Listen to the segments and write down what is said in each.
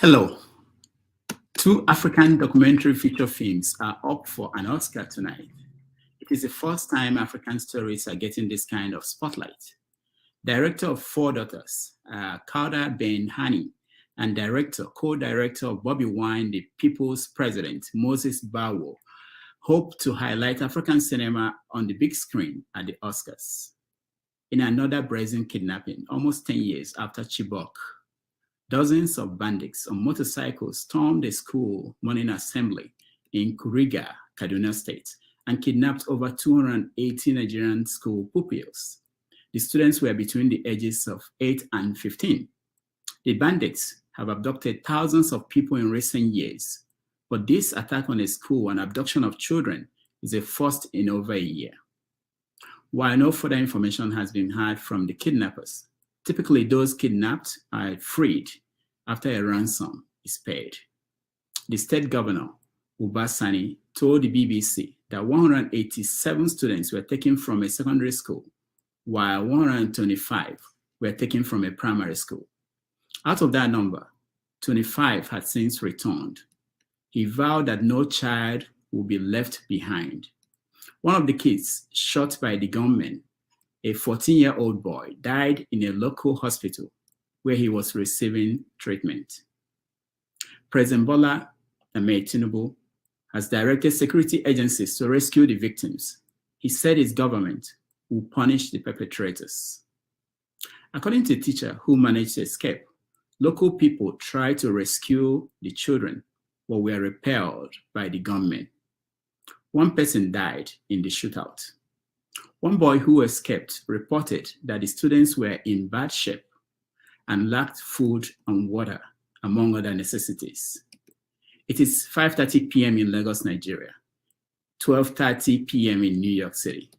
Hello. Two African documentary feature films are up for an Oscar tonight. It is the first time African stories are getting this kind of spotlight. Director of Four Daughters, Kauda Ben Hani, and co-director of Bobby Wine, The People's President, Moses Bawo, hope to highlight African cinema on the big screen at the Oscars. In another brazen kidnapping, almost 10 years after Chibok, dozens of bandits on motorcycles stormed a school morning assembly in Kuriga, Kaduna State, and kidnapped over 280 Nigerian school pupils. The students were between the ages of 8 and 15. The bandits have abducted thousands of people in recent years, but this attack on a school and abduction of children is a first in over a year. While no further information has been heard from the kidnappers, typically those kidnapped are freed after a ransom is paid. The state governor, Uba Sani, told the BBC that 187 students were taken from a secondary school, while 125 were taken from a primary school. Out of that number, 25 had since returned. He vowed that no child would be left behind. One of the kids shot by the gunmen, a 14-year-old boy, died in a local hospital where he was receiving treatment. President Bola Ahmed Tinubu has directed security agencies to rescue the victims. He said his government will punish the perpetrators. According to a teacher who managed to escape, local people tried to rescue the children but were repelled by the gunmen. One person died in the shootout. One boy who escaped reported that the students were in bad shape and lacked food and water, among other necessities. It is 5:30 p.m. in Lagos, Nigeria, 12:30 p.m. in New York City,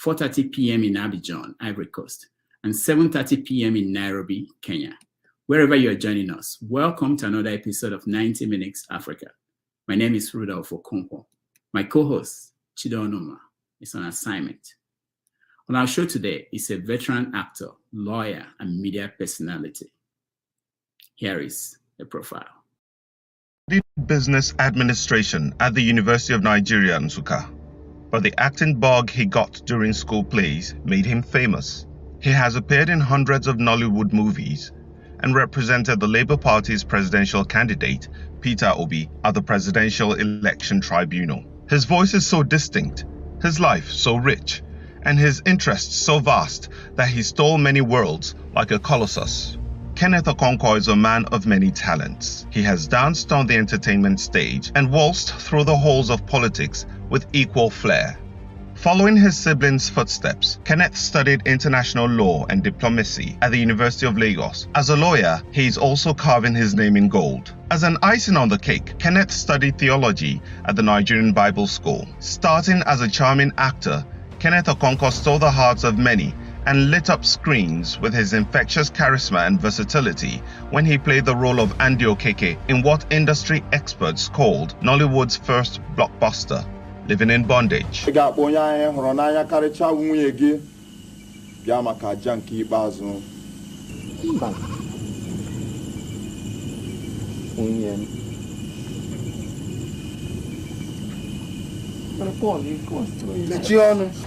4:30 p.m. in Abidjan, Ivory Coast, and 7:30 p.m. in Nairobi, Kenya. Wherever you are joining us, welcome to another episode of 90 Minutes Africa. My name is Kenneth Okonkwo. My co-host, Chido Onuma, is on assignment. On our show today is a veteran actor, lawyer, and media personality. Here is the profile. He did business administration at the University of Nigeria, Nsukka, but the acting bug he got during school plays made him famous. He has appeared in hundreds of Nollywood movies and represented the Labour Party's presidential candidate, Peter Obi, at the Presidential Election Tribunal. His voice is so distinct, his life so rich, and his interests so vast that he stole many worlds like a colossus. Kenneth Okonkwo is a man of many talents. He has danced on the entertainment stage and waltzed through the halls of politics with equal flair. Following his siblings' footsteps, Kenneth studied international law and diplomacy at the University of Lagos. As a lawyer, he is also carving his name in gold. As an icing on the cake, Kenneth studied theology at the Nigerian Bible School. Starting as a charming actor, Kenneth Okonkwo stole the hearts of many and lit up screens with his infectious charisma and versatility when he played the role of Andy Okeke in what industry experts called Nollywood's first blockbuster, Living in Bondage.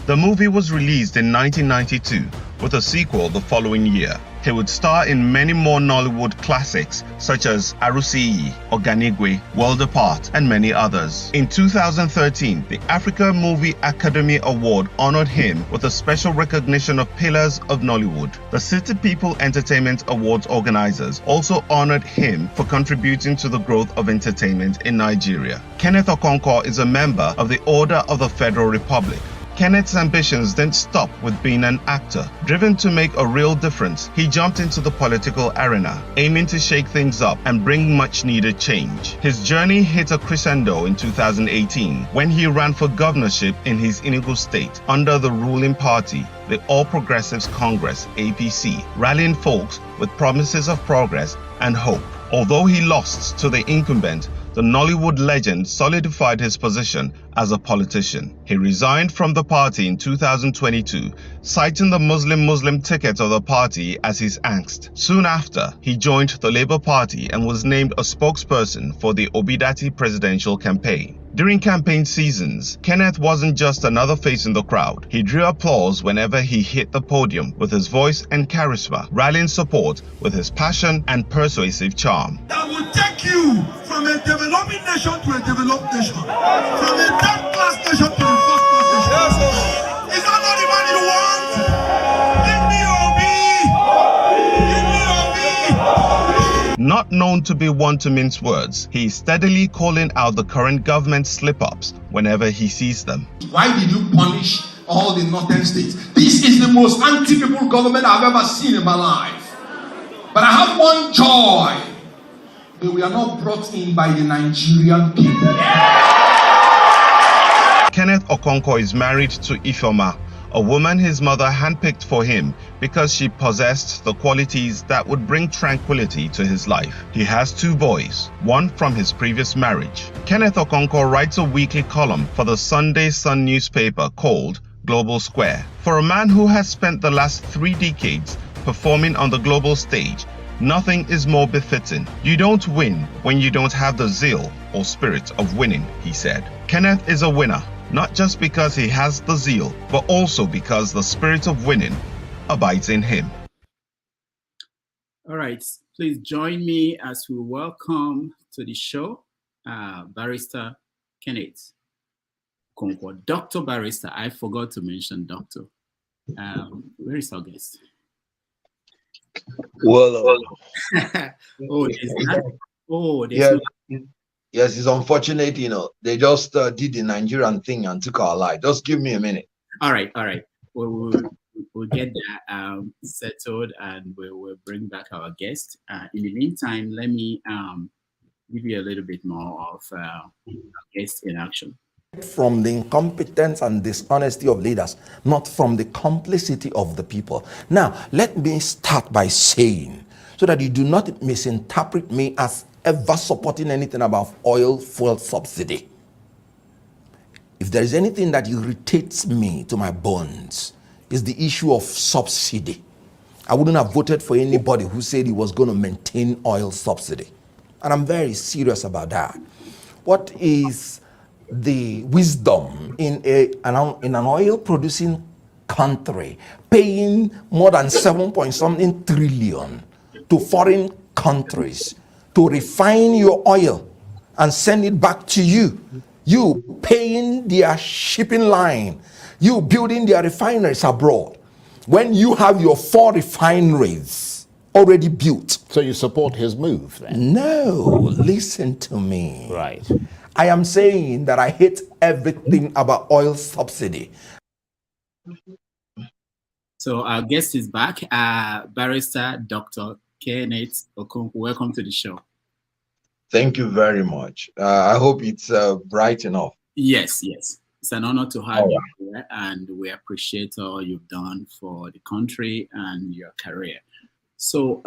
The movie was released in 1992 with a sequel the following year. He would star in many more Nollywood classics such as Arusi, Oganigwe, World Apart, and many others. In 2013, the Africa Movie Academy Award honored him with a special recognition of Pillars of Nollywood. The City People Entertainment Awards organizers also honored him for contributing to the growth of entertainment in Nigeria. Kenneth Okonkwo is a member of the Order of the Federal Republic. Kenneth's ambitions didn't stop with being an actor. Driven to make a real difference, he jumped into the political arena, aiming to shake things up and bring much needed change. His journey hit a crescendo in 2018 when he ran for governorship in his Enugu state under the ruling party, the All Progressives Congress, APC, rallying folks with promises of progress and hope. Although he lost to the incumbent, the Nollywood legend solidified his position as a politician. He resigned from the party in 2022, citing the Muslim ticket of the party as his angst. Soon after, he joined the Labour Party and was named a spokesperson for the Obidati presidential campaign. During campaign seasons, Kenneth wasn't just another face in the crowd. He drew applause whenever he hit the podium with his voice and charisma, rallying support with his passion and persuasive charm. That will take you from a developing nation to a developed nation, from a third-class nation to a first-class nation. Is that not the man you want? Give me Obi! Give me Obi! Not known to be one to mince words, he is steadily calling out the current government slip-ups whenever he sees them. Why did you punish all the northern states? This is the most anti-people government I've ever seen in my life. But I have one joy. We are not brought in by the Nigerian people. Kenneth Okonkwo is married to Ifeoma, a woman his mother handpicked for him because she possessed the qualities that would bring tranquility to his life. He has 2 boys, one from his previous marriage. Kenneth Okonkwo writes a weekly column for the Sunday Sun newspaper called Global Square. For a man who has spent the last 3 decades performing on the global stage, nothing is more befitting. You don't win when you don't have the zeal or spirit of winning, he said. Kenneth is a winner, not just because he has the zeal, but also because the spirit of winning abides in him. All right, please join me as we welcome to the show Barrister Kenneth Okonkwo. Dr. Barrister, I forgot to mention doctor. Where is our guest? Well, yes, it's unfortunate, they just did the Nigerian thing and took our life. Just give me a minute. All right. We'll get that settled and we'll bring back our guest. In the meantime, let me give you a little bit more of our guest in action. From the incompetence and dishonesty of leaders, not from the complicity of the people. Now, let me start by saying, so that you do not misinterpret me as ever supporting anything about oil fuel subsidy. If there is anything that irritates me to my bones, is the issue of subsidy. I wouldn't have voted for anybody who said he was going to maintain oil subsidy. And I'm very serious about that. What is the wisdom in an oil producing country paying more than 7-point-something trillion to foreign countries to refine your oil and send it back to you? You paying their shipping line, you building their refineries abroad, when you have your 4 refineries already built. So you support his move then? No, listen to me. Right. I am saying that I hate everything about oil subsidy. So our guest is back, Barrister Dr. Kenneth Okonkwo. Welcome to the show. Thank you very much. I hope it's bright enough. Yes. It's an honor to have you here, and we appreciate all you've done for the country and your career. So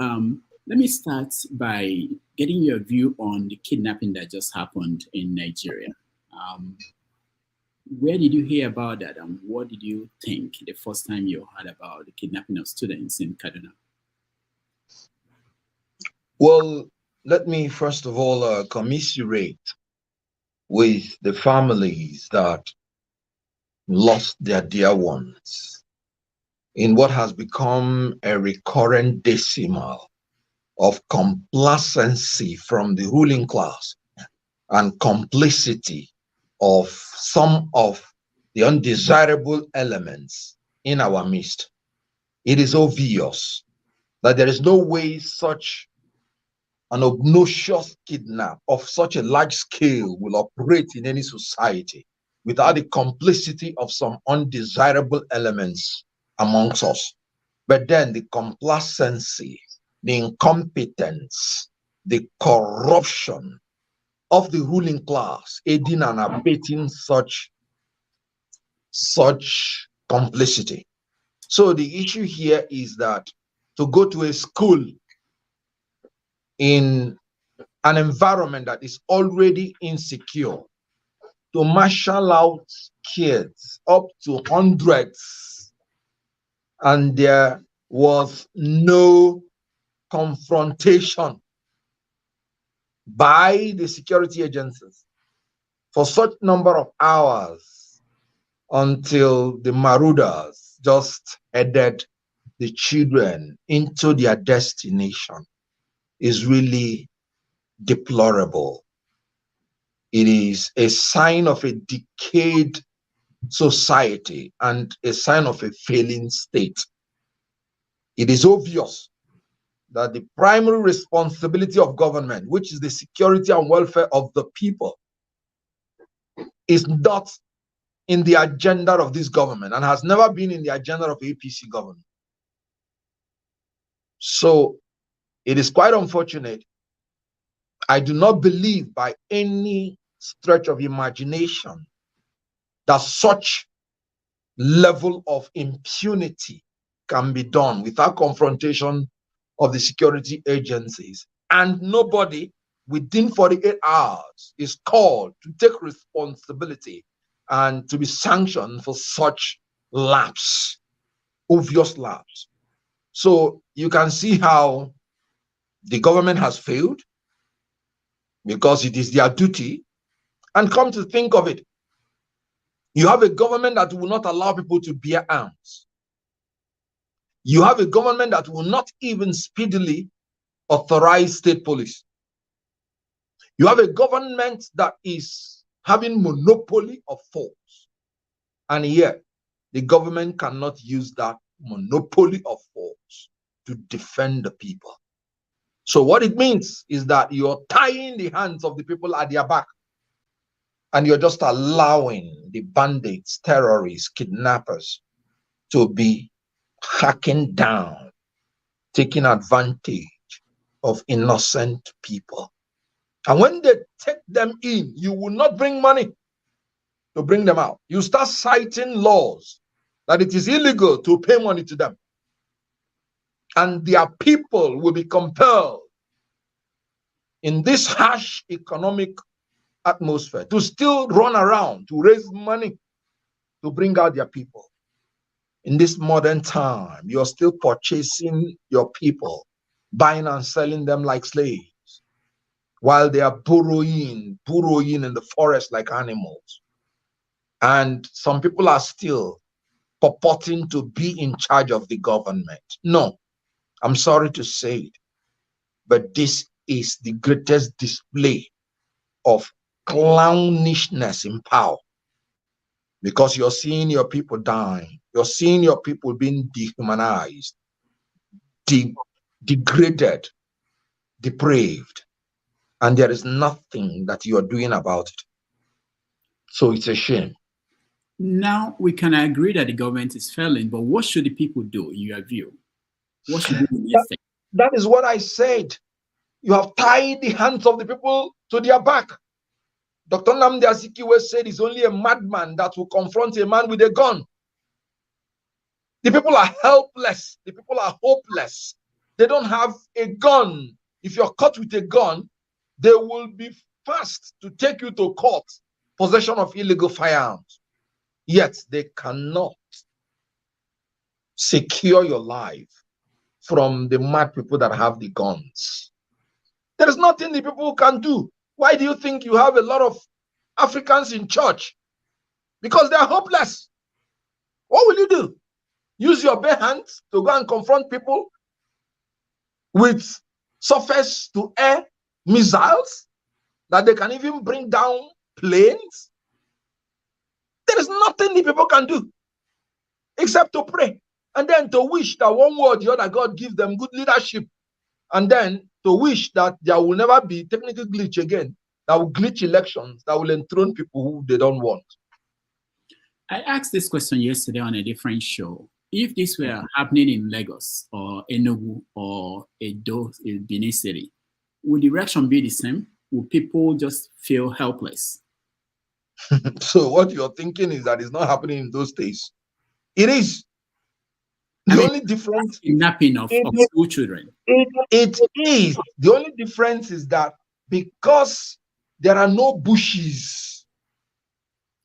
let me start by getting your view on the kidnapping that just happened in Nigeria. Where did you hear about that, and what did you think the first time you heard about the kidnapping of students in Kaduna? Well, let me first of all commiserate with the families that lost their dear ones in what has become a recurrent decimal of complacency from the ruling class and complicity of some of the undesirable elements in our midst. It is obvious that there is no way such an obnoxious kidnap of such a large scale will operate in any society without the complicity of some undesirable elements amongst us. But then the complacency, the incompetence, the corruption of the ruling class aiding and abetting such complicity. So the issue here is that to go to a school in an environment that is already insecure, to marshal out kids up to hundreds, and there was no confrontation by the security agencies for such number of hours until the marauders just headed the children into their destination is really deplorable. It is a sign of a decayed society and a sign of a failing state. It is obvious that the primary responsibility of government, which is the security and welfare of the people, is not in the agenda of this government and has never been in the agenda of APC government. So it is quite unfortunate. I do not believe by any stretch of imagination that such level of impunity can be done without confrontation of the security agencies, and nobody within 48 hours is called to take responsibility and to be sanctioned for such lapse, obvious lapse. So you can see how the government has failed, because it is their duty. And come to think of it, you have a government that will not allow people to bear arms. You have a government that will not even speedily authorize state police. You have a government that is having monopoly of force, and yet the government cannot use that monopoly of force to defend the people. So what it means is that you're tying the hands of the people at their back, and you're just allowing the bandits, terrorists, kidnappers to be hacking down, taking advantage of innocent people. And when they take them in, you will not bring money to bring them out. You start citing laws that it is illegal to pay money to them. And their people will be compelled in this harsh economic atmosphere to still run around to raise money to bring out their people. In this modern time, you're still purchasing your people, buying and selling them like slaves, while they are burrowing in the forest like animals. And some people are still purporting to be in charge of the government. No, I'm sorry to say it, but this is the greatest display of clownishness in power, because you're seeing your people dying. You're seeing your people being dehumanized, degraded, depraved, and there is nothing that you are doing about it. So it's a shame. Now, we can agree that the government is failing, but what should the people do, in your view? What should we do? That is what I said. You have tied the hands of the people to their back. Dr. Nnamdi Azikiwe said it's only a madman that will confront a man with a gun. The people are helpless. The people are hopeless. They don't have a gun. If you're caught with a gun, they will be fast to take you to court, possession of illegal firearms. Yet they cannot secure your life from the mad people that have the guns. There is nothing the people can do. Why do you think you have a lot of Africans in church? Because they are hopeless. What will you do? Use your bare hands to go and confront people with surface to air missiles that they can even bring down planes? There is nothing the people can do except to pray, and then to wish that one way or the other God give them good leadership, and then to wish that there will never be technical glitch again, that will glitch elections, that will enthrone people who they don't want. I asked this question yesterday on a different show. If this were happening in Lagos or Enugu or Edo, Benin City, would the reaction be the same? Would people just feel helpless? So what you're thinking is that it's not happening in those states. It is. The only difference, kidnapping of school children. It is. The only difference is that because there are no bushes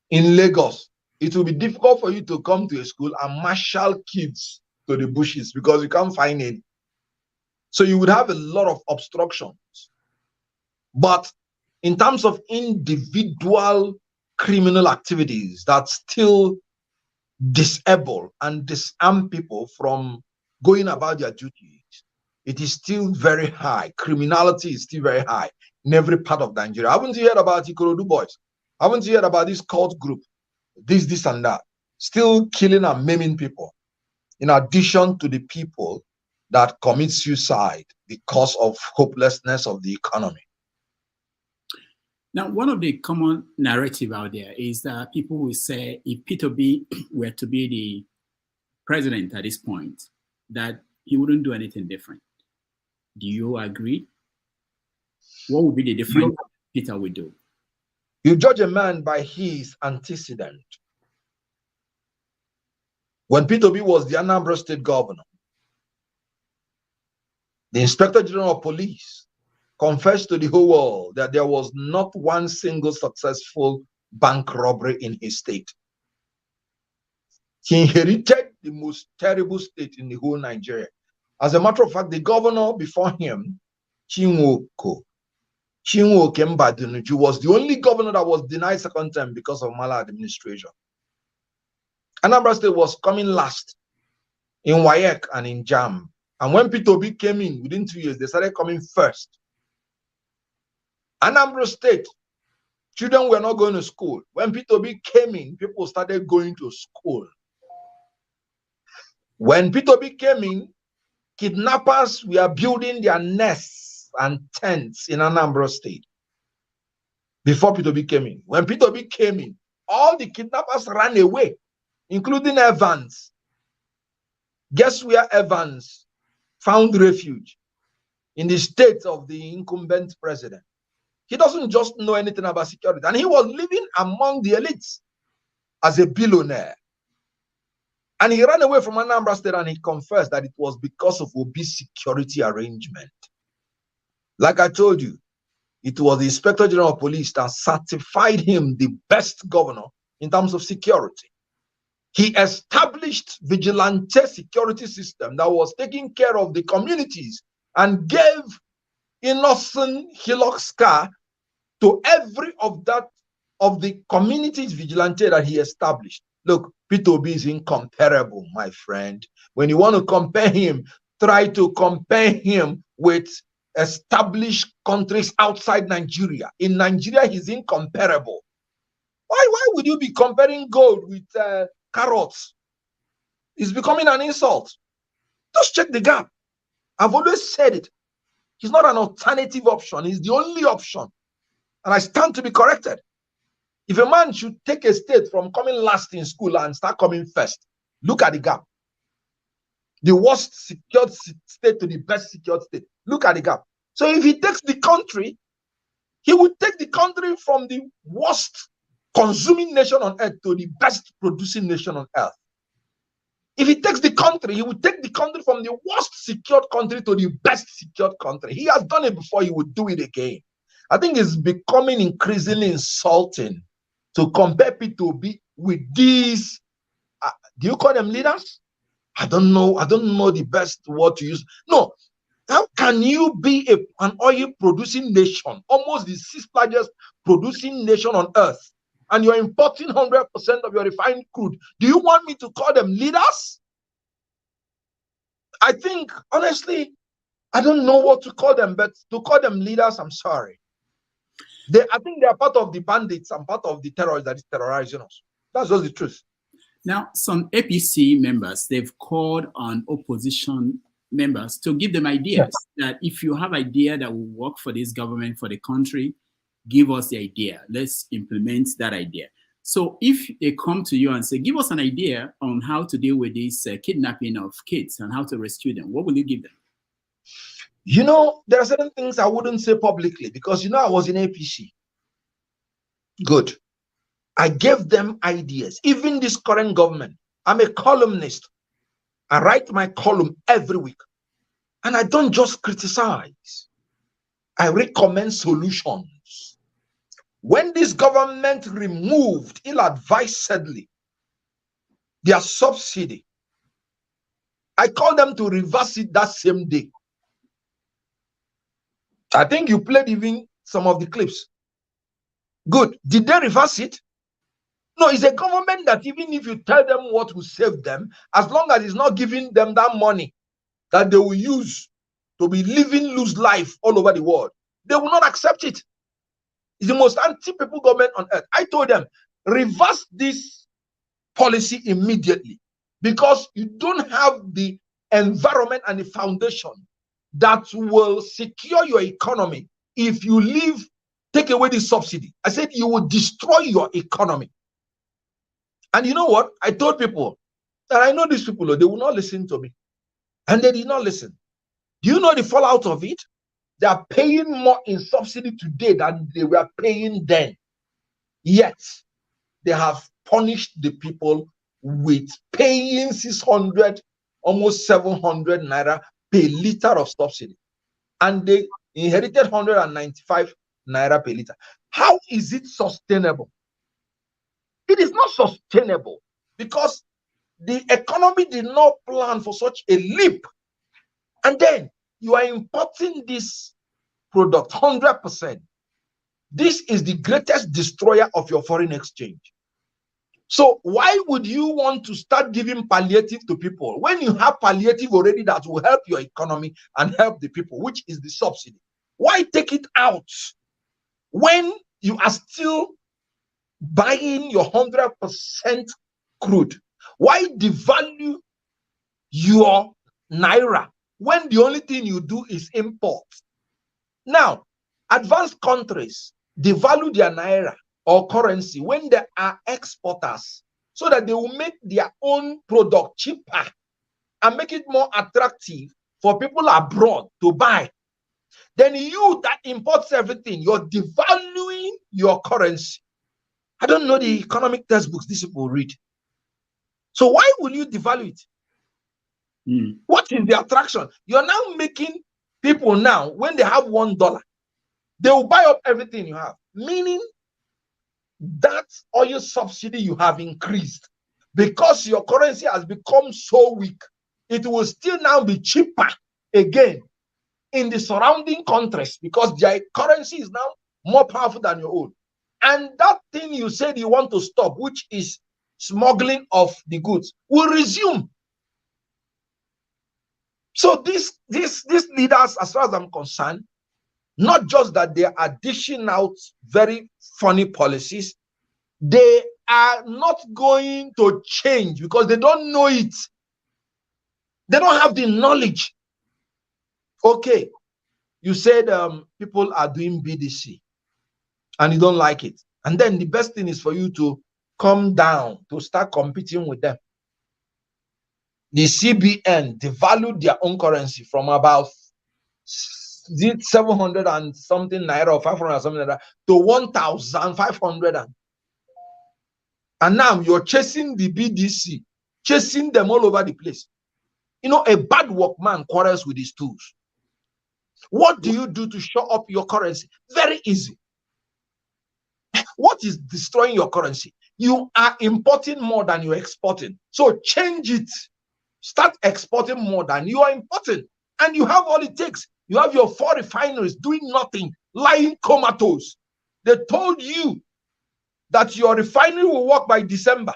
in Lagos, it will be difficult for you to come to a school and marshal kids to the bushes because you can't find any. So you would have a lot of obstructions. But in terms of individual criminal activities that still disable and disarm people from going about their duties, it is still very high. Criminality is still very high in every part of Nigeria. Haven't you heard about Ikorodu boys? Haven't you heard about this cult group? This and that. Still killing and maiming people, in addition to the people that commit suicide because of hopelessness of the economy. Now, one of the common narrative out there is that people will say if Peter B were to be the president at this point, that he wouldn't do anything different. Do you agree? What would be the difference Peter would do? You judge a man by his antecedent. When Peter B was the Anambra State governor, the Inspector General of Police confessed to the whole world that there was not one single successful bank robbery in his state. He inherited the most terrible state in the whole Nigeria. As a matter of fact, the governor before him, Chinwoke Mbadunuju, was the only governor that was denied second term because of maladministration. Anambra State was coming last in WAEC and in JAM. And when Peter Obi came in, within 2 years, they started coming first. Anambra State, children were not going to school. When Peter Obi came in, people started going to school. When Peter Obi came in, kidnappers were building their nests and tents in Anambra State. Before Peter Obi came in. When Peter Obi came in, all the kidnappers ran away, including Evans. Guess where Evans found refuge? In the state of the incumbent president. He doesn't just know anything about security. And he was living among the elites as a billionaire. And he ran away from Anambra State and he confessed that it was because of Obi's security arrangement. Like I told you, it was the Inspector General of Police that certified him the best governor in terms of security. He established vigilante security system that was taking care of the communities and gave innocent Hillock's car to every of the communities vigilante that he established. Look, Peter Obi is incomparable, my friend. When you want to compare him, try to compare him with established countries outside Nigeria. In Nigeria, he's incomparable. Why would you be comparing gold with carrots? It's becoming an insult. Just check the gap. I've always said it. He's not an alternative option. He's the only option. And I stand to be corrected. If a man should take a state from coming last in school and start coming first, look at the gap. The worst secured state to the best secured state. Look at the gap. So if he takes the country, he would take the country from the worst consuming nation on earth to the best producing nation on earth. If he takes the country, he would take the country from the worst secured country to the best secured country. He has done it before, he would do it again. I think it's becoming increasingly insulting to compare Peter Obi with these, do you call them leaders? I don't know the best word to use. No, how can you be an oil producing nation, almost the sixth largest producing nation on earth, and you're importing 100% of your refined crude? Do you want me to call them leaders? I think, honestly, I don't know what to call them, but to call them leaders, I'm sorry. I think they are part of the bandits and part of the terrorists that is terrorizing us. That's just the truth. Now, some APC members, they've called on opposition members to give them ideas. That if you have idea that will work for this government, for the country, give us the idea. Let's implement that idea. So if they come to you and say, give us an idea on how to deal with this kidnapping of kids and how to rescue them, what will you give them? You know, there are certain things I wouldn't say publicly because, you know, I was in APC. Good. I gave them ideas. Even this current government, I'm a columnist. I write my column every week. And I don't just criticize. I recommend solutions. When this government removed ill-advisedly their subsidy, I call them to reverse it that same day. I think you played even some of the clips. Good. Did they reverse it? No, it's a government that even if you tell them what will save them, as long as it's not giving them that money that they will use to be living loose life all over the world, they will not accept it. It's the most anti-people government on earth. I told them, reverse this policy immediately, because you don't have the environment and the foundation that will secure your economy. If you leave, take away the subsidy, I said you will destroy your economy. And you know what? I told people, and I know these people, they will not listen to me. And they did not listen. Do you know the fallout of it? They are paying more in subsidy today than they were paying then. Yet, they have punished the people with paying 600, almost 700 naira per liter of subsidy. And they inherited 195 naira per liter. How is it sustainable? It is not sustainable because the economy did not plan for such a leap. And then you are importing this product 100%. This is the greatest destroyer of your foreign exchange. So why would you want to start giving palliative to people when you have palliative already that will help your economy and help the people, which is the subsidy? Why take it out when you are still buying your 100% crude? Why devalue your naira when the only thing you do is import? Now, advanced countries devalue their naira or currency when they are exporters, so that they will make their own product cheaper and make it more attractive for people abroad to buy. Then you that imports everything, you're devaluing your currency. I don't know the economic textbooks these people read. So why will you devalue it? What is the attraction? You're now making people now, when they have $1, they will buy up everything you have, meaning that oil subsidy you have increased because your currency has become so weak. It will still now be cheaper again in the surrounding countries because their currency is now more powerful than your own. And that thing you said you want to stop, which is smuggling of the goods, will resume. So these leaders, as far as I'm concerned, not just that they are dishing out very funny policies, they are not going to change because they don't know it. They don't have the knowledge. Okay, you said people are doing BDC and you don't like it. And then the best thing is for you to come down to start competing with them. The CBN devalued their own currency from about 700 and something naira or 500 or something like that to 1,500. And now you're chasing the BDC, chasing them all over the place. You know, a bad workman quarrels with his tools. What do you do to show up your currency? Very easy. What is destroying your currency? You are importing more than you're exporting. So change it. Start exporting more than you are importing. And you have all it takes. You have your 4 refineries doing nothing, lying comatose. They told you that your refinery will work by December.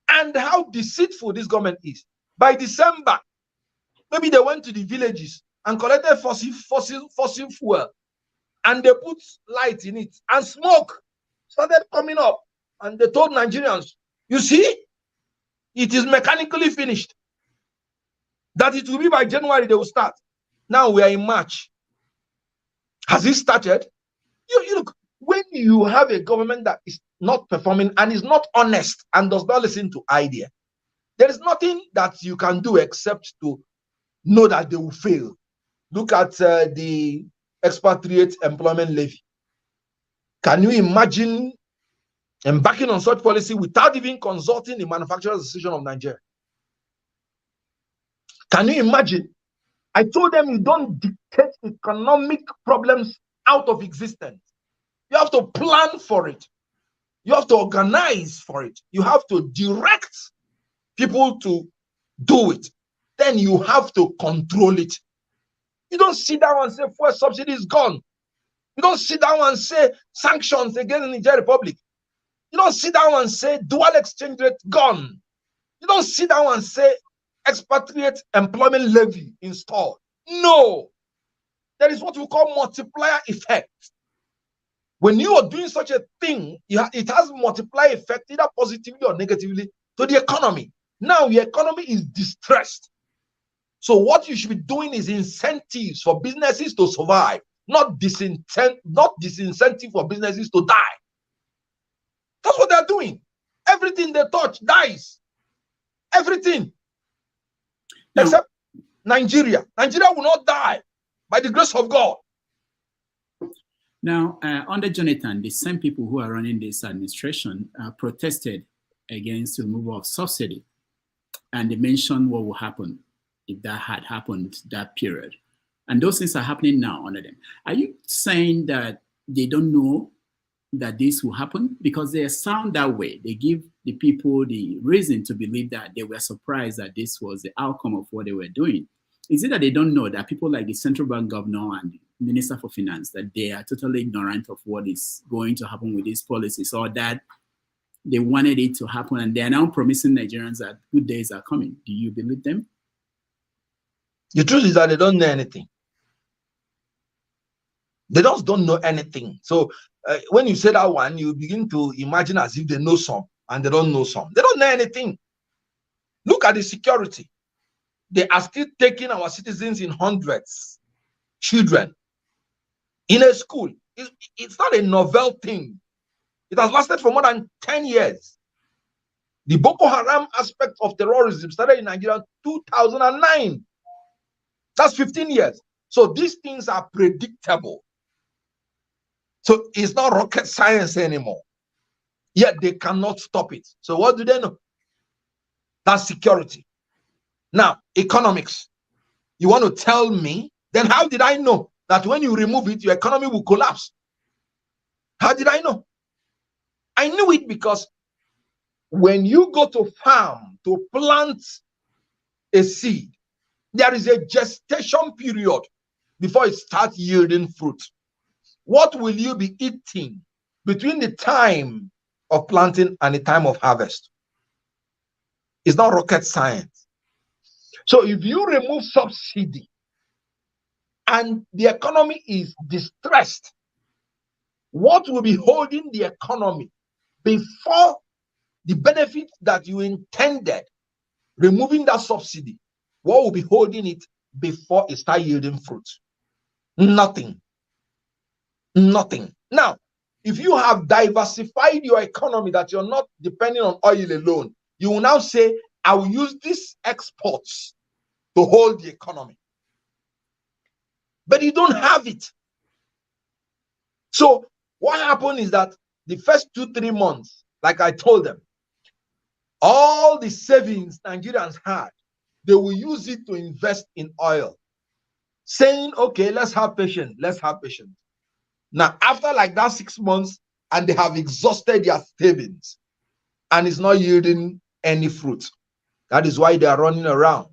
And how deceitful this government is. By December, maybe they went to the villages and collected fossil fuel. And they put light in it. And smoke started coming up. And they told Nigerians, you see, it is mechanically finished. That it will be by January they will start. Now we are in March. Has it started? You look, when you have a government that is not performing and is not honest and does not listen to idea, there is nothing that you can do except to know that they will fail. Look at the expatriate employment levy. Can you imagine embarking on such policy without even consulting the Manufacturers Association of Nigeria? Can you imagine? I told them, you don't dictate economic problems out of existence. You have to plan for it. You have to organize for it. You have to direct people to do it. Then you have to control it. You don't sit down and say fuel subsidy is gone. You don't sit down and say sanctions against the Niger Republic. You don't sit down and say dual exchange rate gone. You don't sit down and say expatriate employment levy installed. No. There is what we call multiplier effect. When you are doing such a thing, it has multiplier effect, either positively or negatively, to the economy. Now your economy is distressed. So what you should be doing is incentives for businesses to survive, not disincentive for businesses to die. That's what they're doing. Everything they touch dies. Everything. No. Except Nigeria. Nigeria will not die by the grace of God. Now, under Jonathan, the same people who are running this administration protested against the removal of subsidy. And they mentioned what will happen if that had happened that period. And those things are happening now under them. Are you saying that they don't know that this will happen? Because they sound that way. They give the people the reason to believe that they were surprised that this was the outcome of what they were doing. Is it that they don't know that people like the central bank governor and the minister for finance, that they are totally ignorant of what is going to happen with these policies, or that they wanted it to happen and they are now promising Nigerians that good days are coming? Do you believe them? The truth is that they don't know anything. They just don't know anything. So when you say that one, you begin to imagine as if they know some and they don't know some. They don't know anything. Look at the security. They are still taking our citizens in hundreds, children, in a school. It's not a novel thing. It has lasted for more than 10 years. The Boko Haram aspect of terrorism started in Nigeria in 2009. That's 15 years. So these things are predictable. So it's not rocket science anymore. Yet they cannot stop it. So what do they know? That's security. Now, economics. You want to tell me, then how did I know that when you remove it, your economy will collapse? How did I know? I knew it because when you go to farm to plant a seed, there is a gestation period before it starts yielding fruit. What will you be eating between the time of planting and the time of harvest? It's not rocket science. So if you remove subsidy and the economy is distressed, what will be holding the economy before the benefit that you intended, removing that subsidy? What will be holding it before it starts yielding fruit? Nothing. Nothing. Now, if you have diversified your economy, that you're not depending on oil alone, you will now say, I will use these exports to hold the economy. But you don't have it. So what happened is that the first 2-3 months, like I told them, all the savings Nigerians had, they will use it to invest in oil, saying, okay, let's have patience, let's have patience. Now, after like that 6 months, and they have exhausted their savings, and it's not yielding any fruit. That is why they are running around,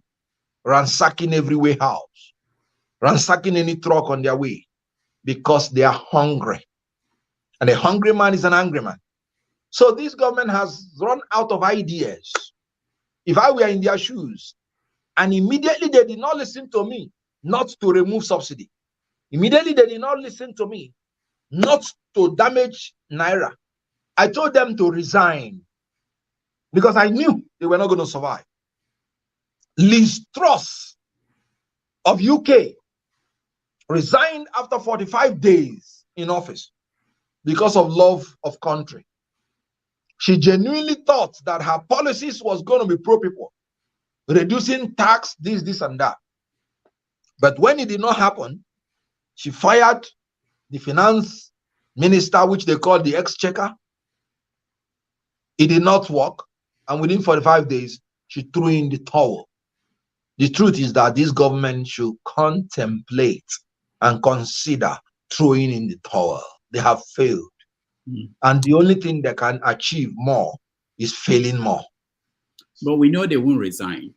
ransacking every warehouse, ransacking any truck on their way, because they are hungry. And a hungry man is an angry man. So this government has run out of ideas. If I were in their shoes, and immediately they did not listen to me not to remove subsidy. Immediately they did not listen to me not to damage Naira. I told them to resign because I knew they were not going to survive. Liz Truss of UK resigned after 45 days in office because of love of country. She genuinely thought that her policies was going to be pro-people, reducing tax, this, and that. But when it did not happen, she fired the finance minister, which they call the exchequer. It did not work. And within 45 days, she threw in the towel. The truth is that this government should contemplate and consider throwing in the towel. They have failed. And the only thing they can achieve more is failing more. But we know they won't resign.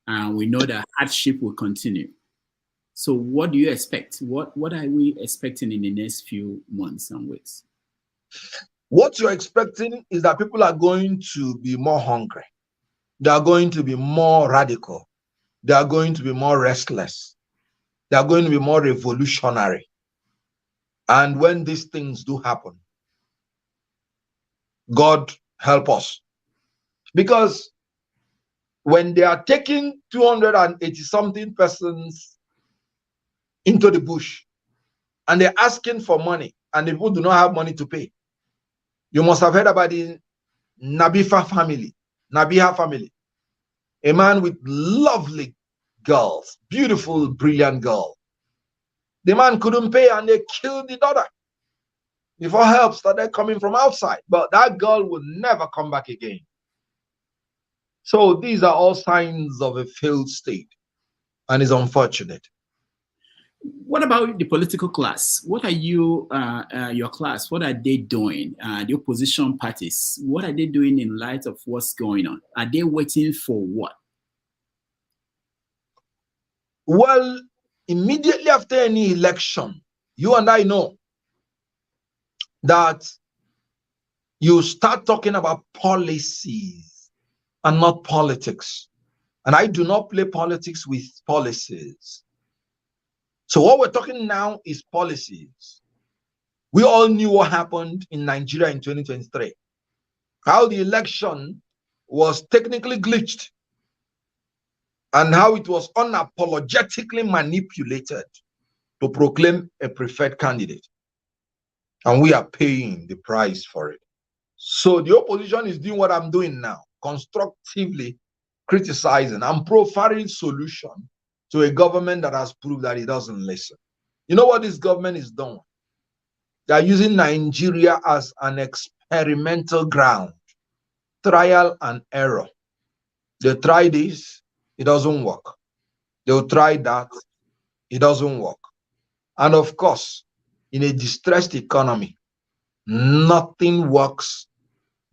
And we know that hardship will continue. So what do you expect? What are we expecting in the next few months and weeks? What you're expecting is that people are going to be more hungry. They are going to be more radical. They are going to be more restless. They are going to be more revolutionary. And when these things do happen, God help us. Because when they are taking 280-something persons into the bush and they're asking for money and the people do not have money to pay, you must have heard about the Nabiha family, a man with lovely girls, beautiful, brilliant girl. The man couldn't pay and they killed the daughter before help started coming from outside. But that girl will never come back again. So these are all signs of a failed state, and it's unfortunate. What about the political class? What are you, your class, what are they doing? The opposition parties, what are they doing in light of what's going on? Are they waiting for what? Well, immediately after any election, you and I know that you start talking about policies and not politics. And I do not play politics with policies. So what we're talking now is policies. We all knew what happened in Nigeria in 2023. How the election was technically glitched and how it was unapologetically manipulated to proclaim a preferred candidate. And we are paying the price for it. So the opposition is doing what I'm doing now, constructively criticizing and providing solution to a government that has proved that it doesn't listen. You know what this government is doing? They are using Nigeria as an experimental ground, trial and error. They try this, it doesn't work. They'll try that, it doesn't work. And of course, in a distressed economy, nothing works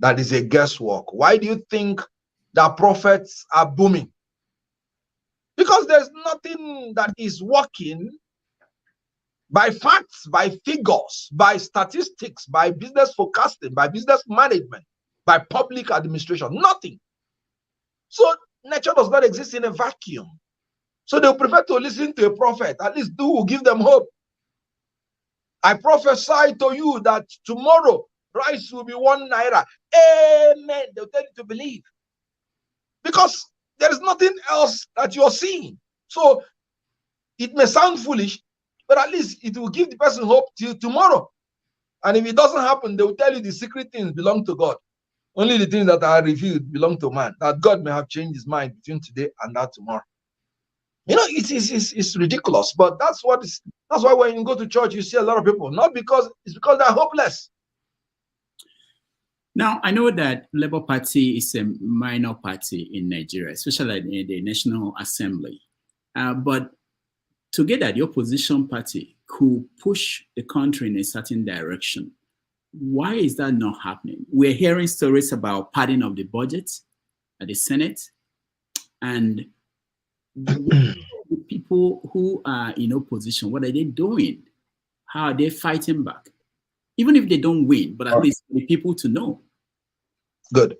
that is a guesswork. Why do you think that profits are booming? Because there's nothing that is working by facts, by figures, by statistics, by business forecasting, by business management, by public administration. Nothing. So nature does not exist in a vacuum. So they'll prefer to listen to a prophet. At least do give them hope. I prophesy to you that tomorrow rice will be 1 naira. Amen. They'll tell you to believe. Because there is nothing else that you're seeing. So it may sound foolish, but at least it will give the person hope till tomorrow. And if it doesn't happen, they will tell you the secret things belong to God. Only the things that are revealed belong to man. That God may have changed his mind between today and that tomorrow. You know, it's ridiculous, but that's why when you go to church, you see a lot of people, not because it's because they're hopeless. Now, I know that Labour Party is a minor party in Nigeria, especially in the National Assembly. But together, the opposition party could push the country in a certain direction. Why is that not happening? We're hearing stories about padding of the budget at the Senate, and the people who are in opposition, what are they doing? How are they fighting back? Even if they don't win, but at least the people to know. Good.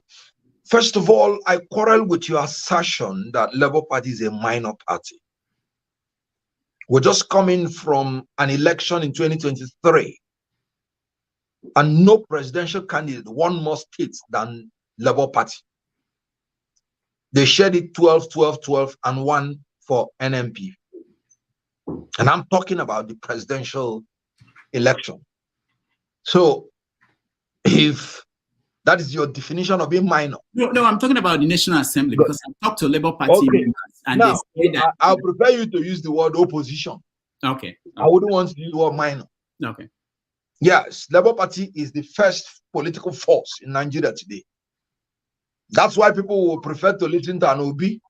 First of all, I quarrel with your assertion that Labour Party is a minor party. We're just coming from an election in 2023, and no presidential candidate won more states than Labour Party. They shared it 12, 12, 12, and 1 for NMP. And I'm talking about the presidential election. So if that is your definition of being minor. No, I'm talking about the National Assembly, because I talked to Labour Party members, and now, they say that I'll prefer you to use the word opposition. Okay. I wouldn't want to use the word minor. Okay. Yes, Labour Party is the first political force in Nigeria today. That's why people will prefer to listen to an Obi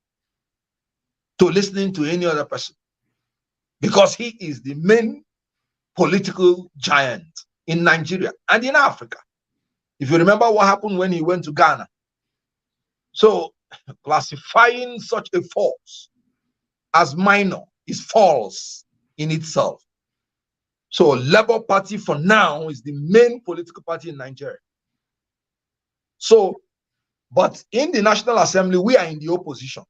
to listening to any other person, because he is the main political giant in Nigeria and in Africa. If you remember what happened when he went to Ghana. So classifying such a force as minor is false in itself. So Labour Party for now is the main political party in Nigeria. So, but in the National Assembly, we are in the opposition.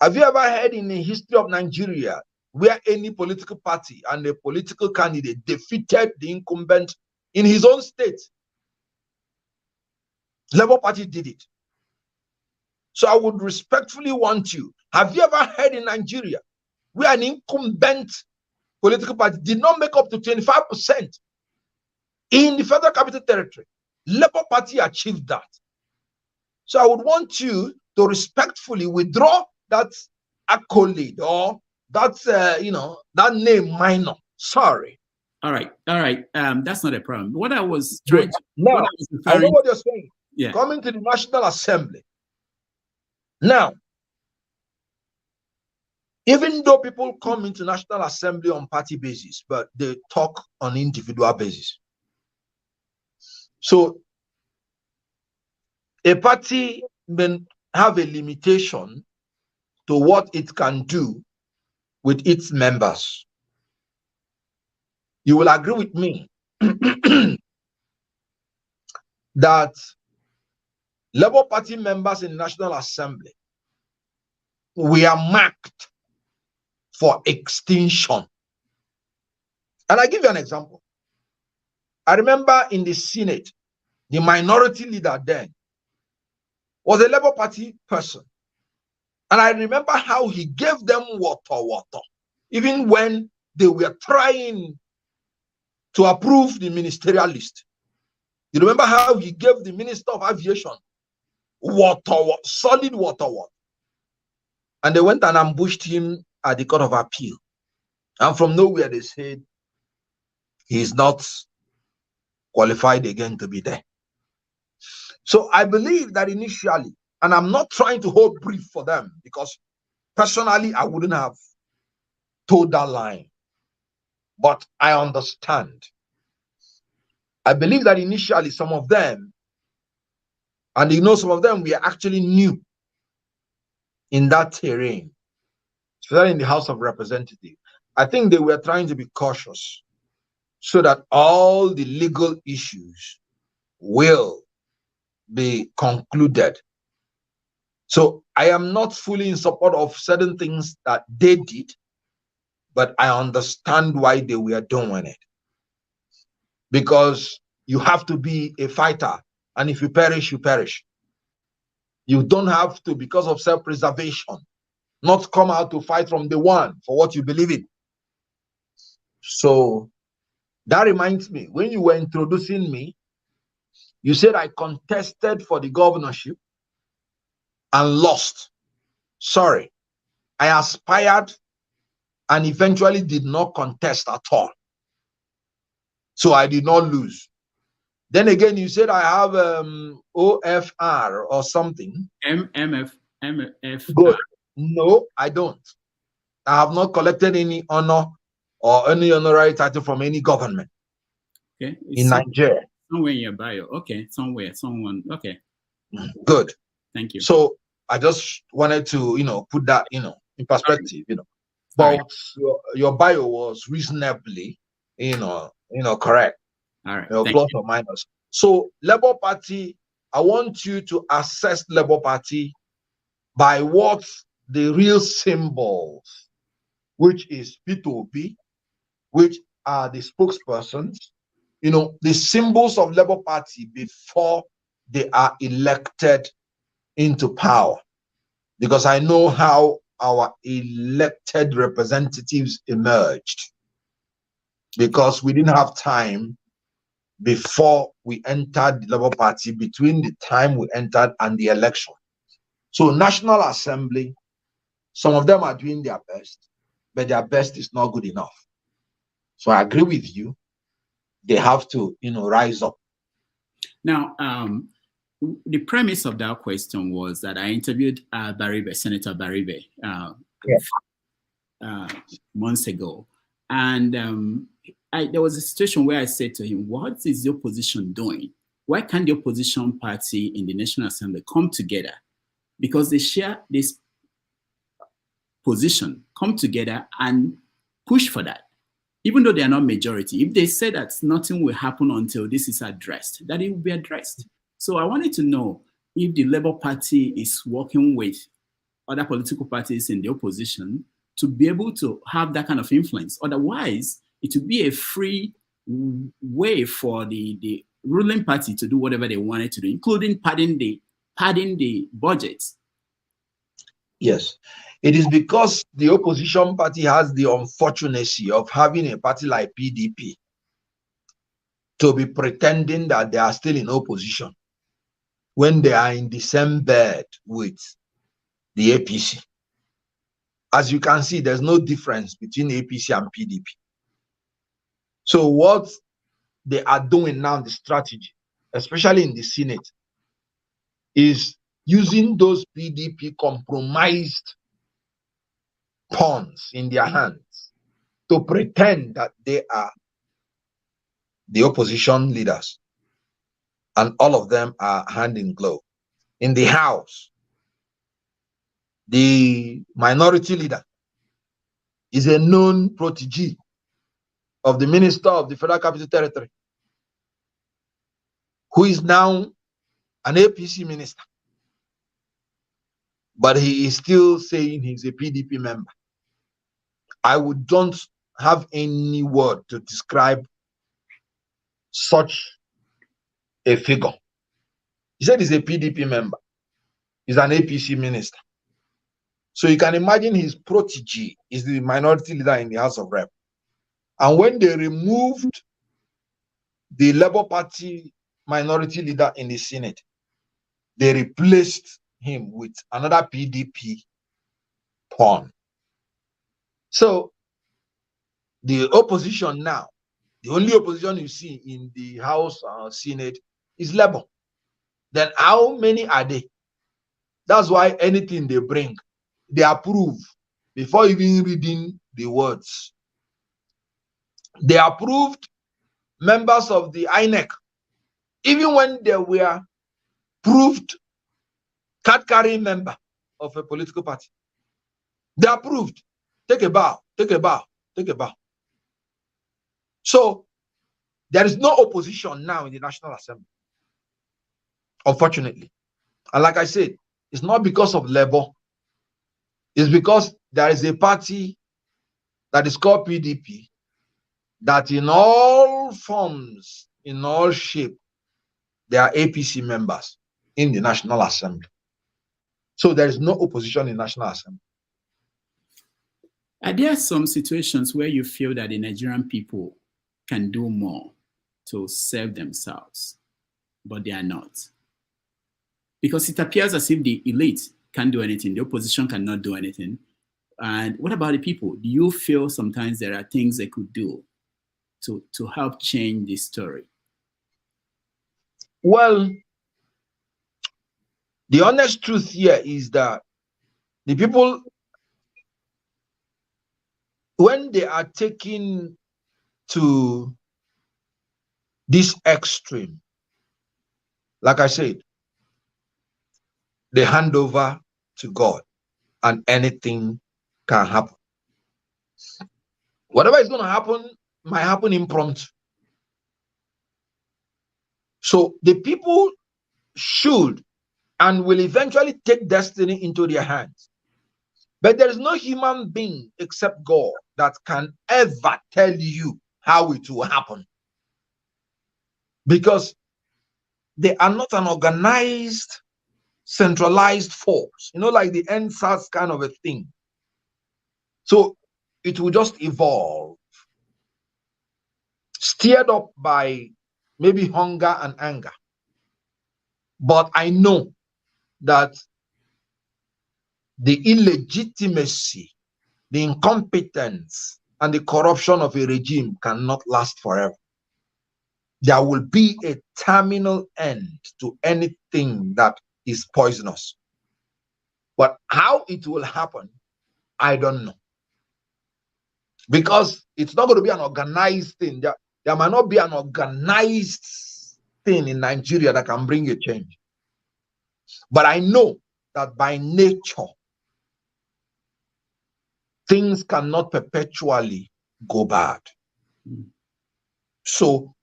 Have you ever heard in the history of Nigeria where any political party and a political candidate defeated the incumbent in his own state? Labour Party did it. So I would respectfully want you, have you ever heard in Nigeria where an incumbent political party did not make up to 25% in the Federal Capital Territory? Labour Party achieved that. So I would want you to respectfully withdraw that accolade or that that name minor. Sorry. All right. That's not a problem. What I was trying to now, I know what you're saying. Yeah. Coming to the National Assembly. Now, even though people come into National Assembly on party basis, but they talk on individual basis. So a party may have a limitation to what it can do with its members. You will agree with me that Labour Party members in the National Assembly, we are marked for extinction. And I give you an example. I remember in the Senate, the minority leader then was a Labour Party person. And I remember how he gave them water, even when they were trying to approve the ministerial list. You remember how he gave the Minister of Aviation solid water. And they went and ambushed him at the Court of Appeal. And from nowhere they said he is not qualified again to be there. So I believe that initially, and I'm not trying to hold brief for them, because personally I wouldn't have told that line. But I understand. I believe that initially some of them, and some of them were actually new in that terrain, especially in the House of Representatives. I think they were trying to be cautious so that all the legal issues will be concluded. So I am not fully in support of certain things that they did, but I understand why they were doing it. Because you have to be a fighter, and if you perish, you perish. You don't have to, because of self-preservation, not come out to fight from the one for what you believe in. So that reminds me, when you were introducing me, you said I contested for the governorship and lost. Sorry, I aspired and eventually did not contest at all. So I did not lose. Then again, you said I have OFR or something. MF. Good. No, I don't. I have not collected any honor or any honorary title from any government in Nigeria. Somewhere in your bio. Okay, someone. Okay. Good. Thank you. So I just wanted to, put that, in perspective, But your bio was reasonably, correct. All right. Plus or minus. So Labour Party, I want you to assess Labour Party by what the real symbols, which is P2P, which are the spokespersons, the symbols of Labour Party before they are elected into power. Because I know how our elected representatives emerged. Because we didn't have time before we entered the Labour Party, between the time we entered and the election. So National Assembly, some of them are doing their best, but their best is not good enough. So I agree with you. They have to, rise up. Now, the premise of that question was that I interviewed Baribe, Senator Baribe, months ago. And there was a situation where I said to him, what is the opposition doing? Why can't the opposition party in the National Assembly come together? Because they share this position, come together and push for that. Even though they are not majority, if they say that nothing will happen until this is addressed, that it will be addressed. So I wanted to know if the Labour Party is working with other political parties in the opposition to be able to have that kind of influence. Otherwise, it would be a free way for the ruling party to do whatever they wanted to do, including padding the budget. Yes, it is because the opposition party has the unfortunacy of having a party like PDP to be pretending that they are still in opposition when they are in the same bed with the APC. As you can see, there's no difference between APC and PDP. So what they are doing now, the strategy, especially in the Senate, is using those PDP compromised pawns in their hands to pretend that they are the opposition leaders, and all of them are hand in glove. In the House, the minority leader is a known protege of the Minister of the Federal Capital Territory, who is now an APC minister, but he is still saying he's a PDP member. I don't have any word to describe such a figure. He said he's a PDP member. He's an APC minister. So you can imagine his protege is the minority leader in the House of Rep. And when they removed the Labour Party minority leader in the Senate, they replaced him with another PDP pawn. So the opposition now, the only opposition you see in the House Senate is Labour. Then how many are they? That's why anything they bring, they approve before even reading the words. They approved members of the INEC, even when they were proved card-carrying member of a political party. They approved. Take a bow, take a bow, take a bow. So there is no opposition now in the National Assembly, unfortunately. And like I said, it's not because of Labour. It's because there is a party that is called PDP that in all forms, in all shape, they are APC members in the National Assembly. So there is no opposition in the National Assembly. Are there some situations where you feel that the Nigerian people can do more to serve themselves, but they are not? Because it appears as if the elite can't do anything, the opposition cannot do anything. And what about the people? Do you feel sometimes there are things they could do to help change this story? Well, the honest truth here is that the people, when they are taken to this extreme, like I said, they hand over to God and anything can happen. Whatever is going to happen might happen impromptu. So the people should and will eventually take destiny into their hands. But there is no human being except God that can ever tell you how it will happen. Because they are not an organized, centralized force, like the NSAS kind of a thing. So it will just evolve, steered up by maybe hunger and anger. But I know that the illegitimacy, the incompetence, and the corruption of a regime cannot last forever. there will be a terminal end to anything that is poisonous. But how it will happen, I don't know. Because it's not going to be an organized thing. There might not be an organized thing in Nigeria that can bring a change. But I know that by nature, things cannot perpetually go bad. So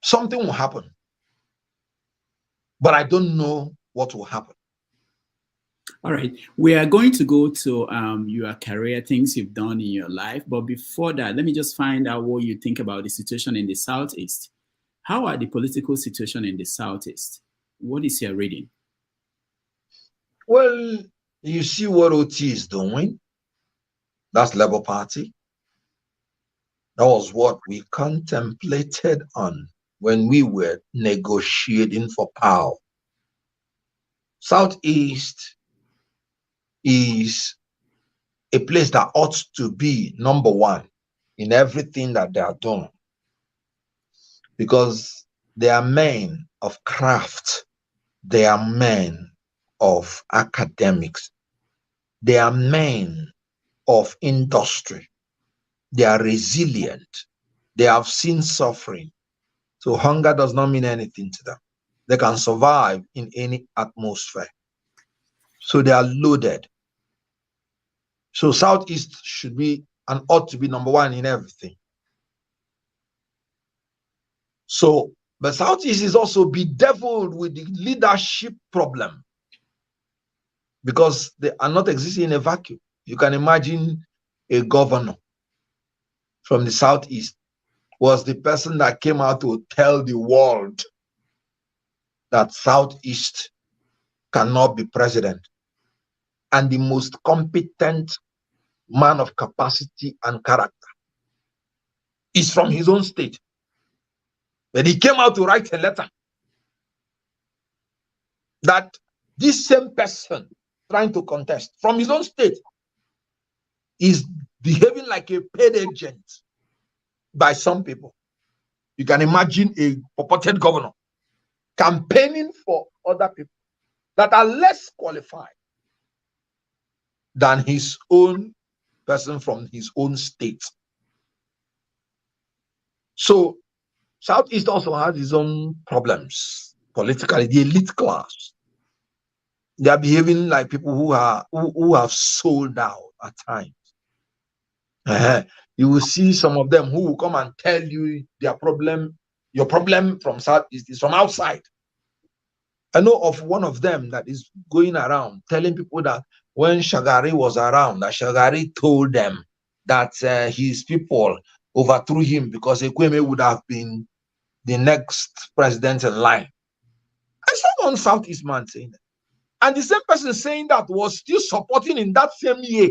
something will happen. But I don't know what will happen. All right. We are going to go to your career, things you've done in your life. But before that, let me just find out what you think about the situation in the Southeast. How are the political situation in the Southeast? What is your reading? Well, you see what OT is doing. That's Labour Party. That was what we contemplated on when we were negotiating for power. Southeast is a place that ought to be number one in everything that they are doing, because they are men of craft, they are men of academics, they are men of industry, they are resilient, they have seen suffering. So hunger does not mean anything to them. They can survive in any atmosphere. So they are loaded. So Southeast should be and ought to be number one in everything. So, but Southeast is also bedeviled with the leadership problem, because they are not existing in a vacuum. You can imagine a governor from the Southeast was the person that came out to tell the world that Southeast cannot be president. And the most competent man of capacity and character is from his own state. But he came out to write a letter that this same person trying to contest from his own state is behaving like a paid agent by some people. You can imagine a purported governor campaigning for other people that are less qualified than his own person from his own state. So Southeast also has its own problems politically. The elite class, they are behaving like people who have sold out at times. You will see some of them who will come and tell you their problem. Your problem from Southeast is from outside. I know of one of them that is going around telling people that when Shagari was around, that Shagari told them that his people overthrew him because Ekweme would have been the next president in line. I saw one Southeast man saying that. And the same person saying that was still supporting in that same year,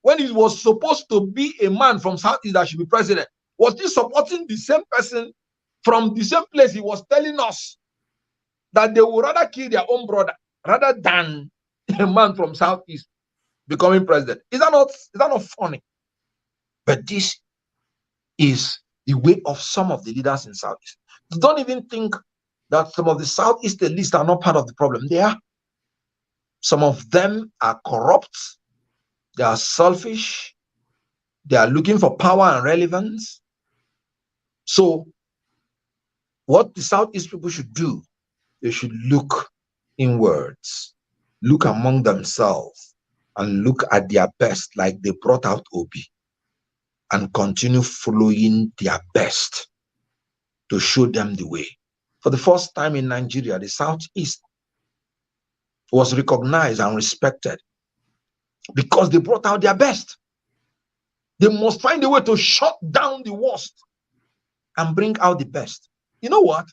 when it was supposed to be a man from Southeast that should be president, was still supporting the same person from the same place. He was telling us that they would rather kill their own brother rather than a man from Southeast becoming president. Is that not funny? But this is the way of some of the leaders in Southeast. Don't even think that some of the Southeast elites are not part of the problem. They are. Some of them are corrupt. They are selfish. They are looking for power and relevance. So what the Southeast people should do, they should look inwards, look among themselves, and look at their best, like they brought out Obi, and continue following their best to show them the way. For the first time in Nigeria, the Southeast was recognized and respected because they brought out their best. They must find a way to shut down the worst and bring out the best. You know what?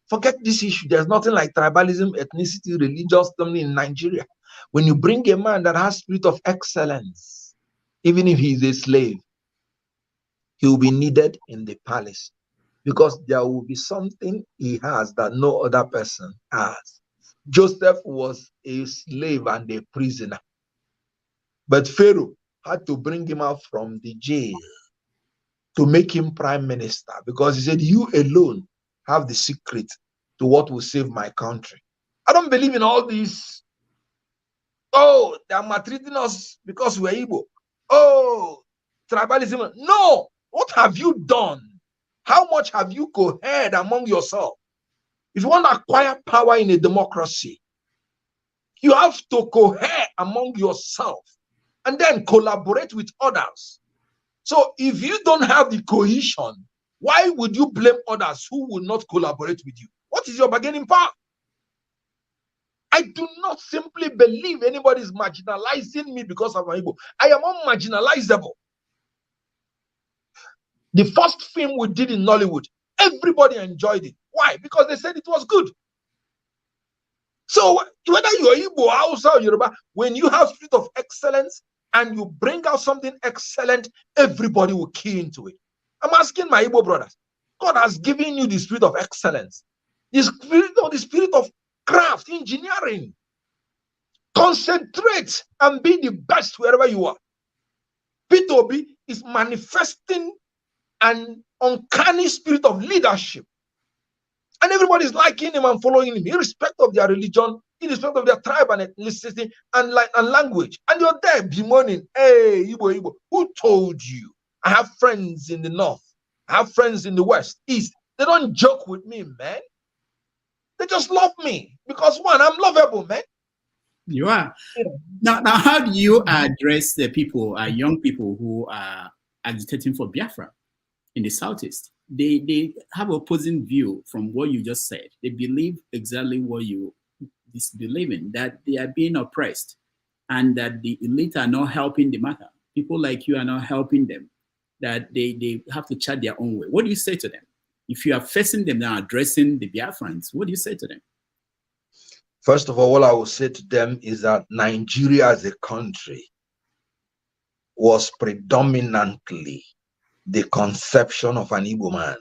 Forget this issue. There's nothing like tribalism, ethnicity, religious something in Nigeria. When you bring a man that has spirit of excellence, even if he is a slave, he will be needed in the palace, because there will be something he has that no other person has. Joseph was a slave and a prisoner, but Pharaoh had to bring him out from the jail to make him prime minister, because he said, you alone have the secret to what will save my country. I don't believe in all these. Oh, they are maltreating us because we're Igbo. Oh, tribalism. No. What have you done? How much have you cohered among yourself? If you want to acquire power in a democracy, you have to cohere among yourself and then collaborate with others. So if you don't have the cohesion, why would you blame others who will not collaborate with you? What is your bargaining power? I do not simply believe anybody is marginalizing me because of my Igbo. I am unmarginalizable. The first film we did in Nollywood, everybody enjoyed it. Why? Because they said it was good. So whether you're Igbo, Hausa, or Yoruba, when you have spirit of excellence and you bring out something excellent, everybody will key into it. I'm asking my Igbo brothers, God has given you the spirit of excellence, the spirit of craft, engineering. Concentrate and be the best wherever you are. P2B is manifesting an uncanny spirit of leadership. And everybody is liking him and following him, irrespective of their religion, irrespective of their tribe and ethnicity and language. And you're there bemoaning, hey, Igbo, Igbo. Who told you? I have friends in the north. I have friends in the west, east. They don't joke with me, man. They just love me because, one, I'm lovable, man. You are. Now, how do you address the people, young people who are agitating for Biafra in the Southeast? They have opposing view from what you just said. They believe exactly what you disbelieve in, that they are being oppressed and that the elite are not helping the matter. People like you are not helping them, that they have to chart their own way. What do you say to them? If you are facing them now, addressing the Biafrans, what do you say to them? First of all, what I will say to them is that Nigeria as a country was predominantly the conception of an Igbo man.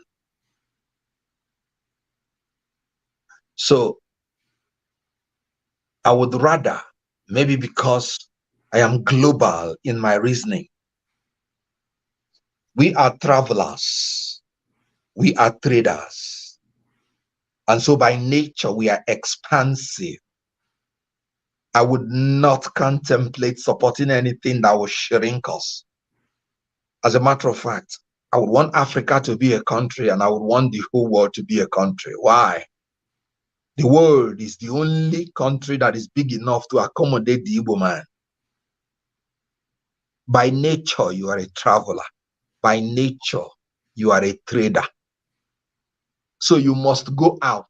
So I would rather, maybe because I am global in my reasoning, we are travelers, we are traders. And so by nature, we are expansive. I would not contemplate supporting anything that will shrink us. As a matter of fact, I would want Africa to be a country and I would want the whole world to be a country. Why? The world is the only country that is big enough to accommodate the Igbo man. By nature, you are a traveler. By nature, you are a trader. So you must go out.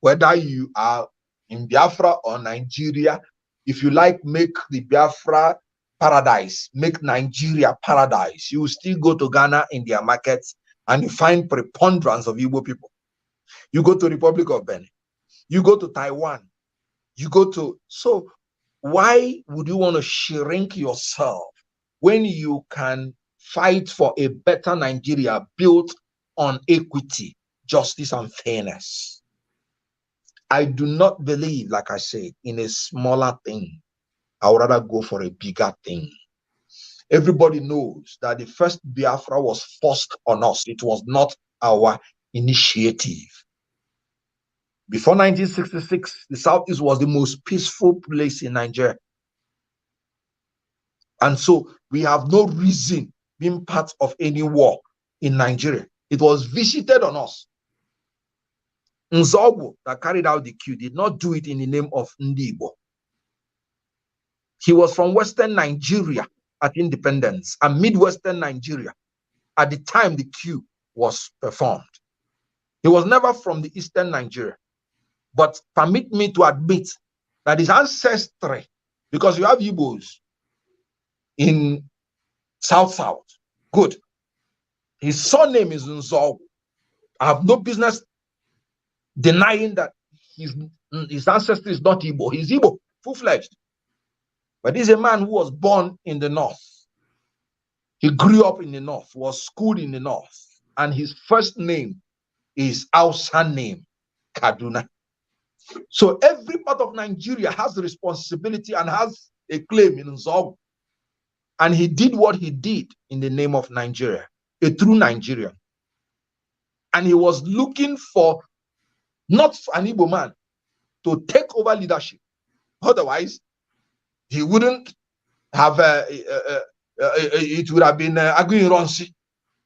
Whether you are in Biafra or Nigeria, if you like, make the Biafra paradise, make Nigeria paradise. You will still go to Ghana in their markets and you find preponderance of Igbo people. You go to Republic of Benin, you go to Taiwan, you go to... So why would you want to shrink yourself when you can fight for a better Nigeria built on equity, justice, and fairness? I do not believe, like I said, in a smaller thing. I would rather go for a bigger thing. Everybody knows that the first Biafra was forced on us. It was not our initiative. Before 1966, the Southeast was the most peaceful place in Nigeria. And so we have no reason being part of any war in Nigeria. It was visited on us. Nzogbu, that carried out the coup, did not do it in the name of Ndibo. He was from Western Nigeria at independence and Midwestern Nigeria at the time the coup was performed. He was never from the Eastern Nigeria. But permit me to admit that his ancestry, because you have Igbos in South, good. His surname is Nzogbu. I have no business denying that his ancestry is not Igbo. He's Igbo, full-fledged. But he's a man who was born in the north. He grew up in the north, was schooled in the north, and his first name is Hausa name, Kaduna. So every part of Nigeria has the responsibility and has a claim in Nzogbu. And he did what he did in the name of Nigeria, a true Nigerian. And he was looking for not an Igbo man to take over leadership. Otherwise, he wouldn't have, it would have been Aguiyi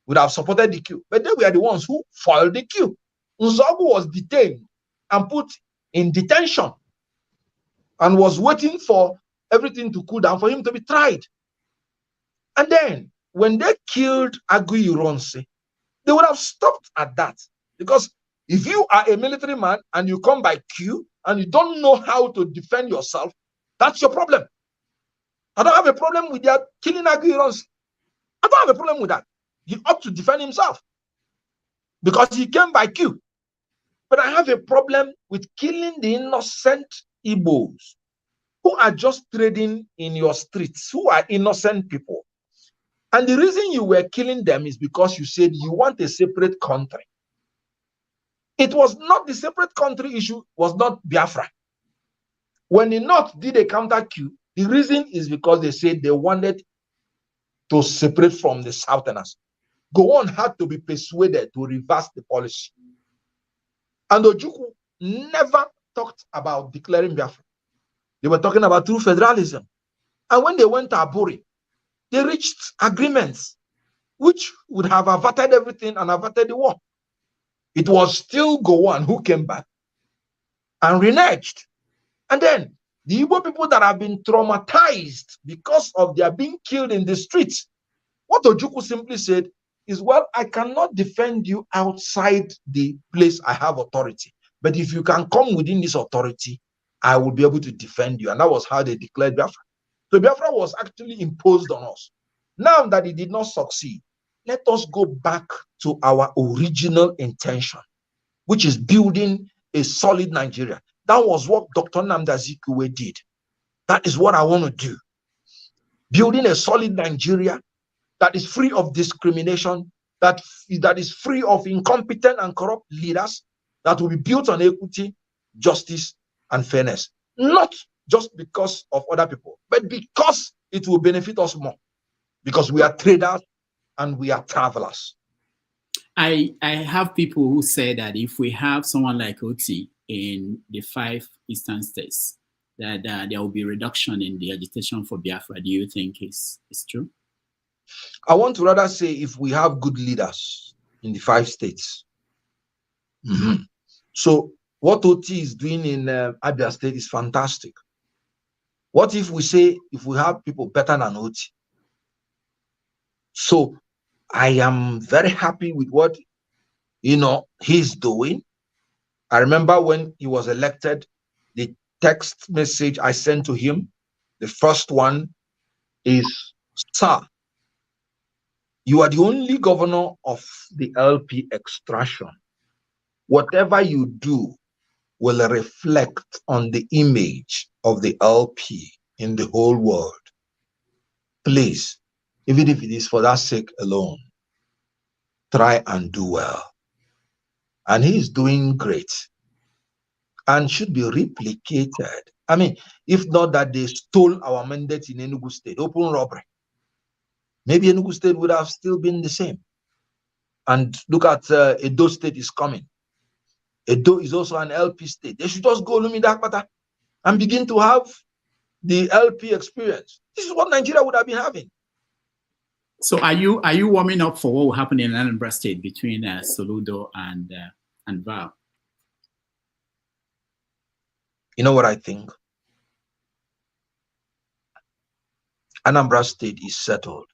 would have supported the coup. But they were the ones who foiled the coup. Nzogu was detained and put in detention and was waiting for everything to cool down for him to be tried. And then when they killed Aguiyi, they would have stopped at that. Because if you are a military man and you come by coup and you don't know how to defend yourself, that's your problem. I don't have a problem with their killing Aguiyi. I don't have a problem with that. He ought to defend himself because he came by coup. But I have a problem with killing the innocent Igbos who are just trading in your streets, who are innocent people. And the reason you were killing them is because you said you want a separate country. It was not the separate country issue, was not Biafra. When the North did a counter coup, the reason is because they said they wanted to separate from the Southerners. Gowon had to be persuaded to reverse the policy. And Ojukwu never talked about declaring Biafra. They were talking about true federalism. And when they went to Aburi, they reached agreements which would have averted everything and averted the war. It was still Gowon who came back and reneged. And then the Igbo people that have been traumatized because of their being killed in the streets, what Ojukwu simply said is, well, I cannot defend you outside the place I have authority. But if you can come within this authority, I will be able to defend you. And that was how they declared Biafra. So Biafra was actually imposed on us. Now that it did not succeed, let us go back to our original intention, which is building a solid Nigeria. That was what Dr. Nnamdi Azikiwe did. That is what I want to do. Building a solid Nigeria that is free of discrimination, that is free of incompetent and corrupt leaders, that will be built on equity, justice, and fairness. Not just because of other people, but because it will benefit us more. Because we are traders and we are travelers. I have people who say that if we have someone like Oti in the 5 eastern states, that there will be reduction in the agitation for Biafra. Do you think it's true? I want to rather say if we have good leaders in the 5 states. So what Oti is doing in Abia State is fantastic. What if we say if we have people better than Oti? So I am very happy with what he's doing. I remember when he was elected, the text message I sent to him, the first one is, "Sir, you are the only governor of the LP extraction. Whatever you do will reflect on the image of the LP in the whole world. Please, even if it is for that sake alone, try and do well." And he's doing great and should be replicated. I mean, if not that they stole our mandate in Enugu State, open robbery, maybe Enugu State would have still been the same. And look at Edo State is coming. Edo is also an LP state. They should just go Lumidakpata and begin to have the LP experience. This is what Nigeria would have been having. So are you warming up for what will happen in Anambra State between Soludo and Val? You know what I think? Anambra State is settled.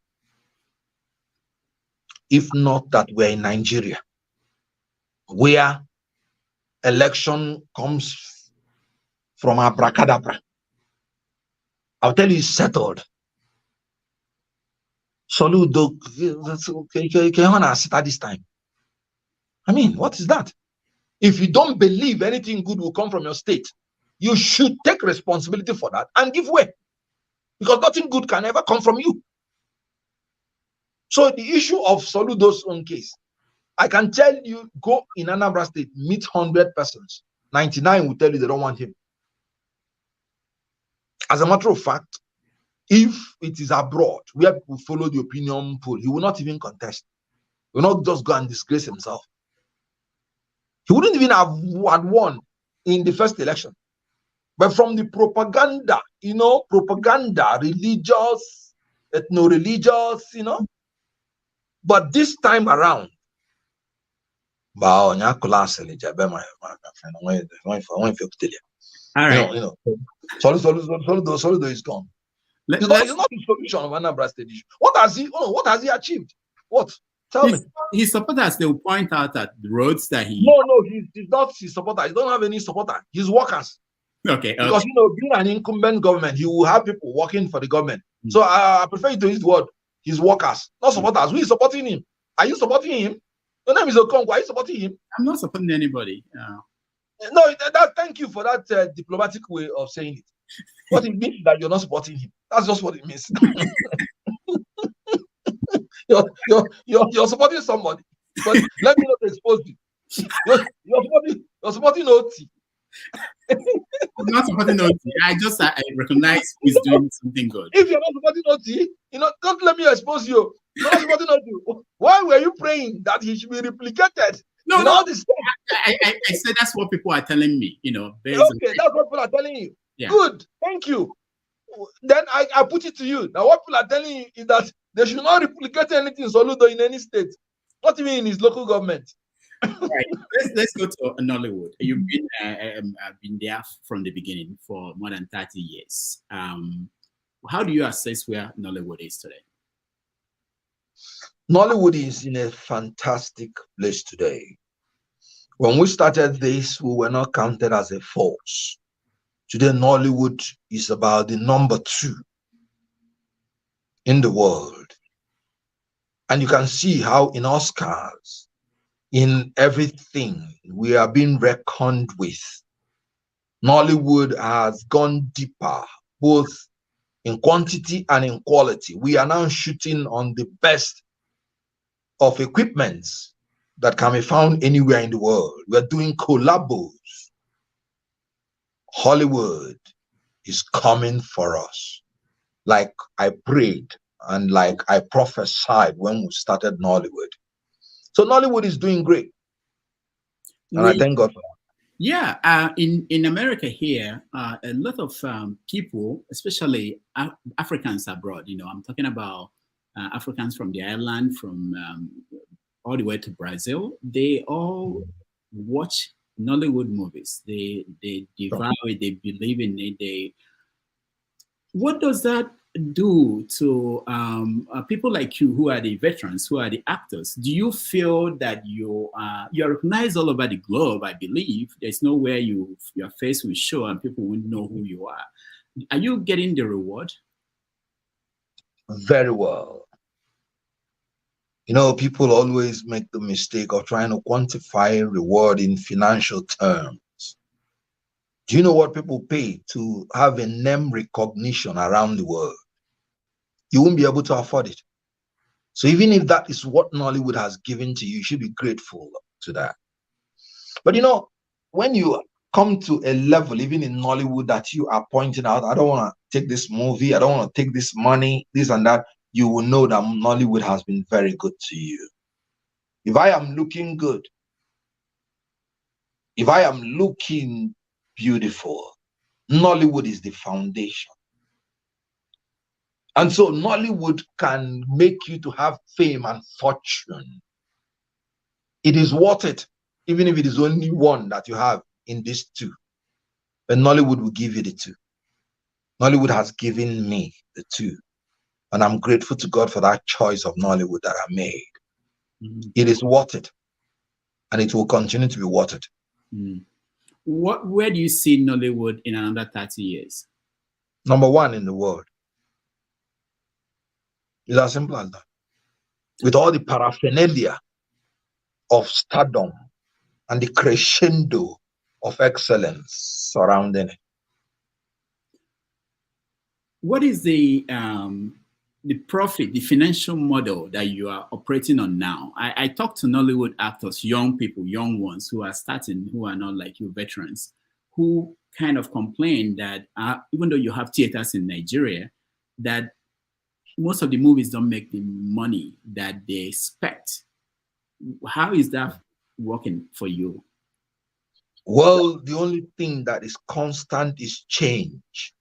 If not that we're in Nigeria, where election comes from abracadabra, I'll tell you it's settled. Soludo, can sit at this time? I mean, what is that? If you don't believe anything good will come from your state, you should take responsibility for that and give way, because nothing good can ever come from you. So the issue of Soludo's own case, I can tell you, go in Anambra State, meet 100 persons, 99 will tell you they don't want him. As a matter of fact, if it is abroad where people follow the opinion poll, he will not even contest. He will not just go and disgrace himself. He wouldn't even have had won in the first election. But from the propaganda, propaganda, religious, ethno-religious, But this time around, All right. Soludo is gone. Let, It's let's not the solution of Anambra State issue. What has he achieved? What? Tell me. his supporters, they will point out at the roads that he. No, he's not his supporter. He don't have any supporter. He's workers. Okay. Because being an incumbent government, he will have people working for the government. Mm. So I prefer you to use the word his workers, not supporters. Who is supporting him? Are you supporting him? Your name is Okonkwo. Are you supporting him? I'm not supporting anybody. No, thank you for that diplomatic way of saying it. What it means that you're not supporting him. That's just what it means. you're supporting somebody, but let me not expose you. You're supporting OT. I'm not supporting OT. I recognize he's doing something good. If you're not supporting OT, don't let me expose you. You're not supporting OT. Why were you praying that he should be replicated? No. All this I said that's what people are telling me. Based okay, that's what people are telling you. Yeah. Good, thank you. Then I put it to you. Now, what people are telling you is that they should not replicate anything in Soludo in any state, not even in his local government. Right. Let's go to Nollywood. You've been there from the beginning for more than 30 years. How do you assess where Nollywood is today? Nollywood is in a fantastic place today. When we started this, we were not counted as a force. Today, Nollywood is about the number 2 in the world. And you can see how in Oscars, in everything, we are being reckoned with. Nollywood has gone deeper, both in quantity and in quality. We are now shooting on the best of equipments that can be found anywhere in the world. We're doing collabos. Hollywood is coming for us, like I prayed and like I prophesied when we started Nollywood. So Nollywood is doing great, and I thank God for that. Yeah, in America here, a lot of people, especially Africans abroad, I'm talking about Africans from the island, from all the way to Brazil, they all watch Nollywood movies. They devour it, they believe in it. What does that do to people like you who are the veterans, who are the actors? Do you feel that you're recognized all over the globe? I believe there's nowhere your face will show and people won't know who you are. Are you getting the reward? Very well. People always make the mistake of trying to quantify reward in financial terms. Do you know what people pay to have a name recognition around the world? You won't be able to afford it. So even if that is what Nollywood has given to you, you should be grateful to that. But when you come to a level, even in Nollywood, that you are pointing out, I don't want to take this movie, I don't want to take this money, this and that, you will know that Nollywood has been very good to you. If I am looking good, if I am looking beautiful, Nollywood is the foundation. And so Nollywood can make you to have fame and fortune. It is worth it, even if it is only one that you have in these 2. But Nollywood will give you the 2. Nollywood has given me the 2. And I'm grateful to God for that choice of Nollywood that I made. Mm-hmm. It is worth it. And it will continue to be worth it. Mm. Where do you see Nollywood in another 30 years? Number 1 in the world. It's as simple as that. With all the paraphernalia of stardom and the crescendo of excellence surrounding it. What is the profit, the financial model that you are operating on now? I talk to Nollywood actors, young people, young ones who are starting, who are not like you veterans, who kind of complain that even though you have theaters in Nigeria, that most of the movies don't make the money that they expect. How is that working for you? Well, the only thing that is constant is change.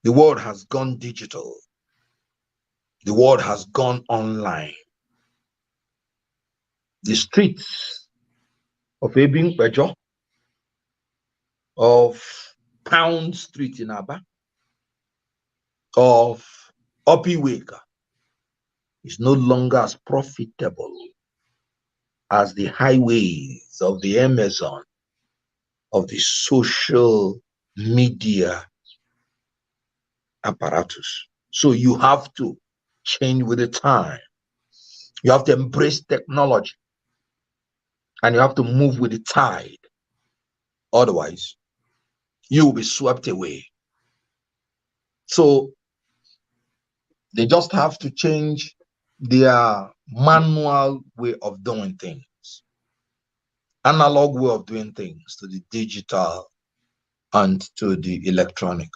The world has gone digital. The world has gone online. The streets of Ebing Bejo, of Pound Street in Aba, of Opiweka is no longer as profitable as the highways of the Amazon, of the social media apparatus. So you have to change with the time. You have to embrace technology and you have to move with the tide. Otherwise, you will be swept away. So they just have to change their manual way of doing things, analog way of doing things to the digital and to the electronic,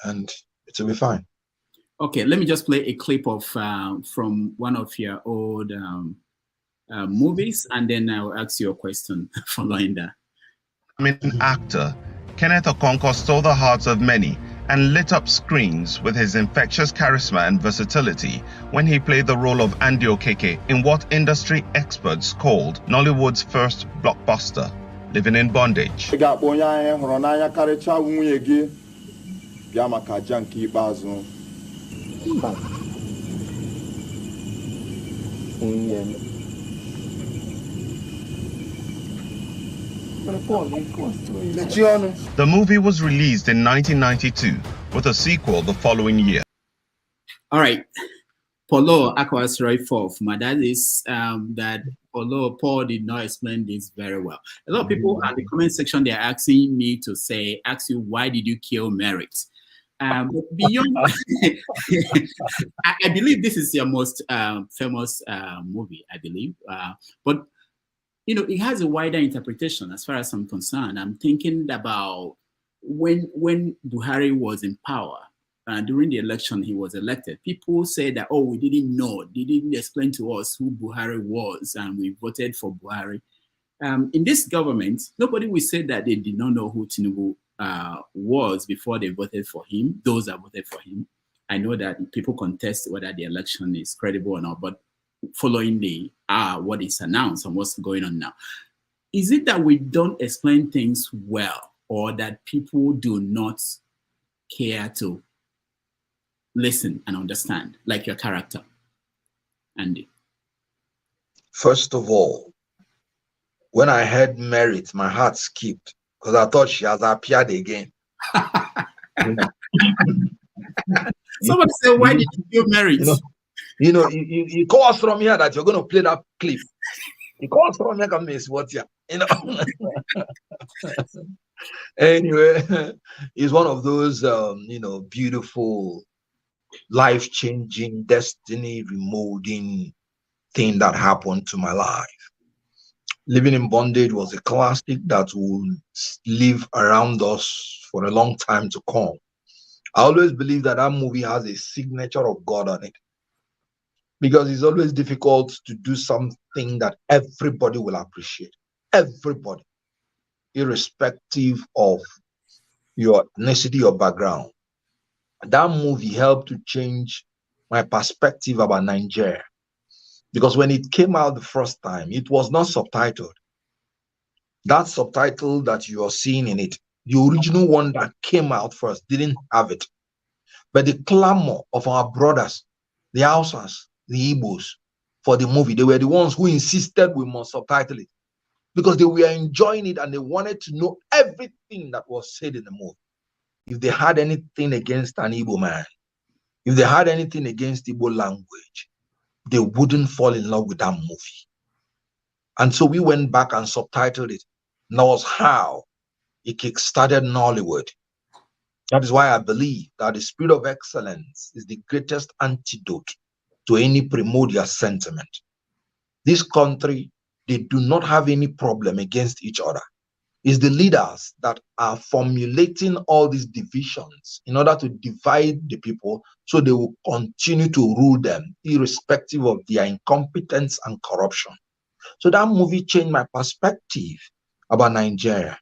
and it will be fine. Okay, let me just play a clip of from one of your old movies, and then I'll ask you a question following that. Actor, Kenneth Okonkwo stole the hearts of many and lit up screens with his infectious charisma and versatility when he played the role of Andy Okeke in what industry experts called Nollywood's first blockbuster, Living in Bondage. The movie was released in 1992 with a sequel the following year. All right. Paulo Akwas right for my dad is that although Paul did not explain this very well. A lot of people in the comment section, they're asking me to ask you, why did you kill Merritt? But beyond, I believe this is your most famous movie, I believe. But you know, it has a wider interpretation as far as I'm concerned. I'm thinking about when Buhari was in power, during the election he was elected, people said that, oh, we didn't know, they didn't explain to us who Buhari was, and we voted for Buhari. In this government, nobody will say that they did not know who Tinubu was before they voted for him, those that voted for him. I know that people contest whether the election is credible or not, but following the what is announced and what's going on now, is it that we don't explain things well, or that people do not care to listen and understand, like your character, Andy? First of all, when I heard Merit, my heart skipped because I thought she has appeared again. Somebody said, why did you kill Merit? You call us from here that you're going to play that clip. You call us from here, can miss what you know. Anyway, it's one of those beautiful, life-changing, destiny remolding thing that happened to my life. Living in Bondage was a classic that will live around us for a long time to come. I always believe that movie has a signature of God on it, because it's always difficult to do something that everybody will appreciate. Everybody, irrespective of your ethnicity or background. That movie helped to change my perspective about Nigeria. Because when it came out the first time, it was not subtitled. That subtitle that you are seeing in it, the original one that came out first, didn't have it. But the clamor of our brothers, the Hausas, the Igbos, for the movie, they were the ones who insisted we must subtitle it, because they were enjoying it and they wanted to know everything that was said in the movie. If they had anything against an Igbo man, if they had anything against Igbo language, they wouldn't fall in love with that movie. And so we went back and subtitled it. And that was how it kickstarted Nollywood. That is why I believe that the spirit of excellence is the greatest antidote to any primordial sentiment. This country, they do not have any problem against each other. It's the leaders that are formulating all these divisions in order to divide the people so they will continue to rule them irrespective of their incompetence and corruption. So that movie changed my perspective about Nigeria.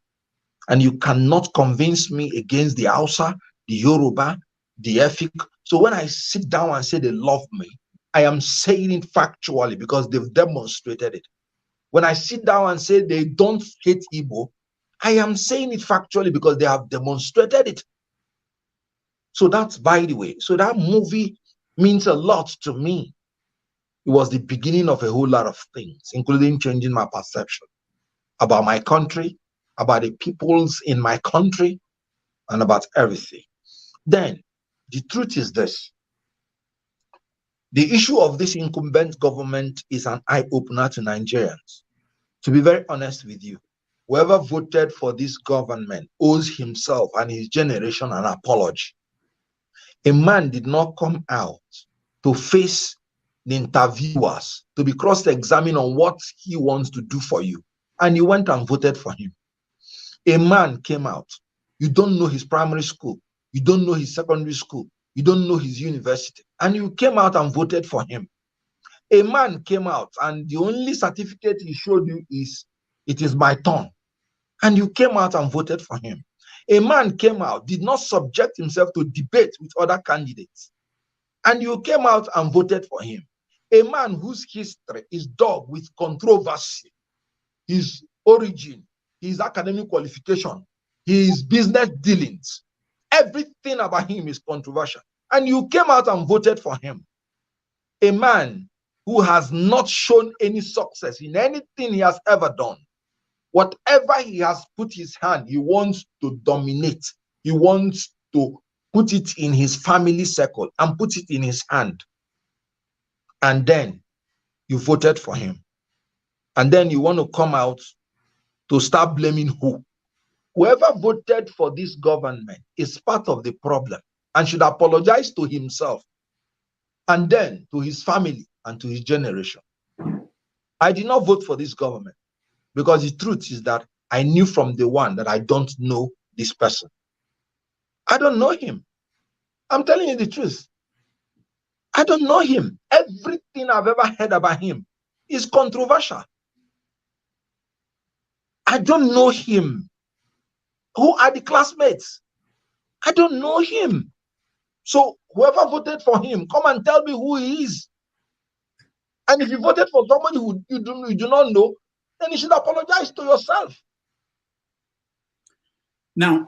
And you cannot convince me against the Hausa, the Yoruba, the Efik. So when I sit down and say they love me, I am saying it factually because they've demonstrated it. When I sit down and say they don't hate Igbo, I am saying it factually because they have demonstrated it. So that's by the way. So that movie means a lot to me. It was the beginning of a whole lot of things, including changing my perception about my country, about the peoples in my country, and about everything. Then, the truth is this. The issue of this incumbent government is an eye-opener to Nigerians. To be very honest with you, whoever voted for this government owes himself and his generation an apology. A man did not come out to face the interviewers, to be cross-examined on what he wants to do for you, and you went and voted for him. A man came out. You don't know his primary school. You don't know his secondary school. You don't know his university. And you came out and voted for him. A man came out and the only certificate he showed you is, it is my turn. And you came out and voted for him. A man came out, did not subject himself to debate with other candidates. And you came out and voted for him. A man whose history is dogged with controversy, his origin, his academic qualification, his business dealings, everything about him is controversial. And you came out and voted for him. A man who has not shown any success in anything he has ever done. Whatever he has put his hand, he wants to dominate. He wants to put it in his family circle and put it in his hand. And then you voted for him. And then you want to come out to start blaming who? Whoever voted for this government is part of the problem and should apologize to himself and then to his family and to his generation. I did not vote for this government because the truth is that I knew from the one that I don't know this person. I don't know him. I'm telling you the truth. I don't know him. Everything I've ever heard about him is controversial. I don't know him. Who are the classmates? I don't know him. So whoever voted for him, come and tell me who he is. And if you voted for somebody who you do not know, then you should apologize to yourself. Now,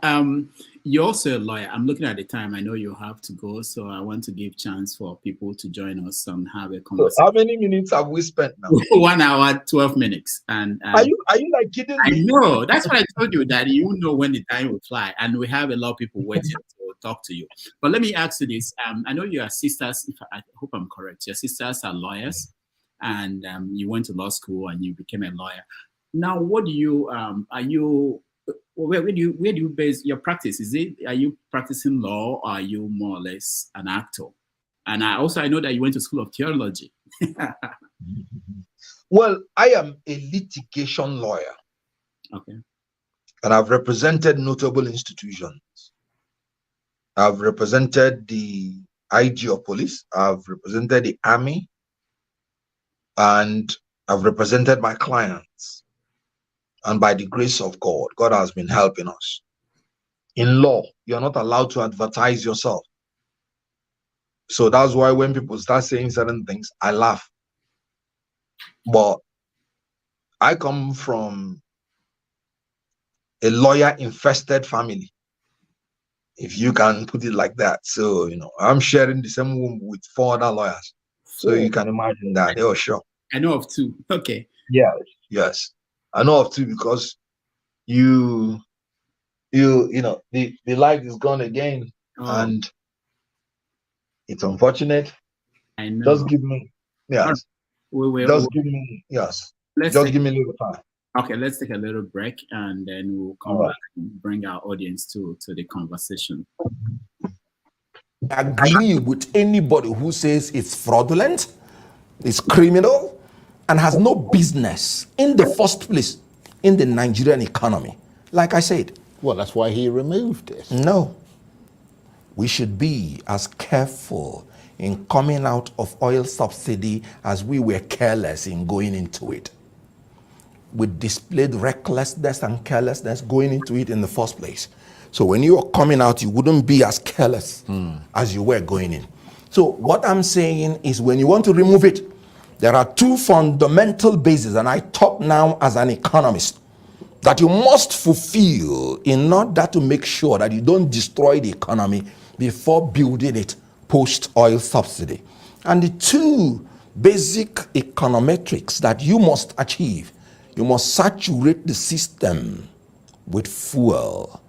you're also a lawyer. I'm looking at the time. I know you have to go, so I want to give chance for people to join us and have a conversation. So how many minutes have we spent now? 1 hour, 12 minutes. And are you like kidding me? I know. That's what I told you, that you know when the time will fly, and we have a lot of people waiting to talk to you. But let me ask you this. I know your sisters, I hope I'm correct, your sisters are lawyers, and you went to law school and you became a lawyer. Now, what do you, where do you base your practice? Are you practicing law, or are you more or less an actor? And I know that you went to school of theology. Well, I am a litigation lawyer. Okay. And I've represented notable institutions. I've represented the IG of police. I've represented the army. And I've represented my clients. And by the grace of God, God has been helping us. In law, you're not allowed to advertise yourself. So that's why when people start saying certain things, I laugh. But I come from a lawyer-infested family, if you can put it like that. So, I'm sharing the same womb with 4 other lawyers. So you can imagine that. Oh, sure. I know of 2. Okay. Yes. I know of 2 because the light is gone again. Oh. And it's unfortunate. I know. Just give me, yes. Give me, yes. Just give me a little time. Okay, let's take a little break and then we'll come back and bring our audience to the conversation. Agree with anybody who says it's fraudulent, it's criminal, and has no business in the first place in the Nigerian economy. Like I said. Well, that's why he removed it. No. We should be as careful in coming out of oil subsidy as we were careless in going into it. we displayed recklessness and carelessness going into it in the first place. So when you are coming out, you wouldn't be as careless as you were going in. So what I'm saying is when you want to remove it, there are two fundamental bases, and I talk now as an economist, that you must fulfill in order to make sure that you don't destroy the economy before building it post-oil subsidy. And the two basic econometrics that you must achieve, you must saturate the system with fuel,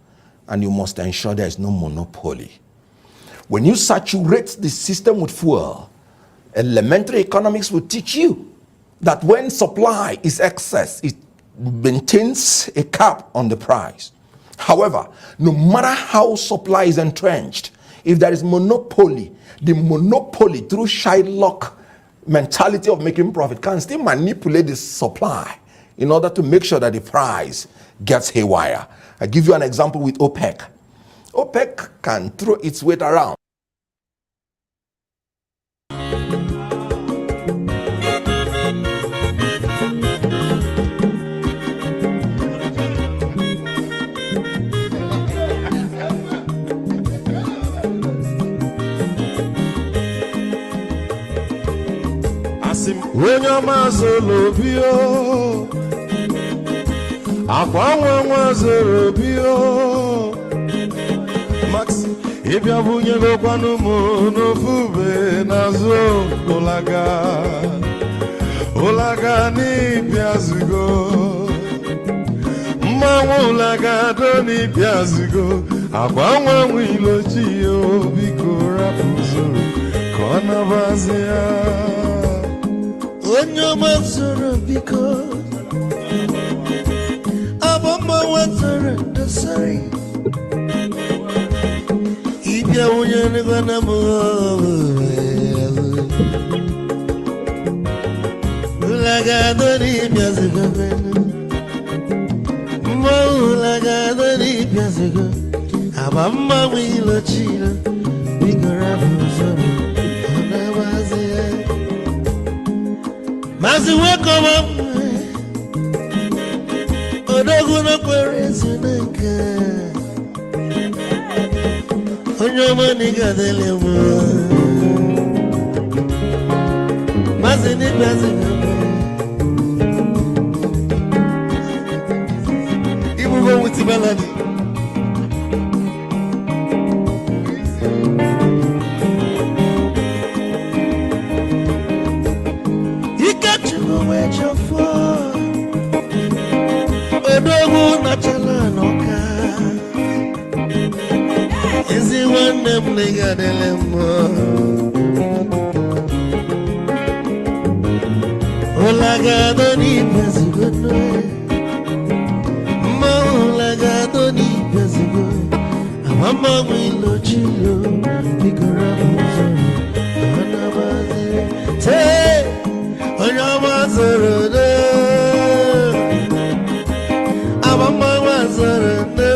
and you must ensure there is no monopoly. When you saturate the system with fuel, elementary economics will teach you that when supply is excess, it maintains a cap on the price. However, no matter how supply is entrenched, if there is monopoly, the monopoly through Shylock mentality of making profit can still manipulate the supply in order to make sure that the price gets haywire. I give you an example with OPEC. OPEC can throw its weight around. When your master bio, Aqua bio, Max, if you have no Panumo, no Fube, Nazo, Olaga, ni Piazigo, Mamulaga, Doni Piazigo, Aqua Wilo Chio, Bico Rapuzo, Conavazia. When your mother because Abamba water the sorry. If you're gonna move, Lagado di Piazigo, Lagado di Piazigo, Abamba will a china, bigger up. Mazi weko Odogu no kwerezu neka Onyoma niga dele mo Mazi ni bazi Ibu go with melody Odogu na chala noka Ezi wande mliga delemo Olaga ni pezigo no Ma olaga ni pezigo Amama wilo chilo Bigora muzo Anabazi Te Onyama zoro de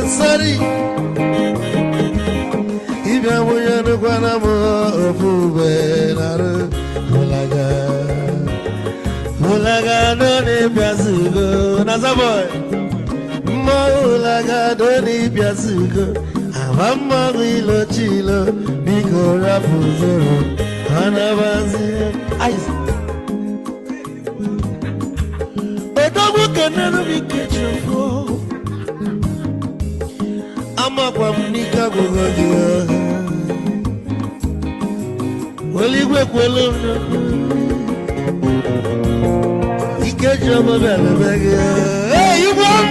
Sorry, if I were to Panama, Mulaga, don't Piazugo, Nazaboy, Mulaga, don't Piazugo, Avama Wilo Chilo, Bico Rapuzo, Anavazi, Ice. But don't can never be catching for. Ama kwa mnika kugogia Waligwe kwelo Ikeja mabele bege Hey, you want?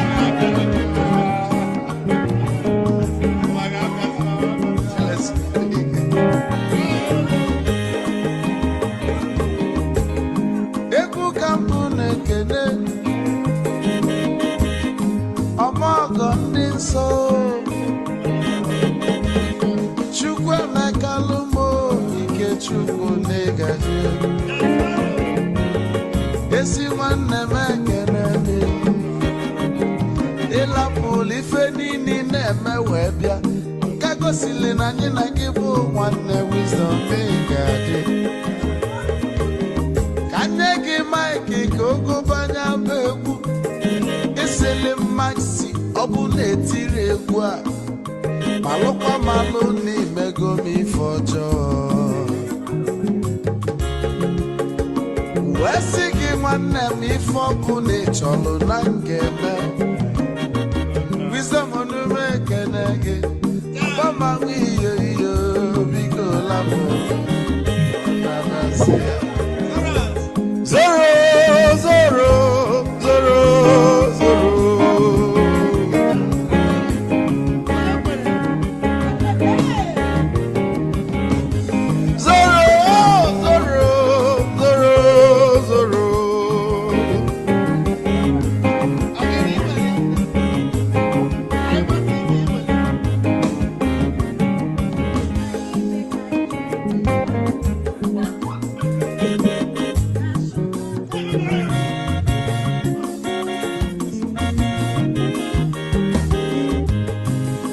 Eku kampune kene Amago ndinso Chukwu negaji Esi nwanne m ekene ịlapụ ife niile na-eme wee bịa ka gosili na anyị na gị bụ nwanne wisdom ga-adị ka nye gị maịkị ka ogobanya bụ egwu maxi ọ bụ na-etiri egwu a malụkwa malụ n'imego m ife ọjọọ wee sị gị nwanne m ife ọkụ na-echọlụ na ngeme wisdom onume ekene gị gbamanwe iyo iyo biko labụ zoro zoro zoro zoro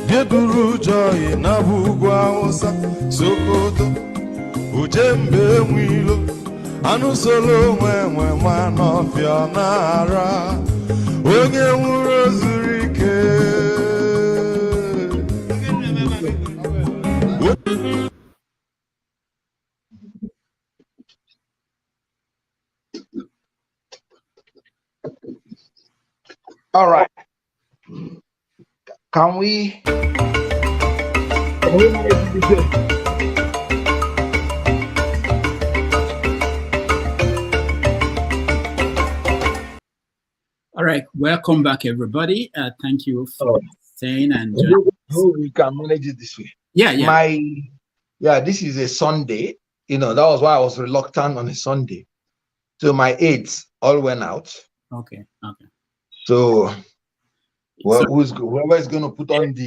Geduru joy na bugwu Hausa Sokoto Ujembe nwilo anụ solo nwe ma n'ọfịa na-ara onye nwụrụ zuru ike. All right. Can we All right, welcome back, everybody. Thank you for staying and joining. We can manage it this way. Yeah. This is a Sunday. You know, that was why I was reluctant on a Sunday. So my aides all went out. Okay. So whoever is going to put on the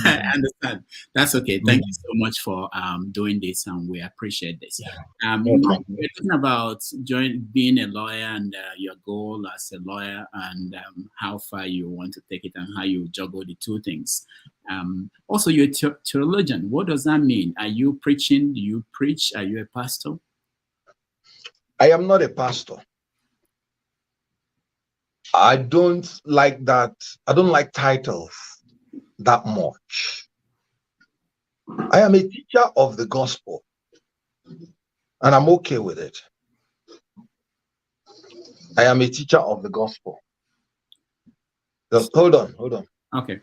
I understand. That's okay. Thank you so much for doing this, and we appreciate this. We're talking about being a lawyer and your goal as a lawyer, and how far you want to take it, and how you juggle the two things. Also, you're a theologian. What does that mean? Are you preaching? Do you preach? Are you a pastor? I am not a pastor. I don't like that. I don't like titles that much. I am a teacher of the gospel, and I'm okay with it. I am a teacher of the gospel. Just hold on. Okay.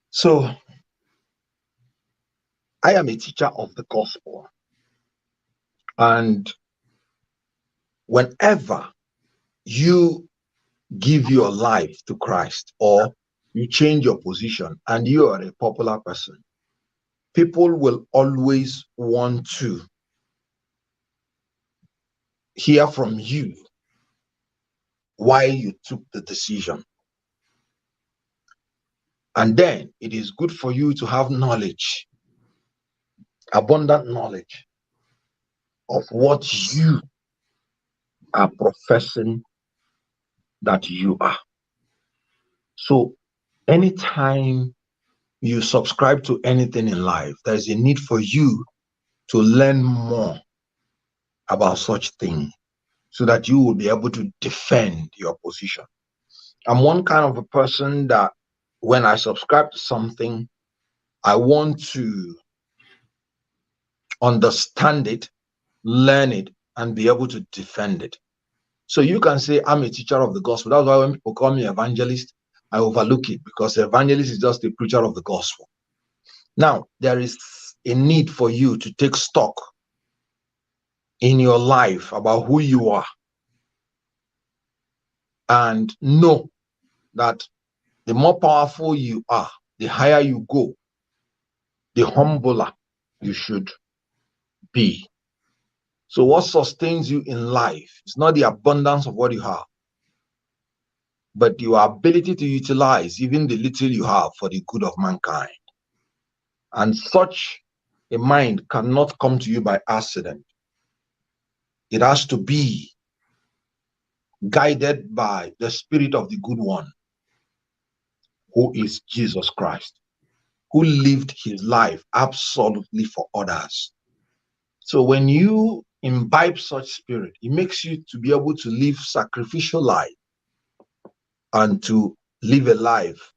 So, I am a teacher of the gospel. And whenever you give your life to Christ or you change your position and you are a popular person, people will always want to hear from you why you took the decision. And then it is good for you to have knowledge, abundant knowledge of what you are professing that you are. So anytime you subscribe to anything in life, there's a need for you to learn more about such things so that you will be able to defend your position. I'm one kind of a person that when I subscribe to something, I want to understand it, learn it, and be able to defend it. So you can say, I'm a teacher of the gospel. That's why when people call me evangelist, I overlook it, because evangelist is just a preacher of the gospel. Now, there is a need for you to take stock in your life about who you are and know that the more powerful you are, the higher you go, the humbler you should be. So what sustains you in life is not the abundance of what you have, but your ability to utilize even the little you have for the good of mankind. And such a mind cannot come to you by accident. It has to be guided by the Spirit of the Good One, who is Jesus Christ. who lived his life absolutely for others. So when you imbibe such spirit, it makes you to be able to live sacrificial life and to live a life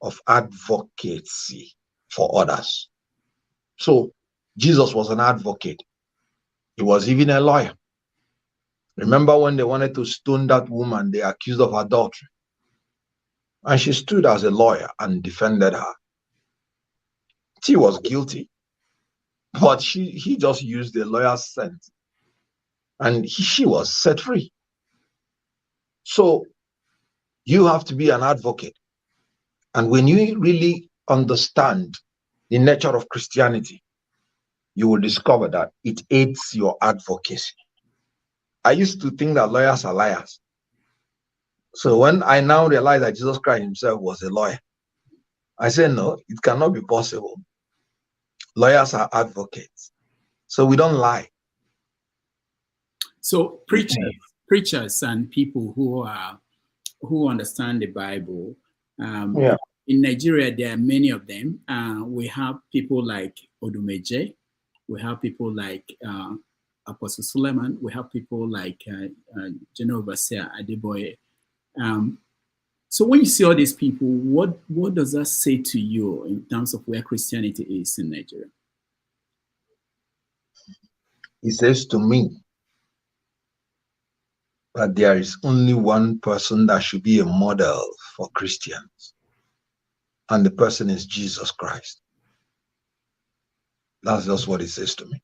of advocacy for others. So Jesus was an advocate. He was even a lawyer. Remember when they wanted to stone that woman they accused of adultery? And she stood as a lawyer and defended her. She was guilty, but he just used the lawyer's sense and she was set free. So you have to be an advocate. And when you really understand the nature of Christianity, you will discover that it aids your advocacy. I used to think that lawyers are liars. So when I now realize that Jesus Christ himself was a lawyer, I said, no, it cannot be possible. Lawyers are advocates. So we don't lie. So preachers and people who understand the Bible, in Nigeria, there are many of them. We have people like Odumeje. We have people like Apostle Suleiman. We have people like General Overseer Adeboye. So when you see all these people, what does that say to you in terms of where Christianity is in Nigeria? He says to me that there is only one person that should be a model for Christians, and the person is Jesus Christ. That's just what he says to me.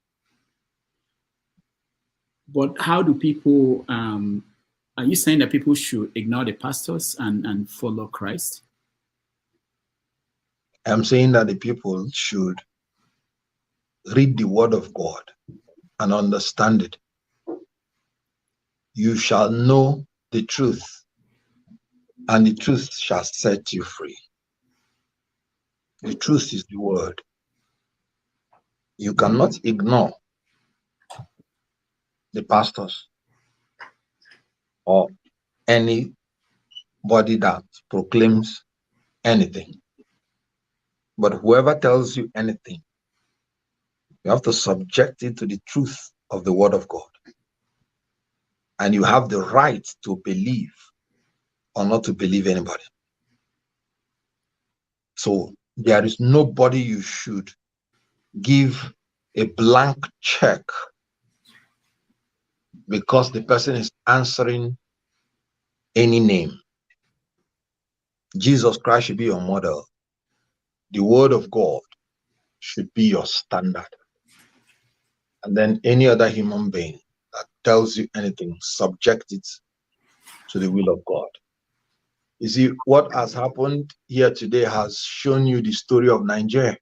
But how do people, are you saying that people should ignore the pastors and follow Christ? I'm saying that the people should read the word of God and understand it. You shall know the truth, and the truth shall set you free. The truth is the word. You cannot ignore the pastors or anybody that proclaims anything. But whoever tells you anything, you have to subject it to the truth of the word of God. And you have the right to believe or not to believe anybody. So there is nobody you should give a blank check because the person is answering any name. Jesus Christ should be your model. The word of God should be your standard. And then any other human being that tells you anything, subject it to the will of God. You see, what has happened here today has shown you the story of Nigeria.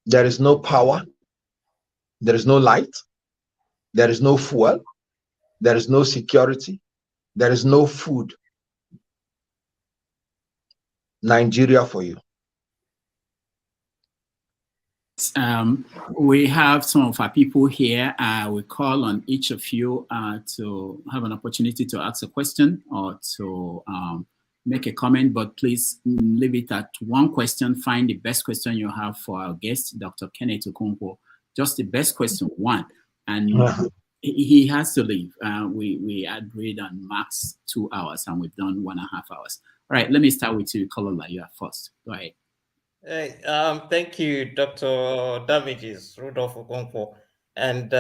There is no power, there is no light, there is no fuel, there is no security, there is no food. Nigeria for you. We have some of our people here. We call on each of you to have an opportunity to ask a question or to make a comment, but please leave it at one question. Find the best question you have for our guest, Dr. Kenneth Okonkwo. Just the best question, one. And he has to leave. We agreed on max 2 hours, and we've done 1.5 hours. All right, let me start with you, Kolola. You are first. Go ahead. Hey, thank you, Dr. Damages, Rudolph Okonkwo, and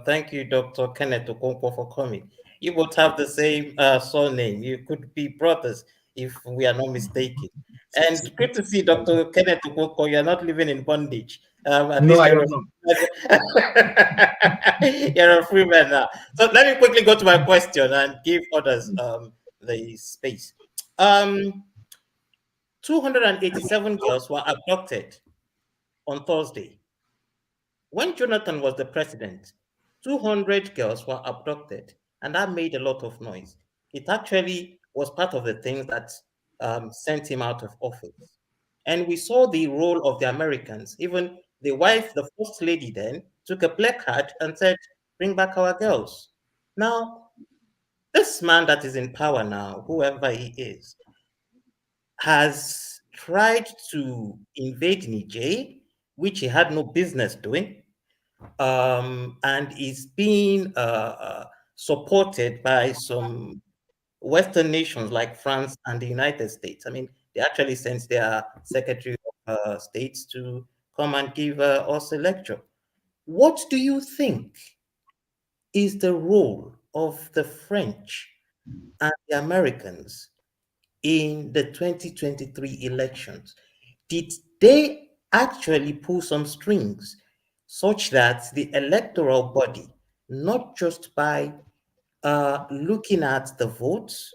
thank you, Dr. Kenneth Okonkwo, for coming. You both have the same surname. You could be brothers if we are not mistaken. And good to see Dr. Kenneth Okonkwo. You're not living in bondage. At No, least I you're am not. you're a free man now. So let me quickly go to my question and give others the space. 287 girls were abducted on Thursday. When Jonathan was the president, 200 girls were abducted, and that made a lot of noise. It actually was part of the things that sent him out of office. And we saw the role of the Americans. Even the wife, the first lady then, took a placard and said, "Bring back our girls." Now, this man that is in power now, whoever he is, has tried to invade Niger, which he had no business doing, and is being supported by some Western nations like France and the United States. I mean, they actually sent their Secretary of States to come and give us a lecture. What do you think is the role of the French and the Americans in the 2023 elections? Did they actually pull some strings such that the electoral body, not just by looking at the votes,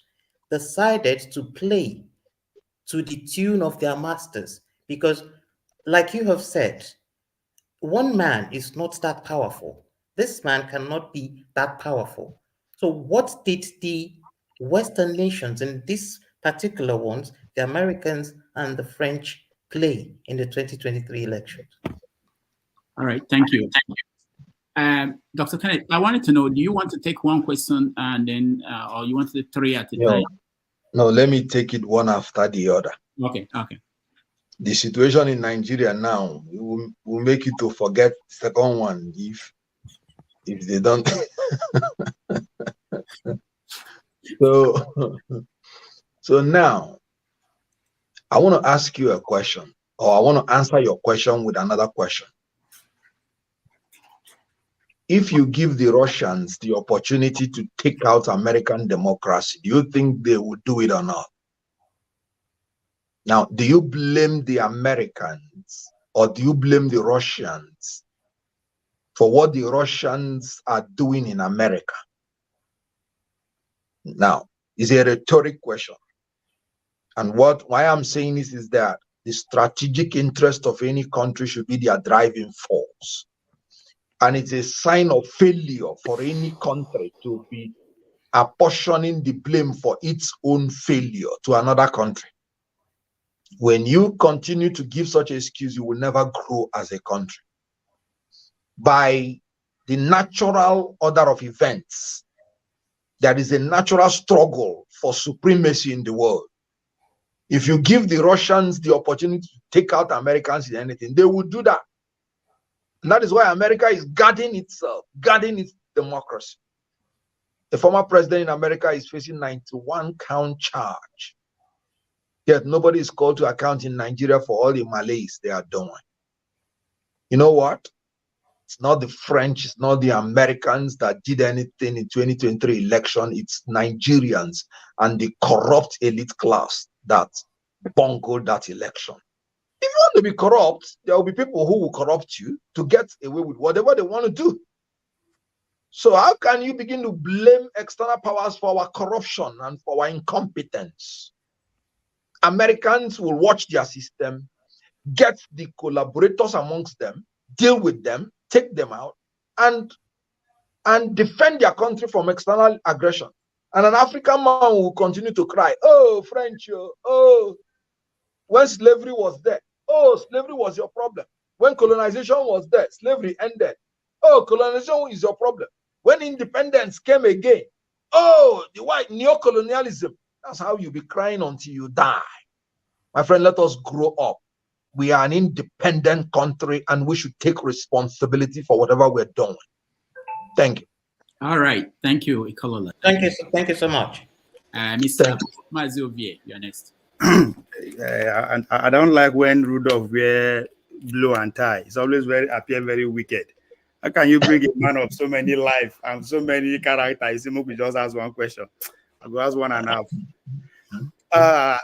decided to play to the tune of their masters? Because, like you have said, one man is not that powerful. This man cannot be that powerful. So, what did the Western nations, and these particular ones, the Americans and the French, play in the 2023 elections? All right, thank you. Dr. Kenneth, I wanted to know, do you want to take one question and then, or you want to do three at a time? No, let me take it one after the other. Okay. The situation in Nigeria now will make you to forget the second one if they don't. So now I want to ask you a question, or I want to answer your question with another question. If you give the Russians the opportunity to take out American democracy, do you think they would do it or not? Now, do you blame the Americans or do you blame the Russians for what the Russians are doing in America? Now, it's a rhetoric question. And why I'm saying this is that the strategic interest of any country should be their driving force. And it's a sign of failure for any country to be apportioning the blame for its own failure to another country. When you continue to give such an excuse, you will never grow as a country. By the natural order of events, there is a natural struggle for supremacy in the world. If you give the Russians the opportunity to take out Americans in anything, they will do that. And that is why America is guarding itself, guarding its democracy. The former president in America is facing 91 count charge. Yet nobody is called to account in Nigeria for all the malaise they are doing. You know what? It's not the French, it's not the Americans that did anything in 2023 election. It's Nigerians and the corrupt elite class that bungled that election. If you want to be corrupt, there will be people who will corrupt you to get away with whatever they want to do. So how can you begin to blame external powers for our corruption and for our incompetence? Americans will watch their system, get the collaborators amongst them, deal with them, take them out, and defend their country from external aggression. And an African man will continue to cry, oh, French, oh, when slavery was there, oh, slavery was your problem. When colonization was there, slavery ended. Oh, colonization is your problem. When independence came again, oh, the white neocolonialism. That's how you'll be crying until you die. My friend, let us grow up. We are an independent country and we should take responsibility for whatever we're doing. Thank you. All right. Thank you, Ikolola. Thank you so much. Mr. Maziovier, you're next. I don't like when Rudolph wear blue and tie. It's always appear very wicked. How can you bring a man of so many life and so many characters? We just ask one question. I'll go ask one and a half.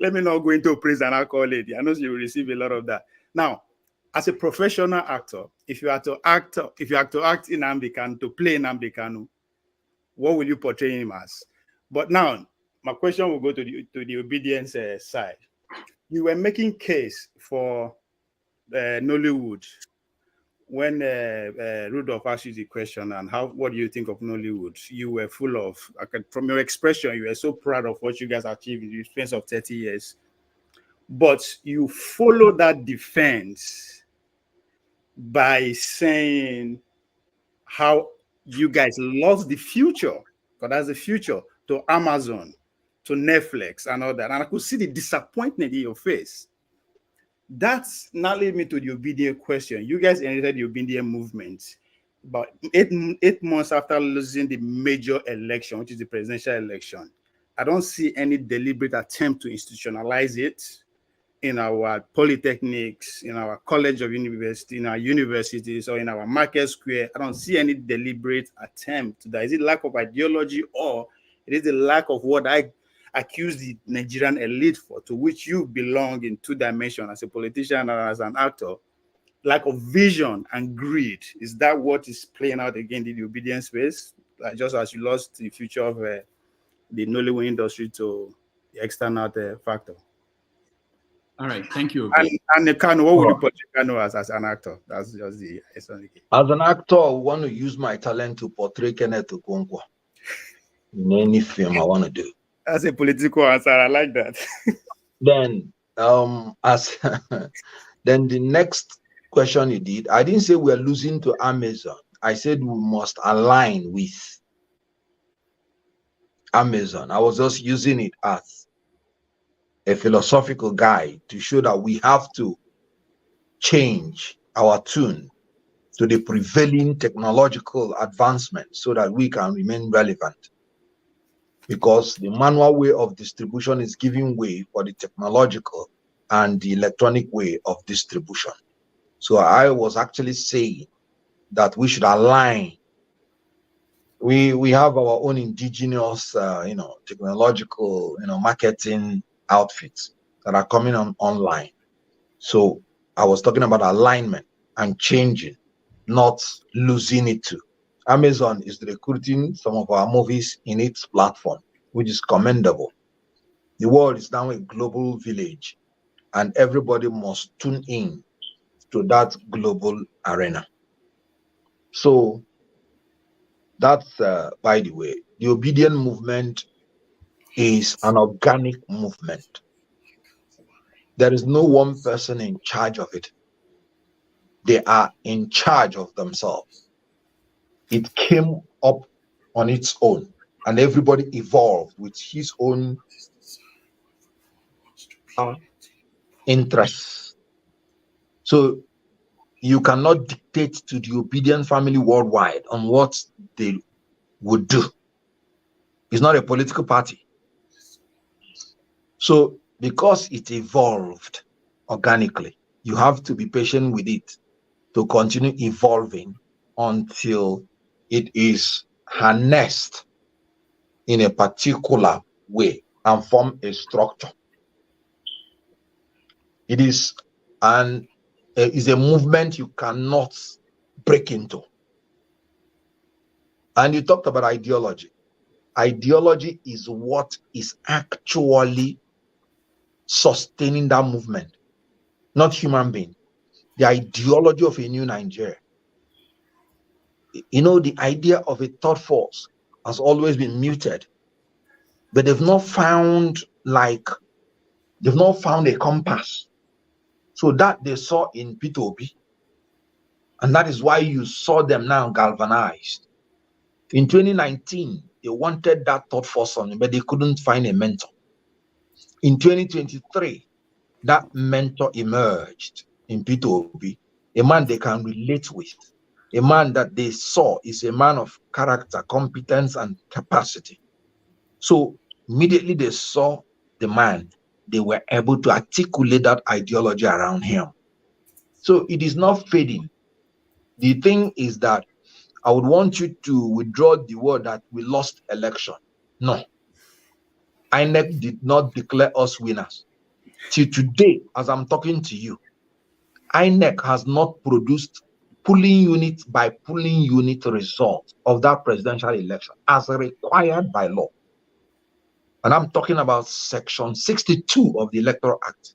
Let me not go into praise and alcohol lady. I know you will receive a lot of that. Now, as a professional actor, if you are to act in Nnamdi Kanu, to play Nnamdi Kanu, what will you portray him as? But now, my question will go to the obedience side. You were making case for Nollywood when Rudolph asked you the question and what do you think of Nollywood? You were full of, from your expression, you were so proud of what you guys achieved in the space of 30 years. But you follow that defense by saying how you guys lost the future, because that's the future, to Amazon, to Netflix and all that. And I could see the disappointment in your face. That's now led me to the obedient question. You guys entered the obedient movement about eight months after losing the major election, which is the presidential election. I don't see any deliberate attempt to institutionalize it in our polytechnics, in our college of university, in our universities, or in our market square. I don't see any deliberate attempt to that. Is it lack of ideology, or it is the lack of what I accuse the Nigerian elite for, to which you belong in two dimensions as a politician and as an actor? Lack of vision and greed. Is that what is playing out again in the obedience space? Like just as you lost the future of the Nollywood industry to the external factor. All right, thank you. And the Kano, what would you put Kano as an actor? That's just the as an actor, I want to use my talent to portray Kenneth Okonkwo in any film I want to do. That's a political answer. I like that. Then, then the next question you did, I didn't say we're losing to Amazon. I said we must align with Amazon. I was just using it as a philosophical guide to show that we have to change our tune to the prevailing technological advancement so that we can remain relevant. Because the manual way of distribution is giving way for the technological and the electronic way of distribution. So I was actually saying that we should align. We have our own indigenous, technological, marketing outfits that are coming on online. So I was talking about alignment and changing, not losing it to. Amazon is recruiting some of our movies in its platform, which is commendable. The world is now a global village, and everybody must tune in to that global arena. So that's, by the way, the obedient movement is an organic movement. There is no one person in charge of it. They are in charge of themselves. It came up on its own, and everybody evolved with his own interests. So you cannot dictate to the obedient family worldwide on what they would do. It's not a political party. So because it evolved organically, you have to be patient with it to continue evolving until it is harnessed in a particular way and form a structure. It is a movement you cannot break into. And you talked about ideology. Ideology is what is actually sustaining that movement, not human being. The ideology of a new Nigeria. The idea of a third force has always been muted, but they've not found a compass. So that they saw in P2B, and that is why you saw them now galvanized. In 2019, they wanted that third force on them, but they couldn't find a mentor. In 2023, that mentor emerged in P2B, a man they can relate with, a man that they saw is a man of character, competence, and capacity. So immediately they saw the man, they were able to articulate that ideology around him. So it is not fading. The thing is that I would want you to withdraw the word that we lost election. No. INEC did not declare us winners. Till today, as I'm talking to you, INEC has not produced polling unit by polling unit result of that presidential election as required by law. And I'm talking about section 62 of the Electoral Act.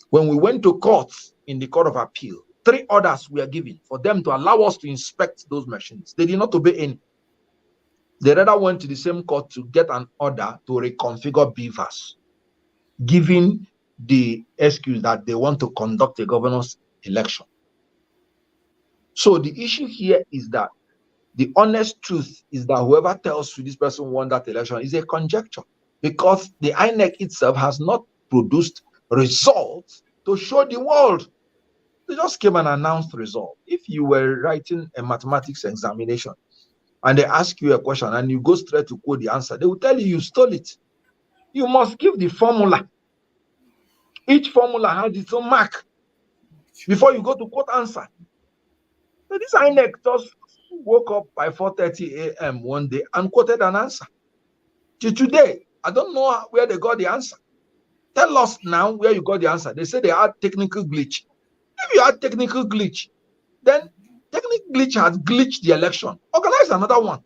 When we went to court in the Court of Appeal, 3 orders were given for them to allow us to inspect those machines. They did not obey any. They rather went to the same court to get an order to reconfigure beavers, giving the excuse that they want to conduct a governor's election. So the issue here is that the honest truth is that whoever tells you this person won that election is a conjecture. because the INEC itself has not produced results to show the world. They just came and announced result. If you were writing a mathematics examination and they ask you a question and you go straight to quote the answer, they will tell you stole it. You must give the formula. Each formula has its own mark before you go to quote answer. So this INEC just woke up by 4:30 a.m. one day and quoted an answer. Till today, I don't know where they got the answer. Tell us now where you got the answer. They say they had technical glitch. If you had technical glitch, then technical glitch has glitched the election. Organize another one.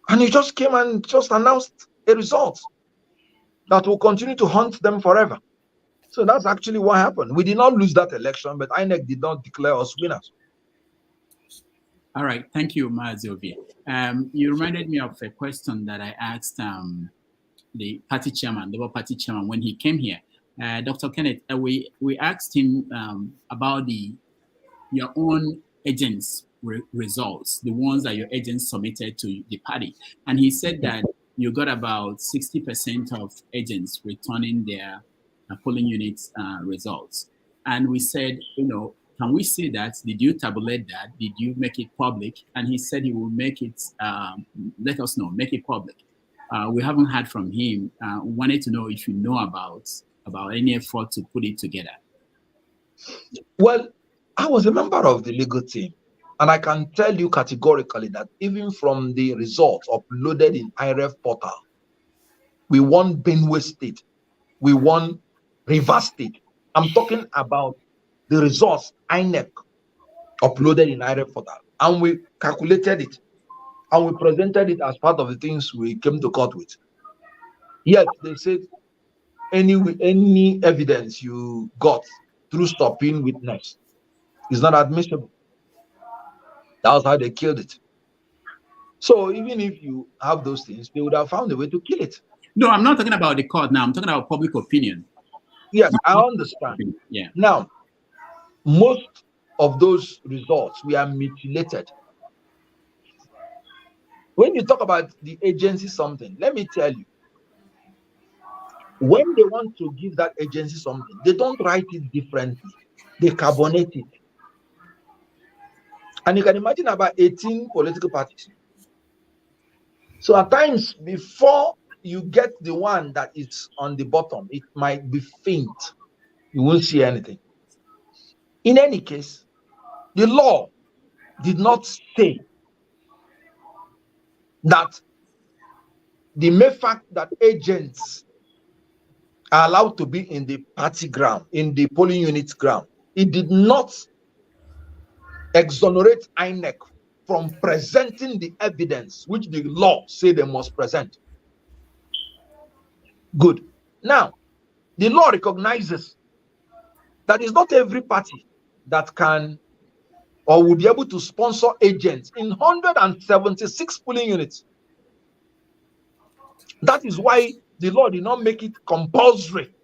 And you just came and just announced a result that will continue to haunt them forever. So that's actually what happened. We did not lose that election, but INEC did not declare us winners. All right, thank you, Maaziovi. You reminded me of a question that I asked the party chairman, the party chairman, when he came here. Dr. Kenneth, we asked him about your own agents' results, the ones that your agents submitted to the party. And he said that you got about 60% of agents returning their polling units results. And we said, can we see that? Did you tabulate that? Did you make it public? And he said he will make it, let us know, make it public. We haven't heard from him. Wanted to know if you know about any effort to put it together. Well, I was a member of the legal team, and I can tell you categorically that even from the results uploaded in IREF portal, we won Benue State, we won Rivers State. I'm talking about the results INEC uploaded in IREF portal, and we calculated it, and we presented it as part of the things we came to court with. Yet they said any evidence you got through stopping witness is not admissible. That was how they killed it. So even if you have those things, they would have found a way to kill it. No, I'm not talking about the court now. I'm talking about public opinion. Yes, I understand. Yeah. Now, most of those results were mutilated. When you talk about the agency something, let me tell you, when they want to give that agency something, they don't write it differently. They carbonate it. And you can imagine about 18 political parties. So at times, before you get the one that is on the bottom, it might be faint. You won't see anything. In any case, the law did not say that the mere fact that agents are allowed to be in the party ground, in the polling unit ground, it did not exonerate INEC from presenting the evidence which the law say they must present. Good. Now, the law recognizes that it's not every party that can or will be able to sponsor agents in 176 polling units. That is why the law did not make it compulsory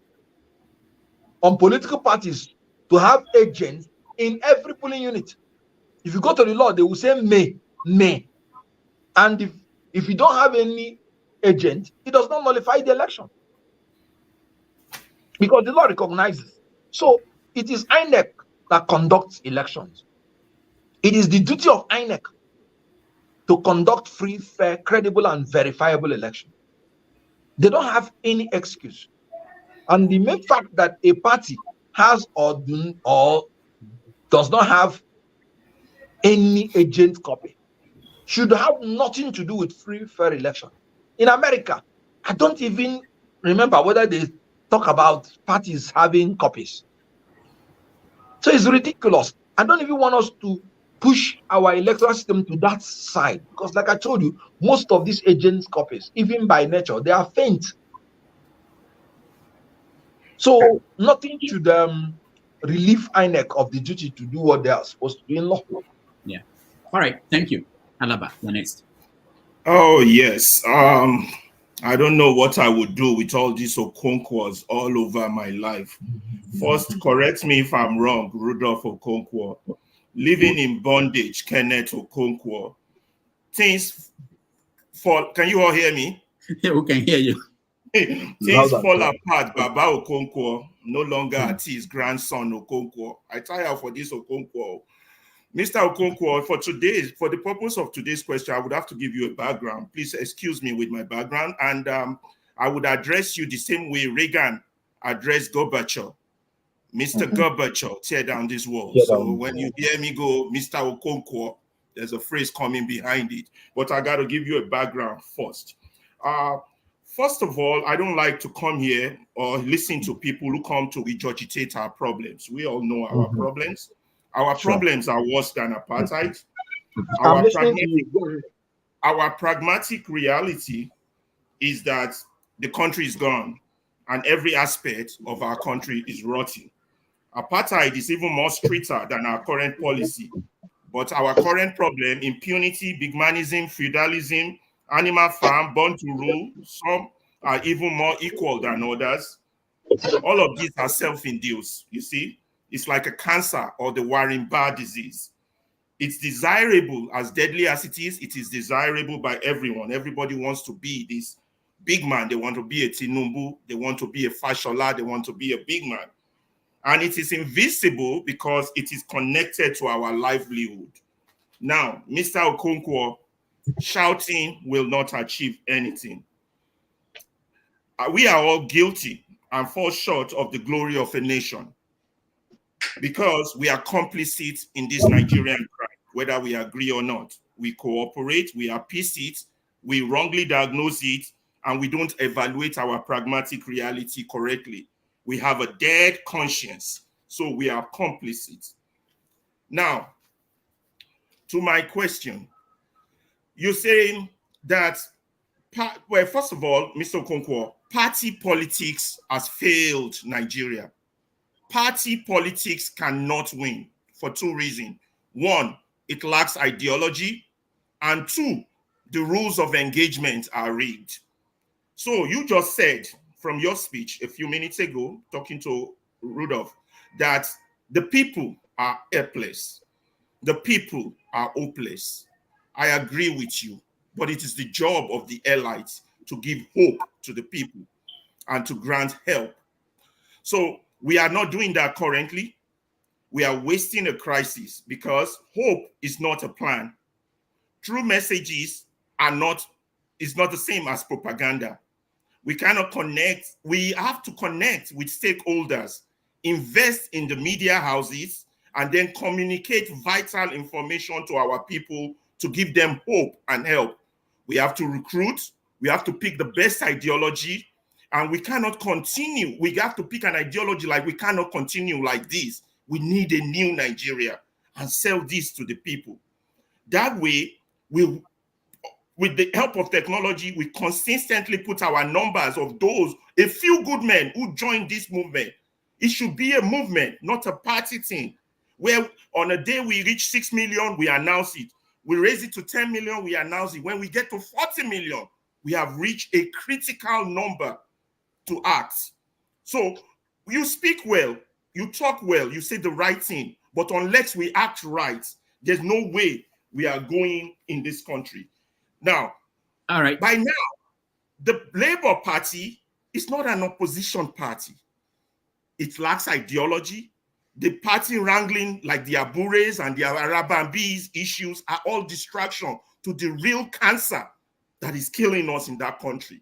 on political parties to have agents in every polling unit. If you go to the law, they will say may. And if you don't have any agent, it does not nullify the election. Because the law recognizes. So it is INEC that conducts elections. It is the duty of INEC to conduct free, fair, credible, and verifiable elections. They don't have any excuse. And the mere fact that a party has or does not have any agent copy should have nothing to do with free, fair election. In America, I don't even remember whether they talk about parties having copies. So it's ridiculous. I don't even want us to push our electoral system to that side, because like I told you, most of these agents' copies, even by nature, they are faint. So nothing should relieve INEC of the duty to do what they are supposed to do in law. Yeah. All right. Thank you. Alaba, you're next. Oh, yes. I don't know what I would do with all these Okonkwas all over my life. First, correct me if I'm wrong, Rudolph Okonkwo. Living in bondage, Kenneth Okonkwo. Things for, can you all hear me? Yeah, we can hear you. Things fall apart. Baba Okonkwo, no longer Ati's grandson Okonkwo. I tire for this Okonkwo. Mr. Okonkwo, for the purpose of today's question, I would have to give you a background. Please excuse me with my background. And I would address you the same way Reagan addressed Gorbachev. Mr. Gorbachev, tear down this wall. So when you hear me go, Mr. Okonkwo, there's a phrase coming behind it. But I got to give you a background first. First of all, I don't like to come here or listen to people who come to regurgitate our problems. We all know our problems. Our problems are worse than apartheid. Our pragmatic reality is that the country is gone and every aspect of our country is rotting. Apartheid is even more stricter than our current policy. But our current problem, impunity, bigmanism, feudalism, animal farm, born to rule, some are even more equal than others. All of these are self-induced, you see. It's like a cancer or the Warren-Barr disease. It's desirable, as deadly as it is desirable by everyone. Everybody wants to be this big man. They want to be a Tinubu. They want to be a Fashola. They want to be a big man. And it is invisible because it is connected to our livelihood. Now, Mr. Okonkwo, shouting will not achieve anything. We are all guilty and fall short of the glory of a nation because we are complicit in this Nigerian crime, whether we agree or not. We cooperate, we appease it, we wrongly diagnose it, and we don't evaluate our pragmatic reality correctly. We have a dead conscience, so we are complicit. Now, to my question, you're saying that, well, first of all, Mr. Okonkwo, party politics has failed Nigeria. Party politics cannot win for two reasons. One, it lacks ideology, and two, the rules of engagement are rigged. So you just said from your speech a few minutes ago, talking to Rudolph, that the people are helpless. The people are hopeless. I agree with you, but it is the job of the elites to give hope to the people and to grant help. So we are not doing that currently. We are wasting a crisis because hope is not a plan. True messages is not the same as propaganda. We cannot connect. We have to connect with stakeholders, invest in the media houses, and then communicate vital information to our people to give them hope and help. We have to recruit. We have to pick the best ideology, and we cannot continue. We have to pick an ideology like we cannot continue like this. We need a new Nigeria and sell this to the people. That way, with the help of technology, we consistently put our numbers of those, a few good men who joined this movement. It should be a movement, not a party thing, where on a day we reach 6 million, we announce it. We raise it to 10 million, we announce it. When we get to 40 million, we have reached a critical number to act. So you speak well, you talk well, you say the right thing, but unless we act right, there's no way we are going in this country. Now, all right. By now, the Labour Party is not an opposition party. It lacks ideology. The party wrangling like the Abures and the Arabambis issues are all distraction to the real cancer that is killing us in that country.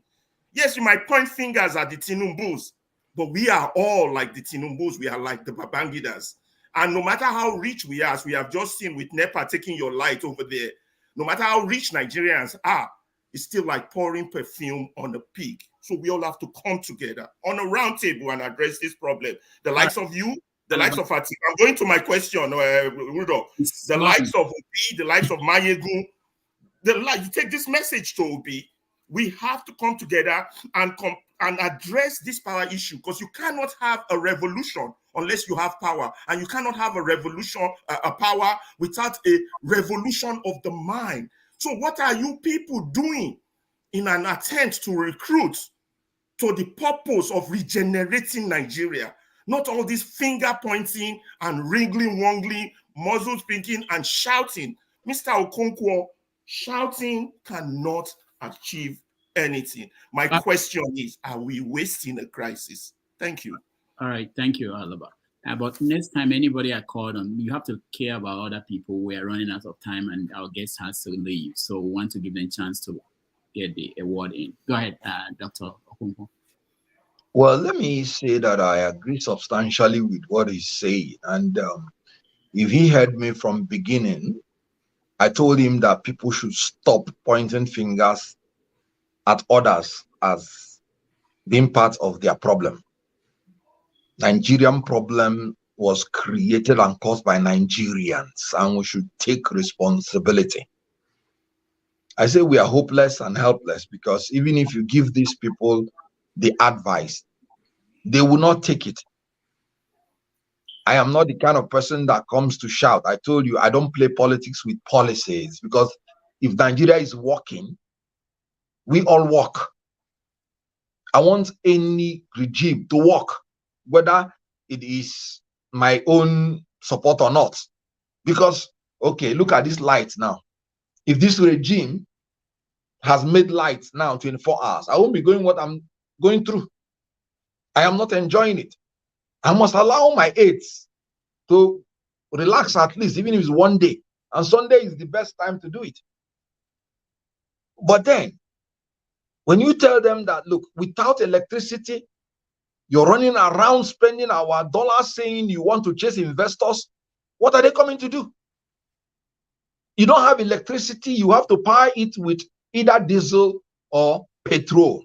Yes, you might point fingers at the Tinumbus, but we are all like the Tinumbus. We are like the Babangidas. And no matter how rich we are, as we have just seen with NEPA taking your light over there, no matter how rich Nigerians are, it's still like pouring perfume on a pig. So we all have to come together on a round table and address this problem. The likes of you, the likes of Ati. I'm going to my question, Rudolph. The likes of Obi, the likes of Mayegu. You take this message to Obi. We have to come together and address this power issue, because you cannot have a revolution unless you have power, and you cannot have a revolution, a power without a revolution of the mind. So what are you people doing in an attempt to recruit to the purpose of regenerating Nigeria? Not all this finger pointing and wriggling, wongling, muzzle speaking and shouting. Mr. Okonkwo, shouting cannot achieve anything. My question is, are we wasting a crisis? Thank you. All right, thank you, Alaba. But next time anybody I called on, you have to care about other people. We are running out of time and our guest has to leave. So we want to give them a chance to get the award in. Go ahead, Dr. Okonkwo. Well, let me say that I agree substantially with what he's saying. And if he heard me from beginning, I told him that people should stop pointing fingers at others as being part of their problem. Nigerian problem was created and caused by Nigerians, and we should take responsibility. I say we are hopeless and helpless because even if you give these people the advice, they will not take it. I am not the kind of person that comes to shout. I told you, I don't play politics with policies, because if Nigeria is working, we all work. I want any regime to work, whether it is my own support or not. Because, okay, look at this light now. If this regime has made light now 24 hours, I won't be going what I'm going through. I am not enjoying it. I must allow my aides to relax at least, even if it's one day. And Sunday is the best time to do it. But then, when you tell them that, look, without electricity, you're running around spending our dollars saying you want to chase investors, what are they coming to do? You don't have electricity, you have to power it with either diesel or petrol.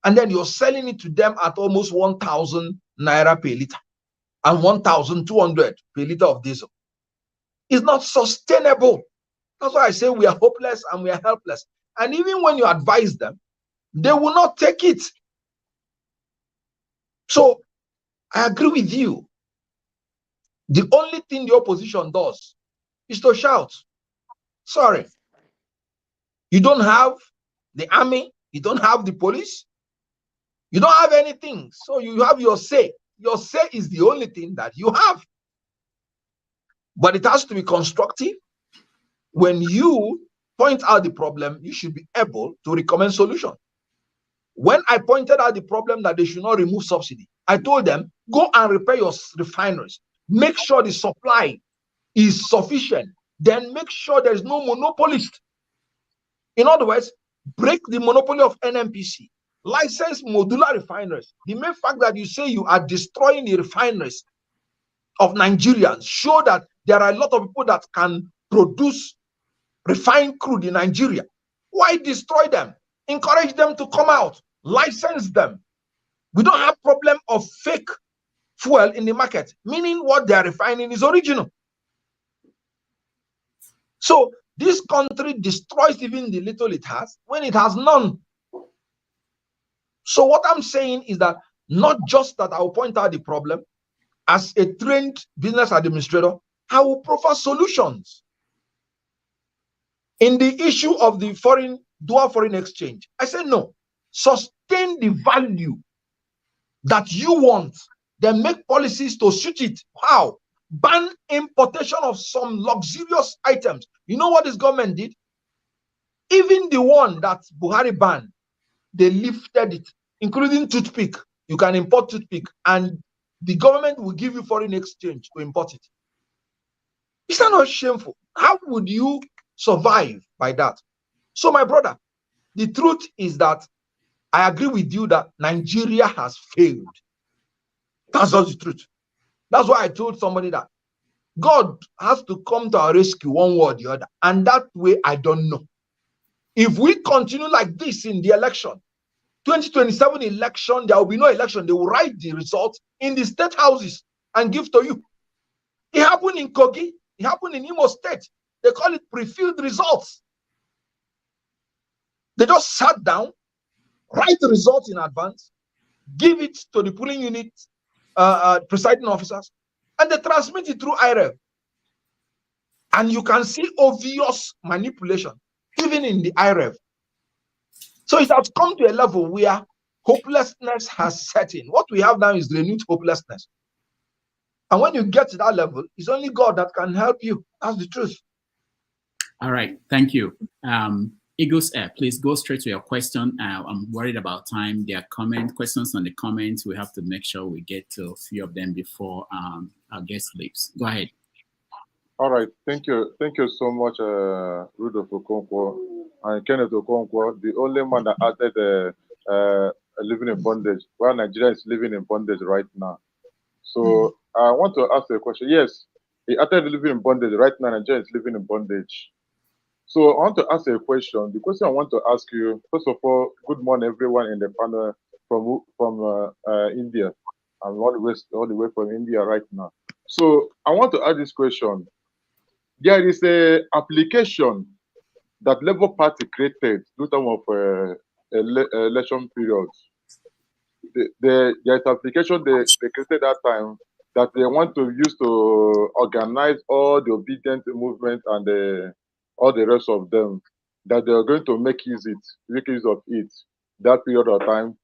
And then you're selling it to them at almost 1,000 naira per liter and 1,200 per liter of diesel. It's not sustainable. That's why I say we are hopeless and we are helpless. And even when you advise them, they will not take it. So I agree with you. The only thing the opposition does is to shout. Sorry. You don't have the army, you don't have the police, you don't have anything. So you have your say. Your say is the only thing that you have. But it has to be constructive. When you point out the problem, you should be able to recommend solution. When I pointed out the problem that they should not remove subsidy, I told them, go and repair your refineries. Make sure the supply is sufficient. Then make sure there is no monopolist. In other words, break the monopoly of NNPC. License modular refineries. The mere fact that you say you are destroying the refineries of Nigerians show that there are a lot of people that can produce refined crude in Nigeria. Why destroy them? Encourage them to come out. License them. We don't have problem of fake fuel in the market, meaning what they are refining is original. So this country destroys even the little it has when it has none. So what I'm saying is that not just that I will point out the problem, as a trained business administrator, I will provide solutions. In the issue of the dual foreign exchange, I said no, sustain the value that you want, then make policies to suit it. How? Ban importation of some luxurious items. You know what this government did? Even the one that Buhari banned, they lifted it, including toothpick. You can import toothpick and the government will give you foreign exchange to import it. Is that not shameful? How would you survive by that? So my brother, the truth is that I agree with you that Nigeria has failed. That's just the truth. That's why I told somebody that God has to come to our rescue one way or the other. And that way, I don't know. If we continue like this in the election, 2027 election, there will be no election. They will write the results in the state houses and give to you. It happened in Kogi. It happened in Imo State. They call it pre-filled results. They just sat down, write the results in advance, give it to the polling unit presiding officers, and they transmit it through IREV. And you can see obvious manipulation, even in the IREV. So it has come to a level where hopelessness has set in. What we have now is renewed hopelessness. And when you get to that level, it's only God that can help you. That's the truth. All right. Thank you. Eagles Air, please go straight to your question. I'm worried about time. There are questions on the comments. We have to make sure we get to a few of them before our guest leaves. Go ahead. All right. Thank you. Thank you so much, Rudolph Okonkwo and Kenneth Okonkwo, the only man that added living in bondage, while Nigeria is living in bondage right now. So I want to ask a question. Yes, he added living in bondage. Right now, Nigeria is living in bondage. So I want to ask a question. The question I want to ask you, first of all, good morning, everyone in the panel from India. I'm all the way from India right now. So I want to ask this question. There is a application that Labour Party created during time of election period. There's an application they created that time that they want to use to organize all the obedient movement and all the rest of them, that they are going to make use of it that period of time.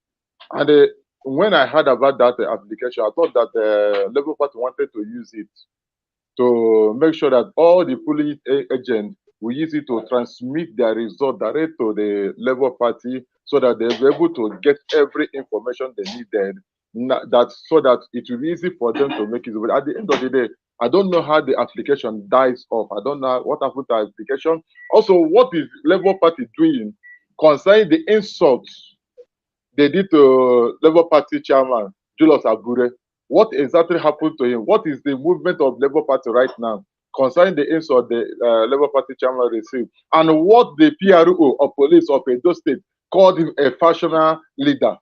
And when I heard about that application, I thought that the Labour Party wanted to use it to make sure that all the polling agents will use it to transmit their result direct to the Labour Party, so that they'll be able to get every information they needed, so that it will be easy for them to make it. But at the end of the day, I don't know how the application dies off. I don't know what happened to the application. Also, what is Labour Party doing concerning the insults they did to Labour Party chairman Julius Abure? What exactly happened to him? What is the movement of Labour Party right now concerning the insult the Labour Party chairman received? And what the PRO of police of Edo State called him a factional leader?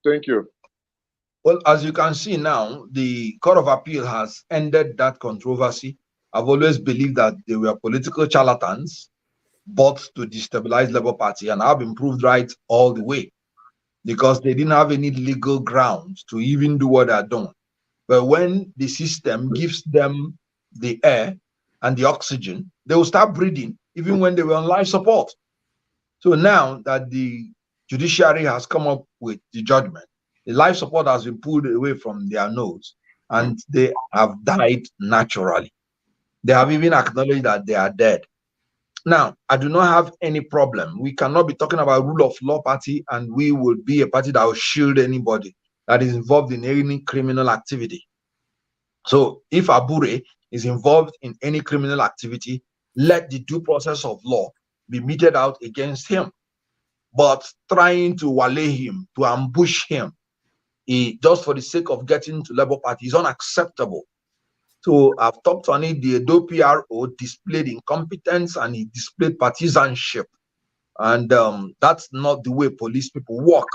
Thank you. Well, as you can see now, the Court of Appeal has ended that controversy. I've always believed that they were political charlatans bought to destabilize Labour Party, and I've been proved right all the way, because they didn't have any legal grounds to even do what they're doing. But when the system gives them the air and the oxygen, they will start breathing, even when they were on life support. So now that the judiciary has come up with the judgment, the life support has been pulled away from their nose, and they have died naturally. They have even acknowledged that they are dead. Now, I do not have any problem. We cannot be talking about rule of law party, and we will be a party that will shield anybody that is involved in any criminal activity. So if Abure is involved in any criminal activity, let the due process of law be meted out against him. But trying to waylay him, to ambush him, just for the sake of getting to Labour Party, is unacceptable. So I've talked on it. The Edo PRO displayed incompetence and he displayed partisanship. And that's not the way police people work.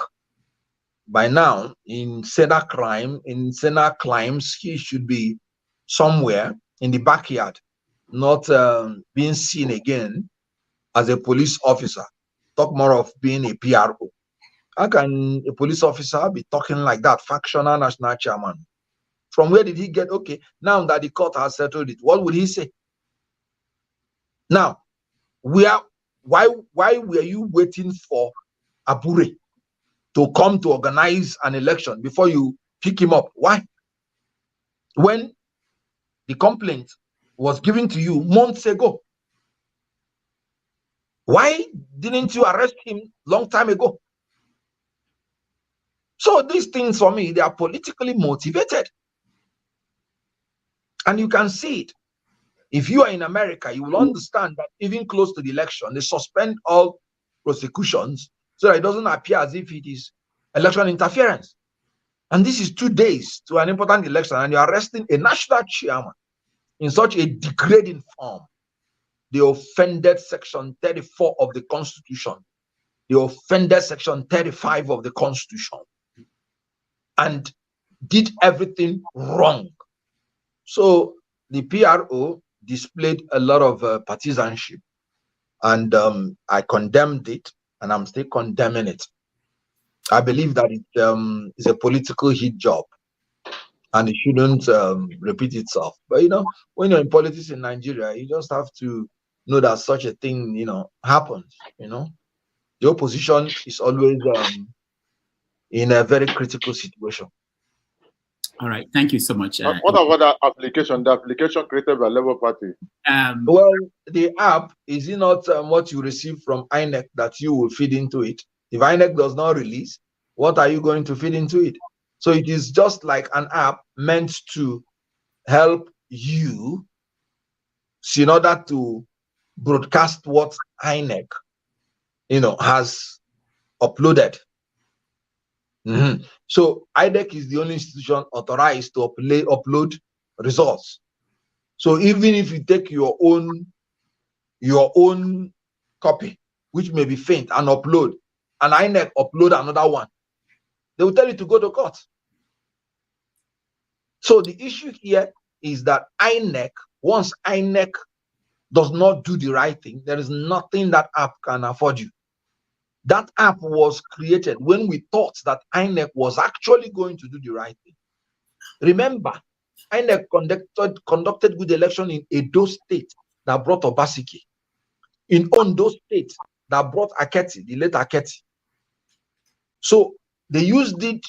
By now, in Senna crimes, he should be somewhere in the backyard, not being seen again as a police officer. Talk more of being a PRO. How can a police officer be talking like that, factional national chairman? From where did he get? Okay, now that the court has settled it, what would he say? Now, why were you waiting for Abure to come to organize an election before you pick him up? Why? When the complaint was given to you months ago, why didn't you arrest him long time ago? So these things, for me, they are politically motivated. And you can see it. If you are in America, you will understand that even close to the election, they suspend all prosecutions so that it doesn't appear as if it is election interference. And this is 2 days to an important election, and you're arresting a national chairman in such a degrading form. They offended Section 34 of the Constitution. They offended Section 35 of the Constitution and did everything wrong. So the PRO displayed a lot of partisanship, and I condemned it, and I'm still condemning it. I believe that it is a political hit job, and it shouldn't repeat itself. But when you're in politics in Nigeria, you just have to know that such a thing happens. The opposition is always in a very critical situation. All right. Thank you so much. What about that application? The application created by Labour Party. Well, the app is it not what you receive from INEC that you will feed into it? If INEC does not release, what are you going to feed into it? So it is just like an app meant to help you in order to broadcast what INEC, has uploaded. So INEC is the only institution authorized to upload results. So even if you take your own copy, which may be faint, and upload, and INEC upload another one, they will tell you to go to court. So the issue here is that once INEC does not do the right thing, there is nothing that app can afford you. That app was created when we thought that INEC was actually going to do the right thing. Remember, INEC conducted good election in Edo State that brought Obaseki. In Ondo State that brought Aketi, the late Aketi. So they used it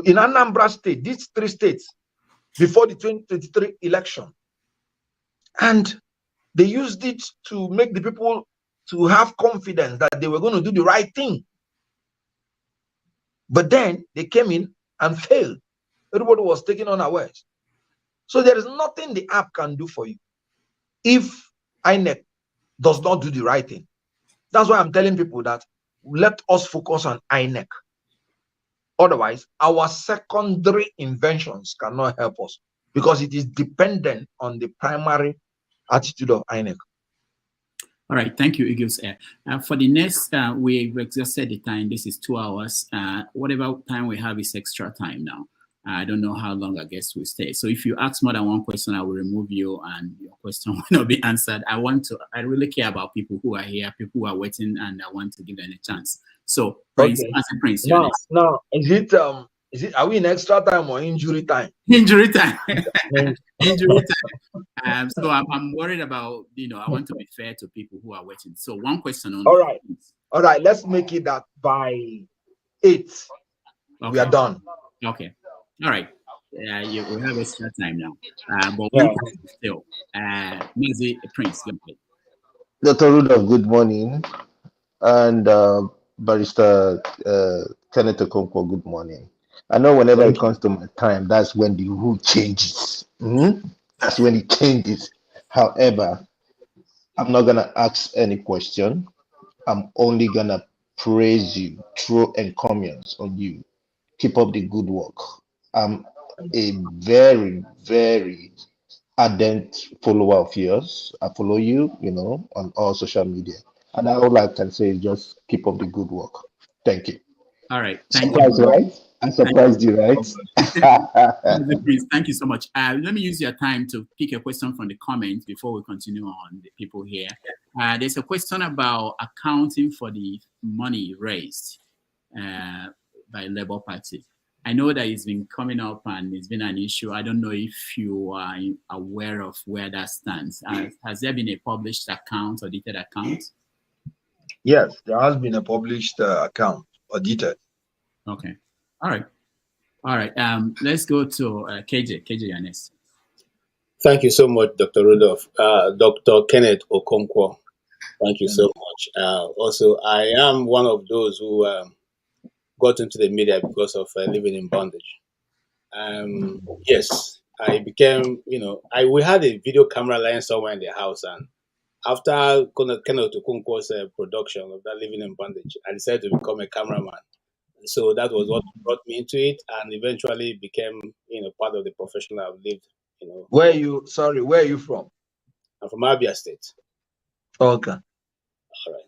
in Anambra State, these 3 states, before the 2023 election. And they used it to make the people to have confidence that they were going to do the right thing. But then they came in and failed. Everybody was taken unawares. So there is nothing the app can do for you if INEC does not do the right thing. That's why I'm telling people that let us focus on INEC. Otherwise, our secondary inventions cannot help us because it is dependent on the primary attitude of INEC. All right, thank you, Eagles. For the next, we've exhausted the time. This is 2 hours. Whatever time we have is extra time now. I don't know how long our guests will stay. So if you ask more than one question, I will remove you and your question will not be answered. I really care about people who are here, people who are waiting, and I want to give them a chance. So Prince, answer Prince. Now, is it, are we in extra time or injury time? Injury time. Injury time. So I'm worried about, I want to be fair to people who are waiting. So one question only. All right. Let's make it that by 8, we are done. Okay. All right. We have extra time now. But one question still. Maybe Prince, go ahead. Dr. Rudolph, good morning. And Barrister Kenneth Okonkwo, good morning. I know whenever it comes to my time, that's when the rule changes. That's when it changes. However, I'm not going to ask any question. I'm only going to praise you, throw encomiums on you. Keep up the good work. I'm a very, very ardent follower of yours. I follow you, on all social media. And all I can say is just keep up the good work. Thank you. All right. Thank you. Right? I surprised you, right? Thank you so much. Let me use your time to pick a question from the comments before we continue on the people here. There's a question about accounting for the money raised by Labour Party. I know that it's been coming up and it's been an issue. I don't know if you are aware of where that stands. Has there been a published account, audited account? Yes, there has been a published account, audited. Okay. All right. Let's go to KJ. KJ, you're next. Thank you so much, Dr. Rudolph. Dr. Kenneth Okonkwo, thank you so much. Also, I am one of those who got into the media because of living in bondage. Yes, I became, we had a video camera lying somewhere in the house, and after Kenneth Okonkwo's production of that Living in Bondage, I decided to become a cameraman. So that was what brought me into it, and eventually became, part of the profession I've lived. Where are you from? I'm from Abia State. Okay. All right.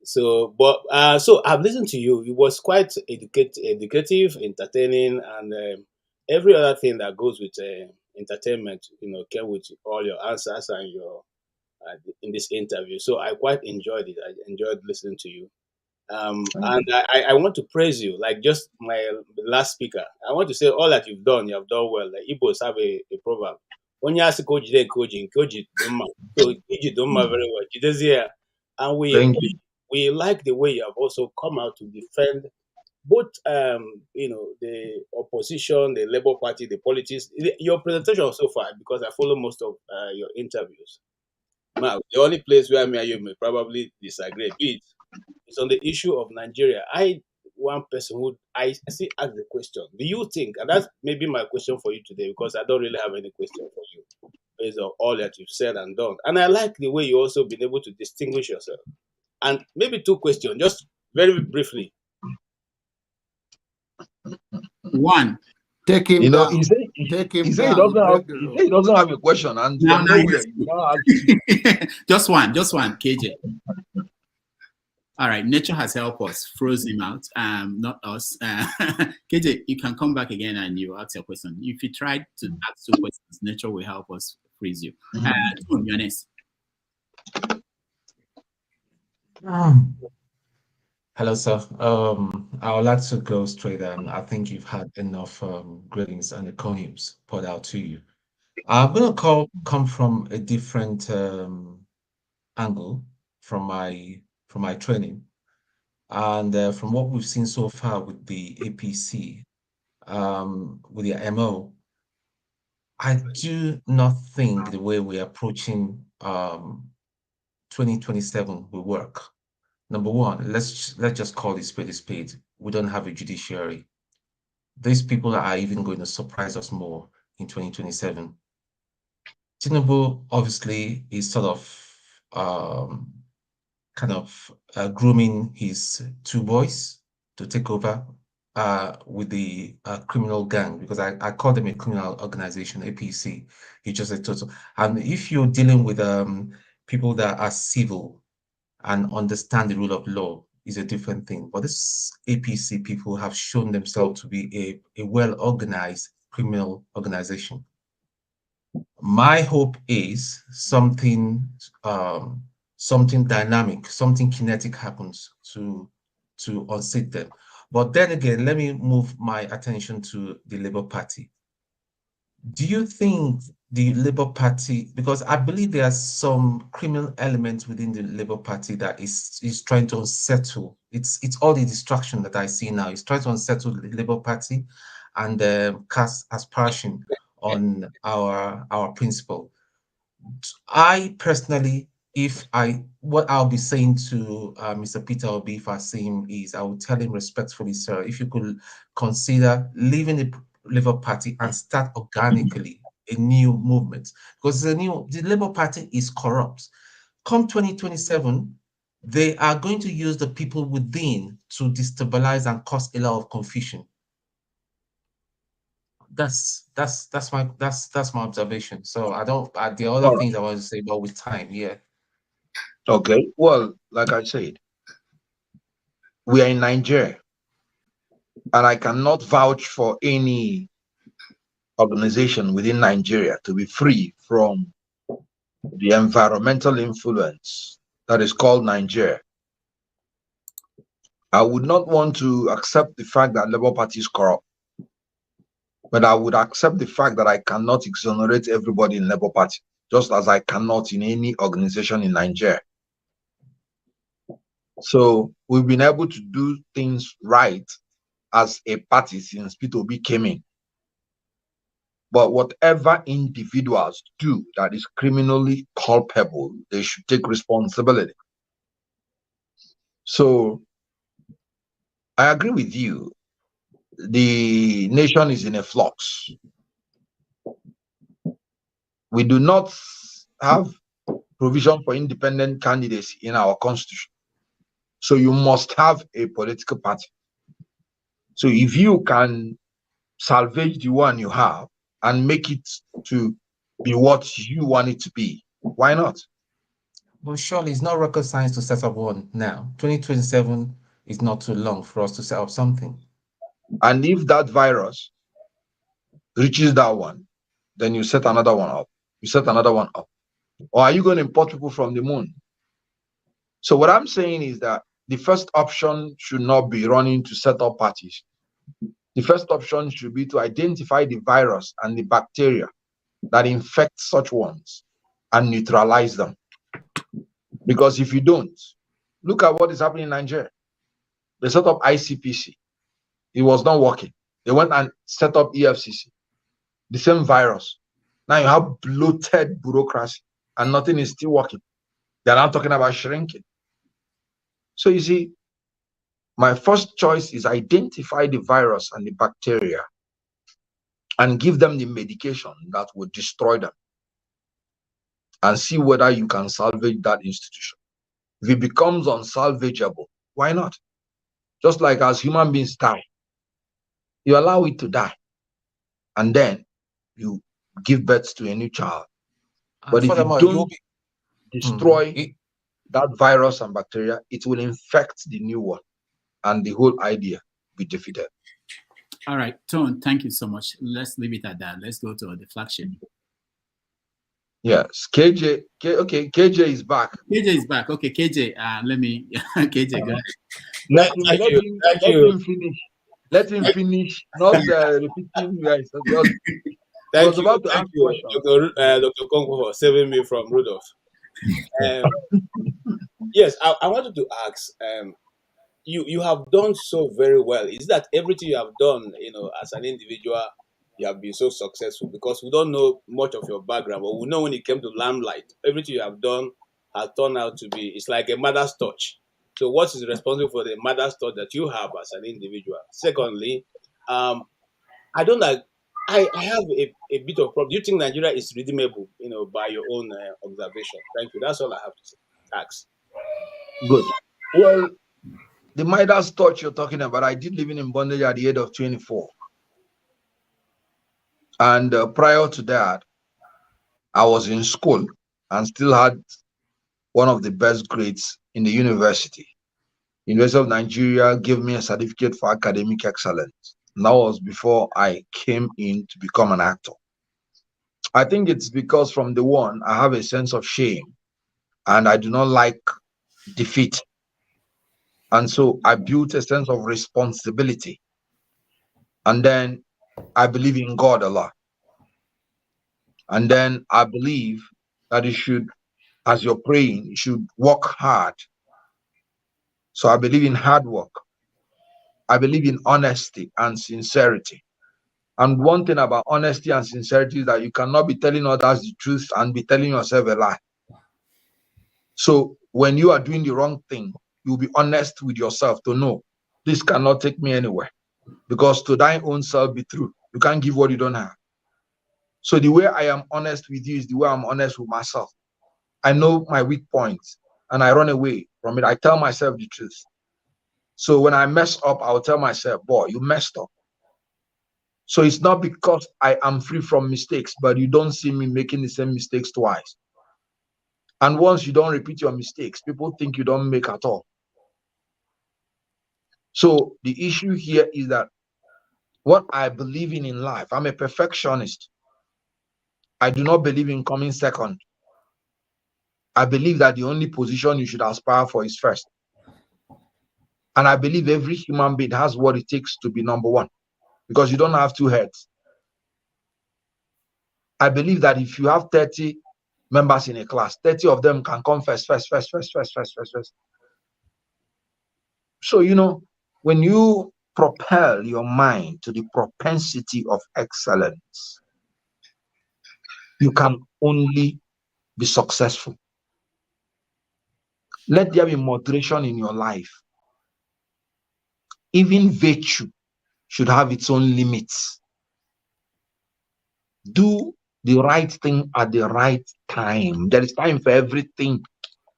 So, so I've listened to you. It was quite educative, entertaining, and every other thing that goes with entertainment, came with all your answers and your in this interview. So I quite enjoyed it. I enjoyed listening to you. And I want to praise you, like just my last speaker. I want to say all that you have done well. Like Igbos have a proverb. When you ask coach, so you do very well. And we like the way you have also come out to defend both the opposition, the Labour Party, the politics. Your presentation so far, because I follow most of your interviews. Now, the only place where me and you may probably disagree a bit is on the issue of Nigeria. One person who I still ask the question: do you think, and that's maybe my question for you today, because I don't really have any question for you based on all that you've said and done. And I like the way you also been able to distinguish yourself. And maybe two questions, just very briefly. One. Take him down. He said he doesn't have a question, and now, nowhere. Just one, KJ. All right, nature has helped us, froze him out, not us. KJ, you can come back again and you ask your question. If you try to ask two questions, nature will help us freeze you. To be honest. Hello, sir. I would like to go straight. I think you've had enough greetings and econyms put out to you. I'm going to come from a different angle from my training, and from what we've seen so far with the APC, with the MO. I do not think the way we're approaching 2027 will work. Number one, let's just call it spade a spade. We don't have a judiciary. These people are even going to surprise us more in 2027. Tinubu obviously is sort of grooming his two boys to take over with the criminal gang, because I call them a criminal organization, APC. It's just a total. And if you're dealing with people that are civil and understand the rule of law, is a different thing. But this APC people have shown themselves to be a well-organized criminal organization. My hope is something dynamic, something kinetic happens to unseat them. But then again, let me move my attention to the Labour Party. Do you think the Labour Party, because I believe there are some criminal elements within the Labour Party that is trying to unsettle, it's all the distraction that I see now, it's trying to unsettle the Labour Party and cast aspersion on our principle. I personally, what I'll be saying to Mr. Peter Obi if I see him is, I will tell him respectfully, sir, if you could consider leaving the Labour Party and start organically a new movement, because the Labour Party is corrupt. Come 2027, they are going to use the people within to destabilize and cause a lot of confusion. That's my observation. So I don't. The other things I want to say, but with time, yeah. Okay. Well, like I said, we are in Nigeria, and I cannot vouch for any organization within Nigeria to be free from the environmental influence that is called Nigeria. I would not want to accept the fact that Labour Party is corrupt, but I would accept the fact that I cannot exonerate everybody in Labour Party, just as I cannot in any organization in Nigeria. So we've been able to do things right as a party since Peter Obi came in. But whatever individuals do that is criminally culpable, they should take responsibility. So I agree with you. The nation is in a flux. We do not have provision for independent candidates in our constitution. So you must have a political party. So if you can salvage the one you have and make it to be what you want it to be, why not? Well, surely it's not rocket science to set up one now. 2027 is not too long for us to set up something. And if that virus reaches that one, then you set another one up. You set another one up. Or are you going to import people from the moon? So what I'm saying is that the first option should not be running to set up parties. The first option should be to identify the virus and the bacteria that infect such ones and neutralize them. Because if you don't, look at what is happening in Nigeria. They set up ICPC. It was not working. They went and set up EFCC. The same virus. Now you have bloated bureaucracy and nothing is still working. They're not talking about shrinking. So you see, my first choice is identify the virus and the bacteria and give them the medication that will destroy them and see whether you can salvage that institution. If it becomes unsalvageable, why not? Just like as human beings die, you allow it to die and then you give birth to a new child. But if you don't destroy that virus and bacteria, it will infect the new one and the whole idea be defeated. All right, Tone, thank you so much. Let's leave it at that. Let's go to the flagship. Yes, KJ. Okay, KJ is back. KJ is back. Okay, KJ. Let me. KJ, go ahead. Let him finish. Let him finish. Not repeating. Guys, thank you, Dr. Okonkwo, for saving me from Rudolph. Yes, I wanted to ask. You have done so very well. Is that everything you have done, as an individual, you have been so successful? Because we don't know much of your background, but we know when it came to limelight, everything you have done has turned out to be, it's like a mother's touch. So what is responsible for the mother's touch that you have as an individual? Secondly, I don't like, I have a bit of problem. Do you think Nigeria is redeemable, by your own observation? Thank you. That's all I have to say. Thanks. Good. Well, the Midas touch you're talking about, I did living in bondage at the age of 24. And prior to that, I was in school and still had one of the best grades in the university. University of Nigeria gave me a certificate for academic excellence. And that was before I came in to become an actor. I think it's because from the one, I have a sense of shame and I do not like defeat. And so I built a sense of responsibility. And then I believe in God a lot. And then I believe that you should, as you're praying, you should work hard. So I believe in hard work. I believe in honesty and sincerity. And one thing about honesty and sincerity is that you cannot be telling others the truth and be telling yourself a lie. So when you are doing the wrong thing, you'll be honest with yourself to know this cannot take me anywhere. Because to thine own self be true. You can't give what you don't have. So the way I am honest with you is the way I'm honest with myself. I know my weak points and I run away from it. I tell myself the truth. So when I mess up, I'll tell myself, boy, you messed up. So it's not because I am free from mistakes, but you don't see me making the same mistakes twice. And once you don't repeat your mistakes, people think you don't make at all. So the issue here is that what I believe in life, I'm a perfectionist. I do not believe in coming second. I believe that the only position you should aspire for is first. And I believe every human being has what it takes to be number one, because you don't have two heads. I believe that if you have 30 members in a class, 30 of them can come first. So, when you propel your mind to the propensity of excellence, you can only be successful. Let there be moderation in your life. Even virtue should have its own limits. Do the right thing at the right time. There is time for everything.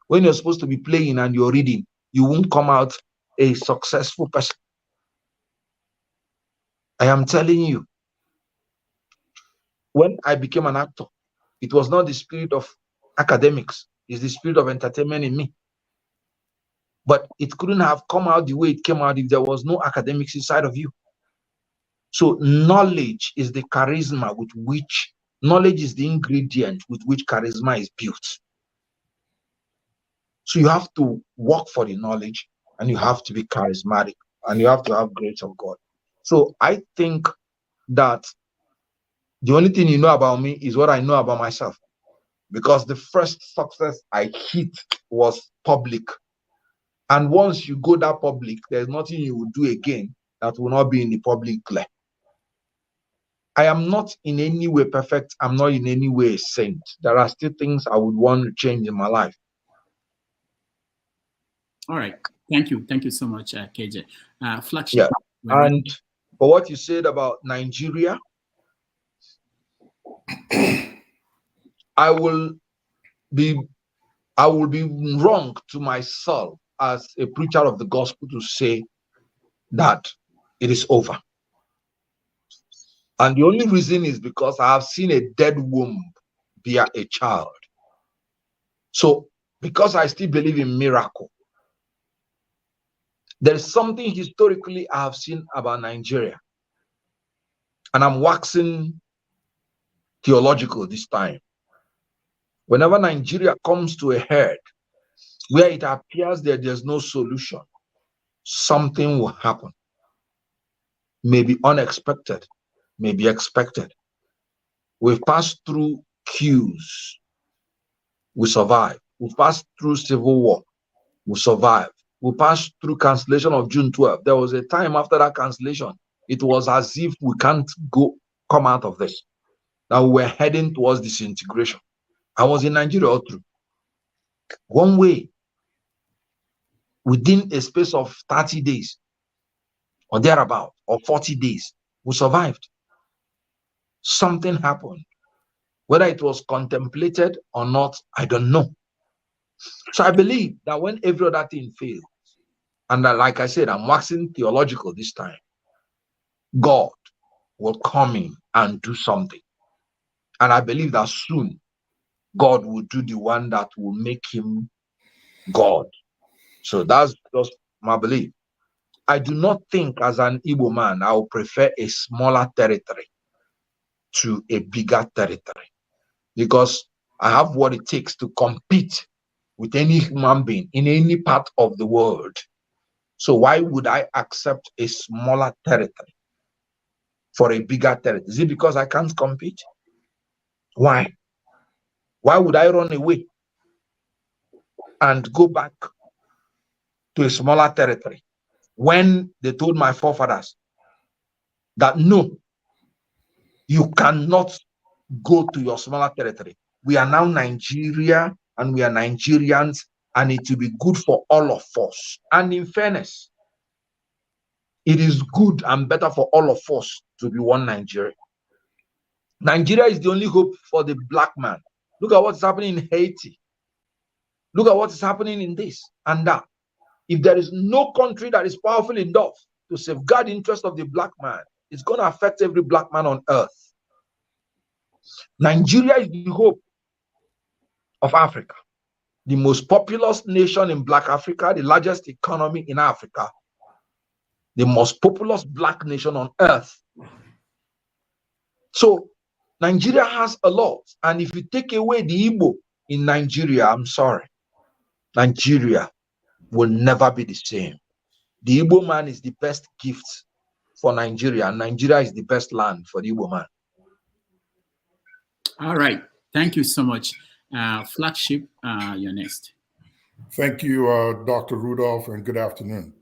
When you're supposed to be playing and you're reading, you won't come out a successful person. I am telling you, when I became an actor, it was not the spirit of academics, it's the spirit of entertainment in me. But it couldn't have come out the way it came out if there was no academics inside of you. So knowledge is the charisma with which, knowledge is the ingredient with which charisma is built. So you have to work for the knowledge and you have to be charismatic and you have to have grace of God. So I think that the only thing you know about me is what I know about myself, because the first success I hit was public. And once you go that public, there's nothing you will do again that will not be in the public clear. I am not in any way perfect. I'm not in any way a saint. There are still things I would want to change in my life. All right. Thank you. Thank you so much, KJ. Flagship. Yeah. And for what you said about Nigeria, I will be wrong to myself as a preacher of the gospel to say that it is over. And the only reason is because I have seen a dead womb bear a child. So because I still believe in miracle, there is something historically I have seen about Nigeria. And I'm waxing theological this time. Whenever Nigeria comes to a head where it appears that there's no solution, something will happen. Maybe unexpected, maybe expected. We've passed through queues. We survived. We passed through civil war. We survived. We passed through cancellation of June 12th. There was a time after that cancellation, it was as if we can't come out of this. Now we're heading towards disintegration. I was in Nigeria all through. One way, within a space of 30 days or thereabout, or 40 days, we survived. Something happened. Whether it was contemplated or not, I don't know. So I believe that when every other thing fails, and that, like I said, I'm waxing theological this time, God will come in and do something. And I believe that soon God will do the one that will make him God. So that's just my belief. I do not think as an Igbo man, I would prefer a smaller territory to a bigger territory, because I have what it takes to compete with any human being in any part of the world. So why would I accept a smaller territory for a bigger territory? Is it because I can't compete? Why? Why would I run away and go back to a smaller territory when they told my forefathers that no, you cannot go to your smaller territory? We are now Nigeria and we are Nigerians, and it will be good for all of us. And in fairness, it is good and better for all of us to be one Nigeria. Nigeria is the only hope for the black man. Look at what's happening in Haiti. Look at what is happening in this and that. If there is no country that is powerful enough to safeguard the interest of the black man, it's going to affect every black man on earth. Nigeria is the hope of Africa, the most populous nation in Black Africa, the largest economy in Africa, the most populous black nation on earth. So Nigeria has a lot. And if you take away the Igbo in Nigeria, I'm sorry, Nigeria will never be the same. The Igbo man is the best gift for Nigeria, and Nigeria is the best land for the Igbo man. All right. Thank you so much. Flagship, you're next. Thank you, Dr. Rudolph, and good afternoon.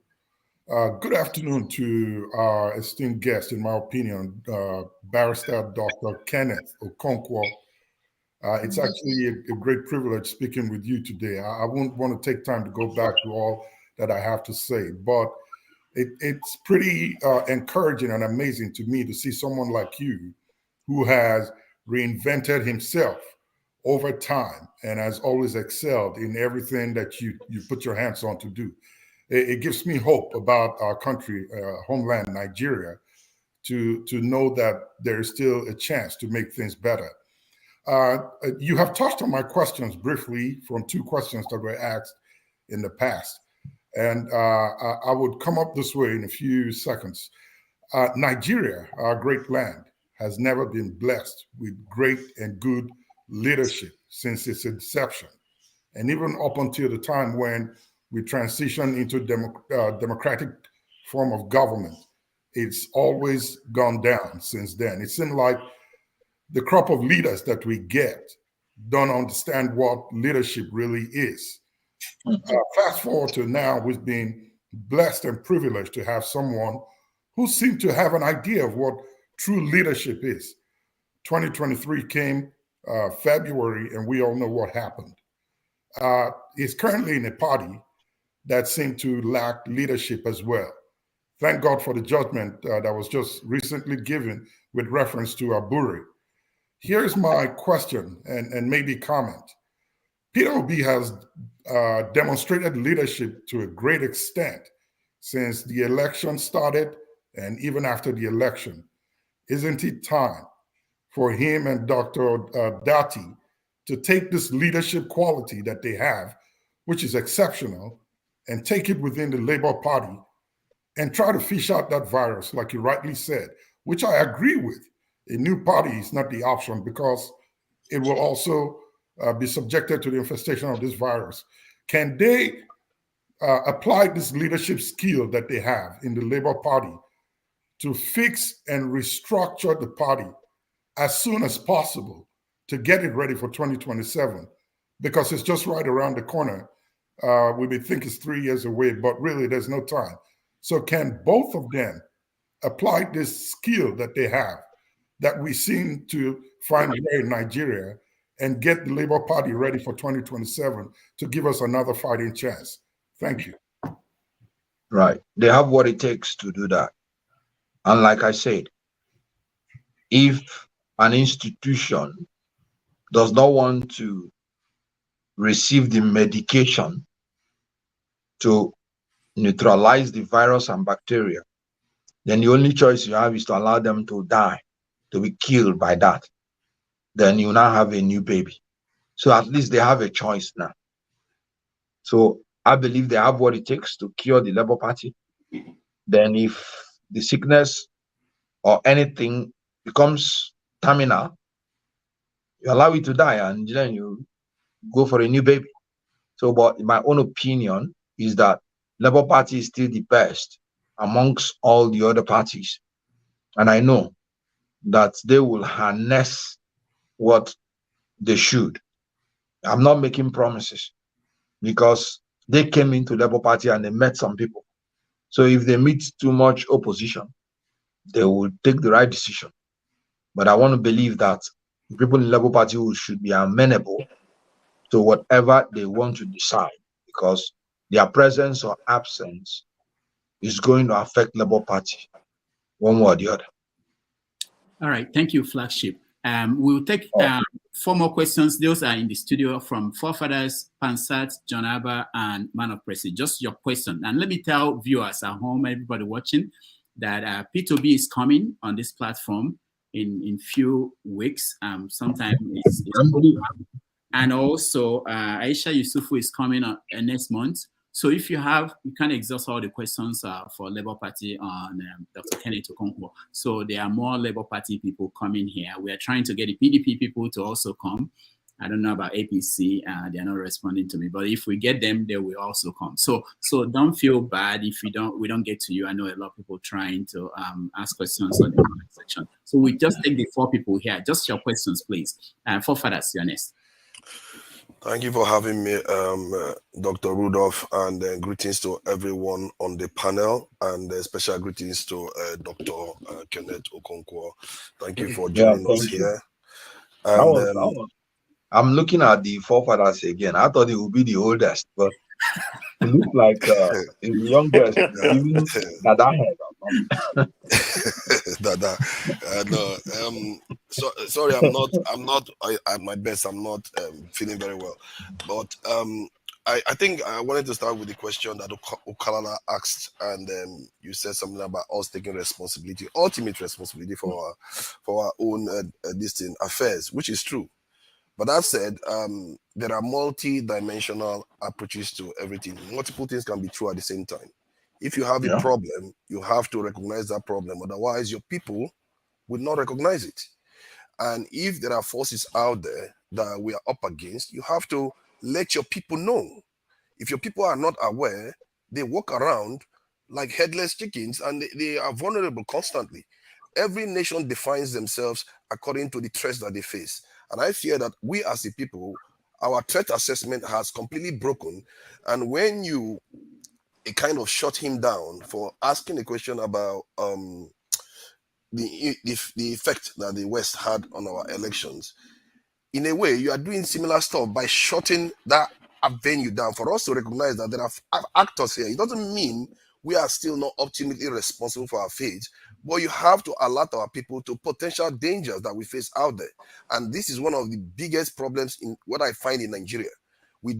Good afternoon to our esteemed guest, in my opinion, Barrister Dr. Kenneth Okonkwo. It's actually a great privilege speaking with you today. I won't want to take time to go back to all that I have to say, but it's pretty encouraging and amazing to me to see someone like you who has reinvented himself over time and has always excelled in everything that you put your hands on to do. It gives me hope about our country, homeland, Nigeria, to know that there is still a chance to make things better. You have touched on my questions briefly from two questions that were asked in the past. And I would come up this way in a few seconds. Nigeria, our great land, has never been blessed with great and good leadership since its inception. And even up until the time when we transitioned into democratic form of government, it's always gone down since then. It seemed like the crop of leaders that we get don't understand what leadership really is. Fast forward to now, we've been blessed and privileged to have someone who seem to have an idea of what true leadership is. 2023 came February, and we all know what happened. He's currently in a party that seemed to lack leadership as well. Thank God for the judgment that was just recently given with reference to Aburi. Here's my question and maybe comment. Peter Obi has demonstrated leadership to a great extent since the election started and even after the election. Isn't it time for him and Dr. Dati to take this leadership quality that they have, which is exceptional, and take it within the Labour Party and try to fish out that virus, like you rightly said, which I agree with. A new party is not the option because it will also be subjected to the infestation of this virus. Can they apply this leadership skill that they have in the Labour Party to fix and restructure the party as soon as possible to get it ready for 2027? Because it's just right around the corner. We may think it's 3 years away, but really there's no time. So can both of them apply this skill that they have that we seem to find rare in Nigeria and get the Labour Party ready for 2027 to give us another fighting chance? Thank you. Right. They have what it takes to do that. And like I said, if an institution does not want to receive the medication to neutralize the virus and bacteria, then the only choice you have is to allow them to die, to be killed by that. Then you now have a new baby. So at least they have a choice now. So I believe they have what it takes to cure the Labour Party. Then if the sickness or anything becomes terminal, you allow it to die and then you go for a new baby. So, but my own opinion is that Labour Party is still the best amongst all the other parties. And I know that they will harness what they should. I'm not making promises because they came into Labour Party and they met some people. So if they meet too much opposition, they will take the right decision. But I want to believe that the people in Labour Party should be amenable to whatever they want to decide, because their presence or absence is going to affect Labour Party one way or the other. All right, thank you, Flagship. We'll take 4 more questions. Those are in the studio from Forefathers, Pansat, John Abba, and Man of Presi. Just your question. And let me tell viewers at home, everybody watching, that P2B is coming on this platform in few weeks. Sometime it's and also Aisha Yusufu is coming on next month. So if you can't exhaust all the questions for Labour Party on Dr. Kenneth Okonkwo. So there are more Labour Party people coming here. We are trying to get the PDP people to also come. I don't know about APC. They are not responding to me. But if we get them, they will also come. So don't feel bad if we don't get to you. I know a lot of people trying to ask questions on the comment section. So we just take the 4 people here. Just your questions, please. Forefathers, you're next. Thank you for having me, Dr. Rudolph, and greetings to everyone on the panel, and special greetings to Dr. Kenneth Okonkwo. Thank you for joining us here. And, I'm looking at the Forefathers again. I thought it would be the oldest, but it looks like the youngest. Even Dada head. Dada, no. So sorry, I'm not at my best. I'm not feeling very well, but I think I wanted to start with the question that Okalala asked, and you said something about us taking responsibility, ultimate responsibility for our own distinct affairs, which is true. But that said, there are multi-dimensional approaches to everything. Multiple things can be true at the same time. If you have a problem, you have to recognize that problem. Otherwise, your people would not recognize it. And if there are forces out there that we are up against, you have to let your people know. If your people are not aware, they walk around like headless chickens and they are vulnerable constantly. Every nation defines themselves according to the threats that they face. And I fear that we as a people, our threat assessment has completely broken. And when you it kind of shut him down for asking a question about the effect that the West had on our elections. In a way, you are doing similar stuff by shutting that venue down for us to recognize that there are actors here. It doesn't mean we are still not ultimately responsible for our fate, but you have to alert our people to potential dangers that we face out there. And this is one of the biggest problems in what I find in Nigeria. We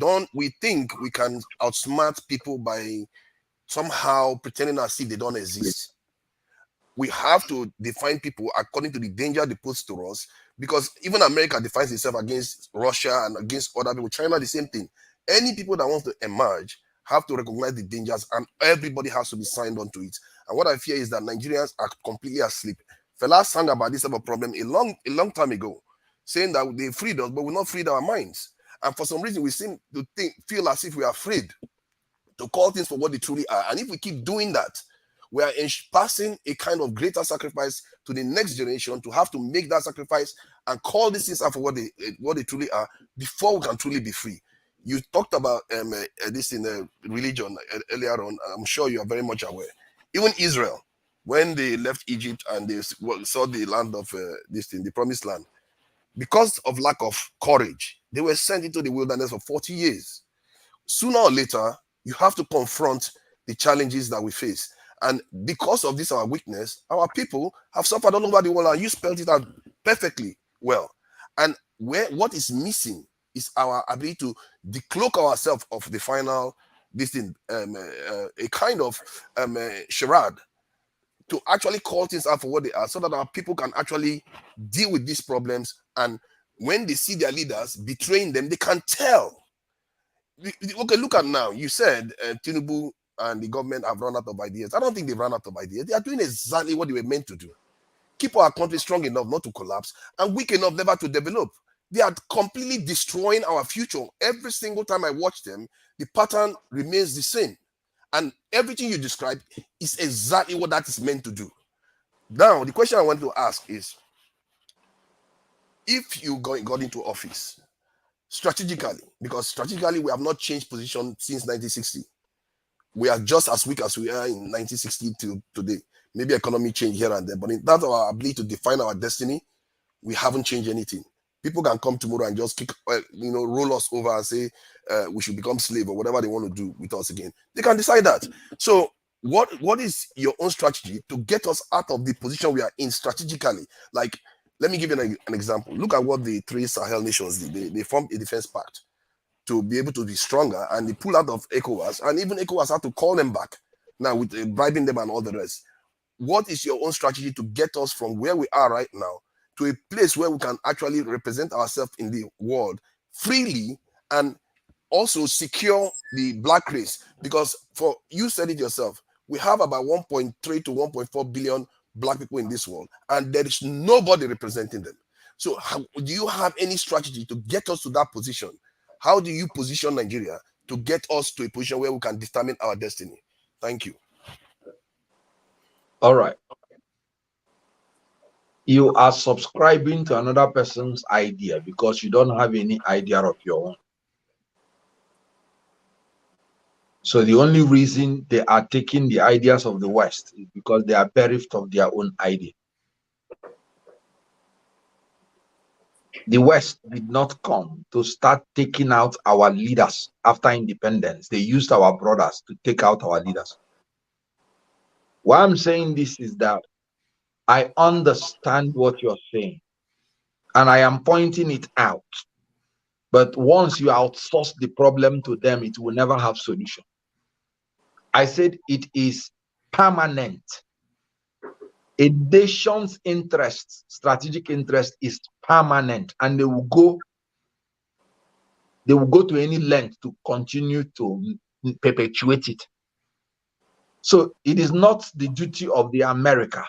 think we can outsmart people by somehow pretending as if they don't exist. We have to define people according to the danger they pose to us, because even America defines itself against Russia and against other people. China, the same thing. Any people that want to emerge have to recognize the dangers, and everybody has to be signed on to it. And what I fear is that Nigerians are completely asleep. Fela sang about this type of problem a long time ago, saying that they freed us, but we not freed our minds. And for some reason, we seem to feel as if we are afraid to call things for what they truly are. And if we keep doing that, we are passing a kind of greater sacrifice to the next generation to have to make that sacrifice and call these things out for what they truly are before we can truly be free. You talked about this in the religion earlier on. I'm sure you are very much aware. Even Israel, when they left Egypt and they saw the land of the promised land, because of lack of courage, they were sent into the wilderness for 40 years. Sooner or later, you have to confront the challenges that we face. And because of this, our weakness, our people have suffered all over the world, and you spelled it out perfectly well. And what is missing is our ability to decloak ourselves of the final, a kind of charade, to actually call things out for what they are, so that our people can actually deal with these problems. And when they see their leaders betraying them, they can tell. Okay, look at now. You said Tinubu and the government have run out of ideas. I don't think they've run out of ideas. They are doing exactly what they were meant to do. Keep our country strong enough not to collapse and weak enough never to develop. They are completely destroying our future. Every single time I watch them, the pattern remains the same. And everything you describe is exactly what that is meant to do. Now, the question I want to ask is, if you got into office strategically, because strategically we have not changed position since 1960. We are just as weak as we are in 1960 to today. Maybe economy change here and there, but in that our ability to define our destiny, we haven't changed anything. People can come tomorrow and just roll us over and say we should become slave or whatever they want to do with us again. They can decide that. So what is your own strategy to get us out of the position we are in strategically? Like, let me give you an example. Look at what the 3 Sahel nations did. They formed a defense pact to be able to be stronger, and they pull out of ECOWAS, and even ECOWAS had to call them back now with bribing them and all the rest. What is your own strategy to get us from where we are right now to a place where we can actually represent ourselves in the world freely and also secure the black race? Because you said it yourself, we have about 1.3 to 1.4 billion black people in this world, and there is nobody representing them. So do you have any strategy to get us to that position? How do you position Nigeria to get us to a position where we can determine our destiny? Thank you. All right. You are subscribing to another person's idea because you don't have any idea of your own. So the only reason they are taking the ideas of the West is because they are bereft of their own idea. The West did not come to start taking out our leaders after independence. They used our brothers to take out our leaders. Why I'm saying this is that I understand what you're saying, and I am pointing it out. But once you outsource the problem to them, it will never have solution. I said it is permanent. A nation's interest, strategic interest, is permanent, and they will go to any length to continue to perpetuate it. So it is not the duty of the America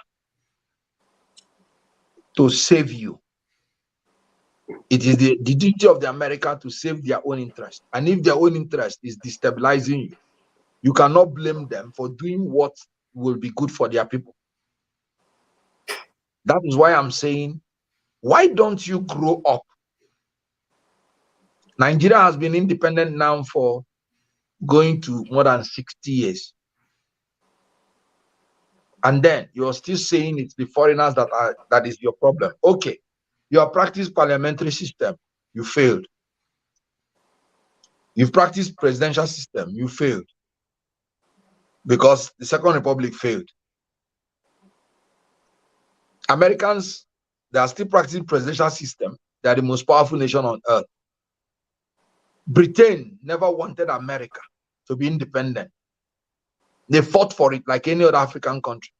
to save you. It is the duty of the America to save their own interest. And if their own interest is destabilizing you, you cannot blame them for doing what will be good for their people. That is why I'm saying, why don't you grow up? Nigeria has been independent now for going to more than 60 years. And then you're still saying it's the foreigners that is your problem. Okay, your practice parliamentary system, you failed. You've practiced presidential system, you failed. Because the Second Republic failed. Americans, they are still practicing presidential system. They are the most powerful nation on earth. Britain never wanted America to be independent. They fought for it like any other African country.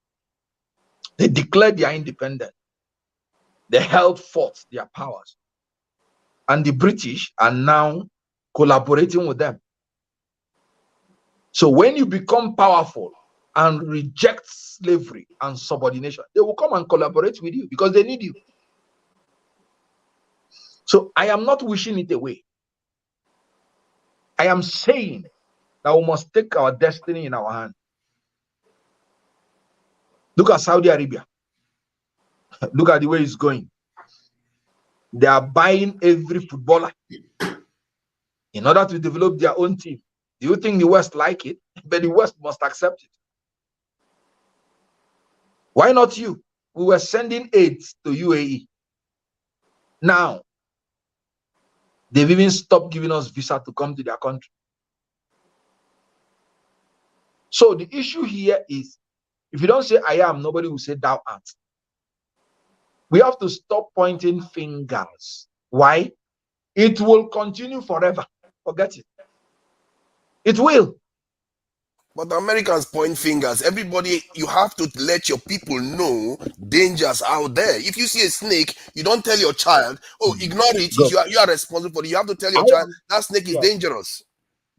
They declared their independence. They held forth their powers. And the British are now collaborating with them. So when you become powerful and reject slavery and subordination, they will come and collaborate with you because they need you. So I am not wishing it away. I am saying that we must take our destiny in our hand. Look at Saudi Arabia. Look at the way it's going. They are buying every footballer in order to develop their own team. Do you think the West like it? But the West must accept it. Why not you? We were sending aids to UAE. Now, they've even stopped giving us visa to come to their country. So the issue here is, if you don't say I am, nobody will say thou art. We have to stop pointing fingers. Why? It will continue forever. Forget it. It will. But the Americans point fingers. Everybody, you have to let your people know dangers out there. If you see a snake, you don't tell your child, oh, ignore it. Good. You are responsible for it. You have to tell your child that snake is dangerous.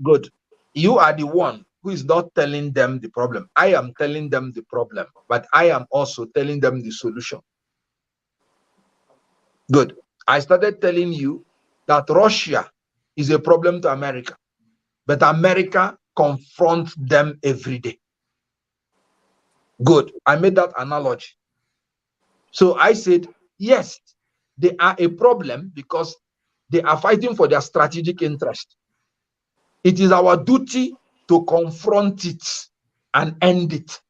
Good. You are the one who is not telling them the problem. I am telling them the problem, but I am also telling them the solution. Good. I started telling you that Russia is a problem to America, but America confronts them every day. Good. I made that analogy. So I said, yes, they are a problem because they are fighting for their strategic interest. It is our duty to confront it and end it.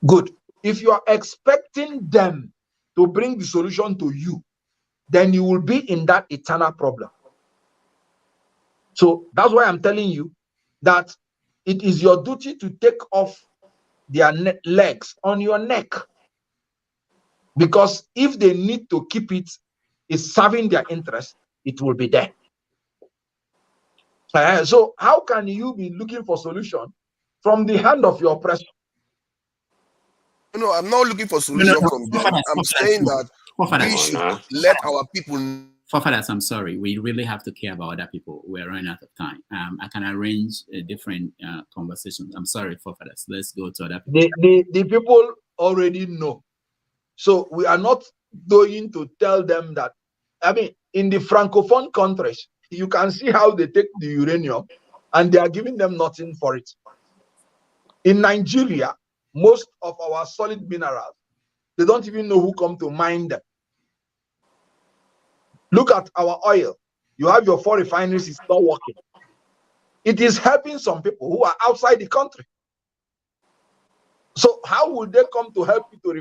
Good. If you are expecting them to bring the solution to you, then you will be in that eternal problem. So that's why I'm telling you that it is your duty to take off their legs on your neck. Because if they need to keep it, is serving their interest, it will be there. So how can you be looking for solution from the hand of your oppressor? No, I'm not looking for solution from them. I'm saying that we should let our people. Forefathers, I'm sorry. We really have to care about other people. We're running out of time. I can arrange a different conversation. I'm sorry, forefathers. Let's go to other people. The people already know. So we are not going to tell them that. I mean, in the Francophone countries, you can see how they take the uranium and they are giving them nothing for it. In Nigeria, most of our solid minerals, they don't even know who come to mine them. Look at our oil. You have your 4 refineries, it's not working. It is helping some people who are outside the country. So how would they come to help you to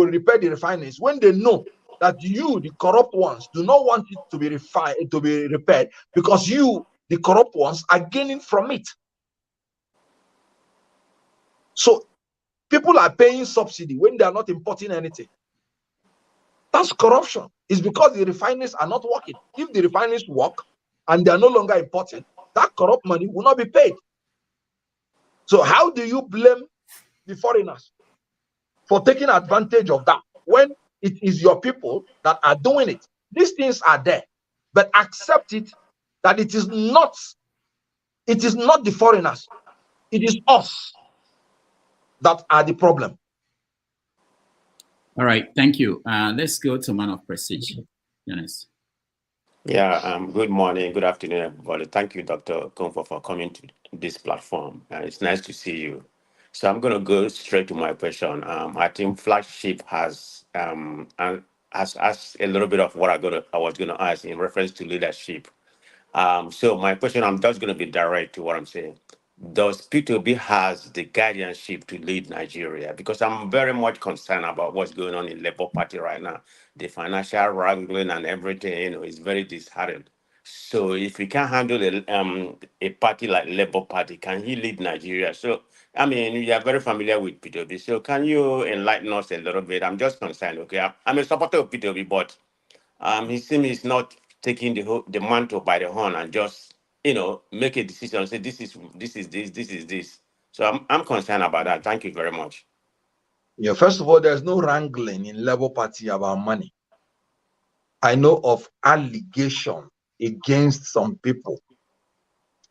repair the refineries when they know that you, the corrupt ones, do not want it to be repaired because you, the corrupt ones, are gaining from it? So people are paying subsidy when they are not importing anything. That's corruption. It's because the refineries are not working. If the refineries work and they are no longer importing, that corrupt money will not be paid. So how do you blame the foreigners for taking advantage of that when it is your people that are doing it? These things are there, but accept it that it is not the foreigners, it is us that are the problem. All right, thank you. Let's go to man of prestige. Jonas. Yeah, good morning, good afternoon, everybody. Thank you, Dr. Okonkwo, for coming to this platform. It's nice to see you. So I'm going to go straight to my question. I think Flagship has asked a little bit of what I was going to ask in reference to leadership. So my question, I'm just going to be direct to what I'm saying. Does P2B has the guardianship to lead Nigeria? Because I'm very much concerned about what's going on in Labour Party right now. The financial wrangling and everything, is very disheartening. So if we can't handle a party like Labour Party, can he lead Nigeria? So, I mean, you are very familiar with P2B. So can you enlighten us a little bit? I'm just concerned, okay? I'm a supporter of P2B, but he seems he's not taking the mantle by the horn and just make a decision and say this is this. So I'm concerned about that. Thank you very much. Yeah, first of all, there's no wrangling in Labour Party about money. I know of allegation against some people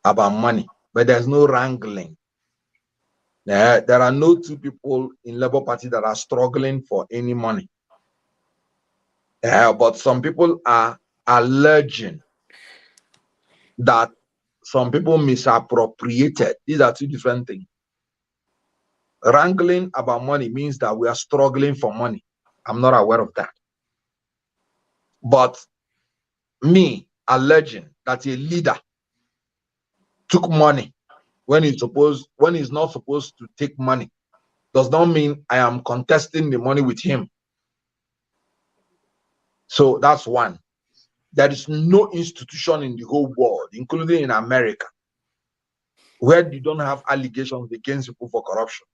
about money, but there's no wrangling. There are no two people in Labour Party that are struggling for any money. But some people are alleging that some people misappropriated. These are two different things. Wrangling about money means that we are struggling for money. I'm not aware of that. But me alleging that a leader took money when he's not supposed to take money does not mean I am contesting the money with him. So that's one. There is no institution in the whole world, including in America, where you don't have allegations against people for corruption.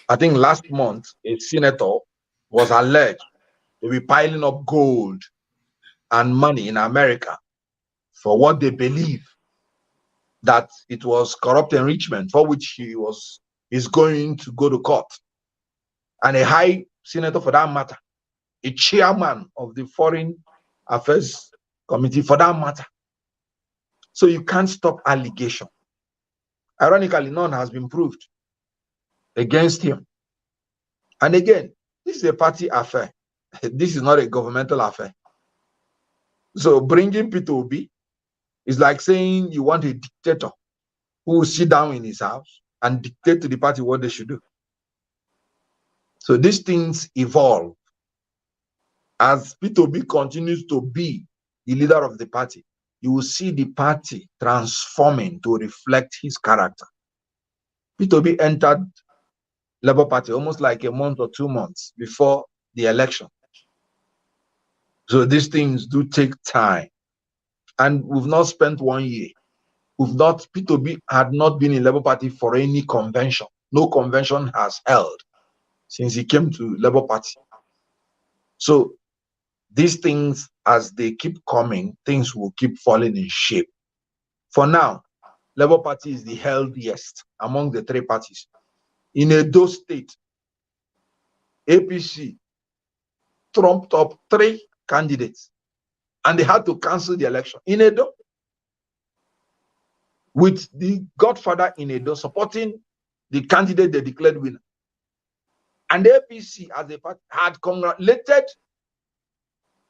I think last month, a senator was alleged to be piling up gold and money in America for what they believe that it was corrupt enrichment, for which he is going to go to court. And a high senator for that matter, a chairman of the Foreign Affairs Committee for that matter. So you can't stop allegation. Ironically, none has been proved against him. And again, this is a party affair. This is not a governmental affair. So bringing P2B is like saying you want a dictator who will sit down in his house and dictate to the party what they should do. So these things evolve. As P2B continues to be the leader of the party, you will see the party transforming to reflect his character. P2B entered Labour Party almost like a month or 2 months before the election. So these things do take time. And we've not spent 1 year. P2B had not been in Labour Party for any convention. No convention has held since he came to Labour Party. So these things, as they keep coming, things will keep falling in shape. For now, Labour Party is the healthiest among the three parties. In Edo State, APC trumped up 3 candidates and they had to cancel the election in Edo, with the godfather in Edo supporting the candidate they declared winner. And the APC as a party had congratulated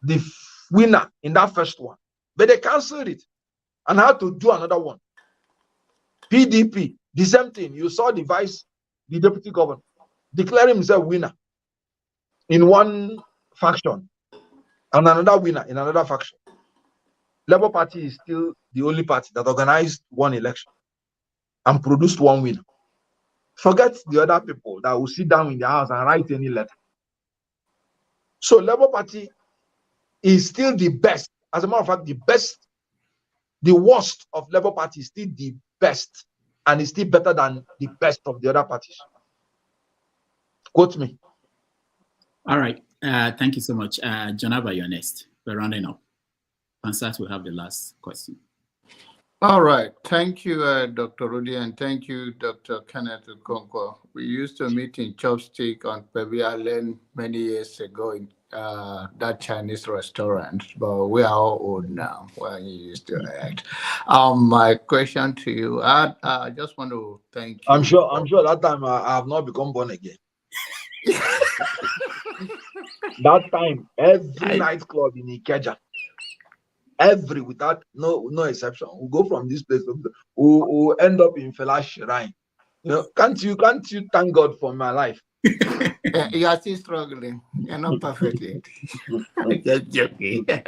the winner in that first one, but they cancelled it and had to do another one. PDP, the same thing. You saw the deputy governor, declaring himself winner in one faction and another winner in another faction. Labour Party is still the only party that organized one election and produced one winner. Forget the other people that will sit down in their house and write any letter. So Labour Party is still the best. As a matter of fact, the worst of Labour Party is still the best, and is still better than the best of the other parties. Quote me. All right. Thank you so much. Jonava, you're next. We're rounding up. Pansat will have the last question. All right. Thank you, Dr. Rudy, and thank you, Dr. Kenneth Okonkwo. We used to meet in Chopstick on Pebia Lane many years ago in that Chinese restaurant, but we are all old now when you used to act. My question to you, I just want to thank you. I'm sure that time I have not become born again. That time, every nightclub in Ikeja, without no exception, we'll go from this place, we'll end up in Felash Shrine. Can't you thank God for my life? You are still struggling. You're not perfect yet. Just joking. Yes.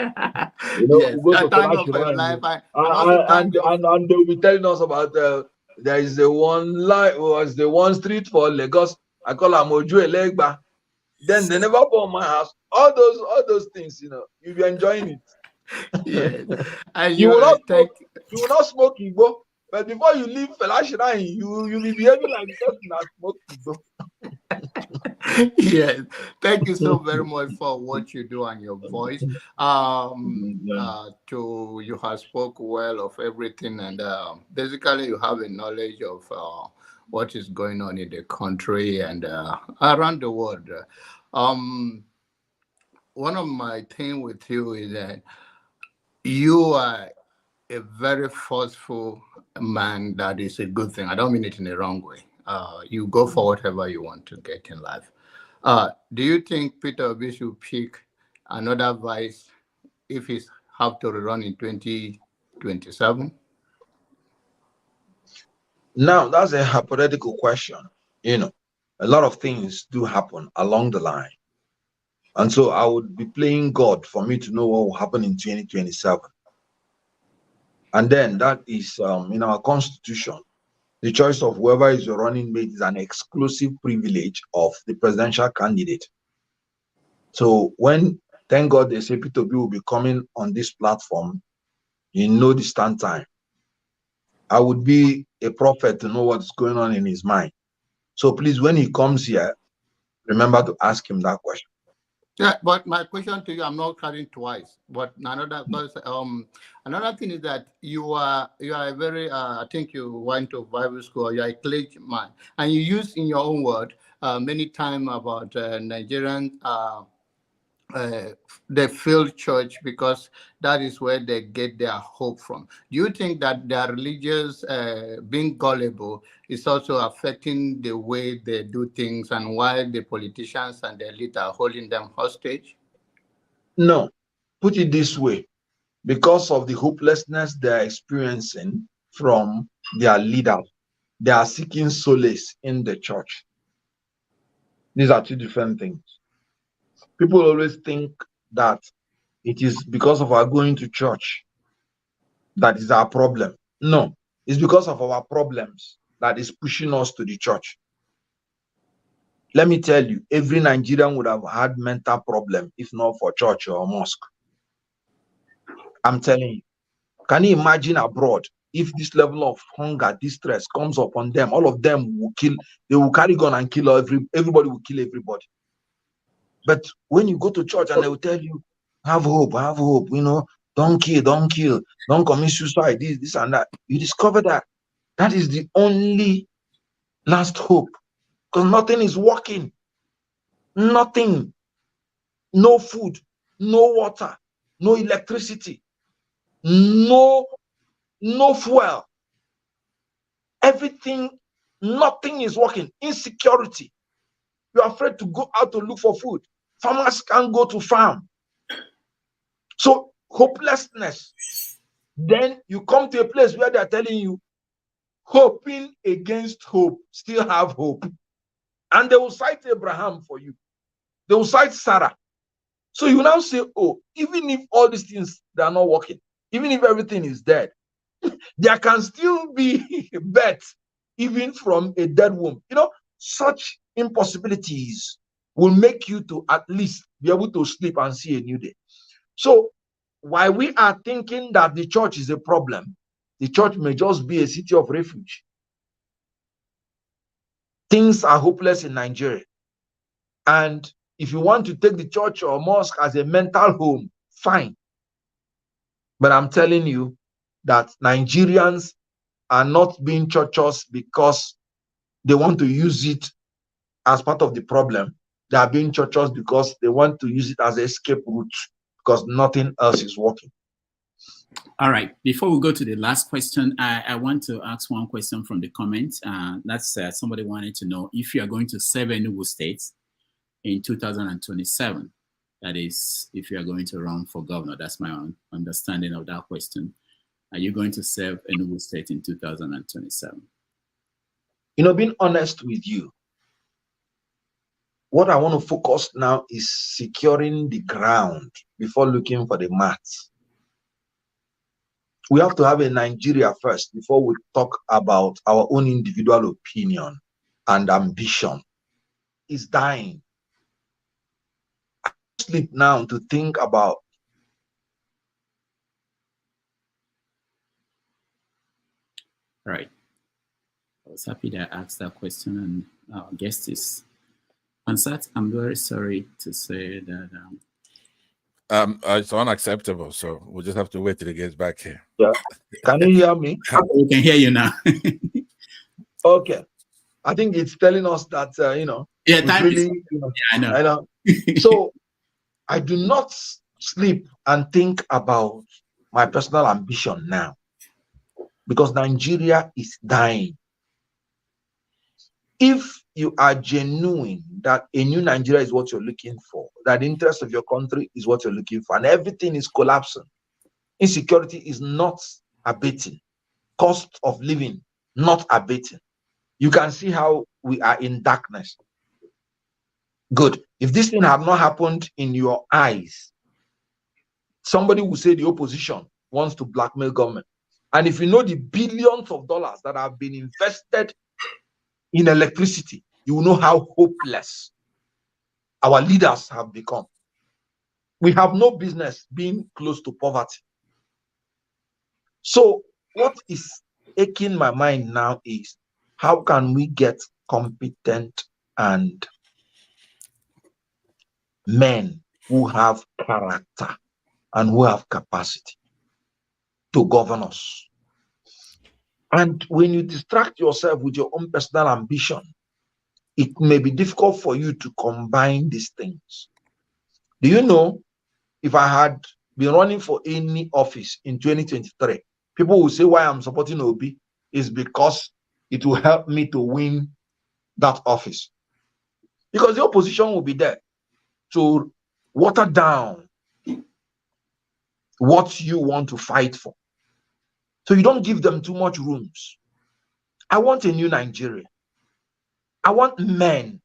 We go to Thank God for your Shrine, life. And also thank God. and they'll be telling us about there is the one was the one street for Lagos. I call her Moju Elegba. Then they never bought my house. All those things, you'll be enjoying it. Yes. And You will not smoke. thank You will not smoke Igbo, but before you leave Shrine, you be behaving like the person that smoked Igbo. Yes, thank you so very much for what you do and your voice. To you have spoke well of everything, and basically you have a knowledge of what is going on in the country and around the world. One of my thing with you is that you are a very forceful man. That is a good thing. I don't mean it in the wrong way. You go for whatever you want to get in life. Do you think Peter Obi should pick another vice if he have to run in 2027? Now, that's a hypothetical question. A lot of things do happen along the line. And so I would be playing God for me to know what will happen in 2027. And then that is in our constitution. The choice of whoever is your running mate is an exclusive privilege of the presidential candidate. So thank God they say Peter Obi will be coming on this platform, the stand time. I would be a prophet to know what's going on in his mind. So please, when he comes here, remember to ask him that question. Yeah, but my question to you, I'm not carrying twice. But another thing is that you are a very I think you went to Bible school. You are a clergyman, and you use in your own word many times about Nigerian. They failed church because that is where they get their hope from. Do you think that their religious being gullible is also affecting the way they do things and why the politicians and the elite are holding them hostage? No, put it this way. Because of the hopelessness they're experiencing from their leaders, they are seeking solace in the church. These are two different things. People always think that it is because of our going to church that is our problem. No, it's because of our problems that is pushing us to the church. Let me tell you, every Nigerian would have had mental problem if not for church or mosque. I'm telling you. Can you imagine abroad if this level of hunger, distress comes upon them? All of them will kill. They will carry gun and kill everybody. Will kill everybody. But when you go to church and they will tell you, have hope, don't kill, don't commit suicide, this and that. You discover that that is the only last hope, because nothing is working. Nothing. No food, no water, no electricity, no fuel. Everything, nothing is working. Insecurity. You're afraid to go out to look for food. Farmers can't go to farm. So hopelessness. Then you come to a place where they're telling you, hoping against hope, still have hope. And they will cite Abraham for you. They will cite Sarah. So you now say, oh, even if all these things, they are not working, even if everything is dead, there can still be birth even from a dead womb. Such impossibilities will make you to at least be able to sleep and see a new day. So while we are thinking that the church is a problem, the church may just be a city of refuge. Things are hopeless in Nigeria. And if you want to take the church or mosque as a mental home, fine. But I'm telling you that Nigerians are not being churches because they want to use it as part of the problem. They are being churches because they want to use it as an escape route because nothing else is working. All right. Before we go to the last question, I want to ask one question from the comments. That's somebody wanted to know if you are going to serve Enugu State in 2027. That is, if you are going to run for governor. That's my own understanding of that question. Are you going to serve Enugu State in 2027? Being honest with you, what I want to focus now is securing the ground before looking for the mats. We have to have a Nigeria first before we talk about our own individual opinion and ambition. It's dying. I sleep now to think about Right. I was happy that I asked that question, and our guest is Ansat. I'm very sorry to say that. It's unacceptable, so we'll just have to wait till he gets back here. Yeah. Can you hear me? We can hear you now. Okay. I think it's telling us that, yeah, time really, is, yeah, I know. So I do not sleep and think about my personal ambition now, because Nigeria is dying. If you are genuine that a new Nigeria is what you're looking for, that the interest of your country is what you're looking for, and everything is collapsing, insecurity is not abating, cost of living not abating, you can see how we are in darkness. Good. If this thing had not happened in your eyes, somebody will say the opposition wants to blackmail government. And if you know the billions of dollars that have been invested in electricity, you will know how hopeless our leaders have become. We have no business being close to poverty. So what is aching my mind now is, how can we get competent and men who have character and who have capacity to govern us? And when you distract yourself with your own personal ambition, it may be difficult for you to combine these things. Do you know, if I had been running for any office in 2023, people will say why I'm supporting Obi is because it will help me to win that office. Because the opposition will be there to water down what you want to fight for. So you don't give them too much rooms. I want a new Nigeria. I want men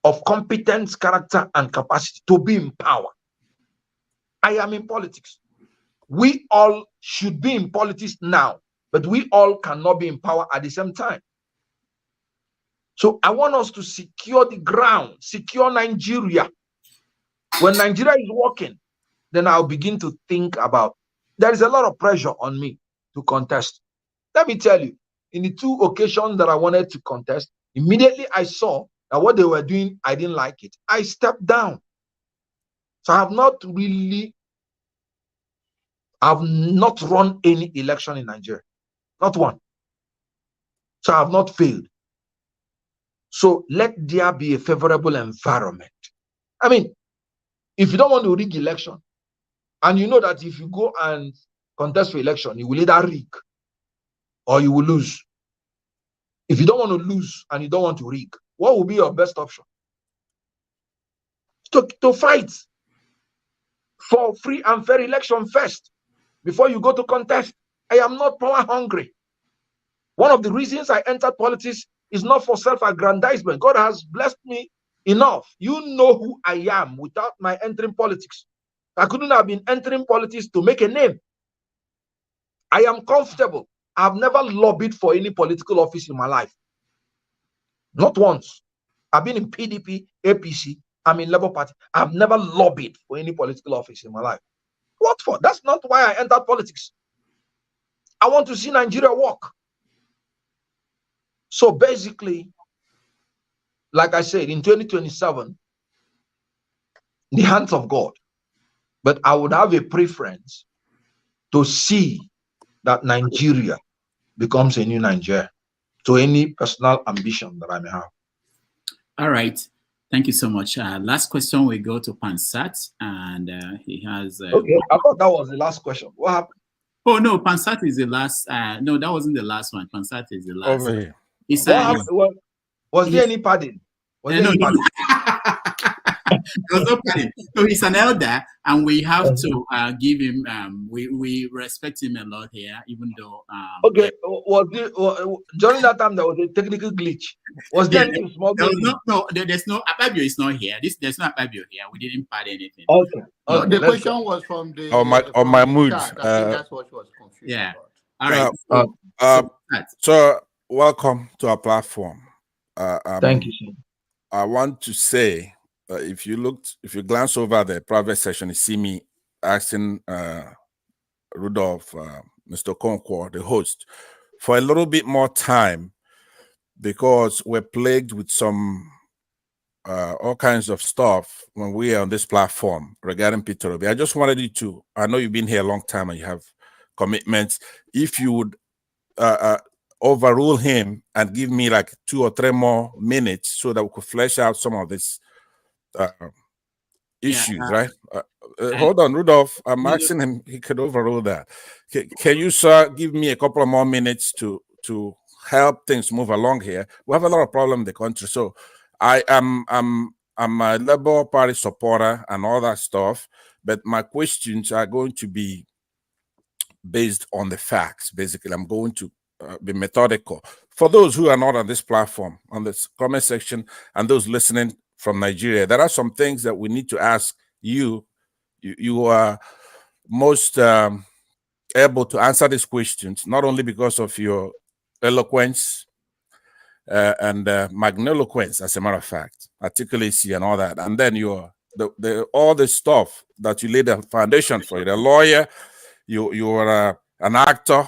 of competence, character, and capacity to be in power. I am in politics. We all should be in politics now, but we all cannot be in power at the same time. So I want us to secure the ground, secure Nigeria. When Nigeria is working, then I'll begin to think about, there is a lot of pressure on me to contest. Let me tell you, in the 2 occasions that I wanted to contest, immediately I saw that what they were doing, I didn't like it. I stepped down. So I've not run any election in Nigeria. Not one. So I've not failed. So let there be a favorable environment. I mean, if you don't want to rig election, and you know that if you go and contest for election, you will either rig or you will lose. If you don't want to lose and you don't want to rig, what will be your best option? To fight for free and fair election first before you go to contest. I am not power hungry. One of the reasons I entered politics is not for self-aggrandizement. God has blessed me enough. You know who I am without my entering politics. I couldn't have been entering politics to make a name. I am comfortable. I've never lobbied for any political office in my life. Not once. I've been in PDP, APC, I'm in Labour Party. I've never lobbied for any political office in my life. What for? That's not why I entered politics. I want to see Nigeria work. So basically, like I said, in 2027, the hands of God. But I would have a preference to see that Nigeria becomes a new Nigeria, to any personal ambition that I may have. All right. Thank you so much. Last question, we go to Pansat, and he has... okay, I thought that was the last question. What happened? Oh, no, Pansat is the last. No, that wasn't the last one. Pansat is the last. Over here. Was there any padding? Was there any padding? was no padding. So he's an elder, and we have to give him. We respect him a lot here, even though. Okay, during that time there was a technical glitch. Was there anything small? There was there's no Akpabio is not here. There's no Akpabio here. We didn't pad anything. Okay. No, the let's question go. was from the on my the mood. chat. I think that's what was confused. Yeah. About. All right. So welcome to our platform. Thank you, sir. I want to say, if you glance over the private session, you see me asking Rudolph, Mr. Okonkwo, the host, for a little bit more time, because we're plagued with some all kinds of stuff when we are on this platform regarding Peter Obi. I just wanted you to, I know you've been here a long time and you have commitments. If you would overrule him and give me like 2 or 3 more minutes so that we could flesh out some of these issues, right? Hold on, Rudolph. I'm asking him, he could overrule that. Can you, sir, give me a couple of more minutes to help things move along here? We have a lot of problems in the country. So I'm a Labour Party supporter and all that stuff, but my questions are going to be based on the facts. Basically, I'm going to be methodical. For those who are not on this platform, on this comment section, and those listening from Nigeria, there are some things that we need to ask you. You are most able to answer these questions, not only because of your eloquence and magniloquence, as a matter of fact, articulacy and all that, and then all the stuff that you laid a foundation for. You're a lawyer, you are an actor,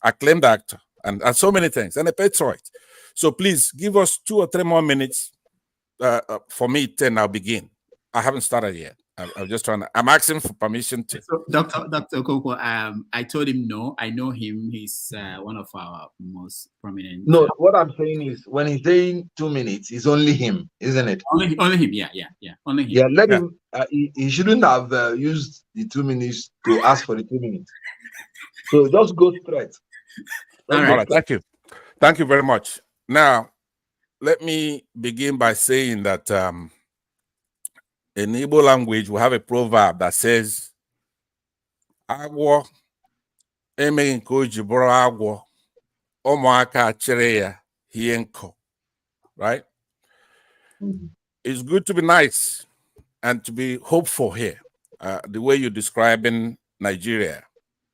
acclaimed actor, and so many things, and a patriot. So please give us 2 or 3 more minutes. For me, 10, I'll begin. I haven't started yet. I'm just trying to, I'm asking for permission to. So, Dr. Okonkwo, I told him no. I know him. He's one of our most prominent. No, what I'm saying is, when he's saying 2 minutes, it's only him, isn't it? Only him. Yeah. Only him. Yeah, let him. He shouldn't have used the 2 minutes to ask for the 2 minutes. So just go straight. All right. Thank you very much. Now, let me begin by saying that in Igbo language, we have a proverb that says, "Agwo emeghị nke o ji bụrụ agwọ, ụmụaka chịrị ya hie nkụ," right? It's good to be nice and to be hopeful here, the way you're describing Nigeria.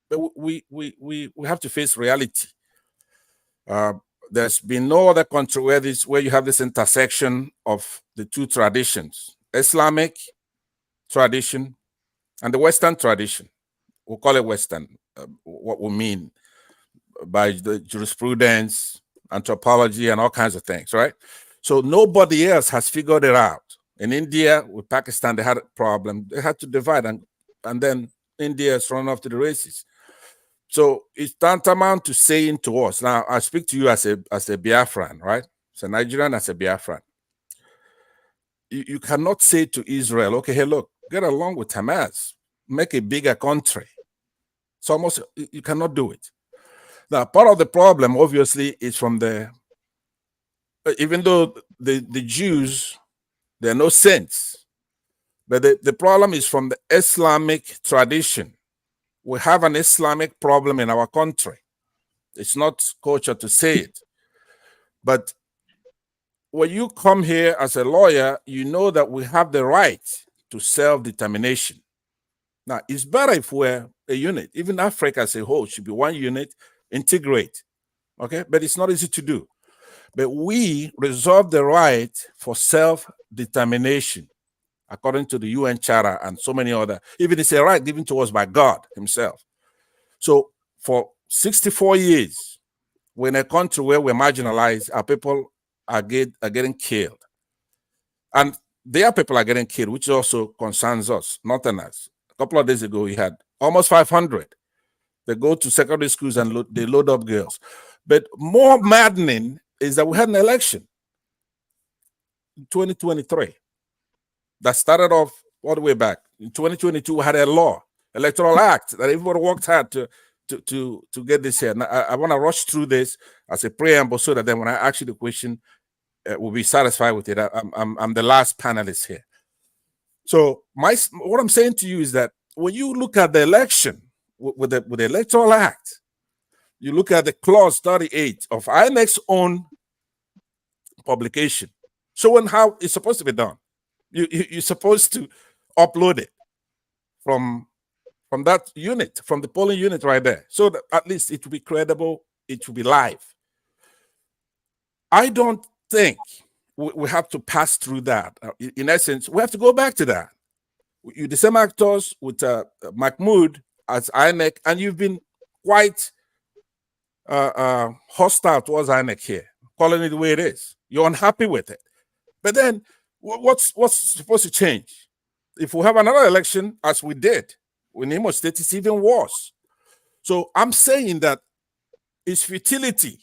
But we have to face reality. There's been no other country where you have this intersection of the 2 traditions, Islamic tradition and the Western tradition. We'll call it Western, what we mean by the jurisprudence, anthropology, and all kinds of things, right? So nobody else has figured it out. In India, with Pakistan, they had a problem. They had to divide, and then India is run off to the races. So it's tantamount to saying to us, now I speak to you as a Biafran, right? As a Nigerian, as a Biafran. You cannot say to Israel, okay, hey, look, get along with Hamas, make a bigger country. It's almost, you cannot do it. Now, part of the problem, obviously, is from even though the Jews, they're no saints, but the problem is from the Islamic tradition. We have an Islamic problem in our country. It's not culture to say it. But when you come here as a lawyer, you know that we have the right to self-determination. Now, it's better if we're a unit. Even Africa as a whole should be one unit, integrate. Okay? But it's not easy to do. But we reserve the right for self-determination, according to the UN Charter and so many other. Even it's a right given to us by God himself. So for 64 years, we're in a country where we're marginalized, our people are getting killed. And their people are getting killed, which also concerns us, Northerners. A couple of days ago, we had almost 500. They go to secondary schools and they load up girls. But more maddening is that we had an election in 2023 that started off all the way back. In 2022, we had a electoral act that everybody worked hard to get this here. Now, I want to rush through this as a preamble so that then when I ask you the question, we'll be satisfied with it. I'm the last panelist here. So what I'm saying to you is that when you look at the election with the Electoral Act, you look at the clause 38 of INEC's own publication, showing how it's supposed to be done. You're supposed to upload it from that unit, from the polling unit right there, so that at least it will be credible, it will be live. I don't think we have to pass through that. In essence, we have to go back to that. You the same actors with Mahmoud as INEC, and you've been quite hostile towards INEC here, calling it the way it is. You're unhappy with it. But then what's supposed to change? If we have another election, as we did in Imo State, it's even worse. So I'm saying that it's futility,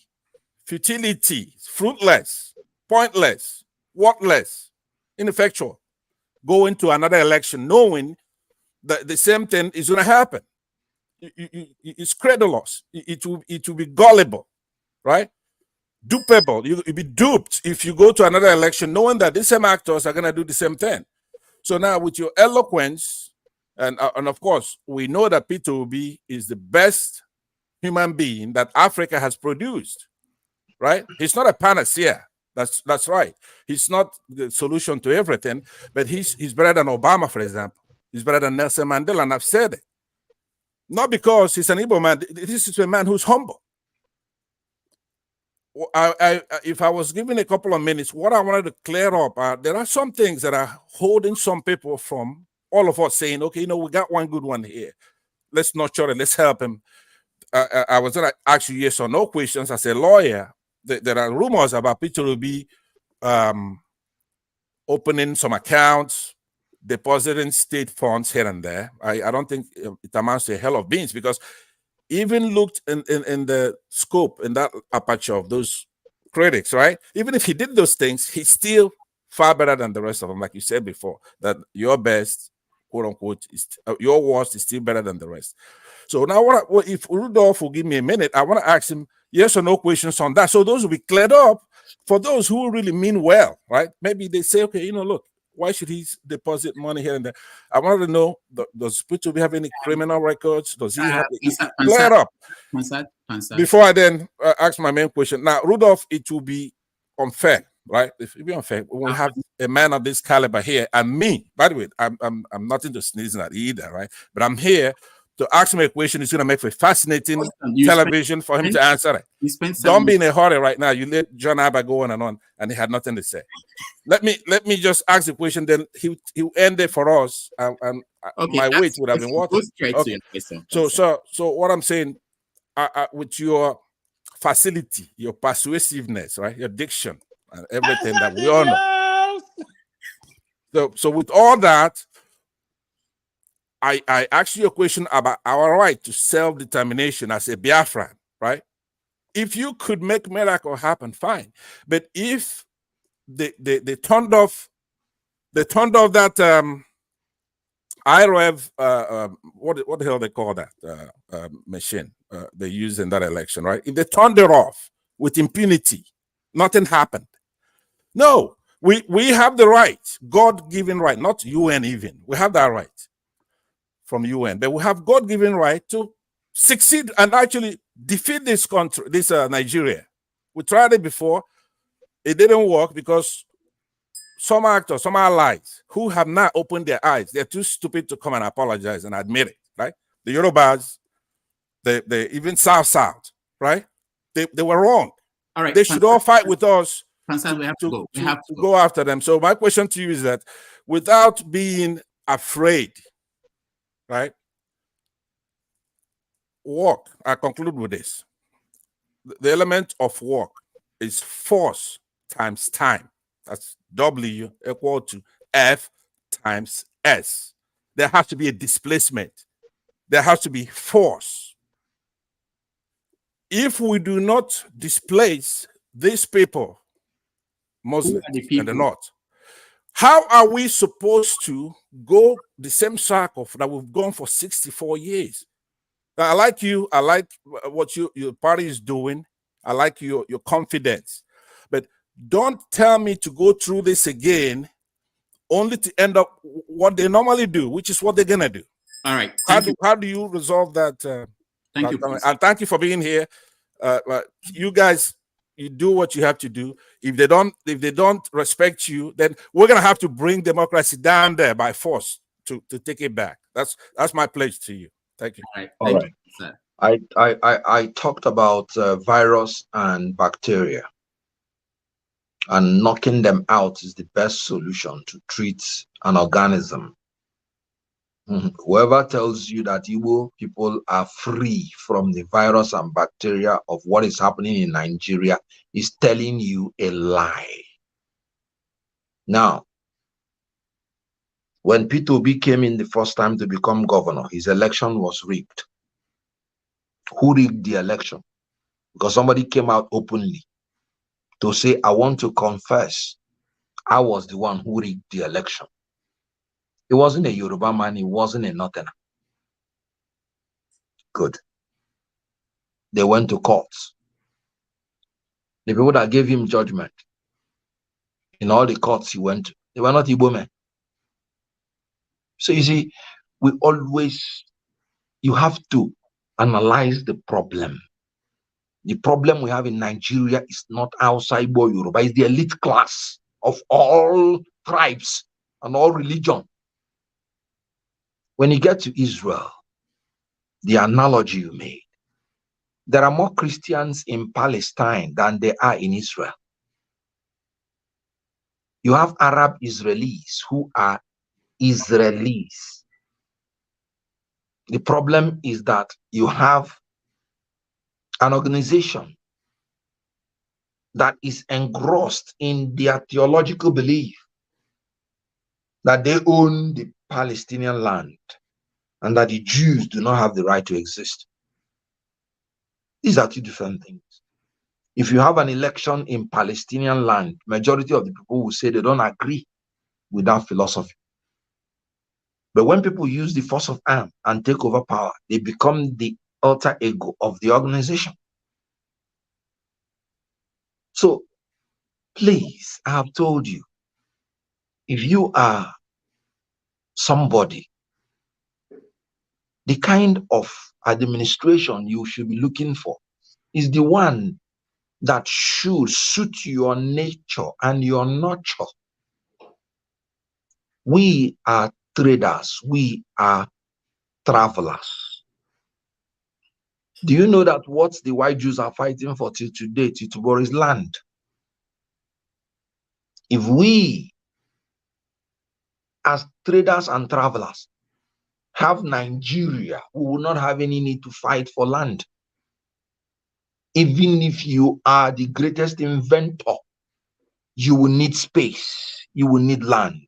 fruitless, pointless, worthless, ineffectual, go into another election knowing that the same thing is going to happen. It's credulous. It will be gullible, right? Dupeable. You'll be duped if you go to another election knowing that the same actors are going to do the same thing. So now with your eloquence, and of course, we know that Peter Obi is the best human being that Africa has produced, right? He's not a panacea. That's right. He's not the solution to everything, but he's better than Obama, for example. He's better than Nelson Mandela, and I've said it. Not because he's an Igbo man. This is a man who's humble. If I was given a couple of minutes, what I wanted to clear up, there are some things that are holding some people from all of us saying, okay, we got one good one here. Let's nurture it. Let's help him. I was going to ask you yes or no questions. As a lawyer, there are rumors about Peter Obi opening some accounts, depositing state funds here and there. I don't think it amounts to a hell of beans, because even looked in the scope, in that aperture of those critics, right? Even if he did those things, he's still far better than the rest of them. Like you said before, that your best, quote unquote, your worst is still better than the rest. So now, if Rudolph will give me a minute, I want to ask him yes or no questions on that. So those will be cleared up for those who really mean well, right? Maybe they say, okay, look, why should he deposit money here and there? I wanted to know, does Peter have any criminal records? Does he have clear up? Before I then ask my main question. Now, Rudolph, it will be unfair, right? If it be unfair, we have a man of this caliber here, and me, by the way, I'm nothing to sneeze at either, right? But I'm here to ask him a question. It's going to make for fascinating television for him to answer it. Don't be in a hurry right now. You let John Abba go on, and he had nothing to say. Let me just ask the question, then he'll end it for us, and okay, my wait would have been watered. Okay. So what I'm saying, with your facility, your persuasiveness, right, your diction, and everything that we all know. So with all that, I asked you a question about our right to self-determination as a Biafran, right? If you could make miracle happen, fine. But if they turned off that IREV, what the hell they call that machine they used in that election, right? If they turned it off with impunity, nothing happened. No, we have the right, God-given right, not UN even. We have that right from UN, but we have God-given right to succeed and actually defeat this country, this Nigeria. We tried it before. It didn't work because some actors, some allies who have not opened their eyes, they're too stupid to come and apologize and admit it, right? The Yorubas, they even South, right? They were wrong. All right, they should all fight with us to go after them. So my question to you is that without being afraid, right? Work, I conclude with this. The element of work is force times time. That's W equal to F times S. There has to be a displacement. There has to be force. If we do not displace these people, Muslims in the north, how are we supposed to go the same circle that we've gone for 64 years? Now, I like you. I like what your party is doing. I like your confidence. But don't tell me to go through this again only to end up what they normally do, which is what they're gonna do. All right. How do you resolve that? Thank you, please. And thank you for being here. You guys, you do what you have to do. If they don't respect you, then we're gonna have to bring democracy down there by force to take it back. That's my pledge to you. Thank you. All right. Sir. I talked about virus and bacteria, and knocking them out is the best solution to treat an organism. Whoever tells you that Igbo people are free from the virus and bacteria of what is happening in Nigeria is telling you a lie. Now, when Peter Obi came in the first time to become governor, his election was rigged. Who rigged the election? Because somebody came out openly to say, I want to confess I was the one who rigged the election. It wasn't a Yoruba man, it wasn't a Northerner. Good. They went to courts. The people that gave him judgment in all the courts he went to, they were not Igbo men. So you see, you have to analyze the problem. The problem we have in Nigeria is not outside Igbo Yoruba, it's the elite class of all tribes and all religion. When you get to Israel, the analogy you made, there are more Christians in Palestine than there are in Israel. You have Arab Israelis who are Israelis. The problem is that you have an organization that is engrossed in their theological belief that they own the Palestinian land and that the Jews do not have the right to exist. These are two different things. If you have an election in Palestinian land, majority of the people will say they don't agree with that philosophy. But when people use the force of arm and take over power, they become the alter ego of the organization. So please, I have told you, if you are somebody, the kind of administration you should be looking for is the one that should suit your nature and your nurture. We are traders, we are travelers. Do you know that what the white Jews are fighting for till today, till tomorrow, is land? If we, as traders and travelers, have Nigeria, we will not have any need to fight for land. Even if you are the greatest inventor, you will need space, you will need land.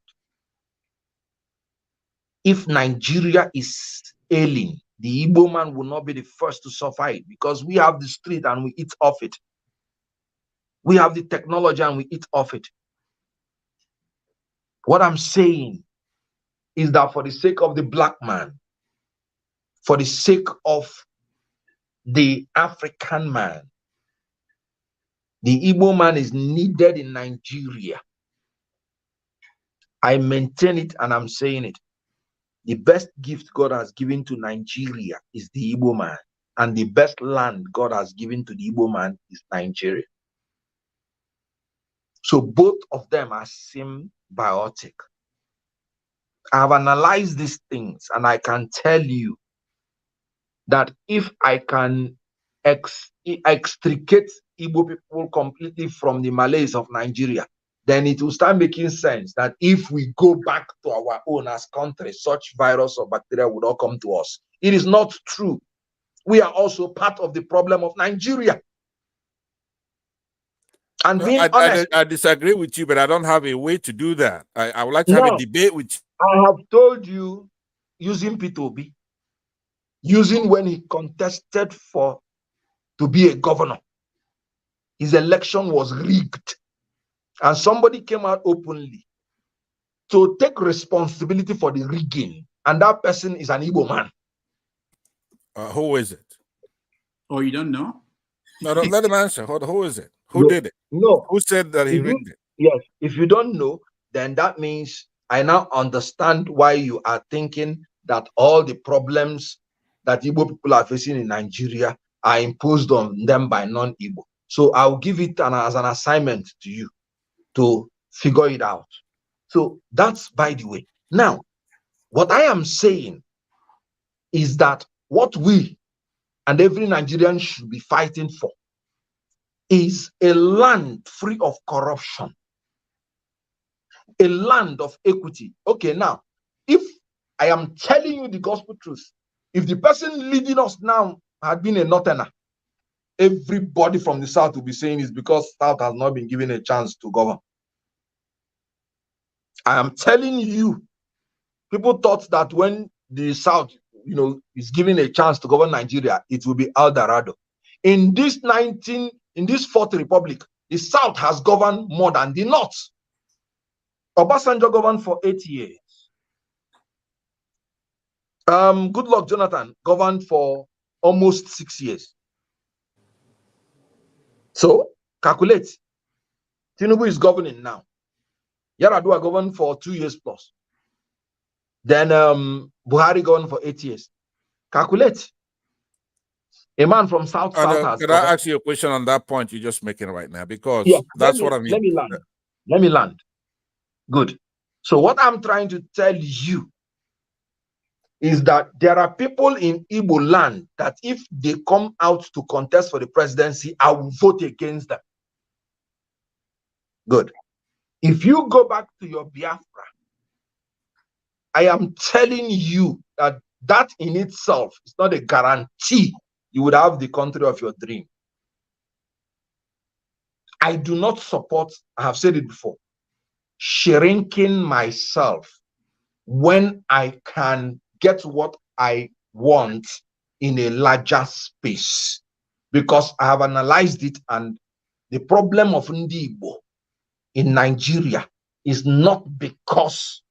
If Nigeria is ailing, the Igbo man will not be the first to suffer it, because we have the street and we eat off it. We have the technology and we eat off it. What I'm saying is that for the sake of the black man, for the sake of the African man, the Igbo man is needed in Nigeria. I maintain it and I'm saying it. The best gift God has given to Nigeria is the Igbo man. And the best land God has given to the Igbo man is Nigeria. So both of them are symbiotic. I have analyzed these things and I can tell you that if I can extricate Igbo people completely from the Malays of Nigeria, then it will start making sense that if we go back to our own as country, such virus or bacteria would all come to us. It is not true. We are also part of the problem of Nigeria. And being honest, I disagree with you, but I don't have a way to do that. I would like to have a debate with you. I have told you, using Peter Obi, using when he contested to be a governor, his election was rigged. And somebody came out openly to take responsibility for the rigging. And that person is an Igbo man. Who is it? Oh, you don't know? No, don't let him answer. Who is it? Who did it? No. Who said that he rigged it? Yes. If you don't know, then that means I now understand why you are thinking that all the problems that Igbo people are facing in Nigeria are imposed on them by non-Igbo. So I'll give it as an assignment to you to figure it out. So that's by the way. Now, what I am saying is that what we and every Nigerian should be fighting for is a land free of corruption, a land of equity. Okay, now, if I am telling you the gospel truth, if the person leading us now had been a northerner, everybody from the south will be saying it's because south has not been given a chance to govern. I am telling you, people thought that when the south, is given a chance to govern Nigeria, it will be El Dorado. In this fourth republic, the south has governed more than the north. Obasanjo governed for 8 years. Goodluck Jonathan governed for almost 6 years. So calculate. Tinubu is governing now. Yaradua governed for 2 years plus. Then Buhari governed for 8 years. Calculate. A man from South has. Could I ask you a question on that point you're just making right now? Because that's what I mean. Let me land. Good. So what I'm trying to tell you is that there are people in Igbo land that if they come out to contest for the presidency, I will vote against them. Good. If you go back to your Biafra, I am telling you that that in itself is not a guarantee you would have the country of your dream. I do not support, I have said it before, shrinking myself when I can get what I want in a larger space, because I have analyzed it, and the problem of Ndi Igbo in Nigeria is not because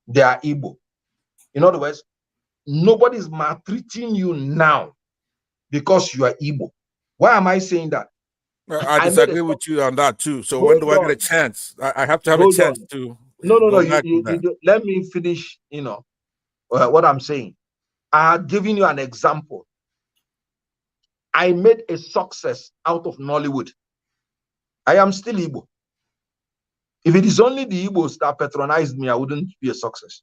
they are Igbo. In other words, nobody is maltreating you now because you are Igbo. Why am I saying that? I disagree with you on that too. So when do I get a chance? I have to have a chance to. No. Let me finish. What I'm saying. I have given you an example. I made a success out of Nollywood. I am still Igbo. If it is only the Igbos that patronized me, I wouldn't be a success.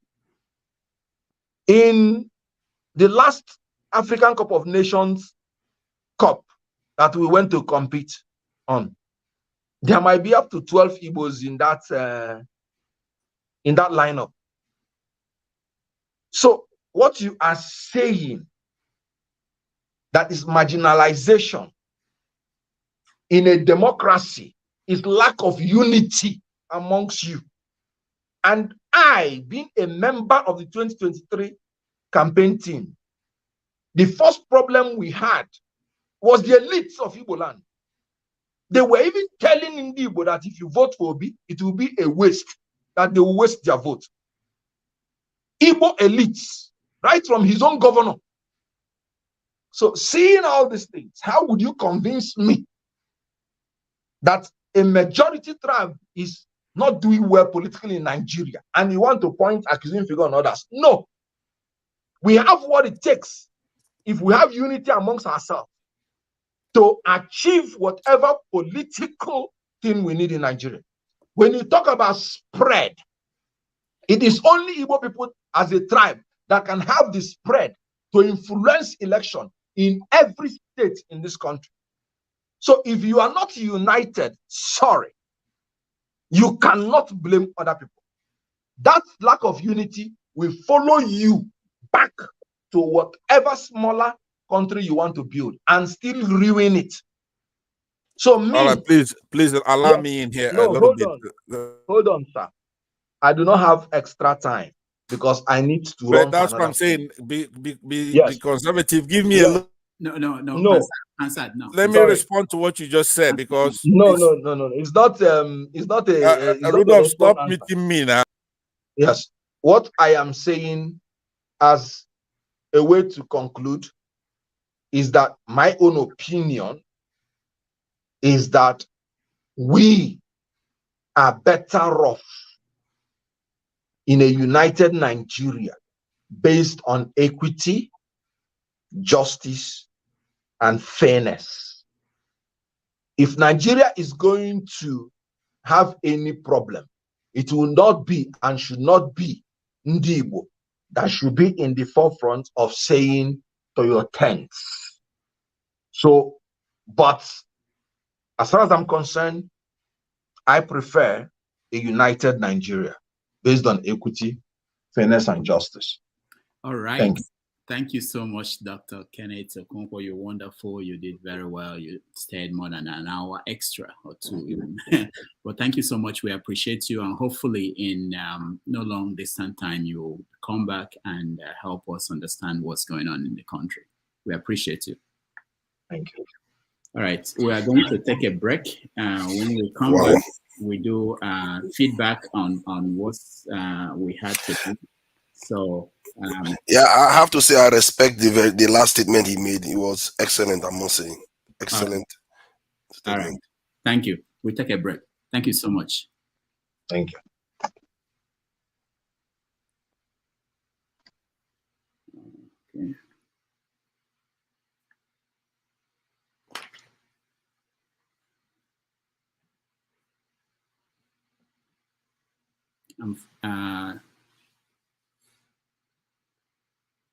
In the last African Cup of Nations Cup that we went to compete on, there might be up to 12 Igbos in that lineup. So what you are saying, that is marginalization in a democracy, is lack of unity amongst you. And I, being a member of the 2023 campaign team, the first problem we had was the elites of Igbo land. They were even telling Igbo that if you vote for Obi, it will be a waste, that they will waste their vote. Igbo elites, right from his own governor. So seeing all these things, how would you convince me that a majority tribe is not doing well politically in Nigeria, and you want to point accusing figure on others? No. We have what it takes, if we have unity amongst ourselves, to achieve whatever political thing we need in Nigeria. When you talk about spread, it is only Igbo people as a tribe that can have the spread to influence election in every state in this country. So if you are not united, sorry, you cannot blame other people. That lack of unity will follow you back to whatever smaller country you want to build and still ruin it. So me, all right, please allow me in here a little bit. Hold on, sir. I do not have extra time because I need to run. That's what I'm saying. Be conservative. Give me a little. No. Answered. No. Let me respond to what you just said, because no. It's not. Rudolph, stop meeting me now. Yes. What I am saying as a way to conclude is that my own opinion is that we are better off in a united Nigeria based on equity, justice, and fairness. If Nigeria is going to have any problem, it will not be and should not be Ndi Igbo that should be in the forefront of saying to your tents. So, but as far as I'm concerned, I prefer a united Nigeria based on equity, fairness, and justice. All right. Thank you. Thank you so much, Dr. Kenneth Okonkwo. You're wonderful. You did very well. You stayed more than an hour extra or two even. But thank you so much. We appreciate you. And hopefully in no long distant time, you'll come back and help us understand what's going on in the country. We appreciate you. Thank you. All right. We are going to take a break. When we come back, we do feedback on what we had to do. So, yeah, I have to say I respect the last statement he made. It was excellent, I must say. Excellent statement. All right. Thank you. We take a break. Thank you so much. Thank you. Okay.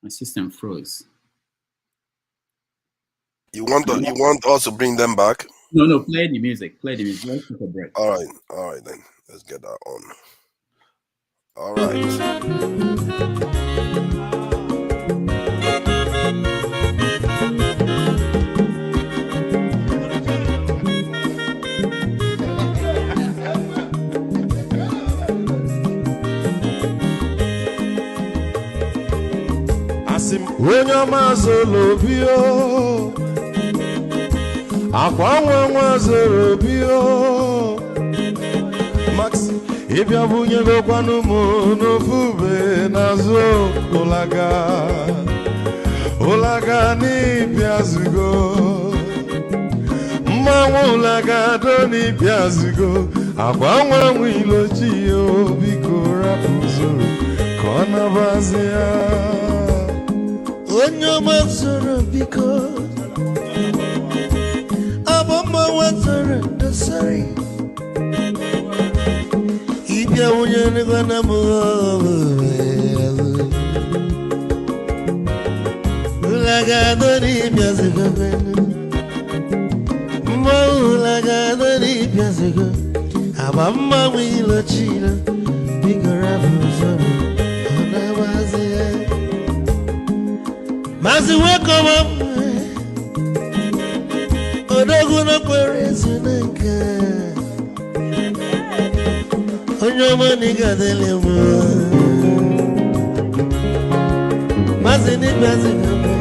My system froze. You want us to bring them back? No, play the music. Play the music. Let's take a break. All right then. Let's get that on. All right. Onye ọma zoro obi o, akwa nwa zoro obi o, Max ịbịa bunye gokwanụ m n'ofu ube n'azụ ụlaga n'ịbịa zigo, mmanwụ ụlaga do n'ịbịa zigo, akwa nwa ilochi o, biko rapụ zoro ka ọ nabazi ya. Onye ọma zoro biko, abọmma watara ndasari, ịbịa wunye n'ịgwana m ụlagado n'ịbịa zigo, mma ụlagado n'ịbịa zigo, abọmma ilochila, biko rapụ zoro ọ na-abazi ya. Mazi welcome up. Odogu no kwere zineka. Onyo mani gadele mo. Mazi ni mazi kame.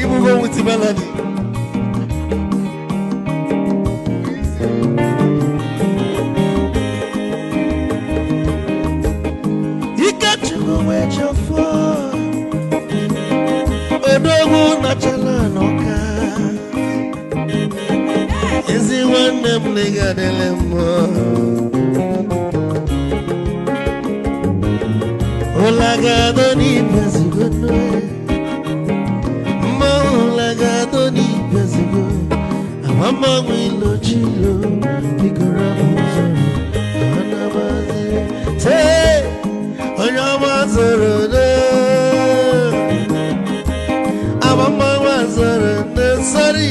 Ibu go with melody. Where's your phone? Odogu na chala noka. Is it one them nigga delemo? Olaga ni pesigo no. Ma olaga ni pesigo. Amama wilo chilo. Bigora muzo. Anabazi. Say. Onyama zoro de, abama zoro de sari.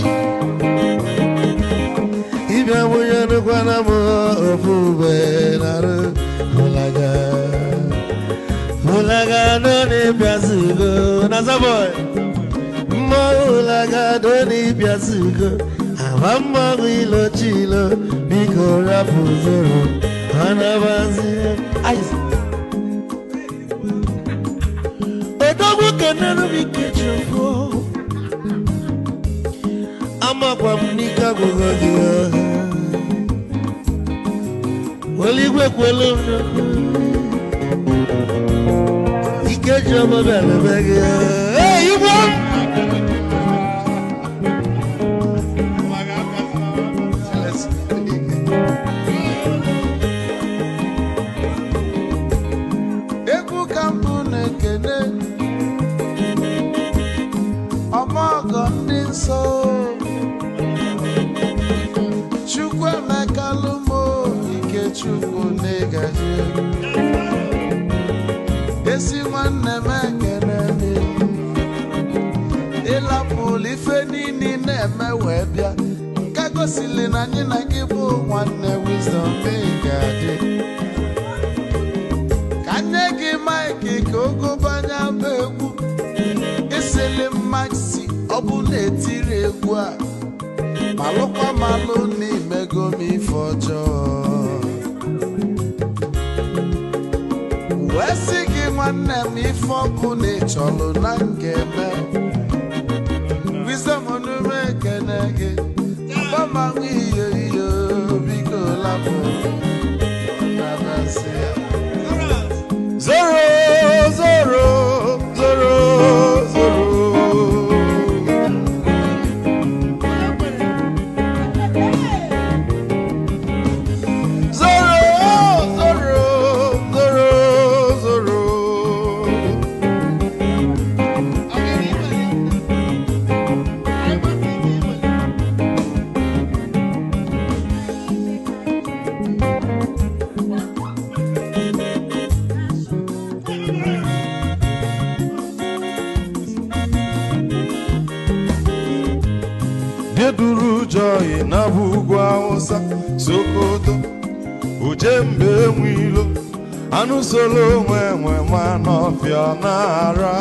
Ibya muya no kwana mo ofube naru ulaga no ni biazugo nazaboy. Ulaga no ni biazugo, abama wilo chilo biko rapu zoro anabazi. Odogu kenenu mikechofo, ama kwa mnika gogogia, waligwe kwelo ikechobo bele bege. Hey, you want? chukwu negaji esi nwanne m ekene ịlapụlụ ife niile na-eme wee bịa nke gosili na anyị na gị bụ nwanne wisdom ga-adị ka nye gị maịkị ka ogobanya bụ egwu isili maxi ọ bụ na-etiri egwu a malụkwa malụ n'imego m ife ọjọọ wee sị gị nwanne m ife ọkụ na ịchọlụ na ngeme wisdom onume ekene gị agbamanwụ iyo iyo biko lapụ nabasị ya zoro zoro zoro zoro joy na bugwu Hausa Sokoto ujembe enwilo anụ solo nwe ma n'ọfịa na-ara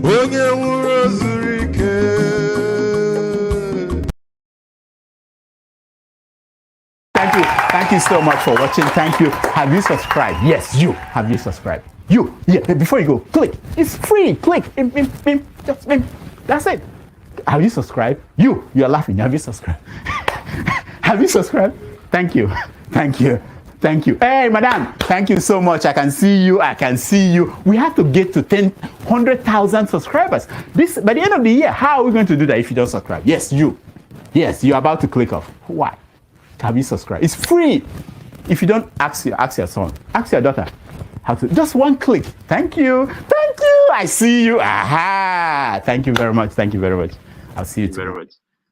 onye nwụrụ zuru ike. Thank you so much for watching. Thank you. Have you subscribed? Yes, you. Have you subscribed? You. Yeah, before you go, click. It's free. Click. Just that's it. Have you subscribed? You're laughing. Have you subscribed? Have you subscribed? Thank you. Thank you. Thank you. Hey, madam. Thank you so much. I can see you. I can see you. We have to get to 100,000 subscribers. This by the end of the year. How are we going to do that if you don't subscribe? Yes, you. Yes, you're about to click off. Why? Have you subscribed? It's free. If you don't, ask your son. Ask your daughter. How to? Just one click. Thank you. Thank you. I see you. Aha. Thank you very much. Thank you very much. I'll see you tomorrow.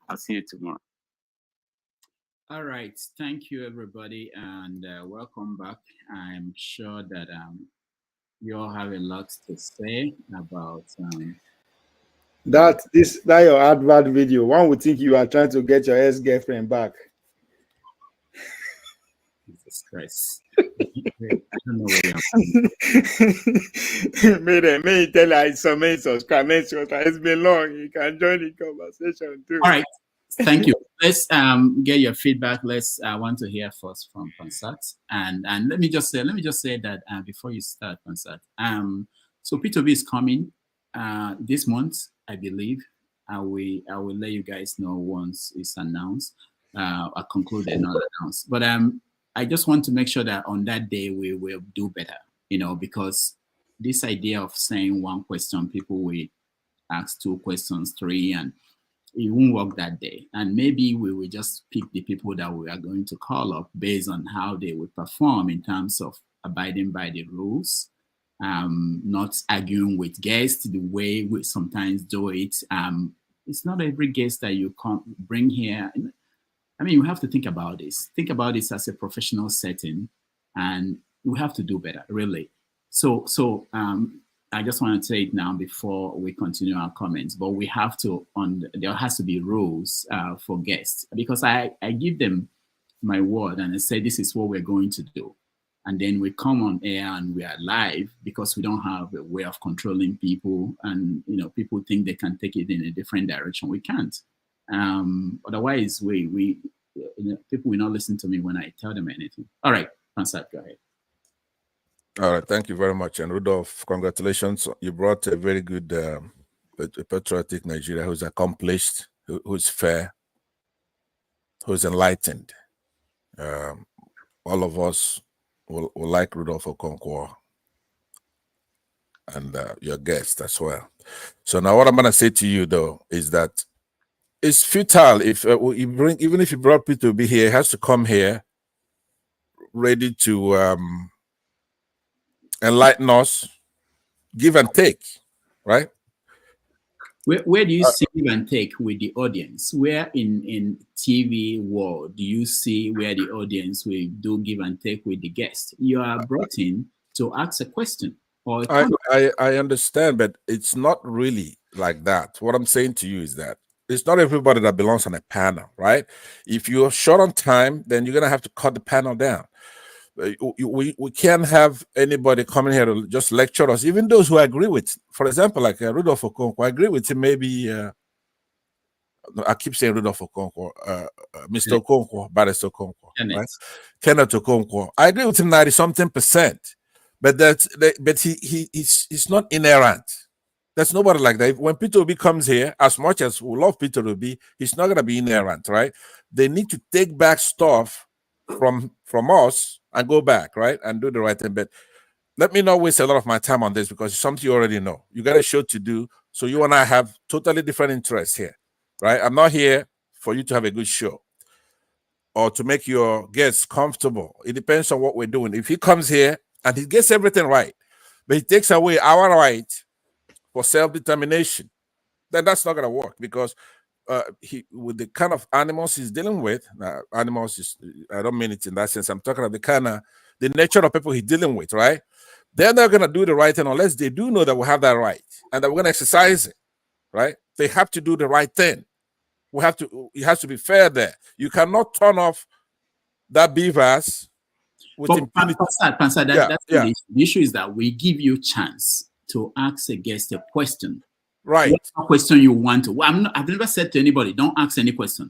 I'll see you tomorrow. All right. Thank you, everybody, and welcome back. I'm sure that you all have a lot to say about that your advert video. One would think you are trying to get your ex-girlfriend back. Jesus Christ. I don't know where I'm May tell her so many subscribe. It's been long. You can join the conversation too. All right. Thank you. Let's get your feedback. I want to hear first from Concert. And let me just say that before you start, Concert. So P2B is coming this month, I believe. I will let you guys know once it's announced. I concluded, not announced. But I just want to make sure that on that day we will do better, because this idea of saying one question, people will ask 2 questions, 3, and it won't work that day. And maybe we will just pick the people that we are going to call up based on how they will perform in terms of abiding by the rules, not arguing with guests the way we sometimes do it. It's not every guest that you can bring here. I mean, you have to think about this. Think about this as a professional setting, and we have to do better, really. So I just want to say it now before we continue our comments, but we have to, there has to be rules for guests, because I give them my word and I say, this is what we're going to do. And then we come on air and we are live because we don't have a way of controlling people. And, people think they can take it in a different direction. We can't. Otherwise, people will not listen to me when I tell them anything. All right, Pansat, go ahead. All right, thank you very much. And Rudolph, congratulations. You brought a very good, patriotic Nigeria who's accomplished, who's fair, who's enlightened. All of us will like Rudolph Okonkwo and your guest as well. So now what I'm going to say to you, though, is that it's futile if even if you brought people to be here, it has to come here ready to enlighten us, give and take, right? Where do you see give and take with the audience? Where in TV world do you see where the audience will do give and take with the guest? You are brought in to ask a question or a comment. I understand, but it's not really like that. What I'm saying to you is that it's not everybody that belongs on a panel, right? If you're short on time, then you're gonna have to cut the panel down. We can't have anybody coming here to just lecture us, even those who agree with. For example, like Rudolph Okonkwo, I agree with him. Maybe I keep saying Rudolph Okonkwo, Mr. Okonkwo, Barrister Okonkwo, right? Kenneth Okonkwo. I agree with him 90-something%, but he's not inerrant. There's nobody like that. When Peter Obi comes here, as much as we love Peter Obi, he's not gonna be inerrant, right? They need to take back stuff from us and go back, right, and do the right thing. But let me not waste a lot of my time on this because it's something you already know. You got a show to do, so you and I have totally different interests here, right? I'm not here for you to have a good show or to make your guests comfortable. It depends on what we're doing. If he comes here and he gets everything right, but he takes away our right for self-determination, then that's not going to work because with the kind of animals he's dealing with, animals is, I don't mean it in that sense. I'm talking about the nature of people he's dealing with, right? They're not going to do the right thing unless they do know that we have that right and that we're going to exercise it, right? They have to do the right thing. It has to be fair there. You cannot turn off that beavers with impunity. That's the issue. The issue is that we give you chance to ask a guest a question. Right. What question you want to? Well, I've never said to anybody, don't ask any question.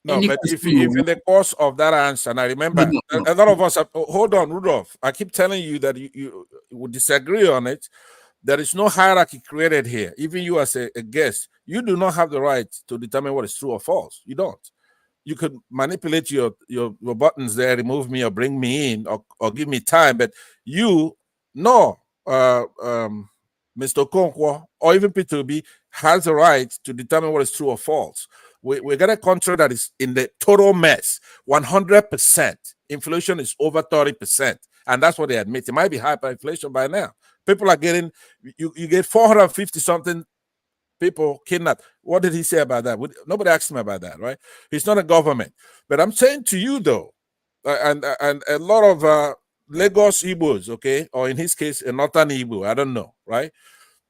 No, but if in the course of that answer, and I remember a lot of us, hold on, Rudolph, I keep telling you that you would disagree on it. There is no hierarchy created here. Even you as a guest, you do not have the right to determine what is true or false. You don't. You could manipulate your buttons there, remove me or bring me in or give me time, but Mr. Okonkwo or even P2B has the right to determine what is true or false. We got a country that is in the total mess, 100%. Inflation is over 30%, and that's what they admit. It might be hyperinflation by now. People are getting, you get 450-something people kidnapped. What did he say about that? Nobody asked him about that, right? He's not a government. But I'm saying to you, though, and a lot of Lagos Igbos, okay, or in his case, a Northern Igbo, I don't know, right?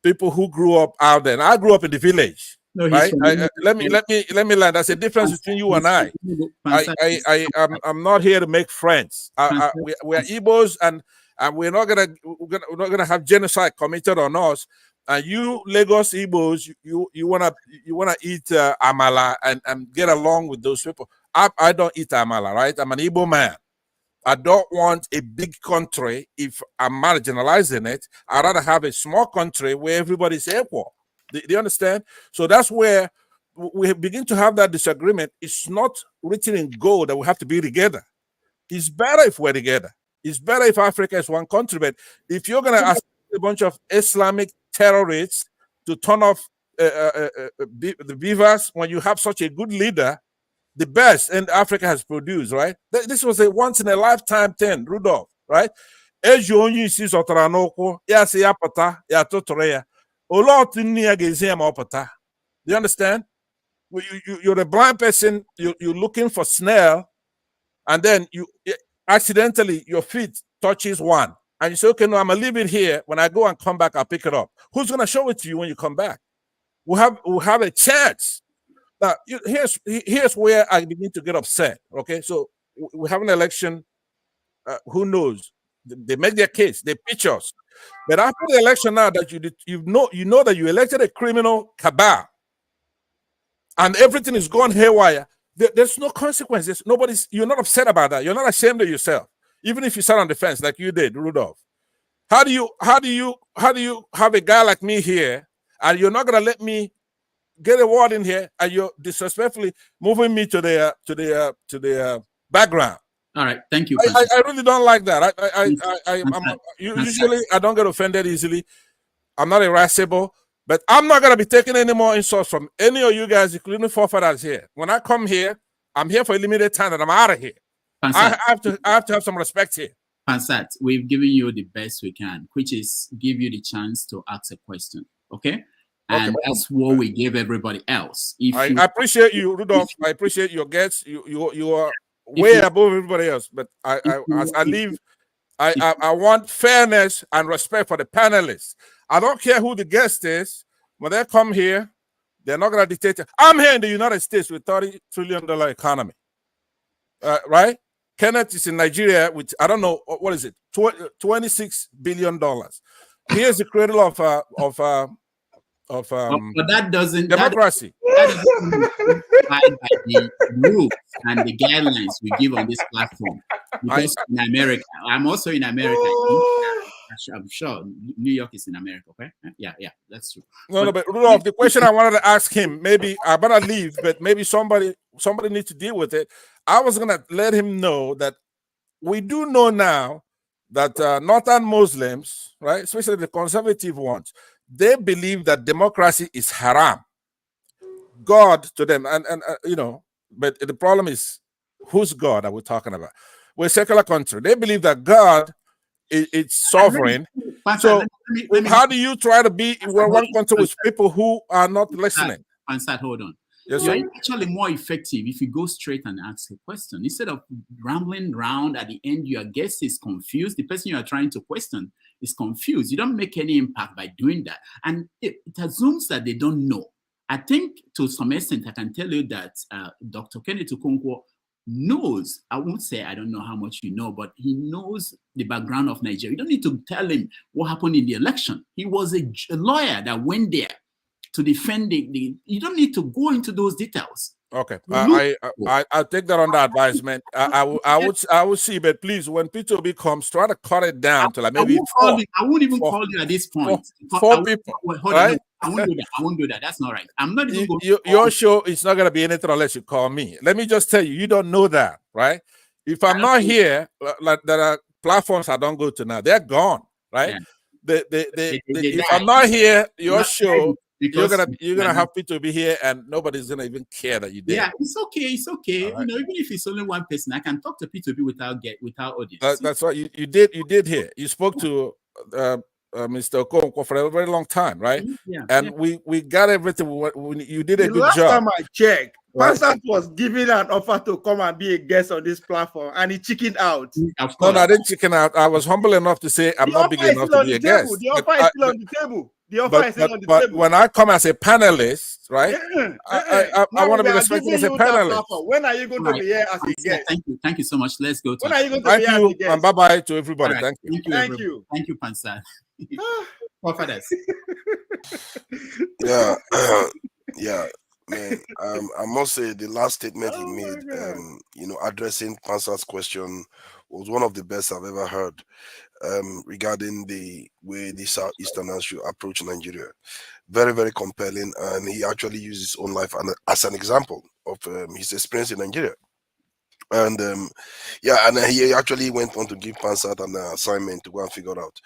People who grew up out there. And I grew up in the village, right? Let me learn. There's a difference between you and I. I'm not here to make friends. We are Igbos, and we're not gonna have genocide committed on us. And you Lagos Igbos, you wanna eat amala and get along with those people. I don't eat amala, right? I'm an Igbo man. I don't want a big country. If I'm marginalizing it, I'd rather have a small country where everybody's equal. Do you understand? So that's where we begin to have that disagreement. It's not written in gold that we have to be together. It's better if we're together. It's better if Africa is one country. But if you're going to ask a bunch of Islamic terrorists to turn off the beavers when you have such a good leader, the best and Africa has produced, right? This was a once in a lifetime thing, Rudolph, right? As you only see Sotaranoko, yes, yapata, ya totorea. A lot in near opata. Do you understand? You're a blind person, you're looking for snail, and then you accidentally your feet touches one. And you say, okay, no, I'm gonna leave it here. When I go and come back, I'll pick it up. Who's gonna show it to you when you come back? We'll have a chance. Now, here's where I begin to get upset. Okay, so we have an election. Who knows? They make their case. They pitch us. But after the election, now that you know that you elected a criminal cabal, and everything is gone haywire, there's no consequences. You're not upset about that. You're not ashamed of yourself, even if you sat on the fence like you did, Rudolph. How do you have a guy like me here, and you're not gonna let me get a word in here, and you're disrespectfully moving me to the background? All right, thank you. I really don't like that. Usually I don't get offended easily. I'm not irascible, but I'm not gonna be taking any more insults from any of you guys, including forefathers here. When I come here, I'm here for a limited time, and I'm out of here. I have to have some respect here. Pansat, we've given you the best we can, which is give you the chance to ask a question. Okay. And Okay, that's what we give everybody else. If I you appreciate you, Rudolph. I appreciate your guests. You are if way you above everybody else. But if as I you leave, if, I want fairness and respect for the panelists. I don't care who the guest is. When they come here, they're not going to dictate it. I'm here in the United States with $30 trillion economy, right? Kenneth is in Nigeria with, I don't know, what is it, $26 billion. Here's the cradle of but that doesn't democracy. that doesn't abide by the rules and the guidelines we give on this platform. Because in America, I'm also in America. I'm sure New York is in America, okay? Yeah, that's true. No, but Rudolph, the question I wanted to ask him, maybe I better leave, but maybe somebody needs to deal with it. I was gonna let him know that we do know now that Northern Muslims, right, especially the conservative ones, they believe that democracy is haram. God to them, and you know, but the problem is, whose God are we talking about? We're a secular country. They believe that God is sovereign. So how do you try to be one country with people who are not listening? Ansat, hold on. Yes, You're sir. actually more effective if you go straight and ask a question. Instead of rambling around at the end, your guest is confused. The person you are trying to question is confused. You don't make any impact by doing that. And it assumes that they don't know. I think to some extent, I can tell you that Dr. Kenneth Okonkwo knows, I won't say I don't know how much you know, but he knows the background of Nigeria. You don't need to tell him what happened in the election. He was a lawyer that went there to defend you don't need to go into those details. Okay, I'll take that under advisement. I would see, but please, when P2B comes, try to cut it down to like maybe I won't even call you at this point. Four people. Hold on, no, I won't do that. I won't do that. That's not right. I'm not even going to your show is not going to be anything unless you call me. Let me just tell you, you don't know that, right? If I'm not here, like there are platforms I don't go to now, they're gone, right? Yeah. If I'm not here, your show, you're gonna have people to be here, and nobody's gonna even care that you did. Yeah, it's okay. Right. You know, even if it's only one person, I can talk to P2B without audience. That's what you did here. You spoke to Mr. Okonkwo for a very long time, right? Yeah. And we got everything. You did a good job. Last time I checked, Pastor was giving an offer to come and be a guest on this platform, and he chickened out. No, I didn't chicken out. I was humble enough to say I'm not big enough to be a guest. The offer is still on the table. The offer is still on the table. But when I come as a panelist, right? I want to be respected as a panelist. When are you going to be here as a guest? Thank you so much. Let's go to. When are you going to be here as a guest? And bye bye to everybody. Right. Thank you. Thank you, Pansat. Fathers. Yeah, man. I must say the last statement he made, addressing Pansat's question was one of the best I've ever heard. Regarding the way the Southeasterners should approach Nigeria. Very, very compelling. And he actually used his own life as an example of his experience in Nigeria. And he actually went on to give Pansat an assignment to go and figure out.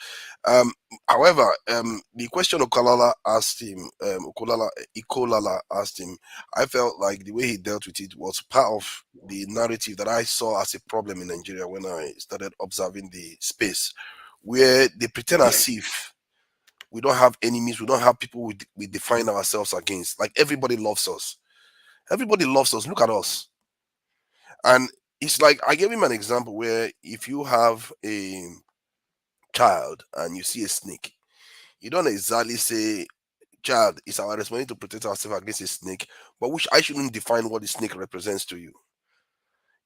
However, the question Ikolala asked him, I felt like the way he dealt with it was part of the narrative that I saw as a problem in Nigeria when I started observing the space, where they pretend as if we don't have enemies, we don't have people we define ourselves against. Like everybody loves us. Everybody loves us. Look at us. And it's like, I gave him an example where if you have a child and you see a snake, you don't exactly say, child, it's our responsibility to protect ourselves against a snake, but which I shouldn't define what the snake represents to you.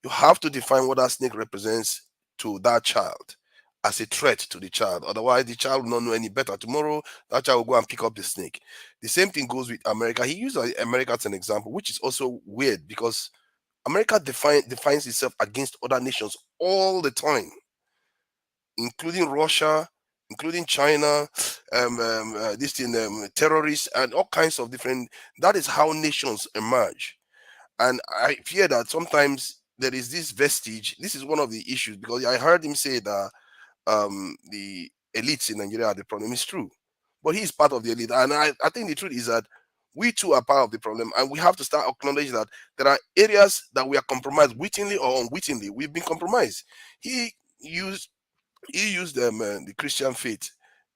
You have to define what that snake represents to that child as a threat to the child. Otherwise, the child will not know any better. Tomorrow, that child will go and pick up the snake. The same thing goes with America. He used America as an example, which is also weird because America defines itself against other nations all the time, including Russia, including China, terrorists, and all kinds of different. That is how nations emerge. And I fear that sometimes there is this vestige. This is one of the issues because I heard him say that the elites in Nigeria are the problem. It's true, but he's part of the elite. And I think the truth is that we too are part of the problem, and we have to start acknowledging that there are areas that we are compromised, wittingly or unwittingly. We've been compromised. He used the Christian faith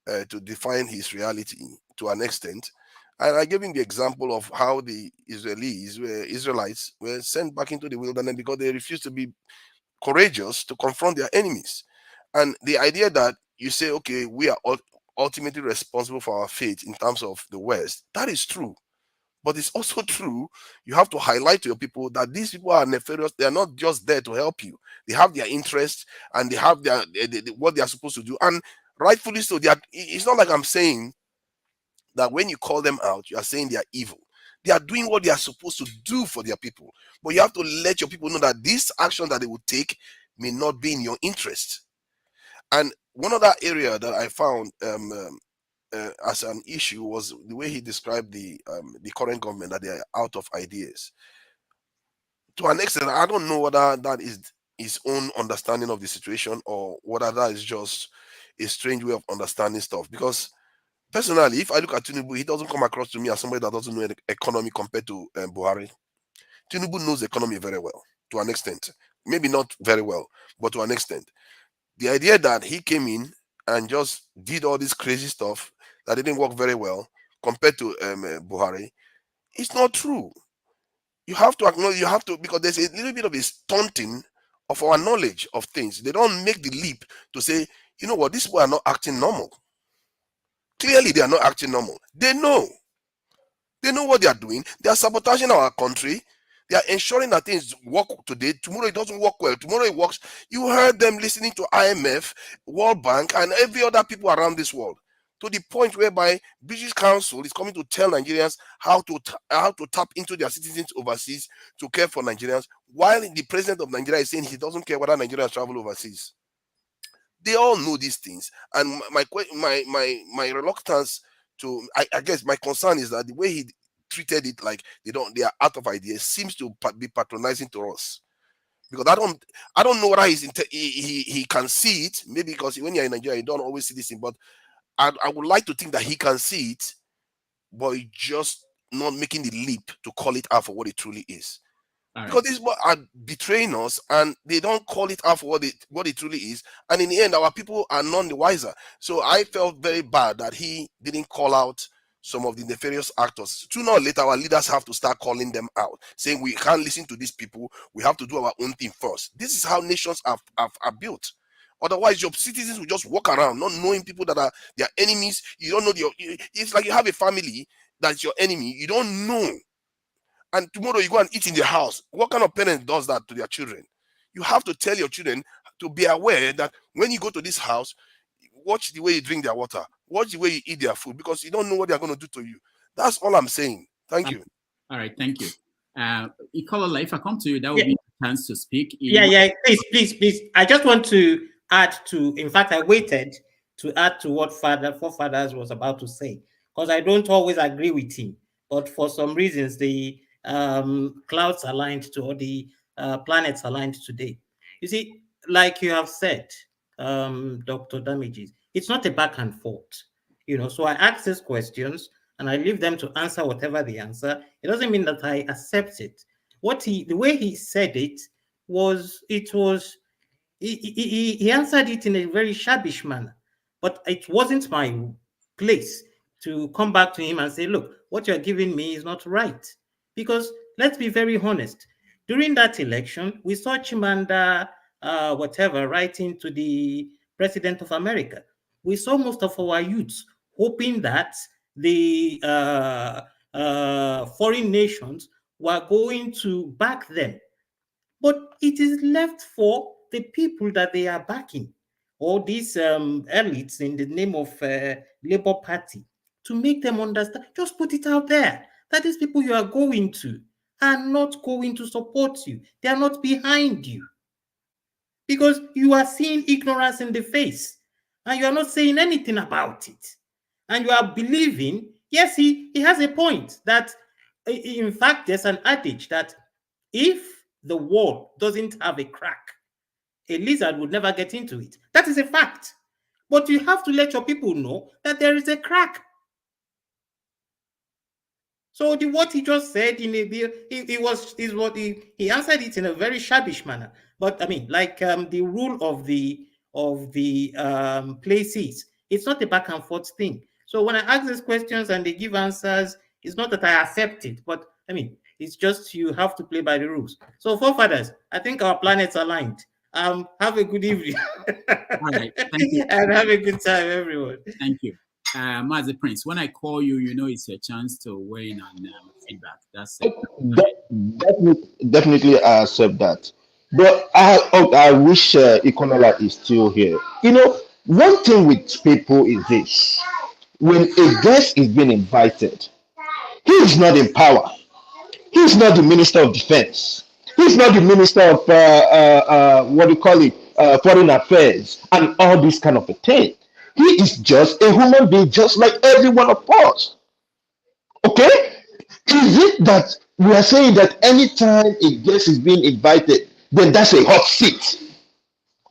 to define his reality to an extent, And I gave him the example of how the Israelites were sent back into the wilderness because they refused to be courageous to confront their enemies. And the idea that you say, okay, we are ultimately responsible for our fate in terms of the West, that is true. But it's also true, you have to highlight to your people that these people are nefarious. They are not just there to help you. They have their interests and they have their what they are supposed to do. And rightfully so. It's not like I'm saying that when you call them out, you are saying they are evil. They are doing what they are supposed to do for their people. But you have to let your people know that this action that they will take may not be in your interest. And one other area that I found as an issue was the way he described the current government, that they are out of ideas. To an extent, I don't know whether that is his own understanding of the situation or whether that is just a strange way of understanding stuff. Because personally, if I look at Tinubu, he doesn't come across to me as somebody that doesn't know the economy compared to Buhari. Tinubu knows the economy very well, to an extent. Maybe not very well, but to an extent. The idea that he came in and just did all this crazy stuff that didn't work very well compared to Buhari, it's not true. You have to acknowledge, because there's a little bit of a stunting of our knowledge of things. They don't make the leap to say, you know what, these people are not acting normal. Clearly, they are not acting normal. They know. They know what they are doing. They are sabotaging our country. They are ensuring that things work today. Tomorrow it doesn't work well. Tomorrow it works. You heard them listening to IMF, World Bank, and every other people around this world, to the point whereby British Council is coming to tell Nigerians how to tap into their citizens overseas to care for Nigerians, while the president of Nigeria is saying he doesn't care whether Nigerians travel overseas. They all know these things, and my reluctance to, I guess my concern is that the way he treated it, like they are out of ideas, seems to be patronizing to us. Because I don't know whether he can see it. Maybe because when you're in Nigeria, you don't always see this thing. But I would like to think that he can see it, but he's just not making the leap to call it out for what it truly is. Because these people are betraying us, and they don't call it out for what it truly is. And in the end, our people are none the wiser. So I felt very bad that he didn't call out some of the nefarious actors. Sooner or later, our leaders have to start calling them out, saying we can't listen to these people. We have to do our own thing first. This is how nations are built. Otherwise, your citizens will just walk around not knowing people that are their enemies. You don't know it's like you have a family that's your enemy. You don't know. And tomorrow you go and eat in their house. What kind of parent does that to their children? You have to tell your children to be aware that when you go to this house, watch the way you drink their water, watch the way you eat their food, because you don't know what they're going to do to you. That's all I'm saying. Thank you. All right, thank you. Ikola, if I come to you, that would be a chance to speak. Please. I just want to add to, in fact, I waited to add to what Forefathers was about to say, because I don't always agree with him. But for some reasons, the clouds aligned to, or the planets aligned today. You see, like you have said, Dr. Damages, it's not a back and forth. So I ask these questions and I leave them to answer whatever they answer. It doesn't mean that I accept it. The way he said it was, he answered it in a very shabbish manner, but it wasn't my place to come back to him and say, look, what you're giving me is not right. Because let's be very honest, during that election, we saw Chimanda, writing to the president of America. We saw most of our youths hoping that the foreign nations were going to back them. But it is left for the people that they are backing, or these elites in the name of Labour Party, to make them understand. Just put it out there that these people you are going to are not going to support you. They are not behind you. Because you are seeing ignorance in the face and you are not saying anything about it. And you are believing, yes, he has a point that, in fact, there's an adage that if the wall doesn't have a crack, a lizard would never get into it. That is a fact. But you have to let your people know that there is a crack. So what he just said he answered it in a very shabbish manner. But I mean, like the rule of the places, it's not a back and forth thing. So when I ask these questions and they give answers, It's not that I accept it, but I mean, it's just you have to play by the rules. So, forefathers, I think our planets aligned. Have a good evening. All right, thank you. And have a good time, everyone. Thank you. Master Prince, when I call you, you know it's your chance to weigh in on feedback. That's it. Definitely, I accept that. But I wish Ikonola is still here. You know, one thing with people is this: when a guest is being invited, he is not in power. He's not the minister of defense. He's not the minister of what do you call it, foreign affairs, and all this kind of a thing. He is just a human being, just like every one of us. Okay? Is it that we are saying that anytime a guest is being invited, then that's a hot seat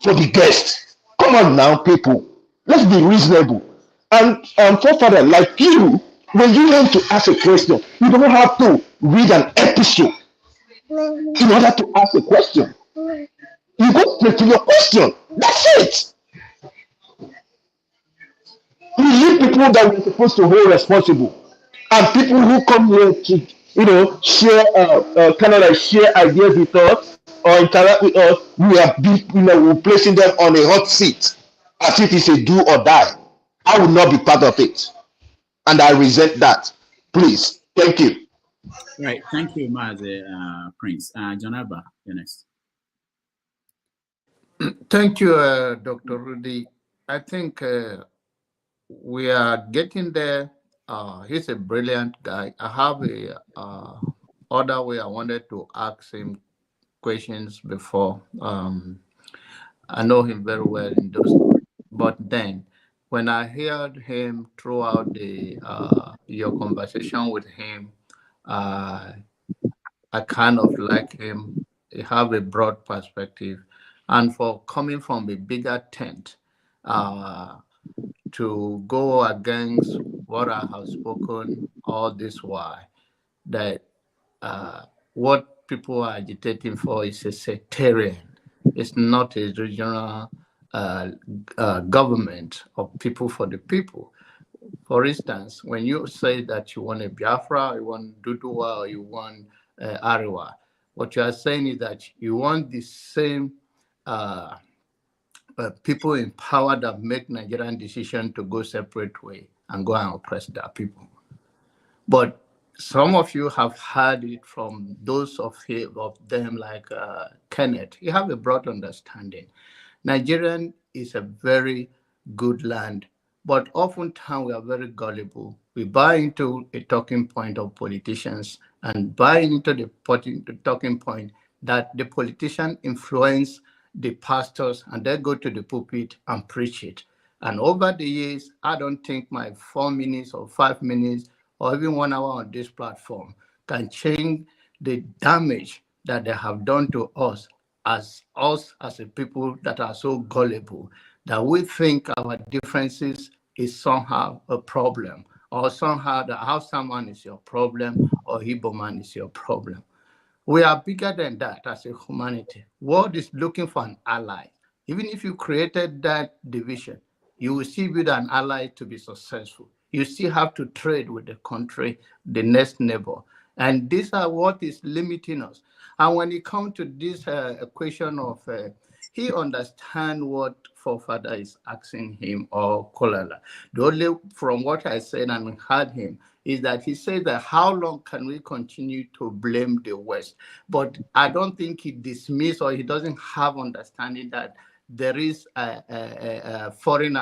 for the guest? Come on now, people. Let's be reasonable. And forefather, like you, when you want to ask a question, you don't have to read an episode in order to ask a question. You go straight to your question. That's it. We leave people that we're supposed to hold responsible, and people who come here to, share, kind of like share ideas with us or interact with us. We are, we're placing them on a hot seat as if it's a do or die. I will not be part of it, and I resent that. Please, thank you. Right, thank you, Master Prince. John Abba, you're next. Thank you, Dr. Rudy. I think we are getting there. He's a brilliant guy. I have a other way I wanted to ask him questions before. I know him very well in those, but then when I heard him throughout the your conversation with him, I kind of like him. He have a broad perspective, and for coming from a bigger tent, to go against what I have spoken all this while, that what people are agitating for is a sectarian. It's not a regional government of people for the people. For instance, when you say that you want a Biafra, you want Dudua, or you want Ariwa, what you are saying is that you want the same people in power that make Nigerian decision to go separate way and go and oppress their people. But some of you have heard it from those of them like Kenneth. You have a broad understanding. Nigerian is a very good land, but oftentimes we are very gullible. We buy into a talking point of politicians and buy into the talking point that the politician influence the pastors and they go to the pulpit and preach it. And over the years, I don't think my 4 minutes or 5 minutes or even 1 hour on this platform can change the damage that they have done to us as a people that are so gullible that we think our differences is somehow a problem, or somehow that Hausa man is your problem or Igbo man is your problem. We are bigger than that as a humanity. World is looking for an ally. Even if you created that division, you will still build an ally to be successful. You still have to trade with the country, the next neighbor. And these are what is limiting us. And when it comes to this question of, he understands what forefather is asking him or Kolala. The only, from what I said and heard him, is that he said that how long can we continue to blame the West? But I don't think he dismissed or he doesn't have understanding that there is a foreign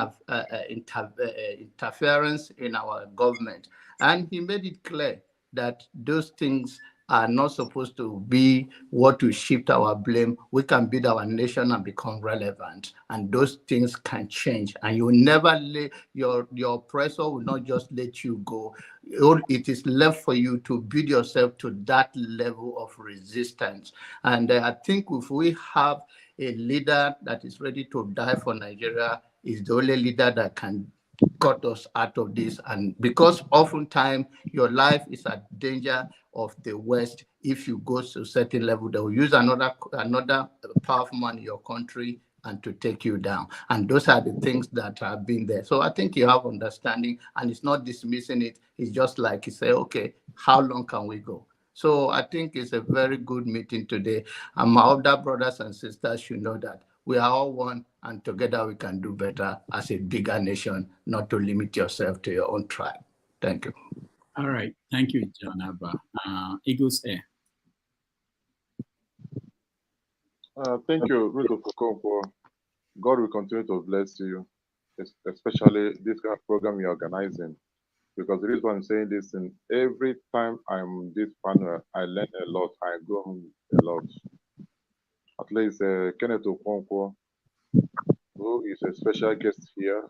interference in our government. And he made it clear that those things are not supposed to be what we shift our blame. We can build our nation and become relevant, and those things can change. And you will never let your oppressor will not just let you go. It is left for you to build yourself to that level of resistance. And I think if we have a leader that is ready to die for Nigeria, is the only leader that can cut us out of this. And because oftentimes your life is at danger of the West, if you go to a certain level, they will use another powerful man in your country and to take you down. And those are the things that have been there. So I think you have understanding, and it's not dismissing it. It's just like you say, okay, how long can we go? So I think it's a very good meeting today. And my other brothers and sisters should know that we are all one, and together we can do better as a bigger nation, not to limit yourself to your own tribe. Thank you. All right. Thank you, John Abba. Eagles Air. Thank you, Ruto Okonkwo. God will continue to bless you, especially this kind of program you're organizing. Because the reason I'm saying this, in every time I'm this panel, I learn a lot, I grow a lot. At least Kenneth Okonkwo, who is a special guest here,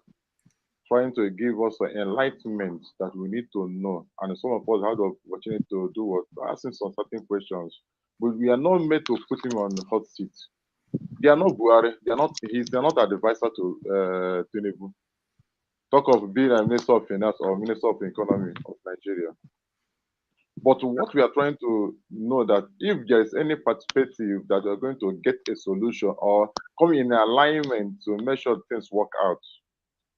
trying to give us an enlightenment that we need to know. And some of us had the opportunity to do what? Asking some certain questions. But we are not made to put him on the hot seat. They are not Buhari. They are not advisor to Tinubu. Talk of being a minister of finance or minister of economy of Nigeria. But what we are trying to know that if there is any perspective that we are going to get a solution or come in alignment to make sure things work out,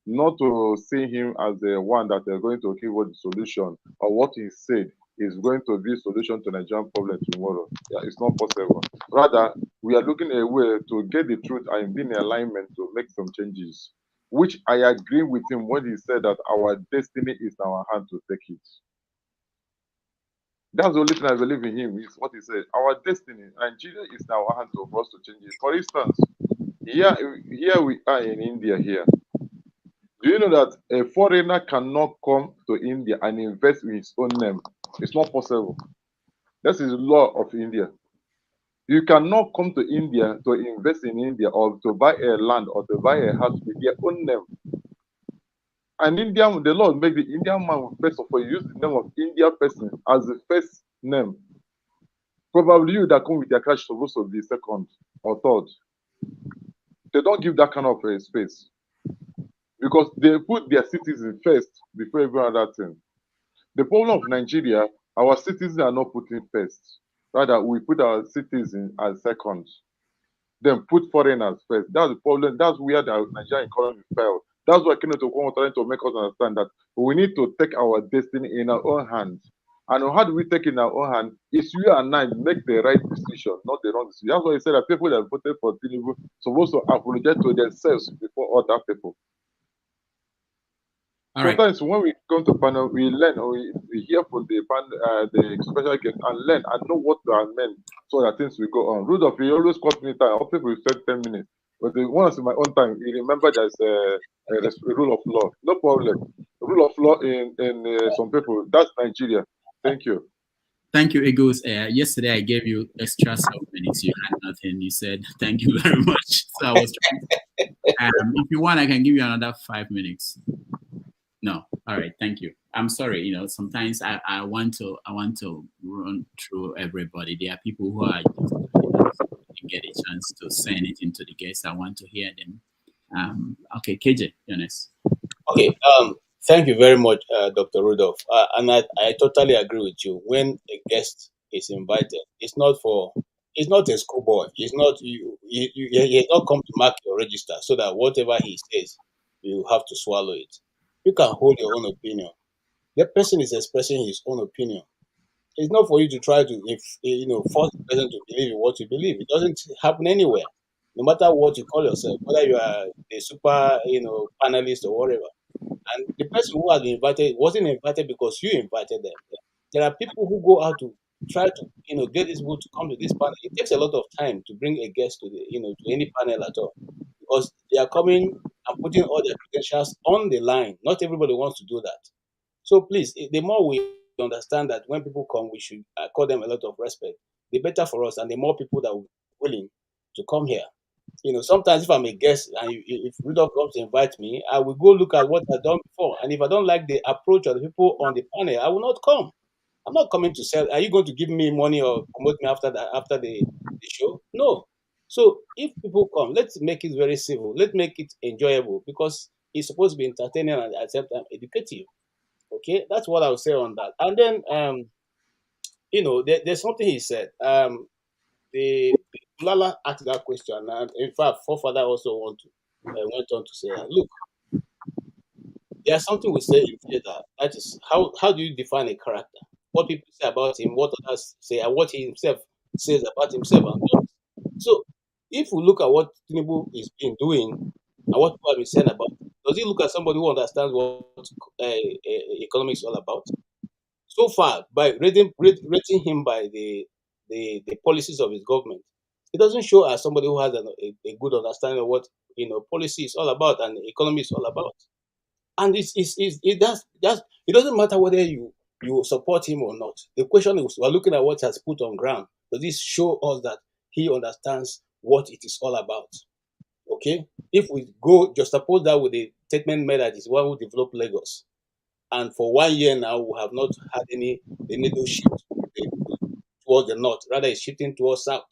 not to see him as the one that is going to give us the solution or what he said is going to be a solution to Nigerian problem tomorrow. Yeah, it's not possible. Rather, we are looking at a way to get the truth and be in alignment to make some changes, which I agree with him when he said that our destiny is in our hand to take it. That's the only thing I believe in him, is what he said. Our destiny, Nigeria, is in our hand for us to change it. For instance, here we are in India here. Do you know that a foreigner cannot come to India and invest in his own name? It's not possible. That is the law of India. You cannot come to India to invest in India or to buy a land or to buy a house with your own name. And the law make the Indian man first of all use the name of India person as the first name. Probably you that come with your cash supposed to be second or third. They don't give that kind of space because they put their citizens first before every other thing. The problem of Nigeria, our citizens are not putting first. Rather, we put our citizens as second. Then put foreigners first. That's the problem. That's where the Nigerian economy fell. That's why Kenneth Okonkwo trying to make us understand that we need to take our destiny in our own hands. And how do we take it in our own hand? It's you and I make the right decision, not the wrong decision. That's why he said that people that voted for Tinubu supposed to apologize to themselves before other people. Sometimes when we come to panel, we learn or we hear from the special guest and learn and know what they are meant so that things will go on. Rudolph, he always cut me time. Other people said 10 minutes. But once in my own time, you remember there's a rule of law. No problem. The rule of law in some people, that's Nigeria. Thank you. Thank you, Eagles. Yesterday I gave you extra 7 minutes. You had nothing. You said thank you very much. So I was trying to, if you want, I can give you another 5 minutes. No. All right. Thank you. I'm sorry. You know, sometimes I want to run through everybody. There are people who are just get a chance to say anything to the guests. I want to hear them. Okay, KJ, honest. Okay. Thank you very much, Dr. Rudolph. And I totally agree with you. When a guest is invited, it's not a schoolboy. It's not he has not come to mark your register so that whatever he says, you have to swallow it. You can hold your own opinion. That person is expressing his own opinion. It's not for you to try to, force the person to believe in what you believe. It doesn't happen anywhere, no matter what you call yourself, whether you are a super, panelist or whatever. And the person who has been invited wasn't invited because you invited them. There are people who go out to try to, get these people to come to this panel. It takes a lot of time to bring a guest to to any panel at all because they are coming and putting all their credentials on the line. Not everybody wants to do that. So please, the more we understand that when people come, we should accord them a lot of respect. The better for us, and the more people that are willing to come here. Sometimes if I'm a guest and if Rudolph comes to invite me, I will go look at what I've done before. And if I don't like the approach of the people on the panel, I will not come. I'm not coming to sell. Are you going to give me money or promote me after the show? No. So if people come, let's make it very civil. Let's make it enjoyable because it's supposed to be entertaining and at the same time educative. Okay, that's what I would say on that. And then, there's something he said. The Lala asked that question, and in fact, forefather also went on to say, look, there's something we say in theater. That is, how do you define a character? What people say about him, what others say, and what he himself says about himself and others. So, if we look at what Tinubu is been doing and what people have been saying about, does he look at somebody who understands what economics is all about? So far, by rating him by the policies of his government, it doesn't show as somebody who has a good understanding of what policy is all about and the economy is all about. And it doesn't matter whether you support him or not. The question is, we're looking at what he has put on ground. Does this show us that he understands what it is all about? Okay, if we go just suppose that with the statement made that is one who developed Lagos, and for 1 year now we have not had any needle shift towards the north. Rather, it's shifting towards south.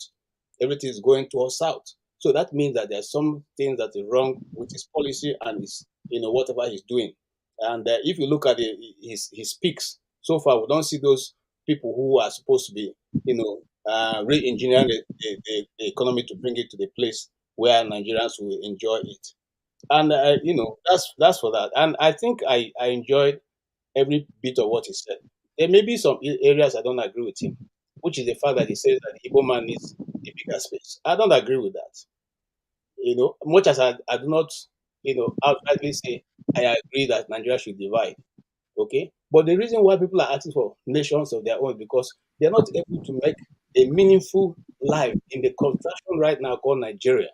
Everything is going towards south. So that means that there's some things that are wrong with his policy and his, whatever he's doing. And if you look at his peaks, so far we don't see those people who are supposed to be, re-engineering the economy to bring it to the place where Nigerians will enjoy it. And that's for that. And I think I enjoyed every bit of what he said. There may be some areas I don't agree with him, which is the fact that he says that the Igbo man needs a bigger space. I don't agree with that. Much as I do not, outrightly say I agree that Nigeria should divide. Okay, but the reason why people are asking for nations of their own is because they're not able to make a meaningful life in the construction right now called Nigeria,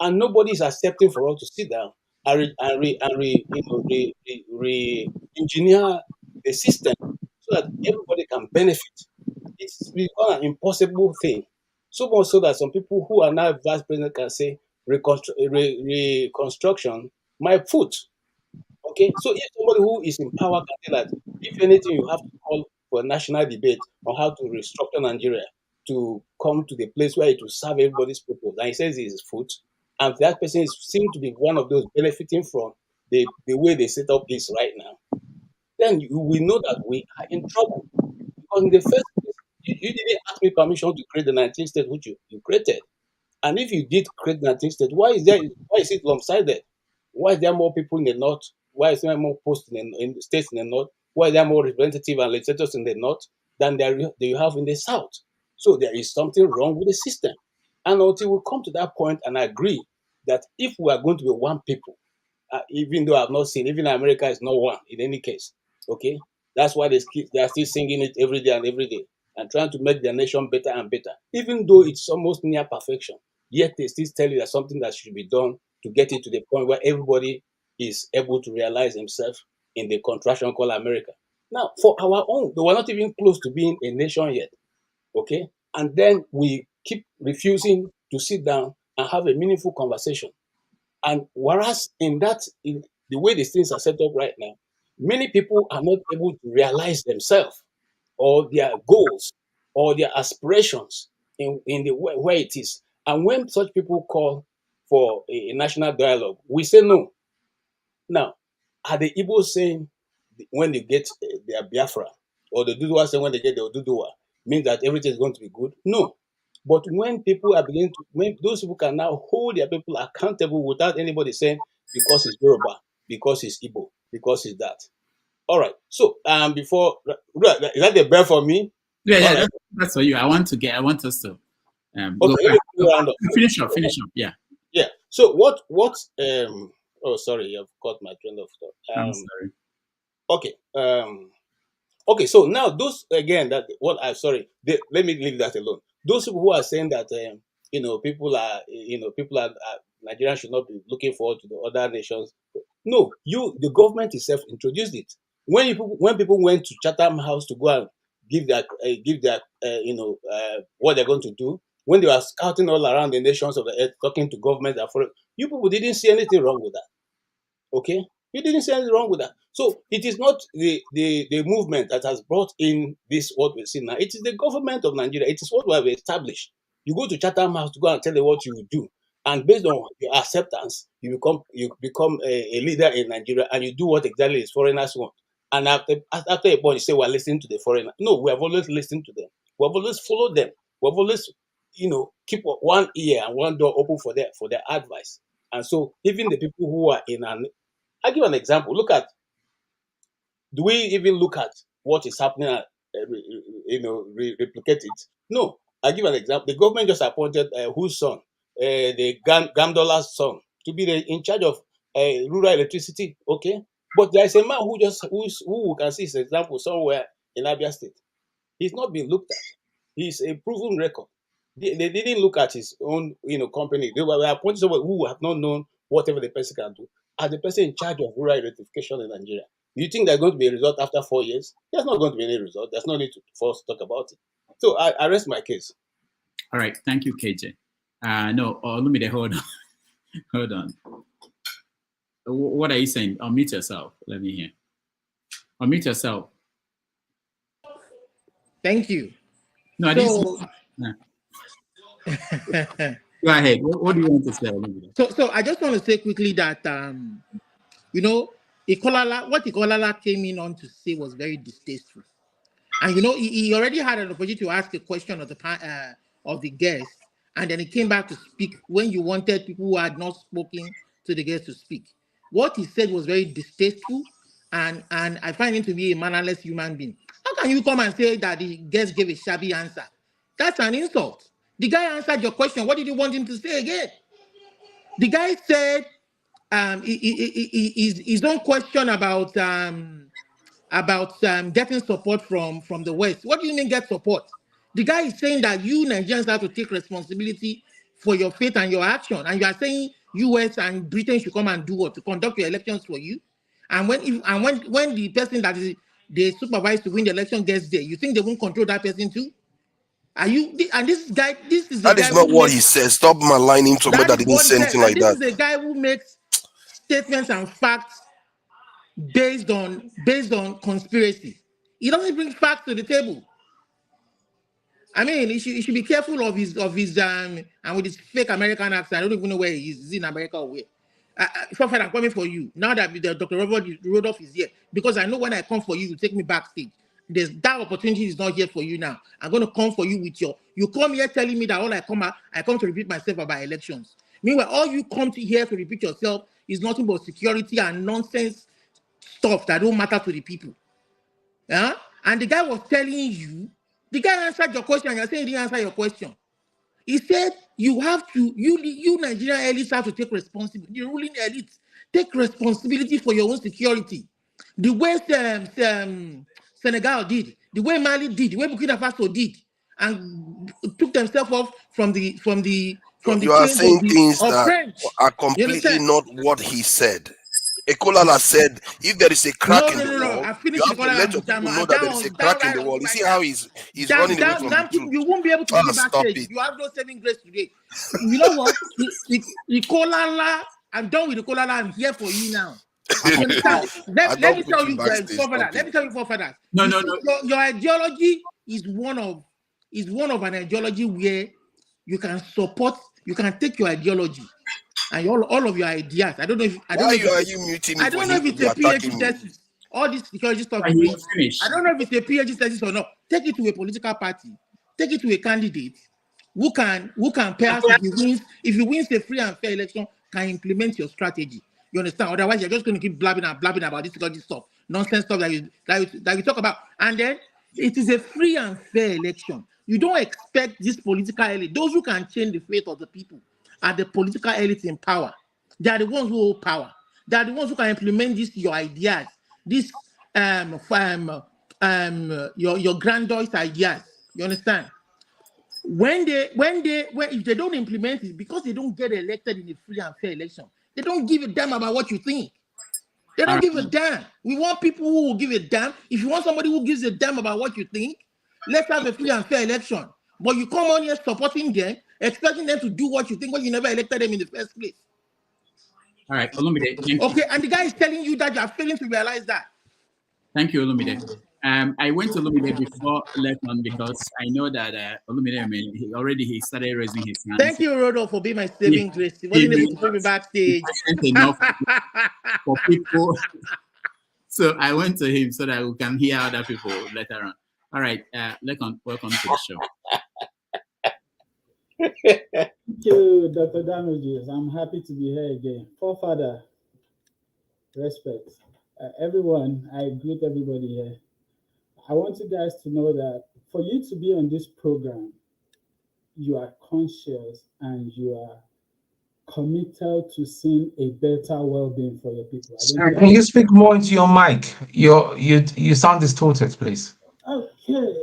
and nobody is accepting for us to sit down and re-engineer the system so that everybody can benefit. It's become an impossible thing. So much so that some people who are now vice president can say reconstruction my foot. Okay, so if somebody who is in power can say that, if anything, you have to call for a national debate on how to restructure Nigeria to come to the place where it will serve everybody's purpose, and he says it's his foot, and that person seems to be one of those benefiting from the way the setup is right now, then we know that we are in trouble. Because in the first place, you didn't ask me permission to create the 19 states which you created. And if you did create 19 states, why is it lopsided? Why is there more people in the north? Why is there more posts in the states in the north? Why is there more representatives and legislators in the north than you have in the south? So there is something wrong with the system. And until we come to that point and agree that if we are going to be one people, even though I've not seen, even America is not one in any case, okay? That's why they are still singing it every day and every day and trying to make their nation better and better, even though it's almost near perfection. Yet they still tell you there's something that should be done to get it to the point where everybody is able to realize himself in the contraction called America. Now, for our own, they were not even close to being a nation yet, okay? And then we keep refusing to sit down and have a meaningful conversation. And whereas in the way these things are set up right now, many people are not able to realize themselves or their goals or their aspirations in the where it is. And when such people call for a national dialogue, we say no. Now, are the Igbos saying when they get their Biafra, or the Duduwa saying when they get their Duduwa, means that everything is going to be good? No. But when people are beginning to, when those people can now hold their people accountable without anybody saying because it's Yoruba, because it's Igbo, because it's that. All right. So before is that the bell for me? Yeah, All right. that's for you. I want us to go Okay, let back. me round up. Finish up. Yeah. Yeah. So what oh sorry, you've caught my train of thought. I'm sorry. Okay. Okay, so now those again let me leave that alone. Those people who are saying that people are Nigerians should not be looking forward to the other nations. No, the government itself introduced it. When people went to Chatham House to go and give their what they're going to do, when they were scouting all around the nations of the earth, talking to governments and foreign, you people didn't see anything wrong with that. Okay, you didn't see anything wrong with that. So it is not the movement that has brought in this what we see now. It is the government of Nigeria. It is what we have established. You go to Chatham House to go and tell them what you will do, and based on your acceptance, you become a leader in Nigeria, and you do what exactly is foreigners want. And after a point, you say we're listening to the foreigner. No, we have always listened to them. We have always followed them. We have always keep one ear and one door open for their advice. And so even the people who are I give an example. Do we even look at what is happening and replicate it? No. I give an example. The government just appointed whose son, the Gamdola's son, to be in charge of rural electricity. Okay, but there is a man who we can see his example somewhere in Abia State. He's not been looked at. He's a proven record. They didn't look at his own company. They were appointed someone who have not known whatever the person can do as the person in charge of rural electrification in Nigeria. Do you think there's going to be a result after 4 years? There's not going to be any result. There's no need for us to talk about it. So I rest my case. All right. Thank you, KJ. No, Olumide, hold on. Hold on. What are you saying? Unmute yourself. Let me hear. Unmute yourself. Thank you. No, Go ahead. What do you want to say? So I just want to say quickly that what Ikolala came in on to say was very distasteful, and he already had an opportunity to ask a question of the guest, and then he came back to speak when you wanted people who had not spoken to the guest to speak. What he said was very distasteful, and I find him to be a mannerless human being. How can you come and say that the guest gave a shabby answer? That's an insult. The guy answered your question. What did you want him to say again? The guy said his own question about getting support from the West. What do you mean get support? The guy is saying that you Nigerians have to take responsibility for your fate and your action, and you are saying US and Britain should come and do what? To conduct your elections for you. And when the person that they supervise to win the election gets there, you think they won't control that person too? Are you? And this guy, this is that is not what he says. Stop maligning somebody that didn't say anything like that. This is a guy who makes statements and facts based on conspiracy. He doesn't bring facts to the table. I mean, he should be careful of his and with his fake American accent. I don't even know where he is. Is he in America or where? Prophet, I'm coming for you now that Dr. Rudolph is here, because I know when I come for you, you take me backstage. That opportunity is not here for you now. I'm going to come for you with you come here telling me that all I come to repeat myself about elections. Meanwhile, all you come to here to repeat yourself is nothing but security and nonsense stuff that don't matter to the people. Yeah? And the guy was telling you, the guy answered your question, and you're saying he didn't answer your question. He said you have to, you Nigerian elites have to take responsibility. The ruling elites take responsibility for your own security. The way Senegal did, the way Mali did, the way Burkina Faso did, and took themselves off from the you are saying things that French. are completely not what he said. Ekolala said, if there is a crack in the wall, you have to let your people know that there is a crack in the wall. You see how he's running away from the truth. You won't be able to get backstage. You have no saving grace today. You know what? Ekolala, I'm done with Ekolala. I'm here for you now. Let me tell you forefathers. No. Your ideology is one of an ideology where you can support, you can take your ideology and all of your ideas. I don't know if muting me? I don't know if it's a PhD thesis. All this security stuff. I don't know if it's a PhD thesis or not. Take it to a political party. Take it to a candidate who can pass if you win a free and fair election, can implement your strategy. You understand? Otherwise, you're just going to keep blabbing about this security stuff, nonsense stuff that you talk about. And then it is a free and fair election. You don't expect this political elite, those who can change the fate of the people, are the political elites in power. They are the ones who hold power. They are the ones who can implement your ideas, your grandiose ideas. You understand? If they don't implement it, because they don't get elected in a free and fair election, they don't give a damn about what you think. They don't give a damn. We want people who will give a damn. If you want somebody who gives a damn about what you think, let's have a free and fair election. But you come on here supporting them, expecting them to do what you think when you never elected them in the first place. All right, Olumide. Okay, and the guy is telling you that you are failing to realize that. Thank you, Olumide. I went to Olumide before Lekon because I know that Olumide, he started raising his hand. Thank you, Rodo, for being my saving grace. He wasn't able to put me backstage. Enough for people. So I went to him so that we can hear other people later on. All right, Lekon, welcome to the show. Thank you, Dr. Damages. I'm happy to be here again. Forefather, respect. Everyone, I greet everybody here. I want you guys to know that for you to be on this program, you are conscious and you are committed to seeing a better well-being for your people. Sir, can you speak more into your mic? You sound distorted, please. Okay.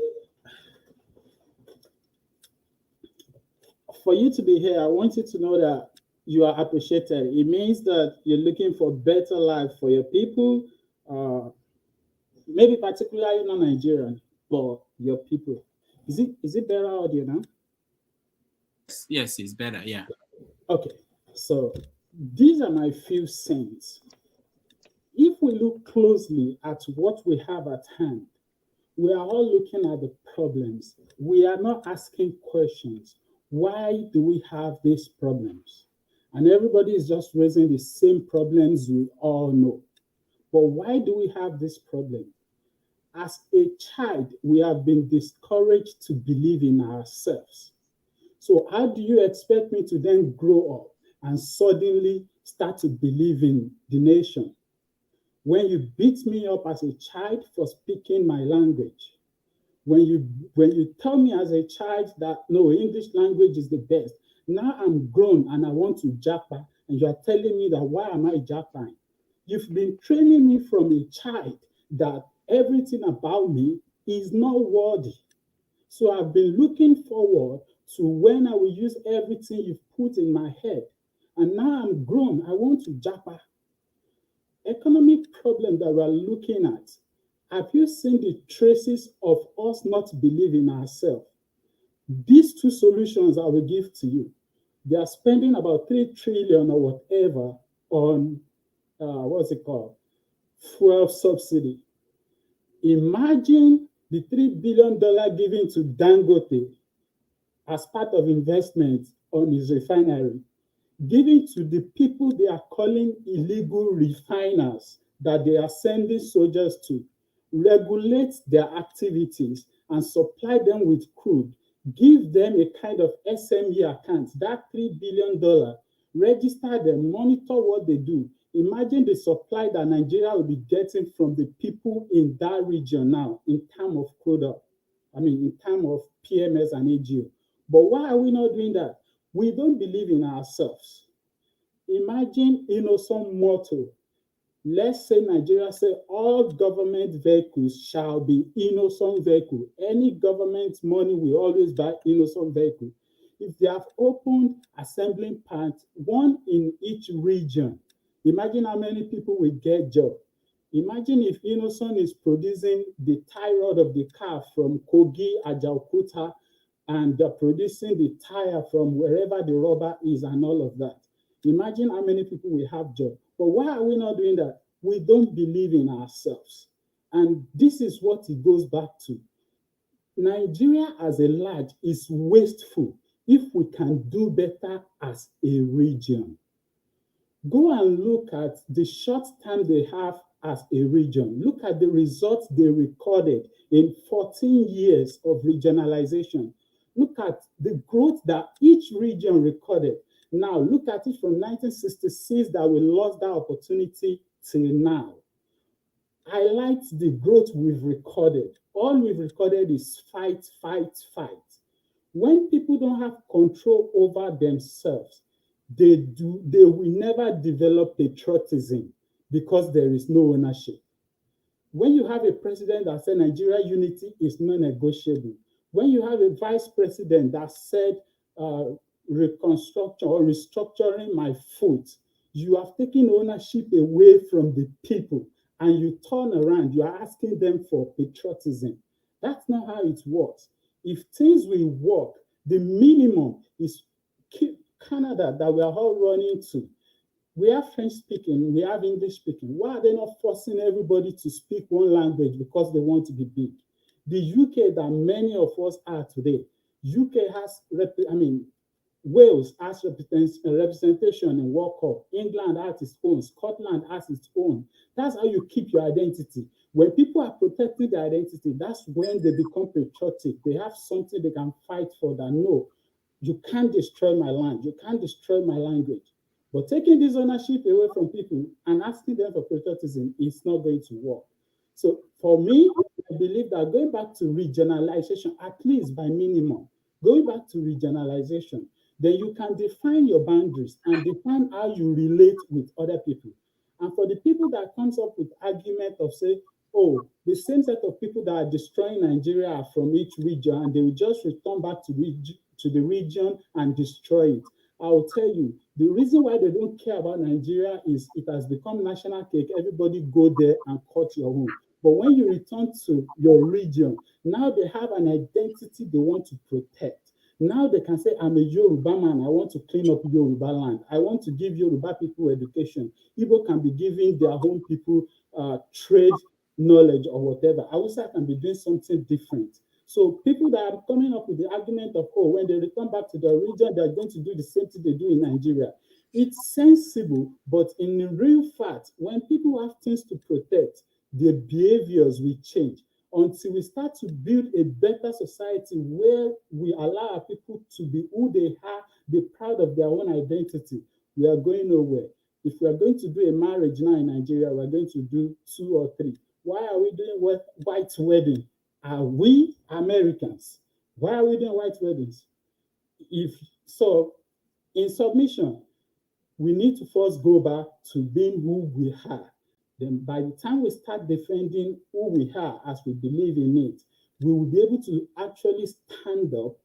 For you to be here, I want you to know that you are appreciated. It means that you're looking for better life for your people, maybe particularly not Nigerian, but your people. Is it better audio now? Yes, it's better. Yeah. Okay. So these are my few cents. If we look closely at what we have at hand, we are all looking at the problems. We are not asking questions. Why do we have these problems? And everybody is just raising the same problems we all know. But why do we have this problem? As a child, we have been discouraged to believe in ourselves. So how do you expect me to then grow up and suddenly start to believe in the nation? When you beat me up as a child for speaking my language, when you tell me as a child that no, English language is the best, now I'm grown and I want to japa, and you are telling me that why am I japping? You've been training me from a child that everything about me is not worthy. So I've been looking forward to when I will use everything you've put in my head. And now I'm grown, I want to japa. Economic problem that we're looking at. Have you seen the traces of us not believing ourselves? These two solutions I will give to you. They are spending about 3 trillion or whatever on, what's it called? Fuel subsidy. Imagine the $3 billion given to Dangote as part of investment on his refinery, given to the people they are calling illegal refiners that they are sending soldiers to, regulate their activities and supply them with crude, give them a kind of SME account, that $3 billion, register them, monitor what they do. Imagine the supply that Nigeria will be getting from the people in that region now in terms of crude oil. In terms of PMS and AGO. But why are we not doing that? We don't believe in ourselves. Imagine innocent motto. Let's say Nigeria say all government vehicles shall be innocent vehicle. Any government money will always buy innocent vehicle. If they have opened assembling plants, one in each region, imagine how many people will get job. Imagine if Innocent is producing the tie rod of the car from Kogi, Ajaokuta, and they're producing the tire from wherever the rubber is and all of that. Imagine how many people will have job. But why are we not doing that? We don't believe in ourselves. And this is what it goes back to. Nigeria as a large is wasteful if we can do better as a region. Go and look at the short time they have as a region. Look at the results they recorded in 14 years of regionalization. Look at the growth that each region recorded. Now, look at it from 1966 that we lost that opportunity till now. Highlight the growth we've recorded. All we've recorded is fight, fight, fight. When people don't have control over themselves, they will never develop patriotism because there is no ownership. When you have a president that said Nigeria unity is non-negotiable, when you have a vice president that said reconstruction or restructuring my foot, you have taken ownership away from the people and you turn around, you are asking them for patriotism. That's not how it works. If things will work, the minimum is Canada that we are all running to. We have French speaking, we have English speaking. Why are they not forcing everybody to speak one language because they want to be big? The UK that many of us are today, UK has, Wales has representation in World Cup. England has its own. Scotland has its own. That's how you keep your identity. When people are protecting their identity, that's when they become patriotic. They have something they can fight for that no, you can't destroy my land, you can't destroy my language. But taking this ownership away from people and asking them for patriotism is not going to work. So for me, I believe that going back to regionalization, at least by minimum, going back to regionalization, then you can define your boundaries and define how you relate with other people. And for the people that comes up with argument of say, oh, the same set of people that are destroying Nigeria are from each region and they will just return back to the region and destroy it. I will tell you, the reason why they don't care about Nigeria is it has become national cake. Everybody go there and cut your own. But when you return to your region, now they have an identity they want to protect. Now they can say, I'm a Yoruba man. I want to clean up Yoruba land. I want to give Yoruba people education. Igbo can be giving their own people trade knowledge or whatever. Hausa can be doing something different. So people that are coming up with the argument of, oh, when they return back to their region, they're going to do the same thing they do in Nigeria. It's sensible, but in the real fact, when people have things to protect, their behaviors will change. Until we start to build a better society where we allow people to be who they are, be proud of their own identity, we are going nowhere. If we are going to do a marriage now in Nigeria, we're going to do 2 or 3. Why are we doing white wedding? Are we Americans? Why are we doing white weddings? If so, in submission, we need to first go back to being who we are. Then by the time we start defending who we are as we believe in it, we will be able to actually stand up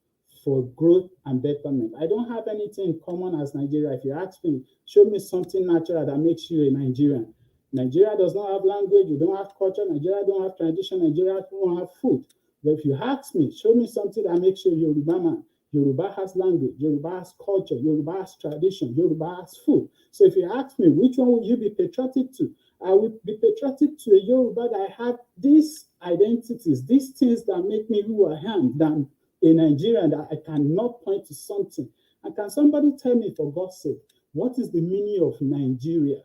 for growth and betterment. I don't have anything in common as Nigeria. If you ask me, show me something natural that makes you a Nigerian. Nigeria does not have language, you don't have culture, Nigeria don't have tradition, Nigeria don't have food. But if you ask me, show me something that makes you a Yoruba man. Yoruba has language, Yoruba has culture, Yoruba has tradition, Yoruba has food. So if you ask me, which one would you be patriotic to? I would be patriotic to a Yoruba that have these identities, these things that make me who I am, than a Nigerian that I cannot point to something. And can somebody tell me, for God's sake, what is the meaning of Nigeria?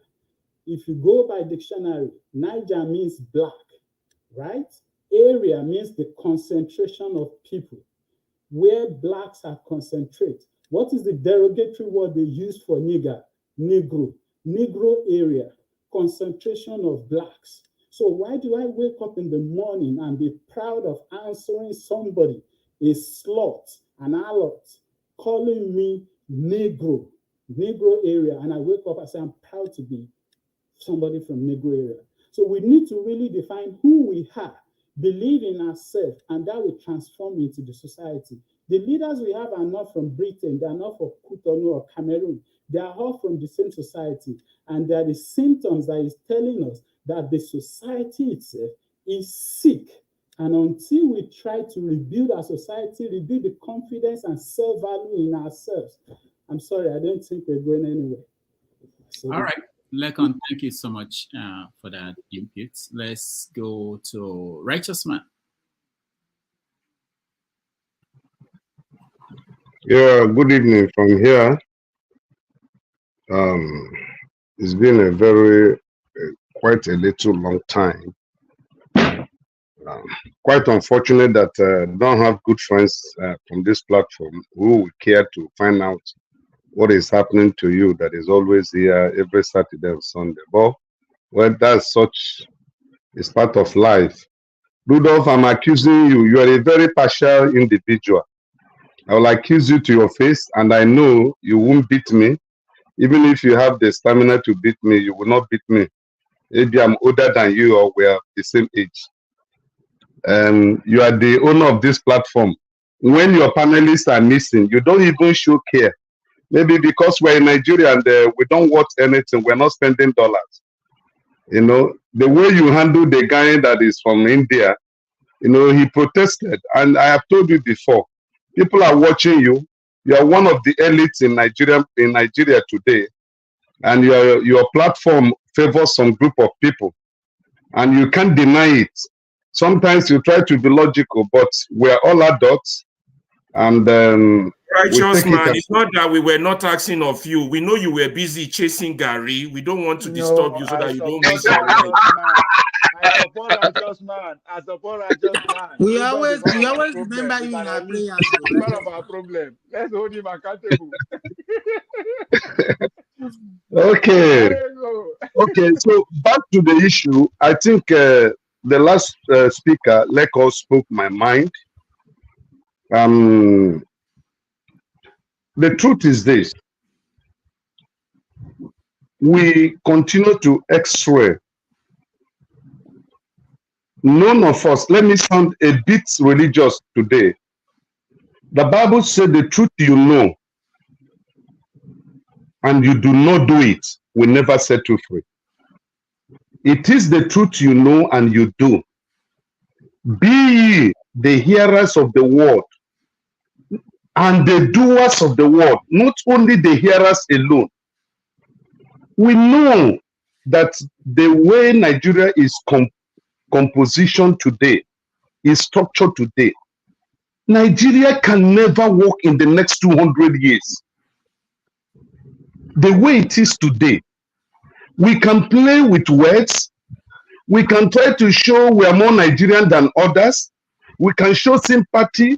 If you go by dictionary, Niger means black, right? Area means the concentration of people, where blacks are concentrate. What is the derogatory word they use for nigger? Negro. Negro area, concentration of blacks. So why do I wake up in the morning and be proud of answering somebody, a slut, an harlot, calling me Negro, Negro area, and I wake up and say I'm proud to be somebody from Negro area. So we need to really define who we are, believe in ourselves, and that will transform into the society. The leaders we have are not from Britain, they are not from Cotonou or Cameroon. They are all from the same society, and they are the symptoms that is telling us that the society itself is sick. And until we try to rebuild our society, rebuild the confidence and self-value in ourselves, I'm sorry, I don't think we're going anywhere. So, all right. Lekon, thank you so much for that input. Let's go to Righteous Man. Yeah, good evening from here. It's been a very, quite a little long time. Quite unfortunate that I don't have good friends from this platform who would care to find out what is happening to you that is always here every Saturday and Sunday. But well, that's such, it's part of life. Rudolph, I'm accusing you. You are a very partial individual. I will accuse you to your face, and I know you won't beat me. Even if you have the stamina to beat me, you will not beat me. Maybe I'm older than you or we are the same age. You are the owner of this platform. When your panelists are missing, you don't even show care. Maybe because we're in Nigeria and we don't watch anything, we're not spending dollars. You know, the way you handle the guy that is from India, you know, he protested. And I have told you before, people are watching you. You are one of the elites in Nigeria today. And your platform favors some group of people. And you can't deny it. Sometimes you try to be logical, but we're all adults. And Righteous Man, it's not that we were not asking of you. We know you were busy chasing Gary. We don't want to disturb you so that you don't miss your life. I support righteous man. I support righteous man. We Rudolph always is one of our remember problem. He's you in an our elite. prayers, though. He's one of our problem. Let's hold him accountable. Okay. There you go. Okay. So back to the issue. I think the last speaker, Leko, spoke my mind. The truth is this: we continue to X-ray. None of us, let me sound a bit religious today. The Bible said the truth you know and you do not do it will never set you free. It is the truth you know and you do. Be ye the hearers of the word and the doers of the word, not only the hearers alone. We know that the way Nigeria is composition today, is structured today, Nigeria can never work in the next 200 years. The way it is today, we can play with words, we can try to show we are more Nigerian than others, we can show sympathy,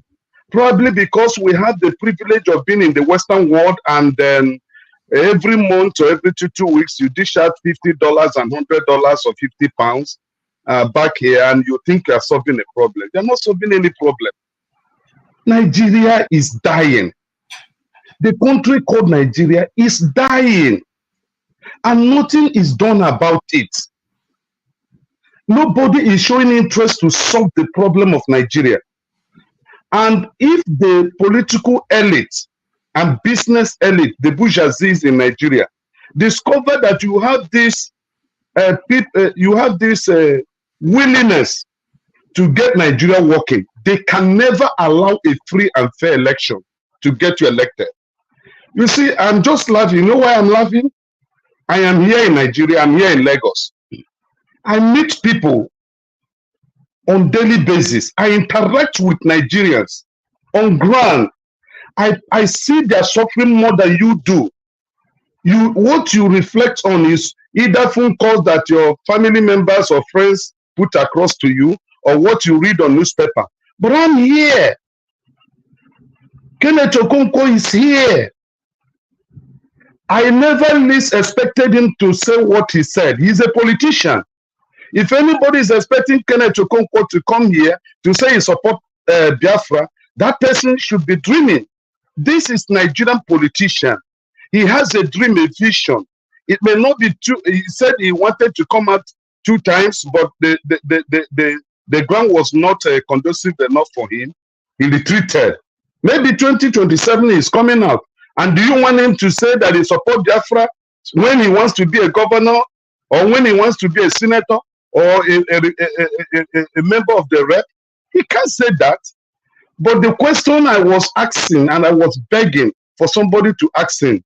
probably because we have the privilege of being in the Western world, and then every month or every two weeks, you dish out $50 and $100 or 50 pounds back here, and you think you are solving a problem. You're not solving any problem. Nigeria is dying. The country called Nigeria is dying, and nothing is done about it. Nobody is showing interest to solve the problem of Nigeria. And if the political elite and business elite, the bourgeoisie in Nigeria, discover that you have this willingness to get Nigeria working, they can never allow a free and fair election to get you elected. You see, I'm just laughing. You know why I'm laughing? I am here in Nigeria. I'm here in Lagos. I meet people on daily basis. I interact with Nigerians on ground. I see their suffering more than you do. What you reflect on is either phone calls that your family members or friends put across to you, or what you read on newspaper. But I'm here. Kenneth Okonkwo is here. I never least expected him to say what he said. He's a politician. If anybody is expecting Kenneth Okonkwo to come here to say he supports Biafra, that person should be dreaming. This is Nigerian politician. He has a dream, a vision. It may not be true. He said he wanted to come out 2 times, but the ground was not conducive enough for him. He retreated. Maybe 2027 is coming out. And do you want him to say that he supports Biafra when he wants to be a governor, or when he wants to be a senator, or a member of the rep? He can't say that. But the question I was asking, and I was begging for somebody to ask him,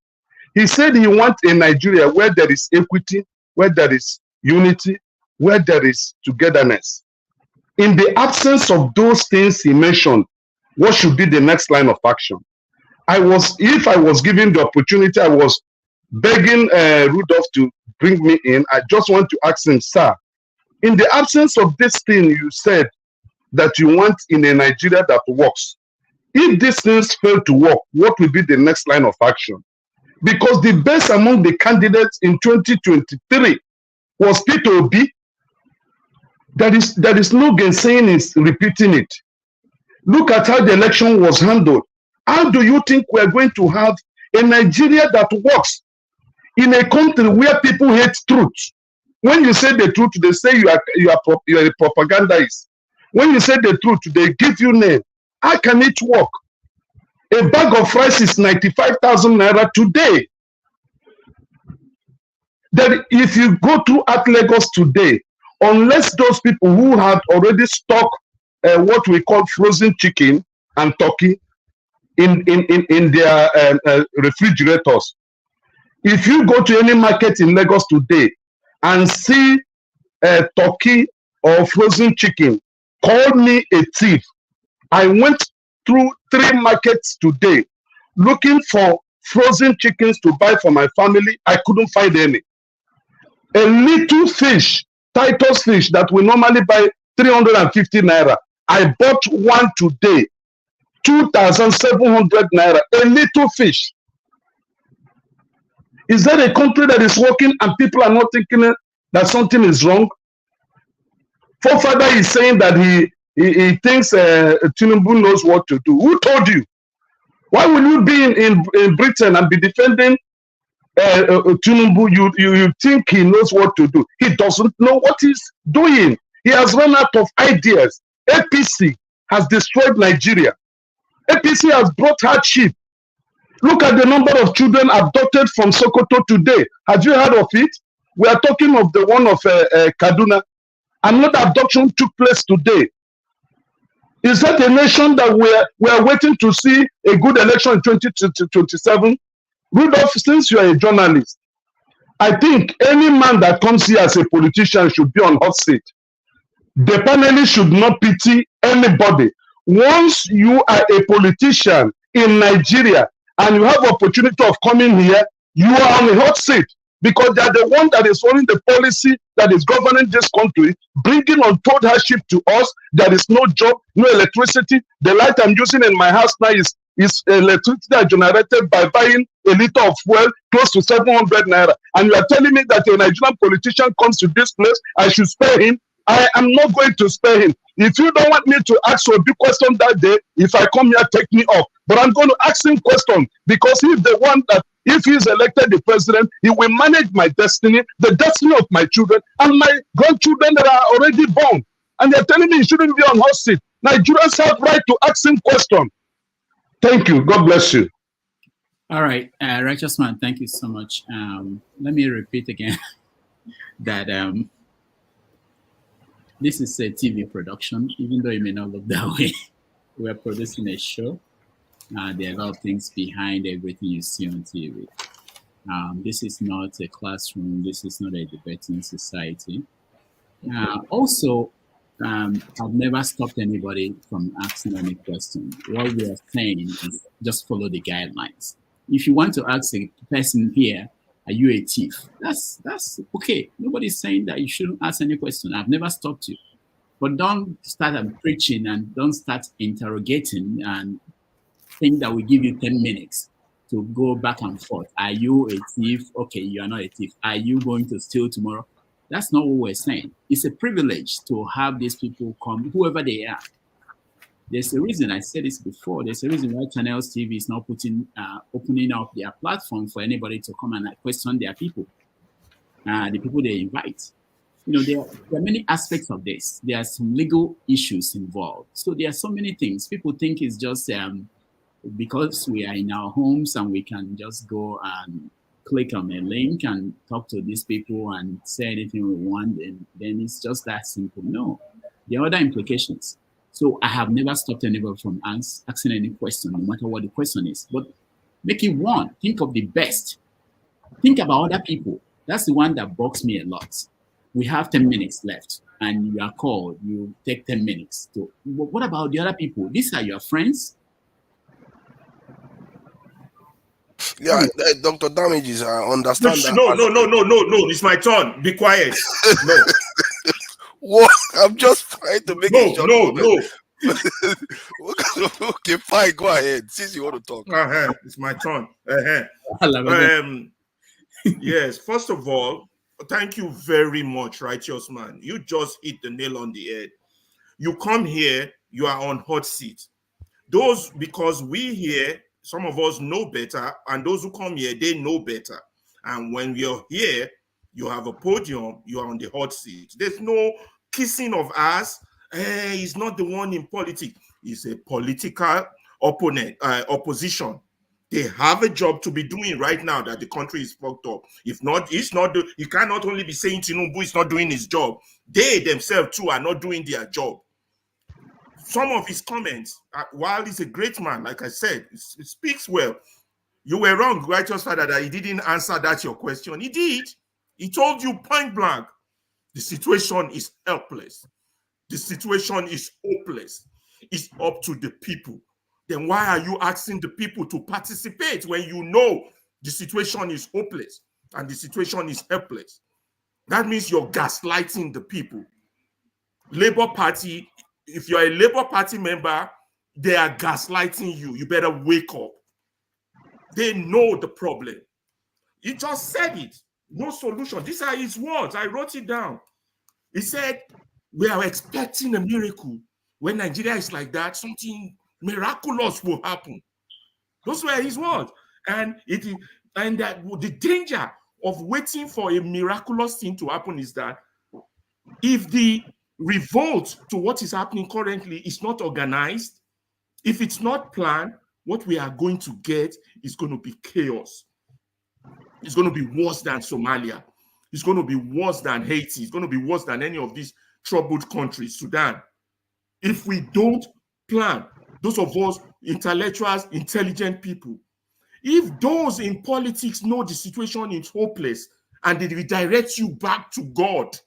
he said he wants a Nigeria where there is equity, where there is unity, where there is togetherness. In the absence of those things he mentioned, what should be the next line of action? If I was given the opportunity, I was begging Rudolph to bring me in. I just want to ask him, sir, in the absence of this thing you said that you want in a Nigeria that works, if these things fail to work, what will be the next line of action? Because the best among the candidates in 2023 was Peter Obi. There is no gainsaying is repeating it. Look at how the election was handled. How do you think we're going to have a Nigeria that works in a country where people hate truth? When you say the truth, they say you are a propagandist. When you say the truth, they give you name. How can it work? A bag of rice is 95,000 naira today. That if you go to at Lagos today, unless those people who had already stocked what we call frozen chicken and turkey in their refrigerators, if you go to any market in Lagos today and see turkey or frozen chicken, call me a thief. I went through 3 markets today looking for frozen chickens to buy for my family. I couldn't find any. A little fish Titus fish that we normally buy 350 naira. I bought one today, 2,700 naira, a little fish. Is that a country that is working and people are not thinking that something is wrong? Forefather is saying that he thinks Tinubu knows what to do. Who told you? Why will you be in Britain and be defending Tinubu? You think he knows what to do. He doesn't know what he's doing. He has run out of ideas. APC has destroyed Nigeria. APC has brought hardship. Look at the number of children abducted from Sokoto today. Have you heard of it? We are talking of the one of Kaduna. Another abduction took place today. Is that a nation that we are waiting to see a good election in 2027? Rudolph, since you are a journalist, I think any man that comes here as a politician should be on hot seat. The panelists should not pity anybody. Once you are a politician in Nigeria and you have opportunity of coming here, you are on a hot seat because they are the one that is following the policy that is governing this country, bringing untold hardship to us. There is no job, no electricity. The light I'm using in my house now is electricity that generated by buying a liter of fuel close to 700 naira. And you are telling me that a Nigerian politician comes to this place, I should spare him? I am not going to spare him. If you don't want me to ask a big question that day, if I come here, take me off. But I'm going to ask him question because he's the one that, if he's elected the president, he will manage my destiny, the destiny of my children, and my grandchildren that are already born. And they're telling me he shouldn't be on hot seat. Nigerians have right to ask him question. Thank you. God bless you. All right, righteous man, thank you so much. Let me repeat again that this is a TV production, even though it may not look that way. We're producing a show. There are a lot of things behind everything you see on TV. This is not a classroom. This is not a debating society. Also, I've never stopped anybody from asking any question. What we are saying is just follow the guidelines. If you want to ask a person here, are you a thief? That's okay. Nobody's saying that you shouldn't ask any question. I've never stopped you. But don't start preaching and don't start interrogating and think that we give you 10 minutes to go back and forth. Are you a thief? Okay, you are not a thief. Are you going to steal tomorrow? That's not what we're saying. It's a privilege to have these people come, whoever they are. There's a reason, I said this before, there's a reason why Channels TV is not opening up their platform for anybody to come and question their people, the people they invite. You know, there are many aspects of this. There are some legal issues involved. So there are so many things. People think it's just because we are in our homes and we can just go and click on a link and talk to these people and say anything we want, and then it's just that simple. No, there are other implications. So I have never stopped anybody from asking any question, no matter what the question is. But make it one. Think of the best. Think about other people. That's the one that bugs me a lot. We have 10 minutes left, and you are called. You take 10 minutes. So what about the other people? These are your friends. Yeah, Dr. Damages, I understand that. No. It's my turn. Be quiet. No. What? I'm just trying to make it short. No. Okay, fine. Go ahead. Since you want to talk. It's my turn. Yes. First of all, thank you very much, righteous man. You just hit the nail on the head. You come here, you are on hot seat. Because we here, some of us know better, and those who come here, they know better. And when you're here, you have a podium, you are on the hot seat. There's no kissing of ass. He's not the one in politics. He's a political opposition. They have a job to be doing right now that the country is fucked up. If not, you cannot only be saying Tinubu is not doing his job. They themselves too are not doing their job. Some of his comments, while he's a great man, like I said, he speaks well. You were wrong, righteous father, that he didn't answer that your question. He did. He told you point blank, the situation is helpless. The situation is hopeless. It's up to the people. Then why are you asking the people to participate when you know the situation is hopeless and the situation is helpless? That means you're gaslighting the people. Labour Party, if you're a Labour Party member, they are gaslighting you. You better wake up. They know the problem. He just said it. No solution. These are his words. I wrote it down. He said, we are expecting a miracle. When Nigeria is like that, something miraculous will happen. Those were his words. And that the danger of waiting for a miraculous thing to happen is that if the revolt to what is happening currently is not organized, if it's not planned, what we are going to get is going to be chaos. It's going to be worse than Somalia. It's going to be worse than Haiti. It's going to be worse than any of these troubled countries, Sudan. If we don't plan, those of us, intellectuals, intelligent people, if those in politics know the situation is hopeless and they redirect you back to God,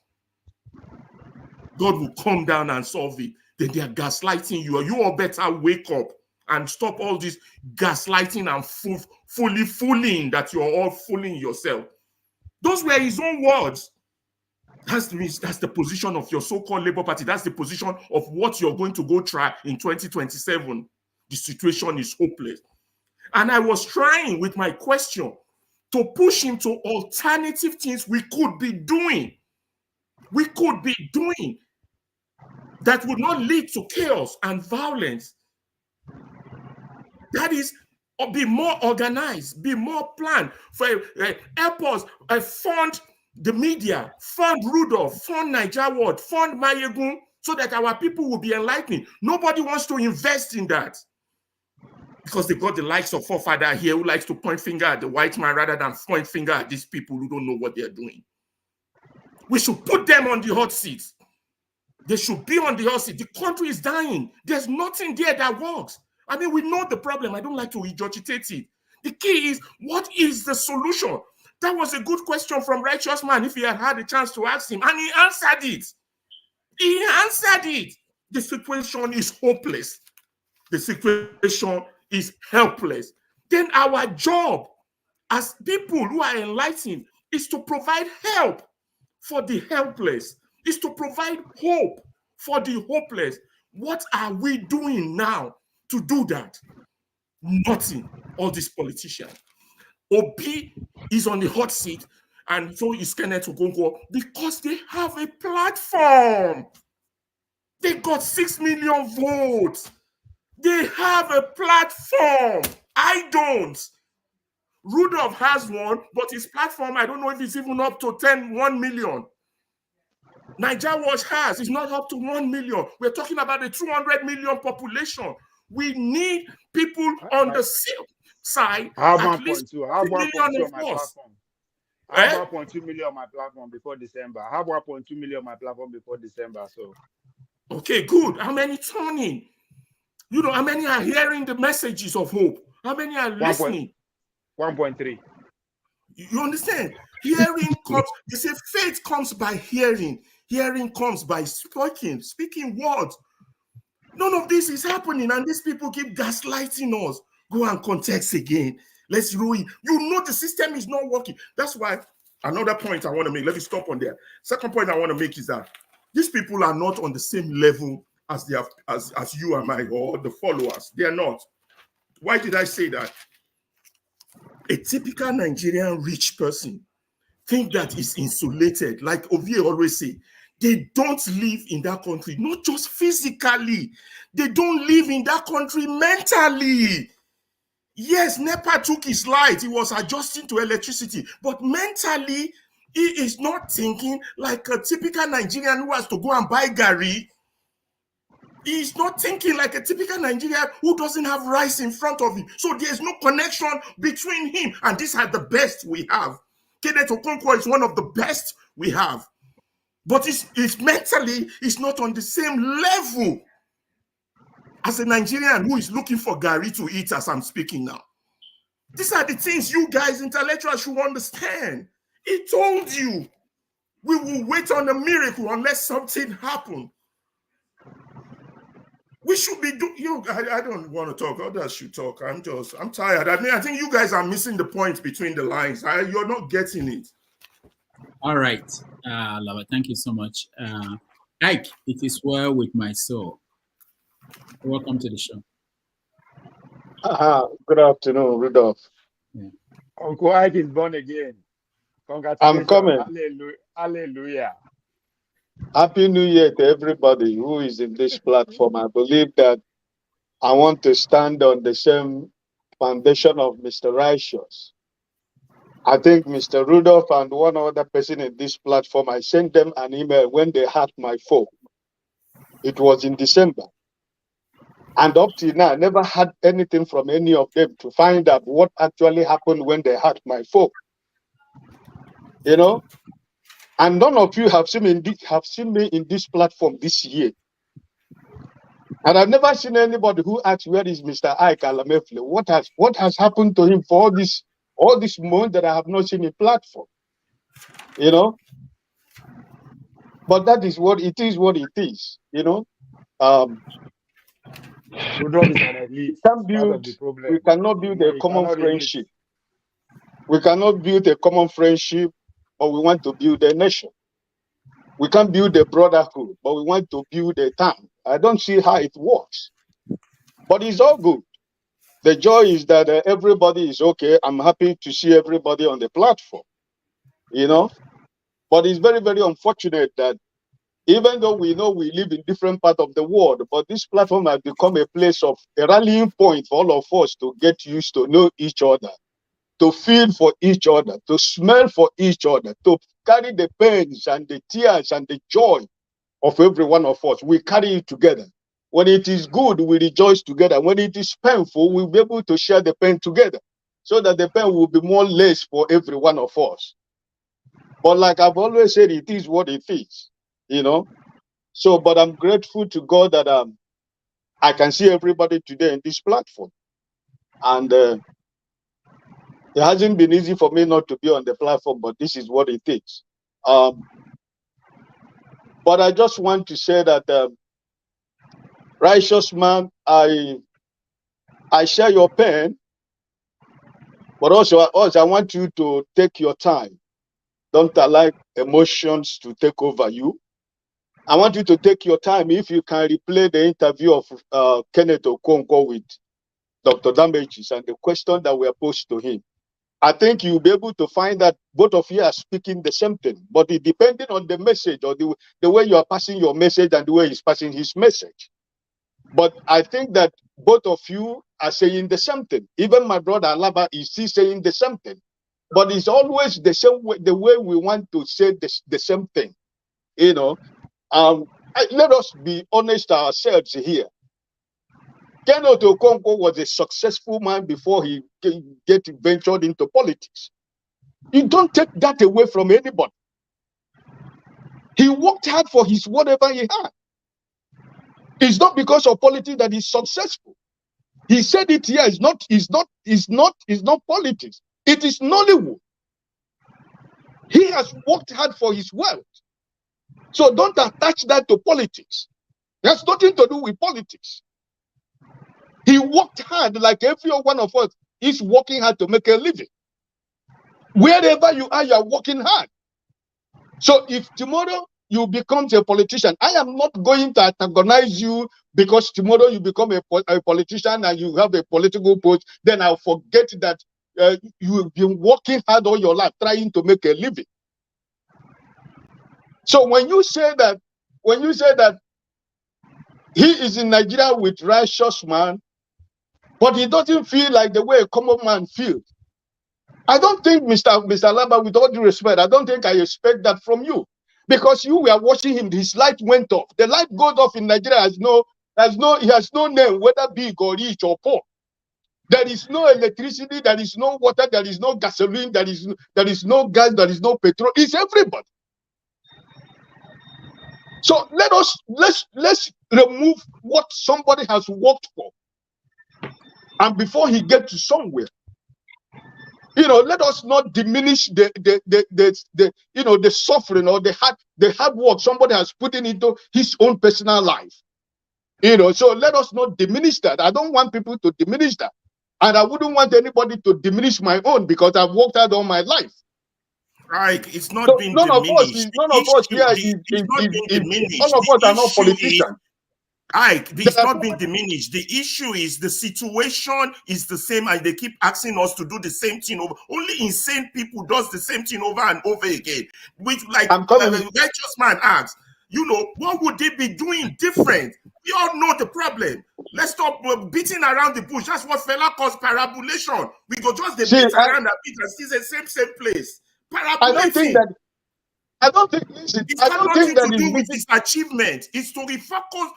God will come down and solve it. Then they are gaslighting you. You all better wake up and stop all this gaslighting and fully fooling that you're all fooling yourself. Those were his own words. That's the position of your so-called Labour Party. That's the position of what you're going to go try in 2027. The situation is hopeless. And I was trying with my question to push him to alternative things we could be doing. We could be doing that would not lead to chaos and violence. That is, be more organized, be more planned. Help us fund the media, fund Rudolph, fund Niger World, fund Mayegun, so that our people will be enlightened. Nobody wants to invest in that because they got the likes of forefather here who likes to point finger at the white man rather than point finger at these people who don't know what they're doing. We should put them on the hot seat. They should be on the hot seat. The country is dying. There's nothing there that works. I mean, we know the problem. I don't like to regurgitate it. The key is, what is the solution? That was a good question from Righteous Man if he had a chance to ask him. And he answered it. He answered it. The situation is hopeless. The situation is helpless. Then our job as people who are enlightened is to provide help for the helpless, is to provide hope for the hopeless. What are we doing now to do that? Nothing. All these politicians. Obi is on the hot seat, and so is Kenneth Okonkwo, because they have a platform. They got 6 million votes. They have a platform. I don't. Rudolph has one, but his platform, I don't know if it's even up to 1 million. Niger Watch has, it's not up to 1 million. We're talking about a 200 million population. We need people on the side. I have at least 1.2. I have 1.2 on my platform. I have 1.2 million on my platform before December. I have 1.2 million on my platform before December. So, okay, good. How many turning? You know, how many are hearing the messages of hope? How many are listening? 1.3. You understand? Hearing comes, they say faith comes by hearing. Hearing comes by speaking words. None of this is happening, and these people keep gaslighting us. Go and contest again. Let's ruin. You know the system is not working. That's why another point I want to make. Let me stop on there. Second point I want to make is that these people are not on the same level as they have as you and I or the followers. They are not. Why did I say that? A typical Nigerian rich person think that is insulated, like Ovie always say. They don't live in that country, not just physically. They don't live in that country mentally. Yes, NEPA took his light. He was adjusting to electricity. But mentally, he is not thinking like a typical Nigerian who has to go and buy Gary. He's not thinking like a typical Nigerian who doesn't have rice in front of him. So there's no connection between him. And these are the best we have. Kenneth Okonkwo is one of the best we have. But it's mentally, it's not on the same level as a Nigerian who is looking for Gary to eat as I'm speaking now. These are the things you guys, intellectuals, should understand. He told you, we will wait on a miracle unless something happens. We should be doing. I don't want to talk. Others should talk. I'm tired. I think you guys are missing the point between the lines. You're not getting it. All right, Lava, thank you so much. Ike, it is well with my soul. Welcome to the show. Good afternoon, Rudolph. Yeah. Uncle Ike is born again. Congratulations. I'm coming. Hallelujah. Hallelujah. Happy New Year to everybody who is in this platform. I believe that I want to stand on the same foundation of Mr. Righteous. I think Mr. Rudolph and one other person in this platform, I sent them an email when they had my phone. It was in December. And up till now, I never had anything from any of them to find out what actually happened when they had my phone. You know? And none of you have seen me in this platform this year. And I've never seen anybody who asked, where is Mr. Ike Alamefle? What has happened to him for all this month that I have not seen a platform? You know? But that is what it is, you know? Rudolph is an elite. We cannot build a common friendship. We cannot build a common friendship, but we want to build a nation. We can't build a brotherhood, but we want to build a town. I don't see how it works. But it's all good. The joy is that everybody is okay. I'm happy to see everybody on the platform, you know. But it's very, very unfortunate that even though we know we live in different parts of the world, but this platform has become a place of a rallying point for all of us to get used to know each other, to feel for each other, to smell for each other, to carry the pains and the tears and the joy of every one of us. We carry it together. When it is good, we rejoice together. When it is painful, we'll be able to share the pain together so that the pain will be more less for every one of us. But like I've always said, it is what it is, you know. So, but I'm grateful to God that I can see everybody today in this platform. And it hasn't been easy for me not to be on the platform, but this is what it is. But I just want to say that, righteous man, I share your pain, but also I want you to take your time. Don't allow emotions to take over you. I want you to take your time. If you can replay the interview of Kenneth Okonkwo with Dr. Damages and the question that were posed to him, I think you'll be able to find that both of you are speaking the same thing, but it depending on the message or the way you are passing your message and the way he's passing his message. But I think that both of you are saying the same thing. Even my brother Alaba is still saying the same thing. But it's always the same way, the way we want to say the same thing. You know, let us be honest ourselves here. Kenneth Okonkwo was a successful man before he ventured into politics. You don't take that away from anybody. He worked hard for his whatever he had. It's not because of politics that he's successful. He said it here. It's not politics. It is Nollywood. He has worked hard for his wealth. So don't attach that to politics. It has nothing to do with politics. He worked hard like every one of us is working hard to make a living. Wherever you are working hard. So if tomorrow you become a politician, I am not going to antagonize you because tomorrow you become a politician and you have a political post, then I'll forget that you've been working hard all your life trying to make a living. So when you say that he is in Nigeria with righteous man, but he doesn't feel like the way a common man feels, I don't think, Mr. Laba, with all due respect, I don't think I expect that from you. Because you were watching him, his light went off. The light goes off in Nigeria he has no name, whether big or rich or poor. There is no electricity, there is no water, there is no gasoline, there is no gas, there is no petrol. It's everybody. So let's remove what somebody has worked for. And before he gets to somewhere, you know, let us not diminish the suffering or the hard work somebody has put into his own personal life. You know, so let us not diminish that. I don't want people to diminish that. And I wouldn't want anybody to diminish my own because I've worked hard all my life. Ike, it's not So being none of us diminished. none of us here It's not being diminished. all of us The are not issue is, politicians. Ike, it's There are not so being many. diminished. The issue is the situation is the same, and they keep asking us to do the same thing over. Only insane people does the same thing over and over again. With like I'm coming. righteous man asks, you know, what would they be doing different? We all know the problem. Let's stop beating around the bush. That's what fella calls parabolation. We go just the beat around a bit and see the same place. I don't think Parabolating. listen, It's I got don't think nothing that to is do with beating, his achievement. It's to refocus.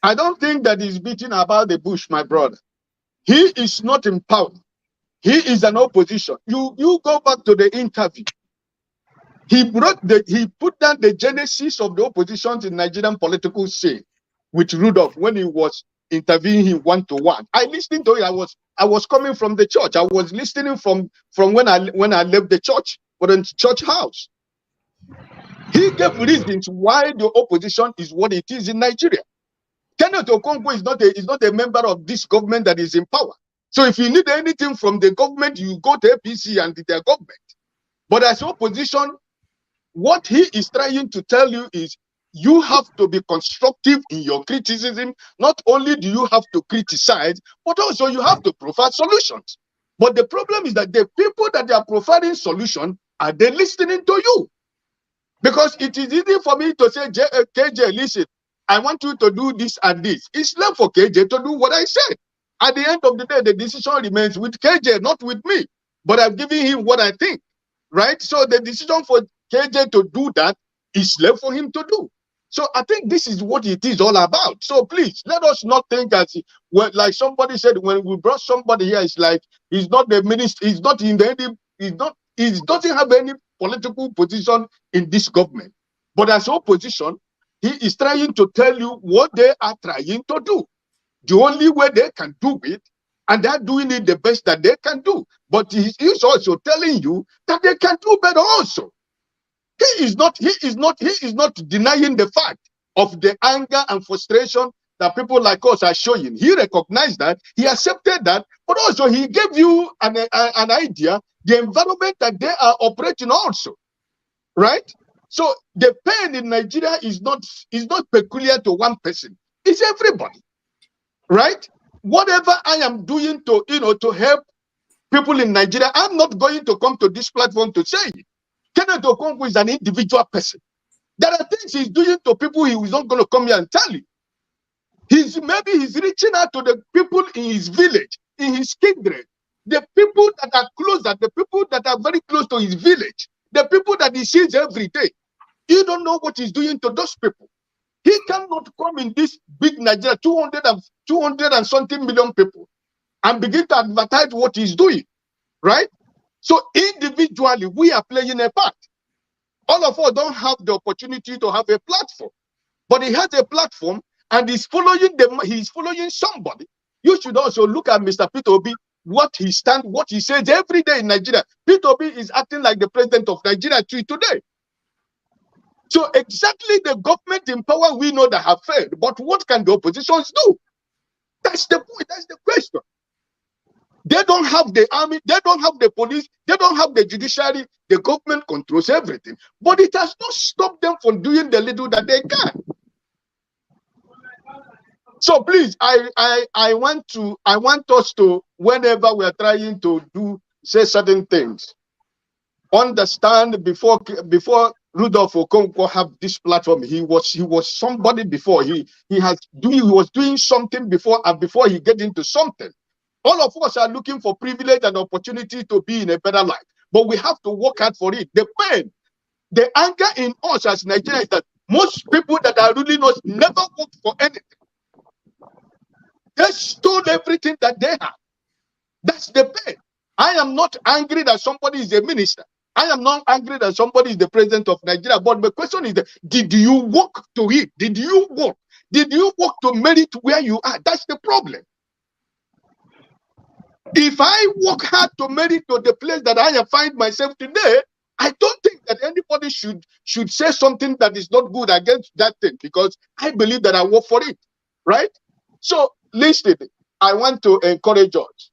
I don't think that he's beating about the bush, my brother. He is not in power. He is an opposition. You go back to the interview. He put down the genesis of the opposition in Nigerian political scene with Rudolph when he was interviewing him one-to-one. I listened to it. I was coming from the church. I was listening from when I left the church, but in church house. He gave reasons why the opposition is what it is in Nigeria. Kenneth Okonkwo is not a member of this government that is in power. So if you need anything from the government, you go to APC and their government. But as opposition, what he is trying to tell you is you have to be constructive in your criticism. Not only do you have to criticize, but also you have to provide solutions. But the problem is that the people that are providing solutions, are they listening to you? Because it is easy for me to say, KJ, listen, I want you to do this and this. It's left for KJ to do what I said. At the end of the day, the decision remains with KJ, not with me. But I'm giving him what I think, right? So the decision for KJ to do that is left for him to do. So I think this is what it is all about. So please, let us not think as well, like somebody said, when we brought somebody here, it's like he's not the minister, he's not in the he doesn't have any political position in this government. But as opposition, he is trying to tell you what they are trying to do. The only way they can do it, and they're doing it the best that they can do. But he's also telling you that they can do better also. He is not denying the fact of the anger and frustration that people like us are showing. He recognized that, he accepted that, but also he gave you an idea, the environment that they are operating also, right? So the pain in Nigeria is not peculiar to one person. It's everybody, right? Whatever I am doing to help people in Nigeria, I'm not going to come to this platform to say it. Kenneth Okonkwo is an individual person. There are things he's doing to people he is not going to come here and tell you. Maybe he's reaching out to the people in his village, in his kindred, the people that are closer, the people that are very close to his village, the people that he sees every day. You don't know what he's doing to those people. He cannot come in this big Nigeria, 200 and something million people, and begin to advertise what he's doing, right? So individually, we are playing a part. All of us don't have the opportunity to have a platform, but he has a platform and he's following somebody. You should also look at Mr. Peter Obi, what he says every day in Nigeria. Peter Obi is acting like the president of Nigeria today. So exactly the government in power we know that have failed, but what can the oppositions do? That's the point, that's the question. They don't have the army, they don't have the police, they don't have the judiciary. The government controls everything, but it has not stopped them from doing the little that they can. So please, I want us to, whenever we are trying to say certain things, understand before Rudolph Okonkwo have this platform, he was somebody before. He was doing something before, and before he get into something. All of us are looking for privilege and opportunity to be in a better life, but we have to work hard for it. The pain, the anger in us as Nigerians is that most people that are really not never worked for anything. They stole everything that they have. That's the pain. I am not angry that somebody is a minister. I am not angry that somebody is the president of Nigeria. But the question is, did you work to it? Did you work? Did you work to merit where you are? That's the problem. If I work hard to merit to the place that I find myself today, I don't think that anybody should say something that is not good against that thing, because I believe that I work for it, right? So listen, I want to encourage us.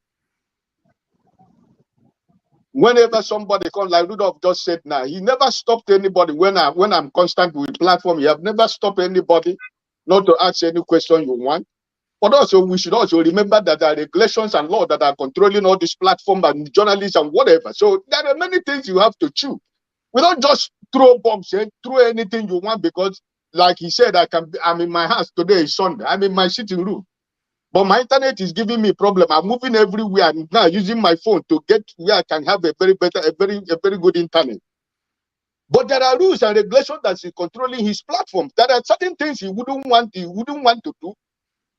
Whenever somebody comes, like Rudolph just said now, he never stopped anybody when I'm constant with platform. He have never stopped anybody not to ask any question you want. But also, we should also remember that there are regulations and laws that are controlling all this platform and journalists and whatever. So there are many things you have to choose. We don't just throw bombs and throw anything you want because, like he said, I'm in my house today is Sunday. I'm in my sitting room. But my internet is giving me a problem. I'm moving everywhere. I'm now using my phone to get where I can have a very good internet. But there are rules and regulations that is controlling his platform. There are certain things he wouldn't want to do.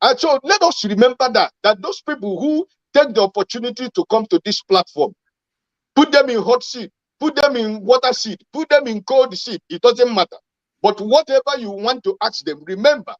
And so let us remember that those people who take the opportunity to come to this platform, put them in hot seat, put them in water seat, put them in cold seat, it doesn't matter. But whatever you want to ask them, remember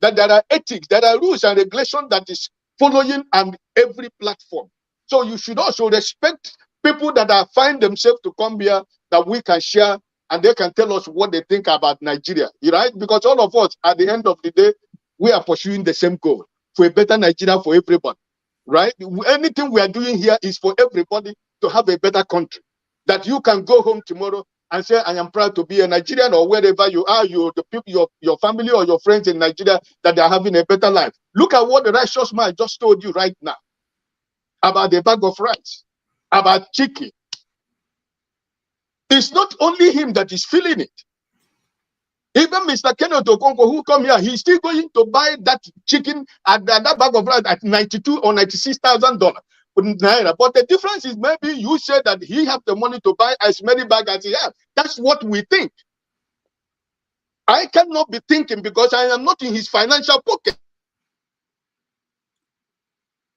that there are ethics, there are rules and regulations that is following on every platform. So you should also respect people that are find themselves to come here that we can share and they can tell us what they think about Nigeria, right? Because all of us, at the end of the day, we are pursuing the same goal for a better Nigeria for everybody, right? Anything we are doing here is for everybody to have a better country. That you can go home tomorrow and say, I am proud to be a Nigerian, or wherever you are, the people, your family or your friends in Nigeria, that they are having a better life. Look at what the righteous man just told you right now about the bag of rice, about chicken. It's not only him that is feeling it. Even Mr. Kenneth Okonkwo, who come here, he's still going to buy that chicken at that bag of rice at $92,000 or $96,000 naira. But the difference is maybe you said that he have the money to buy as many bags as he has. That's what we think. I cannot be thinking because I am not in his financial pocket.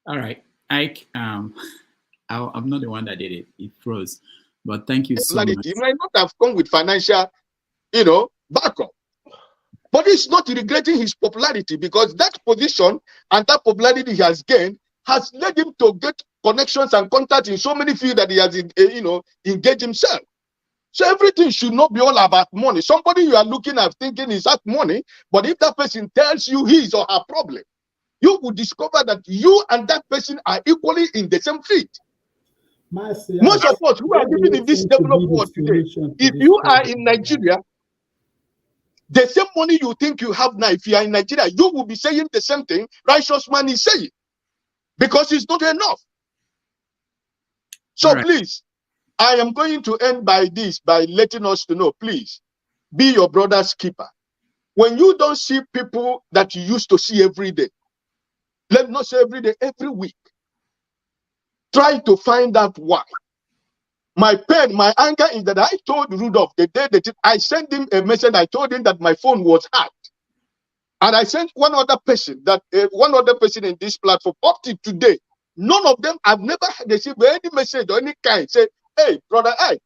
All right, Ike. I'm not the one that did it. It froze. But thank you so much. He might not have come with financial, backup. But he's not regretting his popularity because that position and that popularity he has gained has led him to get connections and contacts in so many fields that he has, engaged himself. So everything should not be all about money. Somebody you are looking at thinking is that money, but if that person tells you his or her problem, you will discover that you and that person are equally in the same field. Most of us who are living in this developed world today, if you are in Nigeria, the same money you think you have now, if you are in Nigeria, you will be saying the same thing righteous man is saying, because it's not enough. So please, I am going to end by letting us to know, please, be your brother's keeper. When you don't see people that you used to see every day, let me not say every day, every week, try to find out why. My pain, my anger is that I told Rudolph the day that I sent him a message, I told him that my phone was hacked. And I sent one other person in this platform up to today. None of them have never received any message or any kind. Say, hey, brother, hey,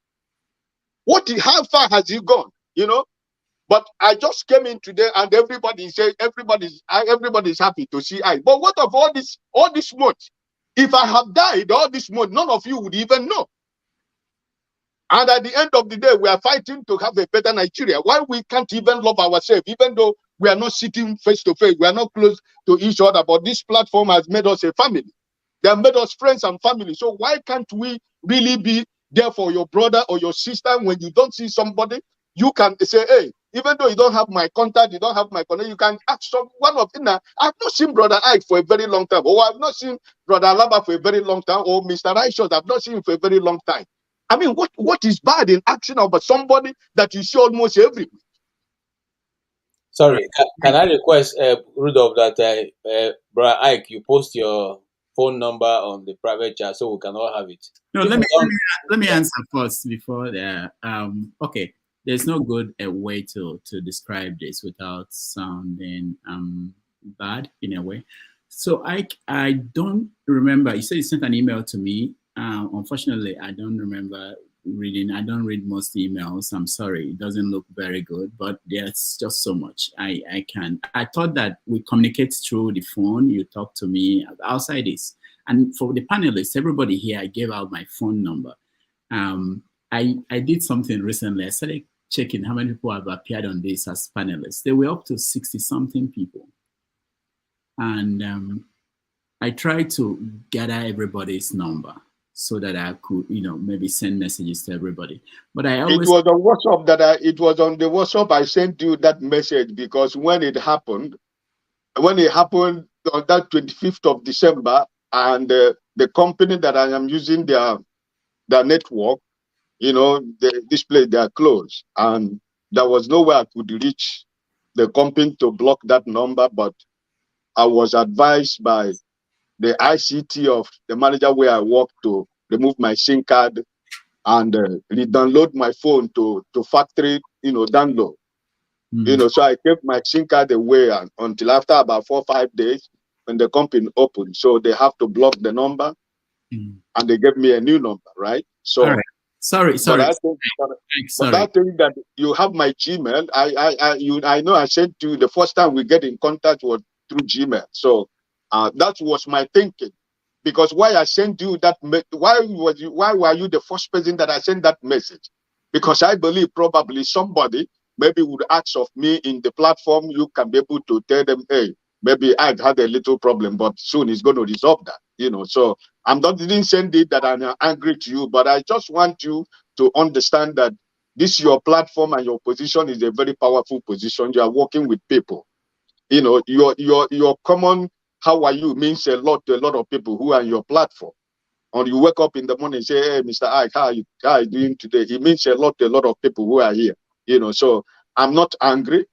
how far has he gone? But I just came in today and everybody said everybody's happy to see I. But what of all this month? If I have died all this month, none of you would even know. And at the end of the day, we are fighting to have a better Nigeria. Why we can't even love ourselves, even though we are not sitting face to face, we are not close to each other. But this platform has made us a family. They have made us friends and family. So why can't we really be there for your brother or your sister when you don't see somebody? You can say, hey, even though you don't have my contact, you don't have my contact, you can ask one of them. I've not seen Brother Ike for a very long time, or I've not seen Brother Alaba for a very long time, or Mr. Righteous, I've not seen him for a very long time. I mean, what is bad in asking about somebody that you see almost every week? Sorry, can I request, Rudolph, that Brother Ike, you post your phone number on the private chat so we can all have it. No, let me answer first before the okay. There's no good way to describe this without sounding bad in a way. So I don't remember. You said you sent an email to me. Unfortunately, I don't remember reading. I don't read most emails. I'm sorry. It doesn't look very good, but there's just so much I can. I thought that we communicate through the phone. You talk to me outside this. And for the panelists, everybody here, I gave out my phone number. I did something recently. I started checking how many people have appeared on this as panelists. They were up to 60-something people. And I tried to gather everybody's number. so that I could, maybe send messages to everybody. But I always... It was on WhatsApp it was on the WhatsApp I sent you that message, because when it happened on that 25th of December, and the company that I am using their network, this place, they are closed, and there was no way I could reach the company to block that number. But I was advised by the ICT of the manager where I work to remove my SIM card and re-download my phone to factory, download. So I kept my SIM card away until after about 4 or 5 days when the company opened. So they have to block the number, and they gave me a new number, right? So, all right. Sorry. But I think that you have my Gmail. I know I sent you the first time we get in contact was through Gmail. So that was my thinking. Because why I sent you that, why were you the first person that I sent that message? Because I believe probably somebody maybe would ask of me in the platform. You can be able to tell them, hey, maybe I've had a little problem, but soon it's going to resolve that. So didn't send it that I'm angry to you, but I just want you to understand that this your platform and your position is a very powerful position. You are working with people. Your common how are you means a lot to a lot of people who are on your platform. Or you wake up in the morning and say, hey, Mr. Ike, how are you doing today? It means a lot to a lot of people who are here. So I'm not angry.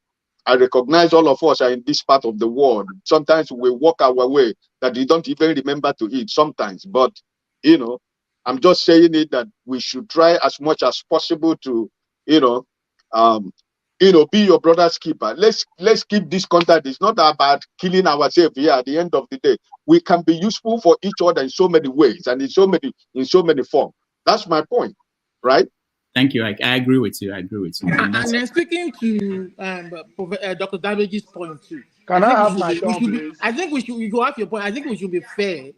I recognize all of us are in this part of the world. Sometimes we walk our way that we don't even remember to eat sometimes. But, I'm just saying it that we should try as much as possible to, be your brother's keeper. Let's keep this contact. It's not about killing ourselves here. At the end of the day, we can be useful for each other in so many ways and in so many forms. That's my point, right? Thank you. I agree with you. And then speaking to Dr. Damage's point too. Can I have my turn, please? I think you go off your point. I think we should be fair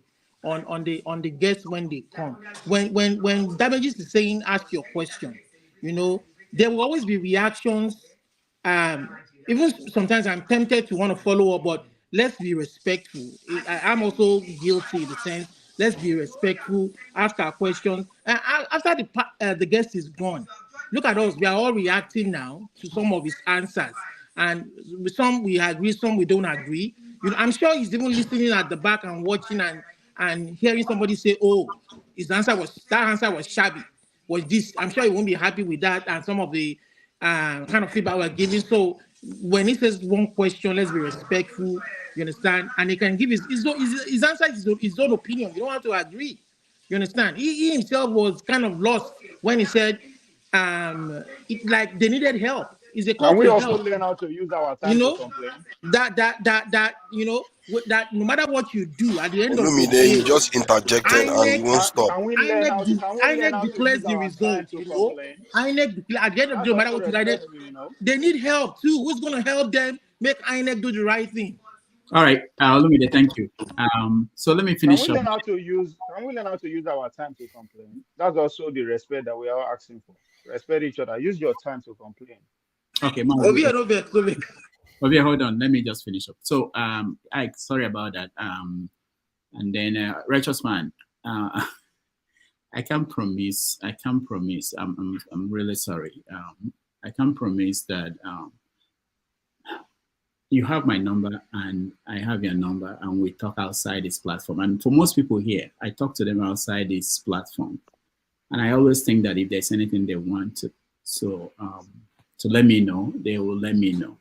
on the guests when they come. When Damages is saying ask your question, there will always be reactions. Even sometimes I'm tempted to want to follow up, but let's be respectful. I'm also guilty in the sense. Let's be respectful. Ask our questions. After the guest is gone, look at us. We are all reacting now to some of his answers, and with some we agree, some we don't agree. I'm sure he's even listening at the back and watching and hearing somebody say, "Oh, that answer was shabby." Was this? I'm sure he won't be happy with that, and some of the kind of feedback we're giving. So when he says one question, let's be respectful. You understand? And he can give his answer, his own opinion. You don't have to agree. You understand? He himself was kind of lost when he said, like they needed help. Is a call Can we for also help. learn how to use our time to complain? That no matter what you do, at the end of the Olumide, day, you just interjected and you won't stop. Can we learn how to INEC declares the result. INEC declares at the end of the day, no matter what you write, they need help too. Who's going to help them make INEC do the right thing? All right, Olumide, thank you. So let me finish up. Can we learn how to use our time to complain? That's also the respect that we are asking for. Respect each other. Use your time to complain. Okay, Ovia, hold on. Let me just finish up. So, Ike, sorry about that. And then, righteous man, I can't promise. I'm really sorry. I can't promise that you have my number and I have your number and we talk outside this platform. And for most people here, I talk to them outside this platform. And I always think that if there's anything they want to let me know, they will let me know.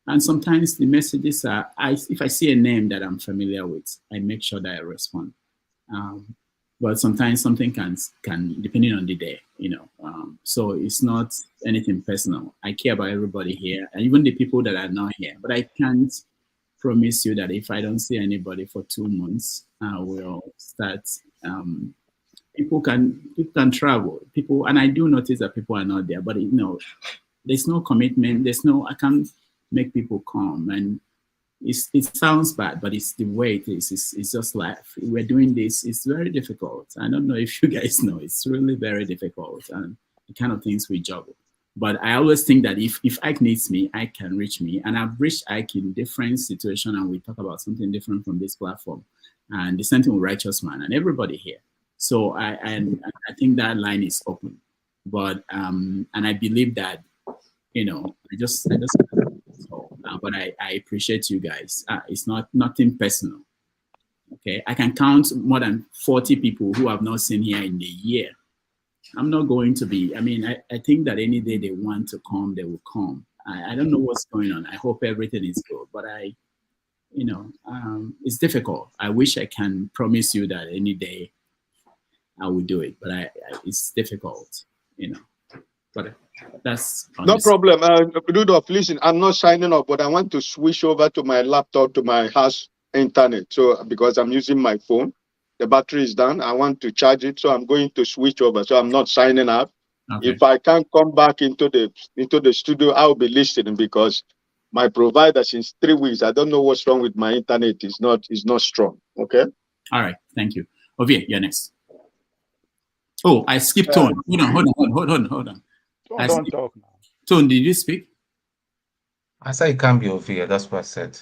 And sometimes the messages are, if I see a name that I'm familiar with, I make sure that I respond. But sometimes something can depending on the day, so it's not anything personal. I care about everybody here, and even the people that are not here. But I can't promise you that if I don't see anybody for 2 months, I will start. People can travel. And I do notice that people are not there. But there's no commitment. I can't make people come, and it sounds bad, but it's the way it is. It's just life. We're doing this. It's very difficult. I don't know if you guys know. It's really very difficult, and the kind of things we juggle. But I always think that if Ike needs me, Ike can reach me, and I've reached Ike in different situations, and we talk about something different from this platform, and the same thing with Righteous Man and everybody here. So I think that line is open, but and I believe that, you know, I just so, but I appreciate you guys. It's not nothing personal. Okay, I can count more than 40 people who have not seen here in a year. I'm not going to be. I mean, I think that any day they want to come, they will come. I don't know what's going on. I hope everything is good, but you know, it's difficult. I wish I can promise you that any day I will do it, but it's difficult, you know. But that's No honest. problem. Rudolph, listen, I'm not signing up, but I want to switch over to my laptop, to my house internet. So because I'm using my phone, the battery is down. I want to charge it, so I'm going to switch over. So I'm not signing up. Okay. If I can't come back into the studio, I'll be listening because my provider since 3 weeks. I don't know what's wrong with my internet. It's not strong. Okay. All right. Thank you. Ovie, you're next. Oh, I skipped Tone. Hold on. Tone don't talk now. Tone, did you speak? I said it can't be Ovie. That's what I said.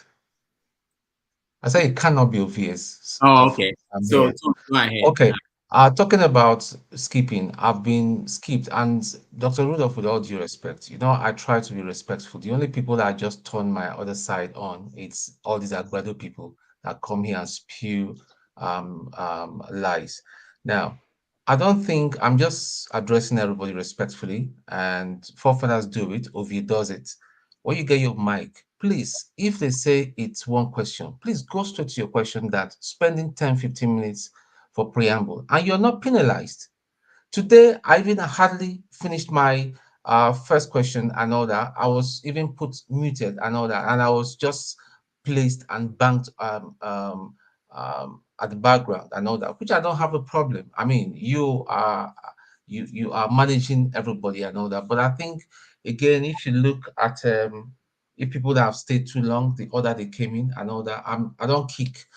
I said it cannot be obvious. Oh, okay. So Here. Tone, go ahead. Okay. Talking about skipping, I've been skipped, and Dr. Rudolph, with all due respect, you know, I try to be respectful. The only people that I just turn my other side on, it's all these Agbado people that come here and spew lies. Now, I don't think I'm just addressing everybody respectfully, and forefathers do it, Ovi does it. When you get your mic, please, if they say it's one question, please go straight to your question, that spending 10-15 minutes for preamble, and you're not penalized. Today, I even hardly finished my first question and all that. I was even put muted and all that, and I was just placed and banked at the background and all that, which I don't have a problem. I mean, you are managing everybody and all that, but I think again, if you look at if people that have stayed too long, the order they came in and all that, I don't kick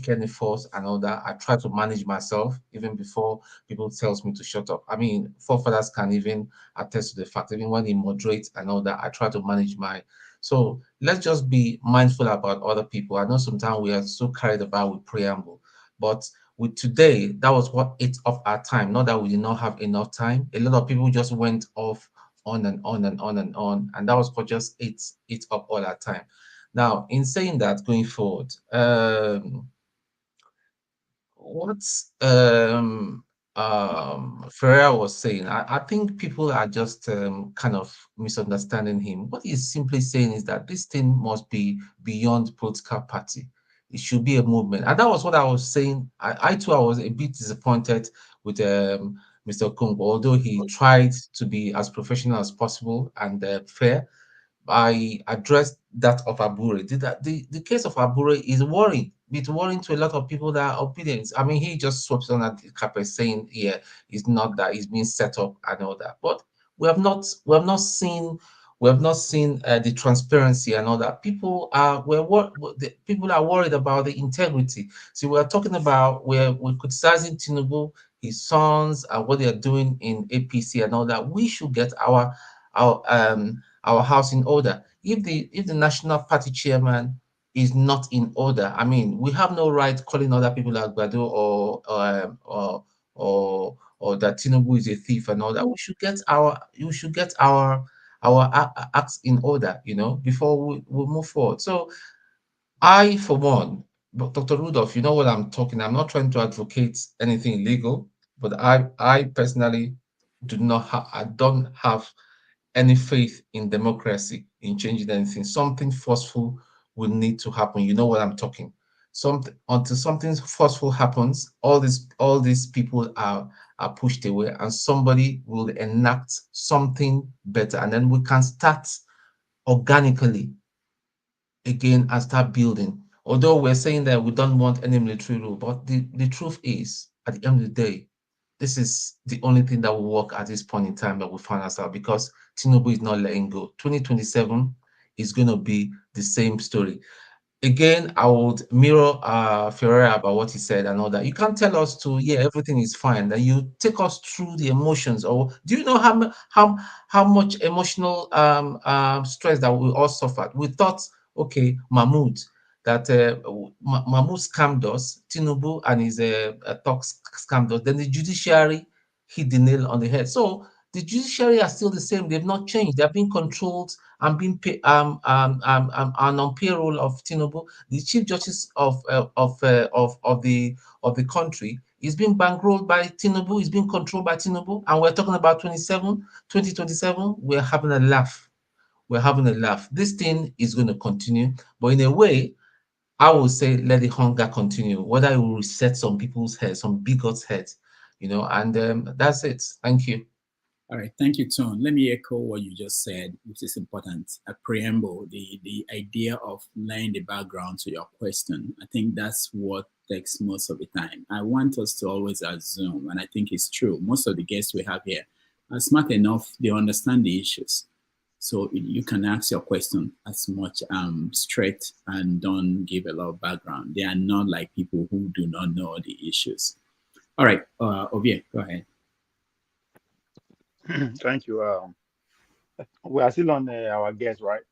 any force and all that. I try to manage myself even before people tells me to shut up. I mean, forefathers can even attest to the fact, even when he moderates and all that, I try to manage my. So let's just be mindful about other people. I know sometimes we are so carried about with preamble, but with today, that was what ate up our time. Not that we did not have enough time. A lot of people just went off on and on and on and on, and that was what just ate up all our time. Now, in saying that, going forward, what Ferreira was saying, I think people are just kind of misunderstanding him. What he's simply saying is that this thing must be beyond political party. It should be a movement, and that was what I was saying. I too, I was a bit disappointed with Mr. Okonkwo, although he tried to be as professional as possible and fair. I addressed that of Abure. The case of Abure is worrying. It's worrying to a lot of people that are opinions. I mean, he just swept on at the carpet saying, "Yeah, it's not that it's being set up and all that." But we have not seen the transparency and all that. People are worried about the integrity. See, we're talking about we're criticizing Tinubu, his sons, and what they are doing in APC and all that. We should get our our house in order. If the national party chairman is not in order, I mean, we have no right calling other people like Bado or that Tinubu is a thief and all that. We should get our acts in order, you know, before we move forward. So I, for one, but Dr. Rudolph, you know what I'm talking. I'm not trying to advocate anything illegal, but I personally I don't have any faith in democracy, in changing anything. Something forceful will need to happen. You know what I'm talking. Something until something forceful happens, all these people are pushed away, and somebody will enact something better, and then we can start organically again and start building. Although we're saying that we don't want any military rule, but the truth is, at the end of the day, this is the only thing that will work at this point in time that we find ourselves, because Tinubu is not letting go. 2027 is going to be the same story. Again, I would mirror Ferreira about what he said and all that. You can't tell us to, yeah, everything is fine. Then you take us through the emotions. Or do you know how much emotional stress that we all suffered? We thought, okay, Mahmoud, that Mahmoud scammed us, Tinubu and his talks scammed us. Then the judiciary hit the nail on the head. So the judiciary are still the same. They've not changed. They're being controlled and being and on payroll of Tinubu. The chief justice of the country is being bankrolled by Tinubu. Is being controlled by Tinubu. And we're talking about 2027. We're having a laugh. We're having a laugh. This thing is going to continue, but in a way, I will say let the hunger continue. Whether it will reset some people's heads, some bigots' heads, and that's it. Thank you. All right, thank you, Tone. Let me echo what you just said, which is important. A preamble, the idea of laying the background to your question. I think that's what takes most of the time. I want us to always assume, and I think it's true, most of the guests we have here are smart enough, they understand the issues. So you can ask your question as much straight and don't give a lot of background. They are not like people who do not know the issues. All right, Ovie, go ahead. Thank you. We are still on our guest, right?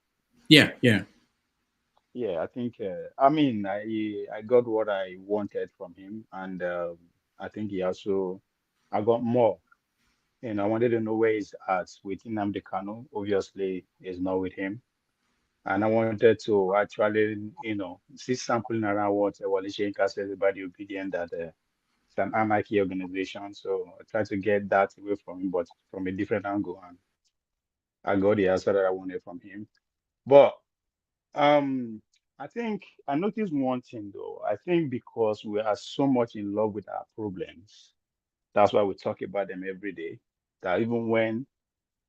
Yeah. Yeah, I think. I got what I wanted from him, and I think I got more. I wanted to know where he's at with Nnamdi Kanu. Obviously, is not with him, and I wanted to actually, see sampling around what Wale Soyinka says about the obedient that it's an anarchy organization. So I tried to get that away from him, but from a different angle, and I got the answer that I wanted from him. But I think I noticed one thing though. I think because we are so much in love with our problems, that's why we talk about them every day. That even when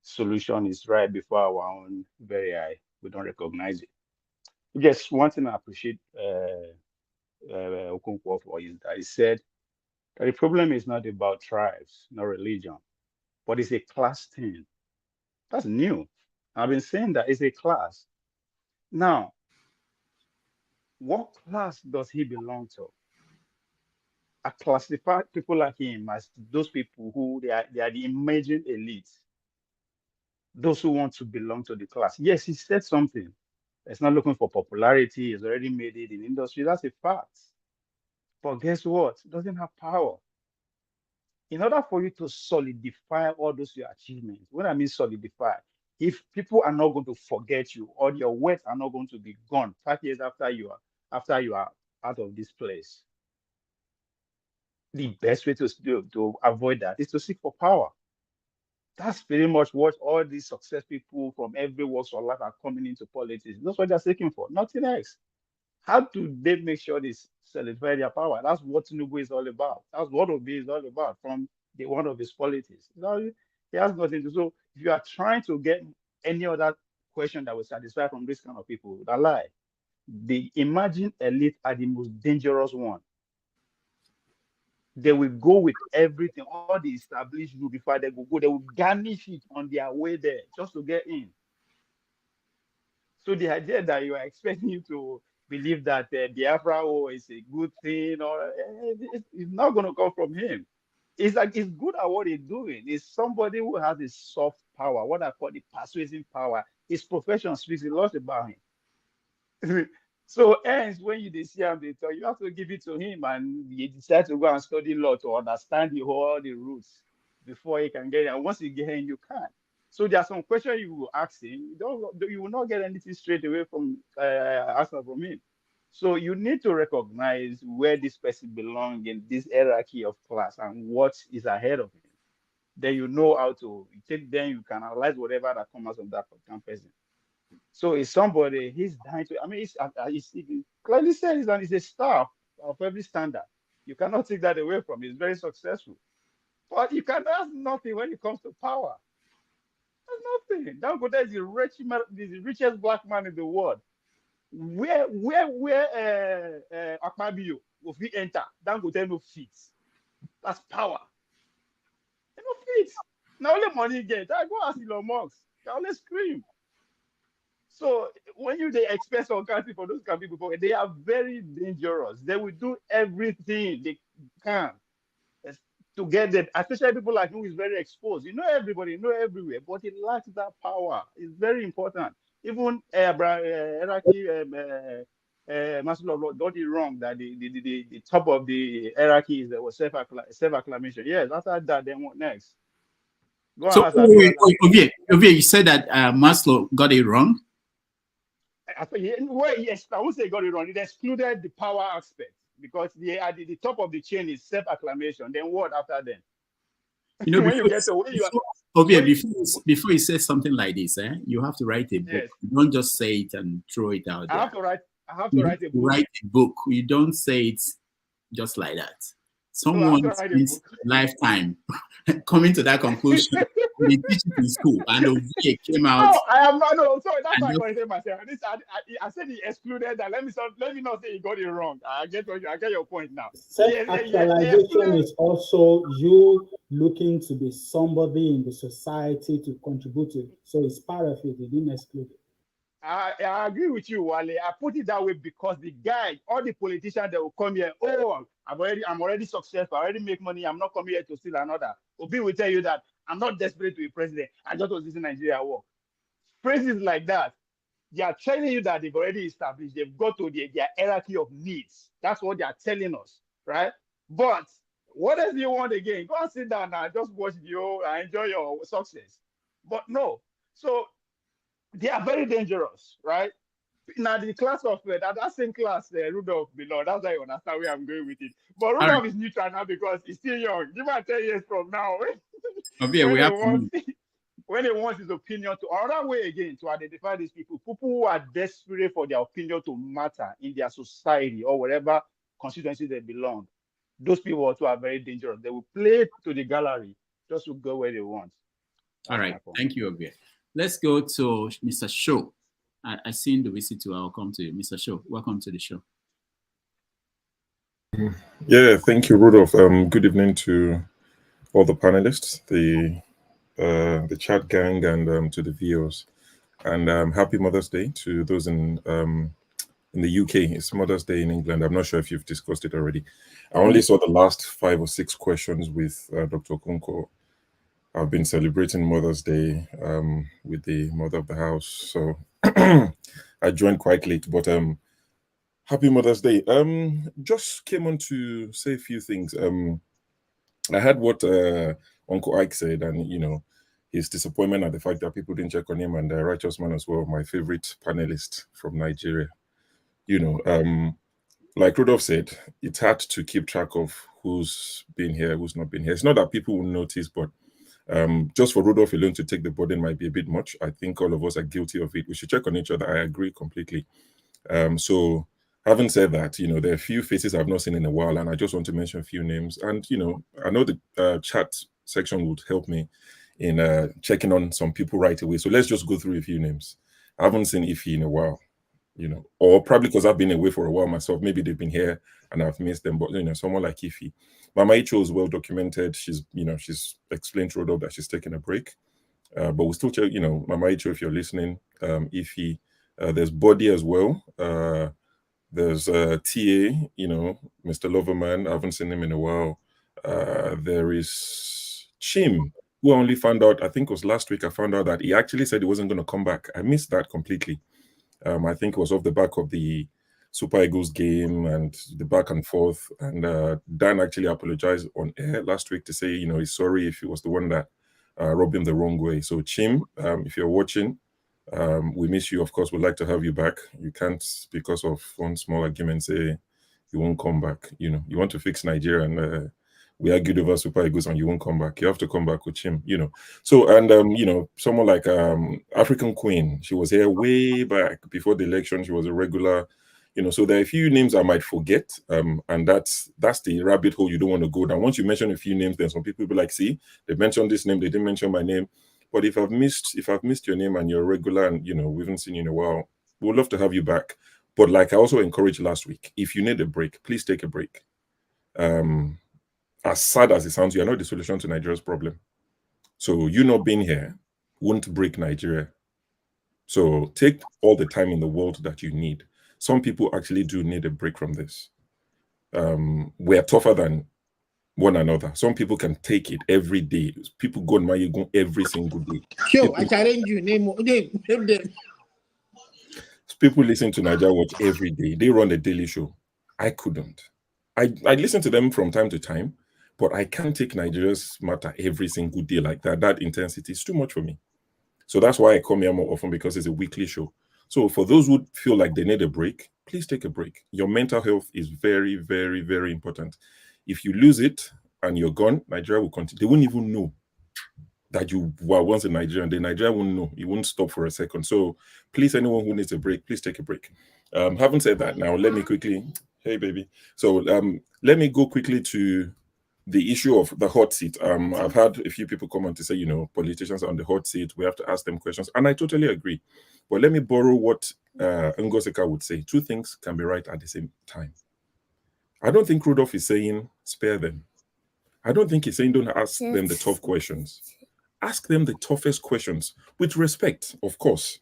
solution is right before our own very eye, we don't recognize it. Just one thing I appreciate Okonkwo for is that he said that the problem is not about tribes, not religion, but it's a class thing. That's new. I've been saying that it's a class. Now, what class does he belong to? I classify people like him as those people who they are the emerging elite, those who want to belong to the class. Yes, he said something. It's not looking for popularity. He's already made it in industry. That's a fact. But guess what? It doesn't have power. In order for you to solidify all those your achievements, when I mean solidify, if people are not going to forget you or your words are not going to be gone 5 years after you are out of this place, the best way to avoid that is to seek for power. That's pretty much what all these success people from every walks of life are coming into politics. That's what they're seeking for, nothing else. How do they make sure they solidify their power? That's what Tinubu is all about. That's what Obi is all about from the one of his politics. He has nothing to. So if you are trying to get any other question that will satisfy from this kind of people, that lie. The emerging elite are the most dangerous one. They will go with everything, all the established rule before they go. They will garnish it on their way there just to get in. So the idea that you are expecting you to believe that Biafra is a good thing, or it's not going to come from him. It's like he's good at what he's doing. He's somebody who has a soft power, what I call the persuasive power. His profession speaks a lot about him. So hence, when you see him, they tell you have to give it to him, and he decides to go and study law to understand all the rules before he can get it. And once you get in, you can. So there are some questions you will ask him. You will not get anything straight away from answer from him. So you need to recognize where this person belongs in this hierarchy of class and what is ahead of him. Then you know how to take. Then you can analyze whatever that comes out of that person. So it's somebody he's dying to. I mean, it's clearly said he's a star of every standard. You cannot take that away from him. He's very successful, but you can ask nothing when it comes to power. There's nothing. Dangote is the richest black man in the world. Where Akpabio will fit enter? Dangote no fits. That's power. They no fit. Now only money get. I go ask Elon Musk. They always scream. So when they expect some country for those kind of people, they are very dangerous. They will do everything they can to get them, especially people like who is very exposed. You know everybody, you know everywhere, but it lacks that power. It's very important. Even Maslow got it wrong that the top of the hierarchy is self-acclamation. Yes, after that, then what next? Go on, So, ask Abiola. Ovie, you said that Maslow got it wrong? Yes, I won't say got it wrong. It excluded the power aspect because the top of the chain is self-acclamation. Then what after then? You know, When you get to before you say something like this, you have to write a book. Yes. You don't just say it and throw it out there. I have to write a book. Write a book. You don't say it just like that. Someone spends lifetime coming to that conclusion. They teach it in school, and Ovie came out. No, I am not. No, sorry, that's why I corrected myself. I said he excluded that. Let me not say he got it wrong. I get your point now. Self-actualization is also you looking to be somebody in the society to contribute to. So it's part of it. He didn't exclude it. I agree with you, Wale. I put it that way because the guy, all the politicians that will come here, I'm already successful, I already make money, I'm not coming here to steal another. Obi will tell you that I'm not desperate to be president. I just was in Nigeria work. Phrases like that, they are telling you that they've already established, they've got to their hierarchy of needs. That's what they are telling us, right? But what else do you want again? Go and sit down and just watch you and enjoy your success. But no. So they are very dangerous, right? Now the class of that same class, Rudolph below. That's why you understand where I'm going with it. But Rudolph is neutral now because he's still young. Give him 10 years from now. When he wants his opinion to another way again to identify these people who are desperate for their opinion to matter in their society or whatever constituency they belong. Those people also are very dangerous. They will play to the gallery just to go where they want. All right, thank you, Ovie. Let's go to Mr. Shaw. I seen the visit to. I'll come to you, Mr. Shaw. Welcome to the show. Yeah, thank you, Rudolph. Good evening to all the panelists, the chat gang, and to the viewers. And happy Mother's Day to those in the UK. It's Mother's Day in England. I'm not sure if you've discussed it already. I only saw the last 5 or 6 questions with Dr. Okonkwo. I've been celebrating Mother's Day with the mother of the house, so I joined quite late. But happy Mother's Day. Just came on to say a few things. I heard what Uncle Ike said, and his disappointment at the fact that people didn't check on him, and Righteous Man as well, my favorite panelist from Nigeria. Like Rudolph said, it's hard to keep track of who's been here, who's not been here. It's not that people will notice, but just for Rudolph alone to take the burden might be a bit much. I think all of us are guilty of it. We should check on each other. I agree completely. So having said that, there are a few faces I've not seen in a while, and I just want to mention a few names. And, I know the chat section would help me in checking on some people right away. So let's just go through a few names. I haven't seen Ify in a while, or probably because I've been away for a while myself. Maybe they've been here and I've missed them, but, someone like Ify. Mama Icho is well documented. She's explained to Rudolph that she's taking a break. But we'll still check, Mama Icho, if you're listening, Ify. There's Body as well. There's TA, Mr. Loverman. I haven't seen him in a while. There is Chim, who I only found out, I think it was last week, I found out that he actually said he wasn't going to come back. I missed that completely. I think it was off the back of the Super Eagles game and the back and forth. And Dan actually apologized on air last week to say, he's sorry if he was the one that rubbed him the wrong way. So Chim, if you're watching, we miss you. Of course, we'd like to have you back. You can't, because of one small argument, say you won't come back. You want to fix Nigeria and we argued over Super Eagles and you won't come back. You have to come back with Chim, So, and, someone like African Queen, she was here way back before the election. She was a regular, so there are a few names I might forget. And that's the rabbit hole you don't want to go down. Once you mention a few names, then some people will be like, see, they mentioned this name, they didn't mention my name. But if I've missed your name and you're regular and, we haven't seen you in a while, we'd love to have you back. But like I also encouraged last week, if you need a break, please take a break. As sad as it sounds, you are not the solution to Nigeria's problem. So you not being here won't break Nigeria. So take all the time in the world that you need. Some people actually do need a break from this. We are tougher than one another. Some people can take it every day. People go and Mayegun every single day. Sure, I challenge you. Name them. People listen to Nigeria Watch every day. They run a daily show. I couldn't. I listen to them from time to time, but I can't take Nigeria's matter every single day like that. That intensity is too much for me. So that's why I come here more often, because it's a weekly show. So for those who feel like they need a break, please take a break. Your mental health is very, very, very important. If you lose it and you're gone, Nigeria will continue. They won't even know that you were once in Nigeria, and the Nigeria won't know. You won't stop for a second. So please, anyone who needs a break, please take a break. Having said that, now let me quickly, hey baby. So let me go quickly to the issue of the hot seat. I've had a few people come on to say, politicians are on the hot seat. We have to ask them questions. And I totally agree. But let me borrow what Ngoseka would say. Two things can be right at the same time. I don't think Rudolph is saying spare them. I don't think he's saying don't ask them the tough questions. Ask them the toughest questions with respect, of course.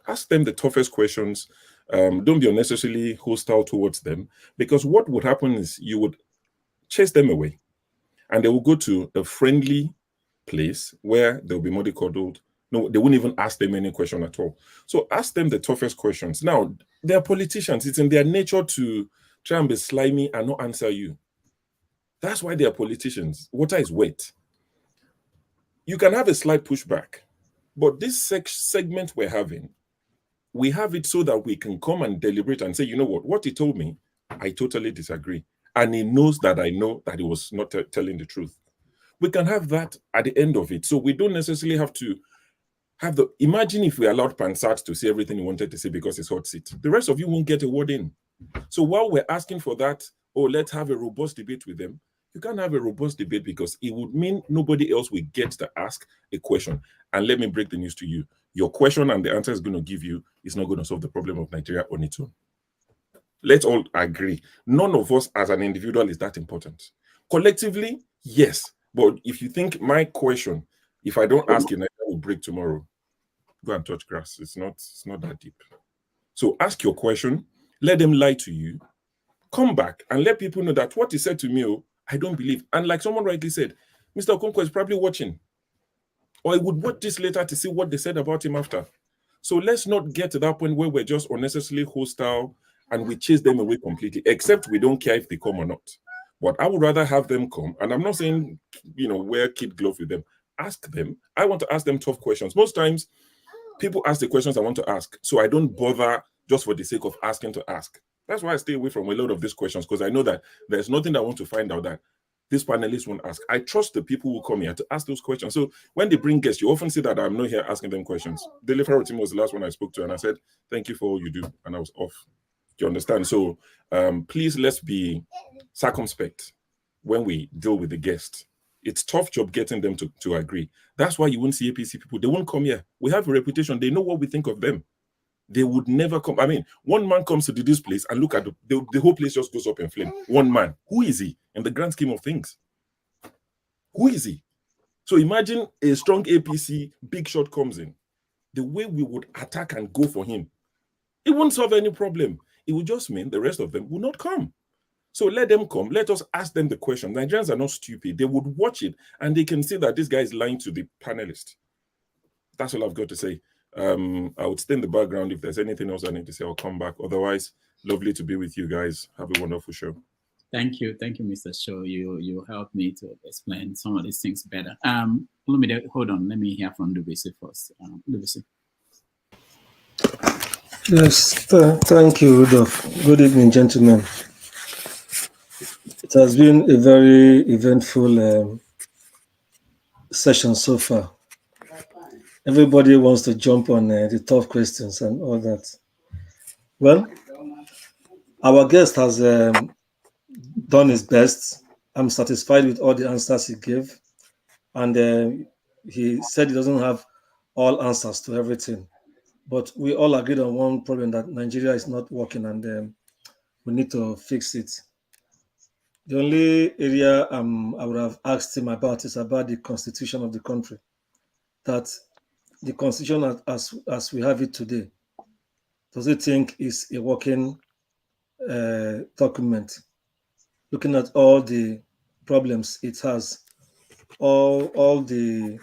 Ask them the toughest questions. Don't be unnecessarily hostile towards them, because what would happen is you would chase them away, and they will go to a friendly place where they'll be mollycoddled. No, they won't even ask them any question at all. So ask them the toughest questions. Now, they're politicians. It's in their nature to try and be slimy and not answer you. That's why they are politicians. Water is wet. You can have a slight pushback, but this segment we're having, we have it so that we can come and deliberate and say, you know what he told me, I totally disagree. And he knows that I know that he was not telling the truth. We can have that at the end of it. So we don't necessarily have to have imagine if we allowed Pansat to say everything he wanted to say because it's hot seat. The rest of you won't get a word in. So while we're asking for that, let's have a robust debate with them, you can't have a robust debate, because it would mean nobody else will get to ask a question. And let me break the news to you. Your question and the answer is going to give you is not going to solve the problem of Nigeria on its own. Let's all agree. None of us as an individual is that important. Collectively, yes. But if you think my question, if I don't ask it, Nigeria will break tomorrow, go and touch grass. It's not that deep. So ask your question. Let them lie to you. Come back and let people know that what he said to me, I don't believe. And like someone rightly said, Mr. Okonkwo is probably watching. Or he would watch this later to see what they said about him after. So let's not get to that point where we're just unnecessarily hostile and we chase them away completely, except we don't care if they come or not. But I would rather have them come. And I'm not saying, wear kid glove with them. Ask them. I want to ask them tough questions. Most times, people ask the questions I want to ask. So I don't bother just for the sake of asking to ask. That's why I stay away from a lot of these questions, because I know that there's nothing I want to find out that this panelist won't ask. I trust the people who come here to ask those questions. So when they bring guests, you often see that I'm not here asking them questions. Dele Farotimo was the last one I spoke to, and I said, thank you for all you do. And I was off. Do you understand? So please, let's be circumspect when we deal with the guest. It's a tough job getting them to agree. That's why you won't see APC people. They won't come here. We have a reputation. They know what we think of them. They would never come. I mean, one man comes to this place and look at the whole place just goes up in flame. One man. Who is he in the grand scheme of things? Who is he? So imagine a strong APC big shot comes in. The way we would attack and go for him, it won't solve any problem. It would just mean the rest of them will not come. So let them come. Let us ask them the question. Nigerians are not stupid. They would watch it and they can see that this guy is lying to the panelist. That's all I've got to say. I would stay in the background. If there's anything else I need to say, I'll come back. Otherwise, lovely to be with you guys. Have a wonderful show. Thank you, Mr. Shaw. You helped me to explain some of these things better. Hold on. Let me hear from Lubisi first. Lubisi. Yes, thank you, Rudolph. Good evening, gentlemen. It has been a very eventful session so far. Everybody wants to jump on the tough questions and all that. Well, our guest has done his best. I'm satisfied with all the answers he gave. And he said he doesn't have all answers to everything. But we all agreed on one problem, that Nigeria is not working and we need to fix it. The only area I would have asked him about is about the constitution of the country. That the constitution as we have it today, does it think is a working document? Looking at all the problems it has, all the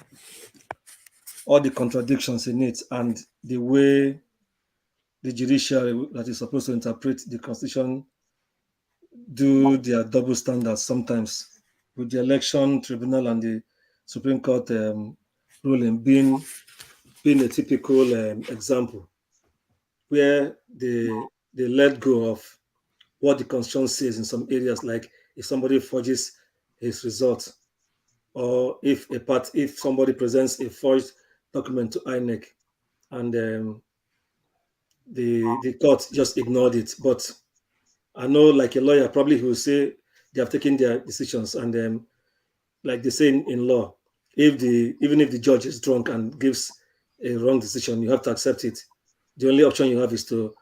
contradictions in it, and the way the judiciary that is supposed to interpret the constitution do their double standards sometimes, with the election tribunal and the Supreme Court ruling being a typical example where they let go of what the constitution says in some areas, like if somebody forges his result, or if somebody presents a forged document to INEC, and the court just ignored it. But I know, like a lawyer, probably he will say they have taken their decisions, and like they say in law, even if the judge is drunk and gives a wrong decision, you have to accept it. The only option you have is to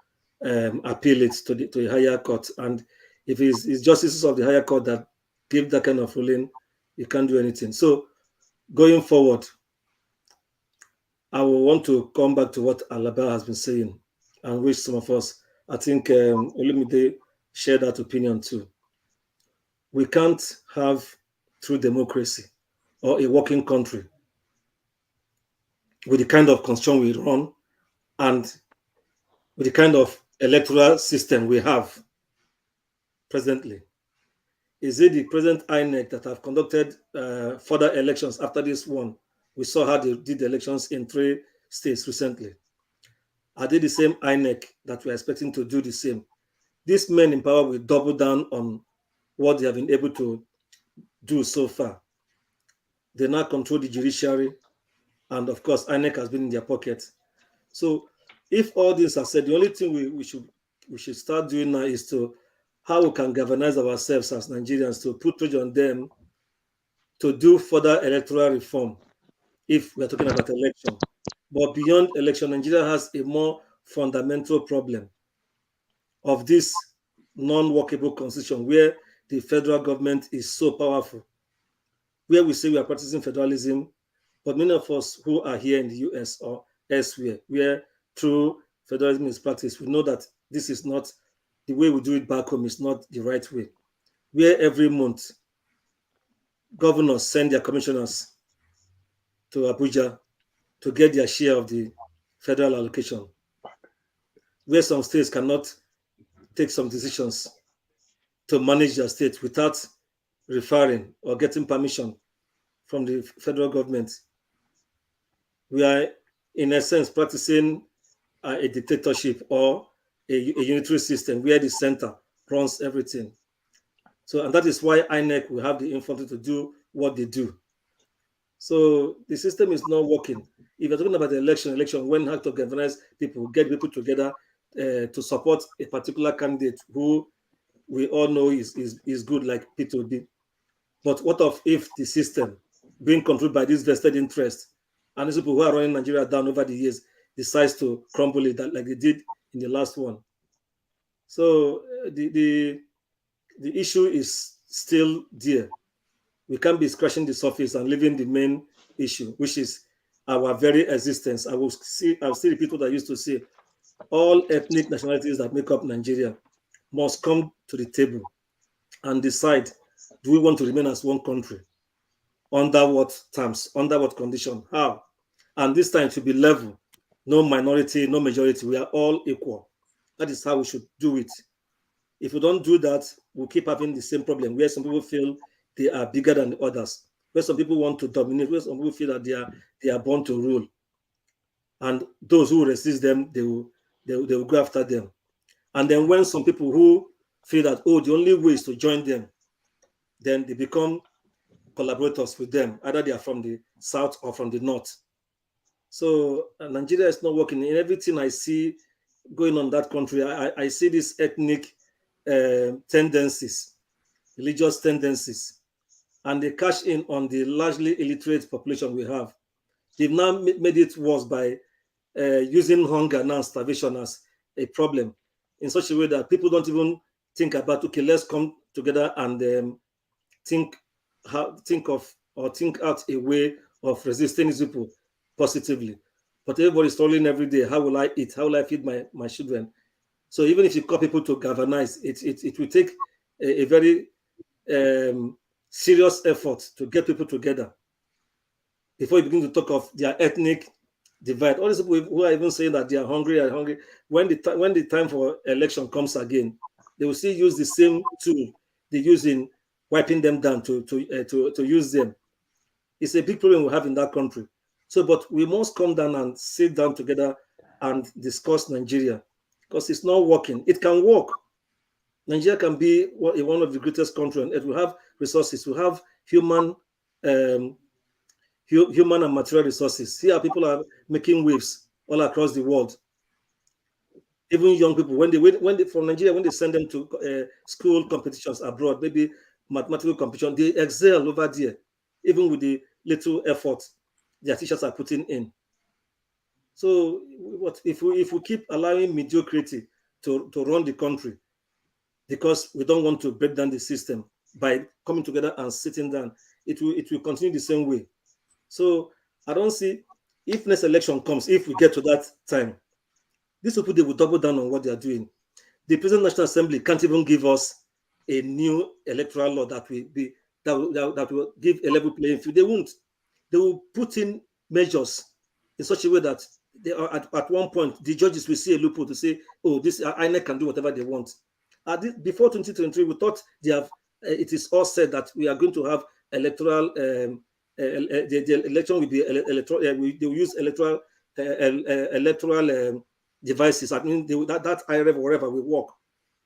appeal it to a higher court, and if it's justices of the higher court that give that kind of ruling, you can't do anything. So going forward, I will want to come back to what Alaba has been saying, and which some of us, I think, Olumide share that opinion too. We can't have true democracy or a working country with the kind of constitution we run and with the kind of electoral system we have presently. Is it the present INEC that have conducted further elections after this one? We saw how they did the elections in 3 states recently. Are they the same INEC that we're expecting to do the same? These men in power will double down on what they have been able to do so far. They now control the judiciary, and of course, INEC has been in their pocket. So if all this are said, the only thing we should start doing now is to how we can galvanize ourselves as Nigerians to put pressure on them to do further electoral reform if we're talking about election. But beyond election, Nigeria has a more fundamental problem of this non-workable constitution where the federal government is so powerful, where we say we are practicing federalism, but many of us who are here in the US or elsewhere, where true federalism is practiced, we know that this is not the way we do it back home, is not the right way. Where every month, governors send their commissioners to Abuja to get their share of the federal allocation, where some states cannot take some decisions to manage their state without referring or getting permission from the federal government. We are, in a sense, practicing a dictatorship or a unitary system where the center runs everything. So, and that is why INEC will have the influence to do what they do. So the system is not working. If you're talking about the election, when how to galvanize people, get people together to support a particular candidate who we all know is good, like P2B. But what if the system being controlled by this vested interest and these people who are running Nigeria down over the years decides to crumble it like they did in the last one? So the issue is still there. We can't be scratching the surface and leaving the main issue, which is our very existence. I'll still repeat what I used to say. All ethnic nationalities that make up Nigeria must come to the table and decide, do we want to remain as one country? Under what terms? Under what condition? How? And this time to be level. No minority, no majority. We are all equal. That is how we should do it. If we don't do that, we'll keep having the same problem where some people feel they are bigger than the others, where some people want to dominate, where some people feel that they are born to rule. And those who resist them, they will go after them. And then when some people who feel that, oh, the only way is to join them, then they become collaborators with them. Either they are from the south or from the north. So Nigeria is not working. In everything I see going on in that country, I see these ethnic tendencies, religious tendencies, and they cash in on the largely illiterate population we have. They've now made it worse by using hunger and starvation as a problem in such a way that people don't even think about, okay, let's come together and think out a way of resisting these people positively. But everybody's struggling every day. How will I eat? How will I feed my children? So even if you call people to galvanize, it will take a very serious effort to get people together before you begin to talk of their ethnic divide. All these people who are even saying that they are hungry, when the time for election comes again, they will still use the same tool they use in wiping them down to use them. It's a big problem we have in that country. So, but we must come down and sit down together and discuss Nigeria, because it's not working. It can work. Nigeria can be one of the greatest countries on earth. We have resources. We have human and material resources. Here, people are making waves all across the world. Even young people, when they from Nigeria, when they send them to school competitions abroad, maybe mathematical competition, they excel over there, even with the little effort their teachers are putting in. So, what if we keep allowing mediocrity to run the country, because we don't want to break down the system by coming together and sitting down, it will continue the same way. So I don't see, if next election comes, if we get to that time, these people, they will double down on what they are doing. The present National Assembly can't even give us a new electoral law that will give a level playing field. They won't. They will put in measures in such a way that they are at one point the judges will see a loophole to say, oh, this INEC can do whatever they want. Before 2023, we thought it is all said that we are going to have electoral. The election will be electoral. They will use electoral devices. I mean, that IRF or whatever will work.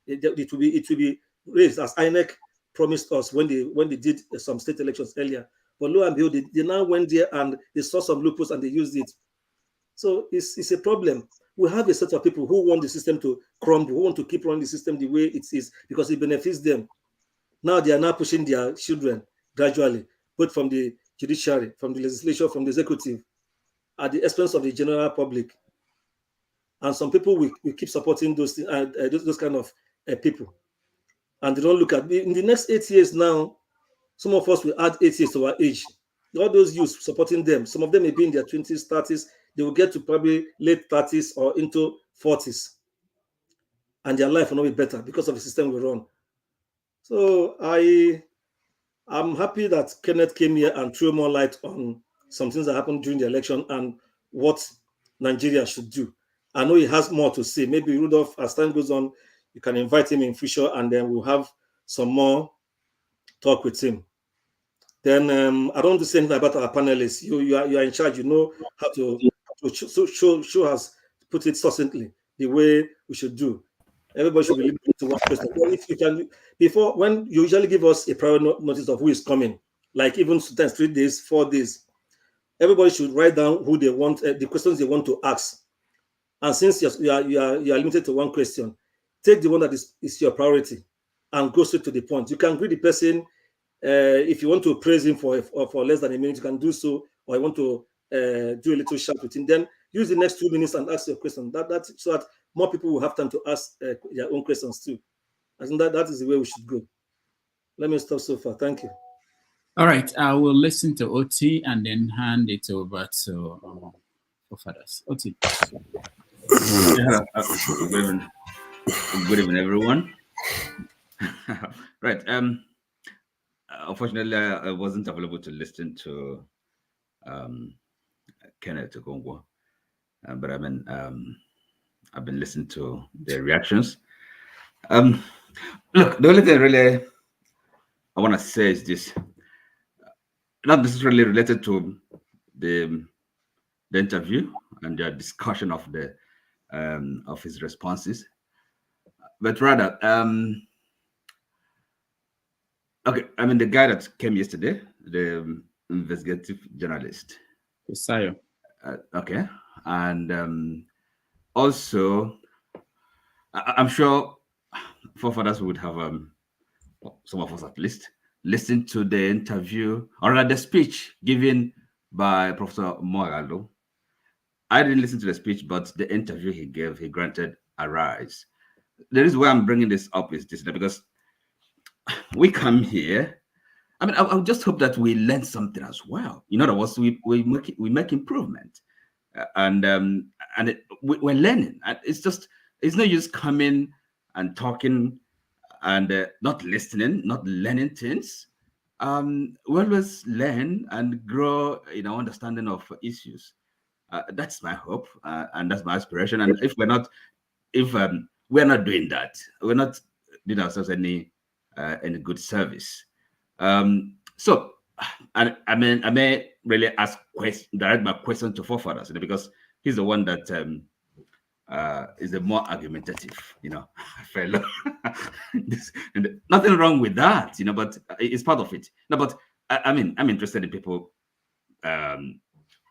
It will be raised as INEC promised us when they did some state elections earlier. But lo and behold, they now went there and they saw some loopholes and they used it. So it's a problem. We have a set of people who want the system to crumble, who want to keep running the system the way it is because it benefits them. Now they are now pushing their children gradually, both from the judiciary, from the legislature, from the executive, at the expense of the general public. And some people will keep supporting those kind of people. And they don't look at, in the next 8 years now, some of us will add 8 years to our age. All those youths supporting them, some of them may be in their 20s, 30s, they will get to probably late 30s or into 40s. And their life will not be better because of the system we run. So I'm happy that Kenneth came here and threw more light on some things that happened during the election and what Nigeria should do. I know he has more to say. Maybe Rudolph, as time goes on, you can invite him in future and then we'll have some more talk with him. Then I don't want to say anything about our panelists. You are in charge. You know how to show us, put it succinctly, the way we should do. Everybody should be limited to one question. If you can, when you usually give us a prior notice of who is coming, like even sometimes 3 days, 4 days, everybody should write down who they want, the questions they want to ask. And since you are limited to one question, take the one that is your priority and go straight to the point. You can greet the person. If you want to praise him for less than a minute, you can do so, or you want to do a little chat with him. Then use the next 2 minutes and ask your question. So that more people will have time to ask their own questions too. I think that is the way we should go. Let me stop so far. Thank you. All right, I will listen to OT and then hand it over to fathers. OT. Good evening, everyone. Right. Unfortunately, I wasn't available to listen to Kenneth Okonkwo, but I've been listening to their reactions. Look, the only thing really I want to say is this: not necessarily related to the interview and the discussion of his responses, but rather, okay, the guy that came yesterday, the investigative journalist, Usayo. Okay, and also, I'm sure forefathers would have, some of us at least, listened to the interview or the speech given by Professor Mogalo. I didn't listen to the speech, but the interview he gave, he granted a rise. The reason why I'm bringing this up is this, because we come here. I just hope that we learn something as well. In other words, we make improvement, and we're learning. It's no use coming and talking and not listening, not learning things. We always learn and grow in our understanding of issues. That's my hope, and that's my aspiration. And if we're not doing that, we're not doing ourselves any good service. So, and I may really direct my question to forefathers, because he's the one that is the more argumentative, fellow. And nothing wrong with that, but it's part of it. No, but I'm interested in people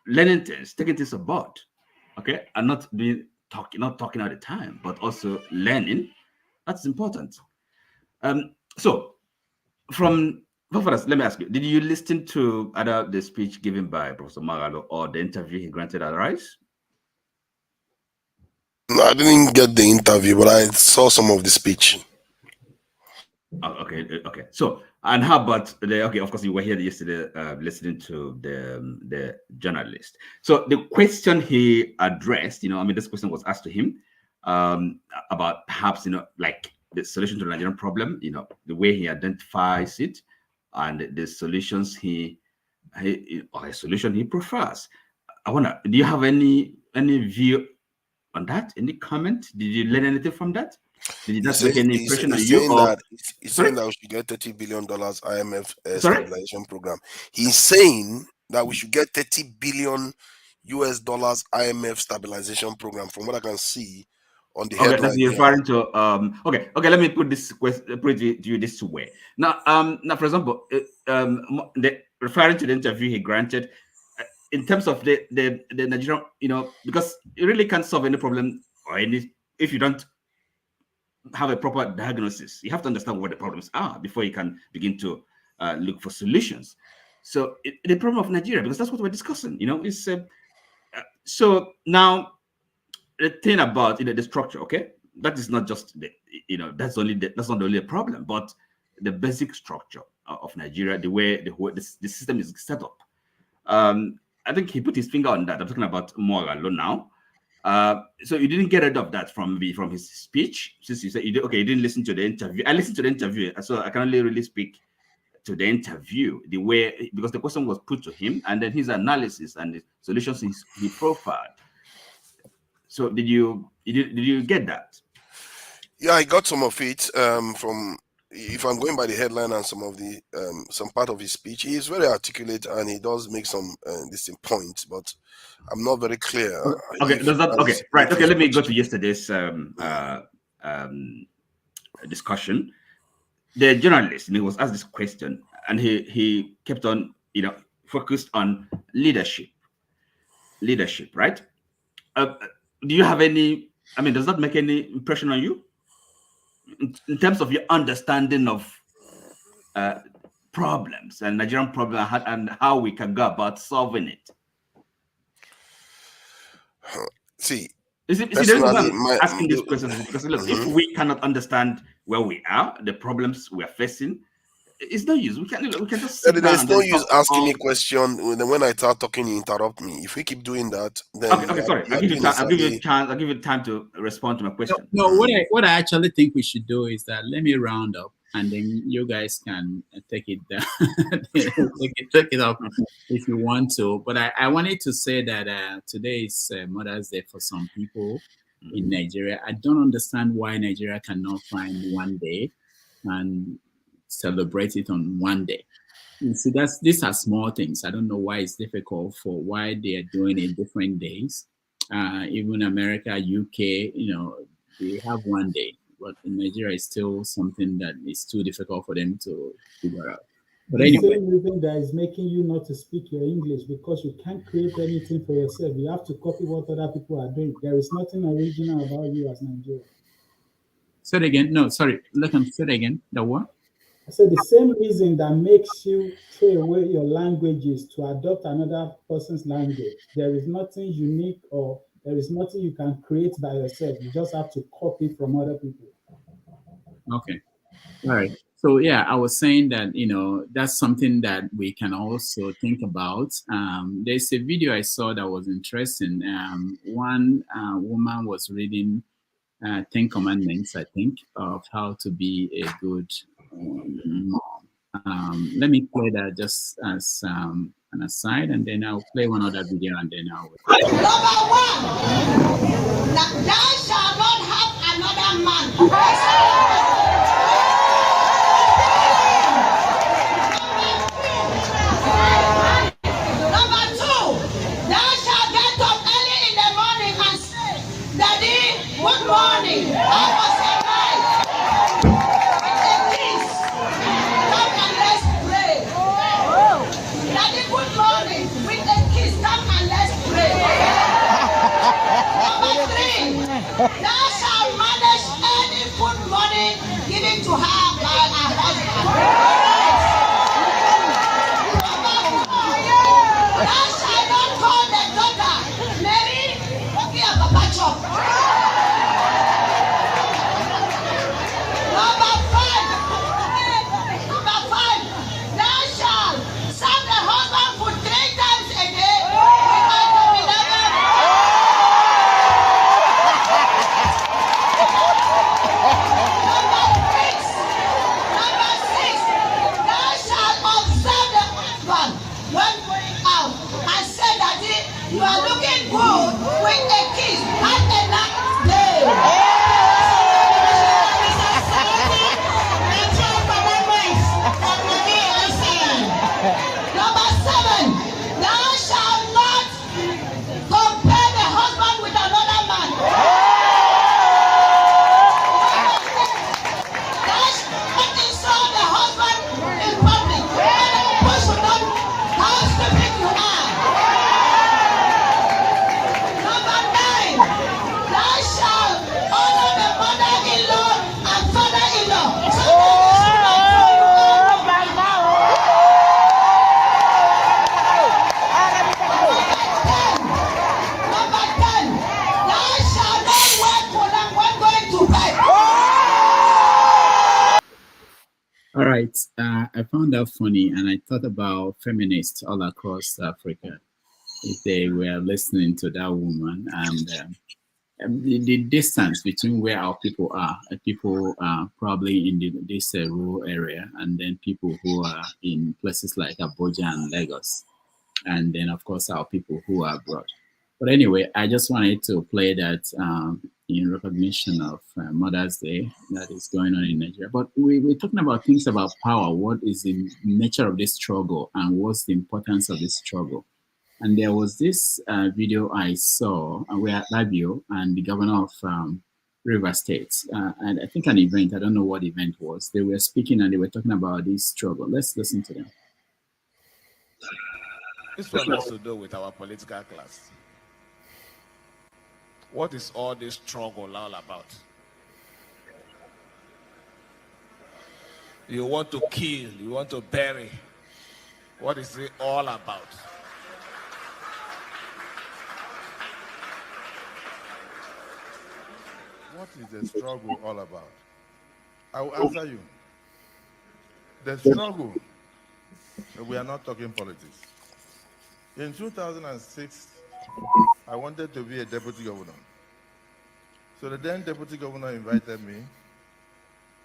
learning things, taking things on board, okay, and not talking all the time, but also learning. That's important. So from first, let me ask you: did you listen to either the speech given by Professor Magalo or the interview he granted at Rice? No, I didn't get the interview, but I saw some of the speech. Oh, okay. So, and how about of course, you were here yesterday listening to the journalist. So the question he addressed, this question was asked to him about perhaps, like the solution to the Nigerian problem, the way he identifies it and the solutions or a solution he prefers. I wonder, do you have any view on that? Any comment? Did you learn anything from that? Did it not make any impression on you? He's saying that we should get $30 billion IMF stabilization program. He's saying that we should get $30 billion IMF stabilization program, from what I can see on the headline. That's referring to okay. Let me put this question to you this way. Now, for example, referring to the interview he granted, in terms of the Nigerian, because you really can't solve any problem or any if you don't have a proper diagnosis. You have to understand what the problems are before you can begin to look for solutions. So the problem of Nigeria, because that's what we're discussing, is so now the thing about the structure, okay, that is not just that's not the only problem, but the basic structure of Nigeria, the way the system is set up. I think he put his finger on that. I'm talking about Moralo now. So you didn't get rid of that from his speech, since you said you didn't listen to the interview. I listened to the interview, so I can only really speak to the interview, the way, because the question was put to him, and then his analysis and the solutions he profiled. So did you get that? Yeah, I got some of it from. If I'm going by the headline and some of the some part of his speech, he is very articulate and he does make some distinct points, but I'm not very clear. Right. Okay, let me go to yesterday's discussion. The journalist, he was asked this question, and he kept on, focused on leadership, right? Do you have any? Does that make any impression on you in terms of your understanding of problems and Nigerian problem and how we can go about solving it? See, the reason why I'm asking these questions is because, look, if we cannot understand where we are, the problems we are facing, it's no use. We can just sit down. There's no use asking me a question when I start talking, you interrupt me. If we keep doing that, then okay, sorry. I'll give you a chance. I'll give you time to respond to my question. No, what I actually think we should do is that let me round up, and then you guys can take it down, take it up if you want to. But I wanted to say that today is Mother's Day for some people in Nigeria. I don't understand why Nigeria cannot find one day and celebrate it on one day. You see, these are small things. I don't know why it's difficult for why they are doing it different days. Even America, UK, they have one day, but in Nigeria, it's still something that is too difficult for them to figure out. But anyway, the same reason that is making you not to speak your English, because you can't create anything for yourself. You have to copy what other people are doing. There is nothing original about you as Nigerian. Say it again. No, sorry. Let him say it again. The what? I said the same reason that makes you throw away your languages to adopt another person's language. There is nothing unique, or there is nothing you can create by yourself. You just have to copy from other people. Okay. All right. So yeah, I was saying that, that's something that we can also think about. There's a video I saw that was interesting. One woman was reading 10 commandments, I think, of how to be a good mom. Let me play that just as an aside, and then I'll play one other video, and then I'll. Number one, that thou shalt not have another man. Number two, thou shalt get up early in the morning and say, Daddy, good morning. How was your night? With a kiss. Come and let's pray. Daddy, good morning. With a kiss, come and let's pray. Number three, thou shalt manage any food money given to her by her husband. Thou shalt not call the daughter, Mary, okay, Papa Chop. Number five, thou shalt serve the husband for 3 times a day. Number six, thou shalt observe the husband when going out and say, Daddy, you are looking good with a kiss. Have a nice day. Number seven, thou shalt not compare the husband with another man. Thou shalt not insult the husband in public. People should know how stupid you are. Number nine, thou shalt honor the mother-in-law and father-in-law. Number 10, thou shalt not wear kola when going to bed. All right, I found that funny, and I thought about feminists all across Africa if they were listening to that woman, and the distance between where our people are probably in this rural area, and then people who are in places like Abuja and Lagos, and then of course our people who are abroad. But anyway, I just wanted to play that in recognition of Mother's Day that is going on in Nigeria. But we're talking about things about power. What is the nature of this struggle, and what's the importance of this struggle? And there was this video I saw where Labio and the governor of River State, and I think an event, I don't know what event was, they were speaking and they were talking about this struggle. Let's listen to them. This one has to do with our political class. What is all this struggle all about? You want to kill, you want to bury. What is it all about? What is the struggle all about? I will answer you. The struggle, we are not talking politics. In 2006, I wanted to be a deputy governor. So the then deputy governor invited me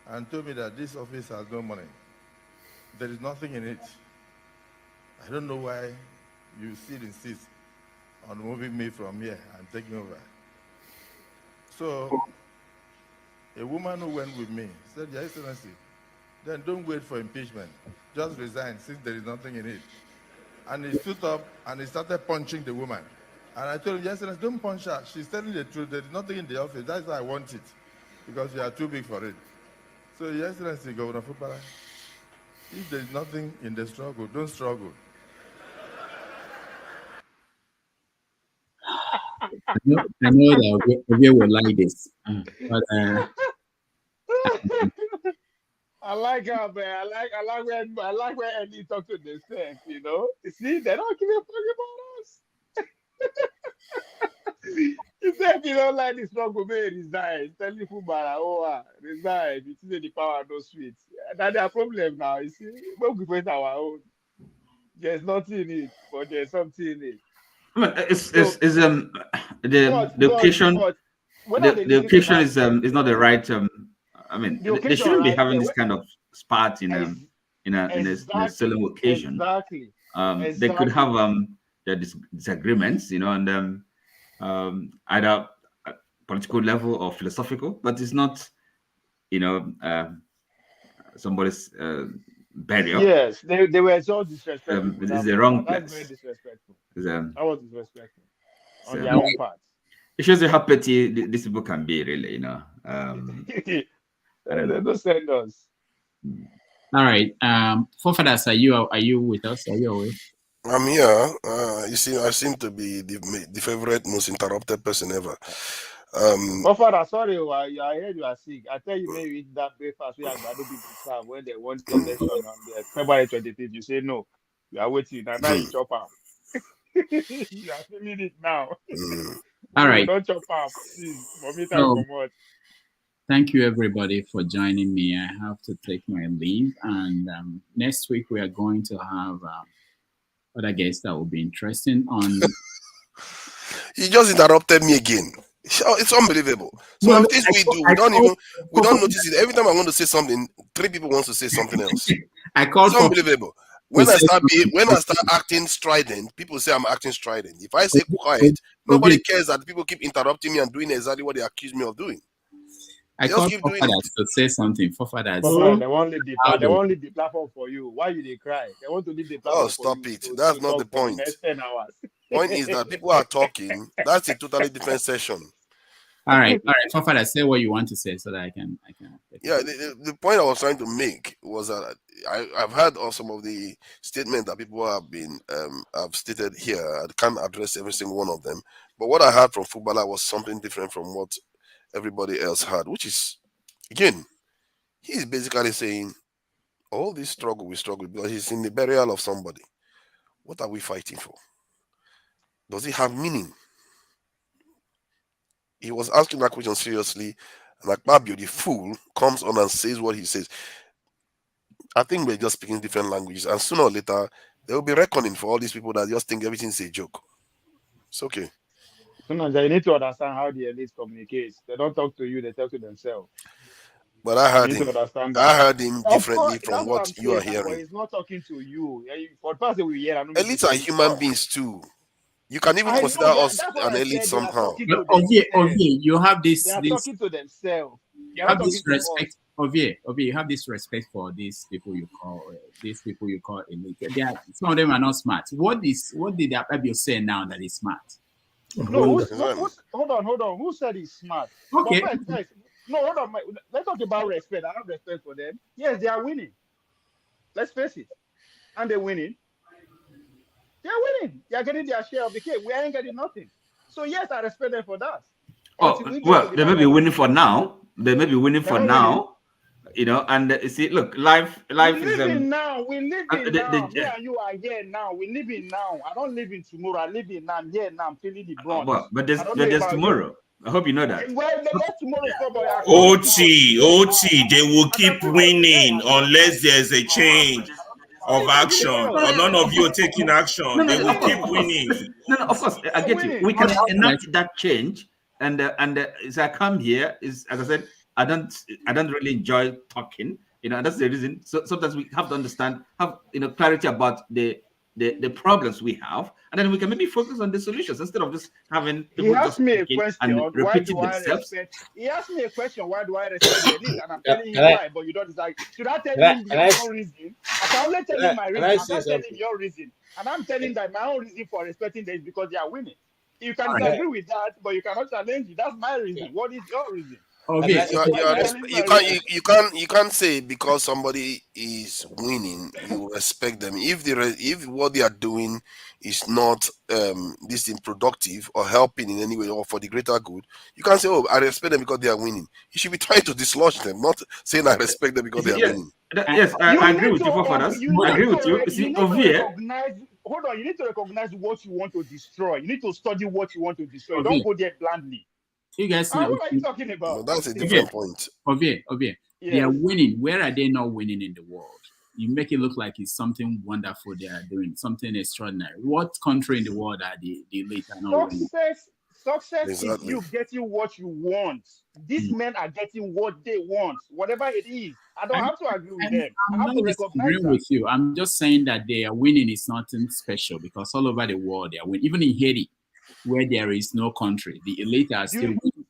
and told me that this office has no money. There is nothing in it. I don't know why you still insist on moving me from here and taking over. So a woman who went with me said, Your Excellency, then don't wait for impeachment. Just resign since there is nothing in it. And he stood up and he started punching the woman. And I told him, Your Excellency, don't punch her. She's telling the truth. There is nothing in the office. That's why I want it, because you are too big for it. So, Your Excellency, Governor Fubara, if there is nothing in the struggle, don't struggle. I know that we will like this, but I like her, man. I like when Eddie talk to the sense, you know. See, they don't give a fuck about us. He said, if you don't like the struggle, man, resign. Tell you Fubara, resign. It's in the power, no sweet. That's their problem now. You see, we find our own. There's nothing in it, but there's something in it. I mean, the occasion is not the right. I mean, they shouldn't be having this kind of spat in a solemn occasion. Exactly. Exactly. They could have their disagreements, you know, and either at political level or philosophical, but it's not, you know, somebody's burial. Yes, they were so disrespectful. It's the wrong That's place. very disrespectful. It's, That was disrespectful on so, their own part. It shows you how petty these people can be, really, you know. They don't send us. All right. Forefathers, are you with us? Are you away? I'm here. You see, I seem to be the favorite, most interrupted person ever. Father, sorry, I heard you are sick. I tell you, maybe eat that breakfast where Agbado people serve when they want election on the February 23rd. You say no. You are waiting, and now you chop up. You are feeling it now. All right. Don't chop up, please. Mommy, So, come on. thank you, everybody, for joining me. I have to take my leave, and next week we are going to have other guests that will be interesting on. You just interrupted me again. It's unbelievable. Some No, of the things we do, we don't notice it. Every time I want to say something, 3 people want to say something else. I called It's unbelievable. When I start acting strident, people say I'm acting strident. If I say quiet, nobody cares that people keep interrupting me and doing exactly what they accuse me of doing. I called Forefathers to say something. Forefathers. They won't leave the platform for you. Why you they cry? They want to leave the platform. Oh, stop it. That's not the point. The next 10 hours. Point is that people are talking. That's a totally different session. All right. Forefathers, say what you want to say so that I can. Yeah, the point I was trying to make was that I've heard of some of the statements that people have stated here. I can't address every single one of them, but what I heard from Fubala was something different from what everybody else had, which is, again, he's basically saying all this struggle we struggle because he's in the burial of somebody. What are we fighting for? Does it have meaning? He was asking that question seriously, and Akpabio, the fool, comes on and says what he says. I think we're just speaking different languages, and sooner or later there will be reckoning for all these people that just think everything's a joke. It's okay. Sometimes they need to understand how the elites communicate. They don't talk to you; they talk to themselves. But I heard him. I heard him differently from what you are hearing. But he's not talking to you. For the past we hear, elites are human beings too. You can even consider us an elite somehow. Ovie, you have this. They are talking to themselves. You have this respect. Ovie, you have this respect for these people you call elite. Some of them are not smart. What did Akpabio say now that is smart? No, hold on. Who said he's smart? Okay. No, hold on. Let's talk about respect. I have respect for them. Yes, they are winning. Let's face it. And they're winning. They're winning. They're getting their share of the cake. We ain't getting nothing. So yes, I respect them for that. Well, they may be winning for now. You know, and you see, look, life is now. We live in now. Me and you are here now. We live in now. I don't live in tomorrow. I live in now. I'm here now. I'm feeling the brunt. Well, but there's tomorrow. I hope you know that. Well, the best tomorrow is OT, they will keep winning unless there's a change of action. Or none of you are taking action. They will keep winning. No, of course, I get you. We can enact that change, and as I come here, is as I said, I don't really enjoy talking. You know, that's the reason. So sometimes we have to understand, have clarity about the problems we have, and then we can maybe focus on the solutions instead of just having people just speaking and repeating themselves. He asked me a question, why do I respect the elite? And I'm telling you why, but you don't decide. Should I tell him your own reason? I can only tell him my reason. I'm not telling your reason. And I'm telling that my own reason for respecting them is because they are winning. You can disagree with that, but you cannot challenge it. That's my reason. What is your reason? Okay. You can't say because somebody is winning you respect them if what they are doing is not this productive or helping in any way or for the greater good. You can't say, oh, I respect them because they are winning. You should be trying to dislodge them, not saying I respect them because they are winning. Yes, I agree with you, Forefathers. I agree with you. Hold on, you need to recognize what you want to destroy. You need to study what you want to destroy. Don't go there blindly. You guys know what are you talking about? No, that's a different point. Ovie. They are winning. Where are they not winning in the world? You make it look like it's something wonderful they are doing, something extraordinary. What country in the world are the elite are not winning? Success is Exactly. you getting what you want. These men are getting what they want, whatever it is. I don't have to agree with them. I I'm have not to recognize disagreeing that. with you. I'm just saying that they are winning is nothing special because all over the world they are winning. Even in Haiti, where there is no country, the elite are still winning.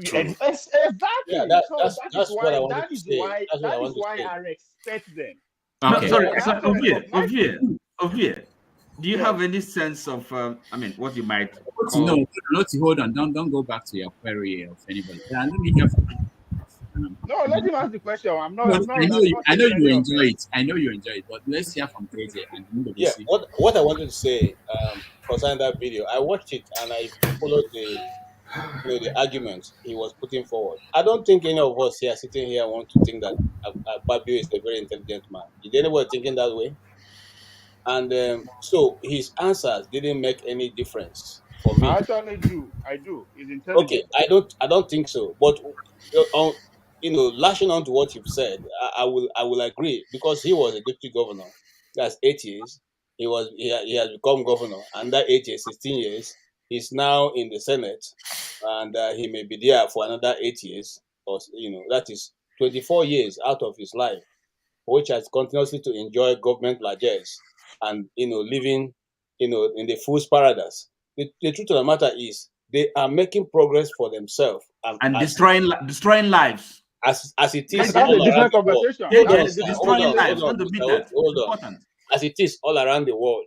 True. Yeah, Exactly. So that's what I wanted that to is say. why That's what I want to say. I respect them. No, Okay. sorry, I have to recognize them. Ovie. Do you have Yes. any sense of, I mean, what you might No, call? hold on. Don't go back to your query of anybody. Let me hear from you. No, let him ask the question. I'm No, I'm not I know taking you any enjoy offense. it. I know you enjoy it, but let's hear from KJ and Yeah, see. what I wanted to say concerning that video, I watched it and I followed the argument he was putting forward. I don't think any of us here sitting here want to think that Fabio is a very intelligent man. Is anybody thinking that way? And so his answers didn't make any difference for I me. actually do. I do. He's Okay, intelligent. I don't think so. But on lashing on to what you've said, I will agree because he was a deputy governor. That's 8 years. He has become governor, and that 8 years, 16 years, he's now in the Senate, and he may be there for another 8 years, or that is 24 years out of his life, which has continuously to enjoy government largesse and living in the fool's paradise. The truth of the matter is they are making progress for themselves, and And destroying lives. as it is That's all a around different the world. conversation. Hold That's on, a Yes, sir. different Hold destroying on, conversation. hold lives. on, Want to beat Mr. that? Hold It's on. important. As it is all around the world,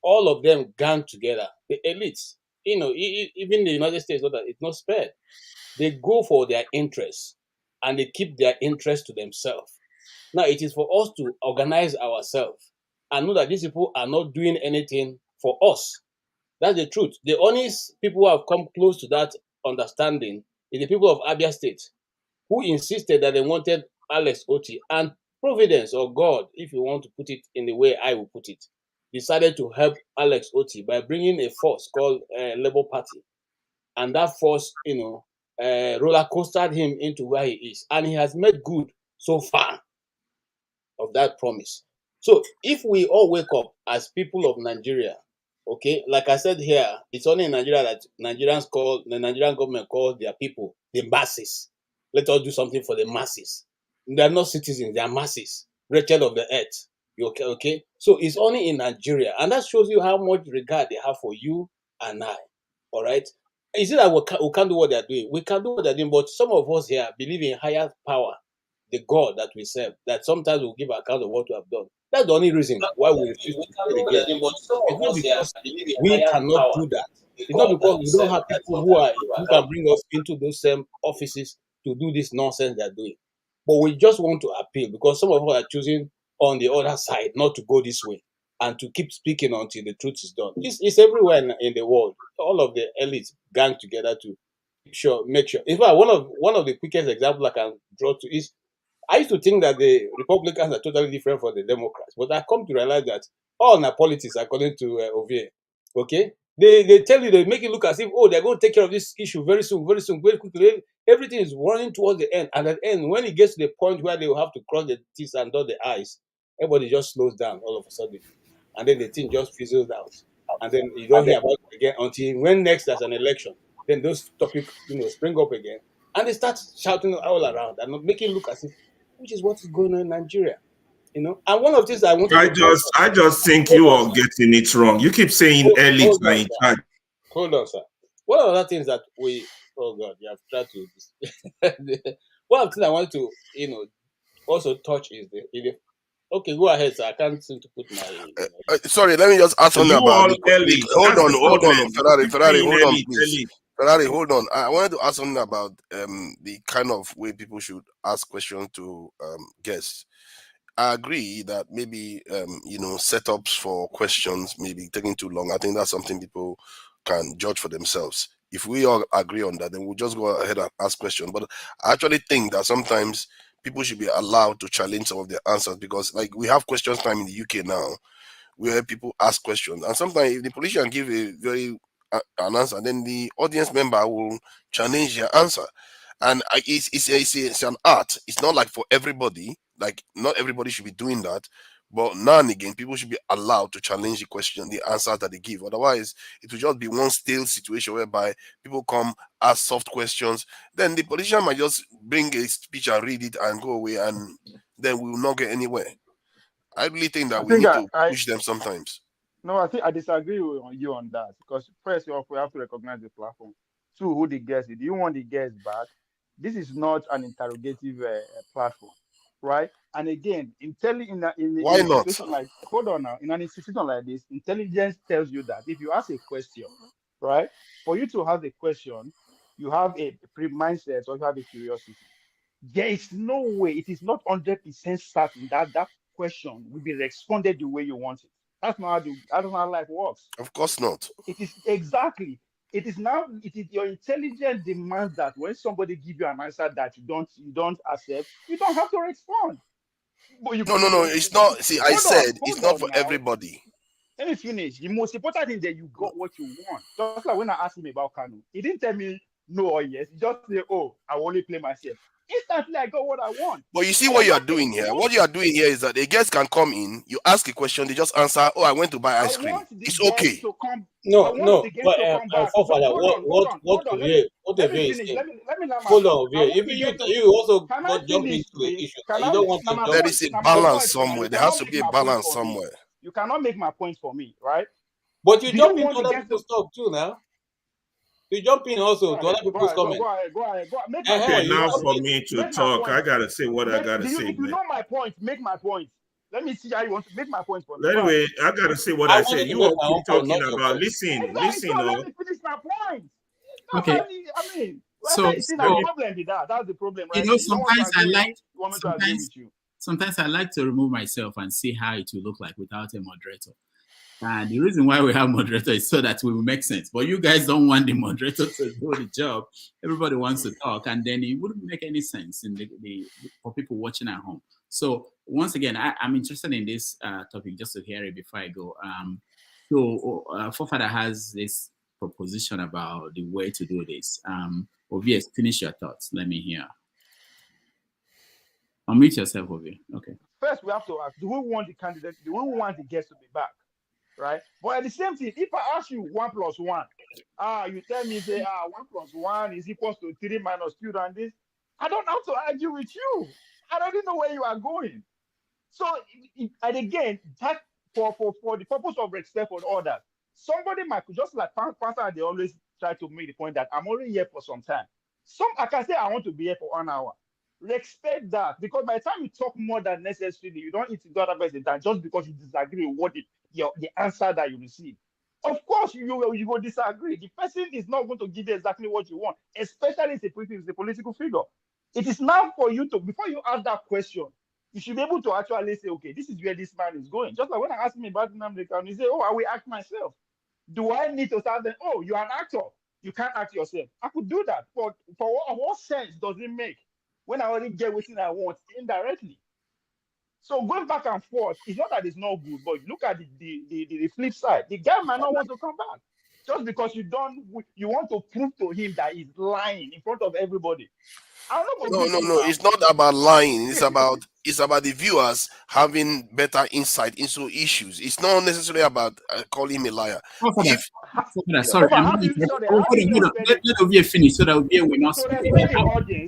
all of them gang together. The elites, even the United States, it's not spared. They go for their interests and they keep their interests to themselves. Now it is for us to organize ourselves and know that these people are not doing anything for us. That's the truth. The only people who have come close to that understanding is the people of Abia State, who insisted that they wanted Alex Oti, and Providence or God, if you want to put it in the way I will put it, decided to help Alex Oti by bringing a force called Labour Party, and that force, roller coastered him into where he is, and he has made good so far of that promise. So if we all wake up as people of Nigeria, okay, like I said here, it's only in Nigeria that the Nigerian government calls their people the masses. Let us do something for the masses. They are not citizens, they are masses, wretched of the earth. You okay? Okay. So it's only in Nigeria, and that shows you how much regard they have for you and I. All right. Is it that we can't do what they're doing? We can do what they're doing, but some of us here believe in higher power, the God that we serve, that sometimes we'll give account of what we have done. That's the only reason why we refuse to play the game. It's not because we cannot do that. It's not because we don't have people who can bring us into those same offices to do this nonsense they're doing. But we just want to appeal because some of us are choosing on the other side not to go this way and to keep speaking until the truth is done. It's everywhere in the world. All of the elites gang together to make sure. In fact, one of the quickest examples I can draw to is I used to think that the Republicans are totally different from the Democrats, but I come to realize that all na politics, according to Ovie. Okay, they tell you, they make it look as if they're going to take care of this issue very soon, very quickly. Everything is running towards the end, and at the end, when it gets to the point where they will have to cross the T's and dot the I's, everybody just slows down all of a sudden, and then the thing just fizzles out, and then you don't hear about it again until when next there's an election. Then those topics, spring up again, and they start shouting all around and making it look as if, which is what is going on in Nigeria, And one of the things I wanted to point out. I just think Hold you on, are sir. getting it wrong. You keep saying elites Hold are on, in sir. charge. Hold on, sir. One of the other things that oh God, you have tried to. One of the things I want to, also touch is okay, go ahead, sir. I can't seem to put my. Sorry, let me just ask something You about all the elites. hold That's on, the problem. You Ferrari, keep Ferrari, saying hold on, elite, please. elite. Ferrari, hold on. I wanted to ask something about the kind of way people should ask questions to guests. I agree that maybe setups for questions may be taking too long. I think that's something people can judge for themselves. If we all agree on that, then we'll just go ahead and ask questions. But I actually think that sometimes people should be allowed to challenge some of their answers, because like we have questions time in the UK now where people ask questions, and sometimes if the politician give a very an answer, then the audience member will challenge their answer. And it's an art. It's not like for everybody. Like not everybody should be doing that, But now and again, people should be allowed to challenge the question, the answer that they give. Otherwise, it will just be one stale situation whereby people come, ask soft questions. Then the politician might just bring a speech and read it and go away, and then we will not get anywhere. I really think that we need to push them sometimes. No, I think I disagree with you on that, because first off, we have to recognize the platform. Two, who the guest is. Do you want the guest back? This is not an interrogative platform, right? And again, in a situation like, hold on now, in an institution like this, intelligence tells you that if you ask a question, right, for you to have a question, you have a pre-mindset or you have a curiosity. There is no way, it is not 100% certain that that question will be responded the way you want it. That's not how life works. Of course not. It is exactly. It is your intelligence demands that when somebody gives you an answer that you don't accept, you don't have to respond. But no, it's not. See, I said it's not for everybody. Let me finish. The most important thing that you got what you want. Just like when I asked him about Kanu, he didn't tell me no or yes. He just said, "Oh, I will only play myself." Instantly, I got what I want. But you see what you are doing here. What you are doing here is that a guest can come in, you ask a question, they just answer, "Oh, I went to buy ice cream." It's okay. No. But forefather, what Let me hold on, you also got jump into the issue. You don't want to. There is a balance somewhere. There has to be a balance somewhere. You cannot make my point for me, right? But you jump into other people's stuff too now. You jump in also to other people's comments. Go ahead. Okay, now for me to talk, I gotta say what I gotta say. If you know my point, make my point. Let me see how you want to make my point for me. Anyway, I gotta say what I said. You all keep talking about. Listen. Let me finish my point. Okay. I mean, that's the problem with that. That's the problem, right? Sometimes I like to remove myself and see how it will look like without a moderator. And the reason why we have moderator is so that we will make sense. But you guys don't want the moderator to do the job. Everybody wants to talk, and then it wouldn't make any sense for people watching at home. So once again, I'm interested in this topic just to hear it before I go. Forefather has this proposition about the way to do this. Ovies, finish your thoughts. Let me hear. Unmute yourself, Ovies. Okay. First, we have to ask: do we want the candidate? Do we want the guest to be back? Right? But at the same thing, if I ask you 1 + 1, you tell me, say, 1 + 1 is equals to 3 - 2 and this. I don't have to argue with you. I don't even know where you are going. So, and again, that for the purpose of respect for others, somebody might, just like Pastor, they always try to make the point that I'm only here for some time. I can say I want to be here for 1 hour. Respect that, because by the time you talk more than necessarily, you don't eat the other person time just because you disagree with what the answer that you receive. Of course, you will disagree. The person is not going to give you exactly what you want, especially if it's a political figure. It is now for you to, before you ask that question, you should be able to actually say, okay, this is where this man is going. Just like when I asked him about Nnamdi, he said, oh, I will act myself. Do I need to start saying, oh, you're an actor, you can't act yourself? I could do that, but for what sense does it make when I already get what I want indirectly? So going back and forth, it's not that it's not good, but look at the flip side. The guy might not want to come back just because you want to prove to him that he's lying in front of everybody. No. It's not about lying. It's about the viewers having better insight into issues. It's not necessarily about calling him a liar. Sorry. Hold on. Let Ovie finish so that Ovie will not speak.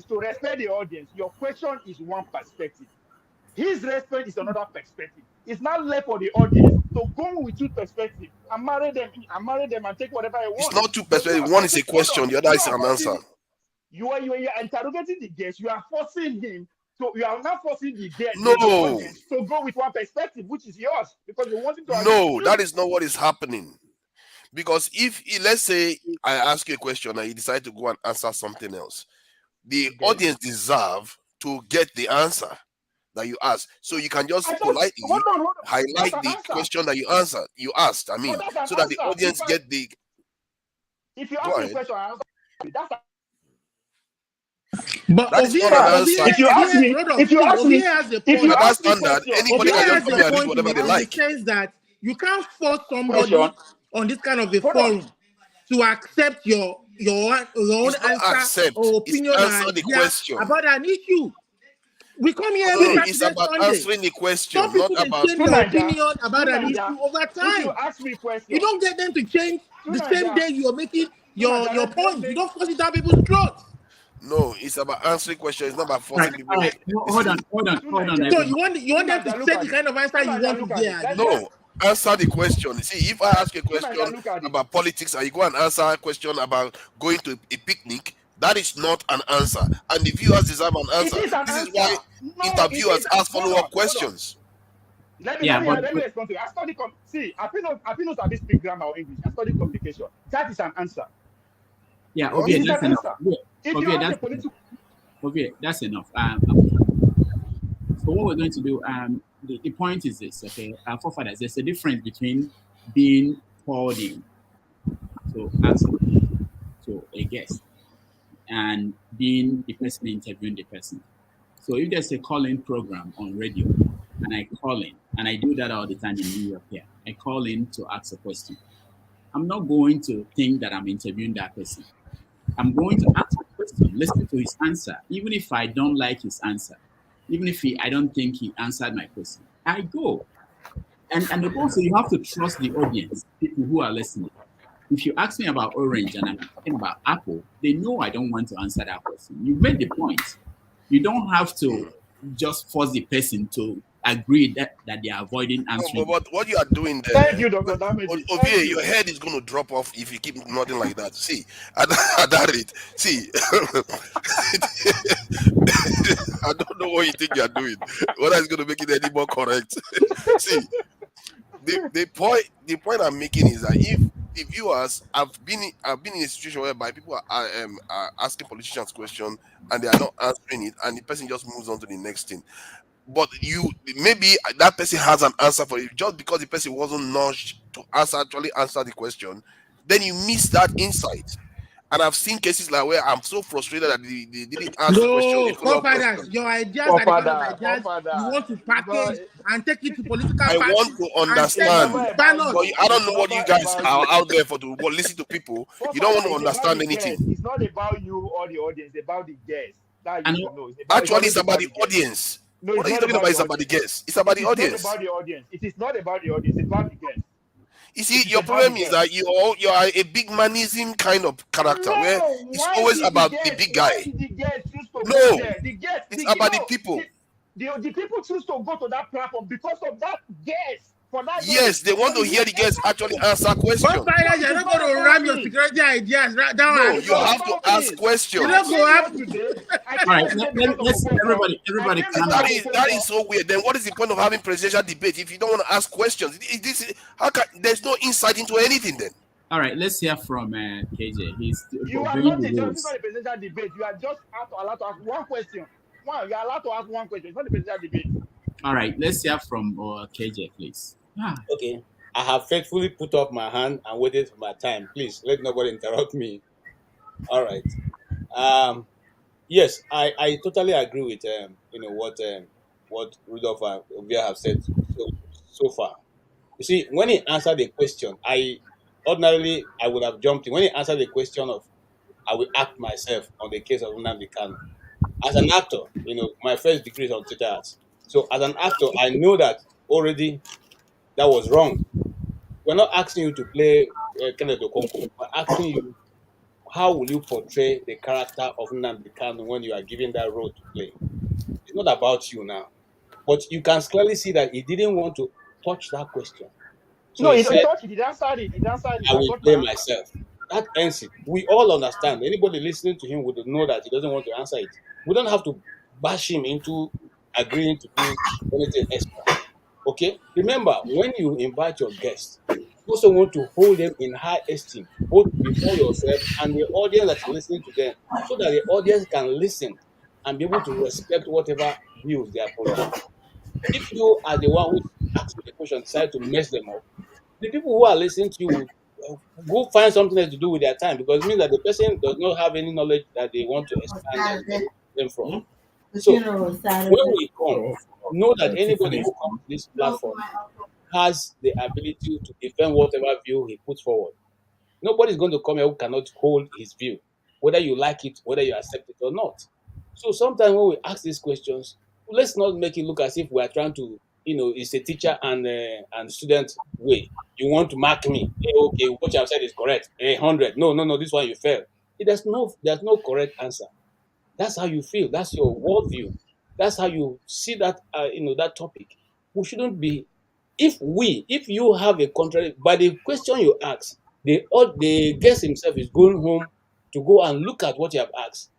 To respect the audience, your question is one perspective. His response is another perspective. It's not left for the audience to go with 2 perspectives and marry them and take whatever I want. It's not 2 perspectives. One is a question, the other is an answer. You are interrogating the guest. You are forcing him to. You are not forcing the guest to go with one perspective, which is yours, because you want him to. No, that is not what is happening. Because if let's say I ask you a question and you decide to go and answer something else, the audience deserve to get the answer that you ask. So you can just politely highlight the question that you answered. You asked. I mean, so that the audience get the. If you ask me a question, I answer. That's. But if you ask me, anybody can just come here and do whatever they like. The sense that you can't force somebody on this kind of a forum to accept your own answer or opinion answer the question about an issue. We come here No, every no, it's Saturday, about Sunday. answering the question, Some not people they about. change To their Naija, opinion to about an Naija, issue over if you time. ask me question, You don't get them to change to the same Naija, day you are making to your Naija, let's point. You make don't force it down people's throats. No, it's about answering questions. It's not about All right, forcing all people. right. Hold on, See, hold on, to hold on, Naija. So everybody. you want them to Look say at the it. kind of answer you want to Look at hear. it. Abi? no, answer the question. See, if I ask you a Naija, question look at it. about politics and you go and answer a question about going to a picnic, that is not an answer. And the viewers deserve an It answer. is an This is answer. why No, it interviewers is. ask Hold follow-up on, hold on. questions. Let Yeah, me respond to you. I study see, I feel not to speak grammar or English. I study communication. That is an answer. yeah, What? Obie, It is that's an enough. answer. If you Obie, ask a that's enough. political Obie, that's enough. So what we're going to do, the point is this, okay? Forefathers, there's a difference between being called in to ask to a guest and being the person interviewing the person. So if there's a call-in program on radio, and I call in, and I do that all the time in New York here, I call in to ask a question. I'm not going to think that I'm interviewing that person. I'm going to ask a question, listen to his answer, even if I don't like his answer, even if I don't think he answered my question. I go. And also, you have to trust the audience, people who are listening. If you ask me about orange and I'm talking about apple, they know I don't want to answer that question. You made the point. You don't have to just force the person to agree that they are avoiding No, answering. but what you are doing Thank there, you, Dr. Dameji. Thank Ovie, your you. head is going to drop off if you keep nodding like that. See, at that rate, see, I don't know what you think you are doing. Whether it's going to make it any more correct. See, the point I'm making is that if the viewers I've been in a situation whereby people are asking politicians questions and they are not answering it, and the person just moves on to the next thing. But maybe that person has an answer for you just because the person wasn't nudged to actually answer the question, then you miss that insight. And I've seen cases like where I'm so frustrated that they didn't ask the question, a No, follow-up forefathers, question. your ideas are the kind of ideas you Forefather. want to It's not, package and take it to political I want parties to and it's sell it understand. to never about banners. you. I It's don't know what never you guys about are you. out there for to listen to people. You don't Forefather want to is about understand the guest. anything. It's not about you or the audience. It's about the guest. That you And should know. It's Actually, it's always about about the the guest. audience. No, What it's are you not talking about about? the It's about the audience. guests. It's about It the is not audience. about the audience. It is not about the audience. It's about the guest. You It see, is your about the problem is guest. that you are a big manism kind of character where No, it's always about the big guy. why did the guest choose to go No, there? The guest, it's about the no, people. the people choose to go to that platform because of that guest for that day. Yes, they want So to it's hear not the guests actually exactly. answer questions. So Forefathers, it you're is not not going to about ram your me. security ideas down No, our It's you not throats. have to about ask me. You I don't questions. go came have. yesterday. I all came right, yesterday because of Okonkwo. I everybody came calm because down. of That Okonkwo. is so weird. Then what is the point of having presidential debate if you don't want to ask questions? How can there's no insight into anything then? All right, let's hear from KJ. He's You are obeying not the a judge. It's not rules. a presidential debate. You are just allowed to ask one question. One, you are allowed to ask one question. It's not a presidential debate. All right, let's hear from KJ, please. Okay. I have faithfully put up my hand and waited for my time. Please let nobody interrupt me. All right. Yes, I totally agree with what Rudolph and Ovia have said so far. You see, when he answered the question, I would have jumped in. When he answered the question of I will act myself on the case of Nnamdi Kanu. As an actor, my first degree is on theater arts. So as an actor, I know that already that was wrong. We're not asking you to play Kenneth Okonkwo. We're asking you how will you portray the character of Nnamdi Kanu when you are given that role to play. It's not about you now. But you can clearly see that he didn't want to touch that question. So No, he he said, touched it. He answered it. He answered it. I I will got my play answer. myself. That ends it. We all understand. Anybody listening to him would know that he doesn't want to answer it. We don't have to bash him into agreeing to do anything extra. Okay? Remember, when you invite your guests, you also want to hold them in high esteem, both before yourself and the audience that is listening to them, so that the audience can listen and be able to respect whatever views they are following. If you are the one who asks the question, decide to mess them up, the people who are listening to you will go find something else to do with their time because it means that the person does not have any knowledge that they want to expand them from. So when we come, know that anybody who comes to this platform has the ability to defend whatever view he puts forward. Nobody is going to come here who cannot hold his view, whether you like it, whether you accept it or not. So sometimes when we ask these questions, let's not make it look as if we are trying to, it's a teacher and student way. You want to mark me? Hey, okay, what you have said is correct. 100. No, no, no. This one you failed. There's no correct answer. That's how you feel. That's your worldview. That's how you see that that topic. We shouldn't be. If you have a contrary, by the question you ask, the guest himself is going home to go and look at what you have asked,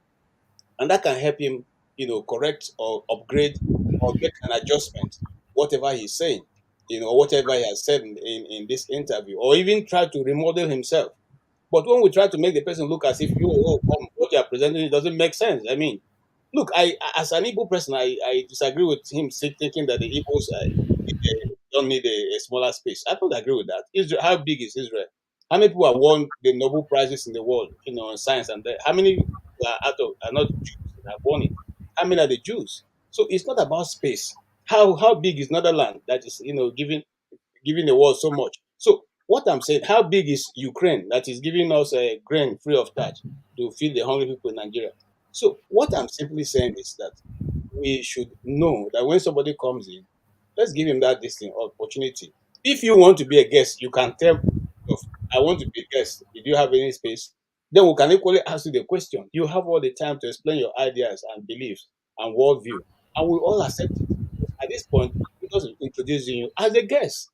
and that can help him, correct or upgrade or make an adjustment, whatever he's saying, whatever he has said in this interview, or even try to remodel himself. But when we try to make the person look as if what you are presenting doesn't make sense. I mean, look, as an Igbo person, I disagree with him thinking that the Igbos don't need a smaller space. I don't agree with that. Israel, how big is Israel? How many people have won the Nobel prizes in the world, in science, and how many are not Jews that have won it? How many are the Jews? So it's not about space. How big is another land that is giving the world so much? So what I'm saying, how big is Ukraine that is giving us a grain free of charge to feed the hungry people in Nigeria? So what I'm simply saying is that we should know that when somebody comes in, let's give him that distinct opportunity. If you want to be a guest, you can tell, I want to be a guest. Did you have any space? Then we can equally ask you the question. You have all the time to explain your ideas and beliefs and worldview, and we all accept it. At this point, because we're introducing you as a guest.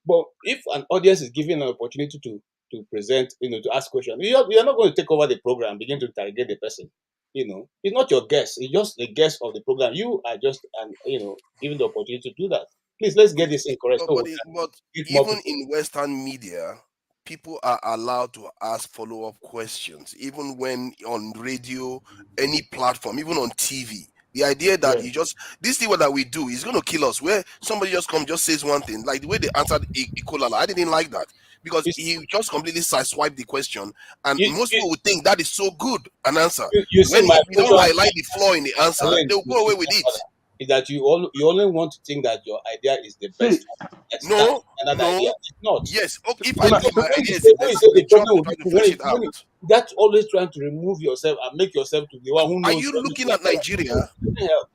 But if an audience is given an opportunity to present, to ask questions, you're not going to take over the program and begin to interrogate the person. It's not your guest. It's just a guest of the program. You are just given the opportunity to do that. Please, let's get this incorrect. No, So but we can but get more even people. in Western media, people are allowed to ask follow-up questions, even when on radio, any platform, even on TV. The idea that Yes. you just this thing that we do is going to kill us. Where somebody just says one thing, like the way they answered Ikolala, I didn't like that because You, he just completely sideswiped the question, and you, most you, people would think that is so good an answer. you see, When my if you don't question, highlight the flaw in the my answer, challenge they'll to go away you, with my it. brother, is that you only want to think that your idea is the See, best one. That is No, another idea. no, It's not. yes. Okay, if So, I Tuna, so think my when you idea is say the when you best, say the the job problem is will trying be to flesh it out. that's always trying to remove yourself and make yourself to be the one who Are knows you looking everything. at Nigeria? Doesn't help.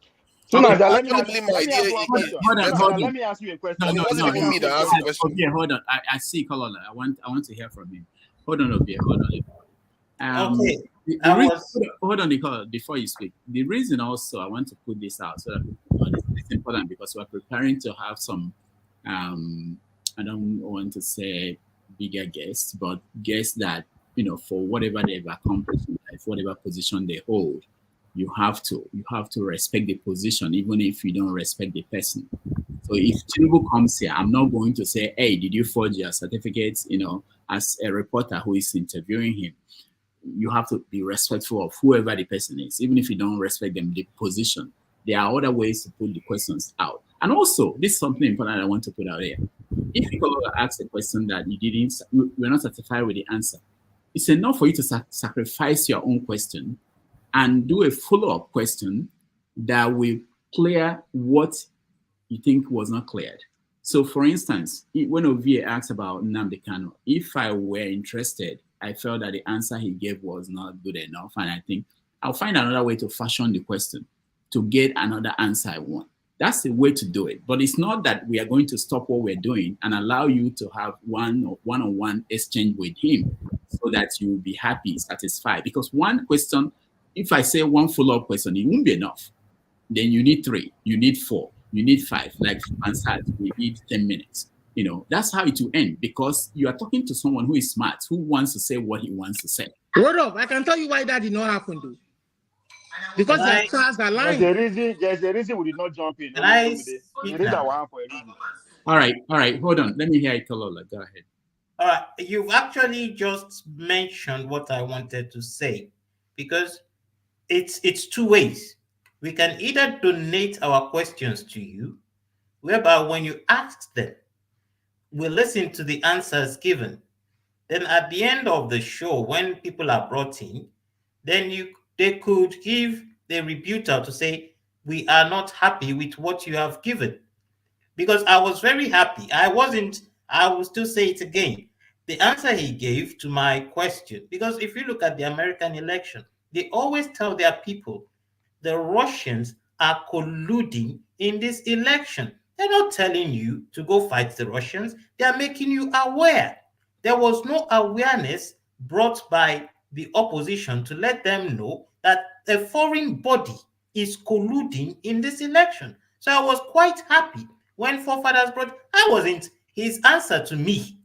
Tuna, Okay, I let me actually ask, believe my let me idea ask one question. is hold on, better. Tuna, hold let on. me ask you a No, question. And it no, Let me wasn't no. let me even He, ask me you that a he asked the said, question. question. okay, hold on. I see Kolola. I want to hear from him. Hold on, Obia, hold on. Okay, The I reason, was hold on, Nicole, before you speak. The reason also I want to put this out so that people know this is important because we're preparing to have some, I don't want to say bigger guests, but guests that, for whatever they've accomplished in life, whatever position they hold, you have to respect the position, even if you don't respect the person. So if Tinubu comes here, I'm not going to say, hey, did you forge your certificates, as a reporter who is interviewing him. You have to be respectful of whoever the person is, even if you don't respect them, the position. There are other ways to put the questions out. And also, this is something important I want to put out here. If people ask a question that you're not satisfied with the answer, it's enough for you to sacrifice your own question and do a follow-up question that will clear what you think was not cleared. So, for instance, when Ovie asked about Nnamdi Kanu, if I were interested, I felt that the answer he gave was not good enough, and I think I'll find another way to fashion the question to get another answer I want. That's the way to do it. But it's not that we are going to stop what we're doing and allow you to have one-on-one exchange with him so that you'll be happy, satisfied. Because one question, if I say one follow-up question, it won't be enough. Then you need 3, you need 4, you need 5. Like Ansat, we need 10 minutes. That's how it will end because you are talking to someone who is smart, who wants to say what he wants to say. Hold up, I can tell you why that did not happen, though. Because can their I stars There's aligned. a reason. There's a reason we did not jump in. can I Olufemide. The speak reason now? why for a reason. All right, hold on. Let me hear it, Kalola. Go ahead. All right, you've actually just mentioned what I wanted to say because it's two ways. We can either donate our questions to you, whereby when you ask them, we listen to the answers given. Then at the end of the show, when people are brought in, then they could give the rebuttal to say, we are not happy with what you have given. Because I was very happy. I will still say it again. The answer he gave to my question, because if you look at the American election, they always tell their people the Russians are colluding in this election. They're not telling you to go fight the Russians. They are making you aware. There was no awareness brought by the opposition to let them know that a foreign body is colluding in this election. So I was quite happy when Forefathers brought. His answer to me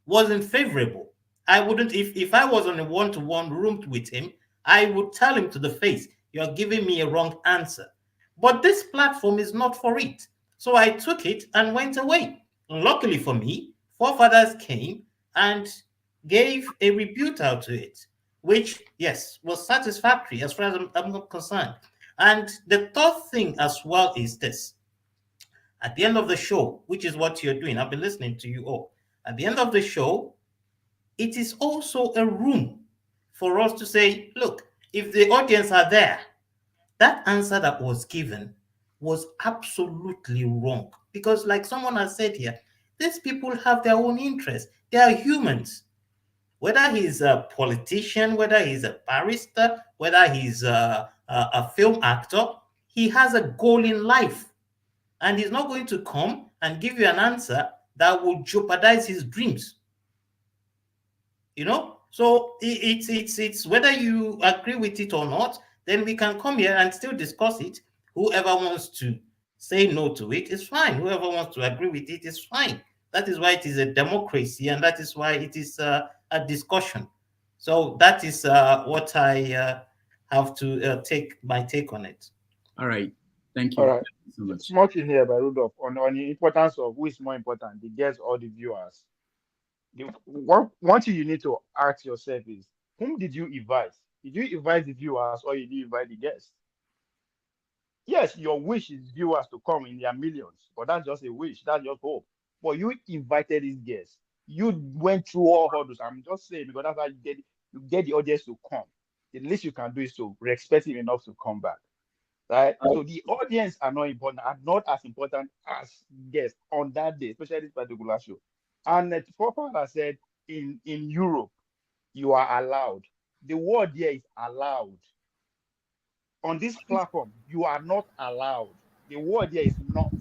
wasn't favorable. I wouldn't, if I was on a one-to-one room with him, I would tell him to the face, you're giving me a wrong answer. But this platform is not for it. So I took it and went away. Luckily for me, Forefathers came and gave a rebuttal to it, which, yes, was satisfactory as far as I'm not concerned. And the third thing as well is this. At the end of the show, which is what you're doing, I've been listening to you all. At the end of the show, it is also a room for us to say, look, if the audience are there, that answer that was given was absolutely wrong. Because like someone has said here, these people have their own interests. They are humans. Whether he's a politician, whether he's a barrister, whether he's a film actor, he has a goal in life. And he's not going to come and give you an answer that will jeopardize his dreams. You know? So it's whether you agree with it or not, then we can come here and still discuss it. Whoever wants to say no to it is fine. Whoever wants to agree with it is fine. That is why it is a democracy, and that is why it is a discussion. So that is what I have to take my take on it. All right. Thank you. All right. Thank you so much. Smart in here by Rudolph on the importance of who is more important, the guests or the viewers. One thing you need to ask yourself is, whom did you invite? Did you invite the viewers or did you invite the guests? Yes, your wish is viewers to come in their millions, but that's just a wish. That's just hope. But you invited these guests. You went through all hurdles. I'm just saying, because that's how you get the audience to come. The least you can do is to respect him enough to come back. Right? So the audience are not as important as guests on that day, especially this particular show. And the Forefather said in Europe, you are allowed. The word here is allowed. On this platform, you are not allowed. The word here is not.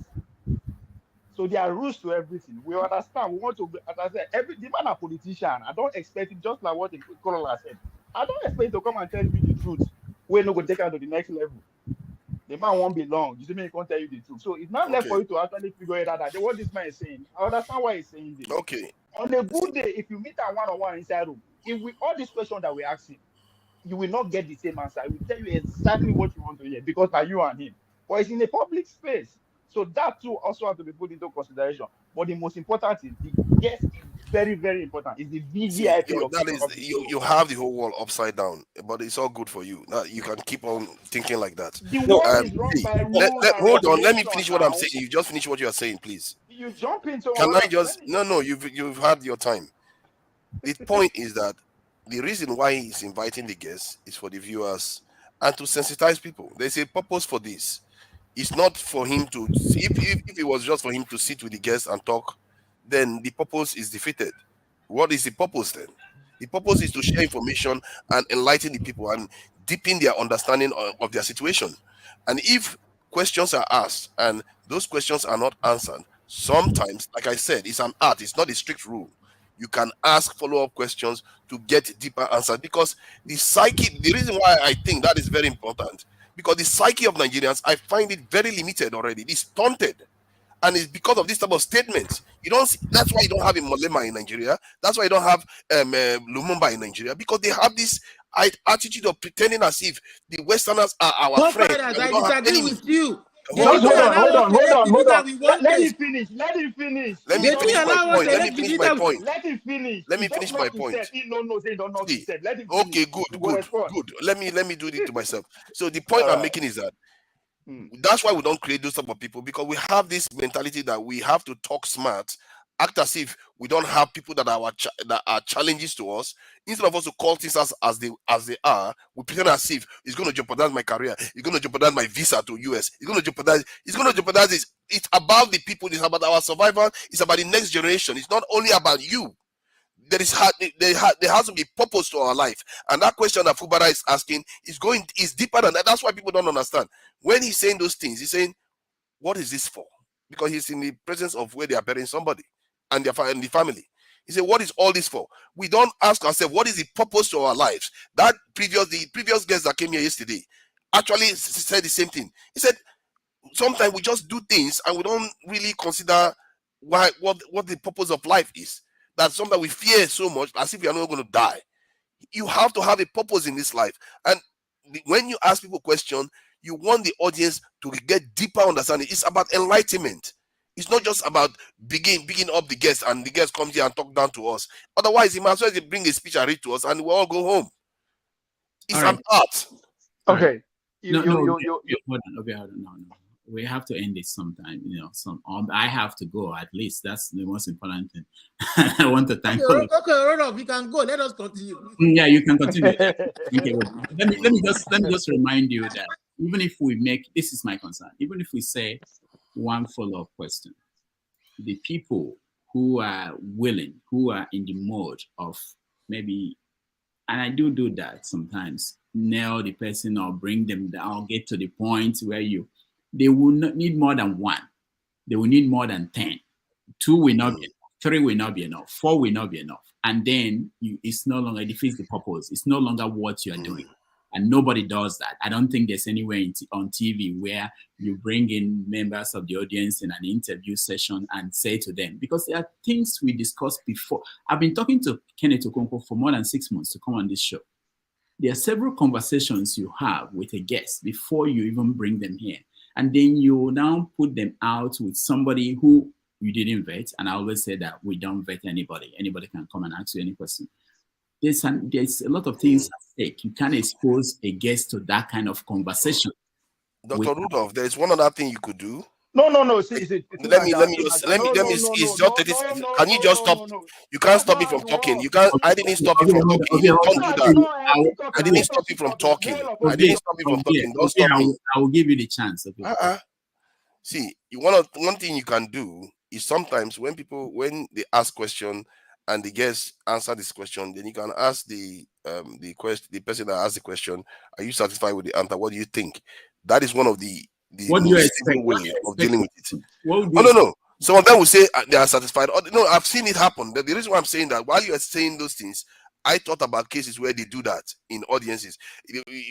So there are rules to everything. We understand. We want to, as I said, the man a politician. I don't expect it, just like what the Corolla said. I don't expect to come and tell me the truth. We're not going to take it to the next level. The man won't be long. You see me, he can't tell you the truth. So it's not left for you to actually figure it out that what this man is saying. I understand why he's saying this. Okay. On a good day, if you meet a one-on-one inside room, if we all these questions that we're asking, you will not get the same answer. I will tell you exactly what you want to hear because by you and him. But it's in a public space. So that too also has to be put into consideration. But the most important is the guest is very, very important. It's the VVIP. You have the whole world upside down, but it's all good for you. Now you can keep on thinking like that. The world is run by rules. Hold on, let me finish what I'm saying. You just finish what you are saying, please. You jump into. Can I just? No. You've had your time. The point is that the reason why he's inviting the guests is for the viewers and to sensitize people. There's a purpose for this. It's not for him to. If it was just for him to sit with the guests and talk, then the purpose is defeated. What is the purpose then? The purpose is to share information and enlighten the people and deepen their understanding of their situation. And if questions are asked and those questions are not answered, sometimes, like I said, it's an art. It's not a strict rule. You can ask follow-up questions to get deeper answers, because the reason why I think that is very important, because the psyche of Nigerians, I find it very limited already. It's stunted. And it's because of this type of statements. That's why you don't have a Malema in Nigeria. That's why you don't have Lumumba in Nigeria, because they have this attitude of pretending as if the Westerners are our friends. I disagree with you. Hold on. Let him finish. Let me finish my point. He don't know. They don't know what he said. Let him finish. Okay, good. Let me do it to myself. So the point I'm making is that that's why we don't create those type of people, because we have this mentality that we have to talk smart, act as if we don't have people that are challenges to us. Instead of us to call things as they are, we pretend as if it's going to jeopardize my career, it's going to jeopardize my visa to US, it's going to jeopardize this. It's about the people, it's about our survival, it's about the next generation. It's not only about you. there has to be purpose to our life. And that question that Fubara is asking is deeper than that. That's why people don't understand. When he's saying those things, he's saying, what is this for? Because he's in the presence of where they are burying somebody and the family. He said, what is all this for? We don't ask ourselves, what is the purpose to our lives? The previous guest that came here yesterday actually said the same thing. He said, sometimes we just do things and we don't really consider what the purpose of life is. That sometimes we fear so much as if we are not going to die. You have to have a purpose in this life. And when you ask people questions, you want the audience to get deeper understanding. It's about enlightenment. It's not just about bigging up the guest and the guest comes here and talk down to us. Otherwise, he might as well bring a speech and read to us and we all go home. It's an art. Okay. No. We have to end it sometime. I have to go. At least that's the most important thing. I want to thank. Okay, Rodolphe, you can go. Let us continue. Yeah, you can continue. Okay, let me just remind you that even if we make, this is my concern, even if we say one follow-up question, the people who are willing, who are in the mode of maybe, and I do that sometimes, nail the person or bring them down, get to the point where they will not need more than one. They will need more than 10. 2 will not be enough. 3 will not be enough. 4 will not be enough. And then it's no longer defeats the purpose. It's no longer what you are doing. And nobody does that. I don't think there's anywhere on TV where you bring in members of the audience in an interview session and say to them, because there are things we discussed before. I've been talking to Kenneth Okonkwo for more than 6 months to come on this show. There are several conversations you have with a guest before you even bring them here. And then you now put them out with somebody who you didn't vet. And I always say that we don't vet anybody. Anybody can come and ask you any question. There's a lot of things at stake. You can't expose a guest to that kind of conversation. Dr. Rudolph, there is one other thing you could do. No. Let me just. Can you just stop? You can't stop me from talking. You can't. I didn't stop you from talking. You don't do that. I didn't stop you from talking. I didn't stop you from talking. Don't stop me. I will give you the chance. See, one thing you can do is sometimes when they ask question and the guests answer this question, then you can ask the person that asked the question, are you satisfied with the answer? What do you think? That is one of the what do you expect? Way of dealing with it. No. Some of them will say they are satisfied. No, I've seen it happen. The reason why I'm saying that, while you are saying those things, I thought about cases where they do that in audiences,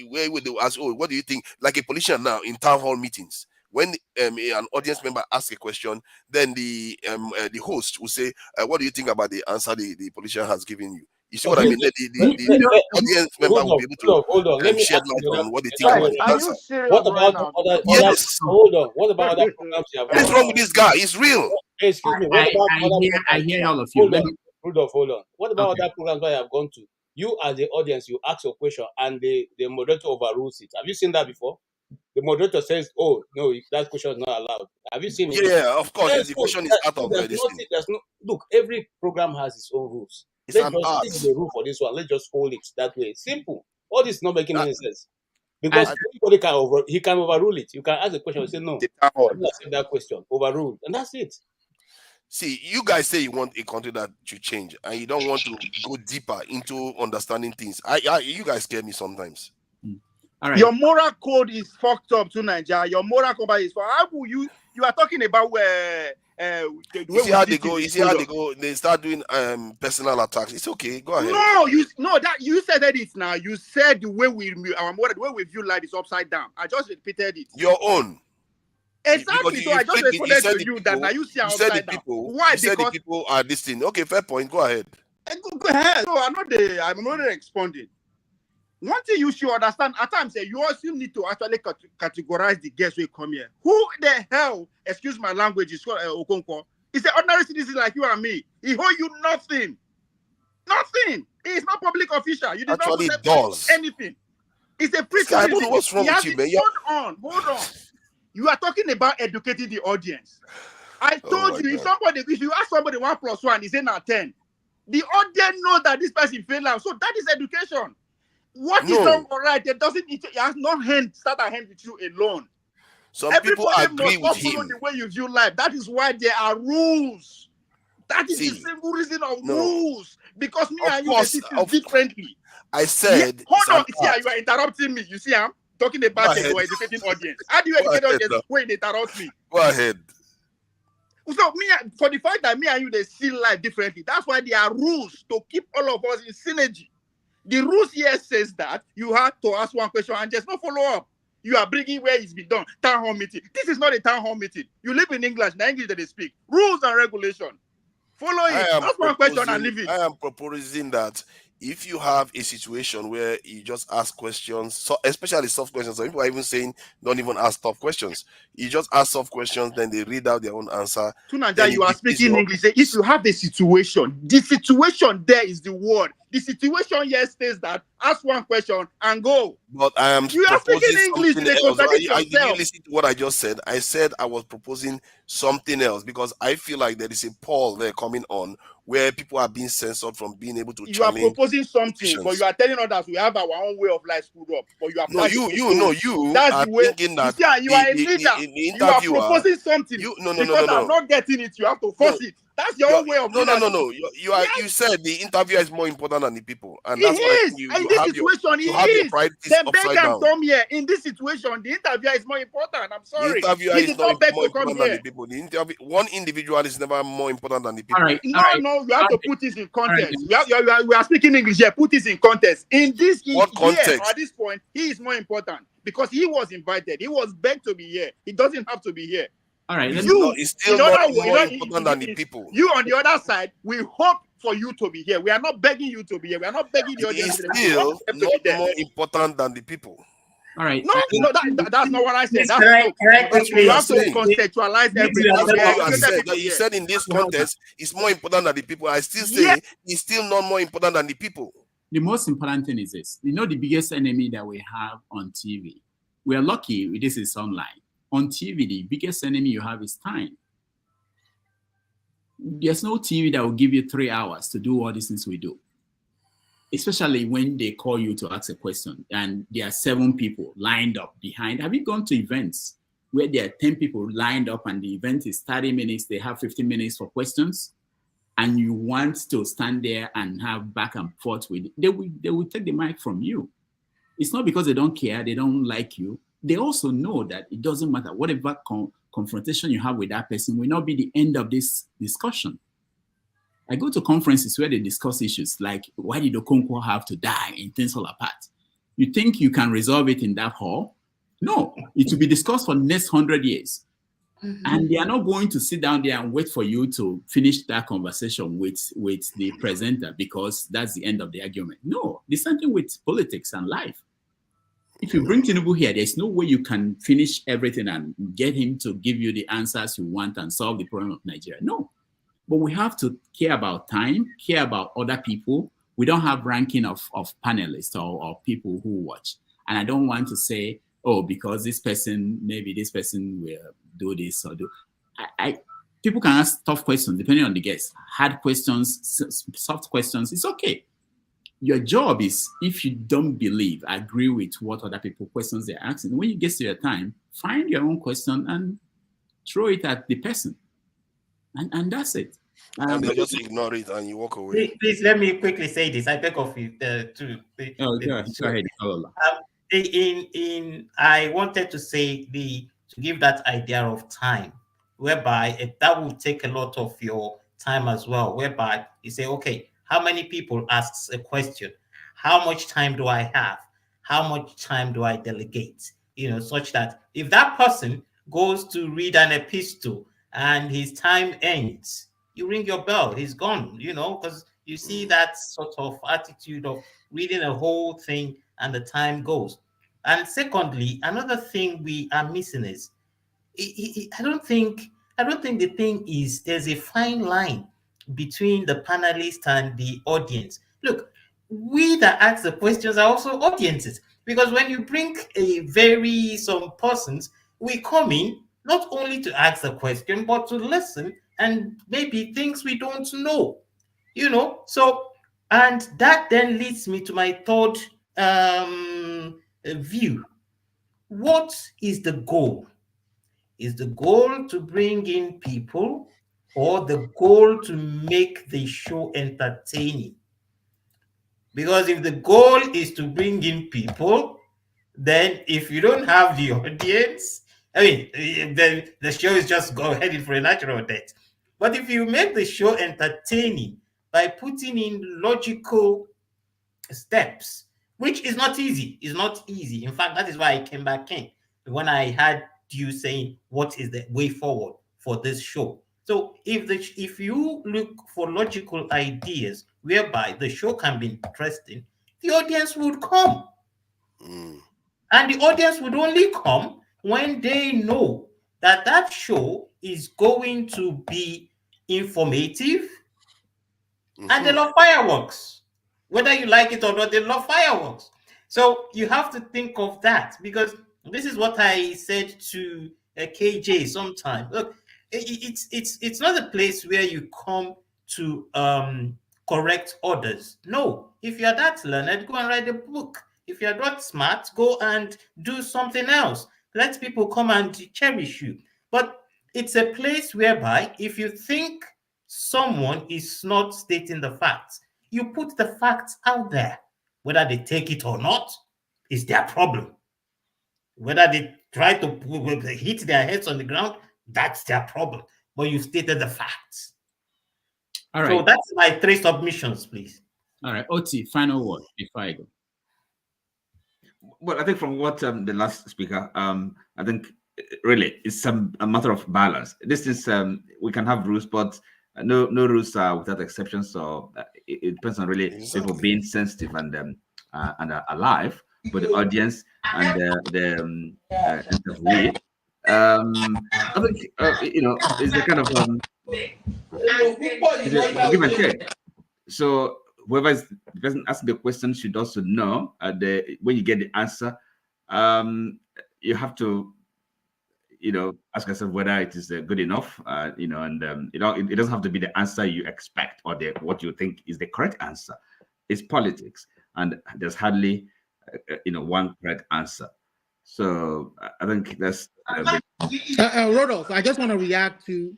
where they will ask, what do you think? Like a politician now in town hall meetings. When an audience member asks a question, then the host will say, what do you think about the answer the politician has given you? You see what I mean? The audience member will be able to shed light on what they think about the answer. Are you serious right now? Yes. Hold on. What about other programs you have? What is wrong with this guy? He's real. Excuse me. What about I hear all of you. Rudolph, hold on. What about other programs where you have gone to? You as the audience, you ask your question and the moderator overrules it. Have you seen that before? The moderator says, "Oh no, that question is not allowed." Have you seen it? Yeah, of course. Yes, the question is out of this thing. Look, every program has its own rules. Let's just take the rule for this one. Let's just hold it that way. Simple. All this is not making any sense. Because anybody can overrule it. You can ask a question and say, no, I don't accept that question. Overruled. And that's it. See, you guys say you want a country that should change and you don't want to go deeper into understanding things. You guys scare me sometimes. All right. Your moral code is fucked up to Nigeria. Your moral code is fucked. How will you are talking about where you see how they go. You see how they go. They start doing personal attacks. It's okay. Go ahead. No, that you said it now. You said the way the way we view life is upside down. I just repeated it. Your own. Exactly. So I just responded to you that now you see how upside down. Why? You said the people are this thing. Okay, fair point. Go ahead. Go ahead. So I'm not responding. One thing you should understand at times, you also need to actually categorize the guests who come here. Who the hell, excuse my language, is Okonkwo? He's an ordinary citizen like you and me. He owe you nothing. Nothing. He is not public official. You did actually not does anything. It's a free citizen. I don't know what's wrong with you, man. Hold on. You are talking about educating the audience. I told you, if you ask somebody 1 + 1, he say now 10. The audience know that this person failed out. So that is education. What is not right? It has no start a hand with you alone. People agree with him. Follow the way you view life. That is why there are rules. That is the simple reason of rules. because me Of and you they course, see things differently. I said, hold it's on. an See, art. you are interrupting me. You see, I'm talking Go about ahead. your educating audience. How do you Go educate ahead audience now. when they interrupt me? Go ahead. So for the fact that me and you they see life differently, that's why there are rules to keep all of us in synergy. The rules here says that you have to ask one question and just no follow up. You are bringing where it's been done. Town hall meeting. This is not a town hall meeting. You live in English, the English that they speak. Rules and regulation. Follow it. Ask one question and leave it. I am proposing that if you have a situation where you just ask questions, so especially soft questions, some people are even saying don't even ask tough questions. You just ask soft questions, then they read out their own answer. Tunanja, you are speaking English. If you have a situation, the situation there is the word. The situation here states that ask one question and go. But I am You are proposing speaking English, something they else. contradict Did you yourself. listen to what I just said? I said I was proposing something else because I feel like there is a poll there coming on where people are being censored from being able to You are challenge proposing something, but decisions. you are telling others we have our own way of life screwed up. But you are No, you that's are the way. thinking that You see, you are a the leader. You are interviewer, proposing something. Because I'm not getting it, you have to force it. That's your own way of leadership. You said the interviewer is more important than the people, and He that's what I is. think you In this have situation, he you have your is. priorities Then beg upside and down. come here. In this situation, the interviewer is more important. I'm The sorry. interviewer He is did not not beg more to come important than the here. people. One individual is never more important than the people. No, you have to put this in context. We are speaking English here. Put this in context. What context? Here, at this point, he is more important because he was invited. He was begged to be here. He doesn't have to be here. All right. He's still not more important than the people. You on the other side, we hope for you to be here. We are not begging you to be here. We are not begging the audience He's to be still there. not more important than the people. All right. No, that's not what I said. Can I quickly You have to contextualize everything. That's what you said. You said in this context, it's more important than the people. I still say it's still not more important than the people. The most important thing is this. You know, the biggest enemy that we have on TV. We are lucky this is online. On TV, the biggest enemy you have is time. There's no TV that will give you 3 hours to do all these things we do. Especially when they call you to ask a question and there are 7 people lined up behind. Have you gone to events where there are 10 people lined up and the event is 30 minutes, they have 15 minutes for questions, and you want to stand there and have back and forth with it? They will take the mic from you. It's not because they don't care, they don't like you. They also know that it doesn't matter. Whatever confrontation you have with that person will not be the end of this discussion. I go to conferences where they discuss issues like, why did Okonkwo have to die in things fall apart? You think you can resolve it in that hall? No, it will be discussed for the next 100 years. And they are not going to sit down there and wait for you to finish that conversation with the presenter because that's the end of the argument. No, the same thing with politics and life. If you bring Tinubu here, there's no way you can finish everything and get him to give you the answers you want and solve the problem of Nigeria. No. But we have to care about time, care about other people. We don't have ranking of panelists or people who watch. And I don't want to say, oh, because maybe this person will do this or do. People can ask tough questions depending on the guest. Hard questions, soft questions, it's okay. Your job is, if you don't believe, agree with what other people questions they're asking, when you get to your time, find your own question and throw it at the person. And that's it. And they just ignore it and you walk away. Please let me quickly say this. I beg of you go ahead. I wanted to say to give that idea of time, whereby that will take a lot of your time as well, whereby you say, okay, how many people asks a question? How much time do I have? How much time do I delegate? Such that if that person goes to read an epistle and his time ends, you ring your bell, he's gone, because you see that sort of attitude of reading a whole thing and the time goes. And secondly, another thing we are missing is, I don't think the thing is there's a fine line between the panelists and the audience. Look, we that ask the questions are also audiences, because when you bring some persons, we come in not only to ask a question, but to listen and maybe things we don't know, So, and that then leads me to my third view. What is the goal? Is the goal to bring in people, or the goal to make the show entertaining? Because if the goal is to bring in people, then if you don't have the audience, I mean, then the show is just headed for a natural death. But if you make the show entertaining by putting in logical steps, which is not easy, is not easy. In fact, that is why I came back in when I had you saying what is the way forward for this show. So if you look for logical ideas whereby the show can be interesting, the audience would come. And the audience would only come when they know that that show is going to be informative and they love fireworks. Whether you like it or not, they love fireworks. So you have to think of that, because this is what I said to KJ sometime. Look, it's not a place where you come to correct others. No, if you're that learned, go and write a book. If you're not smart, go and do something else. Let people come and cherish you. But it's a place whereby if you think someone is not stating the facts, you put the facts out there. Whether they take it or not is their problem. Whether they try to hit their heads on the ground, that's their problem. But you stated the facts. All right. So that's my 3 submissions, please. All right, Oti, final word before I go. Well, I think from what the last speaker, I think really it's a matter of balance. This is we can have rules, but no rules are without exceptions. So it depends on really people being sensitive and alive, but the audience and the interviewee. I think it's the kind of it's a give and take. So whoever is the person asking the question should also know when you get the answer, you have to ask yourself whether it is good enough, and it doesn't have to be the answer you expect or what you think is the correct answer. It's politics, and there's hardly one correct answer. So I think that's Rodolph, I just want to react to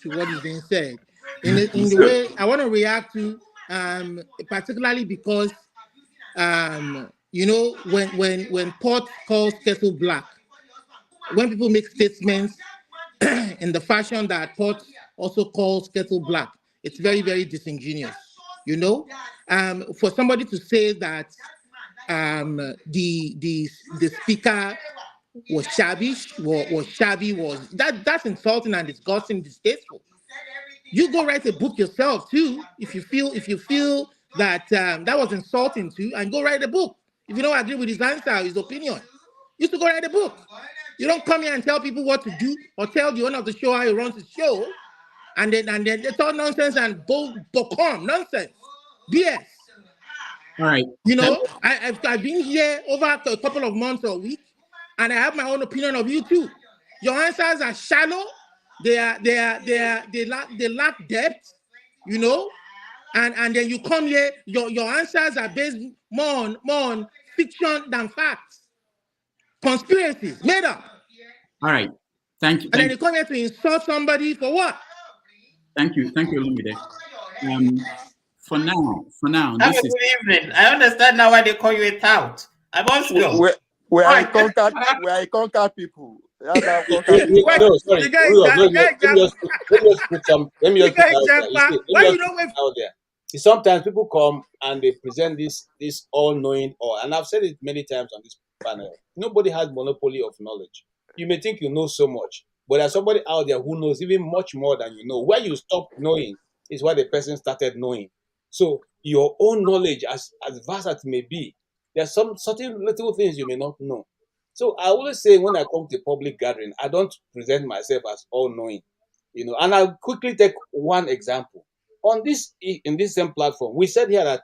what is being said in the way I want to react to, particularly because when pot calls kettle black, when people make statements in the fashion that pot also calls kettle black, it's very, very disingenuous. For somebody to say that the speaker was shabby, that's insulting and disgusting, distasteful. You go write a book yourself too, if you feel that that was insulting too, and go write a book. If you don't agree with his answer, his opinion, you should go write a book. You don't come here and tell people what to do or tell the owner of the show how he runs the show, and then they talk nonsense and bocom nonsense, BS. All right. I've been here over a couple of months or a week, and I have my own opinion of you too. Your answers are shallow. They lack depth, and then you come here. Your answers are based more on fiction than facts. Conspiracies made up. All right. Thank you. And then you come here to insult somebody for what? Thank you, Olumide. For now, Have a good evening. I understand now why they call you a tout. I must go. We are conquered people. No, sorry. Let me just put out there. Sometimes people come and they present this all-knowing, and I've said it many times on this panel. Nobody has monopoly of knowledge. You may think you know so much, but there's somebody out there who knows even much more than you know. Where you stop knowing is where the person started knowing. So your own knowledge, as vast as it may be, there's some certain little things you may not know. So I always say when I come to public gathering, I don't present myself as all-knowing, And I'll quickly take one example. In this same platform, we said here that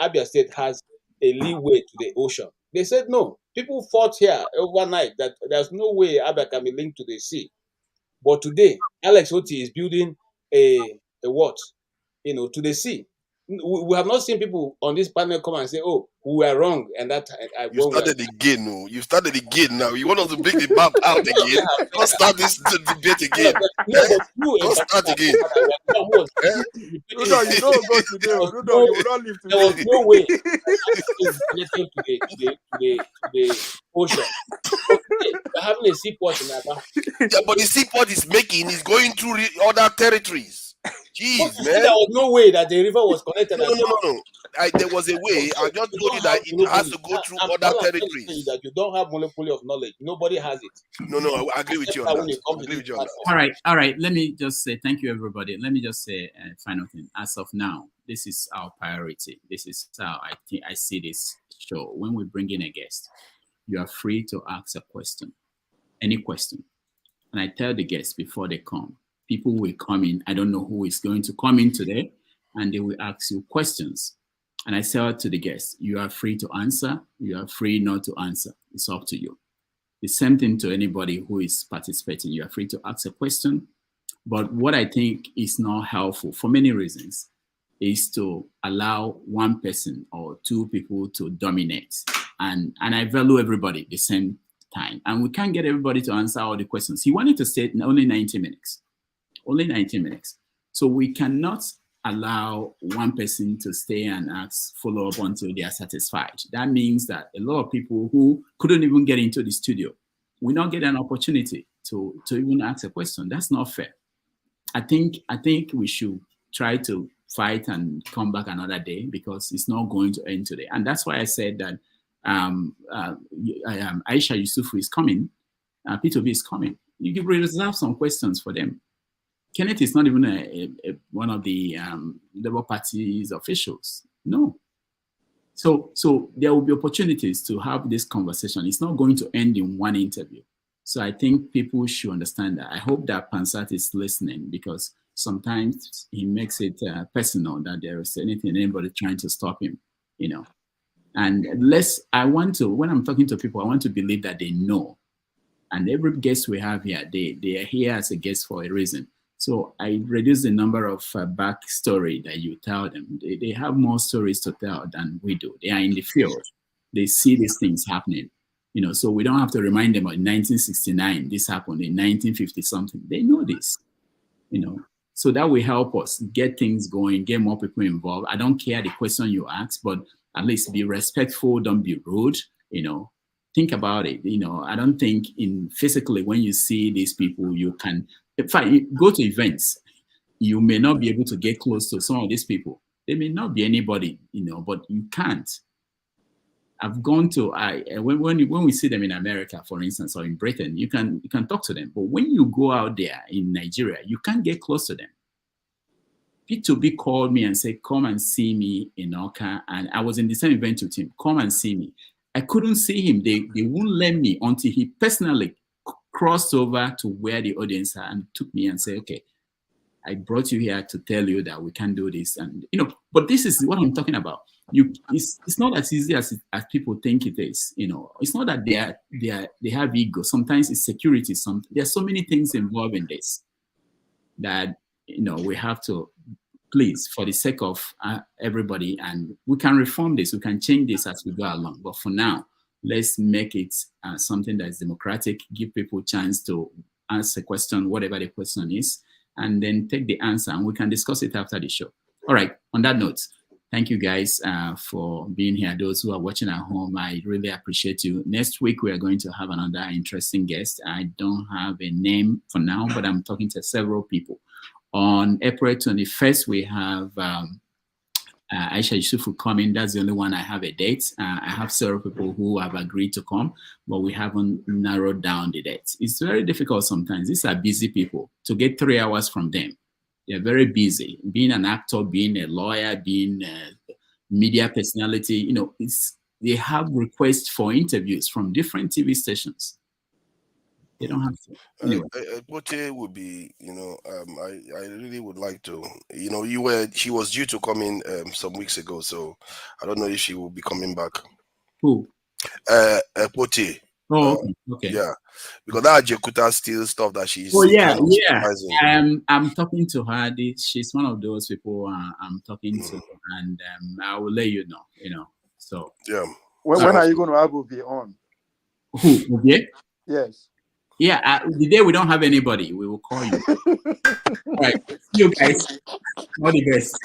Abia State has a leeway to the ocean. They said no. People fought here overnight that there's no way Abia can be linked to the sea. But today, Alex Oti is building a what? To the sea. we have not seen people on this panel come and say, "Oh, we were wrong," and that You started again. No, you started again. Now you want us to bring the map out again? Don't start this debate again. Don't start again. Rudolph, you don't go today. Rudolph, you will not leave today. There was no way connecting to the ocean. Okay, we're having a seaport in Aba. Yeah, but the seaport is going through other territories. Jeez, man. There was no way that the river was connected. No. There was a way. I just told you that it has to go through other territories. That you don't have monopoly of knowledge. Nobody has it. No, I agree with you on that. All right. Let me just say thank you, everybody. Let me just say a final thing. As of now, this is our priority. This is how I see this show. When we bring in a guest, you are free to ask a question, any question. And I tell the guests before they come, people will come in. I don't know who is going to come in today, and they will ask you questions. And I say to the guests, you are free to answer. You are free not to answer. It's up to you. The same thing to anybody who is participating. You are free to ask a question. But what I think is not helpful for many reasons is to allow one person or two people to dominate. And I value everybody at the same time. And we can't get everybody to answer all the questions. He wanted to say only 90 minutes. Only 90 minutes. So we cannot allow one person to stay and ask follow-up until they are satisfied. That means that a lot of people who couldn't even get into the studio will not get an opportunity to even ask a question. That's not fair. I think we should try to fight and come back another day, because it's not going to end today. And that's why I said that Aisha Yusufu is coming, P2B is coming. You can reserve some questions for them. Kenneth is not even one of the Labour Party's officials. No. So there will be opportunities to have this conversation. It's not going to end in one interview. So I think people should understand that. I hope that Pansat is listening, because sometimes he makes it personal that there is anybody trying to stop him, And when I'm talking to people, I want to believe that they know. And every guest we have here, they are here as a guest for a reason. So I reduce the number of backstory that you tell them. They have more stories to tell than we do. They are in the field. They see these things happening. So we don't have to remind them of 1969, this happened in 1950 something. They know this, So that will help us get things going, get more people involved. I don't care the question you ask, but at least be respectful, don't be rude, Think about it. I don't think physically when you see these people, you can, fine, go to events. You may not be able to get close to some of these people. They may not be anybody, but you can't. I've gone to when we see them in America, for instance, or in Britain, you can talk to them. But when you go out there in Nigeria, you can't get close to them. P2B called me and said, "Come and see me in Oka," and I was in the same event with him. Come and see me. I couldn't see him. They wouldn't let me until he personally crossed over to where the audience are and took me and said, "Okay, I brought you here to tell you that we can do this." And but this is what I'm talking about. It's not as easy as people think it is. It's not that they have ego. Sometimes it's security. There's so many things involved in this that we have to, please, for the sake of everybody, and we can reform this, we can change this as we go along. But for now, let's make it something that is democratic, give people a chance to ask a question, whatever the question is, and then take the answer, and we can discuss it after the show. All right, on that note, thank you guys for being here. Those who are watching at home, I really appreciate you. Next week, we are going to have another interesting guest. I don't have a name for now, but I'm talking to several people. On April 21st, we have Aisha Yusufu coming. That's the only one I have a date. I have several people who have agreed to come, but we haven't narrowed down the date. It's very difficult sometimes. These are busy people. To get 3 hours from them, they're very busy. Being an actor, being a lawyer, being a media personality, they have requests for interviews from different TV stations. They don't have to. Anyway. Pote would be, I really would like to, she was due to come in some weeks ago, so I don't know if she will be coming back. Who? Pote. Oh, okay. Yeah, because that Jekuta still stuff that she's Oh yeah, kind of yeah. supervising. I'm talking to her. She's one of those people I'm talking to, and I will let you know. So yeah. When are you going to have Ubi on? who? Okay. Yes. Yeah, the day we don't have anybody, we will call you. All right, see you guys. All the best.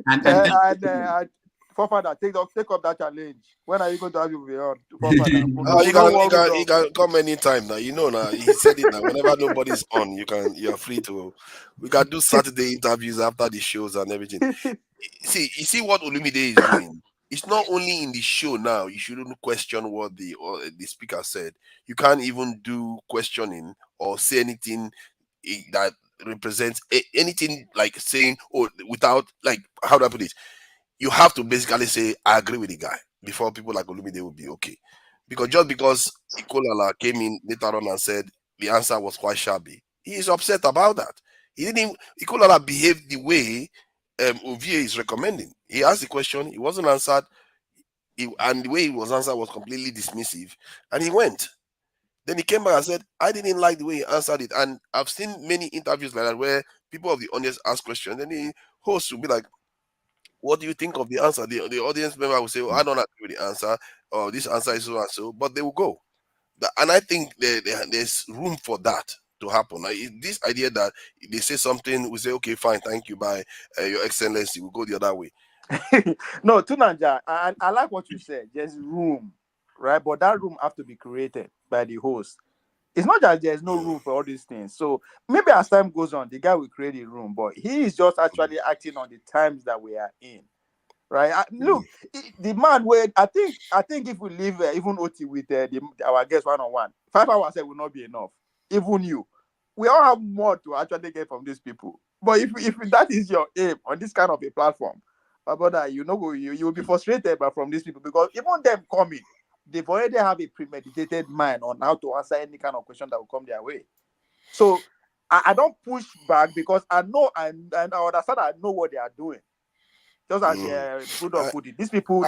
and Fofana, take up that challenge. When are you going to have Ubi on? Fofana, You can come anytime now. Now. He said it now. Whenever nobody's on, you're free to. We can do Saturday interviews after the shows and everything. You see what Olumide is doing. It's not only in the show now. You shouldn't question what the speaker said. You can't even do questioning or say anything that represents anything like saying, without, like, how do I put it? You have to basically say, I agree with the guy before people like Olumide will be okay. Because just because Ikolala came in later on and said the answer was quite shabby, he is upset about that. He didn't even, Ikolala behaved the way Ovie is recommending. He asked the question, it wasn't answered, and the way it was answered was completely dismissive, and he went. Then he came back and said, I didn't like the way he answered it. And I've seen many interviews like that where people of the audience ask questions, and the host will be like, what do you think of the answer? The audience member will say, I don't agree with the answer, or this answer is so and so, but they will go. And I think there's room for that to happen. Like, this idea that they say something, we say, okay, fine, thank you, bye, Your Excellency, we'll go the other way. No, Tunanja, I like what you said. There's room, right? But that room have to be created by the host. It's not that there's no room for all these things. So maybe as time goes on, the guy will create a room, but he is just actually acting on the times that we are in. Right? Look, the man I think if we leave even OT with our guest one-on-one, 5 hours will not be enough. Even you, we all have more to actually get from these people. But if that is your aim on this kind of a platform, brother, you will be frustrated from these people, because even them coming, they've already have a premeditated mind on how to answer any kind of question that will come their way. So I don't push back, because I know and I understand, I know what they are doing. Just as Rudolph put it, these people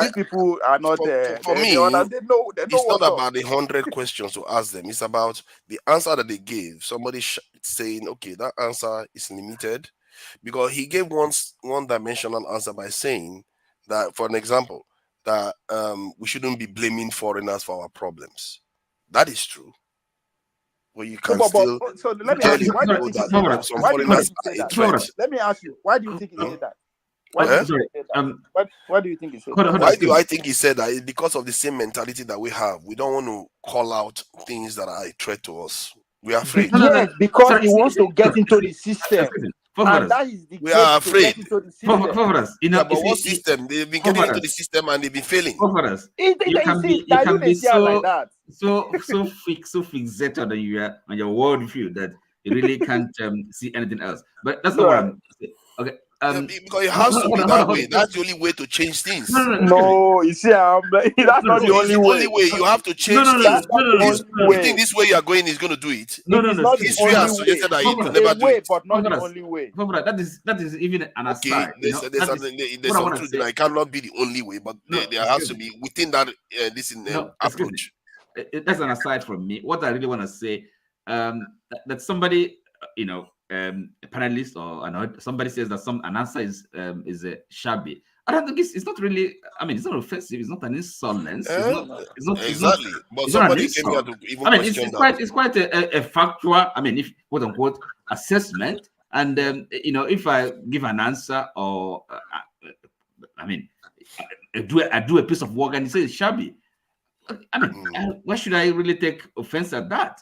are not for me. they know it's not what's up. about the 100 questions to ask them. It's about the answer that they gave. Somebody saying, okay, that answer is limited, because he gave one-dimensional answer by saying that, for an example, that we shouldn't be blaming foreigners for our problems. That is true. Well, you can still so let me ask you, why do you think he said that? some foreigners are a threat. Let me ask you, why do you think he said that? Why do you think he said that? Why do I think he said that? It's because of the same mentality that we have. We don't want to call out things that are a threat to us. We are afraid. Yes, because he wants to get into the system. And that is the we are afraid. Into the system. But what system? They've been getting into the system and they've been failing. You can be so fixated on your worldview that you really can't see anything else. But that's not what I'm saying. Okay. Because it has to be that way. That's the only way to change things. No, you see, that's not the only way. You have to change things. You think this way you are going is going to do it? History has suggested that it will never do it. But not the only way. That is even an aside. There's some truth that it cannot be the only way, but there has to be within that approach. That's an aside from me. What I really want to say, that somebody, a panelist or somebody says that an answer is shabby. I don't think it's not really. I mean, it's not offensive. It's not an insolence. It's not exactly. But somebody came here to even question that. It's quite a factual. I mean, if quote unquote assessment. And if I give an answer or I do a piece of work and it says shabby. I mean, why should I really take offense at that?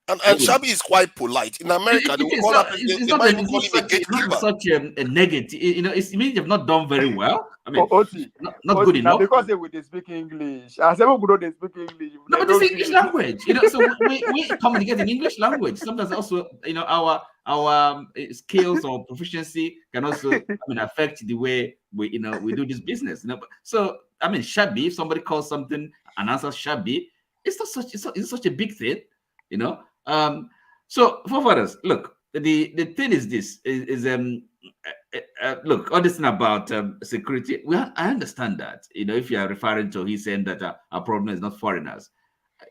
And shabby is quite polite. In America, they will call him a gatekeeper. Such a negative. It means they've not done very well. I mean, not good enough. Because they would speak English. As everyone would they speak English. No, but it's English language. So we communicate in English language. Sometimes also, our skills or proficiency can also, affect the way we do this business. So I mean, shabby. If somebody calls something an answer shabby, it's not such a big thing. So for us, look, the thing is this is look, all this thing about security, I understand that. You know, if you are referring to, he's saying that our problem is not foreigners.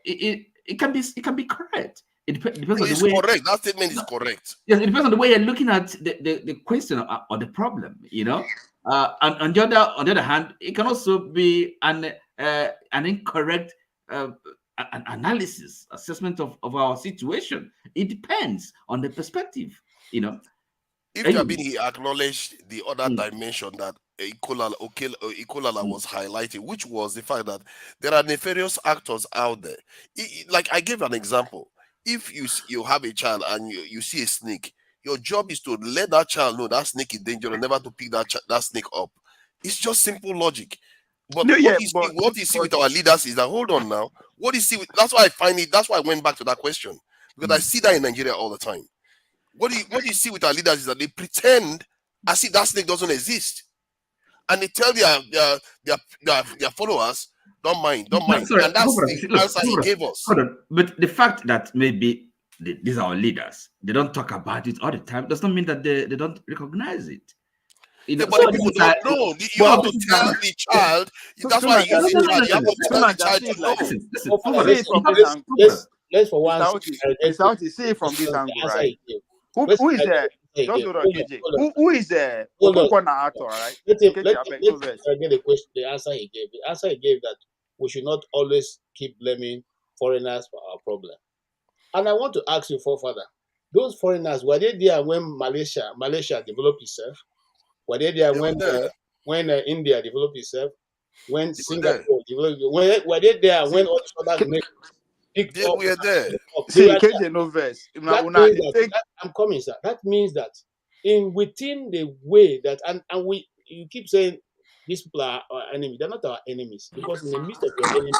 It can be correct. It depends on the way. Correct. That statement is correct. Yes, it depends on the way you're looking at the question or the problem. You know, and on the other hand, it can also be an incorrect an analysis, assessment of our situation. It depends on the perspective. You know, if he acknowledged the other dimension that Ikolala was highlighting, which was the fact that there are nefarious actors out there. Like I gave an example. If you have a child and you see a snake, your job is to let that child know that snake is dangerous, never to pick that snake up. It's just simple logic. But what you see with our leaders is that, hold on now, what you see with, that's why I went back to that question, because I see that in Nigeria all the time. What do you see with our leaders is that they pretend as if that snake doesn't exist, and they tell their followers, don't mind. Sorry, and that's the answer he gave us. Hold on. But the fact that maybe these are our leaders, they don't talk about it all the time, does not mean that they don't recognize it. You know, but people don't know. You have to tell the child. That's why you use the child. You have to tell the child to know. Let's for once. See it from this angle, right? Who is there? Just hold on, KJ. Who is there? Okonkwo actor, right? Let's get the question. The answer he gave. The answer he gave that we should not always keep blaming foreigners for our problem. And I want to ask you, forefather, those foreigners, were they there when Malaysia developed itself? Were they there when India developed itself? When Singapore developed? Were they there when all the other nations picked up? We are there. See, KJ no verse. I'm coming, sir. That means that within the way that you keep saying these people are our enemies. They're not our enemies, because in the midst of your enemy,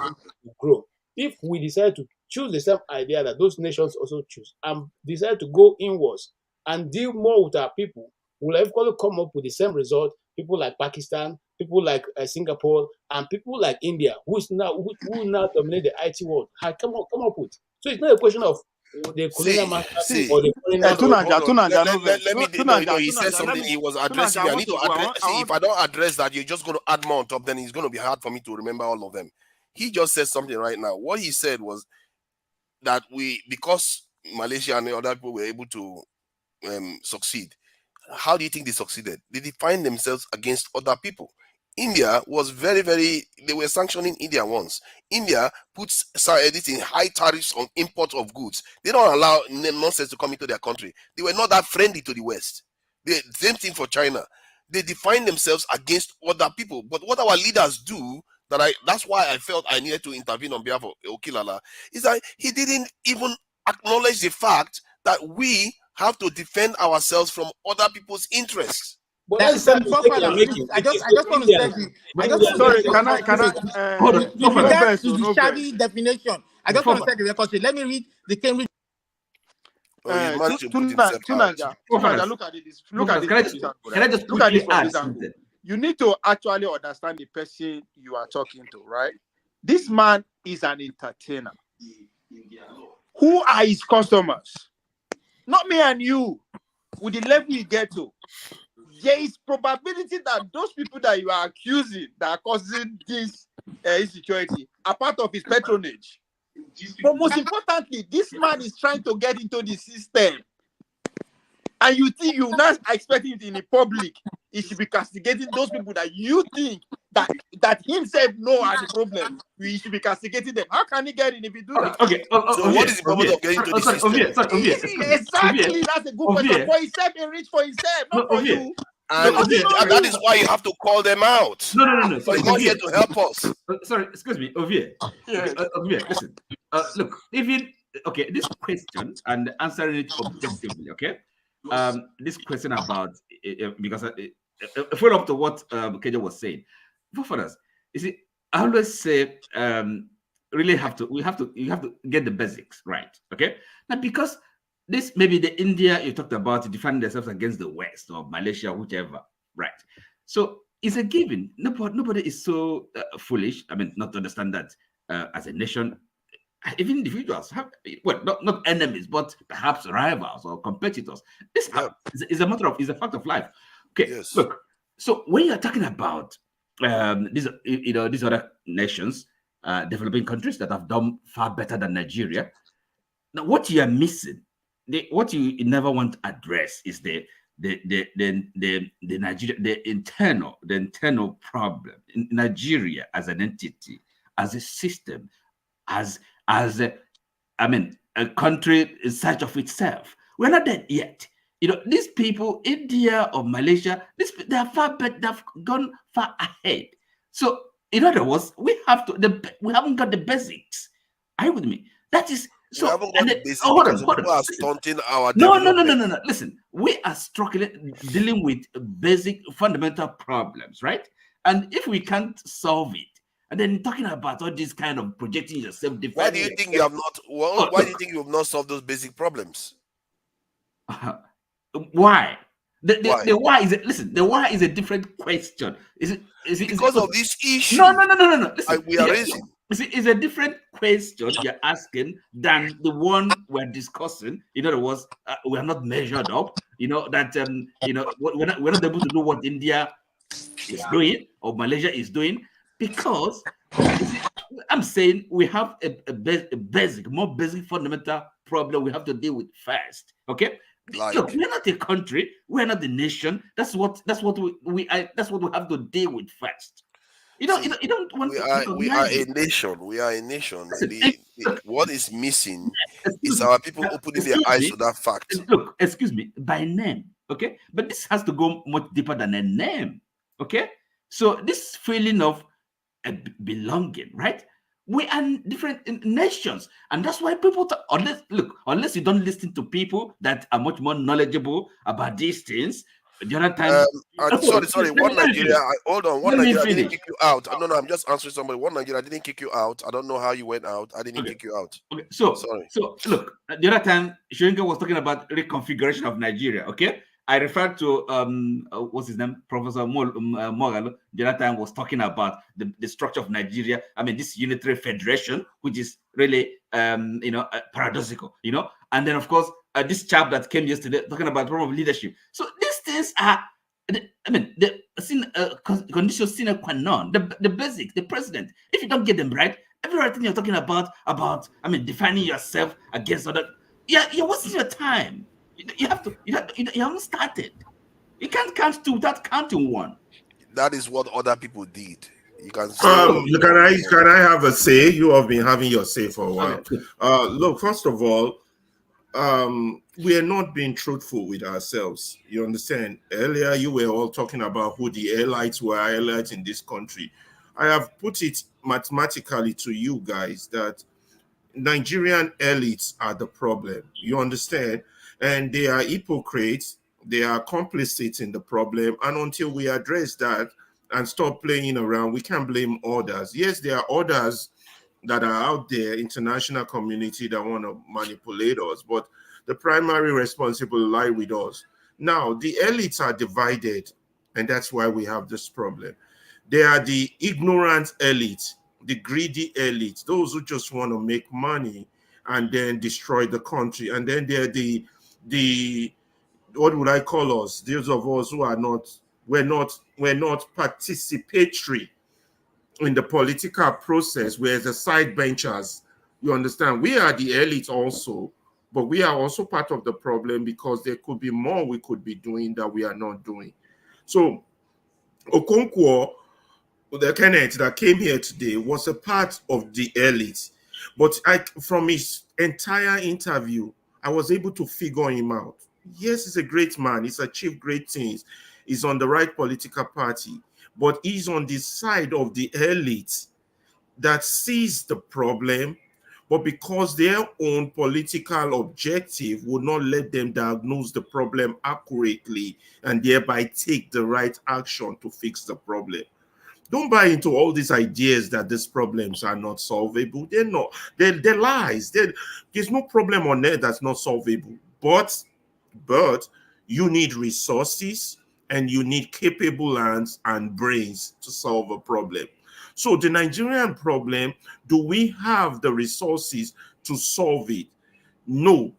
you grow. If we decide to choose the same idea that those nations also choose and decide to go inwards and deal more with our people, we'll eventually come up with the same result. People like Pakistan, people like Singapore, and people like India, who now dominate the IT world, have come up with. So it's not a question of the colonial master or the Tunanja. He said something. He was addressing me. I need to address. See, if I don't address that, you're just going to add more on top. Then it's going to be hard for me to remember all of them. He just said something right now. What he said was that because Malaysia and the other people were able to succeed. How do you think they succeeded? They defined themselves against other people. India was very, they were sanctioning India once. India puts editing high tariffs on import of goods. They don't allow nonsense to come into their country. They were not that friendly to the West. The same thing for China. They define themselves against other people. But what our leaders do, that's why I felt I needed to intervene on behalf of Okilala, is that he didn't even acknowledge the fact that we have to defend ourselves from other people's interests. But that's the I just want to say with regards to the shabby definition, I just want to say the record. Let me read the Cambridge. Tunanja, look at this. Look at this from this angle. You need to actually understand the person you are talking to, right? This man is an entertainer. Who are his customers? Not me and you. With the level you get to, there is probability that those people that you are accusing that are causing this insecurity are part of his patronage. But most importantly, this man is trying to get into the system. And you think you're not expecting it in the public. He should be castigating those people that you think that himself know are the problem. We should be castigating them. How can he get in if he do that? Okay. So what is the problem of getting to the system? Exactly, that's a good question. For himself, he reach for himself, not for you. And that is why you have to call them out. No. So he's not here to help us. Sorry, excuse me, Ovie. Ovie, listen. Look, this question and answering it objectively, okay? This question about because a follow up to what KJ was saying. For us, you see, I always say you have to get the basics right, okay? Now because this maybe the India you talked about defending themselves against the West or Malaysia, whichever, right? So it's a given. Nobody is so foolish. I mean, not to understand that as a nation, even individuals have, well, not enemies, but perhaps rivals or competitors. This is a matter of, is a fact of life. Okay, Yes. look. So when you're talking about these, these other nations, developing countries that have done far better than Nigeria, now what you are missing, what you never want to address is the Nigeria, the internal problem in Nigeria as an entity, as a system, as a country in search of itself. We're not there yet. These people, India or Malaysia, they are far better, they've gone far ahead. So, in other words, we haven't got the basics. Are you with me? That is so. We haven't got the basics because people are stunting our development. No. Listen, we are struggling, dealing with basic, fundamental problems, right? And if we can't solve it, and then talking about all this kind of projecting yourself, why do you think you have not? Well, why do you think you have not solved those basic problems? Why? The why is listen. The why is a different question. Is it because of this issue? No. Listen, we are raising. It's a different question you're asking than the one we're discussing. In other words, we are not measured up. We're not able to do what India is doing or Malaysia is doing, because I'm saying we have a basic, more basic fundamental problem we have to deal with first. Okay. Look, we're not a country, we're not a nation. That's what we have to deal with first. You don't want we are a nation. We are a nation. What is missing is our people opening their eyes to that fact. Look, excuse me, by name, okay? But this has to go much deeper than a name, okay? So this feeling of belonging, right? We are different nations, and that's why people unless you don't listen to people that are much more knowledgeable about these things. The other time, sorry. One Nigeria, hold on. One Nigeria didn't kick you out. No, I'm just answering somebody. One Nigeria didn't kick you out. I don't know how you went out. I didn't kick you out. Okay, sorry. So look, the other time, Shoyinka was talking about reconfiguration of Nigeria. Okay, I referred to what's his name, Professor Morgan. The other time was talking about the structure of Nigeria. I mean, this unitary federation, which is really paradoxical. And then of course this chap that came yesterday talking about the problem of leadership. So these things are, the condition sine qua non, the basic, the president. If you don't get them right, everything you're talking about defining yourself against other, you're wasting your time. You haven't started. You can't count two without counting one. That is what other people did. You can say, can I have a say? You have been having your say for a while. Okay. Look, first of all, we are not being truthful with ourselves. You understand? Earlier, you were all talking about who the elites were, elites in this country. I have put it mathematically to you guys that Nigerian elites are the problem. You understand? And they are hypocrites. They are complicit in the problem. And until we address that and stop playing around, we can't blame others. Yes, there are others that are out there, international community, that want to manipulate us, but the primary responsible lie with us. Now, the elites are divided, and that's why we have this problem. They are the ignorant elite, the greedy elite, those who just want to make money and then destroy the country. And then they're the what would I call us? Those of us who are we're not participatory in the political process, whereas the side benchers, you understand, we are the elite also, but we are also part of the problem because there could be more we could be doing that we are not doing. So Okonkwo, the Kenneth that came here today, was a part of the elite, but from his entire interview, I was able to figure him out. Yes, he's a great man. He's achieved great things. He's on the right political party, but he's on the side of the elite that sees the problem, but because their own political objective would not let them diagnose the problem accurately and thereby take the right action to fix the problem. Don't buy into all these ideas that these problems are not solvable. They're not. They're lies. There's no problem on earth that's not solvable. But you need resources and you need capable hands and brains to solve a problem. So the Nigerian problem, do we have the resources to solve it? No.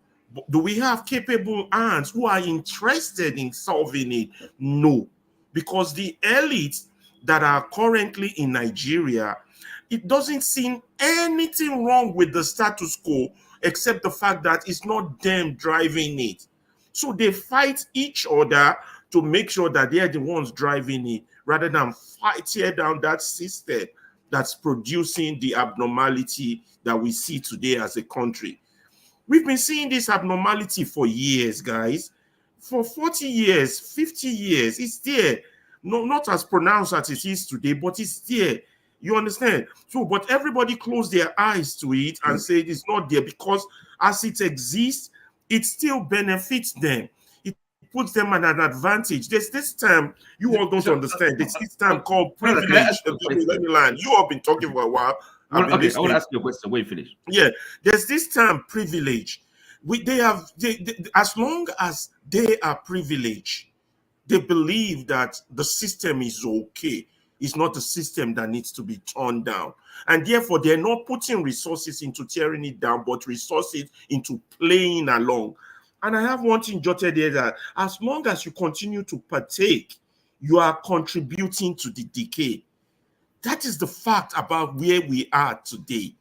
Do we have capable hands who are interested in solving it? No. Because the elites that are currently in Nigeria, it doesn't seem anything wrong with the status quo except the fact that it's not them driving it. So they fight each other to make sure that they're the ones driving it rather than tear down that system that's producing the abnormality that we see today as a country. We've been seeing this abnormality for years, guys. For 40 years, 50 years, it's there. No, not as pronounced as it is today, but it's there. You understand? So, but everybody close their eyes to it and say it's not there because as it exists, it still benefits them. It puts them at an advantage. There's this term you all don't understand. There's this term called privilege. Let me land. You all been talking for a while. Okay, I want to ask you a question. Wait, finish. Yeah, there's this term privilege. They as long as they are privileged, they believe that the system is okay. It's not a system that needs to be torn down. And therefore, they're not putting resources into tearing it down, but resources into playing along. And I have one thing jotted there that as long as you continue to partake, you are contributing to the decay. That is the fact about where we are today.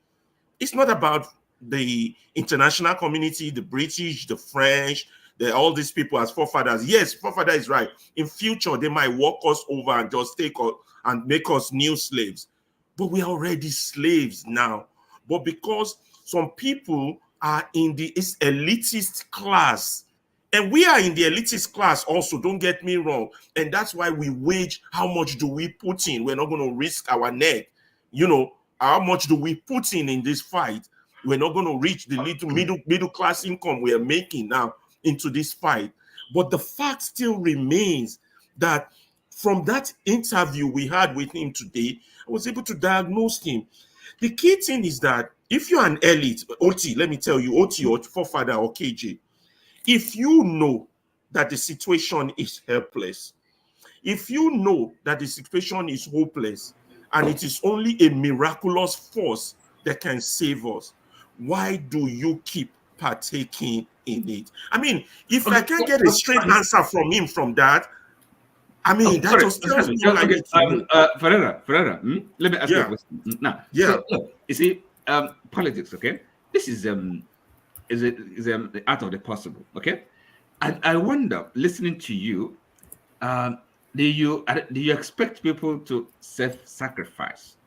It's not about the international community, the British, the French, all these people as forefathers. Yes, forefather is right. In future, they might walk us over and just take us and make us new slaves. But we are already slaves now. But because some people are in the elitist class, and we are in the elitist class also, don't get me wrong. And that's why we wage, how much do we put in? We're not going to risk our neck. You know, how much do we put in this fight? We're not going to reach the little middle class income we are making now into this fight. But the fact still remains that from that interview we had with him today, I was able to diagnose him. The key thing is that if you're an elite, OT, let me tell you, OT or forefather or KJ, if you know that the situation is helpless, if you know that the situation is hopeless, and it is only a miraculous force that can save us, why do you keep partaking in it? I mean, if I can't get a straight answer from him from that, I mean, that just tells me what I need to do. Ferreira, let me ask you a question. Now, so, look, you see, politics, okay? This is the art of the possible, okay? I wonder, listening to you, do you expect people to self-sacrifice?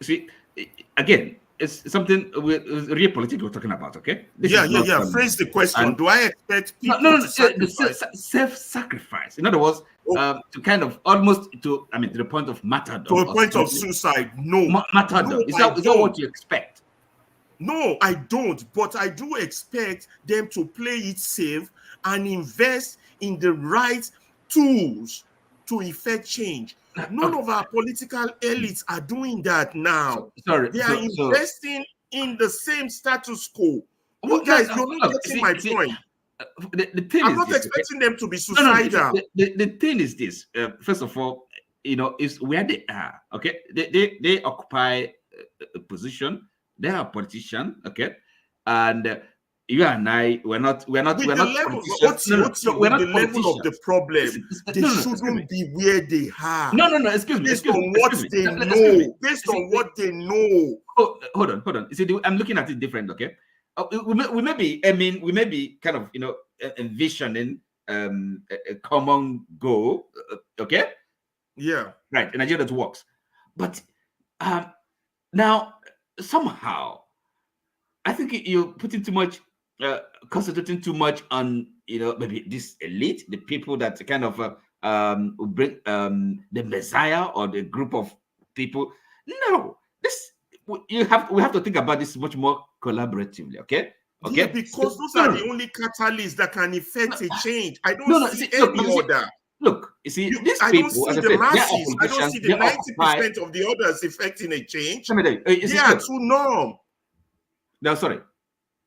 See, again, it's something real politics we're talking about, okay? Phrase the question. Do I expect people to sacrifice? Self-sacrifice. In other words, to kind of almost to the point of martyrdom. To a point of suicide. No. Martyrdom. No, is that what you expect? No, I don't. But I do expect them to play it safe and invest in the right tools to effect change. None of our political elites are doing that now. They are investing in the same status quo. You guys, you're not getting my point. The thing I'm is not this, expecting them to be suicidal. The thing is this. First of all, is where they are. Okay, they occupy a position. They are a politician. Okay, and you and I, we're not the level of the problem, they shouldn't be where they are. Excuse me. Based on what they know. Oh, hold on. You see, I'm looking at it different. Okay, we may be kind of envisioning a common goal. Okay. Yeah. Right. In Nigeria, that works, but now somehow I think you're putting too much. Concentrating too much on maybe this elite, the people that kind of bring the messiah or the group of people. No, we have to think about this much more collaboratively. Okay. Yeah, because those are the only catalysts that can effect a change. I don't see any other. Look, you see, I don't see the masses. I don't see the 90% of the others effecting a change. They are too numb. No, sorry.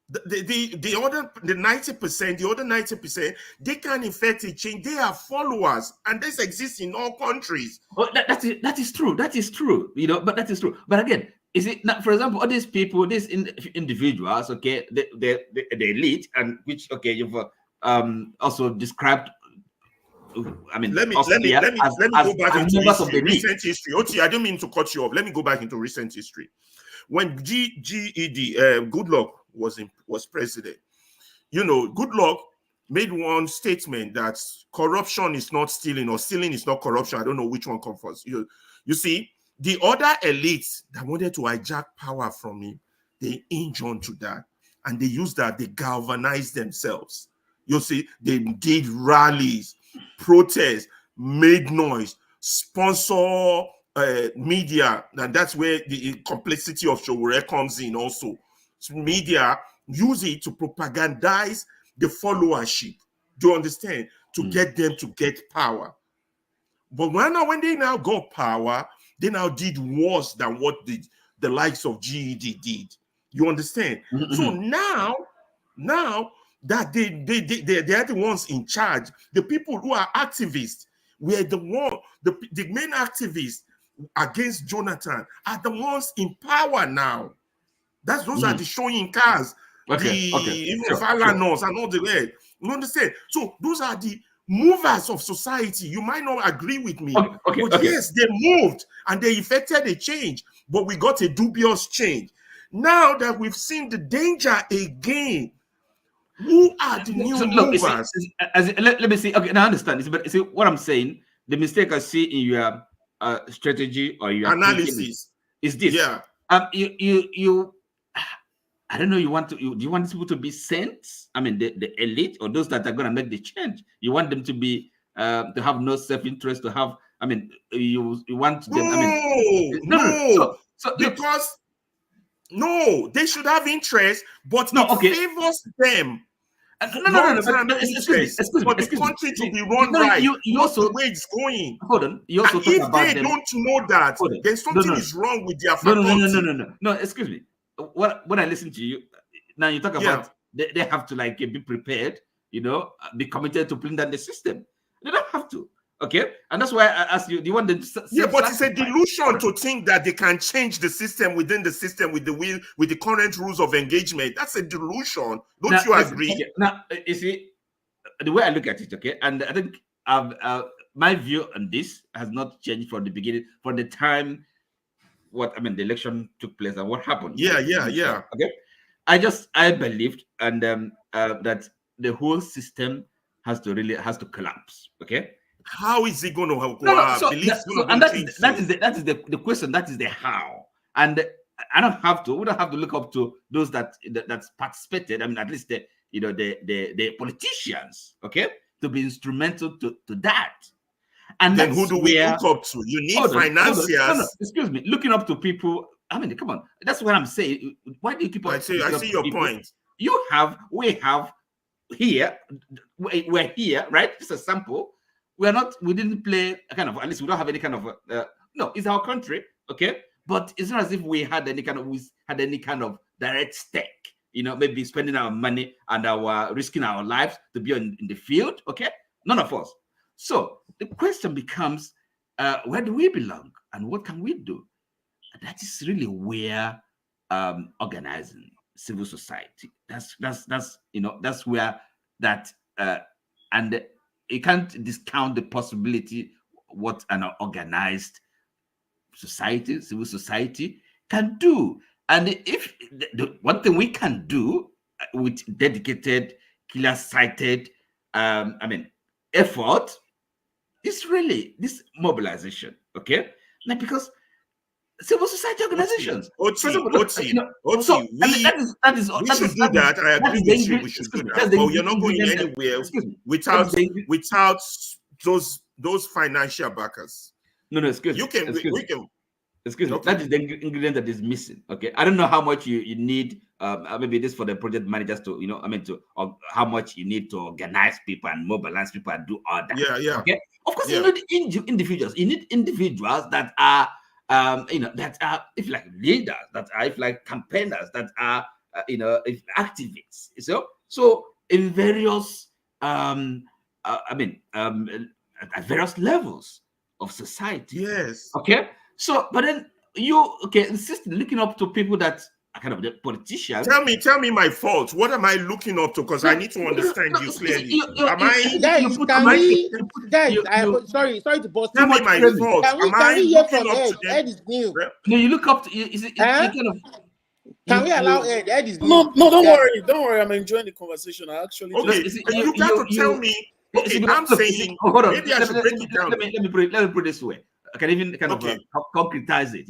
The other 90%, the other 90%, they can effect a change. They are followers, and this exists in all countries. Oh, that is true. That is true. You know, but that is true. But again, is it not, for example, all these people, these individuals, okay, the elite, and which, okay, you've also described. I mean, let me go back into history, recent history. Oti, I don't mean to cut you off. Let me go back into recent history. When Goodluck was president, you know, Goodluck made one statement that corruption is not stealing, or stealing is not corruption. I don't know which one comes first. You see, the other elites that wanted to hijack power from him, they hinge on to that, and they use that, they galvanize themselves. You see, they did rallies, protests, made noise, sponsor media, and that's where the complexity of Showore comes in also. So media use it to propagandize the followership. Do you understand? To get them to get power. But when they now got power, they now did worse than what the likes of GED did. You understand? So now that they are the ones in charge, the people who are activists were the main activists against Jonathan are the ones in power now. Those are the showing cars, Falanos and all the rest. You understand? So those are the movers of society. You might not agree with me, but yes, they moved and they effected a change, but we got a dubious change. Now that we've seen the danger again, who are the new movers? Let me see. Okay, now I understand. But see what I'm saying. The mistake I see in your strategy or your analysis is this. Yeah. You. I don't know. Do you want people to be saints? I mean, the elite, or those that are going to make the change. You want them to be to have no self-interest. To have. I mean, you want them. No. Because they should have interest, but it favors them. No. Excuse me. For the country to be run right, you also the way it's going. Hold on. You also talk if about they them. Don't know that, then something is wrong with their faculty. No. Excuse me. When I listen to you now, you talk about they have to like be prepared. You know, be committed to bring down the system. They don't have to. Okay, and that's why I asked you. Do you want them to? Yeah, but it's a delusion to think that they can change the system within the system with the current rules of engagement. That's a delusion. Don't you agree? Okay. Now, you see, the way I look at it, okay, and I think my view on this has not changed from the beginning, from the time the election took place and what happened. Yeah. Okay, I believed and that the whole system has to collapse. Okay. How is it going to help? That is the question. That is the how. And I don't have to. We don't have to look up to those that participated. I mean, at least the politicians, okay, to be instrumental to that. And then who do we look up to? You need financiers. No, excuse me. Looking up to people. I mean, come on. That's what I'm saying. Why do you keep on? I see your point. We have here. We're here, right? It's a sample. We didn't play a kind of, at least we don't have any kind of no, it's our country, okay? But it's not as if we had any kind of direct stake, you know, maybe spending our money and risking our lives to be in the field, okay? None of us. So the question becomes, where do we belong and what can we do? And that is really where organizing civil society. That's where that and you can't discount the possibility what an organized society, civil society, can do. And if the one thing we can do with dedicated, clear-sighted, effort is really this mobilization. Okay, now because civil society organizations. We should do that. I agree with you. We should do that. But you're not going anywhere without those financial backers. No, excuse me. Excuse me. That is the ingredient that is missing. Okay, I don't know how much you need. Maybe this for the project managers to, how much you need to organize people and mobilize people and do all that. Yeah. Okay. Of course, you need individuals. You need individuals that are, that are, if like leaders, that are, if like campaigners, that are activists. So in various, at various levels of society. Yes. Okay. So, but then insist looking up to people that are kind of the politicians. Tell me my fault. What am I looking up to? Because I need to understand you clearly. Sorry to bust. Tell me my fault. Can we hear from Ed? Ed is new. No, you look up to you kind of. Can we allow Ed? Ed is new. No, don't worry. I'm enjoying the conversation. I actually you got to tell me. Okay, I'm saying hold on. Maybe I should break it down. Let me put it this way. I can even kind of concretize it.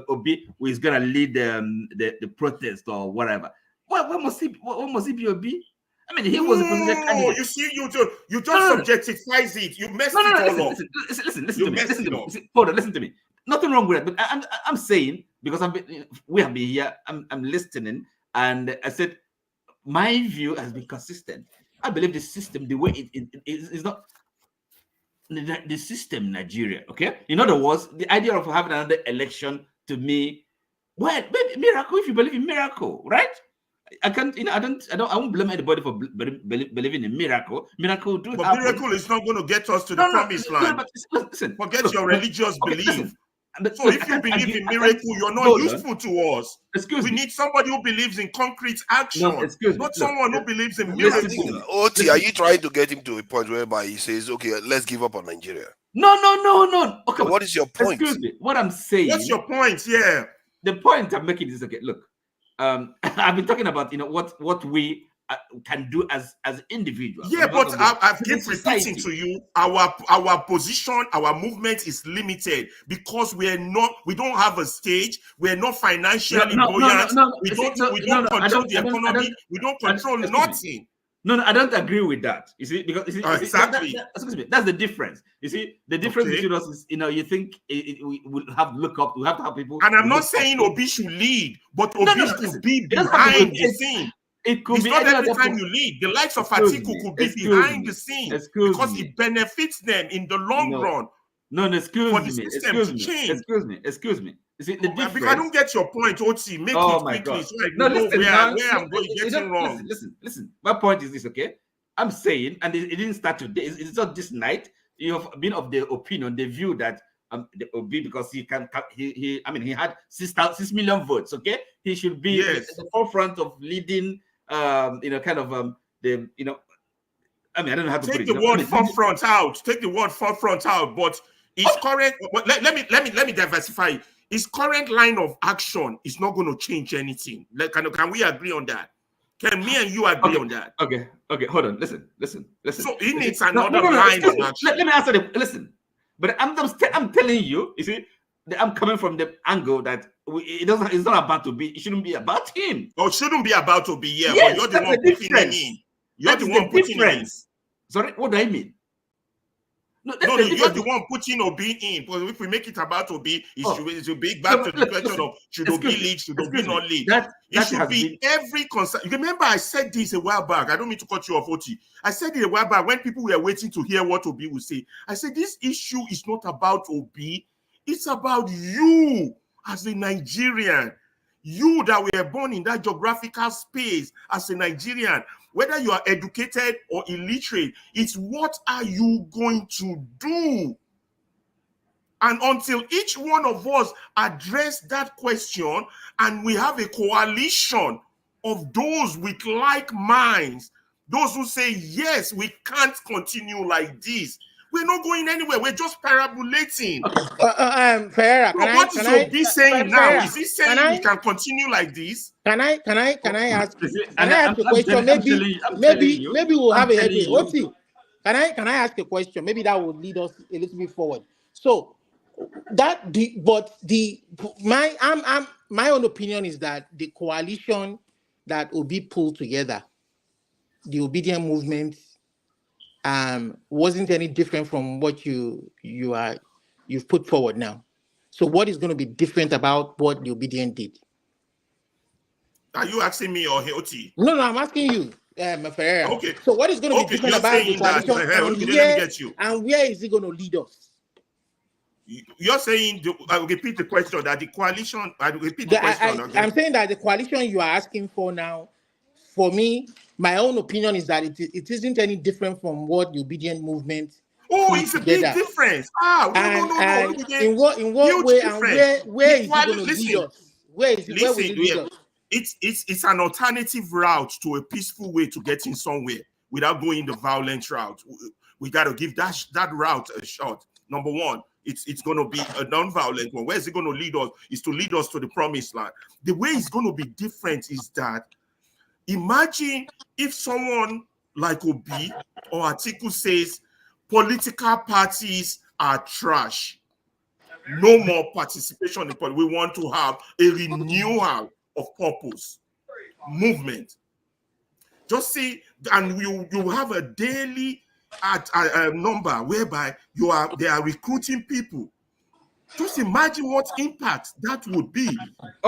Obi is gonna lead the protest or whatever. What must he be Obi? I mean, he was a presidential candidate. You see, you just subjectifies it. You messed it all up. Listen to me. Hold on, listen to me. Nothing wrong with that, but I'm saying, because we have been here. I'm listening, and I said my view has been consistent. I believe the system, the way it is not. The system in Nigeria, okay? In other words, the idea of having another election, to me, well, miracle, if you believe in miracle, right? I won't blame anybody for believing in miracle. Miracle do but happen. Miracle is not going to get us to the promised land. Listen, forget your religious belief. Listen, so if you believe in miracle, you're not useful to us. We need somebody who believes in concrete action, not someone who believes in miracle. Oti, are you trying to get him to a point whereby he says, okay, let's give up on Nigeria? No. Okay, what is your point? Excuse me. What I'm saying. What's your point? Yeah. The point I'm making is, okay, look, I've been talking about, what we can do as individuals. Yeah, but I keep repeating to you, our position, our movement is limited because we don't have a stage. We're not financially buoyant. We don't control the economy. We don't control nothing. No, I don't agree with that. You see, because exactly. Excuse me, that's the difference. You see, the difference between us is, you think we will have to look up, we have to have people. And I'm not saying Obi should lead, but Obi should be behind the scene. It could it's be not every time you lead. The likes of Atiku could be behind the scene because it benefits them in the long run. Excuse me. You see, the difference. Because I don't get your point, Oti. Make it quickly so I know where I'm going getting wrong. Listen. My point is this, okay? I'm saying, and it didn't start today. It's not this night. You have been of the opinion, the view that the Obi, because he had 6 million votes. Okay, he should be at the forefront of leading. I don't know how to take put it. The word forefront out. Take the word forefront out. But his current. Let me diversify. His current line of action is not going to change anything. Can we agree on that? Can me and you agree on that? Okay. Hold on. Listen. So he needs another line of action. Let me answer the. Listen, but I'm telling you. You see, I'm coming from the angle that it's not about to be. It shouldn't be about him. Oh, it shouldn't be about to be. Yeah, yes, but you're the one putting him in. You're the one putting him in. Sorry, what do I mean? No, you're the one putting Obi in. Because if we make it about Obi, it should be back to the question of should Obi lead, should Obi not lead. It should be every concern. Remember, I said this a while back. I don't mean to cut you off, Oti. I said it a while back when people were waiting to hear what Obi would say. I said this issue is not about Obi. It's about you as a Nigerian. You that were born in that geographical space as a Nigerian. Whether you are educated or illiterate, it's what are you going to do? And until each one of us address that question and we have a coalition of those with like minds, those who say, yes, we can't continue like this. We're not going anywhere. We're just parabolating. Ferreira, what is Obi saying now? Is he saying we can continue like this? Can I ask a question? Maybe we'll have a headache. Oti, can I ask a question? Maybe that will lead us a little bit forward. So my own opinion is that the coalition that Obi pulled together, the obedient movement, wasn't any different from what you've put forward now. So what is going to be different about what the obedient did? Are you asking me or Oti? No, I'm asking you, Ferreira. Okay. So what is going to be different about the coalition, and where is it going to lead us? You're saying, I'll repeat the question, that the coalition, I'll repeat the question. Okay? I'm saying that the coalition you are asking for now, for me, my own opinion is that it isn't any different from what the obedient movement it's a big difference. No. In what way difference. And where is it going to lead us? Where will it lead us? It's an alternative route to a peaceful way to getting somewhere without going the violent route. We got to give that route a shot. Number one, it's going to be a non-violent one. Where is it going to lead us? Is to lead us to the promised land. The way it's going to be different is that, imagine if someone like Obi or Atiku says political parties are trash. No more participation in politics. We want to have a renewal of purpose, movement. Just see, and you have a daily number whereby they are recruiting people. Just imagine what impact that would be.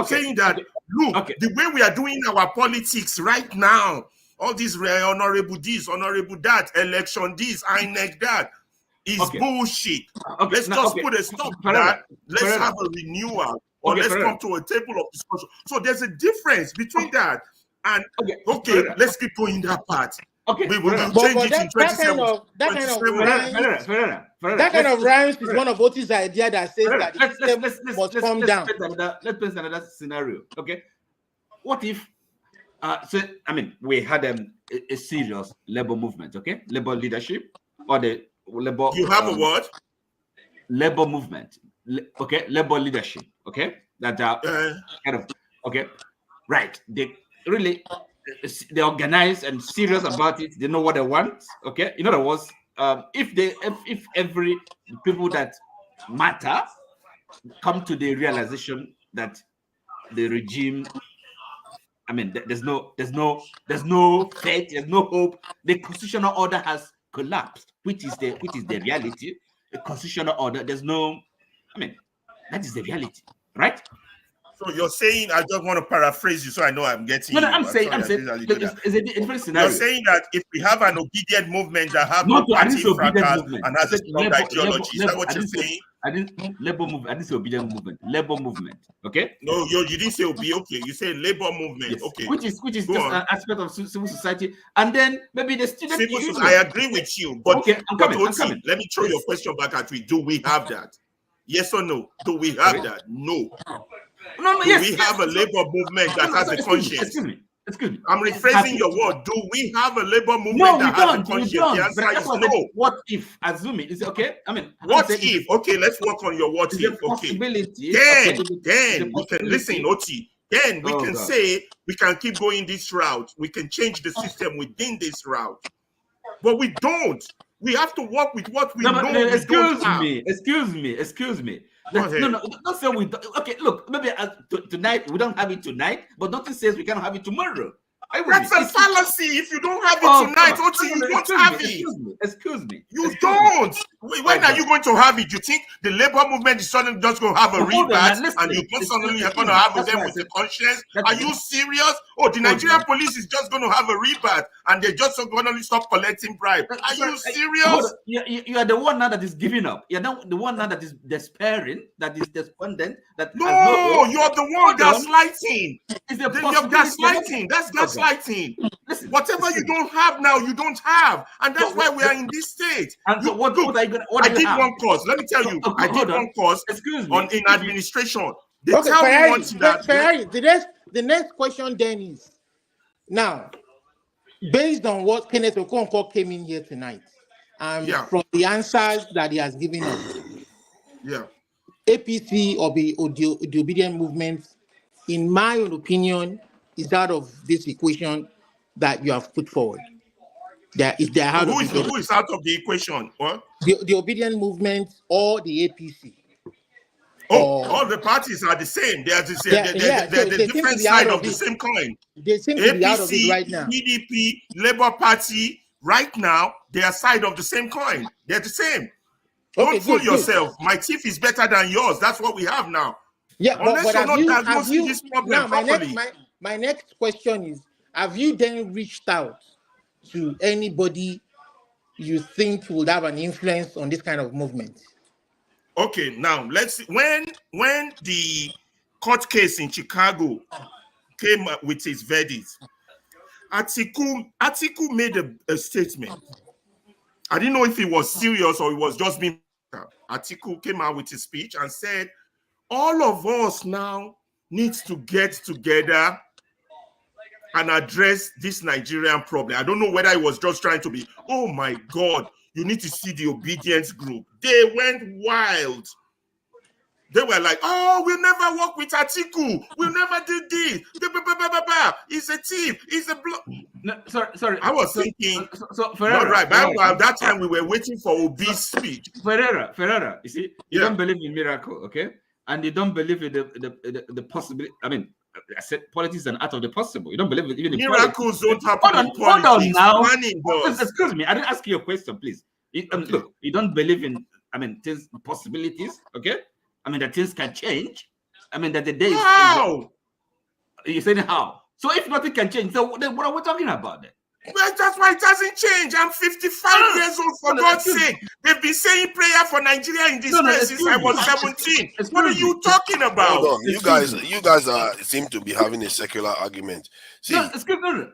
Saying that, look, the way we are doing our politics right now, all these honorable this, honorable that, election this, INEC that, is bullshit. Let's put a stop to that. Let's have a renewal, or let's come to a table of discussion. So there's a difference between that and let's keep going that part. We will change it in 27. That kind of rhymes is one of Oti's idea that says that the system must come down. Let's paint another scenario. Okay, what if we had a serious labor movement, okay, labor leadership, or the labor. You have a what? Labor movement, okay, labor leadership, okay, that are kind of right. They organize and serious about it. They know what they want. Okay, in other words, if every people that matter come to the realization that the regime, there's no faith, there's no hope. The constitutional order has collapsed, which is the reality. The constitutional order, there's no, that is the reality, right? So you're saying, I just want to paraphrase you so I know I'm getting you. I'm saying it's a different scenario. You're saying that if we have an obedient movement that have no party fracas and has a strong ideology, is that what you're saying? I didn't say obedient movement. Labor movement. Okay? No, you didn't say okay. You say labor movement. Yes. Okay. Which is just an aspect of civil society. And then maybe the student. I agree with you. But I'm coming. Let me throw your question back at you. Do we have that? Yes or no? Do we have that? No. Do we have a labor movement that has a conscience? Excuse me. I'm rephrasing your word. Do we have a labor movement that has a conscience? The answer is no. What if? Assuming is okay. What if? Okay, let's work on your what if. Okay. Then we can listen, Oti. Then we can say we can keep going this route. We can change the system within this route. But we don't. We have to work with what we know. Excuse me. Don't say we don't. Okay, look, maybe tonight we don't have it tonight, but nothing says we cannot have it tomorrow. That's a fallacy. If you don't have it tonight, you don't have it. Excuse me. You don't. When are you going to have it? You think the labor movement is suddenly just going to have a rebirth and you suddenly are going to have them with a conscience? Are you serious? The Nigerian police is just going to have a rebirth and they're just going to stop collecting bribe. Are you serious? You are the one now that is giving up. You're not the one now that is despairing, that is despondent. You're the one gaslighting. You're gaslighting. That's gaslighting. Listen, whatever you don't have now, you don't have, and that's why we are in this state. And so what are you going to? I did one course. Let me tell you, I did one course in administration. They tell me once that. The next question then is, now, based on what Kenneth Okonkwo came in here tonight, from the answers that he has given us, APC or the obedient movement, in my own opinion, is out of this equation that you have put forward. Who is out of the equation? What? The obedient movement or the APC? All the parties are the same. They are the different side of the same coin. They seem to be out of it right now. PDP, Labour Party, right now, they are side of the same coin. They're the same. Don't fool yourself. My teeth is better than yours. That's what we have now. Yeah, unless but you're not diagnosing this problem properly. My next question is, have you then reached out to anybody you think would have an influence on this kind of movement? Okay, now let's see. When the court case in Chicago came up with his verdict, Atiku made a statement. I didn't know if he was serious or he was just being. Atiku came out with his speech and said, all of us now needs to get together and address this Nigerian problem. I don't know whether he was just trying to be, oh my God, you need to see the obedience group. They went wild. They were like, oh, we'll never work with Atiku. We'll never do this. He's a thief. He's a block. No, sorry. I was thinking, Ferreira, not right. Ferreira, By that time, we were waiting for Obi's speech. Ferreira, you see, you don't believe in miracle, okay? And you don't believe in the possibility. I mean, I said politics is an art of the possible. You don't believe in even in miracles politics. don't happen in politics. Hold on now. Excuse me, I didn't ask you a question, please. Look, you don't believe in, I mean, things, possibilities, okay? I mean, that things can change. I mean, that the day how? You're saying how? So if nothing can change, so then what are we talking about then? Well, that's why it doesn't change. I'm 55 years old, for God's sake. They've been saying prayer for Nigeria in this place since I was 17. What are you talking about? Hold on. You guys seem to be having a secular argument. See, no,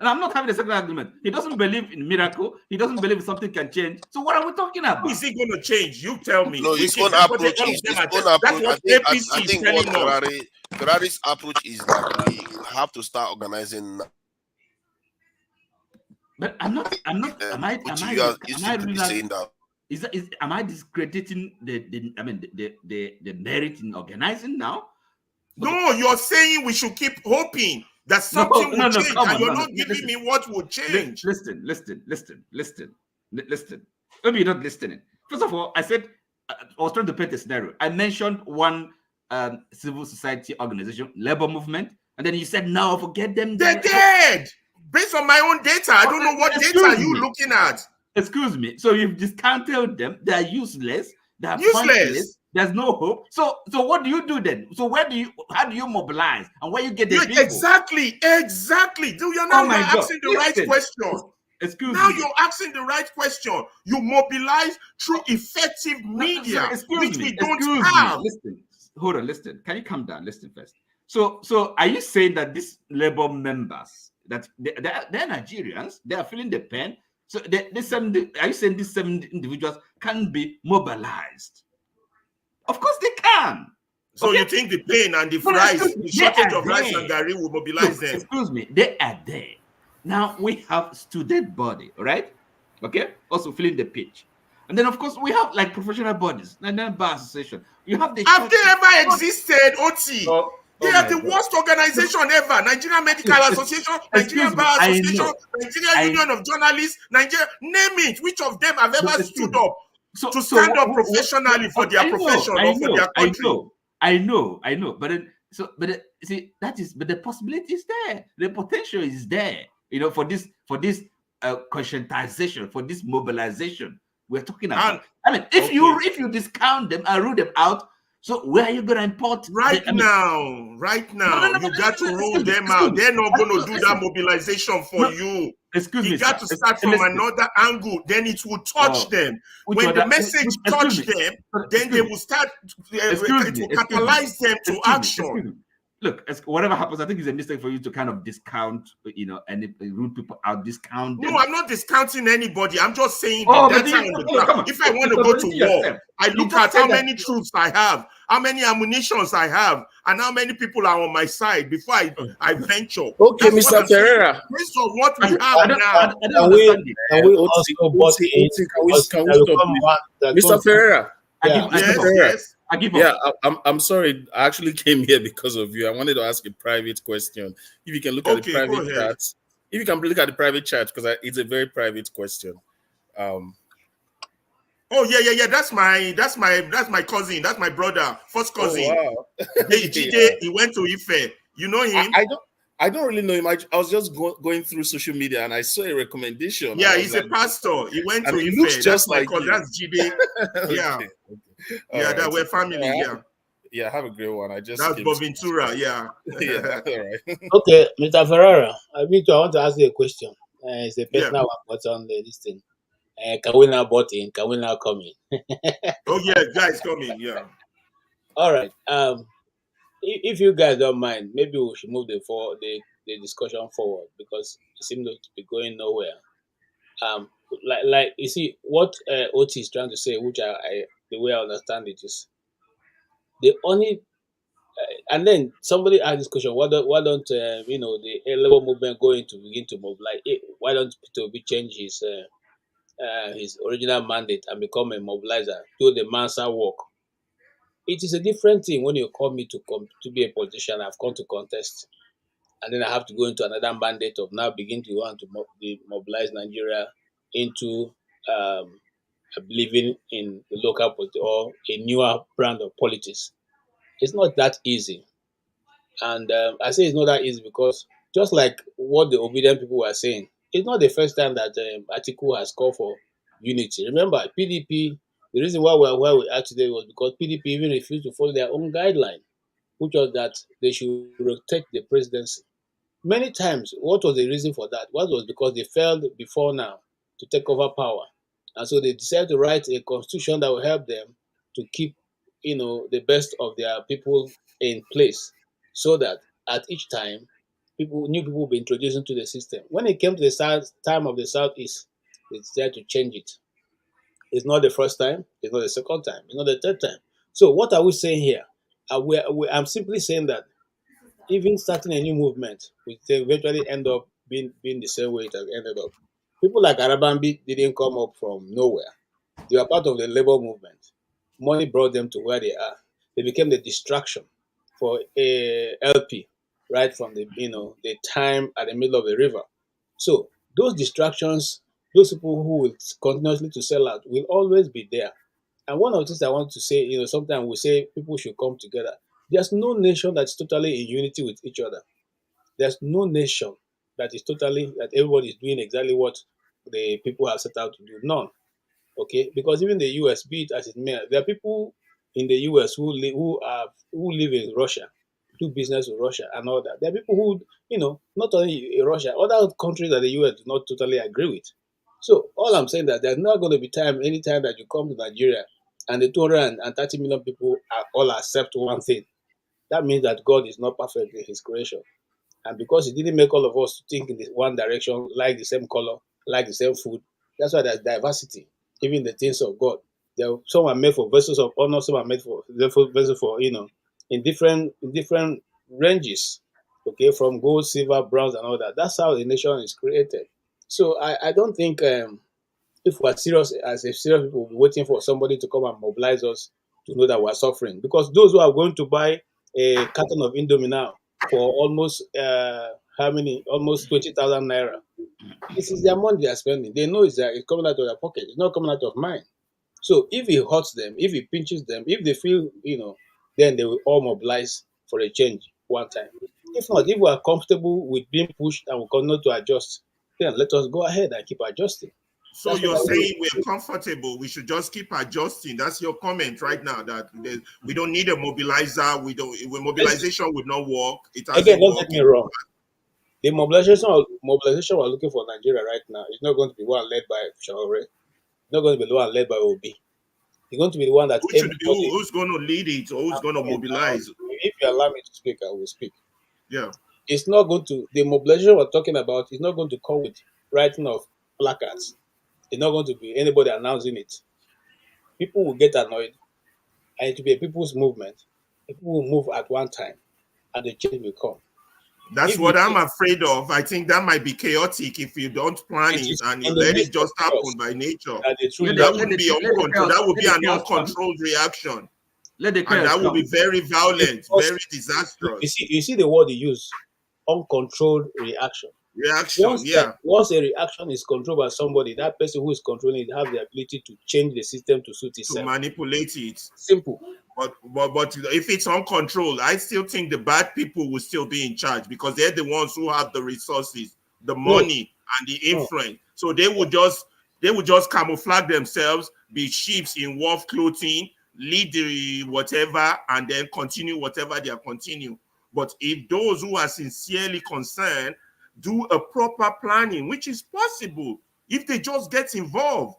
I'm not having a secular argument. He doesn't believe in miracle. He doesn't believe something can change. So what are we talking about? How is he going to change? You tell me. No, his own approach is I think what Ferrari's approach is that we have to start organizing. But am I discrediting the merit in organizing now? No, you're saying we should keep hoping that something will change, and you're not giving me what will change. Listen. Maybe you're not listening. First of all, I said I was trying to paint a scenario. I mentioned one civil society organization, labor movement, and then you said no, forget them. They're dead. Based on my own data, I don't know what data you're looking at. Excuse me. So you've discounted them. They're useless. They're pointless. There's no hope. So what do you do then? So how do you mobilize and where you get the people? Exactly. You're asking the right question. Excuse me. Now you're asking the right question. You mobilize through effective media, which we don't have. Listen. Hold on. Listen. Can you calm down? Listen first. So are you saying that these labor members, that they're Nigerians, they are feeling the pain? So are you saying these 7 individuals can be mobilized? Of course they can. So you think the pain and the the shortage of rice and gari will mobilize them? Excuse me, they are there. Now we have student body, right? Okay, also filling the pitch. And then of course we have like professional bodies, Nigerian Bar Association. You have the have they ever existed, Oti? They are the worst organization ever. Nigerian Medical Association, Nigerian Bar Association, Nigerian Union of Journalists, Nigeria, name it. Which of them have ever stood up to stand up professionally for their profession or for their country? I know. But the possibility is there. The potential is there. For this conscientization, for this mobilization we're talking about. If you discount them and rule them out, so where are you going to import? Right now, you got to rule them out. They're not going to do that mobilization for you. Excuse me. You got to start from another angle. Then it will touch them. When the message touch them, then they will start. It will catalyze them to action. Look, whatever happens, I think it's a mistake for you to kind of discount, and rule people out, discount them. No, I'm not discounting anybody. I'm just saying if I want to go to war, I look at how many troops I have, how many ammunitions I have, and how many people are on my side before I venture. Okay, Mr. Ferreira. Based on what we have now. Mr. Ferreira. Yes. I'm sorry. I actually came here because of you. I wanted to ask a private question. If you can look at the private chat. If you can look at the private chat, because it's a very private question. Oh yeah. That's my cousin. That's my brother, first cousin. Oh, wow. He went to Ife. You know him? I don't really know him. I was just going through social media and I saw a recommendation. Yeah, he's a pastor. He went to Ife. He looks just like you. That's Jide. Yeah. Yeah, that we're family. Yeah, have a great one. That's Boventura. Yeah. Yeah. All right. Okay, Mr. Ferreira. I want to ask you a question. It's a personal one, but on this thing. Can we now butt in? Can we now come in? Oh yeah, guys coming. Yeah. All right. If you guys don't mind, maybe we should move the discussion forward because it seems to be going nowhere. Like you see what OT is trying to say, which the way I understand it is the only and then somebody asked this question: why don't the labor movement go into begin to mobilize? Why don't Peter Obi change his original mandate and become a mobilizer, do the Mansa work? It is a different thing when you call me to be a politician. I've come to contest, and then I have to go into another mandate of now begin to want to mobilize Nigeria into believing in the local politics or a newer brand of politics. It's not that easy. And I say it's not that easy because just like what the obedient people were saying, it's not the first time that Atiku has called for unity. Remember, PDP, the reason why we're where we are today was because PDP even refused to follow their own guideline, which was that they should rotate the presidency. Many times, what was the reason for that? What was because they failed before now to take over power. And so they decided to write a constitution that will help them to keep, the best of their people in place so that at each time, new people will be introduced into the system. When it came to the time of the Southeast, they decided to change it. It's not the first time, it's not the second time, it's not the third time. So what are we saying here? I'm simply saying that even starting a new movement will eventually end up being the same way it has ended up. People like Arabambi didn't come up from nowhere. They were part of the labor movement. Money brought them to where they are. They became the distraction for a LP right from the time at the middle of the river. So those distractions, those people who will continuously to sell out will always be there. And one of the things I want to say, sometimes we say people should come together. There's no nation that's totally in unity with each other. There's no nation that everybody is doing exactly what the people have set out to do. None. Okay, because even the US, be it as it may, there are people in the US who live in Russia, do business with Russia and all that. There are people who, not only in Russia, other countries that the US do not totally agree with. So all I'm saying that there's not going to be any time that you come to Nigeria and the 230 million people all accept one thing. That means that God is not perfect in His creation. And because He didn't make all of us to think in this one direction, like the same color, like the same food, that's why there's diversity, even the things of God. Some are made for vessels of honor, some are made for vessels for, in different ranges, okay, from gold, silver, bronze, and all that. That's how the nation is created. So I don't think if we're serious, as a serious people, we'll be waiting for somebody to come and mobilize us to know that we're suffering. Because those who are going to buy a carton of Indomie now for almost almost 20,000 naira, this is their money they are spending. They know it's coming out of their pocket. It's not coming out of mine. So if it hurts them, if it pinches them, if they feel, then they will all mobilize for a change one time. If not, if we are comfortable with being pushed and we continue to adjust, then let us go ahead and keep adjusting. So That's you're what I saying we're comfortable. We should just keep adjusting. That's your comment right now. That we don't need a mobilizer. Mobilization would not work. It hasn't Again, don't worked. get me wrong. The mobilization we're looking for Nigeria right now is not going to be one led by Shaore. It's not going to be the one led by Obi. It's going to be the one that everybody. Who's going to lead it or who's going to mobilize? If you allow me to speak, I will speak. Yeah. It's not going to, the mobilization we're talking about is not going to come with writing of placards. It's not going to be anybody announcing it. People will get annoyed, and it will be a people's movement. People will move at one time, and the change will come. That's what I'm afraid of. I think that might be chaotic if you don't plan it and you let it just happen by nature. That would be uncontrolled. That would be an uncontrolled reaction. And that would be very violent, very disastrous. You see the word you use, uncontrolled reaction. Once a reaction is controlled by somebody, that person who is controlling it has the ability to change the system to suit itself. To manipulate it. Simple. But if it's uncontrolled, I still think the bad people will still be in charge because they're the ones who have the resources, the money, and the influence. So they would just camouflage themselves, be sheep in wolf clothing, lead the whatever, and then continue whatever they are continuing. But if those who are sincerely concerned do a proper planning, which is possible if they just get involved,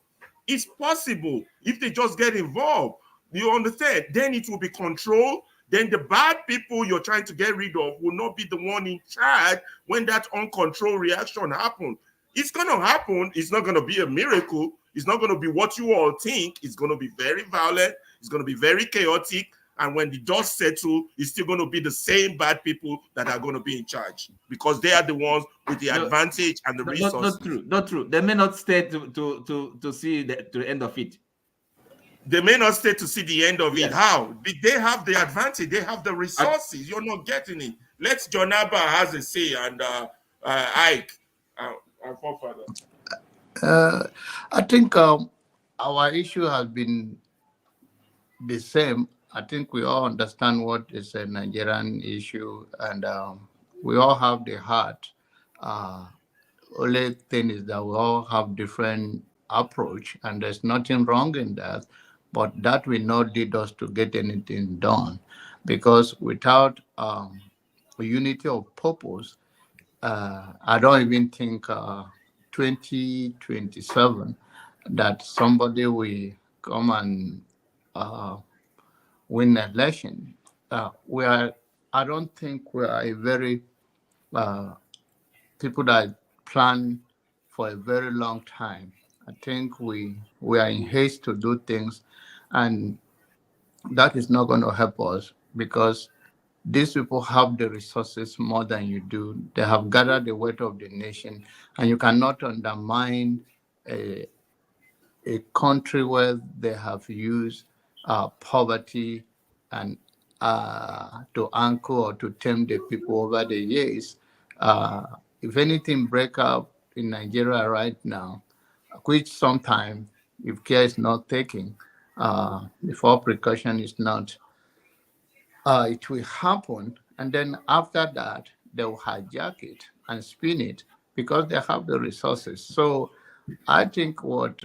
It's possible if they just get involved. You understand? Then it will be controlled. Then the bad people you're trying to get rid of will not be the one in charge when that uncontrolled reaction happens. It's going to happen. It's not going to be a miracle. It's not going to be what you all think. It's going to be very violent. It's going to be very chaotic. And when the dust settles, it's still going to be the same bad people that are going to be in charge because they are the ones with the advantage and the resources. Not true. Not true. They may not stay to see to the end of it. They may not stay to see the end of it. How? They have the advantage. They have the resources. You're not getting it. Let's John Abba has a say and Ike, our forefather. I think our issue has been the same. I think we all understand what is a Nigerian issue, and we all have the heart. Only thing is that we all have different approach, and there's nothing wrong in that. But that will not lead us to get anything done, because without a unity of purpose, I don't even think 2027 that somebody will come and win an election. I don't think we are a very people that plan for a very long time. I think we are in haste to do things, and that is not going to help us because these people have the resources more than you do. They have gathered the weight of the nation, and you cannot undermine a country where they have used poverty and to anchor or to tame the people over the years. If anything break up in Nigeria right now, which sometimes, if care is not taken, before precaution is not, it will happen. And then after that, they will hijack it and spin it because they have the resources. So I think what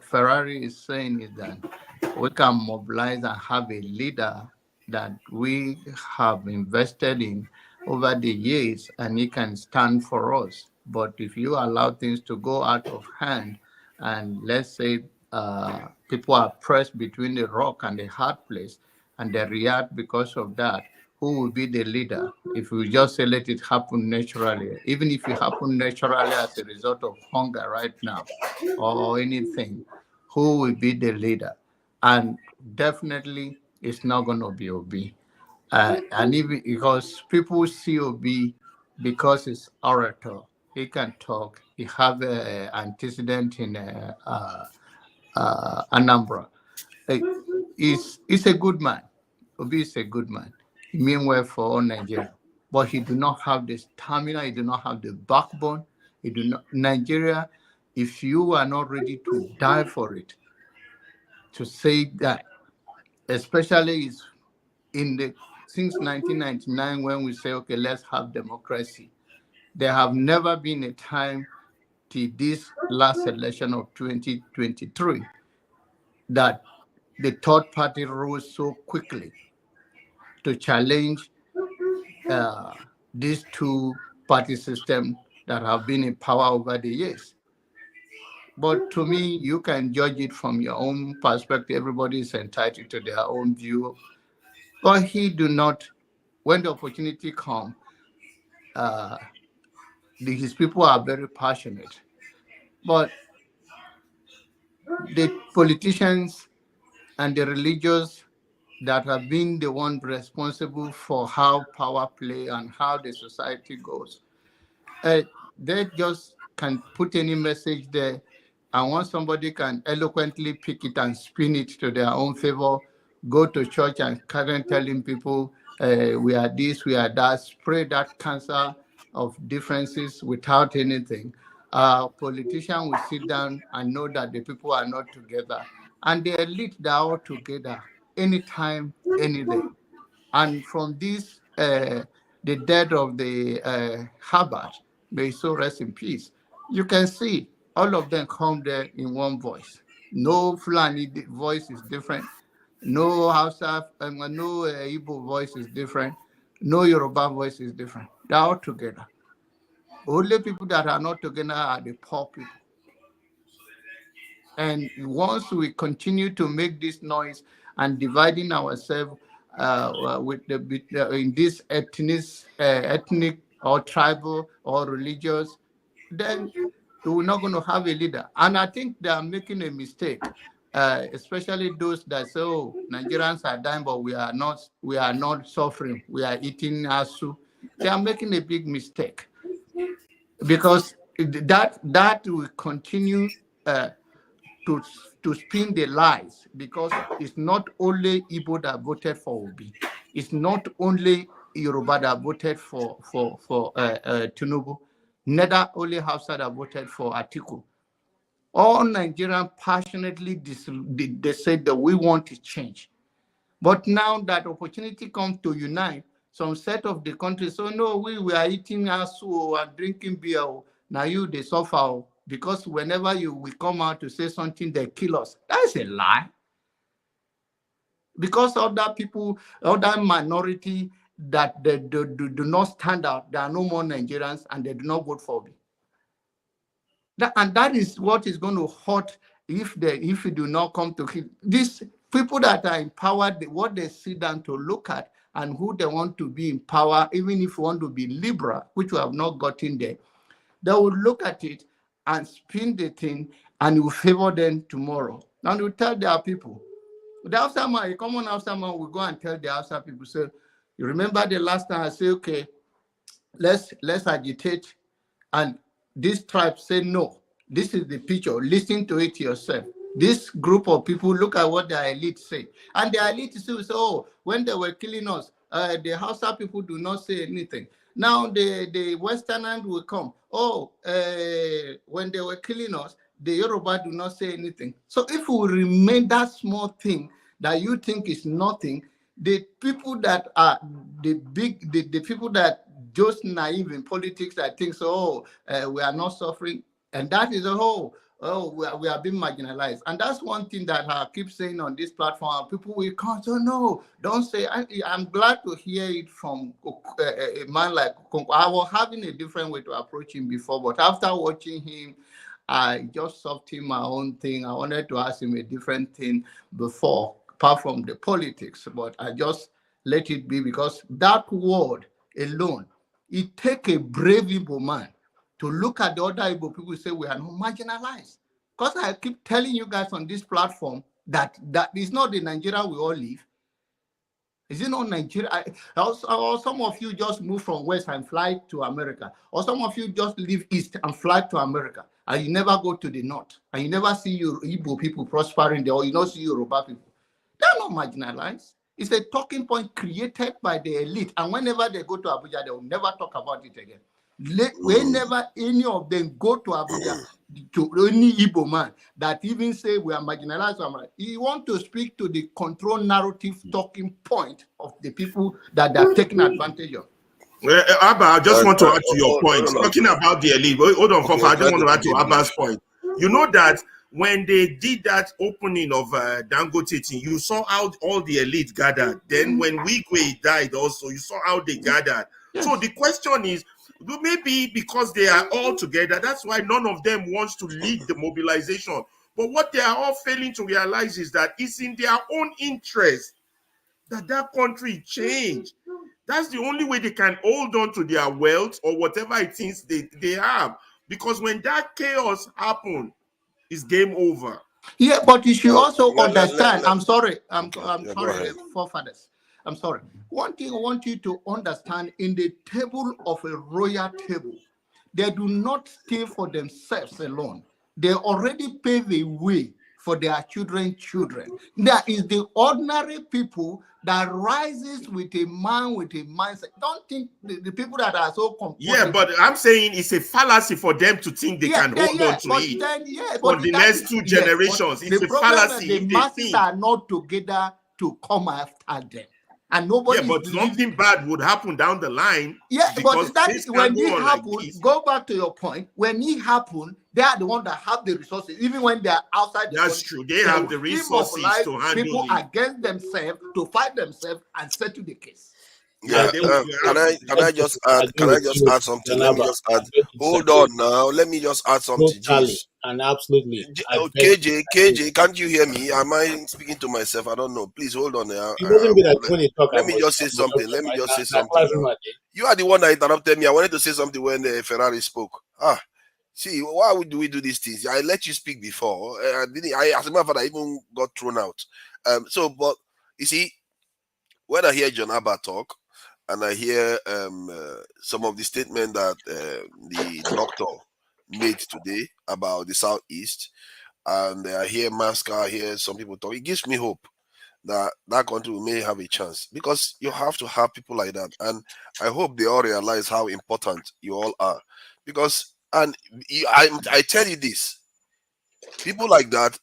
Ferrari is saying is that we can mobilize and have a leader that we have invested in over the years, and he can stand for us. But if you allow things to go out of hand, and let's say people are pressed between the rock and the hard place, and they react because of that, who will be the leader? If we just say let it happen naturally, even if it happen naturally as a result of hunger right now or anything, who will be the leader? And definitely it's not going to be Obi. And even because people see Obi because it's orator, he can talk. He have an antecedent in Anambra. He's a good man. Obi is a good man. He mean well for all Nigeria, but he do not have the stamina. He do not have the backbone. He do not. Nigeria, if you are not ready to die for it, to say that, especially is in the since 1999 when we say okay, let's have democracy. There have never been a time till this last election of 2023 that the third party rose so quickly to challenge these two-party system that have been in power over the years. But to me, you can judge it from your own perspective. Everybody is entitled to their own view. But he do not, when the opportunity comes, his people are very passionate. But the politicians and the religious that have been the one responsible for how power play and how the society goes, they just can put any message there, and once somebody can eloquently pick it and spin it to their own favor, go to church and current telling people we are this, we are that, spray that cancer of differences without anything. Politicians will sit down and know that the people are not together, and the elite, they are all together anytime, any day. And from this, the death of the Harvard, may so rest in peace, you can see all of them come there in one voice. No Fulani voice is different. No Hausa, no Igbo voice is different. No Yoruba voice is different. They're all together. Only people that are not together are the poor people. And once we continue to make this noise and dividing ourselves with in this ethnic or tribal or religious, then we're not going to have a leader. And I think they are making a mistake, especially those that say, "Oh, Nigerians are dying, but we are not suffering. We are eating asu." They are making a big mistake, because that will continue to spin the lies, because it's not only Igbo that voted for Obi, it's not only Yoruba that voted for Tinubu, neither only Hausa that voted for Atiku. All Nigerians passionately they said that we want to change. But now that opportunity comes to unite, some set of the country, so no, we are eating asu and drinking beer. Now you they suffer, because whenever we come out to say something, they kill us. That's a lie. Because other people, other minority that they do not stand out, there are no more Nigerians and they do not vote for me. And that is what is going to hurt if we do not come to these people that are empowered, what they sit down to look at and who they want to be in power, even if you want to be liberal, which we have not gotten there, they will look at it and spin the thing and will favor them tomorrow. And will tell their people. The Hausa man, a common Hausa man will go and tell the Hausa people, say, you remember the last time I said, okay, let's agitate, and this tribe say no. This is the picture. Listen to it yourself. This group of people, look at what the elite say. And the elite say, oh, when they were killing us, the Hausa people do not say anything. Now the Western end will come. Oh, when they were killing us, the Yoruba do not say anything. So if we remain that small thing that you think is nothing, the people that are the people that just naive in politics that think so, we are not suffering, and that is a whole. Oh, we are being marginalized. And that's one thing that I keep saying on this platform. People will come, so no, don't say. I'm glad to hear it from a man like Okonkwo. I was having a different way to approach him before, but after watching him, I just solved him my own thing. I wanted to ask him a different thing before, apart from the politics, but I just let it be, because that word alone, it takes a brave Igbo man to look at the other Igbo people say we are not marginalized. Because I keep telling you guys on this platform that is not the Nigeria we all live. Is it not Nigeria? Or some of you just move from West and fly to America. Or some of you just live East and fly to America. And you never go to the North. And you never see your Igbo people prospering there, or you don't see Yoruba people. They're not marginalized. It's a talking point created by the elite. And whenever they go to Abuja, they will never talk about it again. Whenever any of them go to Abuja, to any Igbo man that even say we are marginalized, he want to speak to the control narrative talking point of the people that they're taking advantage of. Abba, I just want to add to your point. Talking about the elite, hold on, okay, I just want to add to Abba's point. You know that when they did that opening of Dangote, you saw how all the elite gathered. Then when Wigwe died also, you saw how they gathered. Yes. So the question is, maybe because they are all together, that's why none of them wants to lead the mobilization. But what they are all failing to realize is that it's in their own interest that country change. That's the only way they can hold on to their wealth or whatever it is they have. Because when that chaos happens, it's game over. Yeah, but you should also understand. I'm sorry, forefathers. I'm sorry. One thing I want you to understand, in the table of a royal table, they do not stay for themselves alone. They already pave a way for their children. There is the ordinary people that rises with a man with a mindset. Don't think the people that are so comfortable. Yeah, but I'm saying it's a fallacy for them to think they can hold on to it for the next two generations. It's a fallacy. The masses are not together to come after them. And nobody. Yeah, but something bad would happen down the line. Yeah, but that is when it happens. Like go back to your point. When it happens, they are the ones that have the resources, even when they are outside. That's true. They have the resources to handle people against themselves to fight themselves and settle the case. Yeah, can I just add? Can I just add something? Let me just add. Hold on now. Let me just add something. Totally Jeez. and absolutely. KJ, can't you hear me? Am I speaking to myself? I don't know. Please hold on now. It doesn't mean that when you talk, Let me just say something. Let me just say something. You are the one that interrupted me. I wanted to say something when Ferrari spoke. See, why do we do these things? I let you speak before. As a matter of fact, I even got thrown out. But you see, when I hear John Abba talk, and I hear some of the statement that the doctor made today about the Southeast, and I hear Masca, I hear some people talk, it gives me hope that that country may have a chance, because you have to have people like that. And I hope they all realize how important you all are, because I tell you this, people like that,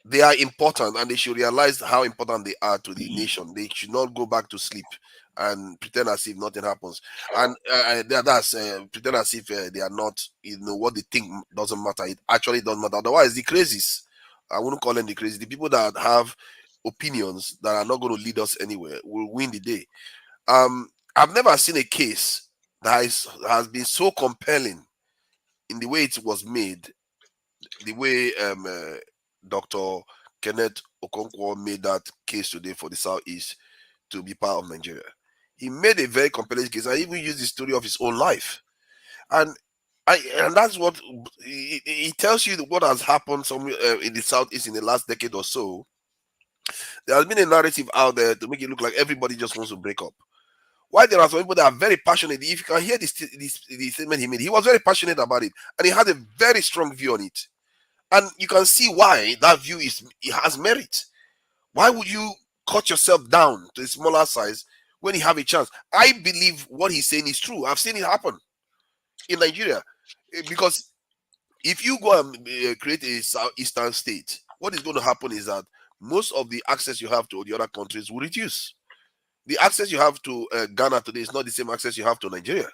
they are important, and they should realize how important they are to the nation. They should not go back to sleep and pretend as if nothing happens, and that's pretend as if they are not, what they think doesn't matter. It actually doesn't matter. Otherwise, the crazies, I wouldn't call them the crazy, the people that have opinions that are not going to lead us anywhere will win the day. I've never seen a case that has been so compelling in the way it was made, the way Dr. Kenneth Okonkwo made that case today for the Southeast to be part of Nigeria. He made a very compelling case. I even used the story of his own life, and that's what he tells you, what has happened somewhere in the Southeast in the last decade or so. There has been a narrative out there to make it look like everybody just wants to break up. Why there are some people that are very passionate. If you can hear the statement he made, he was very passionate about it, and he had a very strong view on it. And you can see why that view it has merit. Why would you cut yourself down to a smaller size when you have a chance? I believe what he's saying is true. I've seen it happen in Nigeria. Because if you go and create a southeastern state, what is going to happen is that most of the access you have to the other countries will reduce. The access you have to Ghana today is not the same access you have to Nigeria.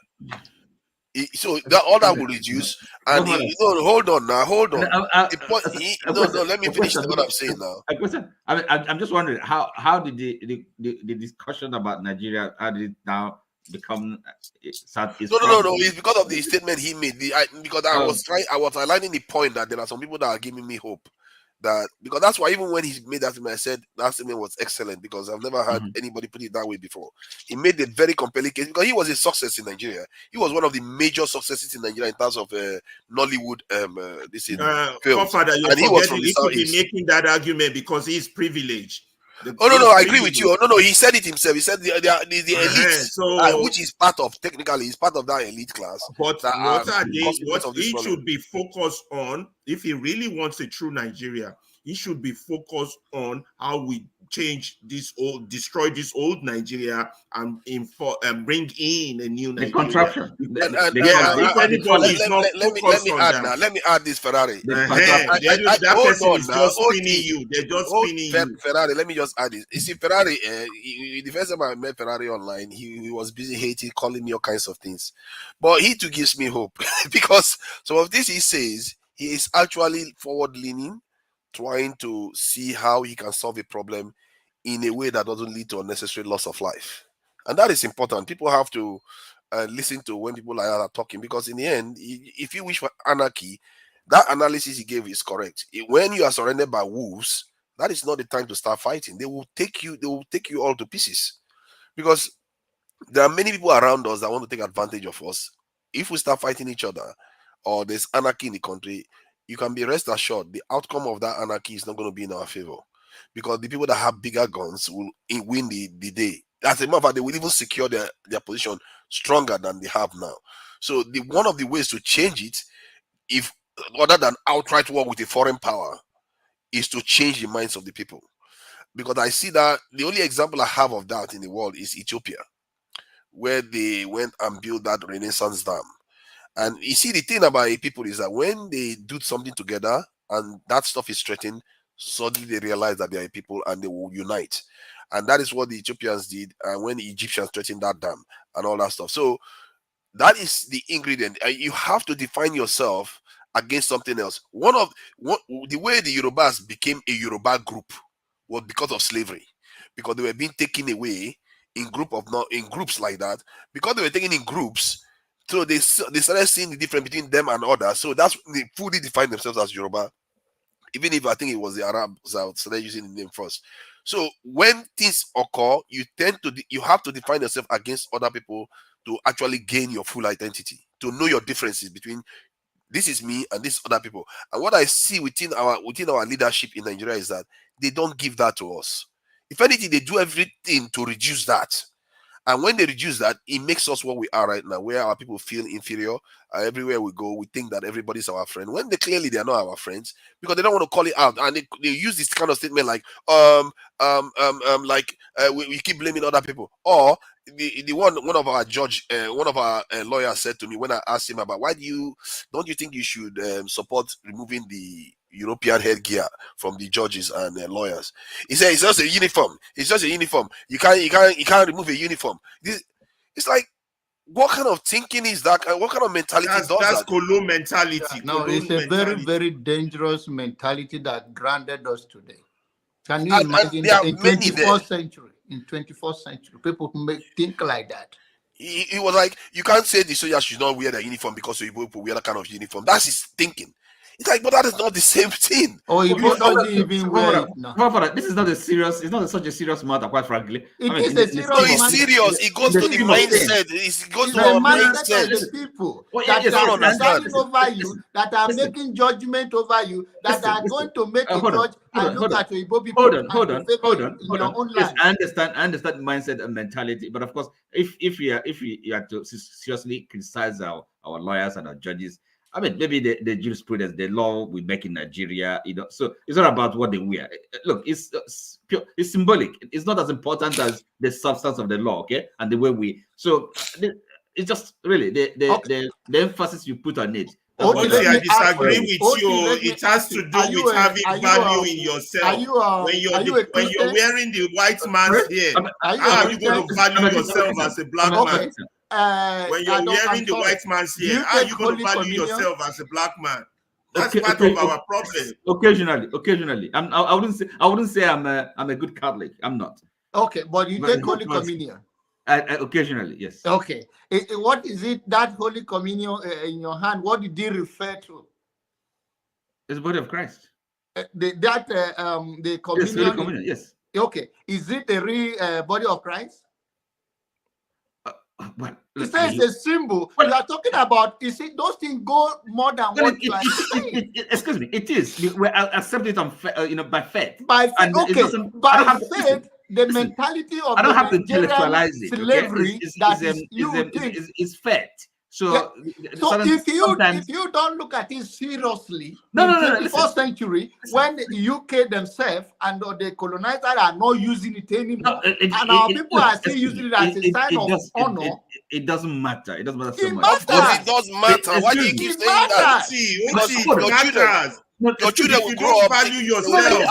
So that all that will reduce, and hold on now, hold on. Let me finish what I'm saying now. A question. I'm just wondering how did the discussion about Nigeria, how did it now become Southeast? No. It's because of the statement he made. I was aligning the point that there are some people that are giving me hope. Because that's why even when he made that statement, I said that statement was excellent, because I've never had anybody put it that way before. He made a very compelling case, because he was a success in Nigeria. He was one of the major successes in Nigeria in terms of Nollywood. Father, and he was from the he could be Southeast. making that argument because he's privileged. I agree with you. No, he said it himself. He said the elite, which is technically is part of that elite class. But what he should be focused on, if he really wants a true Nigeria, he should be focused on how we destroy this old Nigeria and bring in a new Nigeria. The contraption. If anybody is not focused on that, let me add this, Ferrari. That person is just spinning you. They're just spinning you. Ferrari, let me just add this. You see, Ferrari, the first time I met Ferrari online, he was busy hating, calling me all kinds of things. But he too gives me hope because some of this he says, he is actually forward-leaning, trying to see how he can solve a problem in a way that doesn't lead to unnecessary loss of life. And that is important. People have to listen to when people like that are talking, because in the end, if you wish for anarchy, that analysis he gave is correct. When you are surrounded by wolves, that is not the time to start fighting. They will take you all to pieces, because there are many people around us that want to take advantage of us. If we start fighting each other, or there's anarchy in the country, you can be rest assured the outcome of that anarchy is not going to be in our favor, because the people that have bigger guns will win the day. As a matter of fact, they will even secure their position stronger than they have now. So one of the ways to change it, if other than outright war with a foreign power, is to change the minds of the people. Because I see that the only example I have of that in the world is Ethiopia, where they went and built that Renaissance dam. And you see, the thing about people is that when they do something together and that stuff is threatened, suddenly they realize that they are people and they will unite. And that is what the Ethiopians did, and when the Egyptians threatened that dam and all that stuff. So that is the ingredient. You have to define yourself against something else. The way the Yorubas became a Yoruba group was because of slavery, because they were being taken away in groups like that, because they were taken in groups. So they started seeing the difference between them and others. So that's when they fully defined themselves as Yoruba. Even if I think it was the Arabs that started using the name first. So when things occur, you have to define yourself against other people to actually gain your full identity, to know your differences between this is me and these other people. And what I see within our leadership in Nigeria is that they don't give that to us. If anything, they do everything to reduce that. And when they reduce that, it makes us what we are right now, where our people feel inferior. Everywhere we go, we think that everybody's our friend, when they are not our friends, because they don't want to call it out. And they use this kind of statement like, we keep blaming other people. Or the one of our lawyers said to me when I asked him about don't you think you should support removing the European headgear from the judges and lawyers? He said it's just a uniform. It's just a uniform. You can't remove a uniform. It's like, what kind of thinking is that? What kind of mentality does that? That's Kolo mentality. No, it's a very, very dangerous mentality that grounded us today. Can you imagine in 21st century? In 21st century, people think like that. He was like, you can't say the soldiers should not wear their uniform because people wear that kind of uniform. That's his thinking. It's like, but that is not the same thing. Oh, you don't even wear it. No. This is not it's not such a serious matter, quite frankly. It's serious. It goes to the mindset. It goes to our mindset. The people that are deciding over you, that are making judgment over you, that are going to make a judge and look at your Igbo people. Hold on. Yes, I understand mindset and mentality, but of course, if we are to seriously criticize our lawyers and our judges, I mean, maybe the jurisprudence, the law we make in Nigeria, so it's not about what they wear. Look, it's symbolic. It's not as important as the substance of the law, okay? And the way it's just really the emphasis you put on it. I disagree with you. It has to do with having value in yourself. When you're wearing the white man's hair, how are you going to value yourself as a black man? When you're wearing the white man's hair, how are you going to value yourself as a black man? That's part of our problem. Occasionally. I wouldn't say I'm a good Catholic. I'm not. Okay, but you take Holy Communion. Occasionally, yes. Okay. What is it, that Holy Communion in your hand? What did it refer to? It's the body of Christ. The communion. Yes, Holy Communion, yes. Okay. Is it the real body of Christ? Well, it says a symbol. You are talking about, you see, those things go more than what you are saying. Excuse me, it is. We accept it on by faith. By faith, okay. By faith, the mentality of I don't the have to intellectualize it. Slavery is faith. So if you don't look at it seriously, in the 21st century, when the UK themselves and the colonizers are not using it anymore, and our people are still using it as a sign of honor. It doesn't matter. It doesn't matter so much. It does matter. Why do you keep saying that? Your children will grow up. Value yourself.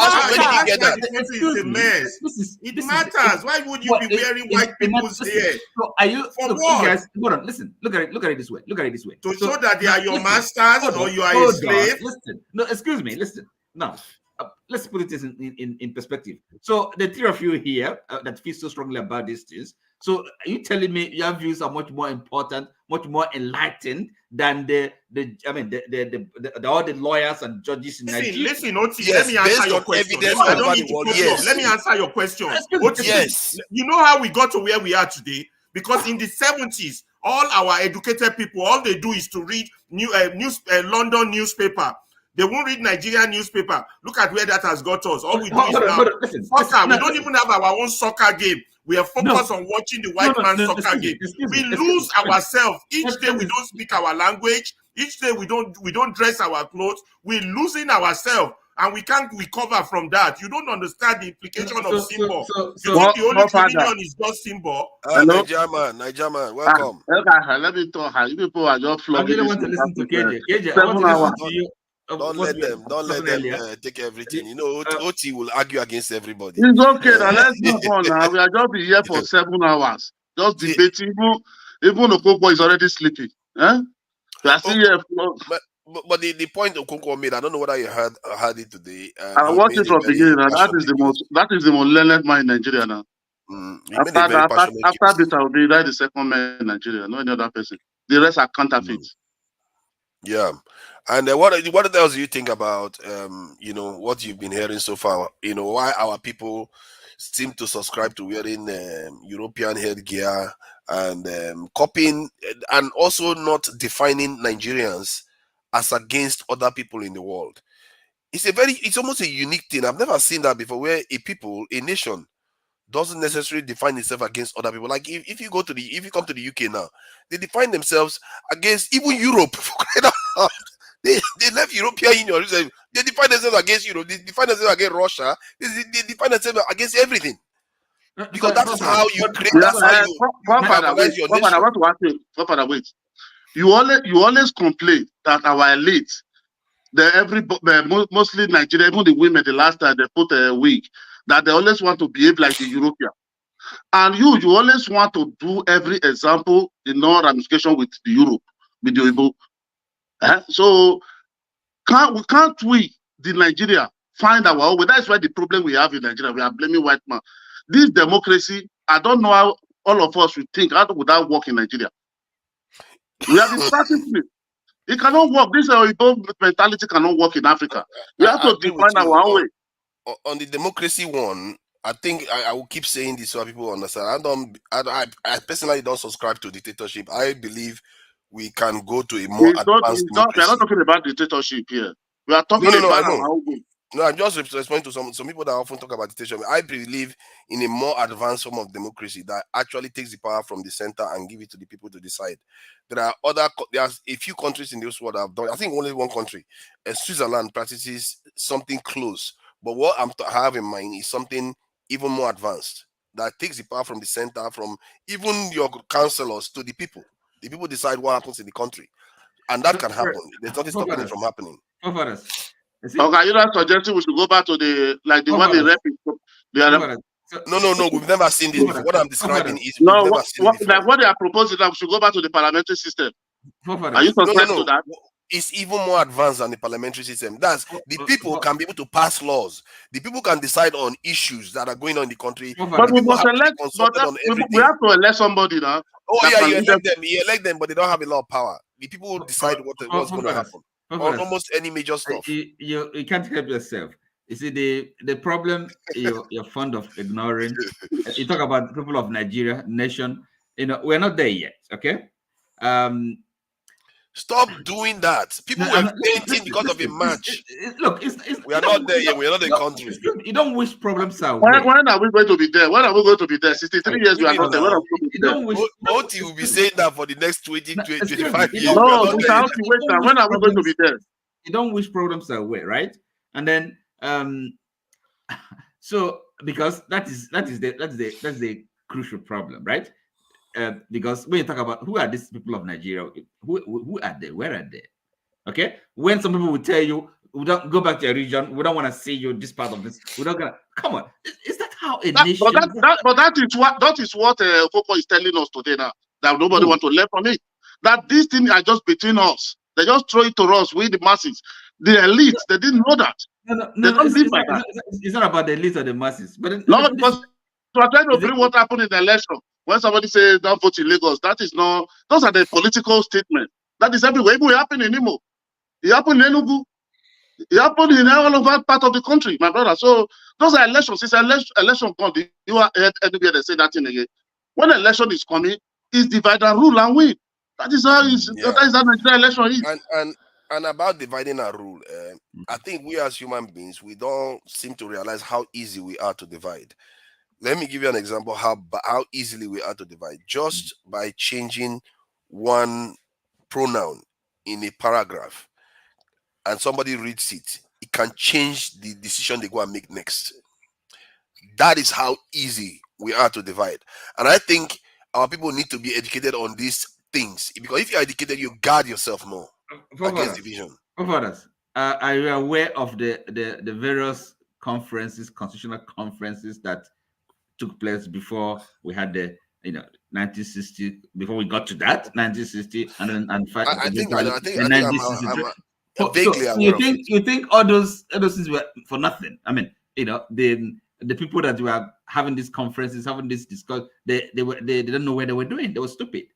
It matters. Why would you be wearing white people's hair? So are you? For what? Guys, hold on. Listen. Look at it this way. To show that they are your masters or you are a slave. Listen. No, excuse me. Listen. Now, let's put it in perspective. So the three of you here that feel so strongly about these things. So are you telling me your views are much more important, much more enlightened than all the lawyers and judges in Nigeria? Listen, Oti, let me answer your question. Let me answer your question. Yes. You know how we got to where we are today? Because in the 70s, all our educated people, all they do is to read London newspaper. They won't read Nigerian newspaper. Look at where that has got us. All we do is soccer. We don't even have our own soccer game. We are focused on watching the white man's soccer game. We lose ourselves. Each day we don't speak our language. Each day we don't dress our clothes. We're losing ourselves. And we can't recover from that. You don't understand the implication of symbol. You think the Holy Communion is just symbol? Nigerian, welcome. Let me talk. You people are just flogging. I really want to listen to KJ. KJ, I want to listen to you. Don't let them take everything. You know, Oti will argue against everybody. It's okay. Now let's move on. Now we are just be here for 7 hours, just debating. Even Okonkwo is already sleeping. Eh? We are still here. But the point Okonkwo made, I don't know whether you heard it today. I watched it from the beginning. That is the most learned man in Nigeria now. You made a very passionate after this, I will be the second man in Nigeria, no any other person. The rest are counterfeits. Yeah, and what else do you think about what you've been hearing so far? Why our people seem to subscribe to wearing European headgear and copying, and also not defining Nigerians as against other people in the world. It's almost a unique thing. I've never seen that before, where a nation doesn't necessarily define itself against other people. Like if you come to the UK now, they define themselves against even Europe. They left European Union. They define themselves against Europe. They define themselves against Russia. They define themselves against everything. Because that is how you create. That's how you harmonize your nation. I want to ask you, wait. You always complain that our elite, mostly Nigeria, even the women, the last time they put a wig, that they always want to behave like the European. And you always want to do every example in no ramification with the Europe, with the Igbo. So can't we, the Nigeria, find our own way? That's why the problem we have in Nigeria, we are blaming white man. This democracy, I don't know how all of us would think, how would that work in Nigeria? We have been practicing it. It cannot work. This Igbo mentality cannot work in Africa. We have to define our own way. On the democracy one, I think I will keep saying this so people understand. I personally don't subscribe to dictatorship. I believe we can go to a more advanced democracy. We are not talking about dictatorship here. We are talking about our own way. No, I'm just responding to some people that often talk about dictatorship. I believe in a more advanced form of democracy that actually takes the power from the center and give it to the people to decide. There's a few countries in this world that have done. I think only one country, Switzerland, practices something close. But what I have in mind is something even more advanced that takes the power from the center, from even your councillors to the people. The people decide what happens in the country, and that can happen. There's nothing stopping it from happening. Okay, you're not suggesting we should go back to the one they rep. No, we've never seen this before. What I'm describing is what they are proposing that we should go back to the parliamentary system. Are you subscribing to that? It's even more advanced than the parliamentary system. That's the people can be able to pass laws. The people can decide on issues that are going on in the country. But we must elect. We have to elect somebody now. Oh yeah, you elect them. You elect them, but they don't have a lot of power. The people decide what's going to happen on almost any major stuff. You can't help yourself. You see, the problem you're fond of ignoring. You talk about people of Nigeria, nation. We're not there yet. Okay. Stop doing that. People were fainting because of a match. Look, we are not there yet. We are not a country. You don't wish problems out. When are we going to be there? When are we going to be there? 63 years we are not there. When are we going to be there? Oti will be saying that for the next 25 years. No, when are we going to be there? You don't wish problems away, right? And then so because that is the crucial problem, right? Because when you talk about who are these people of Nigeria, who are they? Where are they? Okay. When some people will tell you, we don't go back to your region, we don't want to see you this part of this. We're not gonna come on. Is that how a nation? But that is what Okonkwo is telling us today now. That nobody want to learn from it. That these things are just between us. They just throw it to us, we the masses. The elites, they didn't know that. It's not about the elite or the masses. But no, because we are trying to bring what happened in the election. When somebody says don't vote in Lagos, that is not. Those are the political statements. That is everywhere. It happened in Imo. It happened in Enugu. It happened in all over part of the country, my brother. So those are elections. It's election coming. You are anywhere they say that thing again. When election is coming, it's divide and rule and win. That is how that is how Nigerian election is. And about dividing and rule, I think we as human beings, we don't seem to realize how easy we are to divide. Let me give you an example how easily we are to divide. Just by changing one pronoun in a paragraph and somebody reads it, it can change the decision they go and make next. That is how easy we are to divide. And I think our people need to be educated on these things. Because if you're educated, you guard yourself more against division. Are you aware of the various conferences, constitutional conferences that took place before we had the 1960, before we got to that 1960 and then I think 1963. I'm vaguely aware of it. You think all those things were for nothing? I mean, The people that were having these conferences, having this discuss, they didn't know where they were doing. They were stupid.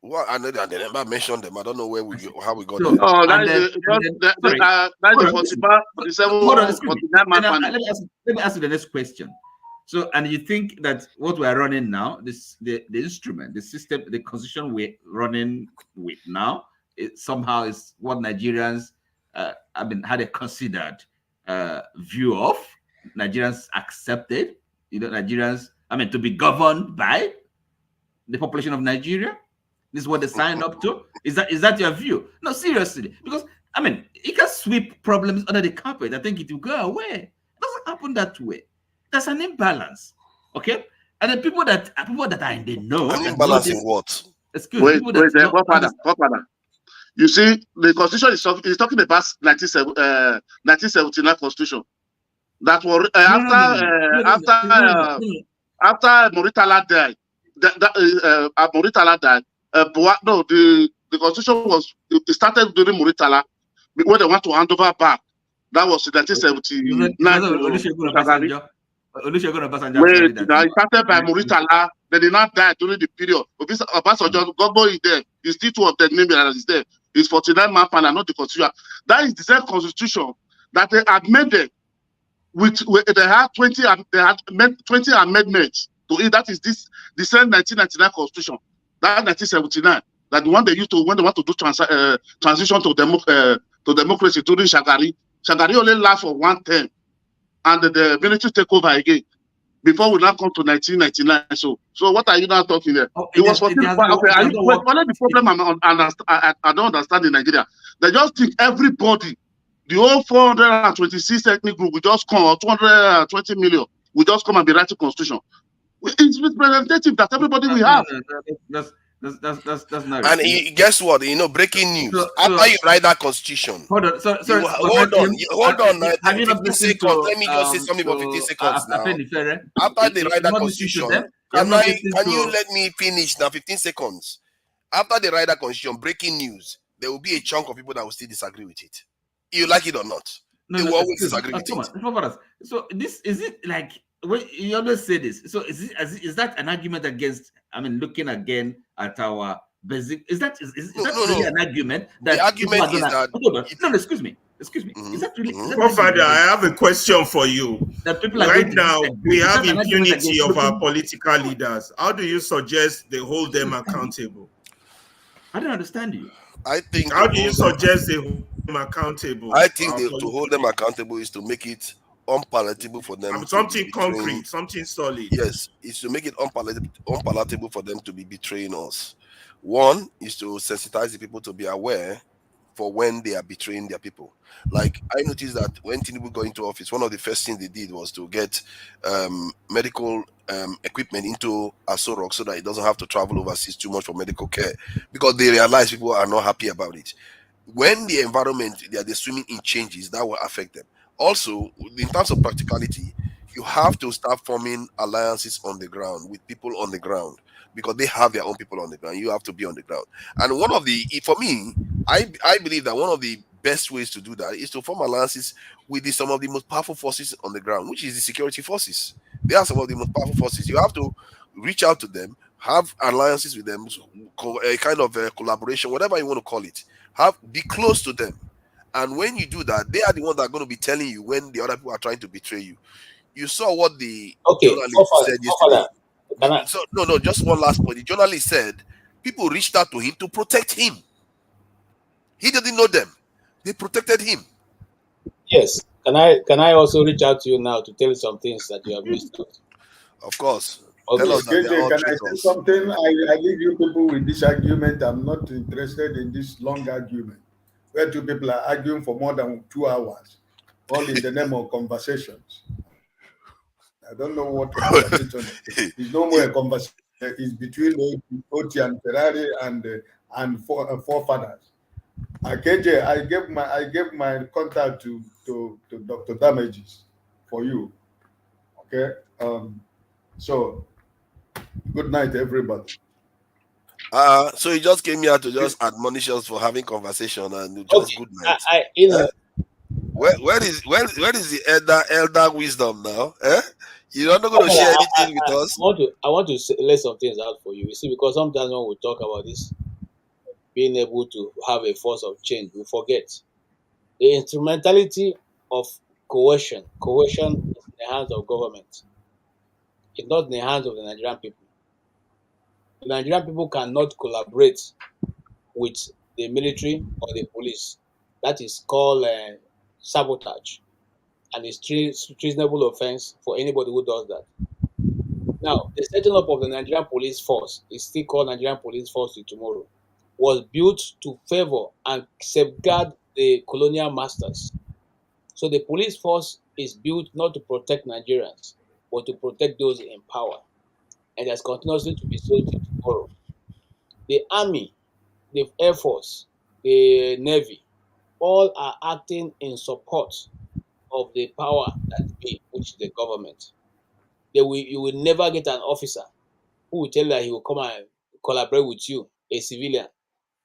Well, I know that they never mentioned them. I don't know how we got So, there. Oh, and that's the hold on, 47, hold on, excuse me. 49 man Then panel. let me ask you the next question. So, and you think that what we are running now, the instrument, the system, the constitution we're running with now, it somehow is what Nigerians, had a considered view of. Nigerians accepted, Nigerians, to be governed by the population of Nigeria. This is what they signed up to. Is that your view? No, seriously, because you can sweep problems under the carpet. I think it will go away. It doesn't happen that way. There's an imbalance, okay? And the people that are in the know, An imbalance in what? Wait, Godfather. You see, the constitution is talking about 1979 constitution. That was after Muritala died. Muritala died. The constitution started during Muritala when they want to hand over back. That was in 1979. Wait, it started by Muritala. They did not die during the period. Obasanjo, Gogbo is there. He's still two of the name that is there. It's 49 man panel, not the constitution. That is the same constitution that they amended. They had 20 amendments to it. That is the same 1999 constitution. That 1979. That the one they used to when they want to do transition to democracy during Shagari. Shagari only last for 1 term, and the military take over again. Before we now come to 1999. So what are you now talking there? It was for the problem I don't understand in Nigeria. They just think everybody, the whole 426 ethnic group, we just come, or 220 million, we just come and be writing constitution. It's representative that everybody we have. That's not. And guess what? Breaking news. After you write that constitution, hold on. Hold on. 15 seconds. Let me just say something for 15 seconds now. After they write that constitution, can you let me finish now? 15 seconds. After they write that constitution, breaking news, there will be a chunk of people that will still disagree with it. You like it or not? They will always disagree with it. So this is it like when you always say this. So is that an argument against? Looking again at our basic. Is that really an argument? That the argument is that. No, excuse me. Is that really? Father, I have a question for you. That people right now, we have impunity of our political leaders. How do you suggest they hold them accountable? I don't understand you. I think. How do you suggest they hold them accountable? I think to hold them accountable is to make it unpalatable for them. Something concrete, something solid. Yes, it's to make it unpalatable for them to be betraying us. One is to sensitize the people to be aware for when they are betraying their people. Like I noticed that when Tinubu got into office, one of the first things they did was to get medical equipment into Aso Rock so that it doesn't have to travel overseas too much for medical care, because they realize people are not happy about it. When the environment they're swimming in changes, that will affect them. Also, in terms of practicality, you have to start forming alliances on the ground with people on the ground, because they have their own people on the ground. You have to be on the ground. And for me, I believe that one of the best ways to do that is to form alliances with some of the most powerful forces on the ground, which is the security forces. They are some of the most powerful forces. You have to reach out to them, have alliances with them, a kind of collaboration, whatever you want to call it. Be close to them. And when you do that, they are the ones that are going to be telling you when the other people are trying to betray you. You saw what the journalist said yesterday. Just one last point. The journalist said people reached out to him to protect him. He didn't know them. They protected him. Yes. Can I also reach out to you now to tell you some things that you have missed out? Of course. Okay. Tell us that Can I say something? I leave you people with this argument. I'm not interested in this long argument where two people are arguing for more than 2 hours, all in the name of conversations. I don't know what conversation is. It's no more a conversation. It's between Oti and Ferrari and forefathers. KJ, I gave my contact to Dr. Damages for you. Okay. So good night, everybody. So you just came here to just admonish us for having conversation and just good night. where is the elder wisdom now? Eh? You're not going to share anything with us? I want to lay some things out for you. You see, because sometimes when we talk about this, being able to have a force of change, we forget the instrumentality of coercion. Coercion is in the hands of government. It's not in the hands of the Nigerian people. The Nigerian people cannot collaborate with the military or the police. That is called sabotage, and it's treasonable offense for anybody who does that. Now, the setting up of the Nigerian police force is still called Nigerian Police Force till tomorrow, was built to favor and safeguard the colonial masters. So the police force is built not to protect Nigerians, but to protect those in power. And has continuously to be so till tomorrow. The army, the air force, the navy, all are acting in support of the power that be, which is the government. You will never get an officer who will tell you that he will come and collaborate with you, a civilian,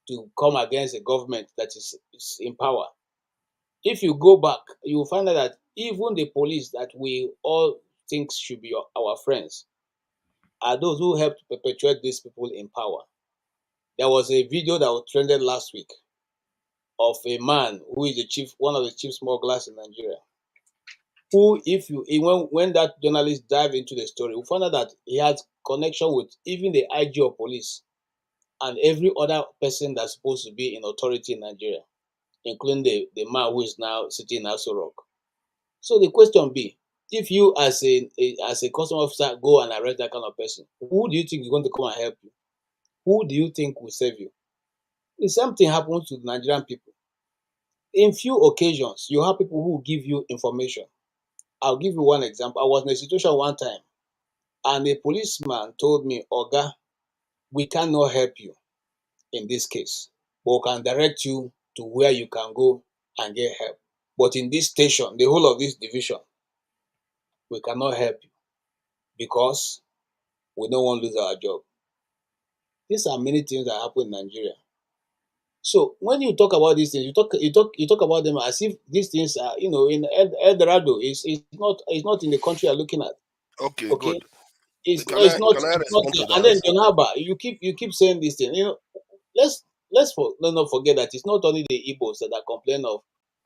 to come against a government that is in power. If you go back, you will find out that even the police that we all think should be our friends are those who help to perpetuate these people in power. There was a video that was trended last week of a man who is one of the chief smugglers in Nigeria. Who, when that journalist dived into the story, we found out that he has connection with even the IG of police and every other person that's supposed to be in authority in Nigeria, including the man who is now sitting in Aso Rock. So the question be, if you as a custom officer go and arrest that kind of person, who do you think is going to come and help you? Who do you think will save you? The same thing happens to the Nigerian people. In few occasions, you have people who give you information. I'll give you one example. I was in a situation one time, and a policeman told me, Oga, we cannot help you in this case, but we can direct you to where you can go and get help. But in this station, the whole of this division, we cannot help you because we don't want to lose our job. These are many things that happen in Nigeria. So when you talk about these things, you talk about them as if these things are, in El Dorado. It's not in the country you're looking at. Okay, Okay, good. it's Can I not respond there. to And then that? John Haba, you keep saying this thing. Let's not forget that it's not only the Igbos that are complaining of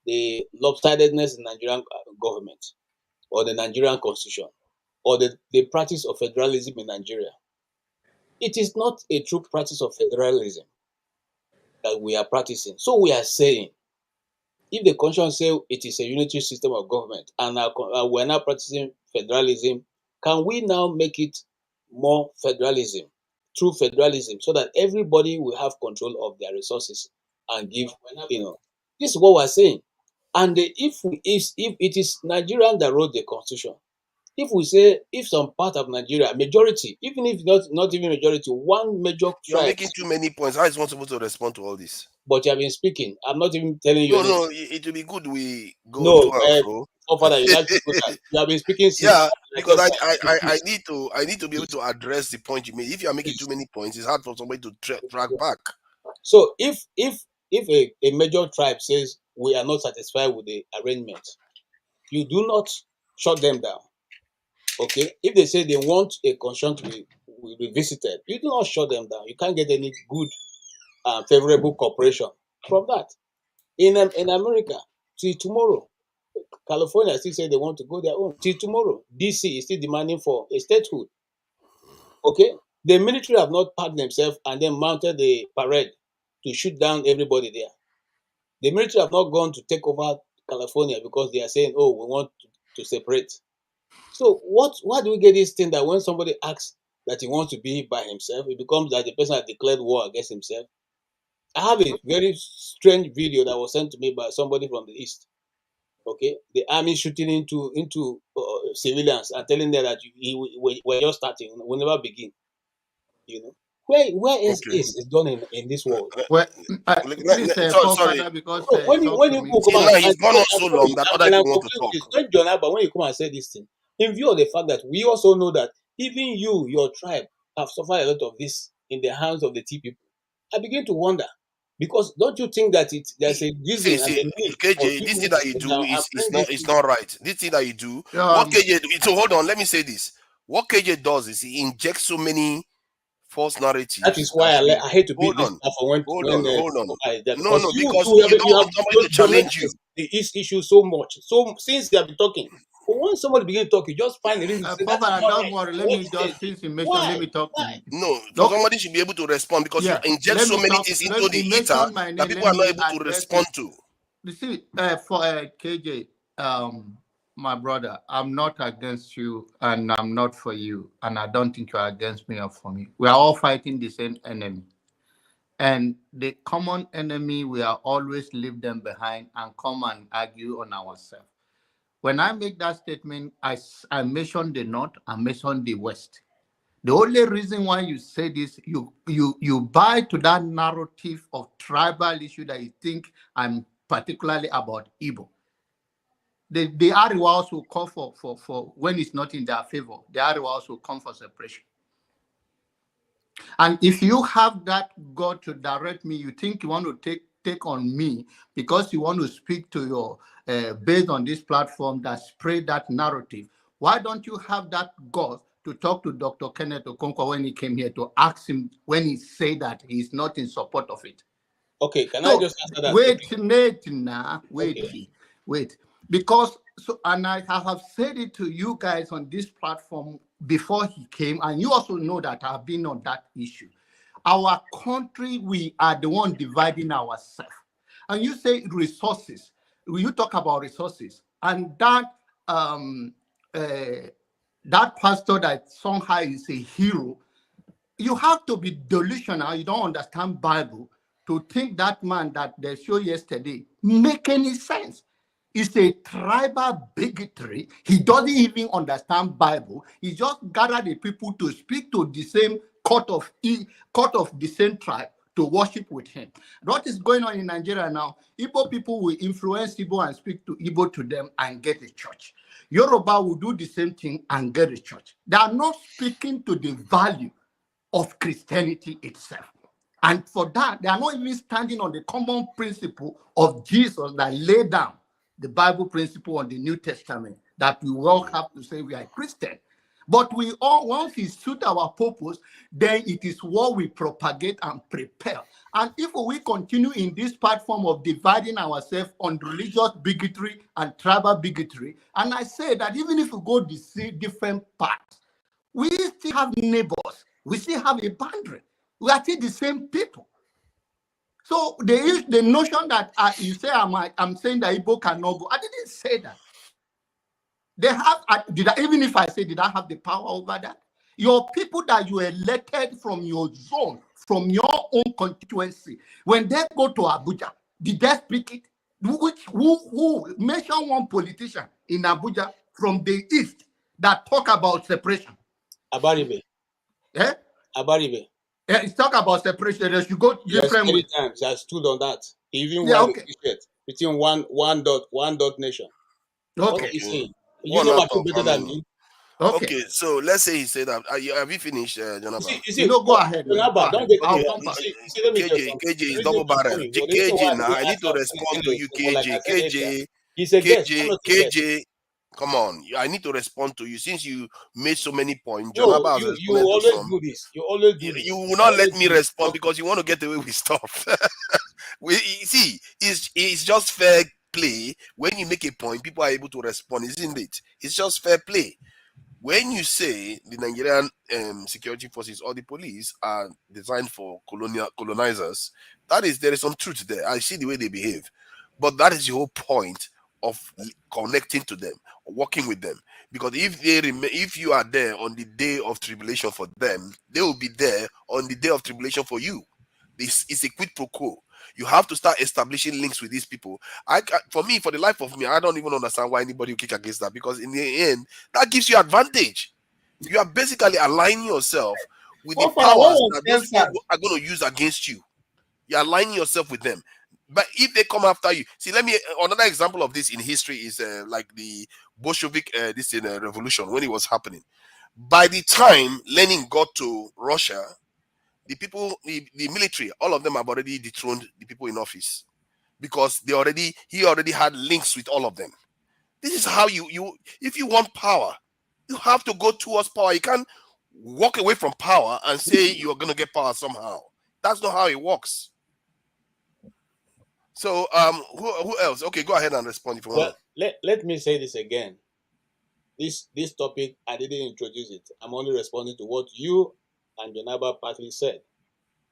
the lopsidedness in Nigerian government or the Nigerian constitution or the practice of federalism in Nigeria. It is not a true practice of federalism that we are practicing. So we are saying, if the constitution says it is a unitary system of government and we're now practicing federalism, can we now make it more federalism, true federalism, so that everybody will have control of their resources and give, this is what we're saying. And if it is Nigerian that wrote the constitution, if we say, if some part of Nigeria, majority, even if not even majority, one major You're tribe, making too many points. How is one supposed to respond to all this? but you have been speaking, I'm not even telling you anything. No, it will be good we go No, to and fro. Father, you like to do that. You have been speaking since. Yeah, Like because a I need to be able to address the point you made. If you are making too many points, it's hard for somebody to track back. So if a major tribe says we are not satisfied with the arrangement, you do not shut them down. Okay? If they say they want a constitution to be revisited, you do not shut them down. You can't get any good favorable cooperation from that. In America, till tomorrow, California still say they want to go their own. Till tomorrow, DC is still demanding for a statehood. Okay? The military have not packed themselves and then mounted the parade to shoot down everybody there. The military have not gone to take over California because they are saying, oh, we want to separate. So why do we get this thing that when somebody asks that he wants to be by himself, it becomes that the person has declared war against himself? I have a very strange video that was sent to me by somebody from the East. Okay, the army shooting into civilians and telling them that we're just starting, we'll never begin. Where else is done in this world? Well, please, Sorry. Father, because No, when talk to you me. come See, out now and he's gone on so long that other and I'm people want to concluding talk. this, when John Abba, when you come and say this thing, in view of the fact that we also know that even your tribe, have suffered a lot of this in the hands of the T people, I begin to wonder, Because don't you think that there's a reason and a See, need for KJ, you this to thing that you sit do down and bring this is not right. This thing that you do, Yeah, what KJ do, so hold on, let me say this. What KJ does is he injects so many false That narratives is why that I hate to be hold in this on, platform hold on. No, because no, you because have you don't want somebody to challenge dominated you. the issue so much. So since you have been talking, but when somebody begin to talk, you just find a reason to say that is Papa, not don't right. worry. Let What me is this? just, since you mentioned, let Why? me talk to Why? you. No, so Okay. somebody should be able to respond because you Yeah. inject Let so me many talk. things into Let the you ether mention my that name. people Let are not me able to address respond it. to. You see, for KJ, my brother, I'm not against you and I'm not for you. And I don't think you're against me or for me. We are all fighting the same enemy. And the common enemy, we are always leave them behind and come and argue on ourselves. When I make that statement, I mention the North, I mention the West. The only reason why you say this, you buy to that narrative of tribal issue that you think I'm particularly about Igbo. The Ariwas will call for when it's not in their favor. The Ariwas will come for separation. And if you have that God to direct me, you think you want to take on me because you want to speak to your based on this platform that spread that narrative. Why don't you have that God to talk to Dr. Kenneth Okonkwo when he came here to ask him when he said that he's not in support of it? Okay, can I So just answer that? wait. Because and I have said it to you guys on this platform before he came, and you also know that I've been on that issue. Our country, we are the one dividing ourselves. And you say resources. You talk about resources, and that that pastor that somehow is a hero. You have to be delusional. You don't understand Bible to think that man that they showed yesterday make any sense. It's a tribal bigotry. He doesn't even understand Bible. He just gathered the people to speak to the same court of the same tribe to worship with him. What is going on in Nigeria now? Igbo people will influence Igbo and speak to Igbo to them and get a church. Yoruba will do the same thing and get a church. They are not speaking to the value of Christianity itself. And for that, they are not even standing on the common principle of Jesus that laid down the Bible principle on the New Testament that we all have to say we are Christian. But we all, once it suits our purpose, then it is what we propagate and prepare. And if we continue in this platform of dividing ourselves on religious bigotry and tribal bigotry, and I say that even if we go the different paths, we still have neighbors. We still have a boundary. We are still the same people. So the notion that you say I'm saying that Igbo cannot go. I didn't say that. They have. Even if I say did I have the power over that? Your people that you elected from your zone, from your own constituency, when they go to Abuja, did they speak it? Who mention one politician in Abuja from the east that talk about separation? Abaribe. Yeah? Abaribe. Yeah, it's talk about separation. They should go Yes, different many ways. times I stood on that. He even Yeah, wear okay. the t-shirt between one dot nation. What Okay. are you saying? You One know my out people of better how than many? me. Okay. Okay, so let's say he said that. Have you finished, You Jonathan? see, Go ahead, man. Go Jonaba, don't ahead. get I'll me. come back. Let me tell you KJ, something. KJ The is reason, double barrel. sorry, but the reason why I KJ, now didn't I need to answer respond to anyways, you, but like I KJ. said earlier, KJ, he's a guest. I'm KJ, not a guest. KJ. Come on, I need to respond to you since you made so many points. No, Jonaba has you responded to always some. do this. You always do this. You will You not let always me do this. respond because you want to get away with stuff. See, it's just fair play. When you make a point, people are able to respond, isn't it? It's just fair play. When you say the Nigerian security forces or the police are designed for colonizers, there is some truth there. I see the way they behave, but that is the whole point of connecting to them, working with them. Because if you are there on the day of tribulation for them, they will be there on the day of tribulation for you. This is a quid pro quo. You have to start establishing links with these people. For the life of me, I don't even understand why anybody will kick against that, because in the end, that gives you advantage. You are basically aligning yourself with the What powers was that those answered? people are going to use against you. You're aligning yourself with them. But if they come after you, see, another example of this in history is like the Bolshevik revolution when it was happening. By the time Lenin got to Russia, the people, the military, all of them have already dethroned the people in office because he already had links with all of them. This is how you if you want power, you have to go towards power. You can't walk away from power and say you're going to get power somehow. That's not how it works. So who else? Okay, go ahead and respond if you want. Well, let me say this again. This topic, I didn't introduce it. I'm only responding to what you and Jonaba partly said.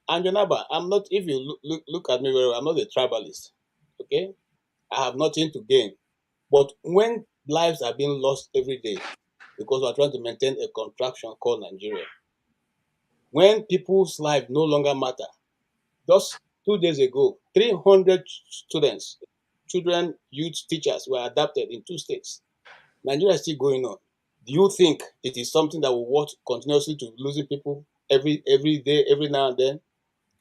And Jonaba, I'm not, if you look at me very well, I'm not a tribalist. Okay? I have nothing to gain. But when lives are being lost every day because we're trying to maintain a contraction called Nigeria, when people's lives no longer matter, just 2 days ago, 300 students, children, youth, teachers were adopted in 2 states. Nigeria is still going on. Do you think it is something that will work continuously to losing people every day, every now and then?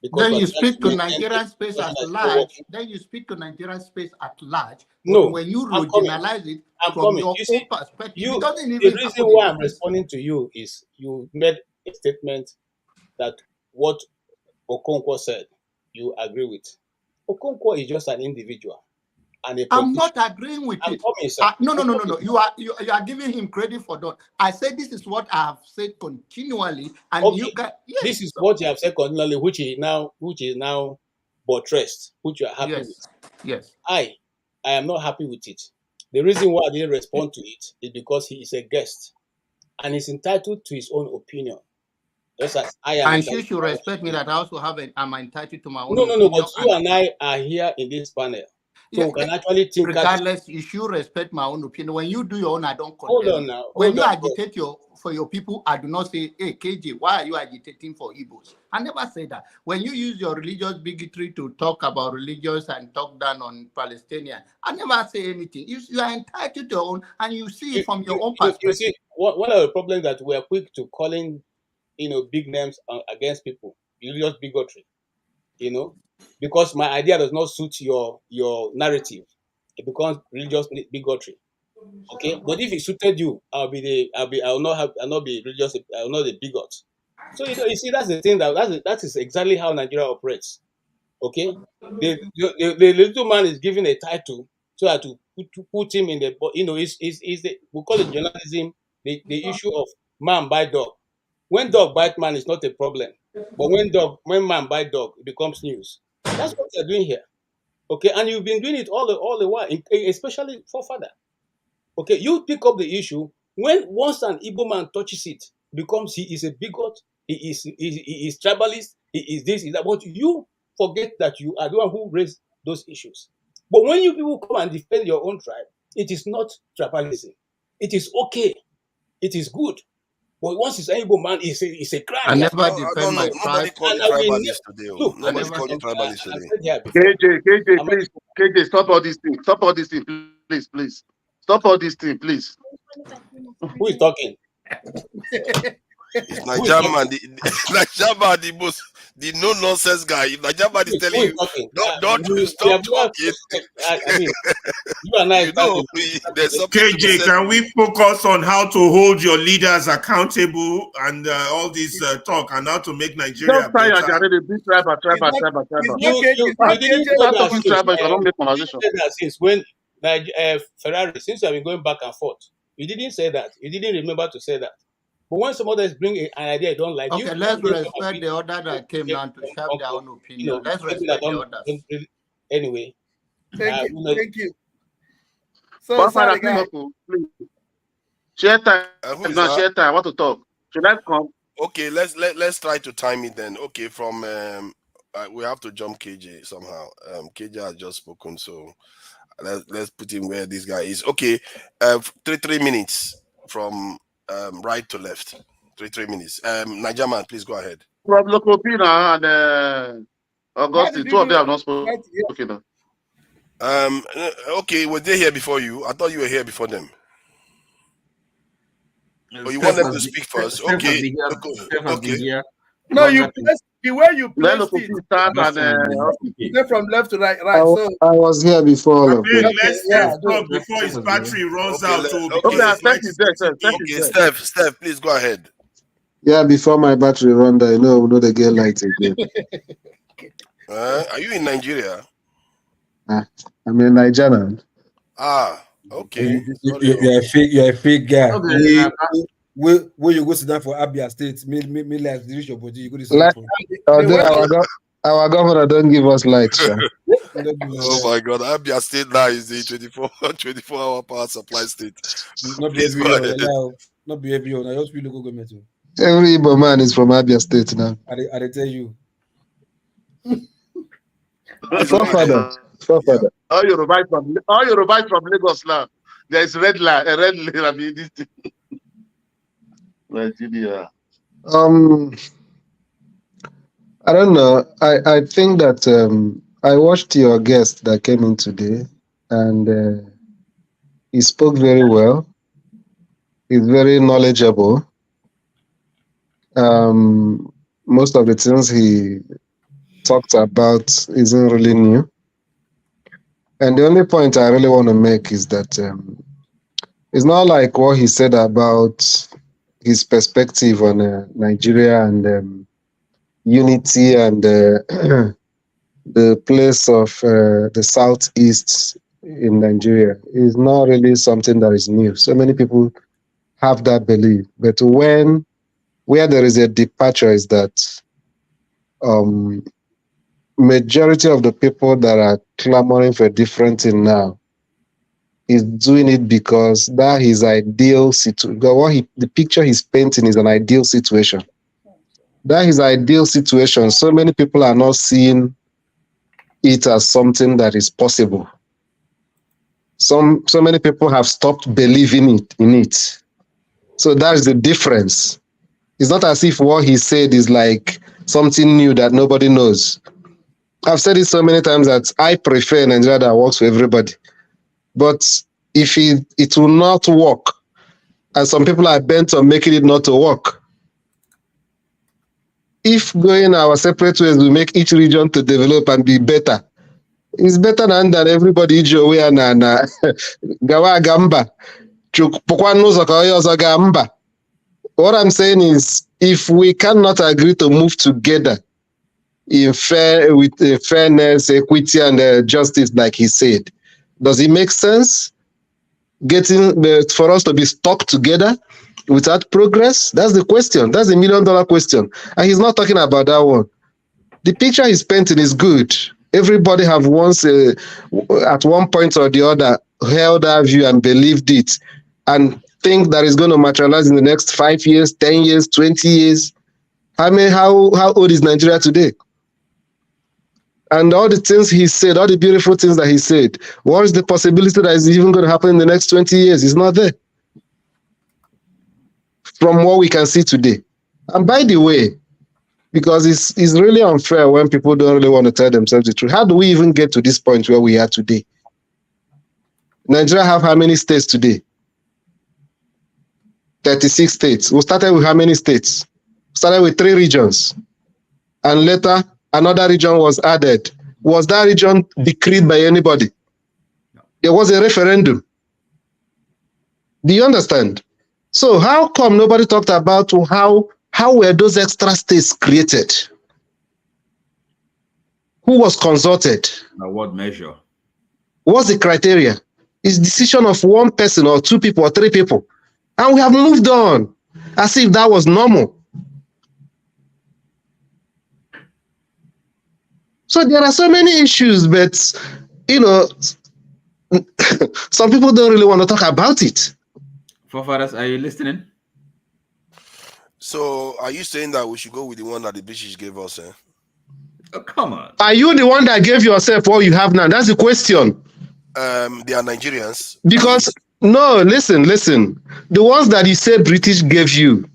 Because then you speak to Nigerian space at large. Then you speak to Nigerian space at large. But no, when you regionalize it from your own perspective, it doesn't even the reason why I'm responding to you is you made a statement that what Okonkwo said, you agree with. Okonkwo is just an individual. I'm not agreeing with it. No. You are giving him credit for that. I said this is what I have said continually, and okay. You can. Yes. This is what you have said continually, which is now buttressed, which you are happy with. Yes. I am not happy with it. The reason why I didn't respond to it is because he is a guest, and he's entitled to his own opinion. Just as I am. And you should respect me that I also I'm entitled to my own opinion. No, but you and I are here in this panel. So we can actually think. Regardless, you should respect my own opinion. When you do your own, I don't condemn. Hold on now. When you agitate for your people, I do not say, hey, KJ, why are you agitating for Igbos? I never say that. When you use your religious bigotry to talk about religious and talk down on Palestinians, I never say anything. You are entitled to your own, and you see it from your own perspective. You see, one of the problems that we are quick to calling, big names against people, religious bigotry, because my idea does not suit your narrative, it becomes religious bigotry. Okay, but if it suited you, I'll not be religious. I will not be bigot. So you see, that's the thing that is exactly how Nigeria operates. Okay, the little man is given a title so that to put him in the we call it journalism. The issue of man by dog. When dog bite man is not a problem, but when man bite dog, it becomes news. That's what they're doing here. Okay, and you've been doing it all the while, especially for father. Okay, you pick up the issue when once an Igbo man touches it, becomes he is a bigot, he is tribalist, he is this, is that. But you forget that you are the one who raised those issues. But when you people come and defend your own tribe, it is not tribalism. It is okay. It is good. But once it's an Igbo man, it's a crime. I never defend my tribe. Nobody called you tribalist today. Nobody called you tribalist today. KJ, stop all these things. Stop all these things, please. Stop all these things, please. Who is talking? It's Nigerian, the no nonsense guy. Nigerian is telling you, don't stop talking. I mean, you and I. KJ, can we focus on how to hold your leaders accountable and all this talk and how to make Nigeria better? Since when Ferrari, since you have been going back and forth, you didn't say that. You didn't remember to say that. But when some others bring an idea you don't like, okay, let's respect the order that came down to share their own opinion. Let's respect the others. Anyway, thank you. So sorry, guys. Share time. Share time. I want to talk. Should I come? Okay, let's try to time it then. Okay, from we have to jump KJ somehow. KJ has just spoken, so let's put him where this guy is. Okay, 3 minutes from right to left. 3 minutes. Nigerian, please go ahead. From Lokopina and Augustine, two of them have not spoken. Okay, were they here before you? I thought you were here before them. Oh, you want them to speak first? Okay. Okay. No, you place the way you placed it. From left to right. So I was here before. Let's talk before his battery runs out. Okay, Steph, please go ahead. Yeah, before my battery run down, we know they get light again. Are you in Nigeria? I'm in Nigerian. Okay. You're a fake guy. Okay. When you go sit down for Abia State, me like reach your body, you go to see Like, our governor don't give us light, sir. Oh my God, Abia State now is the 24-hour power supply state. Not Please be go ahead. not be every year. I just feel local government too. Every Igbo man is from Abia State now. I tell you. Forefather. All you revise from Lagos now. There is red line. I mean, this thing. Nigeria. I don't know. I think that I watched your guest that came in today, and he spoke very well. He's very knowledgeable. Most of the things he talked about isn't really new. And the only point I really want to make is that it's not like what he said about his perspective on Nigeria and unity and the place of the Southeast in Nigeria is not really something that is new. So many people have that belief. But where there is a departure is that majority of the people that are clamoring for a different thing now is doing it because that is ideal situation. The picture he's painting is an ideal situation. That is ideal situation. So many people are not seeing it as something that is possible. So many people have stopped believing in it. So that's the difference. It's not as if what he said is like something new that nobody knows. I've said it so many times that I prefer Nigeria that works for everybody. But if it will not work, and some people are bent on making it not to work, if going our separate ways will make each region to develop and be better, it's better than everybody away and gawa gamba. What I'm saying is, if we cannot agree to move together with fairness, equity, and justice, like he said, does it make sense for us to be stuck together without progress? That's the question. That's the $1 million question. And he's not talking about that one. The picture he's painting is good. Everybody have once, at one point or the other, held that view and believed it, and think that it's going to materialize in the next 5 years, 10 years, 20 years. How old is Nigeria today? And all the things he said, all the beautiful things that he said, what is the possibility that is even going to happen in the next 20 years? It's not there. From what we can see today. And by the way, because it's really unfair when people don't really want to tell themselves the truth. How do we even get to this point where we are today? Nigeria have how many states today? 36 states. We started with how many states? We started with 3 regions. And later, another region was added. Was that region decreed by anybody? No. There was a referendum. Do you understand? So how come nobody talked about how were those extra states created? Who was consulted? By what measure? What's the criteria? It's decision of one person or 2 people or 3 people. And we have moved on as if that was normal. So there are so many issues, but, some people don't really want to talk about it. Forefathers, are you listening? So, are you saying that we should go with the one that the British gave us? Oh, come on. Are you the one that gave yourself what you have now? That's the question. They are Nigerians. Because, no, listen. The ones that you say British gave you,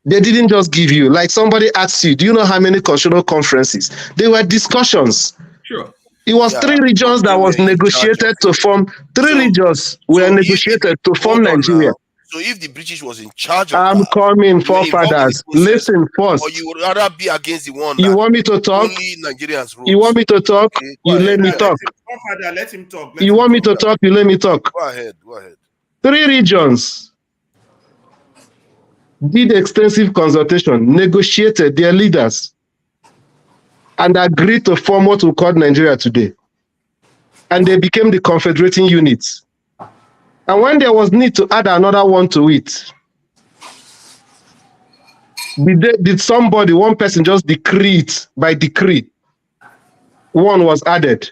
they didn't just give you. Like somebody asked you, do you know how many cultural conferences? They were discussions. Sure. It was 3 regions that was negotiated to form. 3 regions were negotiated to form Nigeria. So if the British was in charge of I'm coming, forefathers. Listen first. Or you would rather be against the one you want me to talk? Only Nigerians rule. You want me to talk? Okay, you let me talk. Forefather, let him talk. You want me to talk? You let me talk. Go ahead. 3 regions. did extensive consultation, negotiated their leaders, and agreed to form what we call Nigeria today. And they became the confederating units. And when there was need to add another one to it, did somebody, one person just decree it by decree? One was added.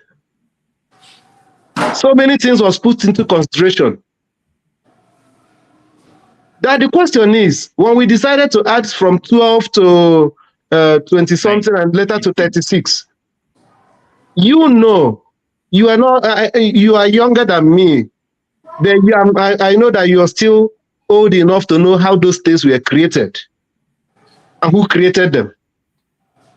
So many things was put into consideration. That the question is, when we decided to add from 12 to 20 something and later to 36, you know, you are not, you are younger than me. I know that you are still old enough to know how those states were created and who created them.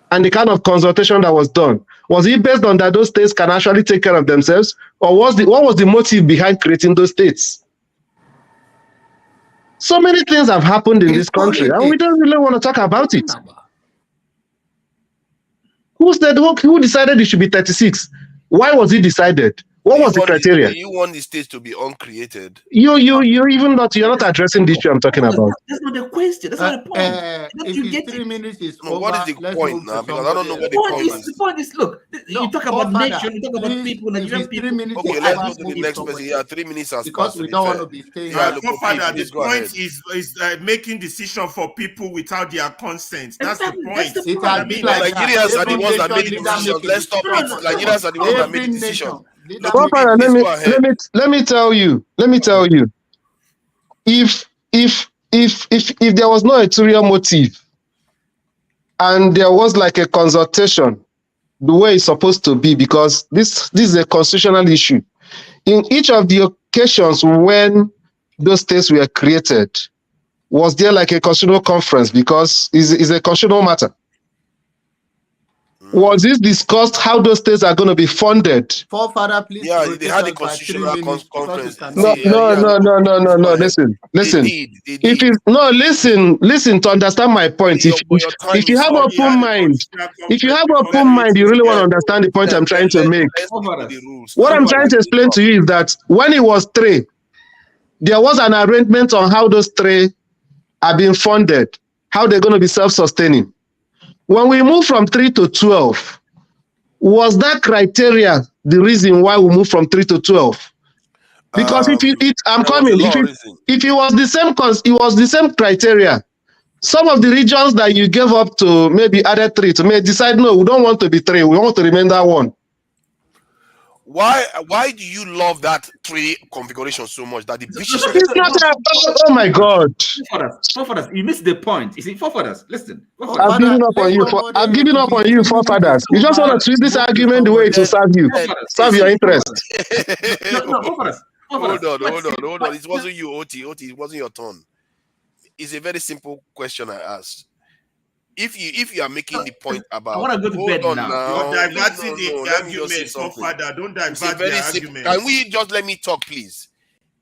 And the kind of consultation that was done. Was it based on that those states can actually take care of themselves? Or what was the motive behind creating those states? So many things have happened in this country, and we don't really want to talk about it. Who decided it should be 36? Why was it decided? What was the criteria? You want the states to be uncreated. You're not addressing the issue I'm talking about. That's not the question. That's not the point. If 3 minutes is over, what is the point now? Because I don't know what the point is. The point is, look, you talk about nation, you talk about people, Nigerian people. 3 minutes okay, let's go to the next person. Yeah, 3 minutes has because passed. We don't want to be staying. Father, the point is making decision for people without their consent. That's the point. Nigerians are the ones that made the decision. Let's stop it. Nigerians are the ones that made the decision. Let me tell you. If there was no ulterior motive and there was like a consultation the way it's supposed to be, because this is a constitutional issue. In each of the occasions when those states were created, was there like a constitutional conference, because it's a constitutional matter? Was it discussed how those states are going to be funded? Father, please. Yeah, they had a constitutional conference. No. Listen. Listen to understand my point. If you have open mind, you really want to understand the point I'm trying to make. What I'm trying to explain to you is that when it was 3, there was an arrangement on how those 3 are being funded, how they're going to be self-sustaining. When we move from 3 to 12, was that criteria the reason why we moved from 3 to 12? Because if it was the same criteria, some of the regions that you gave up to maybe added 3 to may decide, no, we don't want to be 3, we want to remain that 1. Why do you love that 3 configuration so much that the vicious? Oh my God! Forefathers, you missed the point. You see, forefathers, listen. I've given up on you, forefathers. You just want to twist this argument the way it will serve you, serve your interest. No, forefathers. Hold on. It wasn't you, Oti. It wasn't your turn. It's a very simple question I asked. If you are making the point about, I want to go to bed now. You're diverting the argument, Father. Don't divert the argument. Can we just let me talk, please?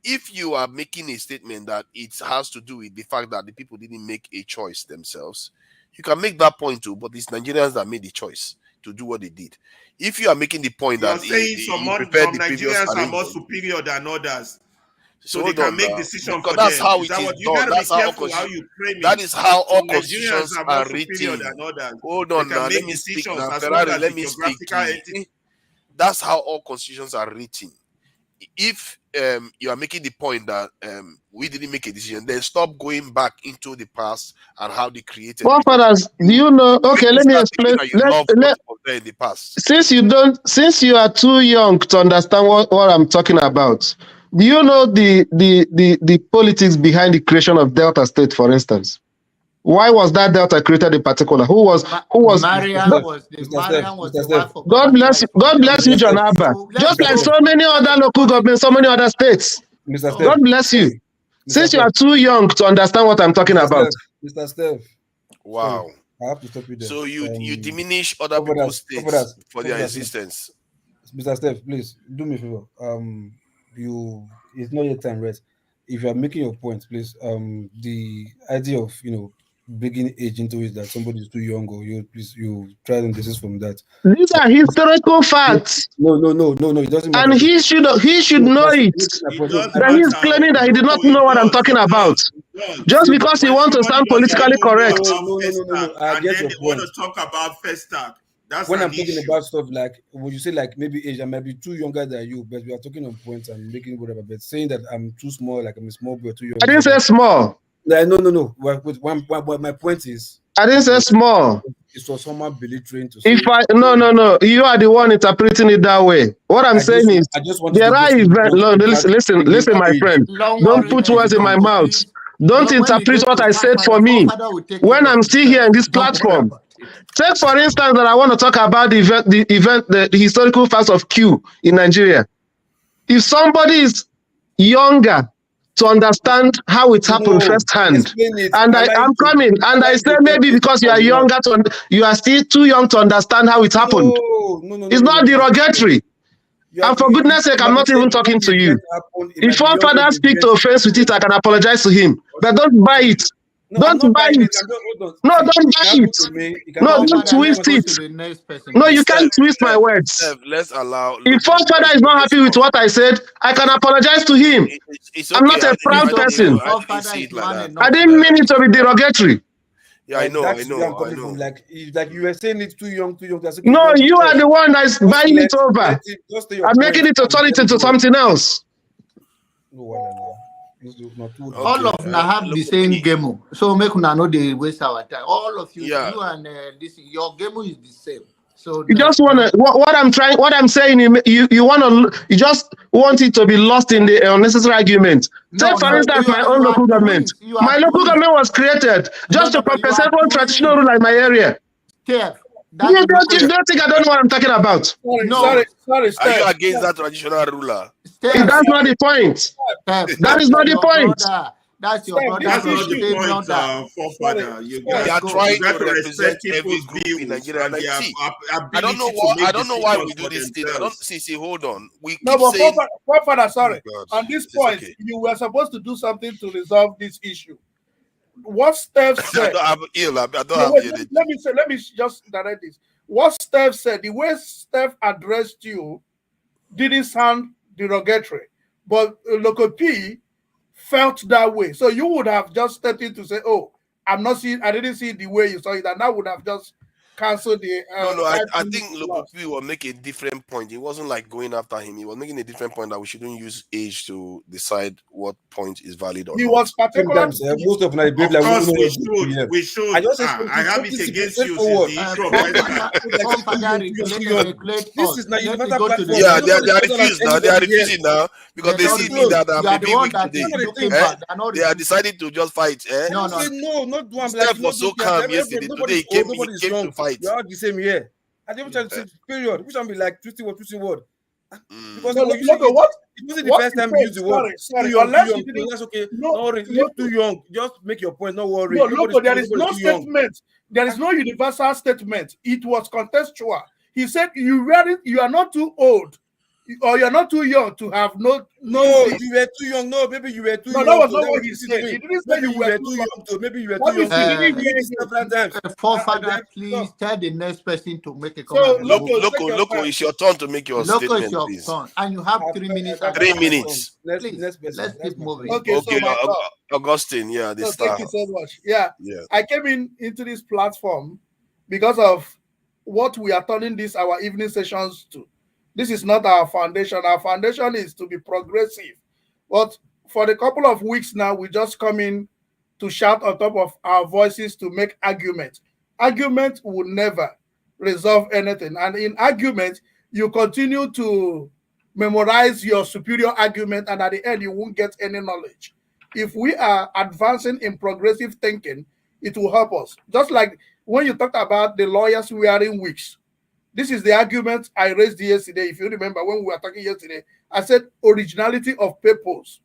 If you are making a statement that it has to do with the fact that the people didn't make a choice themselves, you can make that point too. But it's Nigerians that made the choice to do what they did. If you are making the point that some Nigerians are more superior than others. So they can make decisions for that's them. how it is done. That's how you frame it. That is how all constitutions are written. Hold on now, let me speak now. Ferrari, let me speak. That's how all constitutions are written. If you are making the point that we didn't make a decision, then stop going back into the past and how they created. Well, fathers, do you know? Okay, let me explain. In the past. Since you are too young to understand what I'm talking about. Do you know the politics behind the creation of Delta State, for instance? Why was that Delta created in particular? Who was Mariam was the wife of God bless you, John Abba. Just like so many other local governments, so many other states. God bless you. Since you are too young to understand what I'm talking about. Mr. Steph. Wow. I have to stop you there. So you diminish other people's states for their existence. Mr. Steph, please do me a favor. It's not yet time, rest. If you are making your point, please, the idea of bringing age into it that somebody is too young or you try and desist from that. These are historical facts. No. It doesn't matter. And he should know it. That he's claiming that he did not know what I'm talking about. Just because he wants to sound politically correct. No. I get your they point. want to talk about Festac. That's when an I'm talking issue. about stuff like, would you say like maybe age, I might be too younger than you, but we are talking on points and making whatever. But saying that I'm too small, like I'm a small boy, too young. I didn't say small. No. My point is, I didn't say small. It was someone belittling to say. If I no, you are the one interpreting it that way. What I'm saying is, there are events. Listen, my friend. Don't put words in my mouth. Don't interpret what I said for me when I'm still here in this platform. Take for instance that I want to talk about the historical facts of Q in Nigeria. If somebody is younger to understand how it happened firsthand, and I'm coming, and I say maybe because you are younger, you are still too young to understand how it happened. It's not derogatory. And for goodness sake, I'm not even talking to you. If one father speaks to offense with it, I can apologize to him. But don't buy it. Don't buy it. No, don't buy it. No, don't twist it. No, you can't twist my words. Let's allow. If one father is not happy with what I said, I can apologize to him. I'm not a proud person. I didn't mean it to be derogatory. Yeah, I know. Like you were saying it's too young. No, you are the one that's buying it over. I'm making it to turn it into something else. All of them have the same game, so make una no dey waste our time. All of you, you and this, your game is the same. So you just want to what I'm saying. You just want it to be lost in the unnecessary argument. Take for instance my own local government. My local government was created just to compensate one traditional rule in my area. Steph, you don't think I don't know what I'm talking about? Sorry. Are you against that traditional ruler? That's not the point. That is not the point. That's your brother. That's not the point, forefather. You are trying to represent every group in Nigeria. And I don't know why we do this thing. I don't see. Hold on. We keep saying, forefather, sorry. On this point, you were supposed to do something to resolve this issue. What Steph said. I don't have let me just direct this. What Steph said, the way Steph addressed you didn't sound derogatory, but Local P felt that way. So you would have just stepped in to say, "Oh, I didn't see it the way you saw it," and that would have just canceled the. I think Local P will make a different point. It wasn't like going after him. He was making a different point that we shouldn't use age to decide what point is valid or not. He was particular. Most of like we should. I have it against you. This is not yeah, they are refused now. They are refusing now because they see me that I'm weak today. They are deciding to just fight. No, not one. Steph was so calm yesterday. Today he came to fight. We are the same year. I didn't try to say period. Which one be like twisting word? Because what? It wasn't the first time you use the word. Sorry. That's okay. No worry. You're too young. Just make your point. No worry. No, there is no statement. There is no universal statement. It was contextual. He said you are not too old, or you're not too young to have no. You were too young. No, maybe you were too young. No, that was not what he said. He didn't say you were too young to. Maybe you were too young. Forefather, please tell the next person to make a comment. So, Loco, it's your turn to make your statement, it's your please. turn, and you have 3 minutes. 3 minutes. Let's keep moving. Okay, Augustine, the star. Thank you so much. Yeah. I came into this platform because of what we are turning our evening sessions to. This is not our foundation. Our foundation is to be progressive. But for the couple of weeks now, we just come in to shout on top of our voices to make argument. Argument will never resolve anything. And in argument, you continue to memorize your superior argument, and at the end, you won't get any knowledge. If we are advancing in progressive thinking, it will help us. Just like when you talked about the lawyers wearing wigs. This is the argument I raised yesterday. If you remember when we were talking yesterday, I said originality of purpose.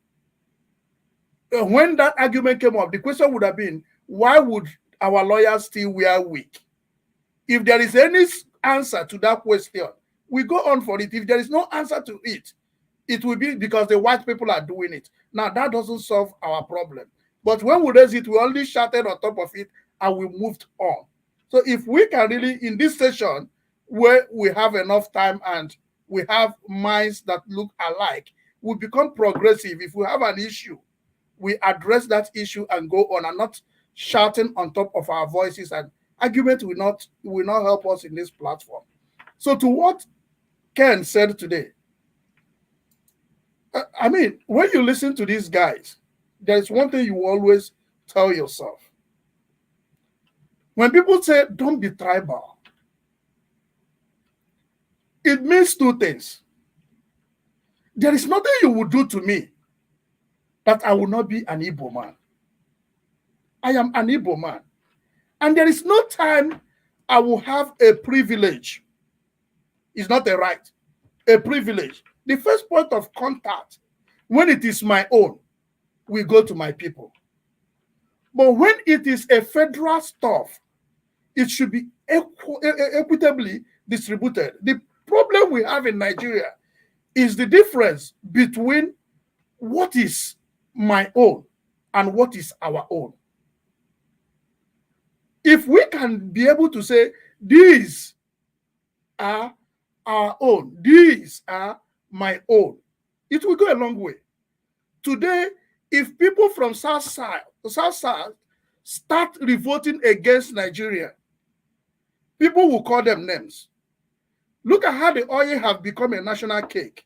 When that argument came up, the question would have been, why would our lawyers still wear wig? If there is any answer to that question, we go on for it. If there is no answer to it, it will be because the white people are doing it. Now, that doesn't solve our problem. But when we raise it, we only shouted on top of it and we moved on. So if we can really, in this session, where we have enough time and we have minds that look alike, we become progressive. If we have an issue, we address that issue and go on, and not shouting on top of our voices, and argument will not help us in this platform. So to what Ken said today, I mean, when you listen to these guys, there's one thing you always tell yourself. When people say, don't be tribal, it means two things. There is nothing you will do to me that I will not be an Igbo man. I am an Igbo man. And there is no time I will have a privilege. It's not a right, a privilege. The first point of contact, when it is my own, we go to my people. But when it is a federal stuff, it should be equitably distributed. The problem we have in Nigeria is the difference between what is my own and what is our own. If we can be able to say, these are our own, these are my own, it will go a long way. Today, if people from South Side start revolting against Nigeria, people will call them names. Look at how the oil have become a national cake.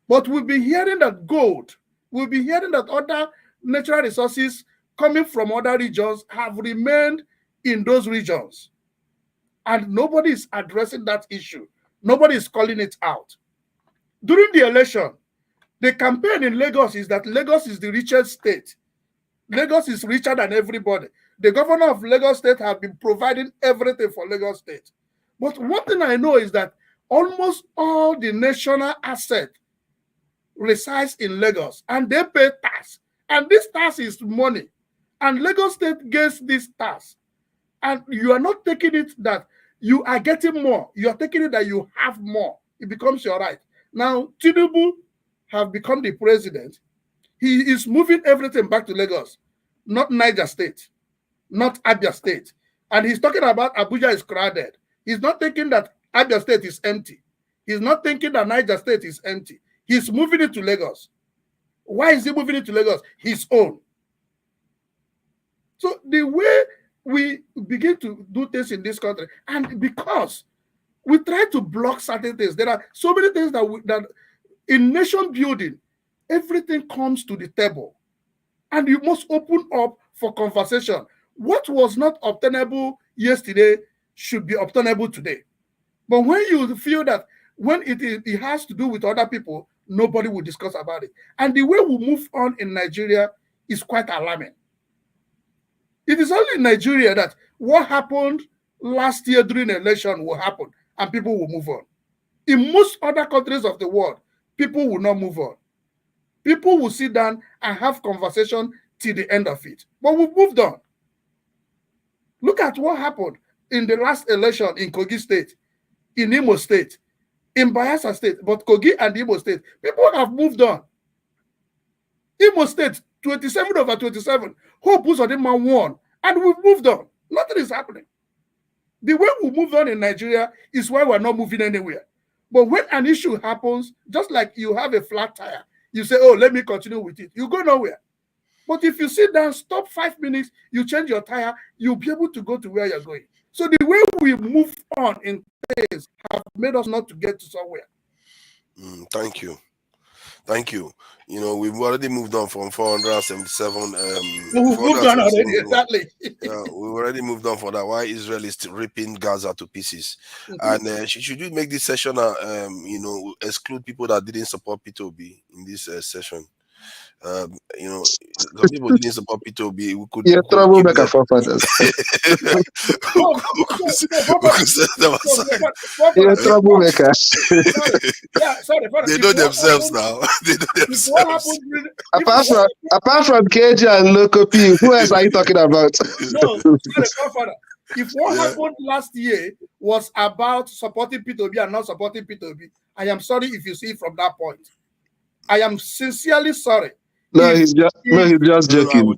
But we'll be hearing that gold, we'll be hearing that other natural resources coming from other regions have remained in those regions. And nobody is addressing that issue. Nobody is calling it out. During the election, the campaign in Lagos is that Lagos is the richest state. Lagos is richer than everybody. The governor of Lagos State has been providing everything for Lagos State. But one thing I know is that almost all the national asset resides in Lagos, and they pay tax. And this tax is money. And Lagos State gets this tax. And you are not taking it that you are getting more. You are taking it that you have more. It becomes your right. Now, Tinubu have become the president. He is moving everything back to Lagos, not Niger State, not Abia State. And he's talking about Abuja is crowded. He's not thinking that Abia State is empty. He's not thinking that Niger State is empty. He's moving it to Lagos. Why is he moving it to Lagos? His own. So the way we begin to do things in this country, and because we try to block certain things, there are so many things that in nation building, everything comes to the table, and you must open up for conversation. What was not obtainable yesterday should be obtainable today. But when you feel that when it has to do with other people, nobody will discuss about it. And the way we move on in Nigeria is quite alarming. It is only in Nigeria that what happened last year during election will happen and people will move on. In most other countries of the world, people will not move on. People will sit down and have conversation till the end of it. But we've moved on. Look at what happened in the last election in Kogi State, in Imo State, in Bayelsa State, but Kogi and Imo State, people have moved on. Imo State, 27/27, Hope Uzodinma won, and we've moved on. Nothing is happening. The way we move on in Nigeria is why we're not moving anywhere. But when an issue happens, just like you have a flat tire, you say, oh, let me continue with it. You go nowhere. But if you sit down, stop 5 minutes, you change your tire, you'll be able to go to where you're going. So the way we move on in things have made us not to get to somewhere. Thank you. Thank you. You know, we've already moved on from 477. We've moved on already, exactly. We've already moved on for that. Why Israel is still ripping Gaza to pieces. And should you make this session, you know, exclude people that didn't support P2B in this session? You know, some people didn't support P2B. We could. Yeah, troublemaker for fathers. You're troublemaker. They know themselves now. They know themselves. Apart from KJ and Loco P, who else are you talking about? No, if what happened last year was about supporting P2B and not supporting P2B, I am sorry if you see it from that point. I am sincerely sorry. No, he's just No, I joking. was just joking.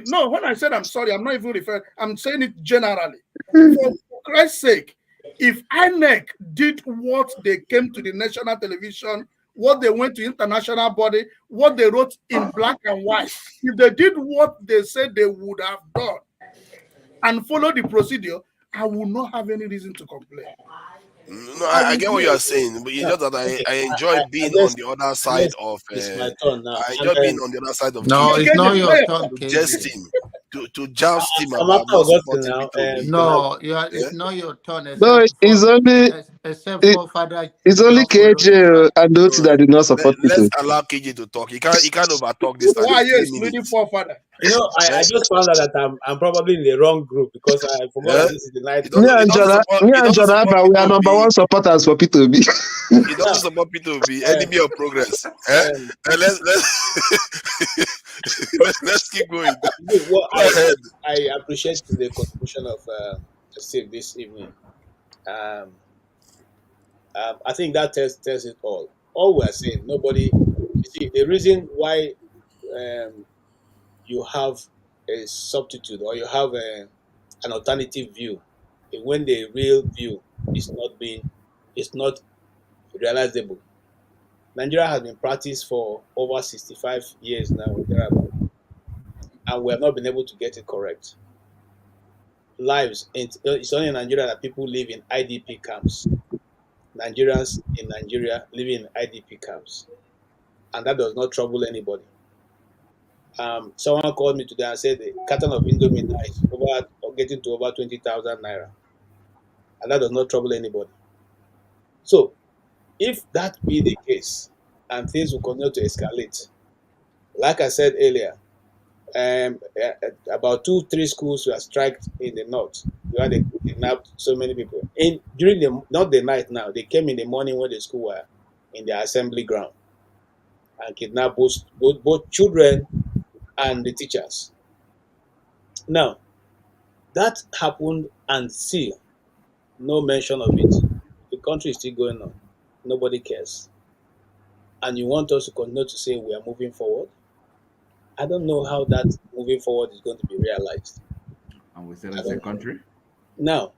No. When I said I'm sorry, I'm not even referring. I'm saying it generally. For Christ's sake, if INEC did what they came to the national television, what they went to international body, what they wrote in black and white, if they did what they said they would have done and follow the procedure, I will not have any reason to complain. No, I get what you are saying, but it's just that I enjoy being on the other side of. It's my turn now. I enjoy being on the other side of No, KJ. it's not your turn, To KJ. jest him, to joust him I'm about after not Augustine supporting now. P2B. No, Yeah? it's not your turn, No, except for Father it's only John following KJ back. and Doti that did not support Let's P2. allow KJ to talk. He can't overtalk this time. Why are It's you 3 excluding minutes. forefather? You know, I just found out that I'm probably in the wrong group because I forgot that this is the night. He doesn't support We are number P2B. one supporters for P2B. He doesn't support P2B. Enemy of progress. And let's keep going. Well, Go ahead. I appreciate the contribution of Steve this evening. I think that tells it all. All we are saying, nobody. You see, the reason why you have a substitute or you have an alternative view, when the real view is not realizable. Nigeria has been practiced for over 65 years now, and we have not been able to get it correct. It's only in Nigeria that people live in IDP camps. Nigerians in Nigeria living in IDP camps, and that does not trouble anybody. Someone called me today and said the carton of Indomie now is getting to over 20,000 naira, and that does not trouble anybody. So, if that be the case, and things will continue to escalate, like I said earlier, about 2-3 schools were striked in the north where they kidnapped so many people. Not the night now, they came in the morning when the school were in the assembly ground and kidnapped both children and the teachers. Now, that happened and still no mention of it. The country is still going on. Nobody cares. And you want us to continue to say we are moving forward? I don't know how that moving forward is going to be realized. And we still as a country? Now,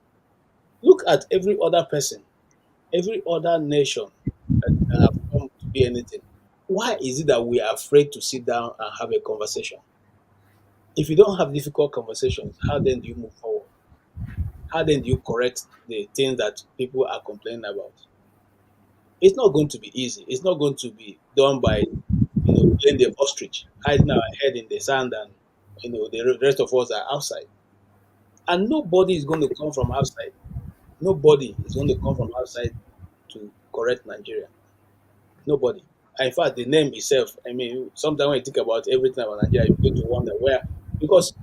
look at every other person, every other nation that have come to be anything. Why is it that we are afraid to sit down and have a conversation? If you don't have difficult conversations, how then do you move forward? How then do you correct the things that people are complaining about? It's not going to be easy. It's not going to be done by playing the ostrich, hiding our head in the sand, and the rest of us are outside. And nobody is going to come from outside. Nobody is going to come from outside to correct Nigeria. Nobody. In fact, the name itself, I mean, sometimes when you think about everything about Nigeria, you begin to wonder where, because,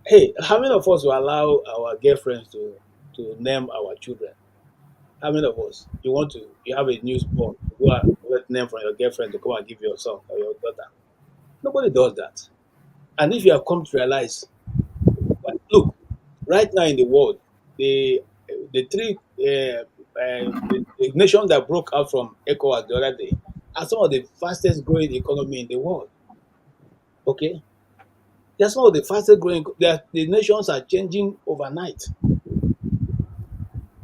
hey, how many of us will allow our girlfriends to name our children? How many of us? You have a newborn, you go and collect name from your girlfriend to come and give your son or your daughter. Nobody does that. And if you have come to realize, look, right now in the world, the nations that broke out from ECOWAS the other day are some of the fastest growing economy in the world. Okay, they're some of the fastest growing. The nations are changing overnight.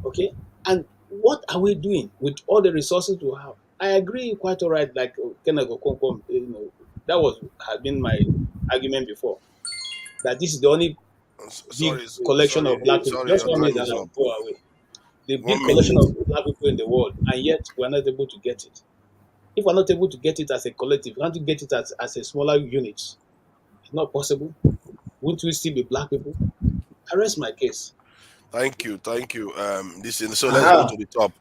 Okay, and what are we doing with all the resources we have? I agree, quite all right. Like Kenneth Okonkwo, had been my argument before, that this is the only big collection of black people. Sorry, Just your 1 minute time and is I'll up. go away. The 1 big collection minute. of black people in the world, and yet we're not able to get it. If we're not able to get it as a collective, we want to get it as a smaller unit. It's not possible. Won't we still be black people? I rest my case. Thank you. So let's go to the top.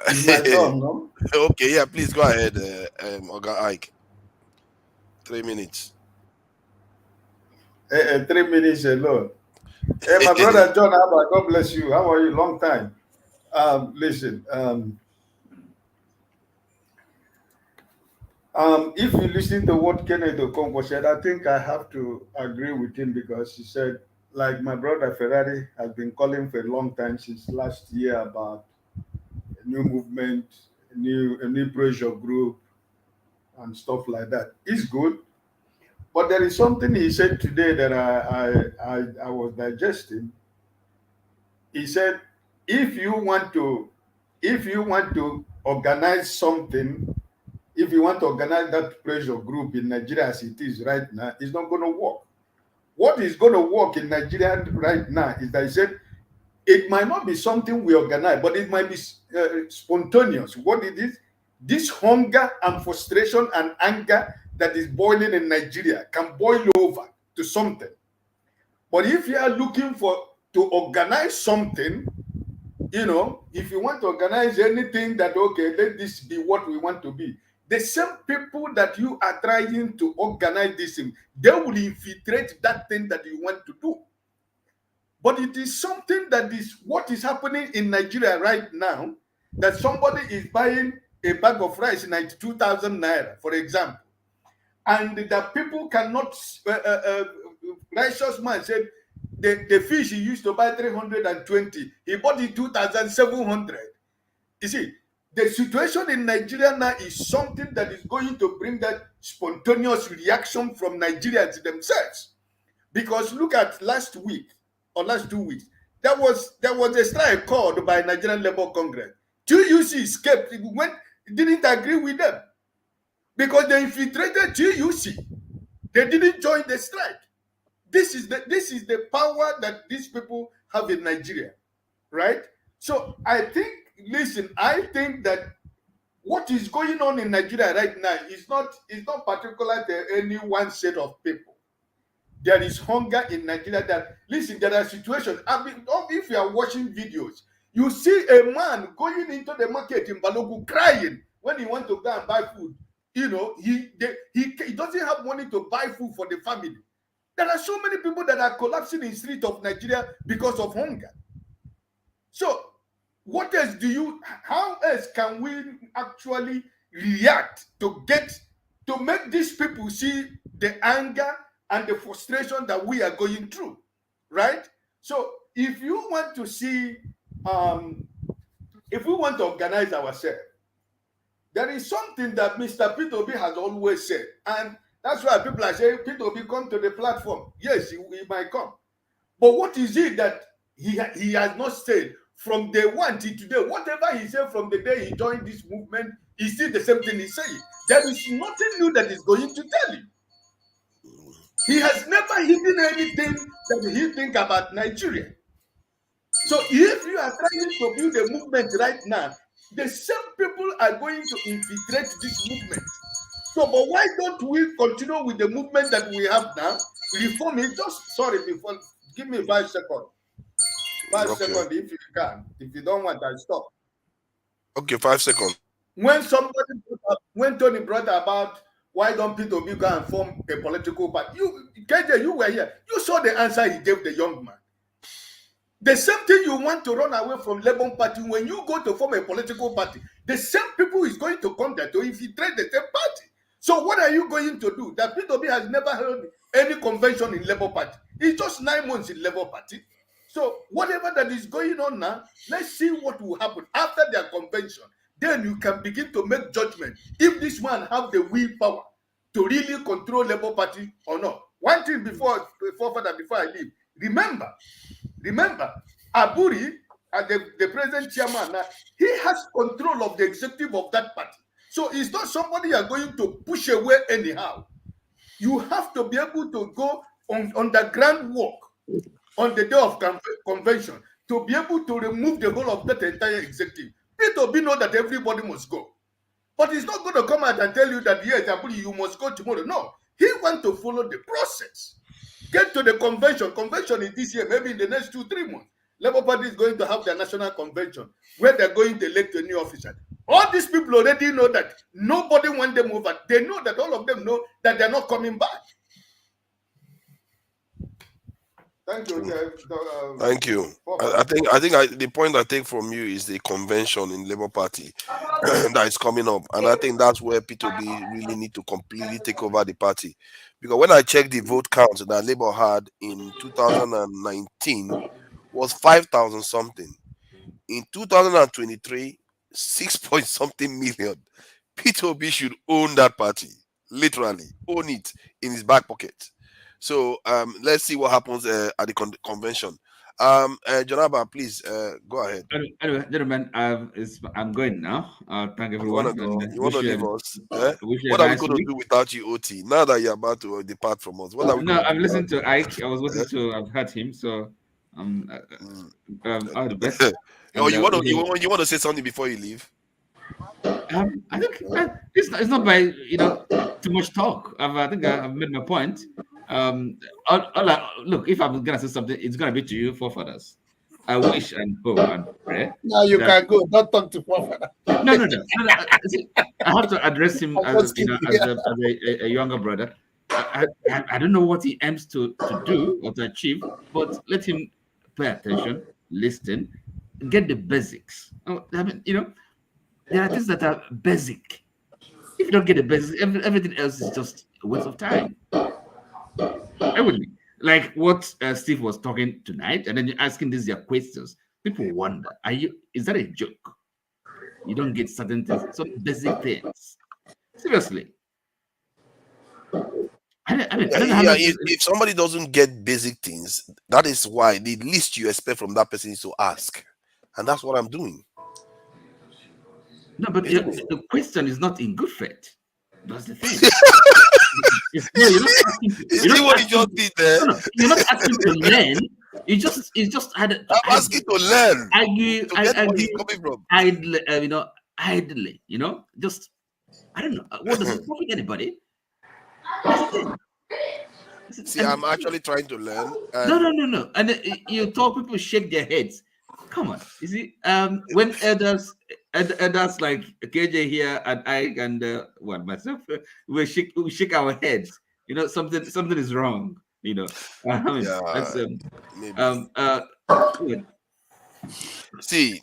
It's my turn, no? Okay, yeah, please go ahead, Oga Ike. 3 minutes. 3 minutes alone. Hey, my brother John Abba, God bless you. How are you? Long time. Listen, if you listen to what Kenneth Okonkwo said, I think I have to agree with him because he said, like my brother Ferrari has been calling for a long time since last year about a new movement, a new pressure group, and stuff like that. It's good. But there is something he said today that I was digesting. He said, if you want to organize something, if you want to organize that pressure group in Nigeria as it is right now, it's not going to work. What is going to work in Nigeria right now is that he said it might not be something we organize, but it might be spontaneous. What it is, this hunger and frustration and anger that is boiling in Nigeria can boil over to something. But if you are looking to organize something, you know, if you want to organize anything that, okay, let this be what we want to be, the same people that you are trying to organize this in, they will infiltrate that thing that you want to do. But it is something that is what is happening in Nigeria right now, that somebody is buying a bag of rice 92,000 naira, for example, and that people cannot, righteous man said, the fish he used to buy 320, he bought it 2,700. You see, the situation in Nigeria now is something that is going to bring that spontaneous reaction from Nigerians themselves. Because look at last week or last 2 weeks, there was a strike called by Nigerian Labour Congress. TUC escaped, didn't agree with them because they infiltrated TUC. They didn't join the strike. This is the power that these people have in Nigeria, right? So I think that what is going on in Nigeria right now is not particular to any one set of people. There is hunger in Nigeria that, listen, there are situations. I mean, if you are watching videos, you see a man going into the market in Balogu crying when he wants to go and buy food. You know, he doesn't have money to buy food for the family. There are so many people that are collapsing in the street of Nigeria because of hunger. So, what else how else can we actually react to make these people see the anger and the frustration that we are going through, right? So, if you want to see, if we want to organize ourselves, there is something that Mr. Peter Obi has always said, and that's why people are saying, Peter Obi, come to the platform. Yes, he might come. But what is it that he has not said from day one till today? Whatever he said from the day he joined this movement, he still the same thing he's saying. There is nothing new that he's going to tell you. He has never hidden anything that he thinks about Nigeria. So if you are trying to build a movement right now, the same people are going to infiltrate this movement. So, but why don't we continue with the movement that we have now? Reform it. Give me 5 seconds. 5 seconds if you can. If you don't want, I'll stop. Okay, 5 seconds. When Tony brought about why don't Peter Obi go and form a political party, KJ, you were here. You saw the answer he gave the young man. The same thing you want to run away from Labour Party, when you go to form a political party, the same people is going to come there to infiltrate the same party. So what are you going to do? That Peter Obi has never held any convention in Labour Party. It's just 9 months in Labour Party. So whatever that is going on now, let's see what will happen after their convention. Then you can begin to make judgment if this man have the willpower to really control Labour Party or not. One thing before I leave, remember, Aburi, the present chairman now, he has control of the executive of that party. So it's not somebody you are going to push away anyhow. You have to be able to go on the ground work on the day of convention to be able to remove the whole of that entire executive. Peter Obi know that everybody must go. But he's not going to come out and tell you that, yes, Aburi, you must go tomorrow. No, he wants to follow the process. Get to the convention. Convention is this year, maybe in the next 2-3 months. Labour Party is going to have their national convention where they're going to elect a new officer. All these people already know that nobody wants them over. They know that all of them know that they're not coming back. Thank you. Thank you. I think the point I take from you is the convention in Labour Party that is coming up, and I think that's where P2B really need to completely take over the party, because when I checked the vote count that Labour had in 2019 was 5,000 something. In 2023, 6 point something million. Peter Obi should own that party, literally own it in his back pocket. So let's see what happens at the convention. Janaba, please go ahead. Anyway, gentlemen, I'm going now. Thank You want to everyone, go? and You want to leave us? Eh? wish you a What are we nice going to week. do without you, OT? Now that you're about to depart from us, what are we No, going to I've do? listened to Ike. I was waiting to have heard him. So, all the best. Oh, And you want to say something before you leave? I think it's not by too much talk. I think I've made my point. Look, if I'm gonna say something, it's gonna be to you forefathers. I wish and hope and pray. Now you that, can go. Don't talk to forefather. no. See, I have to address him I'm as just kidding. a younger brother. I don't know what he aims to do or to achieve, but let him pay attention, listen, get the basics. I mean, there are things that are basic. If you don't get the basics, everything else is just a waste of time. Everything. Like what Steve was talking tonight, and then you're asking these your questions. People wonder, is that a joke? You don't get certain things, some basic things. Seriously. I don't know how much if somebody doesn't get basic things, that is why the least you expect from that person is to ask. And that's what I'm doing. No, but the question is not in good faith. That's the thing. You're not asking. What you just did there? No, you're not asking to learn. It's just I'm asking to learn. Argue, to get where he's coming from. Idly, just I don't know. What does it profit anybody? That's the thing. See, I'm actually trying to learn. No. And you talk, people shake their heads. Come on, you see, when elders like KJ here and I and myself, we shake our heads. Something is wrong. That's maybe. See,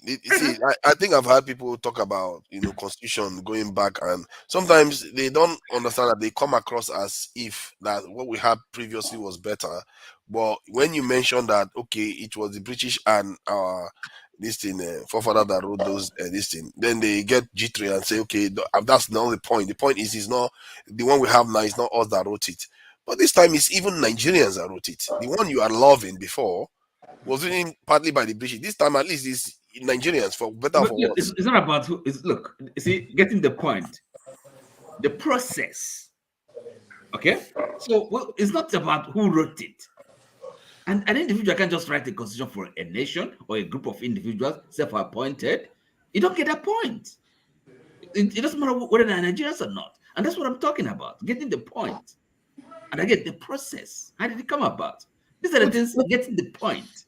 I think I've had people talk about constitution going back, and sometimes they don't understand that they come across as if that what we had previously was better. But when you mention that, okay, it was the British and this thing forefather that wrote those this thing, then they get jittery and say, okay, that's not the point. The point is not the one we have now is not us that wrote it, but this time it's even Nigerians that wrote it. The one you are loving before was written partly by the British. This time, at least, it's Nigerians, for better or for worse. It's not about who. Look, you see, getting the point, the process. Okay, so it's not about who wrote it. And an individual can just write a constitution for a nation or a group of individuals, self-appointed. You don't get that point. It doesn't matter whether they're Nigerians or not. And that's what I'm talking about, getting the point. And I get the process. How did it come about? These are the things, getting the point.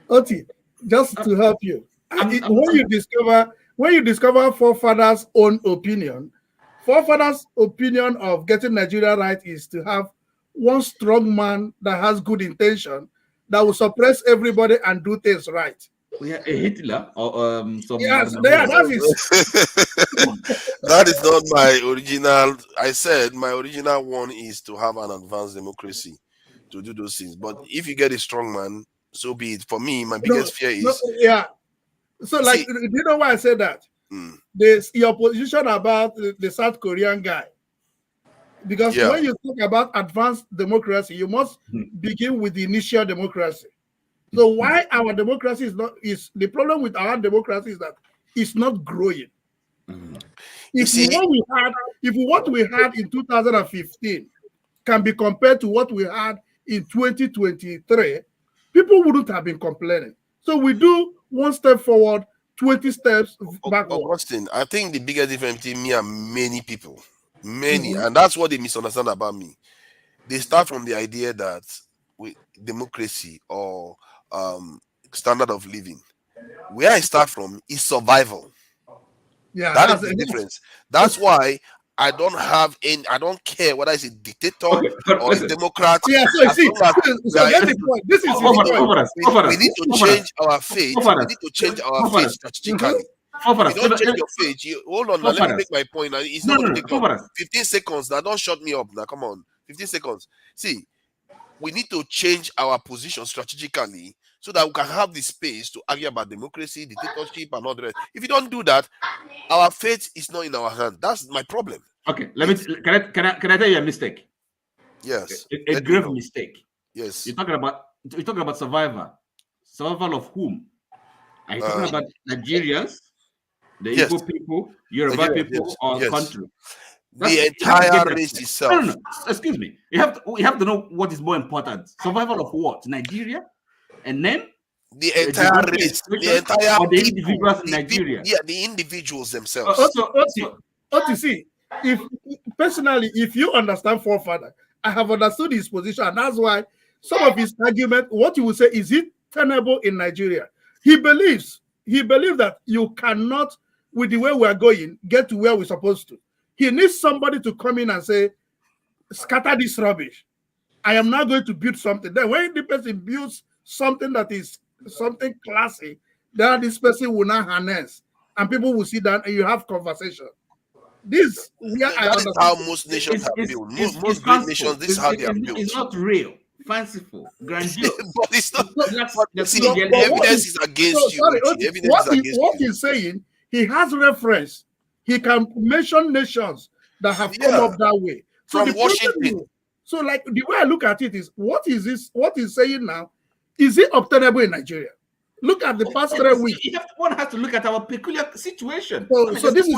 Oti, just to help you, when you discover forefathers' own opinion, forefathers' opinion of getting Nigeria right is to have one strong man that has good intention that will suppress everybody and do things right. Yeah, a Hitler or some. Yes, that is. That is not my original. I said my original one is to have an advanced democracy to do those things. But if you get a strong man, so be it. For me, my biggest fear is So, like, do you know why I said that? Your position about the South Korean guy. Because when you talk about advanced democracy, you must begin with the initial democracy. So why our democracy is the problem with our democracy is that it's not growing. If what we had in 2015 can be compared to what we had in 2023, people wouldn't have been complaining. So we do one step forward, 20 steps backward. Augustine, I think the biggest difference between me and many people, and that's what they misunderstand about me. They start from the idea that democracy or standard of living, where I start from is survival. Yeah, that is the difference. That's why I don't care whether it's a dictator or a democrat. Yeah, so see, get the point. This is we need to change our fate. We need to change our fate strategically. If you don't change your fate, hold on, now, let me make my point. Now, it's not going to take 15 seconds. Now, don't shut me up. Now, come on, 15 seconds. See, we need to change our position strategically so that we can have the space to argue about democracy, dictatorship, and all the rest. If you don't do that, our fate is not in our hand. That's my problem. Okay, can I tell you a mistake? Yes. A grave mistake. Yes. You're talking about survivor. Survival of whom? Are you talking about Nigerians, the Igbo people, Yoruba people, or country? The entire race itself. No. Excuse me. We have to know what is more important. Survival of what? Nigeria? And then the entire race, the entire or the people, individuals in Nigeria. The individuals themselves. Also, see, if personally, if you understand forefather, I have understood his position, and that's why some of his argument, what you would say, is it tenable in Nigeria? He believes that you cannot, with the way we are going, get to where we're supposed to. He needs somebody to come in and say, scatter this rubbish. I am now going to build something. Then when the person builds something that is something classy, then this person will now harness, and people will sit down and you have conversation. This that is how most nations have built. Most great nations, this is how they are built. It's not real, fanciful, grandiose. But it's not. The evidence is against you. What he's saying, he has reference. He can mention nations that have come up that way. So from Washington. So, like, the way I look at it is, what is this? What he's saying now, is it obtainable in Nigeria? Look at the past 3 weeks. One has to look at our peculiar situation. So this is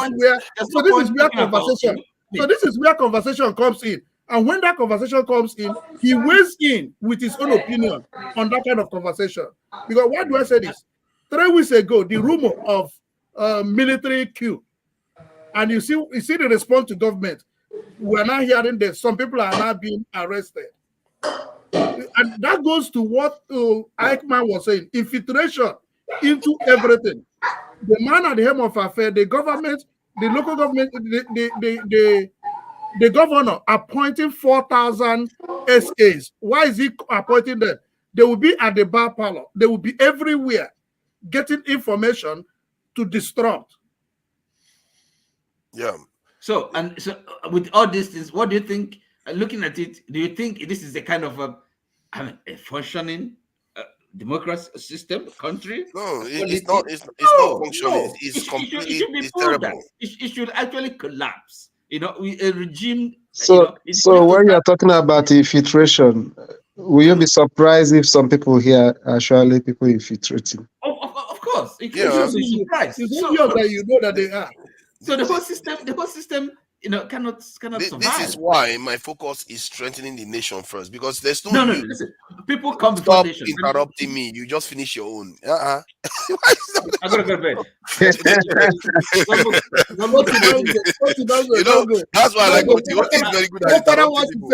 where conversation comes in. And when that conversation comes in, he weighs in with his own opinion on that kind of conversation. Because why do I say this? 3 weeks ago, the rumor of military coup, and you see the response to government. We're now hearing that some people are now being arrested. And that goes to what Eichmann was saying, infiltration into everything. The man at the helm of affair, the government, the local government, the governor appointing 4,000 SAs. Why is he appointing them? They will be at the bar parlor. They will be everywhere getting information to disrupt. Yeah. So with all these things, what do you think? Looking at it, do you think this is a kind of a functioning democracy system, country? No, it's not. It's not functioning. It's completely terrible. It should actually collapse. A regime. So when you're talking about infiltration, will you be surprised if some people here are actually people infiltrating? Of course, it's obvious that you know that they are. So the whole system, cannot survive. This is why my focus is strengthening the nation first, because there's no. No. Listen, people come before Stop nation. interrupting me. You just finish your own. I gotta go to bed. That's why I like what he's very good at interrupting people.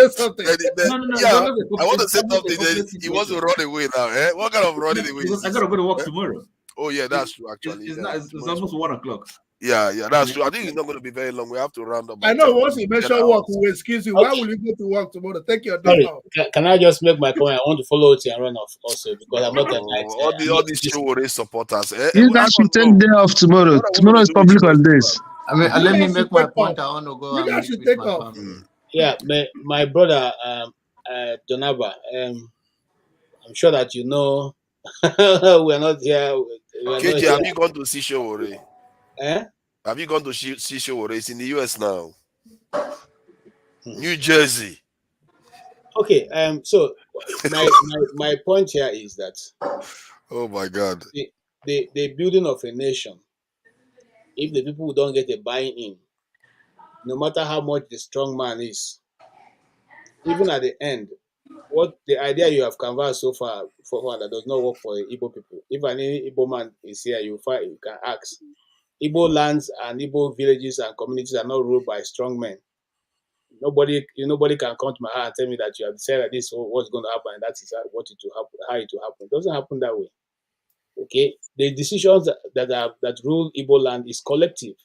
I want to say something. Then he wants to run away now. What kind of running away? I gotta go to work tomorrow. Oh yeah, that's true. Actually, it's almost 1 o'clock. Yeah, that's true. I think it's not going to be very long. We have to round up. I know once you mention work, we will excuse you. Why will you go to work tomorrow? Take your day off. Can I just make my point? I want to follow it and run off also because I'm not a night. All these Chiwore supporters. You guys should take day off tomorrow. Tomorrow is public holidays. I mean, let me make my point. I want to go. You guys should take off. Yeah, my brother, Donaba, I'm sure that you know we're not here. KJ, have you gone to see Chiwore? Have you gone to see Chiwore? It's in the US now. New Jersey. Okay, so my point here is that oh my God, the building of a nation, if the people don't get a buy-in, no matter how much the strong man is, even at the end, what the idea you have canvassed so far that does not work for the Igbo people. If any Igbo man is here, you can ask. Igbo lands and Igbo villages and communities are not ruled by strong men. Nobody can come to my heart and tell me that you have decided this is what's going to happen and that is what it will happen, how it will happen. It doesn't happen that way. Okay, the decisions that rule Igbo land is collective.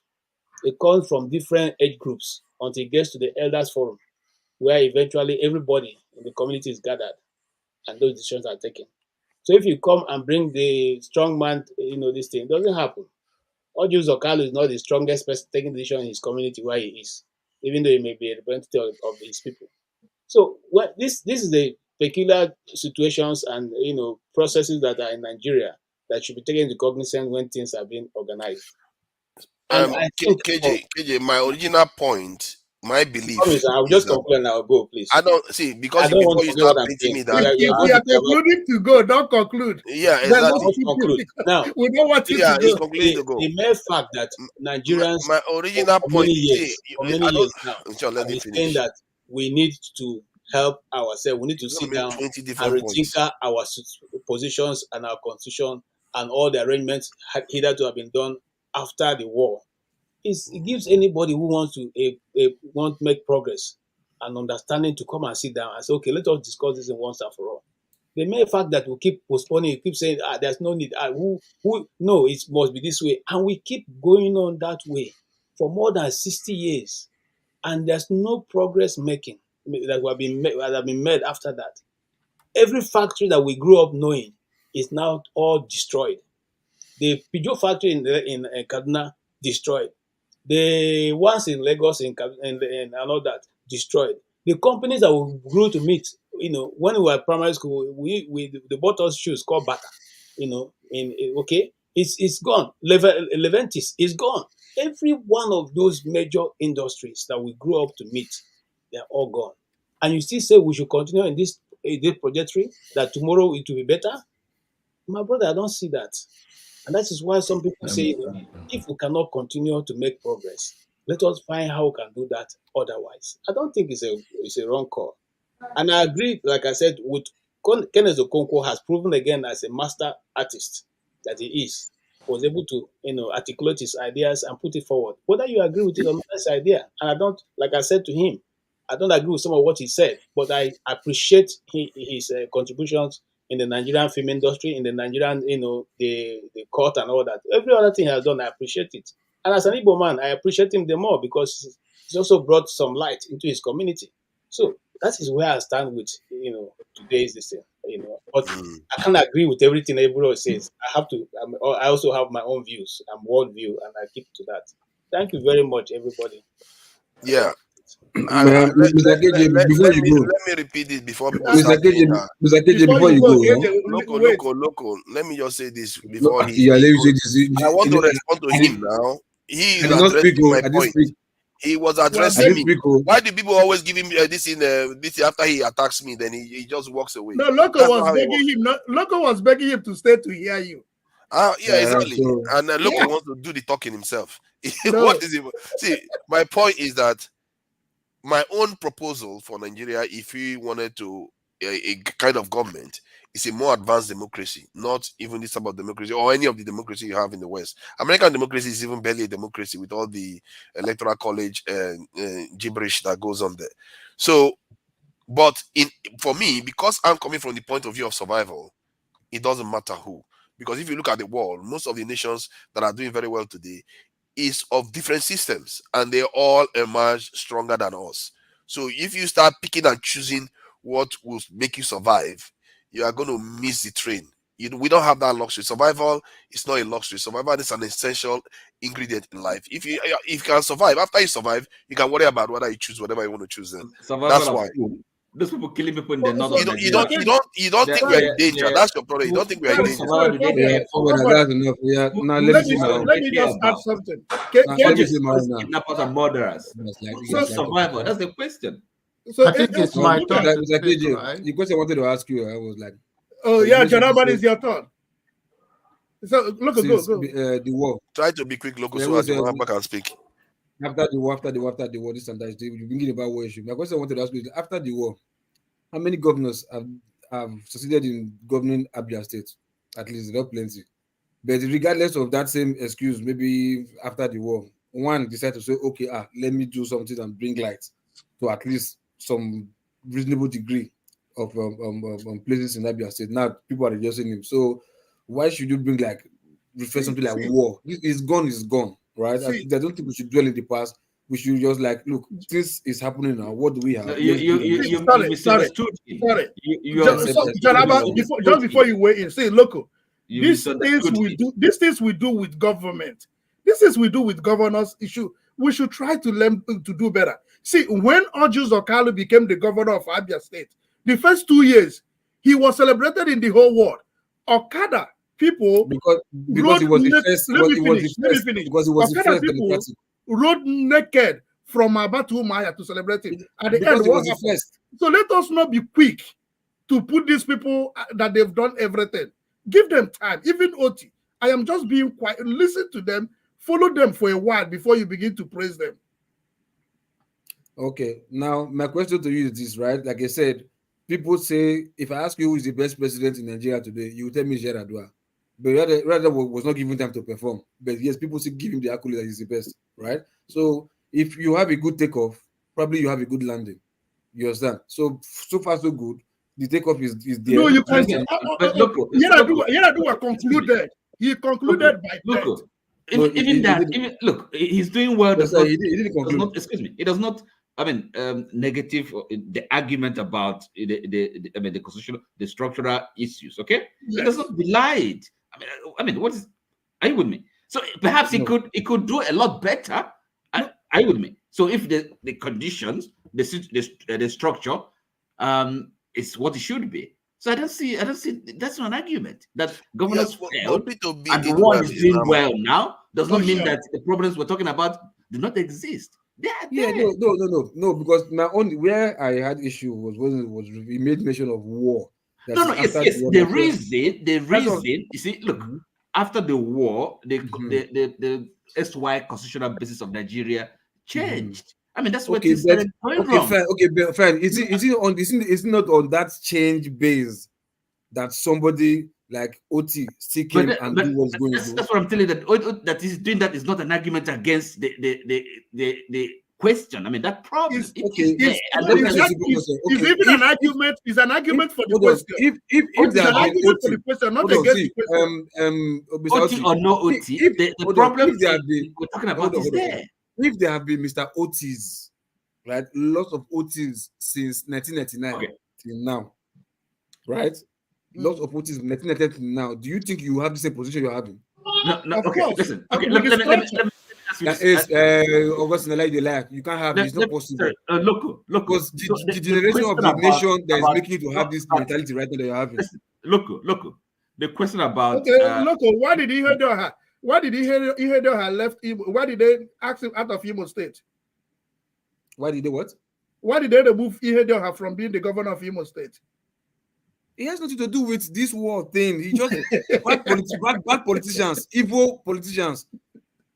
It comes from different age groups until it gets to the elders forum, where eventually everybody in the community is gathered and those decisions are taken. So if you come and bring the strong man, this thing, it doesn't happen. Oju Zokalu is not the strongest person taking decision in his community where he is, even though he may be a representative of his people. So this is the peculiar situations and processes that are in Nigeria that should be taken into cognizance when things are being organized. And I think KJ, my original point, my belief I'll is just that conclude and I'll go, please. I don't see, because I don't want before to you forget what start I'm painting me saying. that If you are concluding to go, don't conclude. yeah, Then exactly. let's conclude. Now, we don't want you yeah, to he's go. concluding to go. The mere fact that Nigerians My original for point, many see, years I don't. now Sure, let have me been saying finish. that we need to help ourselves. We need to It's gonna sit make down 20 and different points. rethink our positions and our constitution and all the arrangements hitherto have been done after the war. It gives anybody who wants to want to make progress and understanding to come and sit down and say, okay, let us discuss this in once and for all. The mere fact that we keep postponing, keep saying, there's no need, no, it must be this way, and we keep going on that way for more than 60 years, and there's no progress making that have been made after that. Every factory that we grew up knowing is now all destroyed. The Peugeot factory in Kaduna destroyed. The ones in Lagos and all that destroyed. The companies that we grew to meet, when we were at primary school, they bought us shoes called Bata. It's gone. Leventis is gone. Every one of those major industries that we grew up to meet, they're all gone. And you still say we should continue in this trajectory, that tomorrow it will be better? My brother, I don't see that. And that is why some people say, if we cannot continue to make progress, let us find how we can do that otherwise. I don't think it's a wrong call. And I agree, like I said, with Kenneth Okonkwo has proven again as a master artist that he is. Was able to, articulate his ideas and put it forward. Whether you agree with it or not, that's the idea. And I don't, like I said to him, I don't agree with some of what he said, but I appreciate his contributions in the Nigerian film industry, in the Nigerian, the court and all that. Every other thing he has done, I appreciate it. And as an Igbo man, I appreciate him the more because he's also brought some light into his community. So that is where I stand with, today's this thing, But I can't agree with everything everybody says. I also have my own views and world view, and I keep to that. Thank you very much, everybody. Yeah. Mr. KJ, before you go, let me repeat it before people Mr. start saying that. Mr. KJ, before you go, Loco, let me just say this before he yeah, let me say goes. this. I want to respond to him now. He is addressing my point. He was addressing me. Why do people always give him this after he attacks me? Then he just walks away. No, Loco was begging him. Loco was begging him to stay to hear you. Yeah, exactly. So, and Loco wants to do the talking himself. No. What is it? See, my point is that my own proposal for Nigeria, if we wanted to a kind of government, is a more advanced democracy, not even this type of democracy or any of the democracy you have in the West. American democracy is even barely a democracy with all the electoral college gibberish that goes on there. So, but for me, because I'm coming from the point of view of survival, it doesn't matter who. Because if you look at the world, most of the nations that are doing very well today is of different systems, and they all emerge stronger than us. So if you start picking and choosing what will make you survive, you are going to miss the train. We don't have that luxury. Survival is not a luxury. Survival is an essential ingredient in life. If you can survive, after you survive, you can worry about whether you choose whatever you want to choose. Then that's why. Those people killing people in the north of you don't think we are in danger. That's your problem. You don't think we are in danger. Let me just add something. Kidnappers and murderers. Survival. That's the question. So I think it's my turn. The question I wanted to ask you, I was like, oh yeah, Janaban is your turn. So go. The war. Try to be quick, Loco, so as you come back and speak. After the war, this and that, you're thinking about war issue. My question I wanted to ask you is, after the war, how many governors have succeeded in governing Abia State? At least not plenty. But regardless of that same excuse, maybe after the war, one decided to say, okay, let me do something and bring light to at least some reasonable degree of places in Abia State. Now people are reducing him. So why should you refer something like war? It's gone. Right? I don't think we should dwell in the past. We should just look, this is happening now. What do we have? You misunderstood. Sorry. Just before you weigh in, say, Loco, these things we do with government, this is we do with governors issue. We should try to learn to do better. See, when Ojus Okalu became the governor of Abia State, The first 2 years, he was celebrated in the whole world. Okada people because it was the first. Let me Because it was the Okada first people democratic. rode naked from Aba to Umaya to celebrate it. At the Because end, it what was the happened? first. So let us not be quick to put these people that they've done everything. Give them time. Even Oti, I am just being quiet. Listen to them. Follow them for a while before you begin to praise them. Okay, now my question to you is this, right? Like I said, people say, if I ask you who is the best president in Nigeria today, you will tell me Yaradua. But rather was not given time to perform. But yes, people still give him the accolade that he's the best, right? So if you have a good takeoff, probably you have a good landing. You understand? So far so good. The takeoff is there. No, you can say. But look, Yaradua concluded. He concluded by look. death. He's doing well. Yes, he didn't conclude. Excuse me. It does not. I mean, negative. The argument about the constitutional, the structural issues. Okay, Yes. It does not belie it. I mean, what is? Are you with me? So perhaps he could do a lot better. Are you with me? So if the conditions, the structure, is what it should be. So I don't see that's not an argument that governors failed and the one is doing well now does not mean that the problems we're talking about do not exist. No, because my only where I had issue was when he made mention of war. Yes. The reason you see, look, after the war, the SY constitutional basis of Nigeria changed. I mean, that's what is going wrong. Fine. Is it not on that change base that somebody like Oti still came and do what's going to do? That's what I'm telling you, that he's doing that is not an argument against the question. I mean, that problem is even an argument. Is an argument for the question. If there an argument for the question, not against the OT question. or no OT, the problem we're talking about is there. If there have been Mr. Otis, right, lots of Otis since 1999 till now, right? Lots of Otis from 1999 till now. Do you think you have the same position you're having? No. Okay, listen. Okay, let me that is Augustine, like the life. You can't have it's not possible. Look. Because the generation of the nation that is making you to have this mentality right now that you're having. Look. The question about why did he hear her? Why did he hear her left? Why did they ask him out of Imo State? Why did they what? Why did they remove Ihedioha from being the governor of Imo State? It has nothing to do with this war thing. He just bad politicians, evil politicians,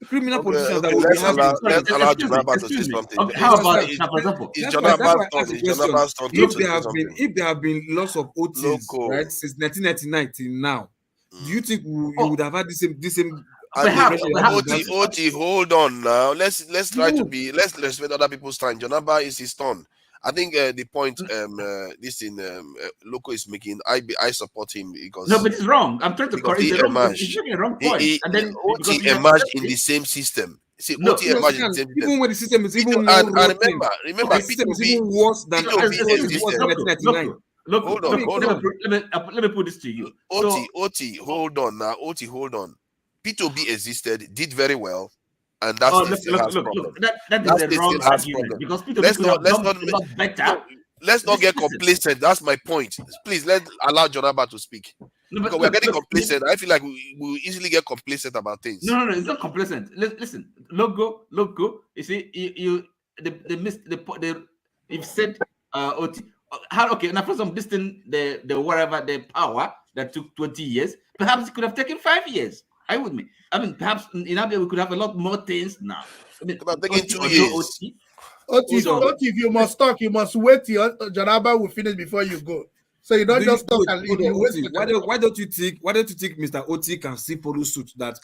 criminal politicians. Let's allow Jonaba to say something. How about, for example, if there have been lots of OTs right since 1999 till now, do you think you would have had the same? OT, hold on now. Let's respect other people's time. Jonaba is his turn. I think the point Loco is making, I support him because no, but it's wrong. I'm trying to correct it. He's making a wrong point. And then OT emerged in the same system. See, OT emerged in the same system. Even when the system is even more remember, the system is even worse than Hold on. Let me put this to you. OT, hold on. P2B existed, did very well, and that's problem. That is a wrong argument because P2B could have done a lot better. Let's not get complacent. That's my point. Please allow Jonaba to speak. Because we're getting complacent. I feel like we easily get complacent about things. No, it's not complacent. Listen, logo. You see, you've said OT. Now for some distance, the power that took 20 years, perhaps it could have taken 5 years. I mean, perhaps in Abia we could have a lot more things now. I mean, taking 2 years. OT, if you must talk, you must wait till Janaba will finish before you go. So you don't just talk and leave. Why don't you think Mr. OT can see follow suit that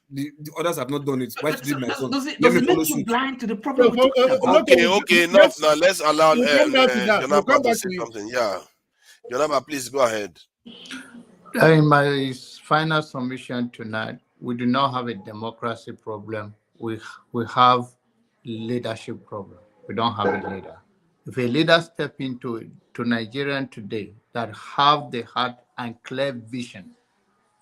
the others have not done it? Why should my son? Does it make you blind to the problem? Okay, enough now. Let's allow Jonaba to say something. Yeah. Jonaba, please go ahead. In my final submission tonight, we do not have a democracy problem. We have leadership problem. We don't have a leader. If a leader step into Nigeria today that have the heart and clear vision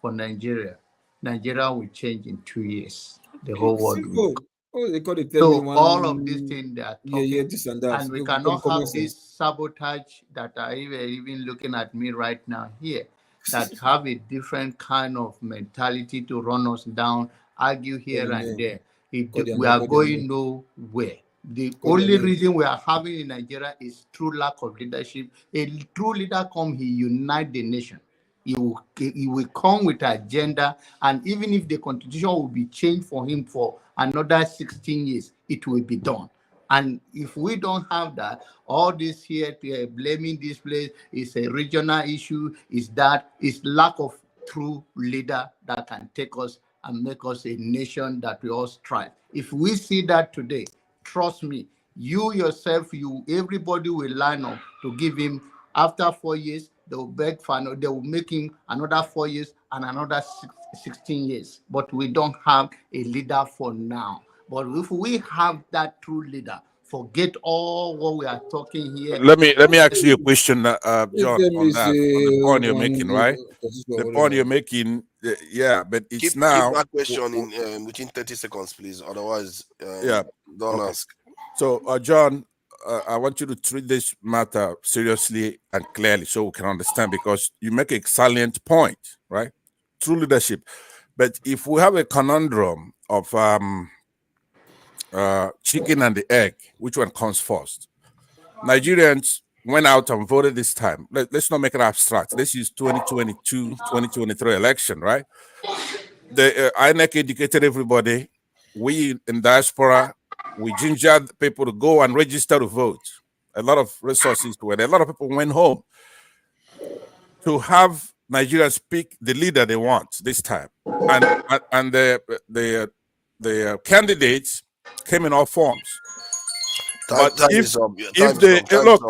for Nigeria will change in 2 years. The whole world will. Oh, they call it So all of these things they are talking, yeah, this and that. and we No, cannot common have this sense. sabotage that are even looking at me right now here, that have a different kind of mentality to run us down, argue here and there. We are going nowhere. The only reason we are having in Nigeria is true lack of leadership. A true leader he unite the nation. He will come with an agenda, and even if the constitution will be changed for him for another 16 years, it will be done. And if we don't have that, all this here blaming this place is a regional issue, is lack of true leader that can take us and make us a nation that we all strive. If we see that today, trust me, you yourself, everybody will line up to give him. After 4 years, they will beg for they will make him another 4 years and another 16 years. But we don't have a leader for now. But if we have that true leader, forget all what we are talking here. Let me ask you a question, John, on that, on the point you're making, right? The point you're making, yeah, but it's keep that question in within 30 seconds, please. Otherwise, don't ask. So, John, I want you to treat this matter seriously and clearly so we can understand, because you make a salient point, right? True leadership. But if we have a conundrum of chicken and the egg, which one comes first? Nigerians went out and voted this time. Let's not make it abstract. Let's use 2022, 2023 election, right? The INEC educated everybody. We in diaspora, we gingered people to go and register to vote. A lot of resources were there. A lot of people went home to have Nigerians pick the leader they want this time. And the candidates came in all forms. Time if they look,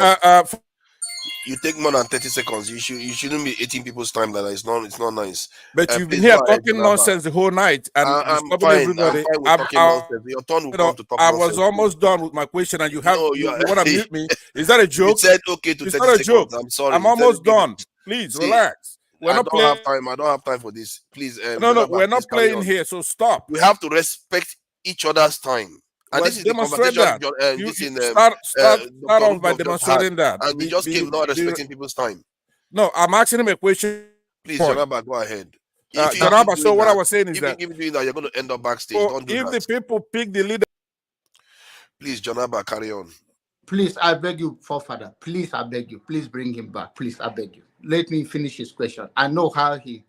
you take more than 30 seconds. You shouldn't be eating people's time. It's not nice. But you've been here talking nonsense the whole night and I'm disturbing fine. everybody. I'm fine with talking nonsense. Your turn will come to talk I nonsense. was almost done with my question, and you want to mute me? Is that a joke? You said okay to it's 30 not a seconds. joke. I'm sorry. I'm almost done. Please relax. I don't have time. I don't have time for this. Please. No, we're not playing here. So stop. We have to respect each other's time. And this is the conversation. Start off by demonstrating that. And we just came not respecting people's time. No, I'm asking him a question. Please, Janaba, go ahead. Janaba, so what I was saying is that if you keep doing that, you're going to end up backstage. Don't do if that. the people pick the leader, please, Janaba, carry on. Please, I beg you, forefather. Please, I beg you. Please bring him back. Please, I beg you. Let me finish his question. I know how he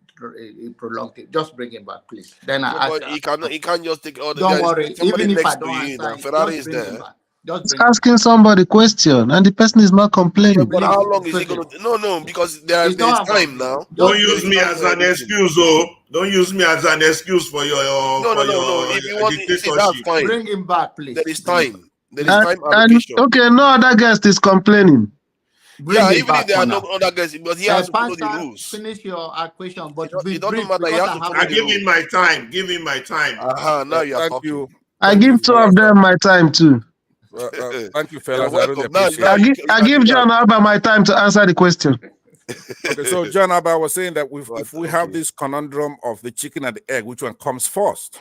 prolonged it. Just bring him back, please. Then he can't just take all the. Don't worry. Even if I don't answer, Ferrari is there. He's asking somebody question, and the person is not complaining. But how long is he going to? No, because there's time now. Don't use me as an excuse, Don't use me as an excuse for your. No. If you want, that's fine. Bring him back, please. There is time. There is time allocation. Okay, no other guest is complaining. Even if there are no other guests, but he has to follow the rules. Finish your question, but it doesn't matter. You have to follow the give him my time. Give him my time. Now you are talking. I give two of them my time too. Thank you, fellas. I really appreciate I give John Alba my time to answer the question. Okay, so John Alba was saying that if we have this conundrum of the chicken and the egg, which one comes first?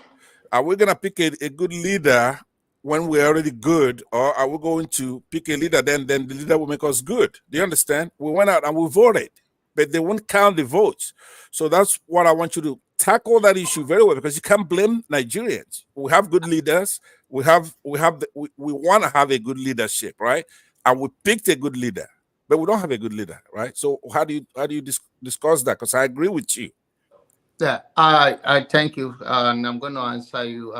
Are we going to pick a good leader when we're already good, or are we going to pick a leader, then the leader will make us good? Do you understand? We went out and we voted, but they won't count the votes. So that's what I want you to tackle that issue very well, because you can't blame Nigerians. We have good leaders. We want to have a good leadership, right? And we picked a good leader, but we don't have a good leader, right? So how do you discuss that? Because I agree with you. Yeah, I thank you, and I'm going to answer you.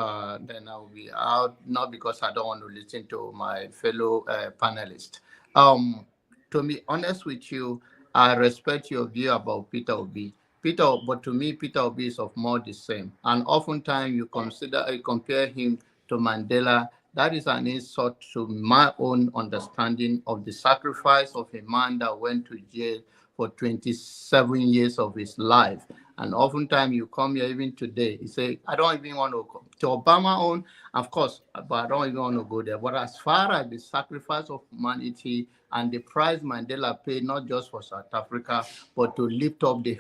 Then I'll be out, not because I don't want to listen to my fellow panelists. To be honest with you, I respect your view about Peter Obi. But to me, Peter Obi is of more the same. And oftentimes you compare him to Mandela. That is an insult to my own understanding of the sacrifice of a man that went to jail for 27 years of his life. And oftentimes you come here even today, you say, I don't even want to go to Obama own, of course, but I don't even want to go there. But as far as the sacrifice of humanity and the price Mandela paid, not just for South Africa, but to lift up the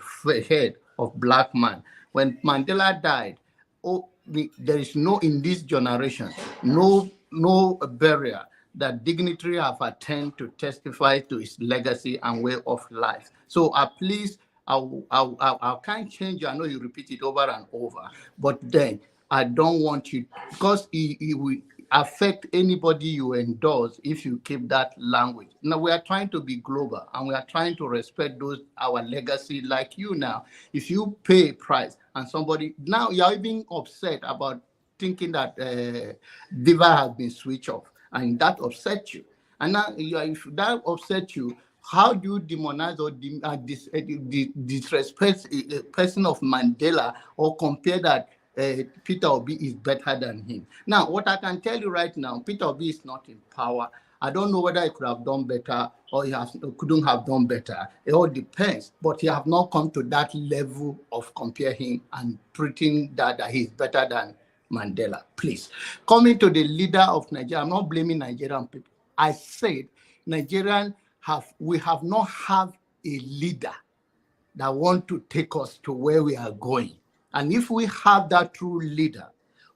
head of black man. When Mandela died, there is no, in this generation, no barrier that dignitary have attained to testify to his legacy and way of life. So please, I can't change you. I know you repeat it over and over, but then I don't want you, because it will affect anybody you endorse if you keep that language. Now we are trying to be global and we are trying to respect those, our legacy, like you now. If you pay a price and somebody, now you're even upset about thinking that Diva has been switched off, and that upsets you. And now if that upsets you, how do you demonize or disrespect a person of Mandela, or compare that Peter Obi is better than him? Now, what I can tell you right now, Peter Obi is not in power. I don't know whether he could have done better or couldn't have done better. It all depends. But he have not come to that level of comparing and treating that he's better than Mandela. Please. Coming to the leader of Nigeria, I'm not blaming Nigerian people. I said we have not have a leader that want to take us to where we are going. And if we have that true leader,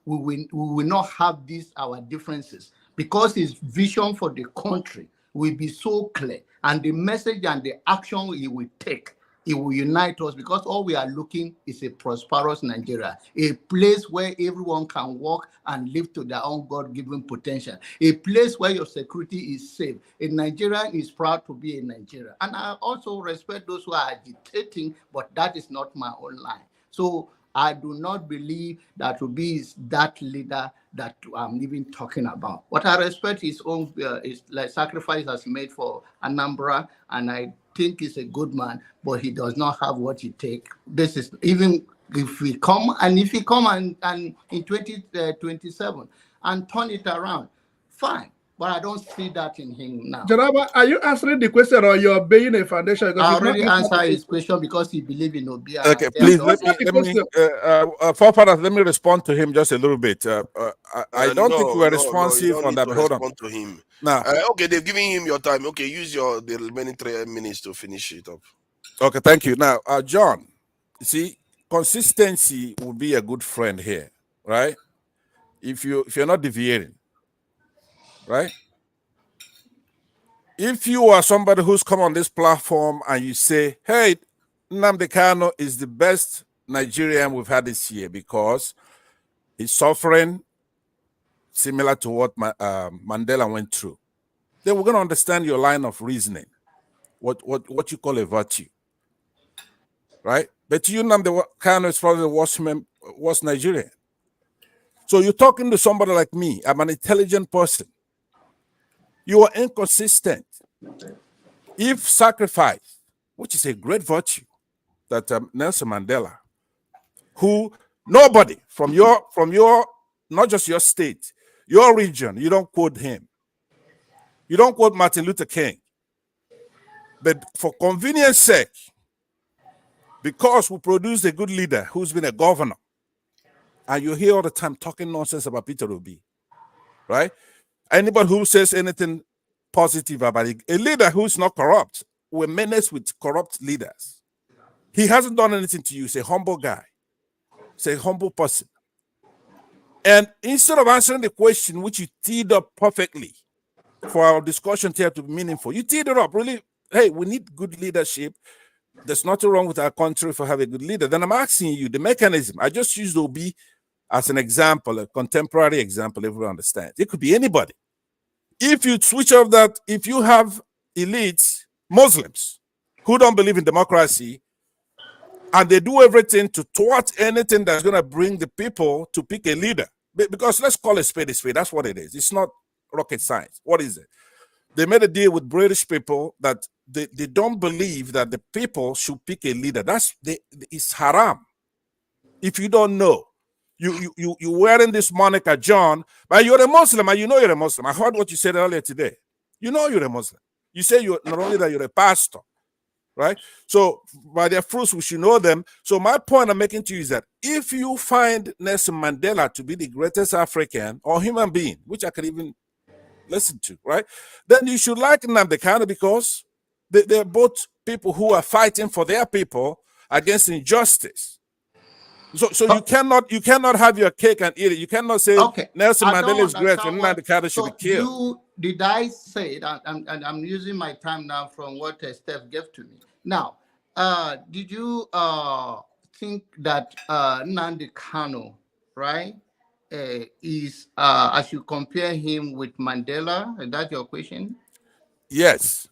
we will not have our differences, because his vision for the country will be so clear, and the message and the action he will take, it will unite us, because all we are looking is a prosperous Nigeria, a place where everyone can walk and live to their own God-given potential, a place where your security is safe. A Nigerian is proud to be a Nigerian. And I also respect those who are agitating, but that is not my own line. So I do not believe that Obi is that leader that I'm even talking about. What I respect his own is like sacrifice has made for Anambra, and I think he's a good man, but he does not have what it takes. This is even if he come and in 2027 and turn it around, fine. But I don't see that in him now. Janaba, are you answering the question, or you're being a foundation? I already answered his question because he believes in Obi. Okay, please let me forefathers, let me respond to him just a little bit. I don't think you were responsive on that. Hold on. To him. Now, okay, they've given him your time. Okay, use the remaining 3 minutes to finish it up. Okay, thank you. Now, John, you see, consistency will be a good friend here, right? If you're not deviating, right? If you are somebody who's come on this platform and you say, hey, Nnamdi Kanu is the best Nigerian we've had this year because he's suffering similar to what Mandela went through, then we're going to understand your line of reasoning, what you call a virtue, right? But you, Nnamdi Kanu, is probably the worst Nigerian. So you're talking to somebody like me. I'm an intelligent person. You are inconsistent. If sacrifice, which is a great virtue, that Nelson Mandela, who nobody from your not just your state, your region, you don't quote him. You don't quote Martin Luther King. But for convenience sake, because we produce a good leader who's been a governor, and you hear all the time talking nonsense about Peter Obi, right? Anybody who says anything positive about it, a leader who's not corrupt, we're menaced with corrupt leaders. He hasn't done anything to you. He's a humble guy. He's a humble person. And instead of answering the question, which you teed up perfectly for our discussion here to be meaningful, you teed it up really. Hey, we need good leadership. There's nothing wrong with our country for having a good leader. Then I'm asking you the mechanism. I just used Obi as an example, a contemporary example, everyone understands. It could be anybody. If you switch off that, if you have elites, Muslims, who don't believe in democracy, and they do everything to thwart anything that's going to bring the people to pick a leader. Because let's call it spade a spade. That's what it is. It's not rocket science. What is it? They made a deal with British people that they don't believe that the people should pick a leader. It's haram. If you don't know, you wearing this moniker, John, but you're a Muslim and you know you're a Muslim. I heard what you said earlier today. You know you're a Muslim. You say you're not only that you're a pastor, right? So by their fruits we should know them. So my point I'm making to you is that if you find Nelson Mandela to be the greatest African or human being, which I could even listen to, right? Then you should like Nnamdi Kanu because they're both people who are fighting for their people against injustice. So you cannot have your cake and eat it. You cannot say Nelson I don't Mandela is great understand and what. Nnamdi Kanu should be killed. Did I say that? I'm using my time now from what Steph gave to me. Now, did you think that Nnamdi Kanu, right, is as you compare him with Mandela? Is that your question? Yes.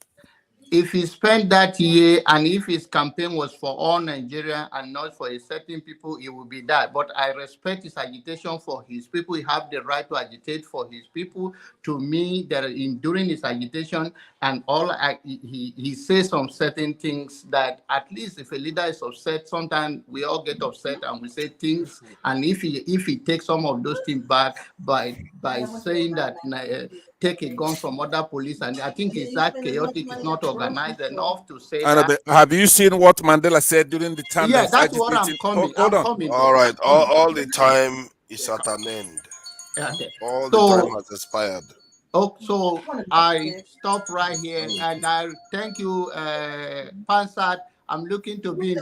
If he spent that year and if his campaign was for all Nigeria and not for a certain people, it would be that. But I respect his agitation for his people. He have the right to agitate for his people. To me, that during his agitation and all, he says some certain things that at least if a leader is upset, sometimes we all get upset and we say things. And if he takes some of those things back by saying that. Take a gun from other police, and I think it's that chaotic. It's not organized enough to say that. Have you seen what Mandela said during the time Yeah, that that's what I'm coming. Hold on. All right, all the time is at an end. Okay. All the time has expired. Oh, so I stop right here, and I thank you, Pansat. I'm looking to be in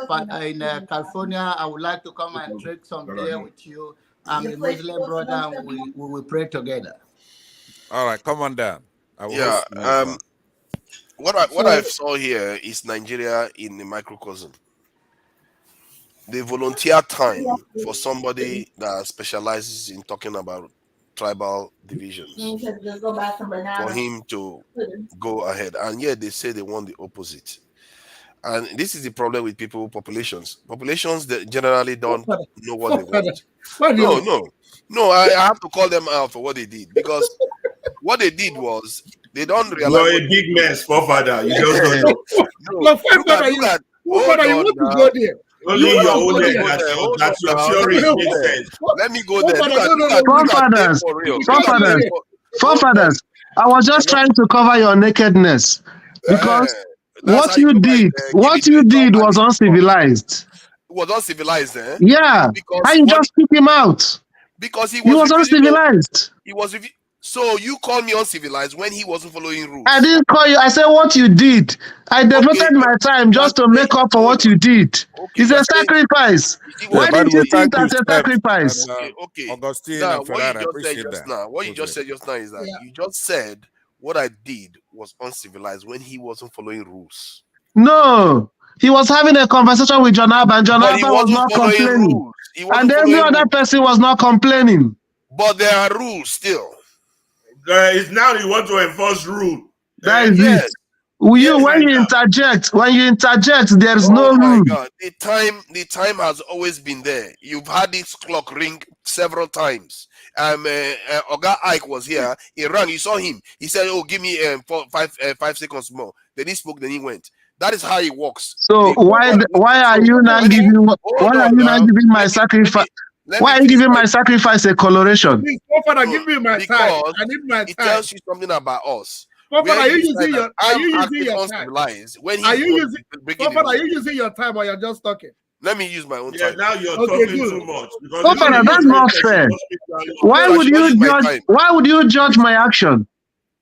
California. I would like to come and drink some beer with you. I'm a Muslim brother, and we will pray together. All right, come on down. Yeah. What I saw here is Nigeria in a microcosm. They volunteer time for somebody that specializes in talking about tribal divisions for him to go ahead, and yet they say they want the opposite. And this is the problem with populations that generally don't know what they want. No, I have to call them out for what they did, because what they did was they don't realize. You're a big mess, forefather. You just don't know. Look at you want to go there. Only your own head. That's your theory. Makes sense. Let me go there. Forefathers, I was just trying to cover your nakedness, because what you did was uncivilized. It was uncivilized, eh? Yeah, because you just kick him out. Because he was uncivilized. So you call me uncivilized when he wasn't following rules. I didn't call you. I said what you did. I devoted my time just to make up for what you did. It's a sacrifice. Why did you see it as a sacrifice? Okay. Augustine Now, and Ferrari, what you just said just now is that you just said what I did was uncivilized when he wasn't following rules. No. He was having a conversation with John Abba, and John Abba was not complaining. And every other person was not complaining. But there are rules still. It's now you want to enforce rule. That is it. When you interject, there is no rule. Oh my God. The time has always been there. You've had this clock ring several times. Oga Ike was here. He rang. You saw him. He said, "Oh, give me 5 seconds more." Then he spoke. Then he went. That is how it works. So why are you not giving my sacrifice? Why are you giving my sacrifice a coloration? Please, Father, give me my time. I need my time. It tells you something about us. Are you using your time? When are you using your time, or you're just talking? Let me use my own time. Now you're talking too much. Father, that's not fair. Why would you judge my action?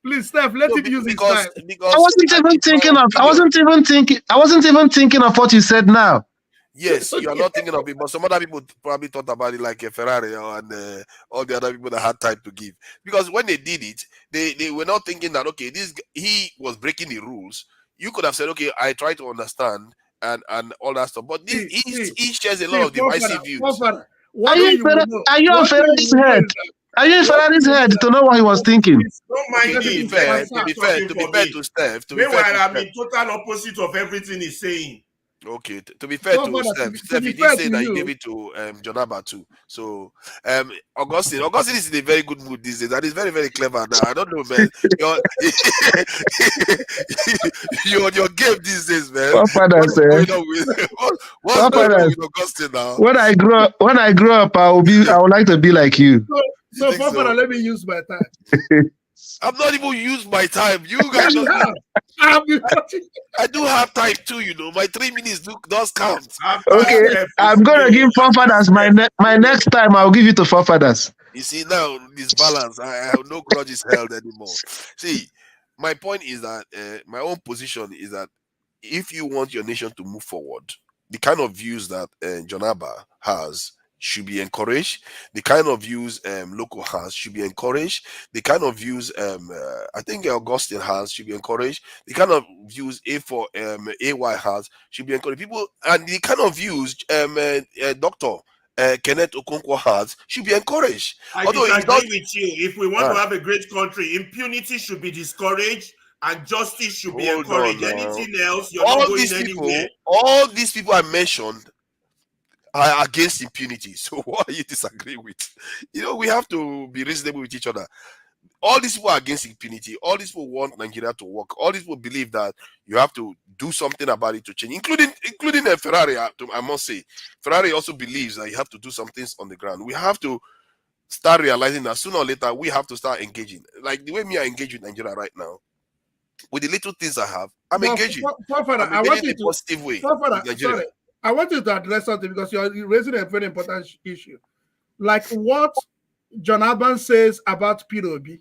Please, Steph, let him use his time. I wasn't even thinking of what you said now. Yes, you are not thinking of it, but some other people probably thought about it, like a Ferrari and all the other people that had time to give. Because when they did it, they were not thinking that, okay, he was breaking the rules. You could have said, okay, I try to understand and all that stuff. But he shares a lot of divisive views. Are you on Ferrari's head? Are you in Ferrari's head to know what he was thinking? Don't mind to be fair to Steph. Meanwhile, I'm in total opposite of everything he's saying. Okay, to be fair to Steph, he did say that he gave it to John Abba too. So Augustine is in a very good mood these days. That is very, very clever now. I don't know, man. your game these days, man. What's going on with Augustine now? When I grow up, I would like to be like you. So let me use my time. I'm not even using my time. You guys I do have time too, My 3 minutes does count. Okay, I'm gonna give forefathers my next time. I'll give you to forefathers. You see now this balance. I have no grudges held anymore. See, my point is that my own position is that if you want your nation to move forward, the kind of views that John Abba has should be encouraged. The kind of views Loco has should be encouraged. The kind of views I think Augustine has should be encouraged. The kind of views AY has should be encouraged. People, and the kind of views Dr. Kenneth Okonkwo has should be encouraged. I Although disagree it's not, with you. If we want to have a great country, impunity should be discouraged and justice should be hold encouraged. on now. Anything else, you're not going anywhere. All these people I mentioned are against impunity. So what are you disagreeing with? You know, we have to be reasonable with each other. All these people are against impunity. All these people want Nigeria to work. All these people believe that you have to do something about it to change, including Ferrari. I must say, Ferrari also believes that you have to do some things on the ground. We have to start realizing that sooner or later we have to start engaging. Like the way me I engage with Nigeria right now, with the little things I have, I'm engaging. I'm engaging in a positive way. Sorry, I want you to address something because you're raising a very important issue. Like what John Alban says about P.O.B.,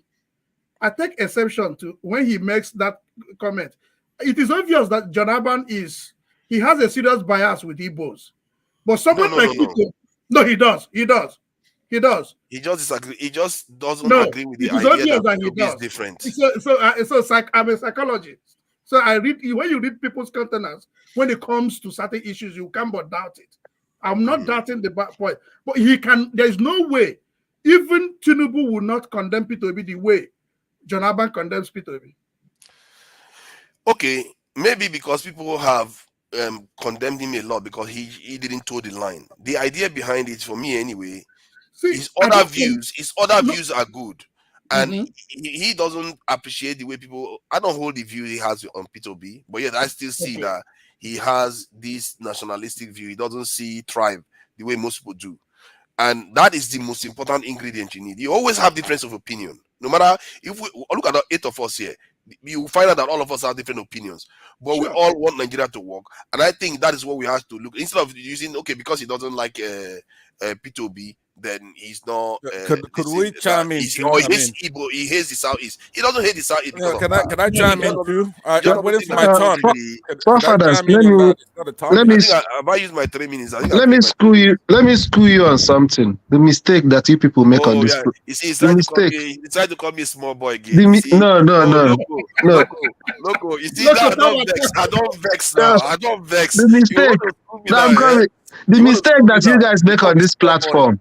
I take exception to when he makes that comment. It is obvious that John Alban he has a serious bias with Igbos. But someone no, he does. He just disagree. He just doesn't agree with the idea that P.O.B. is different. I'm a psychologist. So I read when you read people's countenance, when it comes to certain issues, you can't but doubt it. I'm not doubting the point, but there's no way, even Tinubu will not condemn P.O.B. the way John Alban condemns P.O.B. Okay, maybe because people have condemned him a lot because he didn't toe the line. The idea behind it, for me anyway, his other views are good. And he doesn't appreciate the way people. I don't hold the view he has on P.O.B., but yet I still see that he has this nationalistic view. He doesn't see tribe the way most people do, and that is the most important ingredient you need. You always have difference of opinion, no matter if we look at the 8 of us here. You will find out that all of us have different opinions, but we all want Nigeria to work, and I think that is what we have to look instead of using because he doesn't like P.O.B. Then he's not. Could we chime in? Or he hates Igbo. He hates the Southeast. He doesn't hate the Southeast. Can I chime in too? I'm waiting for my turn. Forefathers, let me. Have I used my 3 minutes? Let me school you. Let me school you on something. The mistake that you people make on this. Yeah. You see, he tried to call me a small boy again. No. Loco. You see, now I don't vex now. I don't vex. The mistake. The mistake that you guys make on this platform.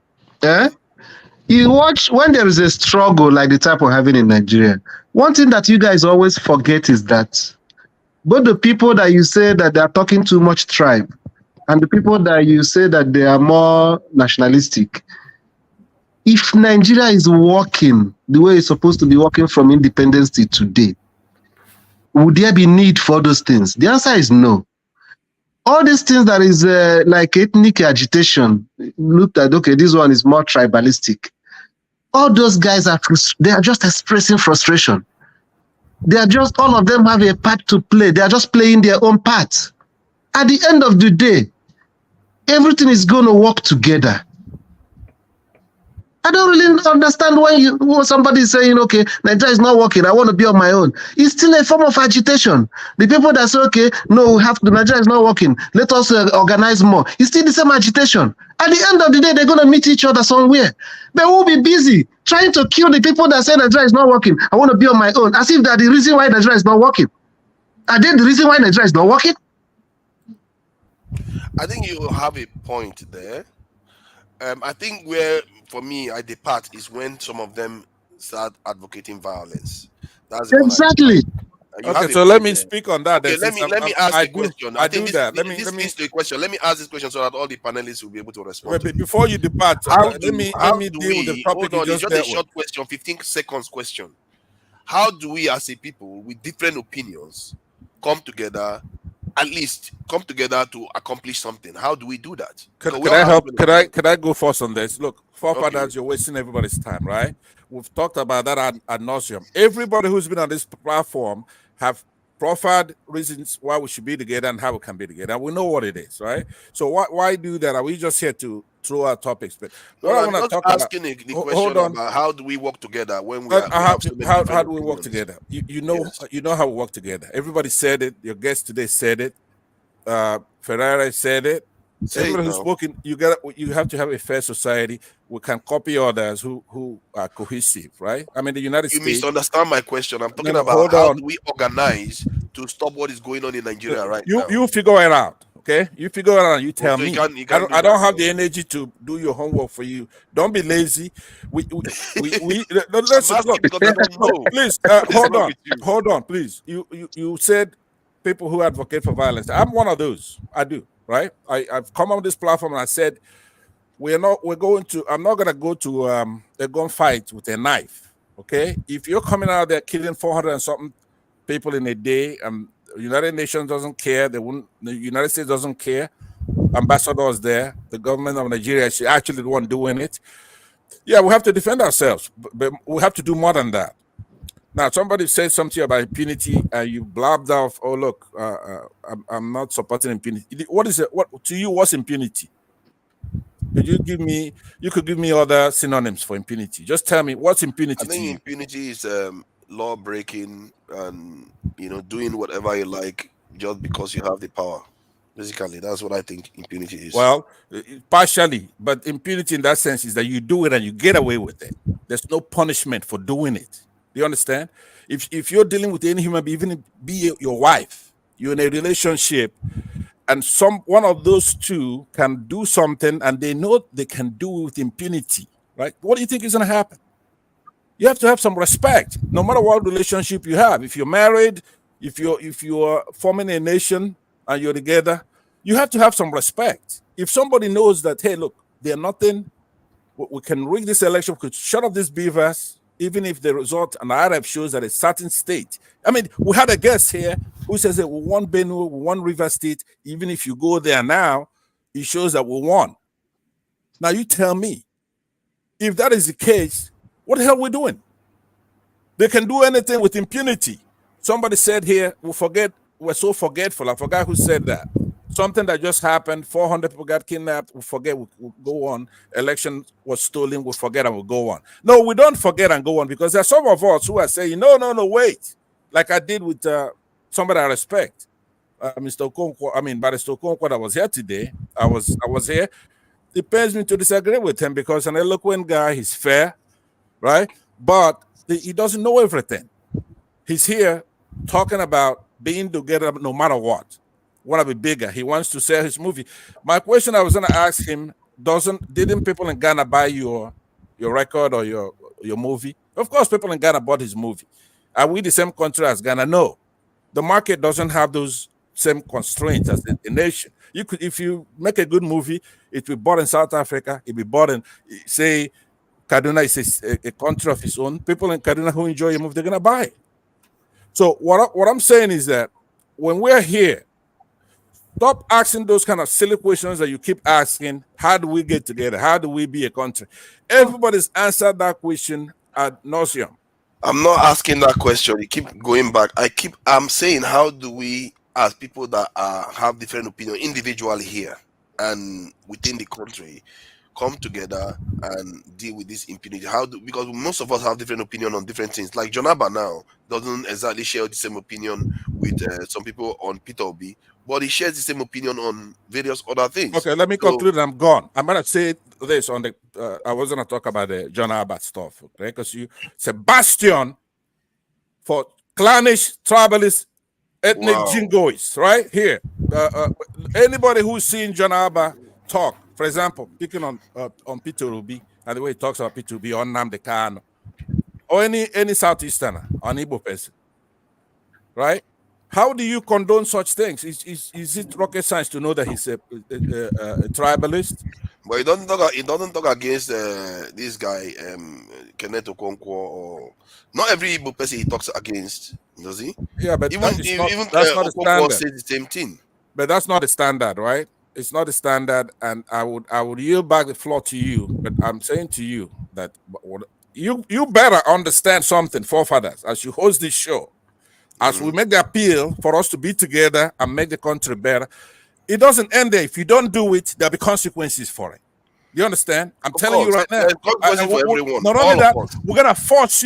You watch when there is a struggle like the type we're having in Nigeria. One thing that you guys always forget is that both the people that you say that they are talking too much tribe and the people that you say that they are more nationalistic, if Nigeria is working the way it's supposed to be working from independence to today, would there be need for those things? The answer is no. All these things that is like ethnic agitation, looked at, okay, this one is more tribalistic. All those guys they are just expressing frustration. They are just, all of them have a part to play. They are just playing their own part. At the end of the day, everything is going to work together. I don't really understand when somebody is saying, okay, Nigeria is not working, I want to be on my own. It's still a form of agitation. The people that say, okay, no, Nigeria is not working, let us organize more. It's still the same agitation. At the end of the day, they're going to meet each other somewhere. They will be busy trying to kill the people that say Nigeria is not working. I want to be on my own, as if they're the reason why Nigeria is not working. Are they the reason why Nigeria is not working? I think you have a point there. I think where, for me, I depart is when some of them start advocating violence. That's exactly. Okay, so let me speak on that. Okay, let me ask a question. I do that. Let me ask a question. Let me ask this question so that all the panelists will be able to respond. Wait, before you depart, let me deal with the topic. Hold on, it's just a short question, 15 seconds question. How do we, as a people with different opinions, come together to accomplish something? How do we do that? Could I help? Could I go first on this? Look, forefathers, you're wasting everybody's time, right? We've talked about that ad nauseum. Everybody who's been on this platform have proffered reasons why we should be together and how we can be together. And we know what it is, right? So why do that? Are we just here to throw out topics? But what I want to talk asking about, the question about how do we work together when we how do we work together? You know how we work together. Everybody said it. Your guest today said it. Ferrari said it. Everybody who's spoken, you have to have a fair society. We can copy others who are cohesive, right? I mean, the United You States. misunderstand my question. I'm talking about hold how on. do we organize to stop what is going on in Nigeria right now. You figure it out, okay? You figure it out and you tell me. You can't I don't have the energy to do your homework for you. Don't be lazy. Listen, look, please hold on, please. You said people who advocate for violence. I'm one of those. I do, right? I've come on this platform and I said I'm not going to go to a gunfight with a knife. Okay, if you're coming out there killing 400 and something people in a day, the United Nations doesn't care. The United States doesn't care. Ambassadors there, the government of Nigeria is actually the one doing it. Yeah, we have to defend ourselves, but we have to do more than that. Now, somebody said something about impunity, and you blabbed off. Oh, look, I'm not supporting impunity. What is it? What to you? What's impunity? Could you give me? You could give me other synonyms for impunity. Just tell me what's impunity. I think impunity is law breaking and doing whatever you like just because you have the power. Basically, that's what I think impunity is. Well, partially, but impunity in that sense is that you do it and you get away with it. There's no punishment for doing it. Do you understand? If you're dealing with any human being, even be your wife, you're in a relationship, and one of those two can do something and they know they can do it with impunity, right? What do you think is going to happen? You have to have some respect, no matter what relationship you have. If you're married, if you're forming a nation and you're together, you have to have some respect. If somebody knows that, hey, look, they're nothing, we can rig this election, we could shut up these beavers, even if the result and the RF shows that a certain state. I mean, we had a guest here who says that we won Benue, we won River State. Even if you go there now, it shows that we won. Now you tell me, if that is the case, what the hell are we doing? They can do anything with impunity. Somebody said here, we're so forgetful. I forgot who said that. Something that just happened, 400 people got kidnapped, we forget, we'll go on. Election was stolen, we'll forget and we'll go on. No, we don't forget and go on, because there are some of us who are saying, no, wait. Like I did with somebody I respect, Mr. Okonkwo, Barrister Okonkwo that was here today. I was here. It pains me to disagree with him because an eloquent guy, he's fair, right? But he doesn't know everything. He's here talking about being together no matter what. Want to be bigger. He wants to sell his movie. My question I was going to ask him, didn't people in Ghana buy your record or your movie? Of course, people in Ghana bought his movie. Are we the same country as Ghana? No. The market doesn't have those same constraints as the nation. If you make a good movie, it will be bought in South Africa, it will be bought in, say, Kaduna is a country of its own. People in Kaduna who enjoy a movie, they're going to buy it. So what I'm saying is that when we're here, stop asking those kind of silly questions that you keep asking. How do we get together? How do we be a country? Everybody's answered that question ad nauseum. I'm not asking that question. You keep going back. I'm saying, how do we, as people that have different opinions individually here and within the country, come together and deal with this impunity? Because most of us have different opinion on different things. Like John Abba now doesn't exactly share the same opinion with some people on Peter Obi, but he shares the same opinion on various other things. Okay, let me conclude. I'm gone. I'm gonna say this on the. I was gonna talk about the John Abba stuff, okay? Because it's a bastion for clannish, tribalist, ethnic jingoists, right here. Anybody who's seen John Abba talk, for example, picking on Peter Obi and the way he talks about Peter Obi on Nnamdi Kanu, or any Southeasterner, an Igbo person, right? How do you condone such things? Is it rocket science to know that he's a tribalist? But he doesn't talk against this guy, Kenneth Okonkwo, or not every Igbo person he talks against, does he? Yeah, but even Okonkwo says the same thing. But that's not the standard, right? It's not the standard, and I would yield back the floor to you. But I'm saying to you that you better understand something, forefathers, as you host this show. As we make the appeal for us to be together and make the country better, it doesn't end there. If you don't do it, there'll be consequences for it. You understand? I'm telling you right now. For everyone. Not only that, we're gonna force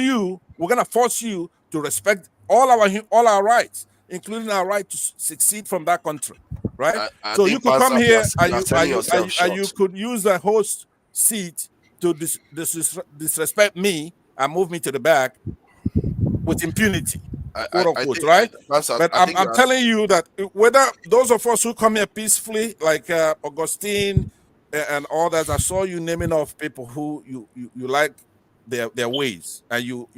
you to respect all our rights, including our right to succeed from that country. right? I So think, you could come Pastor, here you are selling yourself and you short. could use the host seat to disrespect me and move me to the back with impunity, quote unquote, right? But I think I'm telling you that whether those of us who come here peacefully, like Augustine and others, I saw you naming off people who you like their ways, and you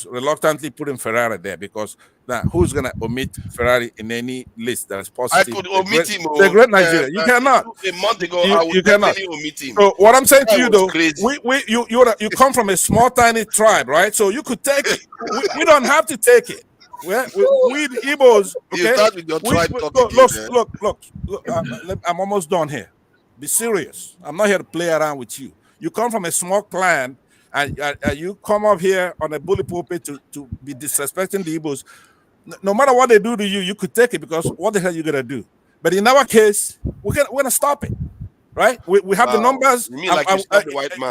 reluctantly putting Ferrari there because now who's gonna omit Ferrari in any list that is I positive? could omit him. The great Nigeria. You cannot. A month ago, I would You cannot. definitely omit him. So what I'm saying to That you was though, crazy. you come from a small tiny tribe, right? So you could take it. We don't have to take it. We the Igbos, okay? You start with your tribe talk again. Look, I'm almost done here. Be serious. I'm not here to play around with you. You come from a small clan and you come up here on a bully pulpit to be disrespecting the Igbos. No matter what they do to you, you could take it because what the hell are you gonna do? But in our case, we're gonna stop it. Right? We have the numbers. You mean like you stop the white man?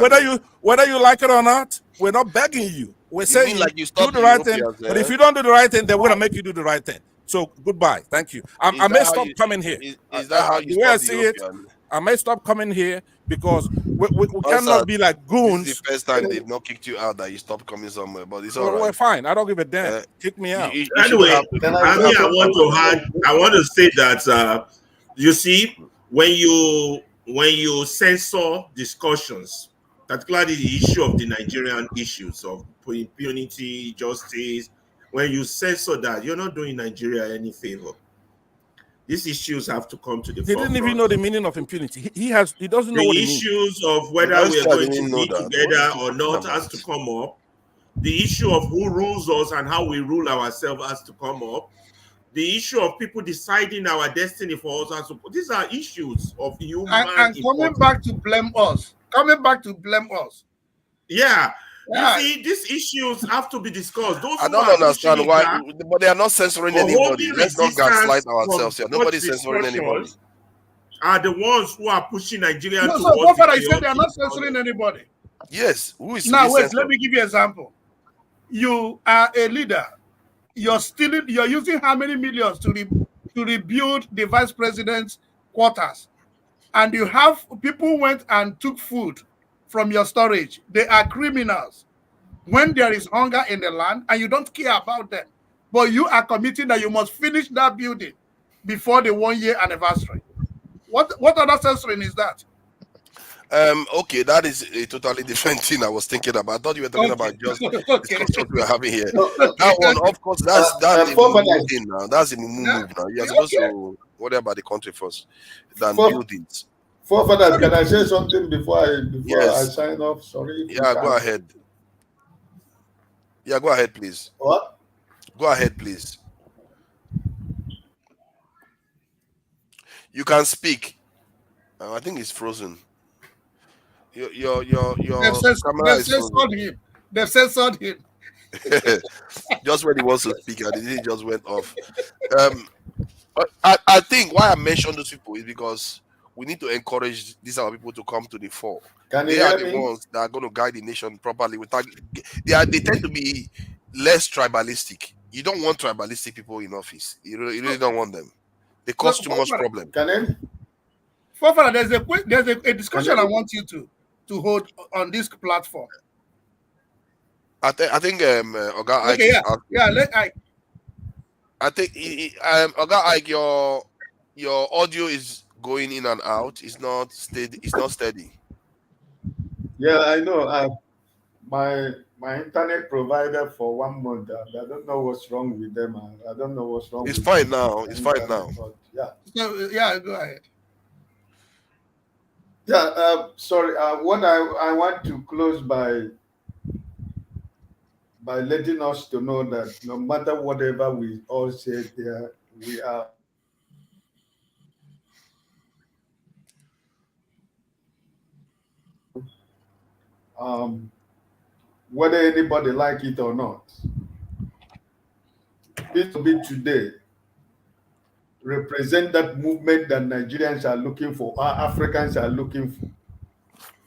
Whether you like it or not, we're not begging you. We're saying like you do stop the the right thing. Europeans, But if you don't do the right thing, then we're gonna make you do the right thing. So goodbye. Thank you. I may stop coming here. Is that how you the way I stop the see it, European? I may stop coming here because we cannot be like goons. This is the first time they've not kicked you out that you stopped coming somewhere, but it's all right. We're fine. I don't give a damn. Kick me out. Anyway, I want to say that you see, when you censor discussions, particularly the issue of the Nigerian issues of impunity, justice, when you censor that, you're not doing Nigeria any favor. These issues have to come to the forefront. He didn't even know the meaning of impunity. He doesn't know what it means. The issues of whether we are going to be together or not has to come up. The issue of who rules us and how we rule ourselves has to come up. The issue of people deciding our destiny for us has to. These are issues of human and coming back to blame us. Yeah. You see, these issues have to be discussed. I don't understand why, but they are not censoring anybody. Let's not gaslight ourselves here. Nobody's censoring anybody. Are the ones who are pushing Nigeria towards so I said they are not censoring anybody. Yes. Who is now? Wait, let me give you an example. You are a leader. You're using how many millions to rebuild the vice president's quarters, and you have people went and took food from your storage. They are criminals. When there is hunger in the land and you don't care about them, but you are committing that you must finish that building before the 1-year anniversary. What other censoring is that? Okay, that is a totally different thing I was thinking about. I thought you were talking about just discussions we are having here. That one, of course, that's a move thing now. That's a move now. You're supposed to worry about the country first than buildings. Father, can I say something before I sign off? Sorry. Yeah, go ahead. Yeah, go ahead, please. What? Go ahead, please. You can speak. I think it's frozen. Your camera is frozen. They've censored him. Just when he wants to speak, and it just went off. I think why I mentioned those people is because we need to encourage these other people to come to the fore. They are the ones that are going to guide the nation properly. They tend to be less tribalistic. You don't want tribalistic people in office. You really don't want them. They cause too much problem. There's a discussion I want you to hold on this platform. I think Oga Ike. I think Oga Ike, your audio is going in and out. It's not steady. It's not steady. Yeah, I know. My internet provider for 1 month. I don't know what's wrong with them. I don't know what's wrong. It's fine now. It's fine now. Yeah. Go ahead. Yeah. Sorry. What I want to close by letting us to know that no matter whatever we all say there, we are. Whether anybody like it or not, it will be today represent that movement that Nigerians are looking for, Africans are looking for.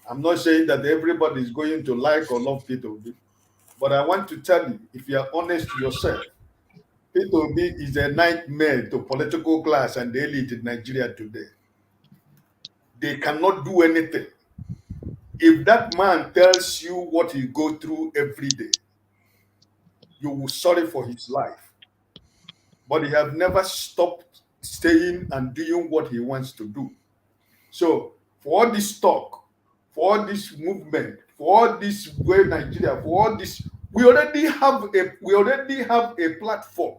I'm not saying that everybody is going to like or love Peter Obi, but I want to tell you, if you are honest to yourself, P2B is a nightmare to political class and the elite in Nigeria today. They cannot do anything. If that man tells you what he go through every day, you will sorry for his life. But he have never stopped staying and doing what he wants to do. So for all this talk, for all this movement, for all this way Nigeria, for all this, we already have a platform.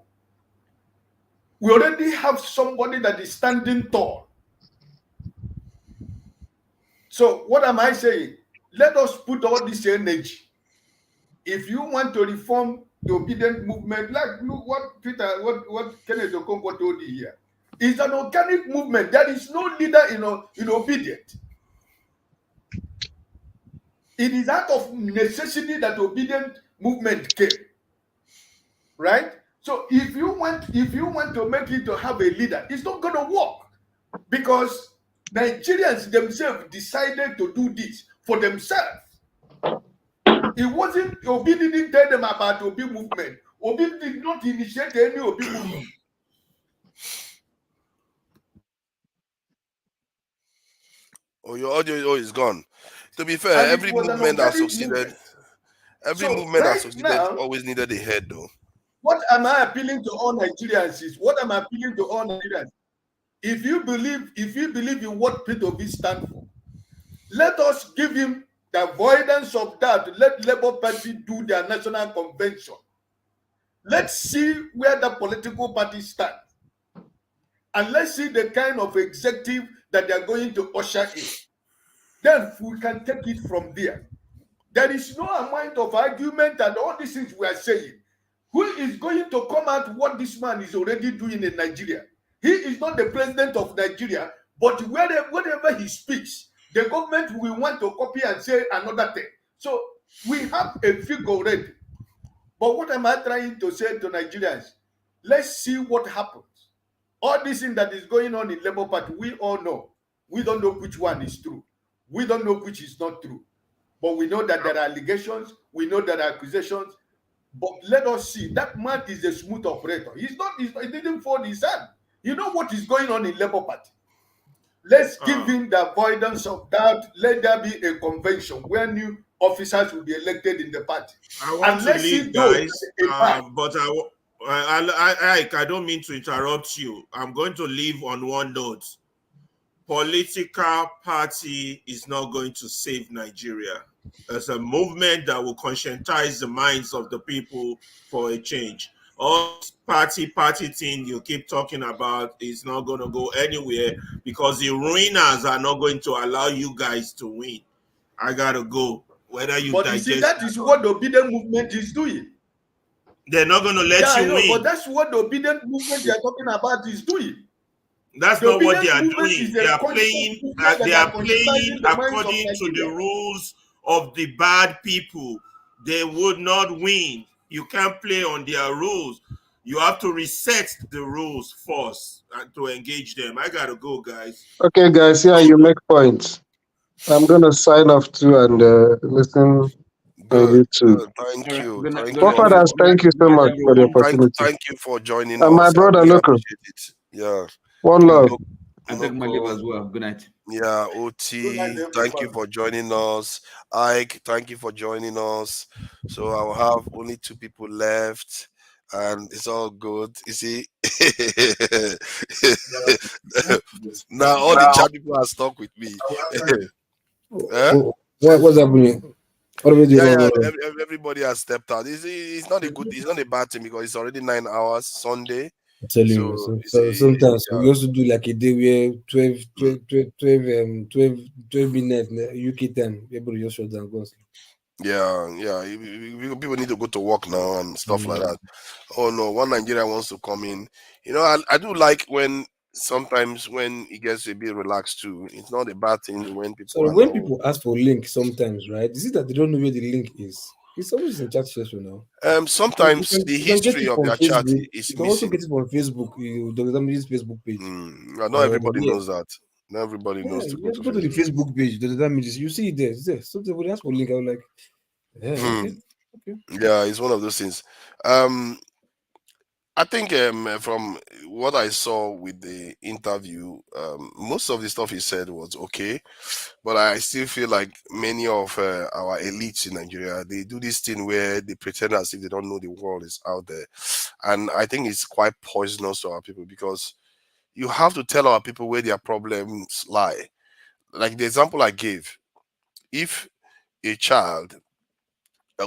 We already have somebody that is standing tall. So what am I saying? Let us put all this energy. If you want to reform the obedient movement, like look what Kenneth Okonkwo told you here. It's an organic movement. There is no leader in obedient. It is out of necessity that obedient movement came. Right? So if you want to make it to have a leader, it's not going to work because Nigerians themselves decided to do this for themselves. It wasn't Obi didn't tell them about Obi movement. Obi did not initiate any Obi movement. Oh, your audio is gone. To be fair, every movement that succeeded, always needed a head, though. What am I appealing to all Nigerians is if you believe in what P2B stand for, let us give him the avoidance of that. Let Labour Party do their national convention. Let's see where the political party stands. And let's see the kind of executive that they're going to usher in. Then we can take it from there. There is no amount of argument and all these things we are saying. Who is going to come out what this man is already doing in Nigeria? He is not the president of Nigeria, but whenever he speaks, the government will want to copy and say another thing. So we have a figure already. But what am I trying to say to Nigerians? Let's see what happens. All this thing that is going on in Labour Party, we all know. We don't know which one is true. We don't know which is not true. But we know that there are allegations. We know there are accusations. But let us see. That man is a smooth operator. He didn't fold his hand. You know what is going on in Labour Party? Let's give him the avoidance of doubt. Let there be a convention where new officers will be elected in the party. I want to leave, guys, but I don't mean to interrupt you. I'm going to leave on one note. Political party is not going to save Nigeria. As a movement that will conscientize the minds of the people for a change. All party thing you keep talking about is not going to go anywhere because the ruiners are not going to allow you guys to win. I gotta go. Whether you but you see, that is what the obedient movement is doing. They're not going to let you win. But that's what the obedient movement they are talking about is doing. That's not what they are doing. They are playing according to the rules of the bad people. They would not win. You can't play on their rules. You have to reset the rules first to engage them. I gotta go, guys. Okay, guys. Yeah, you make points. I'm gonna sign off too and listen on YouTube. Thank you. Fathers, thank you so much for the opportunity. Thank you for joining and us. My brother, really Loco. appreciate it. Yeah. One love. I take my leave as well. Good night. Yeah, OT, thank you for joining us. Ike, thank you for joining us. So I'll have only 2 people left, and it's all good. You see, now all the chat people are stuck with me. What's happening? Everybody has stepped out. It's not a bad thing because it's already 9 hours Sunday. I tell you, so sometimes we also do like a day where 12 midnight UK time, everybody just shut down. Yeah. People need to go to work now and stuff like that. Oh no, one Nigerian wants to come in. You know, I do like when sometimes when it gets a bit relaxed too. It's not a bad thing when people. So when people ask for link sometimes, right? Is it that they don't know where the link is? It's always in chat session now. Sometimes the history of their chat is you can also get it on Facebook. There's Facebook page. Not everybody knows that. Not everybody knows to go to go to the Facebook page. You see it there. It's there. So they would ask for link. I was like, okay. Yeah, it's one of those things. I think from what I saw with the interview, most of the stuff he said was okay, but I still feel like many of our elites in Nigeria, they do this thing where they pretend as if they don't know the world is out there, and I think it's quite poisonous to our people, because you have to tell our people where their problems lie. Like the example I gave, if a child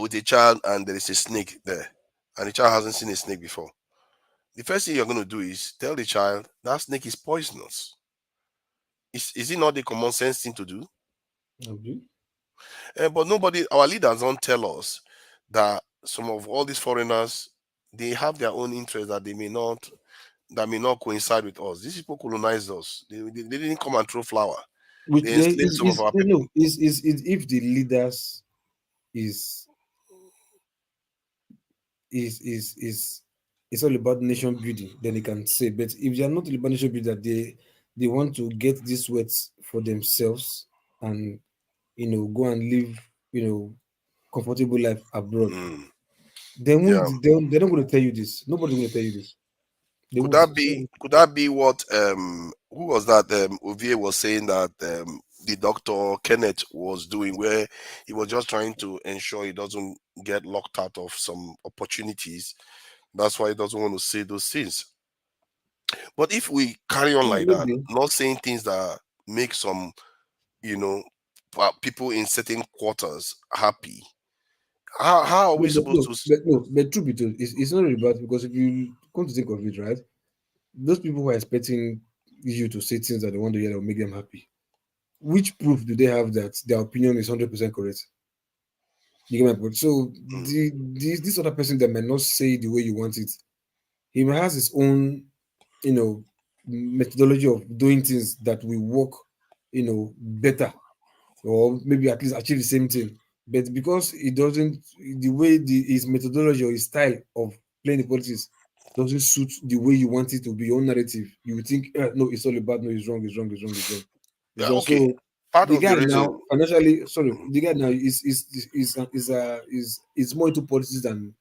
with a child and there is a snake there, and the child hasn't seen a snake before, the first thing you're going to do is tell the child that snake is poisonous. Is it not the common sense thing to do? Okay. But nobody, our leaders don't tell us that some of all these foreigners, they have their own interests that may not coincide with us. These people colonized us. They didn't come and throw flower. Which They there enslaved some of our no, people. is if the leaders is is it's all about nation building, then they can say. But if they are not about nation building, they want to get this words for themselves and go and live comfortable life abroad. Then Yeah. they're not going to tell you this. Nobody's going to tell you this. They Could won't. that be what who was that Ovie was saying that the doctor Kenneth was doing, where he was just trying to ensure he doesn't get locked out of some opportunities. That's why he doesn't want to say those things. But if we carry on like that, Maybe. not saying things that make some, people in certain quarters happy, how are we supposed to? But truth be told, it's not really bad, because if you come to think of it, right, those people who are expecting you to say things that they want to hear that will make them happy, which proof do they have that their opinion is 100% correct? You get my point? So this other person that might not say the way you want it, he might has his own, methodology of doing things that will work, better, or maybe at least achieve the same thing. But because it doesn't, the way his methodology or his style of playing the politics doesn't suit the way you want it to be, your own narrative, you would think, no, it's all about, no, it's wrong, it's wrong, it's wrong, it's wrong. It's wrong. Okay. So Part the of the guy reason. now financially, sorry, the guy now is more into politics than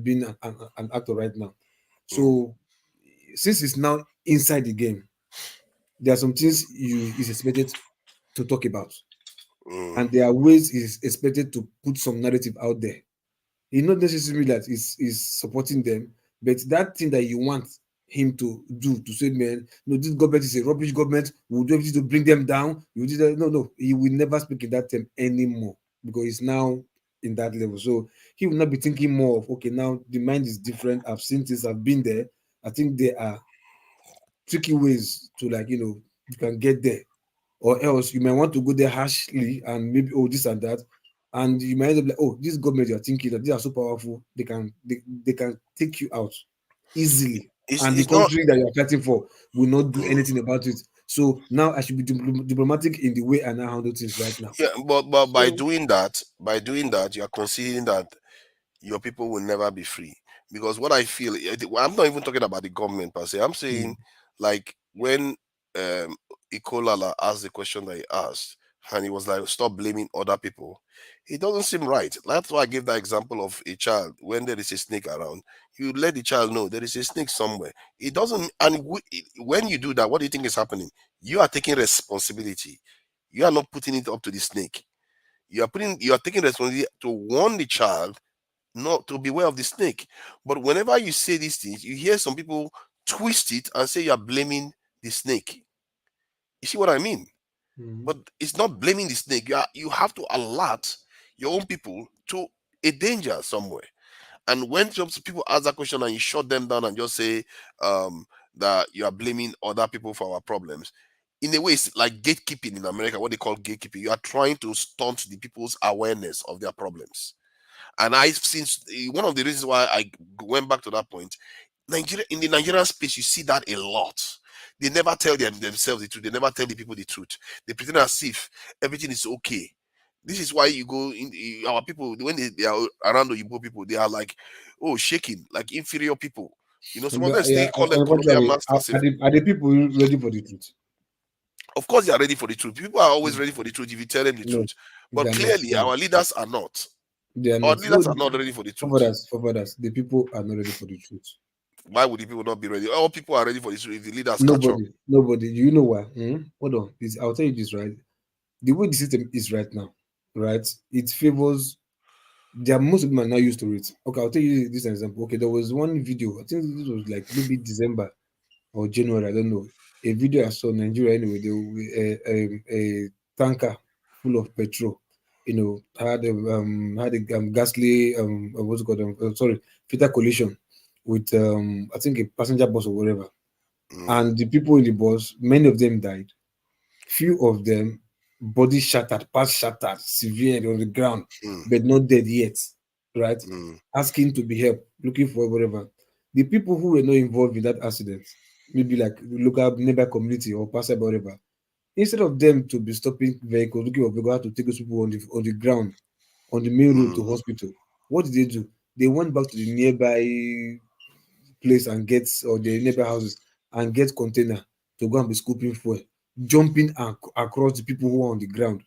being an actor right now. So since it's now inside the game, there are some things is expected to talk about, and there are ways he's expected to put some narrative out there. It's not necessarily that is supporting them, but that thing that you want him to do, to say, man, no, this government is a rubbish government, we'll do everything to bring them down. You do that. No, he will never speak in that term anymore, because he's now in that level. So he will not be thinking more of, okay, now the mind is different. I've seen this, I've been there. I think there are tricky ways to, like, you can get there, or else you might want to go there harshly and maybe, oh, this and that, and you might end up like, oh, this government, you're thinking that they are so powerful, they can take you out easily, and the It's not. country that you're fighting for will not do anything about it. So now I should be diplomatic in the way I now handle things right now. Yeah, but by doing that, you are considering that your people will never be free. Because what I feel, I'm not even talking about the government per se. I'm saying, like, when Ikolala asked the question that he asked, and he was like, stop blaming other people. It doesn't seem right. That's why I gave that example of a child. When there is a snake around, you let the child know there is a snake somewhere. It doesn't, and when you do that, what do you think is happening? You are taking responsibility. You are not putting it up to the snake. You are taking responsibility to warn the child not to beware of the snake. But whenever you say these things, you hear some people twist it and say you are blaming the snake. You see what I mean? But it's not blaming the snake. You have to alert your own people to a danger somewhere. And when some people ask that question and you shut them down and just say that you are blaming other people for our problems, in a way, it's like gatekeeping in America, what they call gatekeeping. You are trying to stunt the people's awareness of their problems. And I've seen one of the reasons why I went back to that point. Nigeria, in the Nigerian space, you see that a lot. They never tell themselves the truth. They never tell the people the truth. They pretend as if everything is okay. This is why you go in our people, when they are around the Igbo people, they are like, oh, shaking, like inferior people. Some of them But yeah, still call them colonial unfortunately, masters. are the people ready for the truth? Of course, they are ready for the truth. People are always ready for the truth if you tell them the No, truth. But they're not. clearly, our leaders are not. They are Our not. No, leaders are not ready for the truth. for others, the people are not ready for the truth. Why would the people not be ready? All people are ready for this if the leaders catch up. Nobody. You know why? Hold on. I'll tell you this, right? The way the system is right now, right? It favors. There are most people are now used to it. Okay, I'll tell you this example. Okay, there was one video. I think this was like maybe December or January. I don't know. A video I saw in Nigeria anyway. A tanker full of petrol. Had a ghastly what's it called? Sorry, fatal collision with I think a passenger bus or whatever. And the people in the bus, many of them died. Few of them, body shattered, parts shattered, severe on the ground, but not dead yet. Right? Asking to be helped, looking for whatever. The people who were not involved in that accident, maybe like local neighbor community or passer whatever, instead of them to be stopping vehicles, looking for vehicles to take those people on the ground, on the main road to hospital, what did they do? They went back to the nearby place and get or the neighbor houses and get container to go and be scooping fuel, jumping across the people who are on the ground,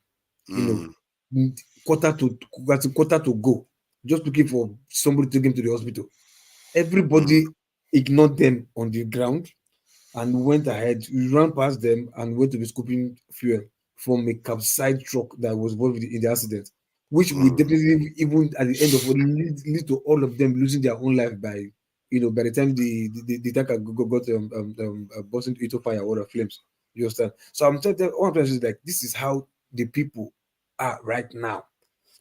quarter to go, just looking for somebody to take him to the hospital. Everybody ignored them on the ground and went ahead, ran past them and went to be scooping fuel from a capsized truck that was involved in the accident, which would definitely, even at the end of it, lead to all of them losing their own life by the time the tanker got burst into fire or flames. You understand? So I'm telling you, all I'm trying to say is like this is how the people are right now.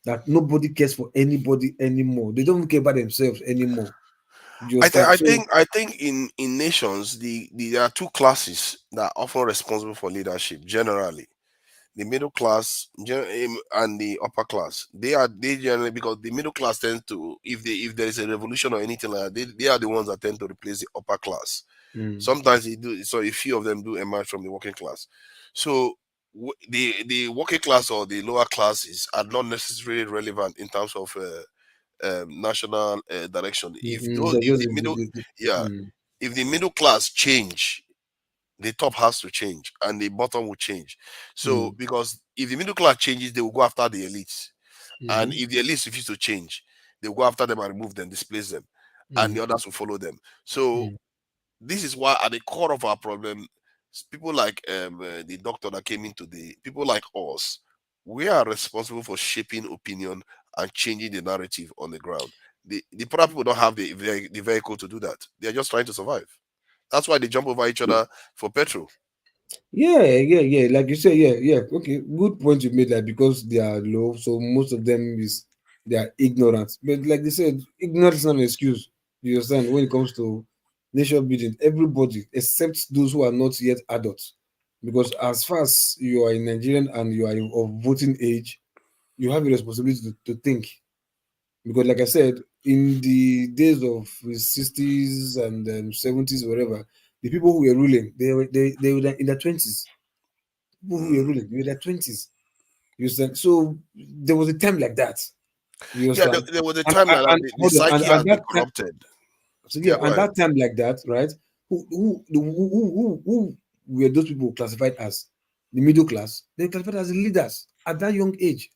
That nobody cares for anybody anymore. They don't care about themselves anymore. You understand? I think in nations there are two classes that are often responsible for leadership generally. The middle class and the upper class. They generally, because the middle class tends to, if there is a revolution or anything like that, they are the ones that tend to replace the upper class. Sometimes they do, so a few of them do emerge from the working class. So the working class or the lower classes are not necessarily relevant in terms of national direction. If the middle class change, the top has to change and the bottom will change. So because if the middle class changes, they will go after the elites. And if the elites refuse to change, they will go after them and remove them, displace them, and the others will follow them. So this is why at the core of our problem, people like the doctor that came into the people like us, we are responsible for shaping opinion and changing the narrative on the ground. The poor people don't have the vehicle to do that. They're just trying to survive. That's why they jump over each other for petrol. Yeah. Like you say, yeah. Okay, good point you made. Like because they are low, so most of them they are ignorant. But like they said, ignorance is not an excuse. You understand? When it comes to nation building, everybody except those who are not yet adults, because as far as you are a Nigerian and you are of voting age, you have a responsibility to think. Because like I said, in the days of the 60s and 70s, whatever, the people who were ruling, they were in their 20s. People who were ruling, they were in their 20s. You understand? So there was a time like that. You Yeah, understand? there was a time like that. The Hold on, psyche has and been that time, corrupted. so Yeah, yeah, go and ahead. that time like that, right? Who were those people classified as the middle class? They were classified as the leaders at that young age.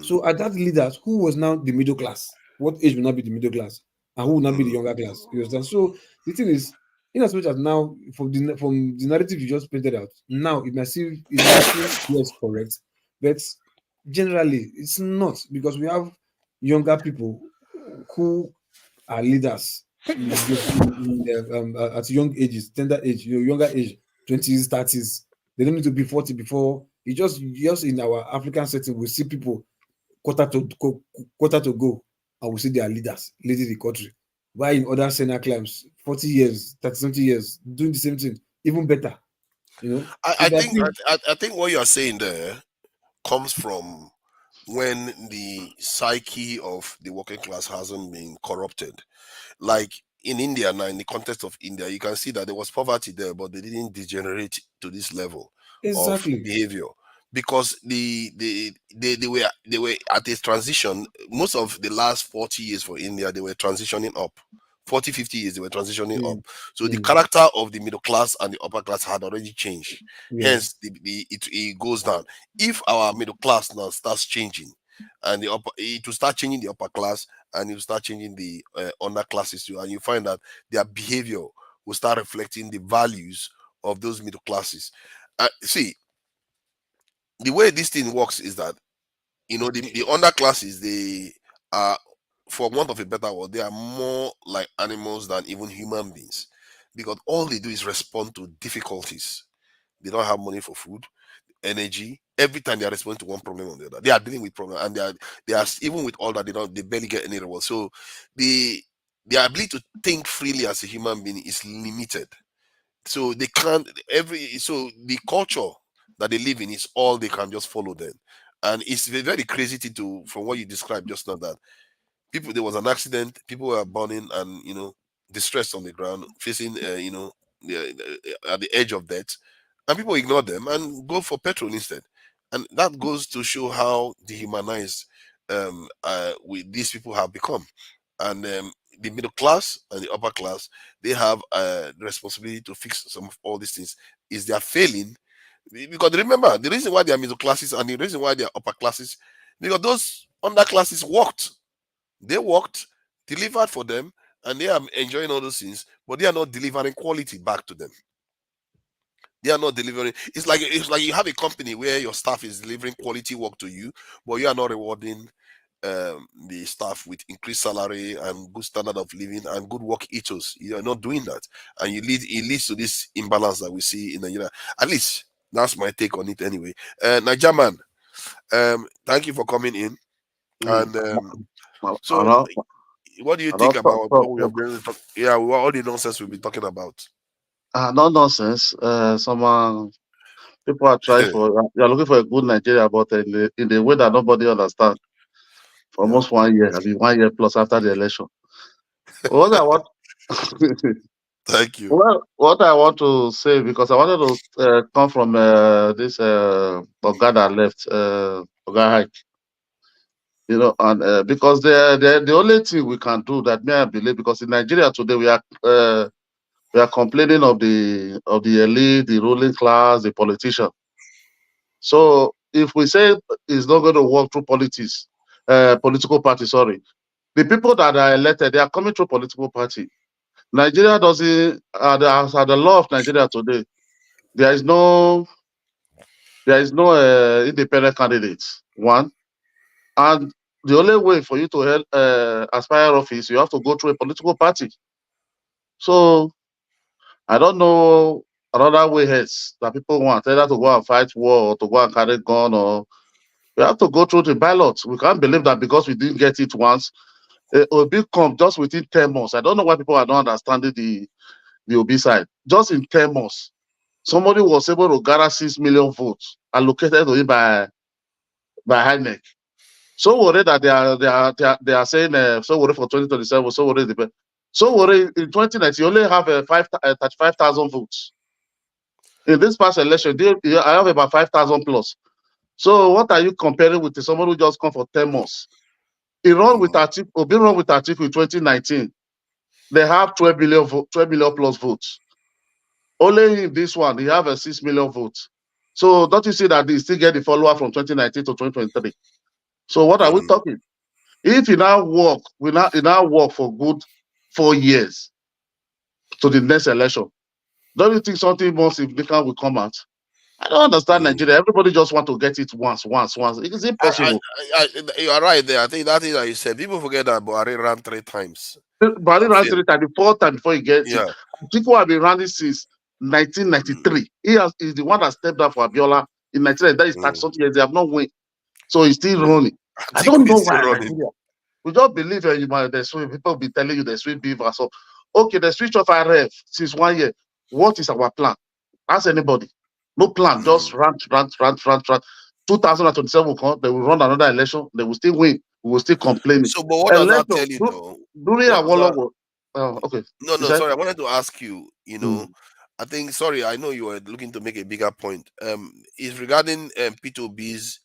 So at that leaders, who was now the middle class? What age will not be the middle class? And who will not be the younger class? You understand? So the thing is, in as much as now from the narrative you just painted out, now it might seem yes correct, but generally it's not, because we have younger people who are leaders at young ages, tender age, younger age, 20s, 30s. They don't need to be 40 before. It just in our African setting, we see people quarter to go, and we see their leaders leading the country. While in other senior climbs, 40 years, 30 something years, doing the same thing, even better. So I that think I think what you are saying there comes from when the psyche of the working class hasn't been corrupted. Like in India now, in the context of India, you can see that there was poverty there, but they didn't degenerate to this level of exactly. behavior because they were at a transition. Most of the last 40 years for India, they were transitioning up. 40, 50 years, they were transitioning up. So the character of the middle class and the upper class had already changed. Yeah. Hence, it goes down. If our middle class now starts changing, and it will start changing the upper class, and it will start changing the under classes too, and you find that their behavior will start reflecting the values of those middle classes. See, the way this thing works is that, you know, the under classes, they are, for want of a better word, they are more like animals than even human beings, because all they do is respond to difficulties. They don't have money for food, energy. Every time they are responding to one problem or the other, they are dealing with problems, and they are even with all that, they barely get any reward. So the ability to think freely as a human being is limited. So they can't so the culture that they live in is all they can just follow then. And it's very crazy to from what you described just now, that there was an accident, people were burning and, you know, distressed on the ground, facing you know, at the edge of death, and people ignore them and go for petrol instead. And that goes to show how dehumanized these people have become. And the middle class and the upper class, they have the responsibility to fix some of all these things. Is they are failing, because remember, the reason why they are middle classes and the reason why they are upper classes, because those under classes worked. They worked, delivered for them, and they are enjoying all those things, but they are not delivering quality back to them. They are not delivering. It's like you have a company where your staff is delivering quality work to you, but you are not rewarding the staff with increased salary and good standard of living and good work ethos. You are not doing that, and it leads to this imbalance that we see in Nigeria. At least that's my take on it anyway. Niger man, thank you for coming in. And so, Hello? what do you Hello? think about what we are going to talk? Yeah, all the nonsense we'll be talking about. No nonsense. Some people are trying you are looking for a good Nigeria, but in the way that nobody understands. For almost 1 year, I mean 1 year plus after the election. What I want, Thank you. well, what I want to say, because I wanted to come from this Oga that left, Oga Hike, you know, and because they're the only thing we can do, that may I believe, because in Nigeria today we are complaining of the elite, the ruling class, the politician. So if we say it's not going to work through political party, sorry, the people that are elected, they are coming through political party. Nigeria doesn't, as the law of Nigeria today, there is no independent candidates. One, and the only way for you to help aspire office, you have to go through a political party. So I don't know another way else that people want, either to go and fight war or to go and carry gun, or we have to go through the ballot. We can't believe that because we didn't get it once, Obi come just within 10 months. I don't know why people are not understanding the Obi side. Just in 10 months, somebody was able to gather 6 million votes allocated to him by INEC. So worried that they are saying so worried for 2027, so worried. So worried in 2019, you only have 35,000 votes. In this past election, I have about 5,000 plus. So what are you comparing with someone who just come for 10 months? He run with Atiku, Obi run with Atiku in 2019. They have 12 million plus votes. Only in this one, they have a 6 million votes. So don't you see that they still get the follower from 2019 to 2023? So what are we talking? If you now work, you now work for good 4 years to the next election, don't you think something more significant will come out? I don't understand Nigeria. Everybody just want to get it once. It is impossible. You are right there. I think that is what you said. People forget that Buhari ran 3 times. Buhari ran 3 times, the 4th time before he gets it. People have been running since 1993. He's the one that stepped down for Abiola in 1990. That is 30 something years. They have not won. So he's still running. I don't know why Nigeria. We just believe people be telling you the sweet beaver. So, okay, the switch off RF since 1 year. What is our plan? Ask anybody. No plan. Just run. 2027 will come. They will run another election. They will still win. We will still complain. So, but what does that tell you, though? During Awolowo. Okay. No, sorry. I wanted to ask you. You know, I think. Sorry, I know you were looking to make a bigger point. Is regarding P2B's.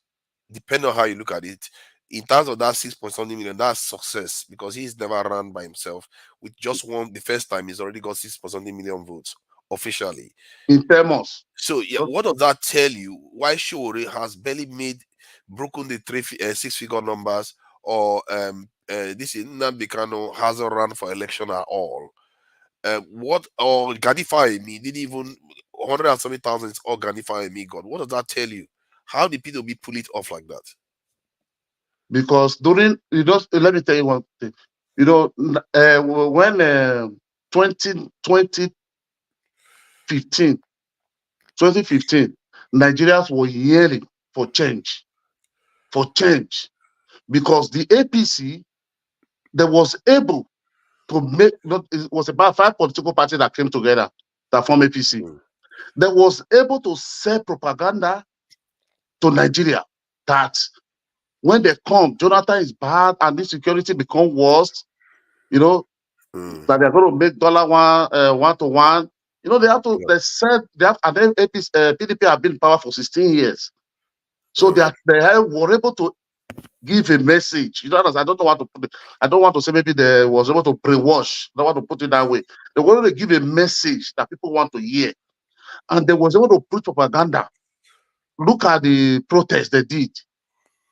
Depending on how you look at it, in terms of that 6.something million, that's success, because he's never run by himself. With just one, the first time, he's already got 6.something million votes officially in 10 months. So, yeah, what does that tell you? Why Shore has barely made broken the 6-figure numbers, or this is Nnamdi Kanu hasn't run for election at all. What or Ganify me didn't even 170,000 is all Ganify me got. What does that tell you? How did P2B pull it off like that? Because during, let me tell you one thing. When 2015, 2015, Nigerians were yelling for change, because the APC that was able to make, it was about 5 political parties that came together that form APC. That was able to sell propaganda to Nigeria that when they come, Jonathan is bad and insecurity become worse, that they're going to make dollar one to one. They have to, they said, and then PDP have been in power for 16 years. So they were able to give a message. I don't want to say maybe they was able to brainwash. I don't want to put it that way. They were able to give a message that people want to hear. And they was able to put propaganda. Look at the protest they did,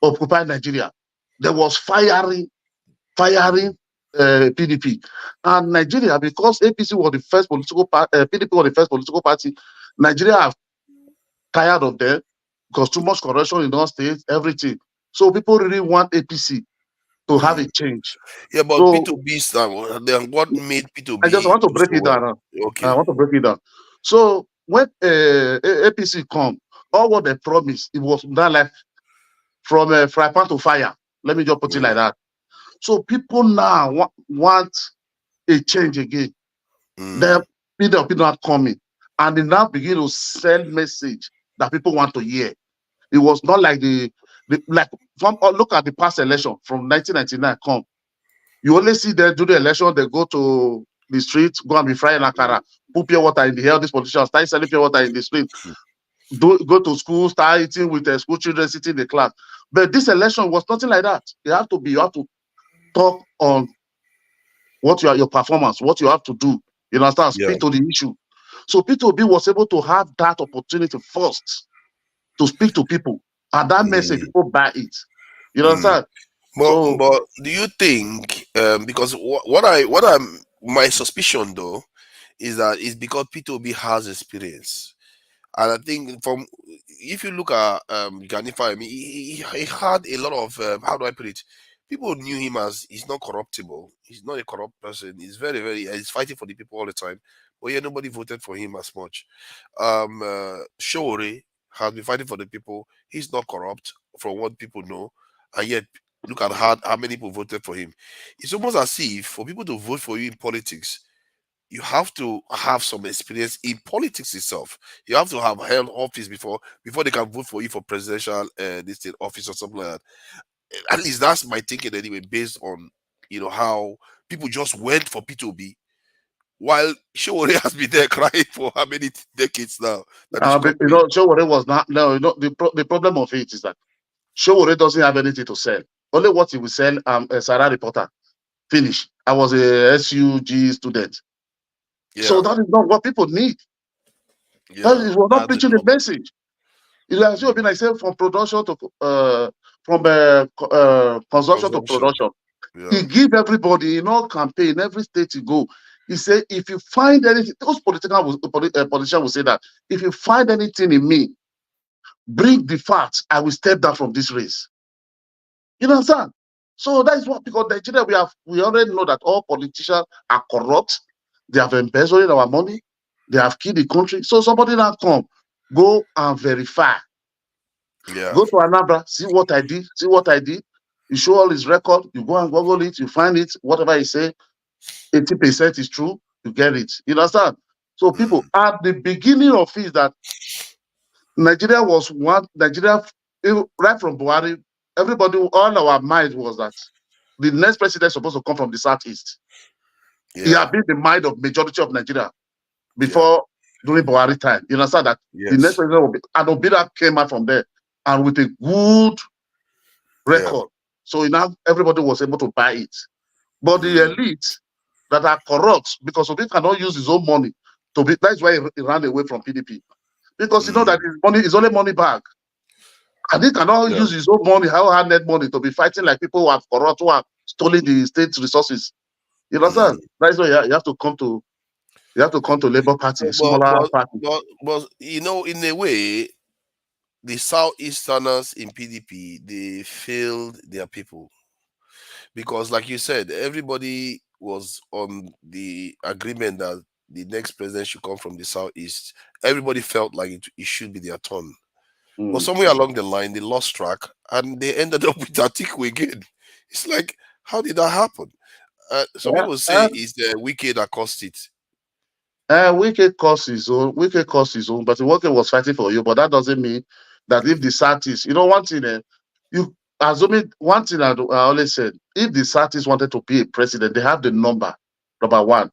Occupy Nigeria. There was firing PDP. And Nigeria, because APC was the first political party, PDP was the first political party, Nigeria have tired of them because too much corruption in all states, everything. So people really want APC to have a change. Yeah, but so, P2B, then what made P2B? I just want to break it down. Okay. I want to break it down. So when APC come, all what they promised, it was not like from fry pan to fire. Let me just put it like that. So people now want a change again. Then people are coming, and they now begin to sell message that people want to hear. It was not like look at the past election from 1999. Come, you only see them do the election. They go to the street, go and be frying akara, put pure water in the air. These politicians start selling pure water in the street. Go to school, start eating with the school children sitting in the class. But this election was nothing like that. You have to talk on what your performance, what you have to do. You understand? Speak to the issue. So P2B was able to have that opportunity first to speak to people, and that message people buy it. You understand? But do you think because my suspicion though is that it's because P2B has experience. And I think if you look at Ganify, he had a lot of how do I put it? People knew him as he's not corruptible. He's not a corrupt person. He's he's fighting for the people all the time. But yeah, nobody voted for him as much. Showore has been fighting for the people. He's not corrupt from what people know. And yet, look at how many people voted for him. It's almost as if for people to vote for you in politics, you have to have some experience in politics itself. You have to have held office before they can vote for you for presidential office or something like that. At least that's my thinking anyway, based on how people just went for P2B, while Showore has been there crying for how many decades now. Showore was not. No, the problem of it is that Showore doesn't have anything to sell. Only what he will sell. A Sarah reporter. Finish. I was a SUG student. Yeah. So that is not what people need. Yeah, that is, we're not preaching the message. It has been, I said, from production to consumption to production. Yeah. He give everybody in all campaign, every state you go. He said, if you find anything, those politicians will say that if you find anything in me, bring the facts. I will step down from this race. You understand? So that is what, because Nigeria, we already know that all politicians are corrupt. They have embezzled our money. They have killed the country. So somebody now come, go and verify. Yeah. Go to Anambra, see what I did. You show all his record. You go and Google it. You find it. Whatever he say, 80% is true. You get it. You understand? So people, at the beginning of it, that Nigeria was one. Nigeria, right from Buhari, everybody, all our mind was that the next president is supposed to come from the southeast. Yeah. He had been the mind of majority of Nigeria before during Buhari time. You understand that the next president will be, and Obida came out from there and with a good record. Yeah. So now everybody was able to buy it. But the elite that are corrupt, because Obida cannot use his own money to be, that's why he ran away from PDP. Because you know that his money is only money bag. And he cannot use his own money, hard-earned money, to be fighting like people who have corrupt, who have stolen the state's resources. You understand? That's why you have to come to Labour Party, smaller party. But you know, in a way, the Southeasterners in PDP, they failed their people. Because like you said, everybody was on the agreement that the next president should come from the Southeast. Everybody felt like it should be their turn. But somewhere along the line, they lost track and they ended up with Atiku again. It's like, how did that happen? Some people say it's the Wike that caused it. Wike caused his own, but Wike was fighting for you. But that doesn't mean that if the Southeast, one thing, you assuming one thing I always said, if the Southeast wanted to be a president, they have the number one.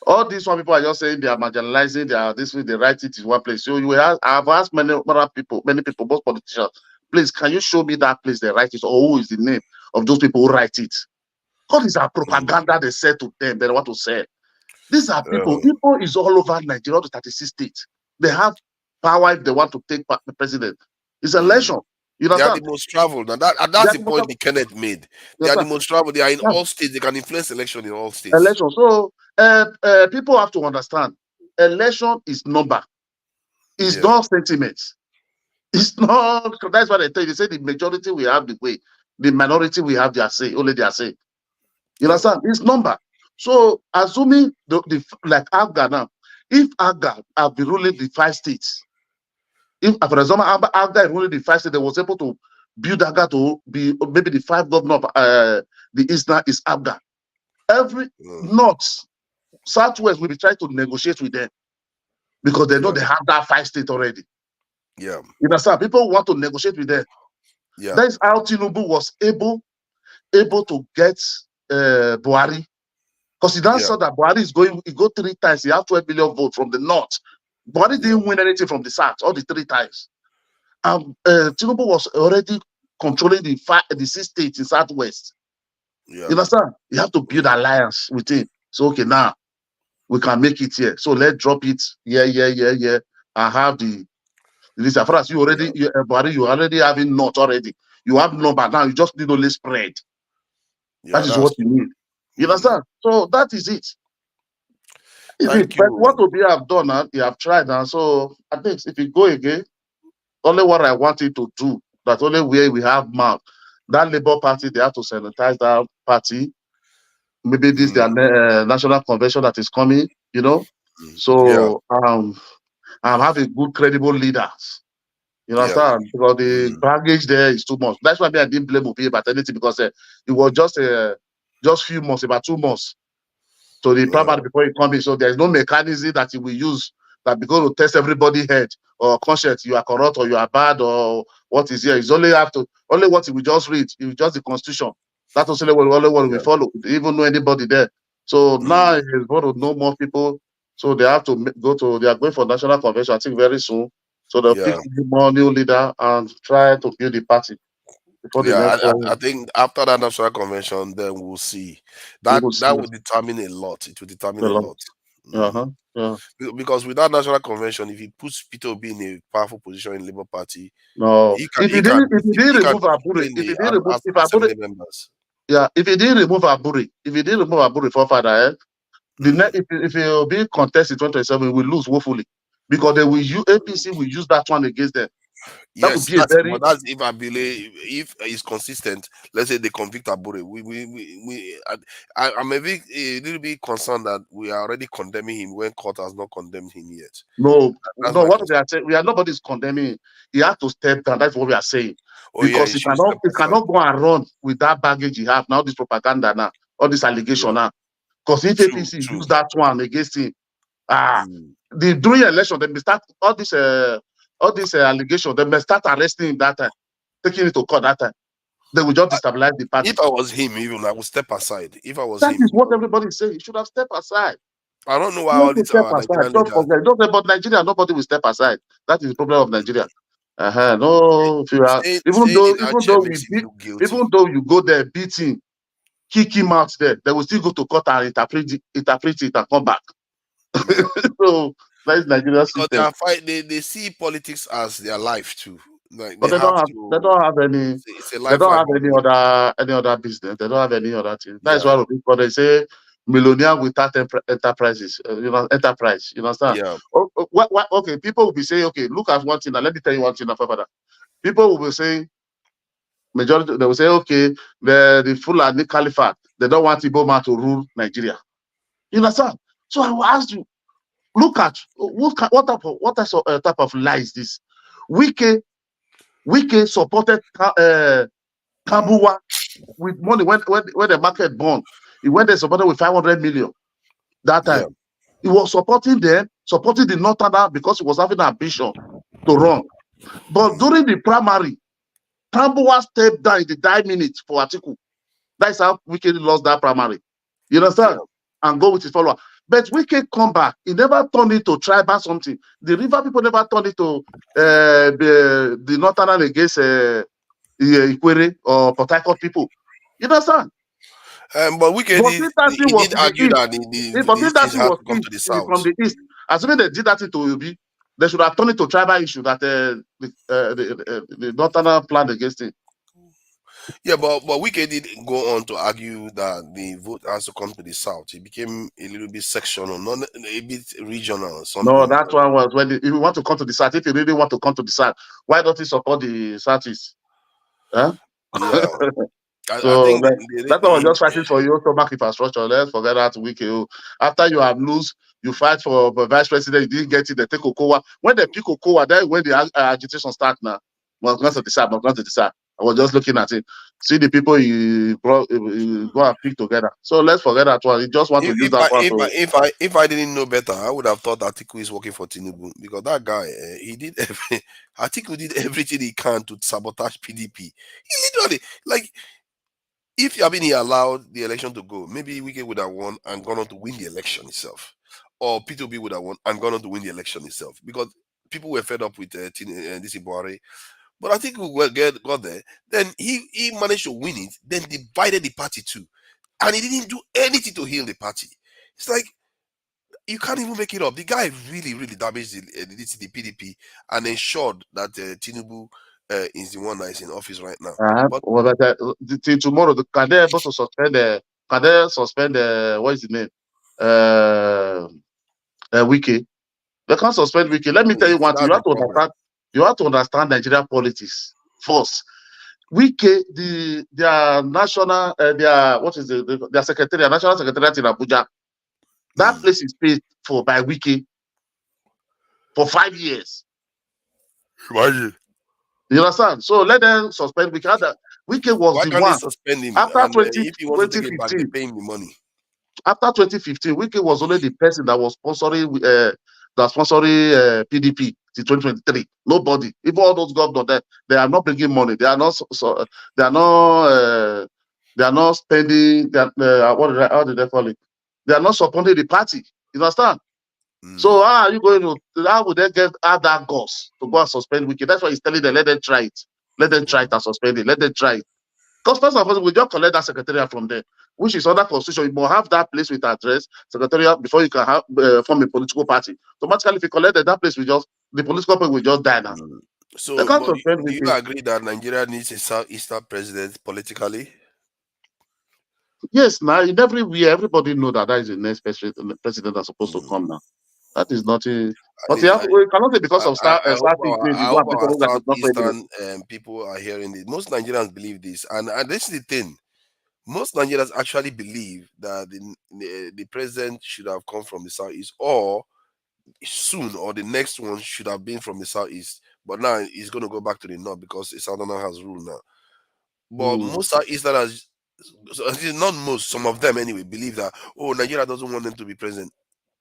All these one people are just saying they are marginalizing, they are this way, they write it in one place. So I've asked many people, both politicians, please, can you show me that place they write it, or who is the name of those people who write it? What is our propaganda they said to them, they want to say? These are people is all over Nigeria, the 36 states. They have power if they want to take the president. It's an election. You know, they are the most traveled, and that's the point the Kenneth made. They are the most traveled. They are in all states. They can influence election in all states. Election. So people have to understand, election is number. It's not sentiments. It's not. That's what I tell you. They say the majority will have the way, the minority will have their say. Only their say. You understand? It's number. So assuming like Afghan now, if Afghan have been ruling the 5 states, if for example Afghan ruling the 5 states, they was able to build Afghan to be maybe the 5 governor of the East now is Afghan. Every north, southwest will be trying to negotiate with them because they know they have that 5 states already. Yeah. You understand? People want to negotiate with them. Yeah. That is how Tinubu was able to get Buhari. Because he now saw that Buhari he go 3 times, he have 12 million votes from the north. Buhari didn't win anything from the south, all the 3 times. And Tinubu was already controlling the 6 states in southwest. You understand? You have to build alliance with him. So okay, now we can make it here. So let's drop it. Yeah. I have this. As far as you already, Buhari, you already having north already. You have number now. You just need only spread. That is what you need. You understand? So that is it. But what Obi have done now, he have tried now. So I think if you go again, only what I wanted to do, that only where we have mouth. That Labour Party, they have to sanitize that party. Maybe this their national convention that is coming, So I'm having good, credible leaders. You understand? Because the baggage there is too much. That's why I didn't blame Obi about anything, because it was just few months, about 2 months. So the primary before it comes in, so there's no mechanism that he will use that because to test everybody's head or conscience, you are corrupt or you are bad or what is here. It's only what he will just read. It will just the constitution. That's also only what we follow. He even know anybody there. So now he's going to know more people. So they have to they are going for national convention, I think, very soon. So they'll pick more new leader and try to build the party. I think after that national convention, then we'll see. That will determine a lot. It will determine a lot. Because with that national convention, if he puts Peter Obi in a powerful position in Labour Party, if he didn't remove Aburi, if he didn't remove Aburi for father, if he will be contest in 2027, we will lose woefully, because they will APC will use that one against them. Yes, but that's if I believe if he's consistent. Let's say they convict Abure. I'm a little bit concerned that we are already condemning him when court has not condemned him yet. No. What we are saying, nobody's condemning him. He has to step down. That's what we are saying. Because he cannot go and run with that baggage he have now. This propaganda now, all this allegation now. Because if APC use that one against him, during the election, they may start all this allegation, they may start arresting him that time, taking it to court that time. They will just destabilize the party. If I was him, even I would step aside. If I was that him, is what everybody is saying. He should have stepped aside. I don't know why all this Nigerian don't say, but Nigeria, nobody will step aside. That is the problem of Nigeria. No, if you are, even though you go there, beat him, kick him out there, they will still go to court and interpret it and come back. So that is Nigeria's system. They see politics as their life too. Like But they have they to. don't have any. It's a They don't lifeline have for any them. other business. They don't have any other thing. That's Yeah. why people they say millionaire without enterprises. Enterprise. You understand? Yeah. What? Okay, people will be saying, okay, look at one thing. Now, let me tell you one thing, Father. People will be saying, majority, they will say, okay, the Fulani Caliphate, they don't want Igbo man to rule Nigeria. You understand? So I will ask you, look at what type of lie is this? Wike supported Kabuwa with money when the market born. He went there supported with 500 million that time. Yeah. He was supporting them, supporting the Northerner because he was having ambition to run. But during the primary, Kabuwa stepped down in the 9 minutes for Atiku. That's how Wike lost that primary. You understand? Yeah. And go with his follower. But Wike come back. He never turned it to tribal something. The river people never turned it to the Northern against Ikwere or Port Harcourt people. You understand? But Wike But did, if that thing he was did in the argue east, that but these if that things thing have was to come to the south. from the east, assuming they did that thing to Obi, they should have turned it to tribal issue that the Northern planned against it. Yeah, but Wike did go on to argue that the vote has to come to the south. It became a little bit sectional, not a bit regional or something. No, that's why was when if you want to come to the south, if you really want to come to the south, why don't you support the southeast? Huh? Yeah. So I think that's why we're just fighting for your stomach infrastructure. Let's forget that Wike. After you have lose, you fight for vice president. You didn't get it. They take Okowa. When they pick Okowa, then when the agitation start now. Well, not to decide, but not to decide. I was just looking at it. See the people you go and pick together. So let's forget that one. You just want to use that one to. If I didn't know better, I would have thought Atiku is working for Tinubu because that guy he did Atiku did everything he can to sabotage PDP. He literally like. If he allowed the election to go, maybe Wike would have won and gone on to win the election itself, or P2B would have won and gone on to win the election itself because people were fed up with this Ibuari. But I think we got there. Then he managed to win it. Then divided the party too, and he didn't do anything to heal the party. It's like you can't even make it up. The guy really damaged the PDP and ensured that Tinubu is the one that is in office right now. But Till tomorrow, can they able to suspend what is the name? Wike. They can't suspend Wike. Let me tell you one thing. You have to understand Nigerian politics first. Wike, their national, their secretariat, national secretariat in Abuja. That place is paid for by Wike for 5 years. Imagine. You understand? So let them suspend Wike. Wike was the one. Suspend him? After If he wants to take it back, they pay him the money. After 2015, Wike was only the person that was sponsoring PDP till 2023. Nobody, even all those governors, they are not bringing money. They are not. They are not. They are not spending. How did they call it? They are not supporting the party. You understand? So how are you going to? How would they have that guts to go and suspend Wike? That's why he's telling them, let them try it. Let them try it and suspend it. Let them try it. Because first of all, we just collect that secretariat from there, which is under constitution. You must have that place with address, secretariat, before you can have form a political party. Automatically, if you collect that place, the political party will just die now. So, do you agree that Nigeria needs a southeastern president politically? Yes, now in everywhere, everybody know that is the next president that's supposed to come now. That is not a. But we cannot say because of southeastern people are hearing this. Most Nigerians believe this, and this is the thing. Most Nigerians actually believe that the president should have come from the southeast, or soon, or the next one should have been from the southeast. But now he's going to go back to the north because the southerner has ruled now. But most southeasterners, not most, some of them anyway, believe that Nigeria doesn't want them to be president.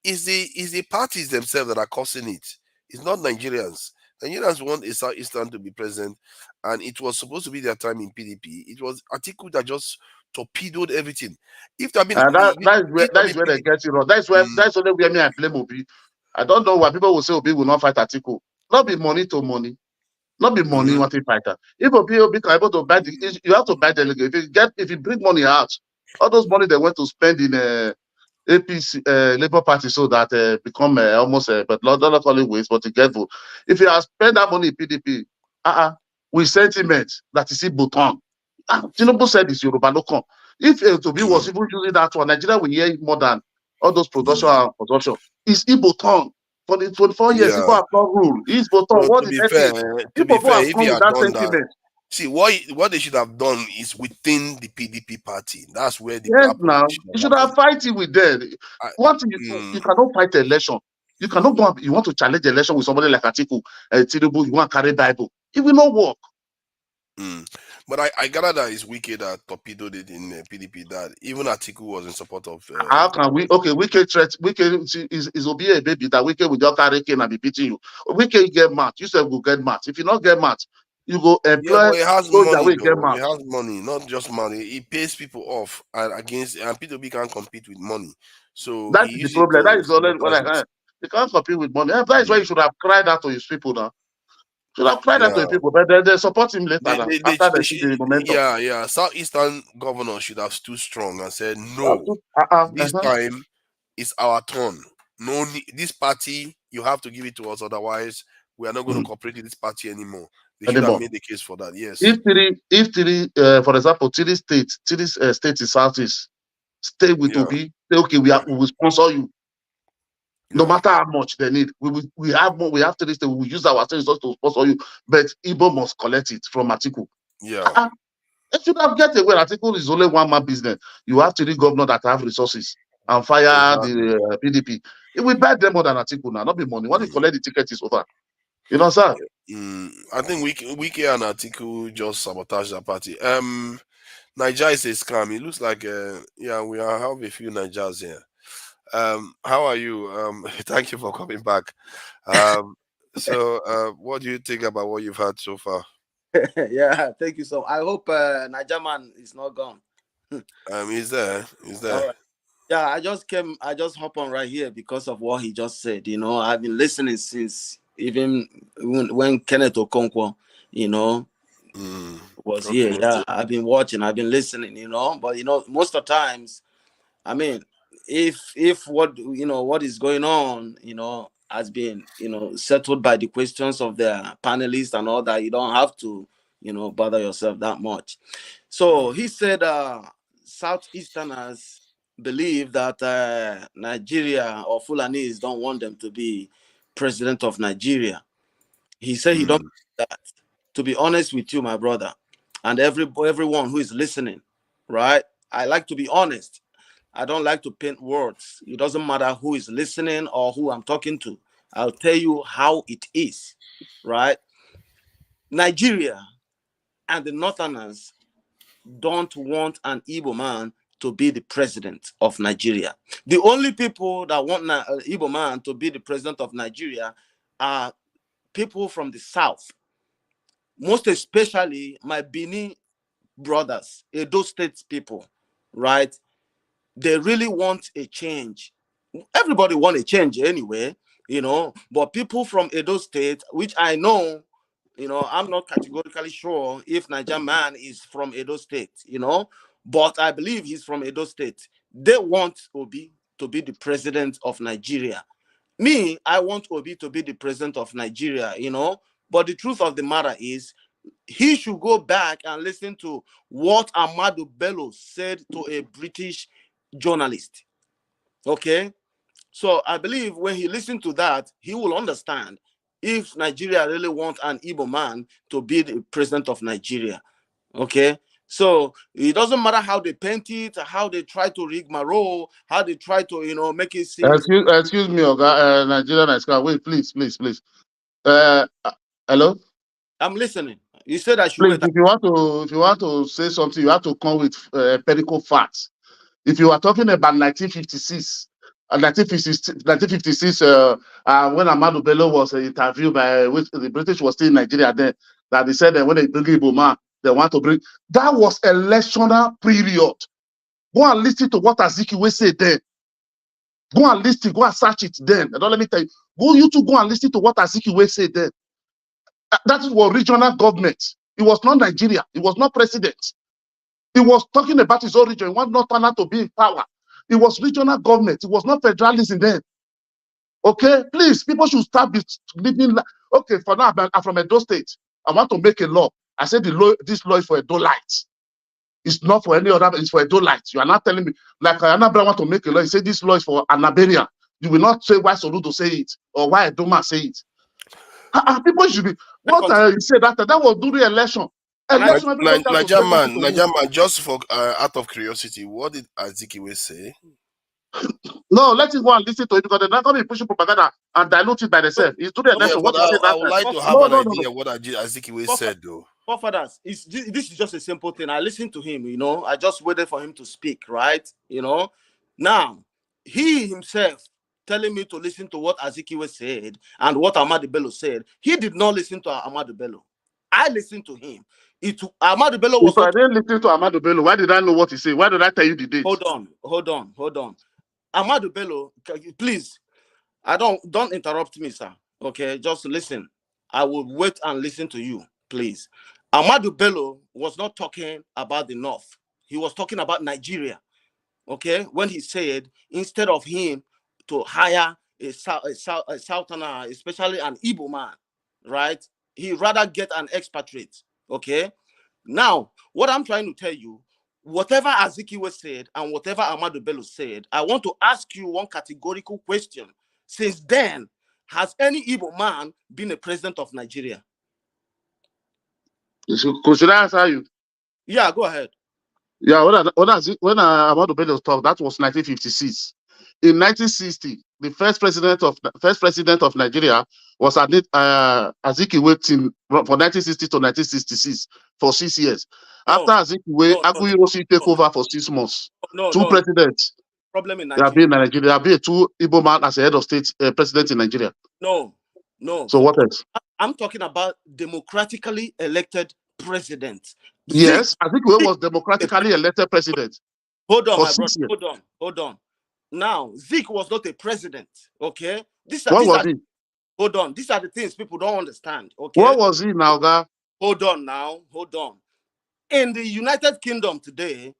Is the parties themselves that are causing it? It's not Nigerians. Nigerians want a southeastern to be president, and it was supposed to be their time in PDP. It was Atiku that just torpedoed everything. If there been that is where they get it wrong. That's only where me I blame Obi. I don't know why people will say Obi will not fight Atiku. Not be money to money. Not be money wanting fighter. If Obi can able to buy you have to buy delegate. If you bring money out, all those money they went to spend in APC Labour Party so that become almost but not only waste, but to get vote. If you have spent that money in PDP, with sentiment that is Igbo tongue. Tinubu said it's Yoruba no come. If Toby was even using that one, Nigeria will hear it more than all those production and production. It's Igbo tongue. For the 24 years, Igbo have not ruled. It's Igbo tongue. So What to did be they fair, think? People have if come he with had that done that, sentiment. see what they should have done is within the PDP party. That's where the Yes, problem now should you have should have happened. fighting with them. You cannot fight the election. You cannot go. You want to challenge the election with somebody like Atiku, Tinubu. You want to carry Bible. It will not work. But I gather that it's wicked that torpedoed it in PDP. That even Atiku was in support of. How can we? Okay, wicked threat. Wicked is Obi a baby that wicked will just carry cane and be beating you. Wicked get mad. You said will get mad. If you not get mad, you go Yeah, employ but it has soldier money will get though. mad. It has money, not just money. It pays people off and against, and P2B can't compete with money. So That's he the uses it problem. That to is always what sabotage I it. You can't compete with money. That is why you should have cried out to his people now. Should have cried out to Yeah. his people, but they support him later now, after they see the momentum. Yeah. Southeastern governors should have stood strong and said, no, this time it's our turn. No, this party, you have to give it to us. Otherwise, we are not going to cooperate with this party anymore. They should have made the case for that. Yes. If three, for example, three states in Southeast, stay with Obi, say, okay, we will sponsor you. No matter how much they need, we have more. We have three states. We will use our states to sponsor you, but Igbo must collect it from Atiku. Yeah. It should have get away. Atiku is only one man business. You have three governors that have resources and fire the PDP. It will buy them more than Atiku now, not be money. When you collect the ticket, is over. You know, sir. I think Wiki and Atiku just sabotage the party. Niger is a scam. It looks like we have a few Nigers here. How are you? Thank you for coming back. So what do you think about what you've heard so far? Yeah, thank you. So I hope Niger man is not gone. He's there. All right. Yeah, I just hop on right here because of what he just said. You know, I've been listening since even when Kenneth Okonkwo, was here. Yeah, I've been watching, I've been listening, but most of the times, I mean, if what what is going on, has been, settled by the questions of the panelists and all that, you don't have to, bother yourself that much. So he said Southeasterners believe that Nigeria or Fulanese don't want them to be president of Nigeria. He said he don't believe that. To be honest with you, my brother, and everyone who is listening, right? I like to be honest. I don't like to paint words. It doesn't matter who is listening or who I'm talking to. I'll tell you how it is, right? Nigeria and the Northerners don't want an Igbo man to be the president of Nigeria. The only people that want an Igbo man to be the president of Nigeria are people from the South, most especially my Bini brothers, Edo State people, right? They really want a change. Everybody want a change anyway, but people from Edo State, which I know, I'm not categorically sure if Niger man is from Edo State, but I believe he's from Edo State. They want Obi to be the president of Nigeria. Me, I want Obi to be the president of Nigeria, but the truth of the matter is, he should go back and listen to what Ahmadu Bello said to a British journalist. Okay? So I believe when he listened to that, he will understand if Nigeria really wants an Igbo man to be the president of Nigeria. Okay? So it doesn't matter how they paint it, how they try to rig my role, how they try to, make it seem. Excuse me, Oga, Nigerian. Wait, please. Hello? I'm listening. You said I should please, wait. if you want to say something, you have to come with empirical facts. If you are talking about 1956, 1956, when Ahmadu Bello was interviewed by the British was still in Nigeria then, that they said that when they bring Igbo man, they want to bring. That was electional period. Go and listen to what Azikiwe said then. Go and listen, go and search it then. Don't let me tell you. Go and listen to what Azikiwe said then. That was regional government. It was not Nigeria. It was not president. He was talking about his own region. He wanted Northerner to be in power. It was regional government. It was not federalism then. Okay, please, people should start living. Okay, for now, I'm from Edo State. I want to make a law. I said this law is for Edolites. It's not for any other, it's for Edolites. You are not telling me, like Anabra want to make a law, he said this law is for Anabarian. You will not say why Soludo say it or why Edoma say it. People should be, what you said that was during election. Nigerian man, just for out of curiosity, what did Azikiwe say? No, let him go and listen to it because they're not going to be pushing propaganda and dilute it by themselves. It's during election. What he said I would like to have an idea what Azikiwe said, though. Forefathers, this is just a simple thing. I listened to him, you know. I just waited for him to speak, right? You know. Now, he himself telling me to listen to what Azikiwe said and what Ahmadu Bello said. He did not listen to Ahmadu Bello. I listened to him. Ahmadu Bello was. If I didn't listen to Ahmadu Bello, why did I know what he said? Why did I tell you the date? Hold on. Ahmadu Bello, please, don't interrupt me, sir. Okay, just listen. I will wait and listen to you, please. Ahmadu Bello was not talking about the North. He was talking about Nigeria. Okay, when he said instead of him to hire a Southerner, especially an Igbo man, right? He rather get an expatriate. Okay. Now, what I'm trying to tell you, whatever Azikiwe said and whatever Ahmadu Bello said, I want to ask you one categorical question. Since then, has any Igbo man been a president of Nigeria? Should I answer you? Yeah, go ahead. Yeah, when Ahmadu Bello talked, that was 1956. In 1960, the first president of Nigeria was Azikiwe from 1960 to 1966 for 6 years. After Azikiwe, Aguiyi take over for 6 months. Two presidents. Problem in Nigeria. There have been Nigeria. There have been 2 Igbo man as a head of state president in Nigeria. No. So what else? I'm talking about democratically elected president. Yes, Azikiwe was democratically elected president. Hold on, my brother. Hold on. Now, Zik was not a president. Okay. What was he? Hold on. These are the things people don't understand. Okay. What was he now, guy? Hold on. In the United Kingdom today,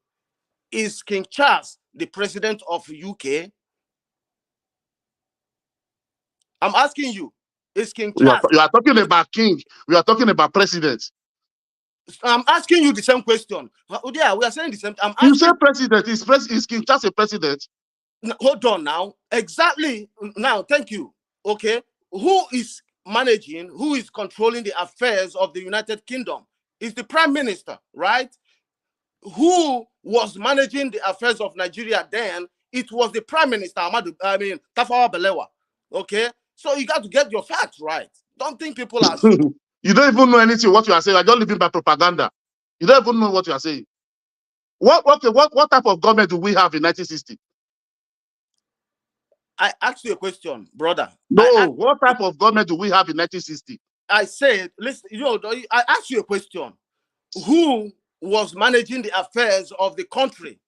is King Charles the president of UK? I'm asking you, is King Charles? You are talking about king. We are talking about president. I'm asking you the same question. Yeah, we are saying the same. You say president. Is King Charles a president? Hold on now. Exactly. Now, thank you. Okay. Who is managing, who is controlling the affairs of the United Kingdom? Is the Prime Minister, right? Who was managing the affairs of Nigeria then? It was the Prime Minister, Tafawa Balewa. Okay? So you got to get your facts right. Don't think people are... You don't even know anything what you are saying. I don't live in by propaganda. You don't even know what you are saying. What type of government do we have in 1960? I asked you a question, brother. No, what type of government do we have in 1960? I said, listen, I asked you a question. Who was managing the affairs of the country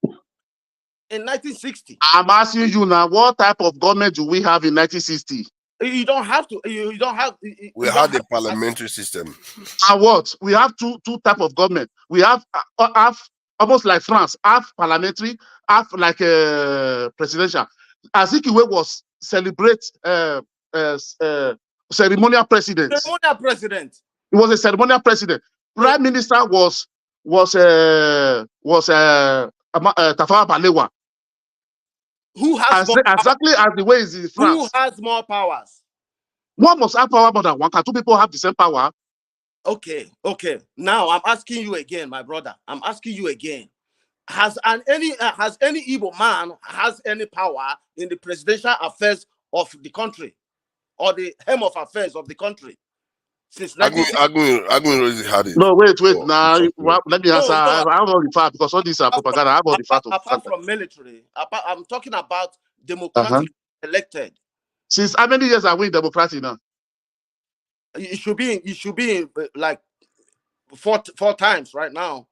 in 1960? I'm asking you now, what type of government do we have in 1960? You don't have to. You don't have. We had a parliamentary system. And what? We have two type of government. We have almost like France, half parliamentary, half like presidential. Azikiwe was ceremonial president. Ceremonial president. He was a ceremonial president. Prime Minister was Tafawa Balewa. Who has exactly as the way is in France? Who has more powers? One must have power more than one. Can 2 people have the same power? Okay. Now I'm asking you again, my brother. I'm asking you again. Has any Igbo man has any power in the presidential affairs of the country or the hem of affairs of the country? Since Agui already had it. No, wait. Now let me answer. I don't know the fact because all these are propaganda. I have all the fact. Apart from military, I'm talking about democratic elected. Since how many years are we in democracy now? It should be like four times right now.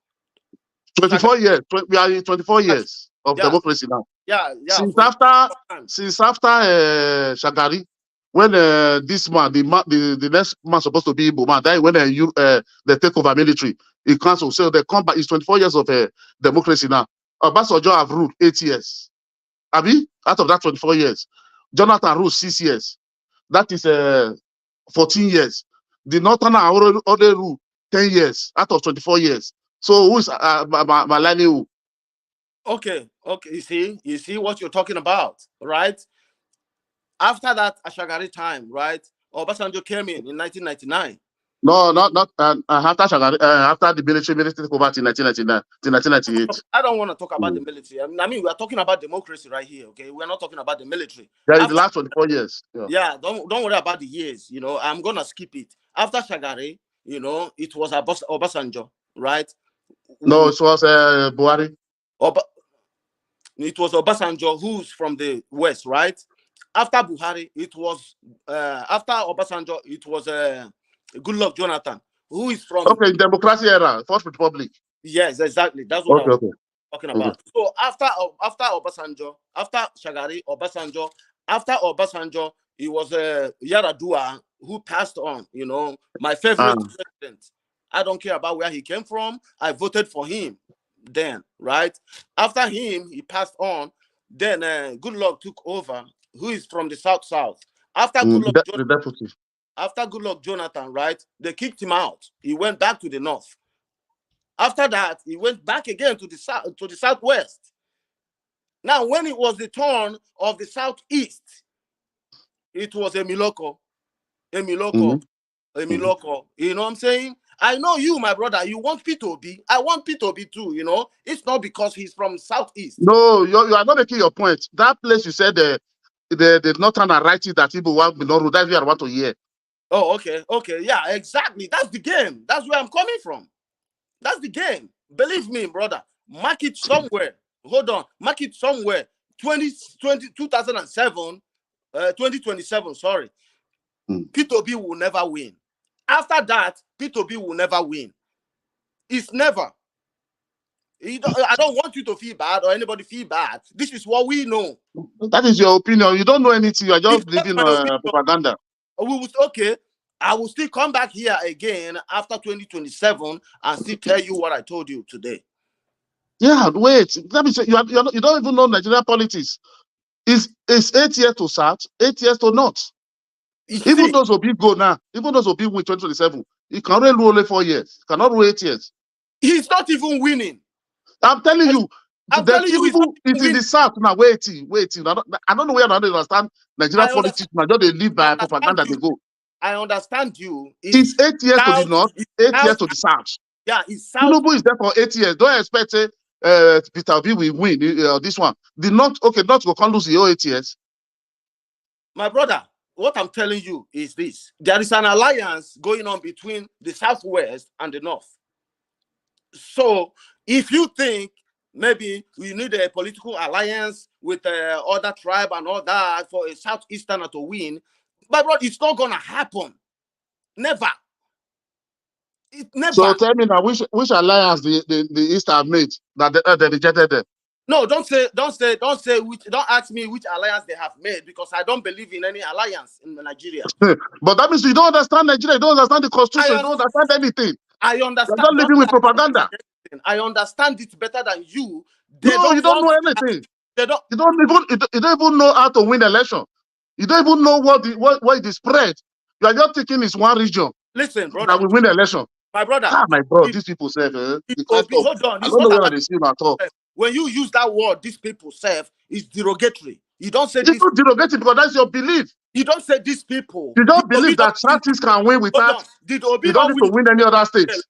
24 years. We are in 24 years of democracy now. Yeah. Since after Shagari, when this man, the next man supposed to be Igbo man, then when they take over military, it cancel. So they come back. It's 24 years of democracy now. Obasanjo have ruled 8 years. Abi, out of that 24 years, Jonathan ruled 6 years. That is 14 years. the Northern already rule 10 years out of 24 years. So who is Malani who? Okay, you see what you're talking about, right? After that Ashagari time, right? Obasanjo came in 1999. No, not after Shagari, after the military took over in 1999 to 1998. I don't want to talk about the military. I mean, we are talking about democracy right here, okay? We're not talking about the military. Yeah, in the last 24 years. Yeah, don't worry about the years. You know, I'm gonna skip it. After Shagari, you know, it was Obasanjo, right? No, it was Buhari. It was Obasanjo, who's from the West, right? After Buhari, it was after Obasanjo, it was Goodluck Jonathan, who is from democracy era, First Republic. Yes, exactly. That's what I was talking about. So after Obasanjo, after Shagari, Obasanjo, after Obasanjo, it was Yaradua who passed on. You know, my favorite president. I don't care about where he came from. I voted for him then, right? After him, he passed on. Then Goodluck took over, who is from the South. After Goodluck Jonathan, right? They kicked him out. He went back to the North. After that, he went back again to the South, to the Southwest. Now, when it was the turn of the Southeast, it was Emiloko. You know what I'm saying? I know you, my brother, you want P2B. I want P2B too, you know. It's not because he's from Southeast. No, you are not making your point. That place you said the northern and righty that people want to know, that's what I want to hear. Oh, okay. Yeah, exactly. That's the game. That's where I'm coming from. That's the game. Believe me, brother. Mark it somewhere. Hold on. Mark it somewhere. 2027, 2027, sorry. P2B will never win. After that, P2B will never win. It's never. I don't want you to feel bad or anybody feel bad. This is what we know. That is your opinion. You don't know anything. You are just living propaganda. Okay. I will still come back here again after 2027 and still tell you what I told you today. Yeah, wait. Let me say, you don't even know Nigerian politics. It's 8 years to start, 8 years to not. Even those who be go now, even those who be win 2027, he can rule only 4 years. Cannot rule 8 years. He's not even winning. I'm telling you. It's in the south now. Waiting. I don't know where I don't understand Nigerian politics. Now just they live by propaganda. They go. I understand you. It's 8 years to the north, 8 years to the south. Yeah, it's south. Tinubu is there for 8 years. Don't expect Peter Obi will win this one. The north, not go can't lose the whole 8 years. My brother, what I'm telling you is this: there is an alliance going on between the southwest and the north. So if you think maybe we need a political alliance with other tribe and all that for a southeasterner to win, my brother, it's not gonna happen. Never. It never. So tell me now, which alliance the East have made that they rejected them? No, don't ask me which alliance they have made, because I don't believe in any alliance in Nigeria. But that means you don't understand Nigeria, you don't understand the constitution, you don't understand anything. I understand. You're not living with propaganda. I understand it better than you. You don't know anything. You don't even know how to win election. You don't even know what the spread. You are just thinking it's one region. Listen, brother, that will win the election. My brother. My God, these people say, hold on. I don't know where they see at all. When you use that word, these people serve, is derogatory. You don't say this. It's not derogatory because that's your belief. You don't say these people. You don't believe that Southeast can win without. You don't need to win any other states.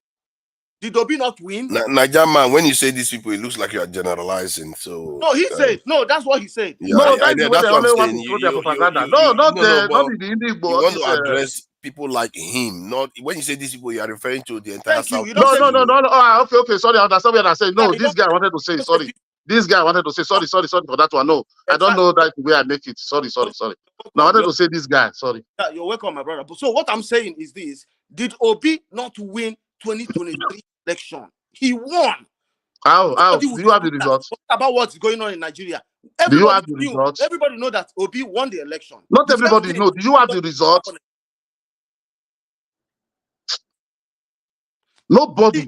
Did Obi not win? Nigerian man, when you say these people, it looks like you are generalizing. So no, he said no. That's what he said. Yeah, no, that's what I'm saying. Not the Indian. You want to address people like him. Not when you say these people, you are referring to the entire South. No. Okay. Sorry, I understand what I said. No, this guy wanted to say sorry. This guy wanted to say sorry for that one. No, I don't know that way I make it. Sorry. No, I wanted to say this guy. Sorry. Yeah, you're welcome, my brother. So what I'm saying is this: did Obi not win 2023 election? He won. How? Do you have the results? What about what's going on in Nigeria? Do you have the results? Everybody know that Obi won the election. Not everybody know. Do you have the results? Nobody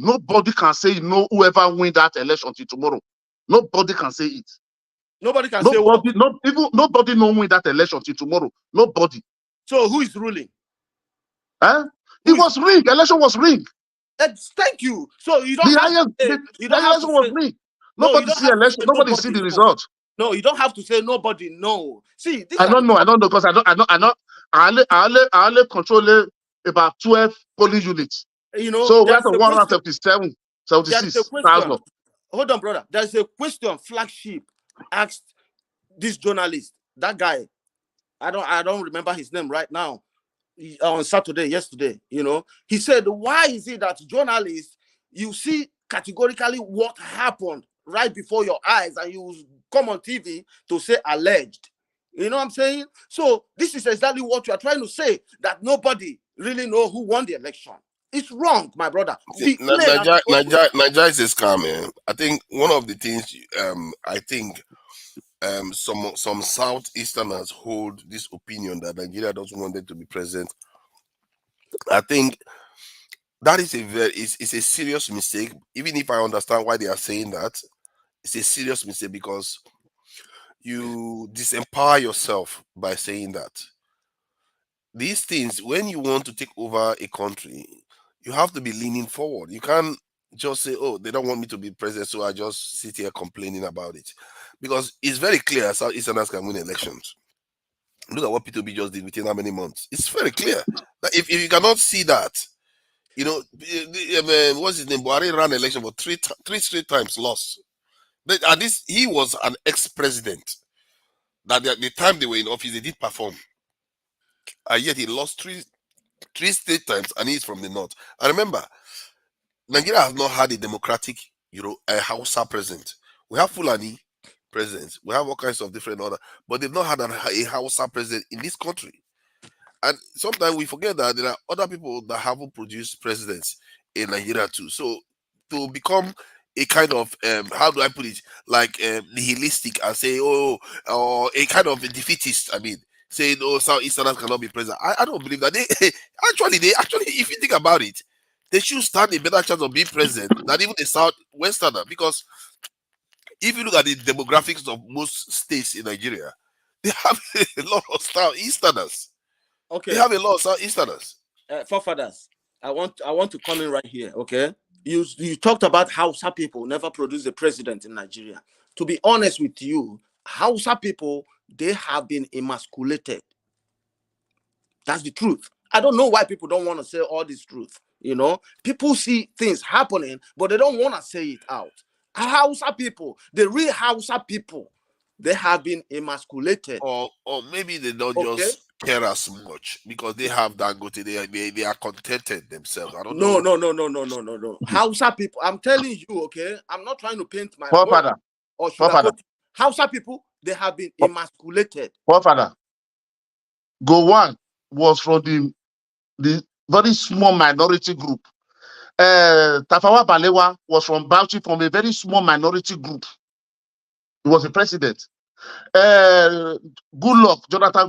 can say whoever win that election till tomorrow. Nobody can say it. Nobody can say what? Nobody know win that election till tomorrow. Nobody. So who is ruling? It was rigged. Election was rigged. Thank you. So you don't have to say, you don't have to was say, rigged. no, you Nobody don't see have to election. say Nobody see the knows. result. No, you don't have to say nobody know. See, this I don't know because I only control about 12 polling units. You know, So we have there's to a question. 177, There's a 76,000. question. Hold on, brother. There's a question Flagship asked this journalist. That guy, I don't remember his name right now. On yesterday, you know, he said, why is it that journalists, you see categorically what happened right before your eyes and you come on TV to say alleged? You know what I'm saying? So this is exactly what you are trying to say, that nobody really know who won the election. It's wrong, my brother. Nigeria is a scam, man. I think one of the things I think some Southeasterners hold this opinion that Nigeria doesn't want them to be present. I think that is it's a serious mistake. Even if I understand why they are saying that, it's a serious mistake because you disempower yourself by saying that. These things, when you want to take over a country, you have to be leaning forward. You can't just say, oh, they don't want me to be president, so I just sit here complaining about it. Because it's very clear Southeasterners can win elections. Look at what P2B just did within how many months. It's very clear that if you cannot see that, you know, what's his name? Buhari ran election for three straight times, lost. But at least he was an ex-president. That at the time they were in office, they did perform. And yet he lost three straight times, and he's from the north. And remember, Nigeria has not had a democratic, a Hausa president. We have Fulani presidents. We have all kinds of different other, but they've not had a Hausa president in this country. And sometimes we forget that there are other people that haven't produced presidents in Nigeria too. So to become a kind of how do I put it, like nihilistic and say, oh, or a kind of a defeatist, I mean, saying, oh, Southeasterners cannot be president. I don't believe that. They actually, if you think about it, they should stand a better chance of being president than even a Southwesterner. Because if you look at the demographics of most states in Nigeria, they have a lot of Southeasterners. Okay. They have a lot of Southeasterners. Forefathers, I want to come in right here, okay? You talked about Hausa people never produce a president in Nigeria. To be honest with you, Hausa people, they have been emasculated. That's the truth. I don't know why people don't want to say all this truth. You know, people see things happening, but they don't want to say it out. Hausa people, the real Hausa people, they have been emasculated. Or maybe they don't just care as much because they have Dangote. They are contented themselves. I don't know. No. Hausa people, I'm telling you, okay? I'm not trying to paint my Forefather. or sugarcoat. Hausa people, they have been emasculated. Forefather. Gowon was from the very small minority group. Tafawa Balewa was from Bauchi, from a very small minority group. He was the president. Jonathan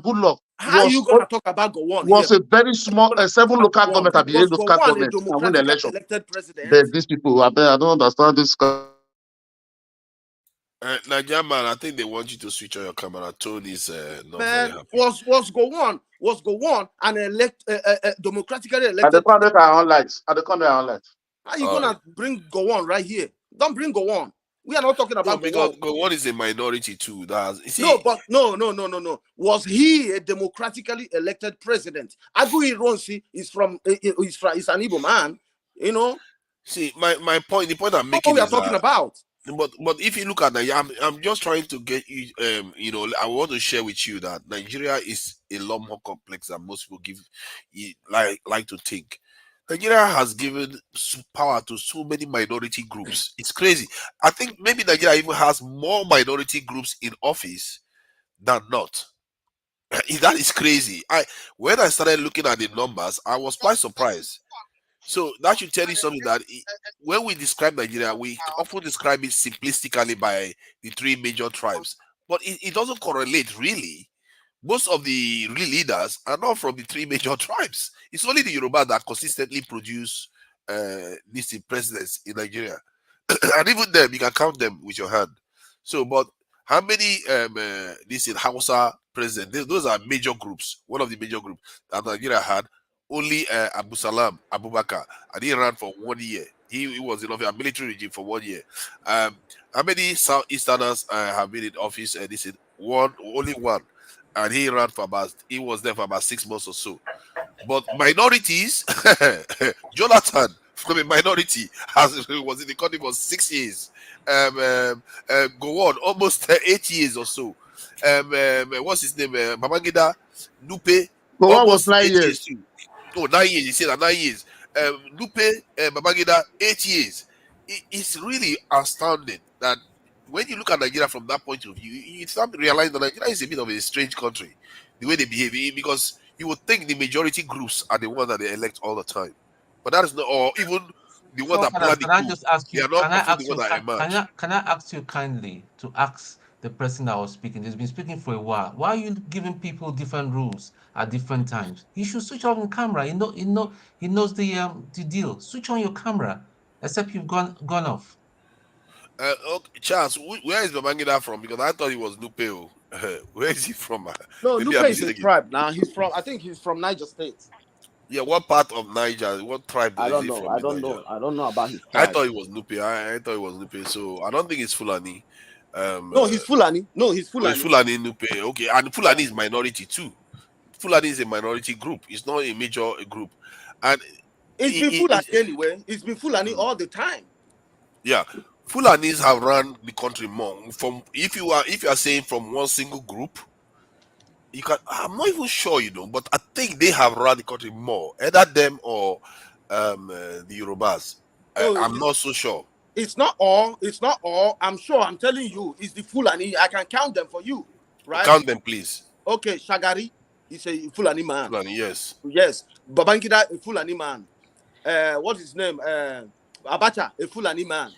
Goodluck. How are you going to talk about Gowon? Was a very small, 7 local government at the end of local government and win election. Elected president? These people, I don't understand this. Nigerian man, I think they want you to switch on your camera. Tony is not man, very happy. Was Gowon an democratically elected? At the corner on lights. At the corner on lights. How are you gonna bring Gowon right here? Don't bring Gowon. We are not talking about because Gowon is a minority too. No. Was he a democratically elected president? Agu Ironsi is an Igbo man, you know. See, my point, the point I'm making we are talking about. But if you look at Nigeria, I'm just trying to get you, I want to share with you that Nigeria is a lot more complex than most people like to think. Nigeria has given power to so many minority groups. It's crazy. I think maybe Nigeria even has more minority groups in office than not. That is crazy. When I started looking at the numbers, I was quite surprised. So that should tell you something, that when we describe Nigeria, we often describe it simplistically by the 3 major tribes, but it doesn't correlate really. Most of the real leaders are not from the 3 major tribes. It's only the Yoruba that consistently produce these presidents in Nigeria. And even them, you can count them with your hand. So, but how many this in Hausa presidents? Those are major groups. One of the major groups that Nigeria had only Abu Salam Abubakar, and he ran for 1 year. He was in office, a military regime for 1 year. How many Southeasterners have been in office? This is one, only one, and he ran for about. He was there for about 6 months or so. But minorities, Jonathan from a minority was in the country for 6 years. Go on, almost 8 years or so. What's his name? Babangida Nupe, So what was almost 9 8 years? years too. Oh, 9 years. You said that 9 years. Nupe, Babangida, 8 years. It's really astounding that when you look at Nigeria from that point of view, you start realizing that Nigeria is a bit of a strange country, the way they behave, because you would think the majority groups are the ones that they elect all the time, but that is not, or even the ones that plan the Can I coup, just ask they you? are not Can I often the ask ones you? that emerge. Can I ask you kindly to ask the person that was speaking? He's been speaking for a while. Why are you giving people different rules at different times? You should switch on the camera. He knows the deal. Switch on your camera. Except you've gone off. Okay, Charles, where is Babangida from? Because I thought he was Nupe. Where is he from? No, Maybe Lupe I'm is a mistaken. tribe now. I think he's from Niger State. Yeah, what part of Niger? What tribe I is don't he know. from in Niger? I don't know about his I tribe. thought it was Nupe. I thought it was Nupe. So I don't think it's Fulani. No, he's Fulani. No, he's Oh, it's Fulani. Fulani Nupe. Okay, and Fulani is minority too. Fulani is a minority group. It's not a major group, and It's been Fulani anyway. It's been Fulani all the time. yeah, Fulanis have run the country more. From if you are saying from one single group, you can. I'm not even sure, but I think they have run the country more, either them or the Yorubas. No, I'm not so sure. it's not all. It's not all. I'm sure. I'm telling you, it's the Fulani. I can count them for you, right? Count them, please. Okay, Shagari is a Fulani man. Fulani, yes. Yes. Babangida, a Fulani man. What is his name? Abacha, a Fulani man.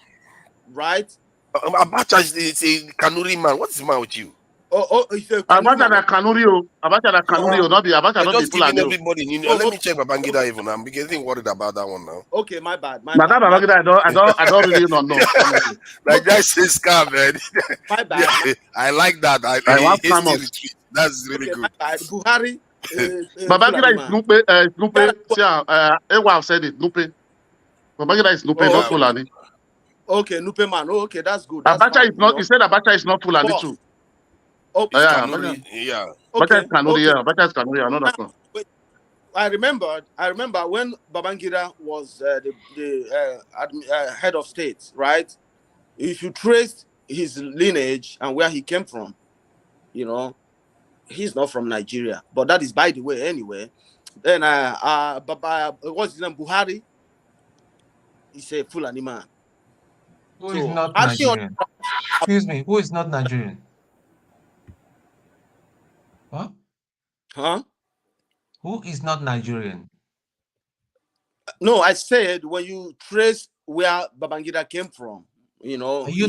Right? Abacha is a Kanuri man. What's the man with you? It's a Abacha na Kanuri, Abacha na Kanuri, not the Abacha, not the just giving Fulani. everybody. Let me check Babangida even. I'm getting worried about that one now. Okay, my bad. But that Babangida, I don't really know. That guy says scam, man. My bad. Yeah, I like that. That's really good. My bad. Buhari. Babangida is Nupe. Ewa have said it. Nupe. Babangida is Nupe, not Fulani. Okay, Nupe man. Oh, okay, that's good. Abacha is not. He said Abacha is not Fulani too. Oh, yeah. Yeah. Abacha is Kanuri. Yeah, Abacha is Kanuri. I know that one. I remember when Babangida was the head of state, right? If you trace his lineage and where he came from, he's not from Nigeria. But that is by the way anyway. Then what's his name? Buhari. He's a Fulani man. Who is not Nigerian? Excuse me, who is not Nigerian? What? Huh? Who is not Nigerian? No, I said when you trace where Babangida came from, Are you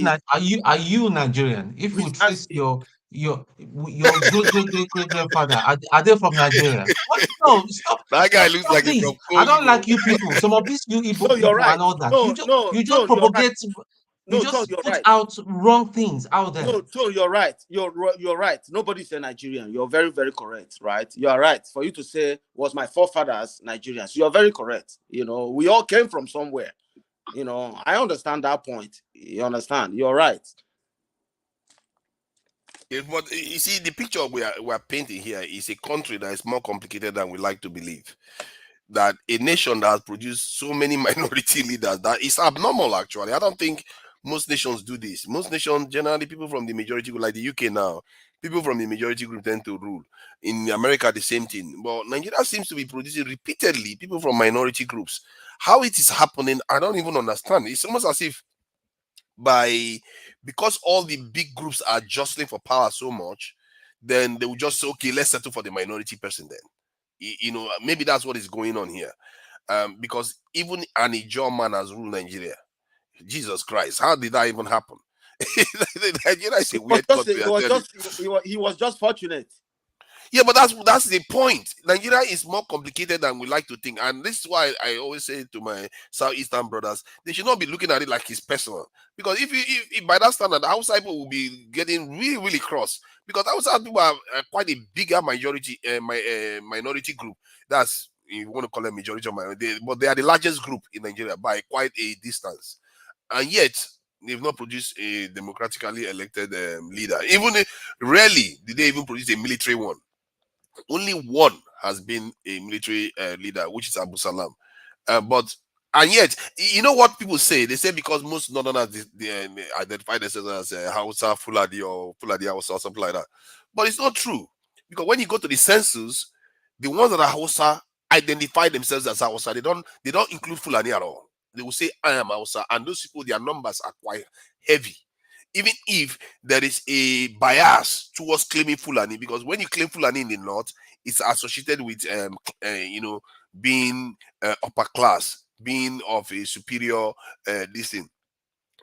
Nigerian? If you trace your great grandfather, are they from Nigeria? What? No, stop. That guy looks like he's from Congo. I don't like you people. Some of these you Igbo people right. and all that. No, you just propagate. You just put out wrong things out there. No, so you're right. You're right. Nobody's a Nigerian. You're very, very correct, right? You are right. For you to say, was my forefathers Nigerians? You're very correct. We all came from somewhere. I understand that point. You understand? You're right. But you see, the picture we are painting here is a country that is more complicated than we like to believe. That a nation that has produced so many minority leaders, that is abnormal, actually. I don't think most nations do this. Most nations, generally, people from the majority group, like the UK now, people from the majority group tend to rule. In America, the same thing. But Nigeria seems to be producing repeatedly people from minority groups. How it is happening, I don't even understand. It's almost as if because all the big groups are jostling for power so much, then they will just say, okay, let's settle for the minority person then. Maybe that's what is going on here. Because even an Ijaw man has ruled Nigeria. Jesus Christ, how did that even happen? Nigeria is a weird country. He was just fortunate. Yeah, but that's the point. Nigeria is more complicated than we like to think, and this is why I always say to my Southeastern brothers, they should not be looking at it like it's personal. Because if by that standard, outside people will be getting really, really cross. Because outside people are quite a bigger minority group. That's you want to call them majority or minority, but they are the largest group in Nigeria by quite a distance, and yet they've not produced a democratically elected leader. Even rarely did they even produce a military one. Only one has been a military leader, which is Abu Salam. But and yet, you know what people say? They say because most Northerners they identify themselves as Hausa, Fulani, or Fulani Hausa, or something like that. But it's not true, because when you go to the census, the ones that are Hausa identify themselves as Hausa. They don't include Fulani at all. They will say I am Hausa, and those people, their numbers are quite heavy. Even if there is a bias towards claiming Fulani, because when you claim Fulani in the north, it's associated with being upper class, being of a superior this thing.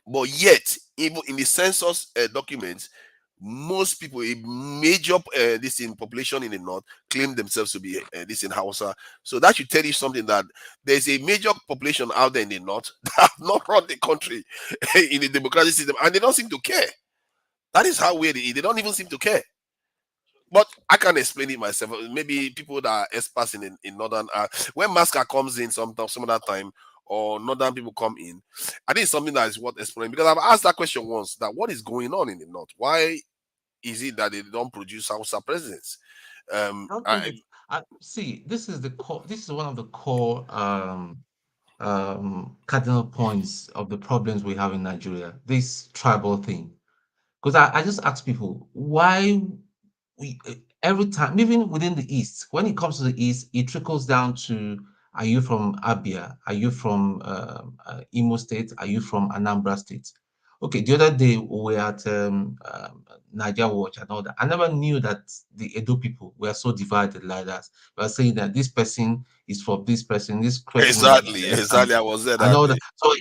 But yet, even in the census documents, most people, a major this in population in the north, claim themselves to be this in Hausa. So that should tell you something, that there's a major population out there in the north that have not run the country in the democratic system, and they don't seem to care. That is how weird it is. They don't even seem to care. But I can't explain it myself. Maybe people that are experts in northern, when Masca comes in some other time, or northern people come in, I think it's something that is worth exploring, because I've asked that question once, that what is going on in the north? Why is it that they don't produce Hausa presidents? I don't think it's, see, this is the core. This is one of the core cardinal points of the problems we have in Nigeria. This tribal thing. Because I just ask people why every time, even within the East, when it comes to the East, it trickles down to, are you from Abia? Are you from Imo State? Are you from Anambra State? Okay, the other day we were at Niger Watch and all that. I never knew that the Edo people were so divided like that. We are saying that this person is from this person, this person exactly. I was there and that all day. that. So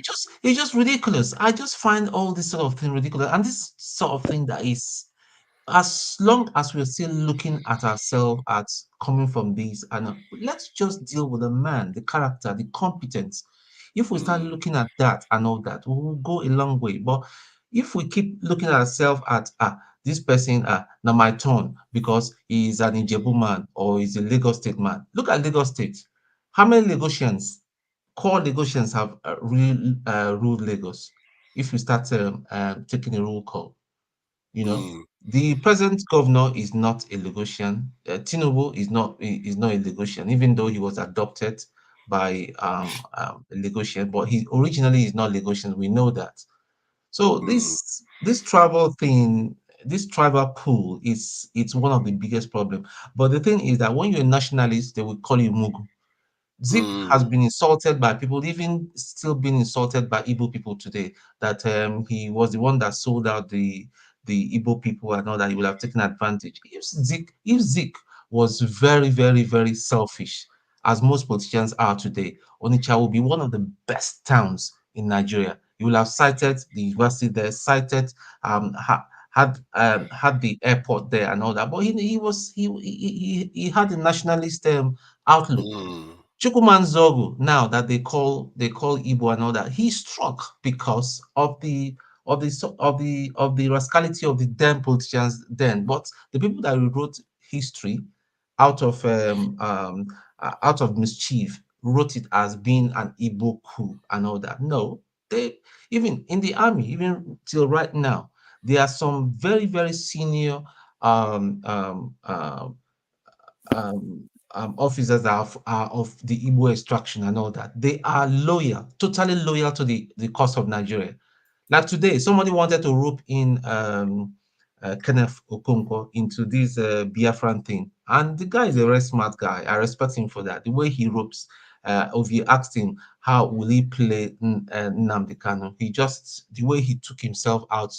it's just ridiculous. I just find all this sort of thing ridiculous, and this sort of thing that is, as long as we're still looking at ourselves as coming from this, and let's just deal with the man, the character, the competence. If we start looking at that and all that, we will go a long way. But if we keep looking at ourselves at this person, now my turn because he is an Ijebu man or he's a Lagos State man. Look at Lagos State. How many Lagosians, core Lagosians, have ruled Lagos? If we start taking a roll call, the present governor is not a Lagosian. Tinubu is not a Lagosian, even though he was adopted by a Lagosian, but he originally is not Lagosian. We know that. So this tribal thing, this tribal pool, it's one of the biggest problem. But the thing is that when you're a nationalist, they will call you Mugu. Zik has been insulted by people, even still being insulted by Igbo people today, that he was the one that sold out the Igbo people and all that. He would have taken advantage. If Zik was very, very, very selfish, as most politicians are today, Onitsha will be one of the best towns in Nigeria. He will have cited the university there, cited had the airport there and all that. But he had a nationalist outlook. Chukwuman Zogu, now that they call Igbo and all that, he struck because of the rascality of the damn politicians then. But the people that rewrote history out of mischief wrote it as being an Igbo coup and all that. No, they, even in the army, even till right now, there are some very, very senior um, um, um, officers that are of the Igbo extraction and all that. They are loyal, totally loyal to the cause of Nigeria. Like today, somebody wanted to rope in Kenneth Okonkwo into this Biafran thing. And the guy is a very smart guy. I respect him for that. The way he ropes, if you asked him how will he play Nnamdi Kanu, the way he took himself out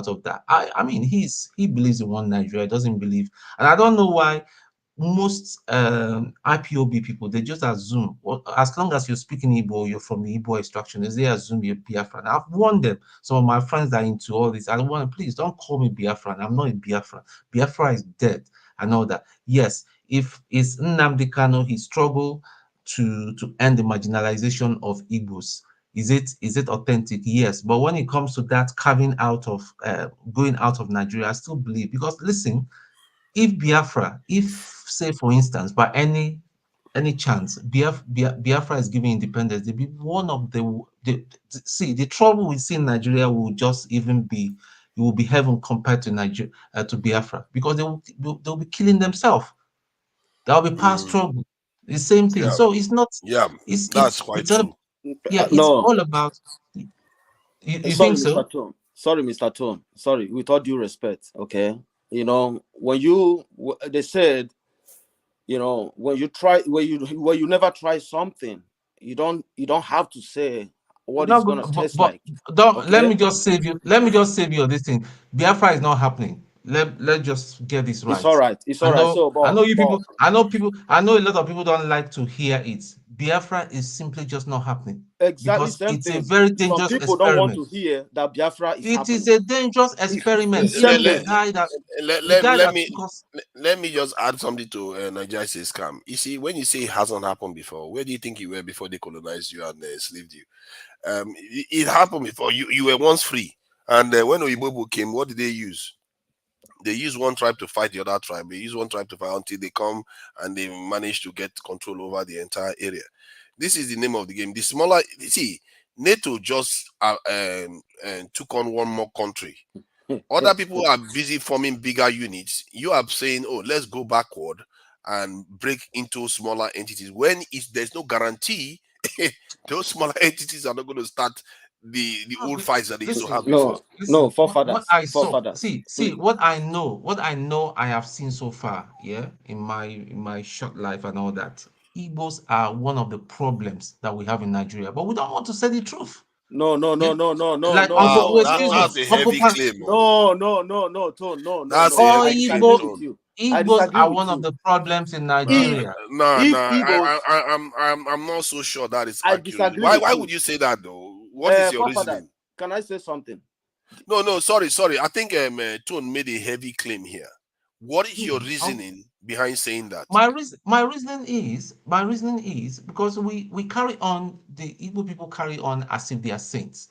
of that. I mean, he believes in one Nigeria, doesn't believe. And I don't know why most IPOB people, they just assume, well, as long as you're speaking Igbo, you're from the Igbo extraction, they assume you're Biafran. I've warned them. Some of my friends that are into all this, I want them, please don't call me Biafran. I'm not a Biafran. Biafra is dead and all that. Yes, if it's Nnamdi Kanu, he struggled to end the marginalization of Igbos. Is it authentic? Yes. But when it comes to that carving out of going out of Nigeria, I still believe, because listen, if Biafra, if say for instance, by any any chance Biafra is giving independence, they'll be one of the trouble we see in Nigeria will just even be, it will be heaven compared to Nigeria, to Biafra, because they'll be killing themselves. There'll be power struggle. The same thing. Yeah. So it's not. Yeah, It's that's quite true. yeah. It's No. all about. You Sorry, think so? Mr. Tone. Sorry, Mr. Tone. Sorry, with all due respect, okay. You know, they said, you know, when you never try something, you don't have to say what No, it's gonna taste but like. don't, let Okay. me just save you. Let me just save you on this thing. Biafra is not happening. Let's just get this right. It's all right. It's all right. So, I know you people. I know a lot of people don't like to hear it. Biafra is simply just not happening exactly because same it's a thing. very Some dangerous people don't want experiment. to hear that Biafra is It happening. is a dangerous experiment. It's Even same the thing. guy that Let me just add something to Nigeria says scam. You see, when you say it hasn't happened before, where do you think you were before they colonized you and enslaved you? It happened before. You were once free, and when Oyibo came, what did they use? They use one tribe to fight the other tribe. They use one tribe to fight until they come and they manage to get control over the entire area. This is the name of the game. The smaller, see, NATO just took on one more country. Other people are busy forming bigger units. You are saying, oh, let's go backward and break into smaller entities. When there's no guarantee, those smaller entities are not going to start the old fights that they used to have before. No, forefathers. What I saw, Forefathers. see, what I know I have seen so far, yeah, in my short life and all that. Igbos are one of the problems that we have in Nigeria, but we don't want to say the truth. No. Like Wow, excuse that's me, a heavy claim. No, Tone. No. That's a All heavy claim, Igbos, Tone. Igbos are one of the problems in Nigeria. I'm not so sure that is accurate. Why would you say that though? What is your reasoning? Can I say something? No, sorry. I think Tone made a heavy claim here. What is your reasoning behind saying that? My reasoning is because we carry on, the Igbo people carry on as if they are saints.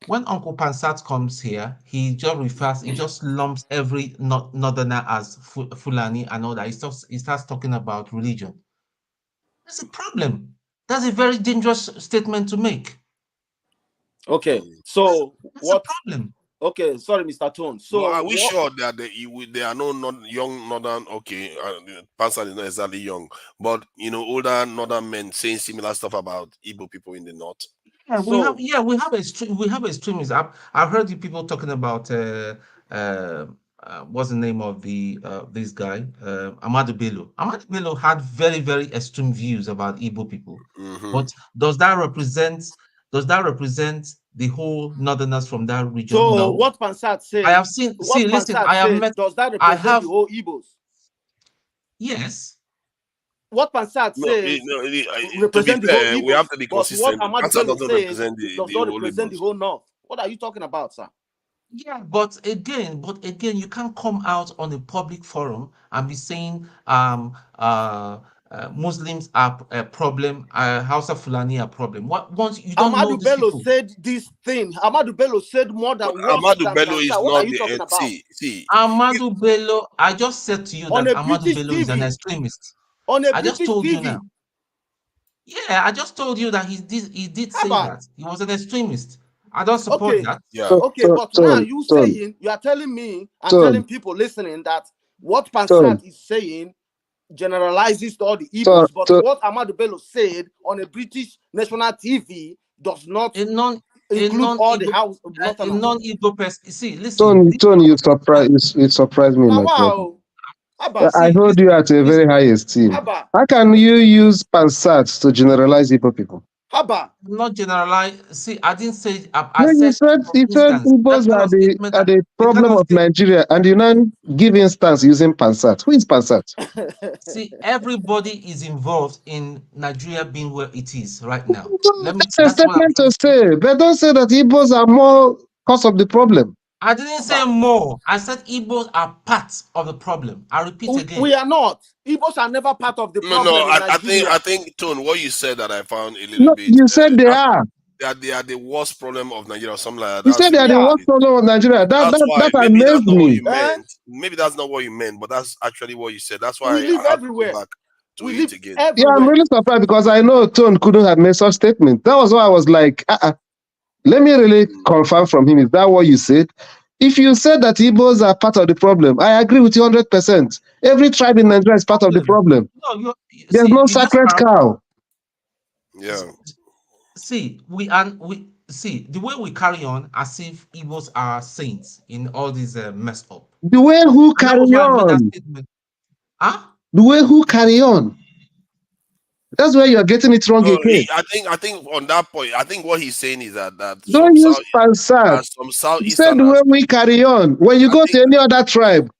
When Uncle Pansat comes here, he just lumps every northerner as Fulani and all that. He starts talking about religion. That's a problem. That's a very dangerous statement to make. Okay, so that's a problem. Okay, sorry, Mr. Tone. So are we sure that there are no young northern? Okay, Pansat is not exactly young, but older northern men saying similar stuff about Igbo people in the north. Yeah, we have extremists. I've heard you people talking about what's the name of this guy, Amadou Bello. Amadou Bello had very, very extreme views about Igbo people. But does that represent the whole northerners from that region? So no. What Pansat said, I have seen. See, listen, I have met. Does that represent the whole Igbos? Yes. What Pansat says represent the whole Igbos. We have to be consistent. But what Pansat doesn't represent does not represent the whole North. What are you talking about, sir? Yeah, but again, you can't come out on a public forum and be saying Muslims are a problem, Hausa Fulani are a problem. Once you don't know Amadou Bello said this thing. Amadou Bello said more than once. Amadou Bello is what not are you talking about? See. Amadou Bello, I just said to you that Amadou Bello is an extremist. I just told you now. Yeah, I just told you that he did say that. He was an extremist. I don't support that. Yeah. Okay, but now you are telling me and telling people listening that what Pansat is saying generalizes to all the Igbos, but what Amadou Bello said on a British national TV does not include all the house. A non-Igbo person. See, listen. Tone, you surprised me, my brother. I hold you at a very high esteem. How can you use Pansat to generalize Igbo people? Not generalize. See, I didn't say. You said Igbos are the problem of Nigeria, and you now give instance using Pansat. Who is Pansat? See, everybody is involved in Nigeria being where it is right now. That's a statement to say, but don't say that Igbos are more cause of the problem. I didn't say more. I said Igbos are part of the problem. I repeat again. We are not. Igbos are never part of the problem. No, I think, Tone, what you said that I found a little bit. You said they are. That they are the worst problem of Nigeria or something like that. You said they are the worst problem of Nigeria. That amazed me. Maybe that's not what you meant, but that's actually what you said. That's why we live everywhere. to it again. Yeah, I'm really surprised because I know Tone couldn't have made such statement. That was why I was like, let me really confirm from him. Is that what you said? If you said that Igbos are part of the problem, I agree with you 100%. Every tribe in Nigeria is part of the problem. No, There's no sacred cow. Yeah. See, see the way we carry on as if Igbos are saints in all these mess up. The way who carry I made that on. statement. Huh? The way who carry on. That's where you're getting it wrong again. I think on that point, I think what he's saying is that Don't use Pansat. some He Southeastern said the way we carry on. When you go to any other tribe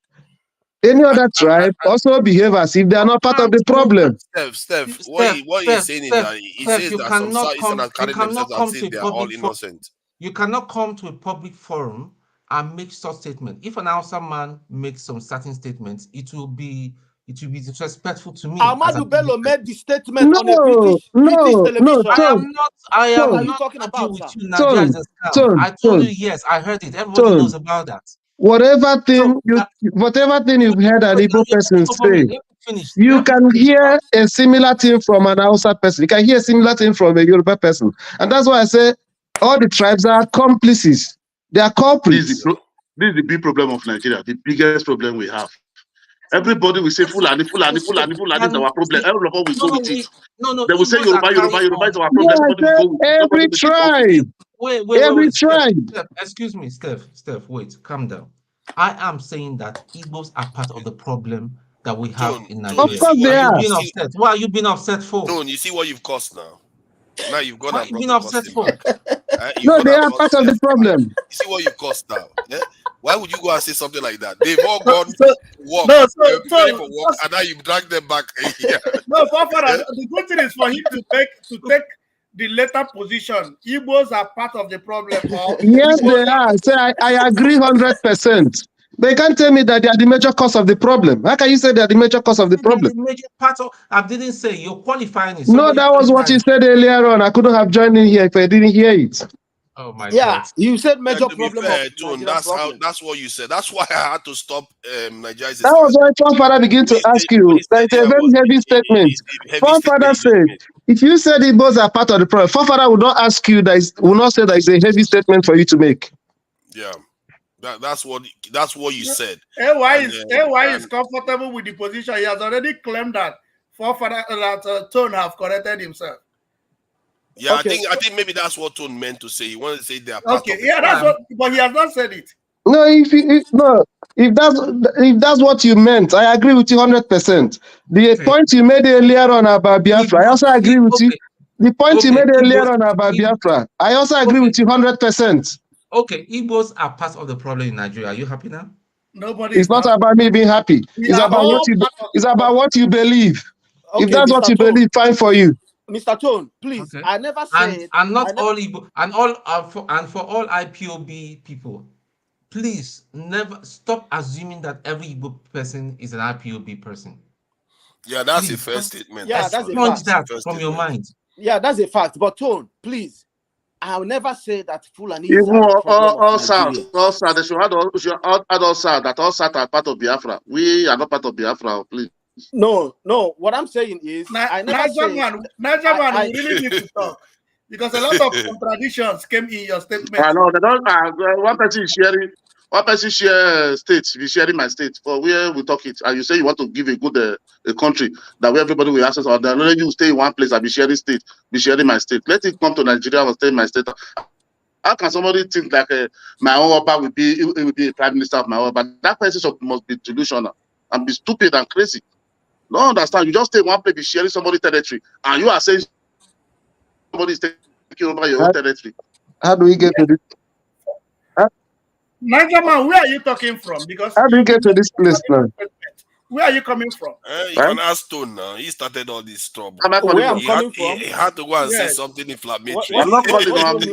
also behave as if they are not part of the problem. Steph, what he's saying is that he says that some Southeasterners carry themselves as if they are all innocent. You cannot come to a public forum and make such statement. If an Hausa man makes some certain statements, it will be disrespectful to me. Ahmadu Bello made the statement on a British television. I am not talking about with you, Nigeria is a scam. I told you, yes, I heard it. Everybody knows about that. Whatever thing you've heard an Igbo person say, you can hear a similar thing from an Hausa person. You can hear a similar thing from a Yoruba person. And that's why I say all the tribes are accomplices. They are culprits. This is the big problem of Nigeria, the biggest problem we have. Everybody will say Fulani is our problem. Everybody will go with it. They will say Yoruba is our problem. Every tribe. Every tribe. Excuse me, Steph, wait, calm down. I am saying that Igbos are part of the problem that we have in Nigeria. Of course they are. Why are you being upset for? Don't you see what you've caused now? Now you've gone and been upset for. No, they are part of the problem. You see what you've caused now? Yeah? Why would you go and say something like that? They've all gone work, preparing for work, and now you drag them back. No, the good thing is for him to take the latter position. Igbos are part of the problem. Yes, they are. So I agree 100%. They can't tell me that they are the major cause of the problem. How can you say they are the major cause of the problem? The major part of, I didn't say you're qualifying it. No, that was what you said earlier on. I couldn't have joined in here if I didn't hear it. Oh my God. You said major problem. That's what you said. That's why I had to stop Nigeria. That was why Forefather began to ask you. That's a very heavy statement. Forefather said, if you said Igbos are part of the problem, Forefather would not ask you will not say that it's a heavy statement for you to make. Yeah. That's what you said. AY is comfortable with the position. He has already claimed that Tone have corrected himself. Yeah, okay. I think maybe that's what Tone meant to say. He wanted to say they are part of it. That's what, but he has not said it. No, if that's what you meant, I agree with you 100%. The point you made earlier on about Biafra, I also agree with you. The point you made earlier on about Biafra, I also agree with you 100%. Okay, Igbos are part of the problem in Nigeria. Are you happy now? Nobody. It's not about me being happy. It's about what you believe. Okay, if that's what you believe, fine for you. Mr. Tone, please. Okay. I never said. And not all Igbo, and for all IPOB people, please never stop assuming that every Igbo person is an IPOB person. Yeah, that's a fair statement. Yeah, that's a fact. That from your mind. Yeah, that's a fact. But Tone, please. I'll never say that Fulani is all South. They should add all South. That all South are part of Biafra. We are not part of Biafra, please. No. What I'm saying is, Niger man, we really need to talk because a lot of contradictions came in your statement. I know. They don't. One person is sharing. One person share states. Be sharing my state for where we talk it, and you say you want to give a good a country that where everybody will access. Or then you stay in one place and be sharing state, be sharing my state. Let it come to Nigeria and stay in my state. How can somebody think like my own Oba will be a prime minister of my own? But that person must be delusional and be stupid and crazy. No, understand. You just stay in one place, be sharing somebody's territory, and you are saying somebody is taking over your own territory. How do we get to this? Niger man, where are you talking from? Because how do you get to this place now? Where are you coming from? You can ask Stone now. He started all this trouble. Where I'm coming from? He had to go and say something inflammatory. I'm not calling him.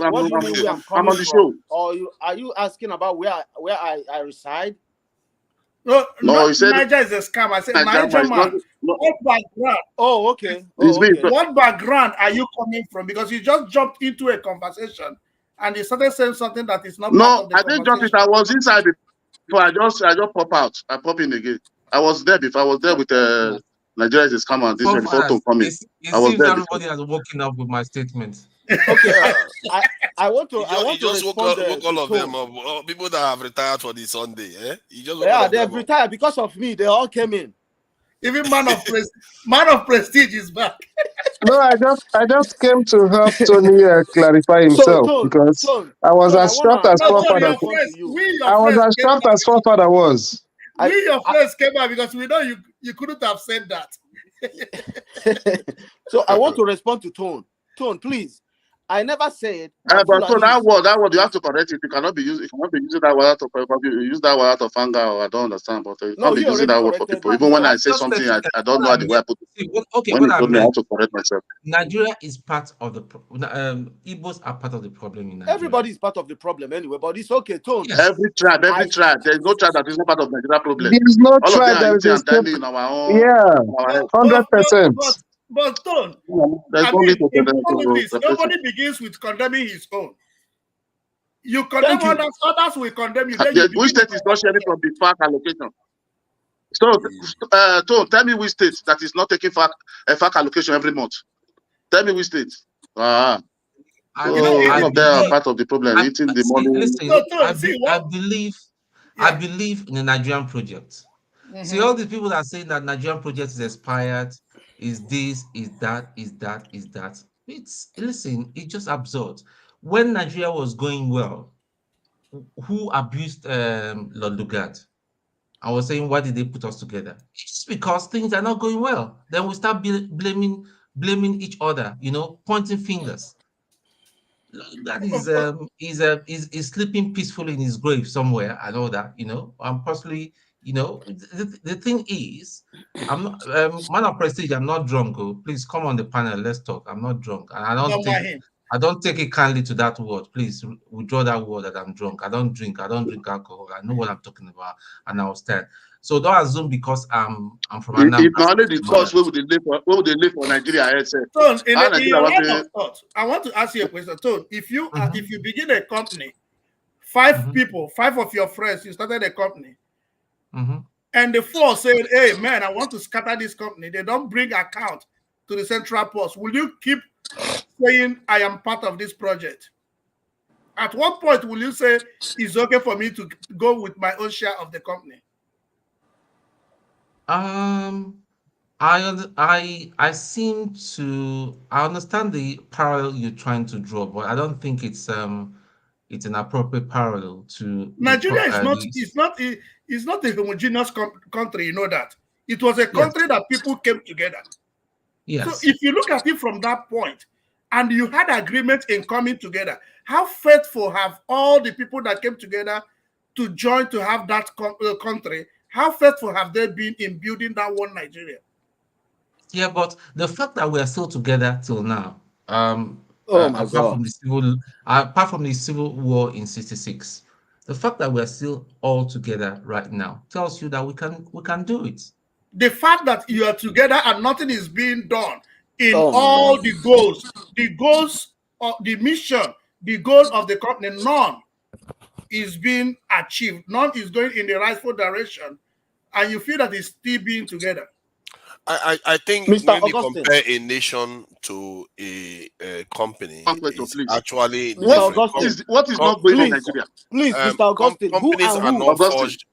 I'm on the show. Or are you asking about where I reside? No, he said Niger is a scam. I said Niger man. What background? Oh, okay. What background are you coming from? Because you just jumped into a conversation and you started saying something that is not. No, I didn't jump it. I was inside before. I just pop out. I pop in again. I was there before. I was there with Nigeria is a scammer. This is before to come in. It I was seems there everybody has woken up with my statement. Okay, I want to just woke all of them Tone. up. All people that have retired for the Sunday, eh? You just woke all Yeah, of them they've retired because of me. They all came in. Even man of prestige is back. No, I just came to help Tony clarify So, himself because I was as shocked as forefather. I was as shocked as forefather was. Your friends came out because we know you couldn't have said that. So I want to respond to Tone. Tone, please. I never said. But so that word you have to correct it. You cannot be using that word out of use that word out of anger. Or I don't understand, but you can't be using that word for people. Even when I say something, I don't know the way I put it. Okay, when you told me, I have to correct myself. Nigeria is part of the Igbos are part of the problem in Nigeria. Everybody is part of the problem anyway, but it's okay, Tone. Yes. Every tribe. There's no tribe that is not part of Nigeria problem. There's no All tribe of them are that eating is and dining in our own. Yeah, 100%. But Tone, there's no need to politics, nobody begins with condemning his own. You condemn others will condemn you. Which state is not sharing from the FARC allocation? So, tell me which state that is not taking FARC allocation every month. Tell me which state. All of them are part of the problem. Eating the money. Listen, I believe in the Nigerian project. See, all these people that are saying that Nigerian project is expired, is this, is that, is that, is that. It's just absurd. When Nigeria was going well, who abused Lord Lugard? I was saying, why did they put us together? It's because things are not going well. Then we start blaming each other, pointing fingers. That is sleeping peacefully in his grave somewhere. I know that, I'm personally, the thing is, I'm not man of prestige. I'm not drunk. Oh, please come on the panel. Let's talk. I'm not drunk, and I don't take it kindly to that word. Please withdraw that word that I'm drunk. I don't drink alcohol. I know what I'm talking about, and I'll stand. So don't assume because I'm from Anambra. If not only the thoughts, where would they live for Nigeria? Tone, in your line of thought, I want to ask you a question. Tone, if you begin a company, five of your friends, you started a company, and the four said, "Hey man, I want to scatter this company." They don't bring account to the central post. Will you keep saying I am part of this project? At what point will you say it's okay for me to go with my own share of the company? I seem to understand the parallel you're trying to draw, but I don't think it's an appropriate parallel to Nigeria is not a homogeneous country, you know that. It was a country that people came together. Yes. So if you look at it from that point, and you had agreement in coming together, how faithful have all the people that came together to join to have that country, how faithful have they been in building that one Nigeria? Yeah, but the fact that we are still together till now, apart from the civil war in '66, the fact that we are still all together right now tells you that we can do it. The fact that you are together and nothing is being done in all the goals of the mission, the goal of the company, none is being achieved. None is going in the rightful direction, and you feel that it's still being together. I think when you compare a nation to a company, it's actually different. What is not going in Nigeria? Please, Mr. Augustine, companies are not forged.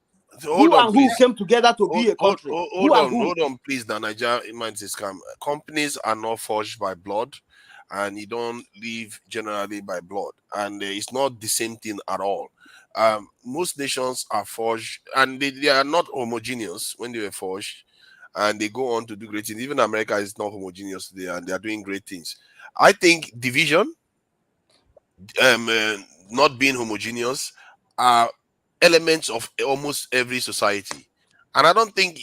Who came together to be a country? Hold on, please. Now, Nigeria reminds this scam. Companies are not forged by blood, and you don't live generally by blood, and it's not the same thing at all. Most nations are forged, and they are not homogeneous when they were forged, and they go on to do great things. Even America is not homogeneous today, and they are doing great things. I think division, not being homogeneous, are elements of almost every society, and I don't think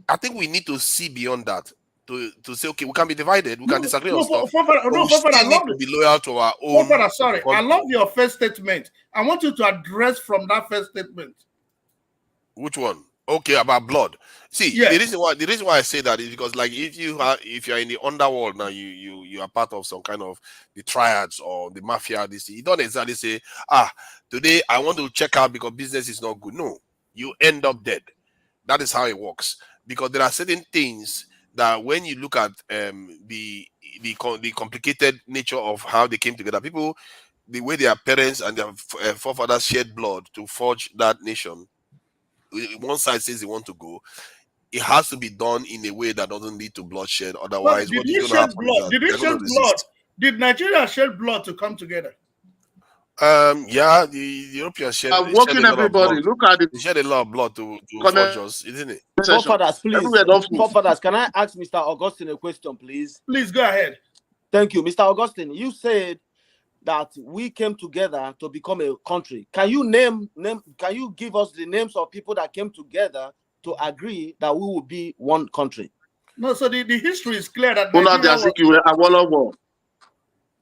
I think we need to see beyond that to say, okay, we can be divided, we can disagree on stuff, but we still need to be loyal to our own. Sorry, I love your first statement. I want you to address from that first statement. Which one? Okay, about blood. See, yes. the reason why I say that is because, like, if you're in the underworld now, you are part of some kind of the triads or the mafia. You don't exactly say, today I want to check out because business is not good. No, you end up dead. That is how it works, because there are certain things that when you look at the complicated nature of how they came together, people, the way their parents and their forefathers shed blood to forge that nation. One side says they want to go. It has to be done in a way that doesn't lead to bloodshed. Otherwise, what is going to happen is that Did they're they going shed to blood? resist. Did Nigeria shed blood to come together? Yeah, the Europeans shed a Working lot of blood. everybody. Look at the They shed a lot of blood to forge us, isn't it? session. Forefathers, please. Everywhere don't full. Forefathers, can I ask Mr. Augustine a question, please? Please go ahead. Thank you. Mr. Augustine, you said that we came together to become a country. Can you can you give us the names of people that came together to agree that we will be one country? No, so the history is clear that Nigeria was...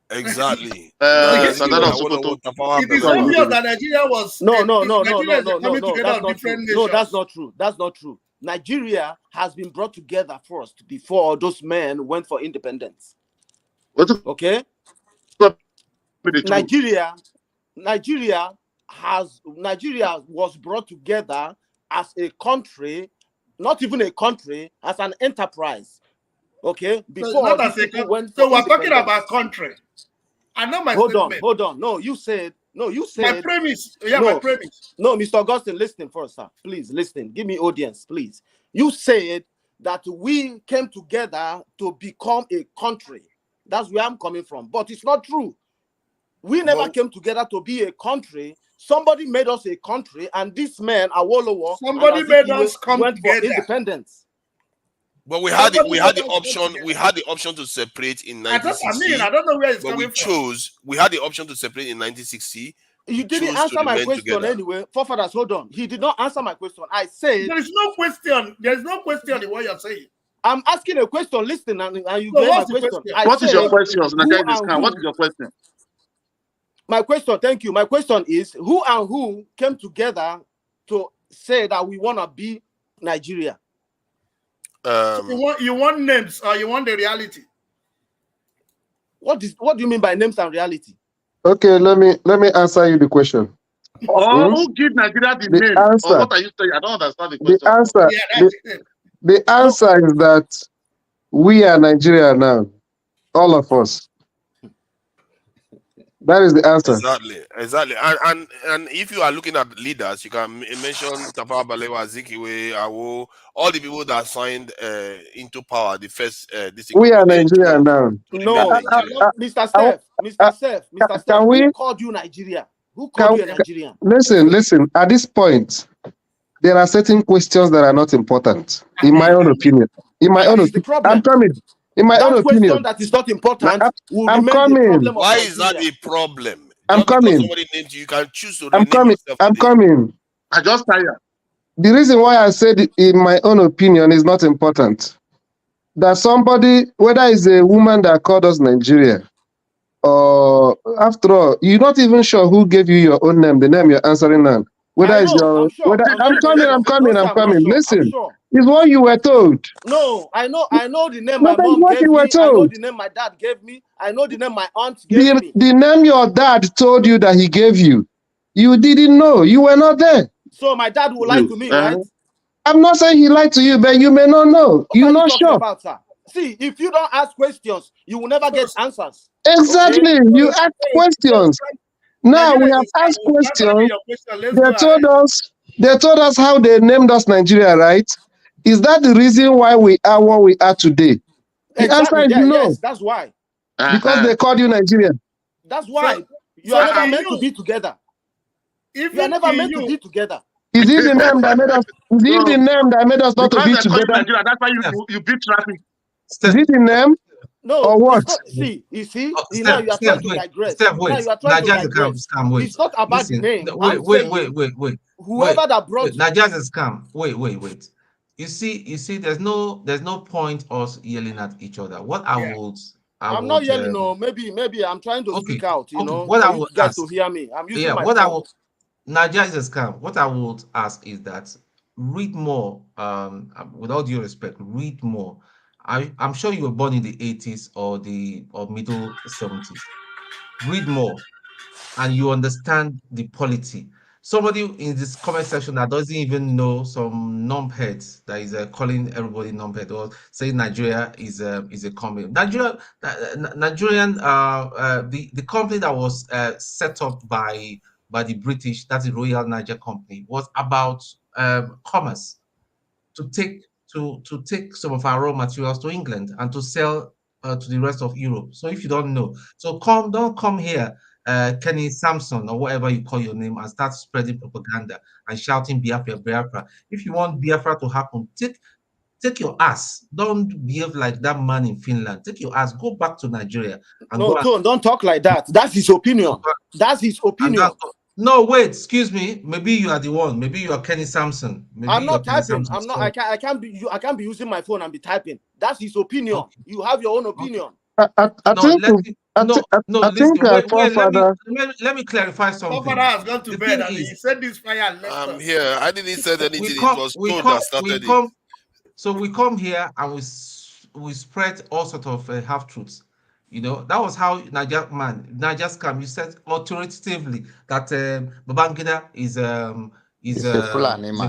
Exactly. it is obvious that Nigeria was no, that's not true. That's not true. Nigeria has been brought together first before those men went for independence. Okay? Nigeria was brought together as a country, not even a country, as an enterprise. Okay? Before so we're talking about country. I know my statement. Hold on. No, you said my premise. Yeah, my premise. No, Mr. Augustine, listen first, sir. Please listen. Give me audience, please. You said that we came together to become a country. That's where I'm coming from. But it's not true. We never came together to be a country. Somebody made us a country, and this man, Awolowo, somebody made us come went together. For independence. But we had the option to separate in 1960. I don't know where it's coming from. We had the option to separate in 1960. You didn't answer my question anyway. Forefathers, hold on. He did not answer my question. I said there is no question. There is no question in what you're saying. I'm asking a question. Listen, and you get my question. What is your question? What is your question? My question, thank you. My question is who and who came together to say that we want to be Nigeria? So you want names or you want the reality? What do you mean by names and reality? Okay, let me answer you the question. Who give Nigeria the name? Answer. Or what are you saying? I don't understand the question. The answer is that we are Nigeria now, all of us. That is the answer. Exactly. And if you are looking at leaders, you can mention Tafawa Balewa, Zikiwe, Awo, all the people that signed into power. The first, we are Nigeria now. No, Mr. Steph, who called you Nigeria? Who called you a Nigerian? Listen. At this point, there are certain questions that are not important, in my own opinion. I'm coming. In my own opinion, that is not important. I'm coming. Why is that a problem? I'm coming. Somebody named you can choose to I'm coming. I'm coming. I just tired. The reason why I said in my own opinion is not important. That somebody, whether it's a woman that called us Nigeria, or after all, you're not even sure who gave you your own name, the name you're answering now. I'm coming. Listen, it's what you were told. No, I know the name my mom gave me. I know the name my dad gave me. I know the name my aunt gave me. The name your dad told you that he gave you, you didn't know. You were not there. So my dad will lie to me, right? I'm not saying he lied to you, but you may not know. You're not sure. See, if you don't ask questions, you will never get answers. Exactly. Okay? You ask questions. Now we have asked questions. They told us how they named us Nigeria, right? Is that the reason why we are what we are today? The answer is no. Yes, that's why. Because they called you Nigeria. That's why. You are never meant to be together. You are never meant to be together. Is it the name that made us? Is it the name that made us not to be together? Nigeria, that's why you beat traffic. Is it the name? No, or what? You see, now you are trying to digress. Now you are trying to digress. It's not about the name. Wait. Whoever that brought Nigerians is scam. Wait. You see, there's no point us yelling at each other. I'm not yelling. No, maybe I'm trying to speak out. You know, what I would get to hear me. I'm using my phone. Nigerians is scam. What I would ask is that read more. With all due respect, read more. I'm sure you were born in the 80s or middle 70s. Read more, and you understand the polity. somebody in this comment section that doesn't even know some numbheads that is calling everybody numbhead or saying Nigeria is a company. Nigerian the company that was set up by the British, that's the Royal Niger Company, was about commerce, to take some of our raw materials to England and to sell to the rest of Europe. So if you don't know, so don't come here, Kenny Samson or whatever you call your name, and start spreading propaganda and shouting Biafra, Biafra. If you want Biafra to happen, take your ass. Don't behave like that man in Finland. Take your ass, go back to Nigeria. And no, don't talk like that. That's his opinion. That's his opinion. No, wait, excuse me. Maybe you are the one. Maybe you are Kenny Samson. Maybe I'm not typing. Samson, I'm not. I can't be using my phone and be typing. That's his opinion. Okay. You have your own opinion. Let me clarify something. Forefather has gone to bed and he said this fire and left us. Here, I didn't say anything. It was Tone that started it. So we come here and we spread all sorts of half truths. You know, that was how Niger scam. You said authoritatively that Babangida is a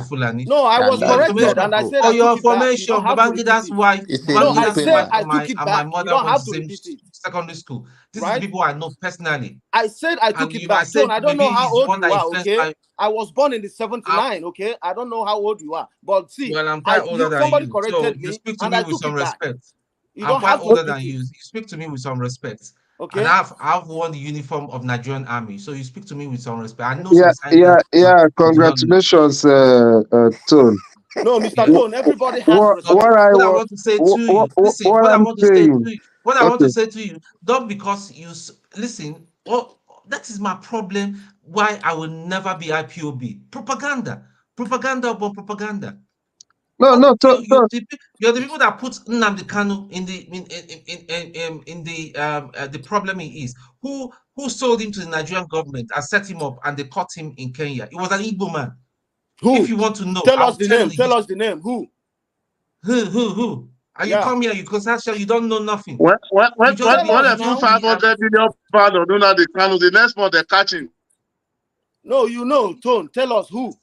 Fulani. No, I was corrected, and I said for your information, Babangida's wife. No, I said I took it back. You don't have to repeat it. Secondary school. This is people I know personally. I said I took it back. So I don't know how old you are. Okay, I was born in the 79. Okay, I don't know how old you are, but see, well, I'm quite older than somebody you. corrected you me, speak to and me I with took some it back. respect. I'm quite older than you. You speak to me with some respect. Okay. And I've worn the uniform of Nigerian Army, so you speak to me with some respect. I know. Congratulations, Tone. No, Mr. Tone. Everybody has respect. What I want to say to you. Listen. What I want to say to you. Don't because you listen. Oh, that is my problem. Why I will never be IPOB. Propaganda upon propaganda. No, you're the people that put Nnamdi Kanu in the problem he is. Who sold him to the Nigerian government and set him up, and they caught him in Kenya. It was an Igbo man. Who? If you want to know, tell us the name. Tell us the name. Who? And you come here, you you don't know nothing. What if you 500 million pounds on Nnamdi Kanu? The next month they catch him. No, you know, Tone. Tell us who.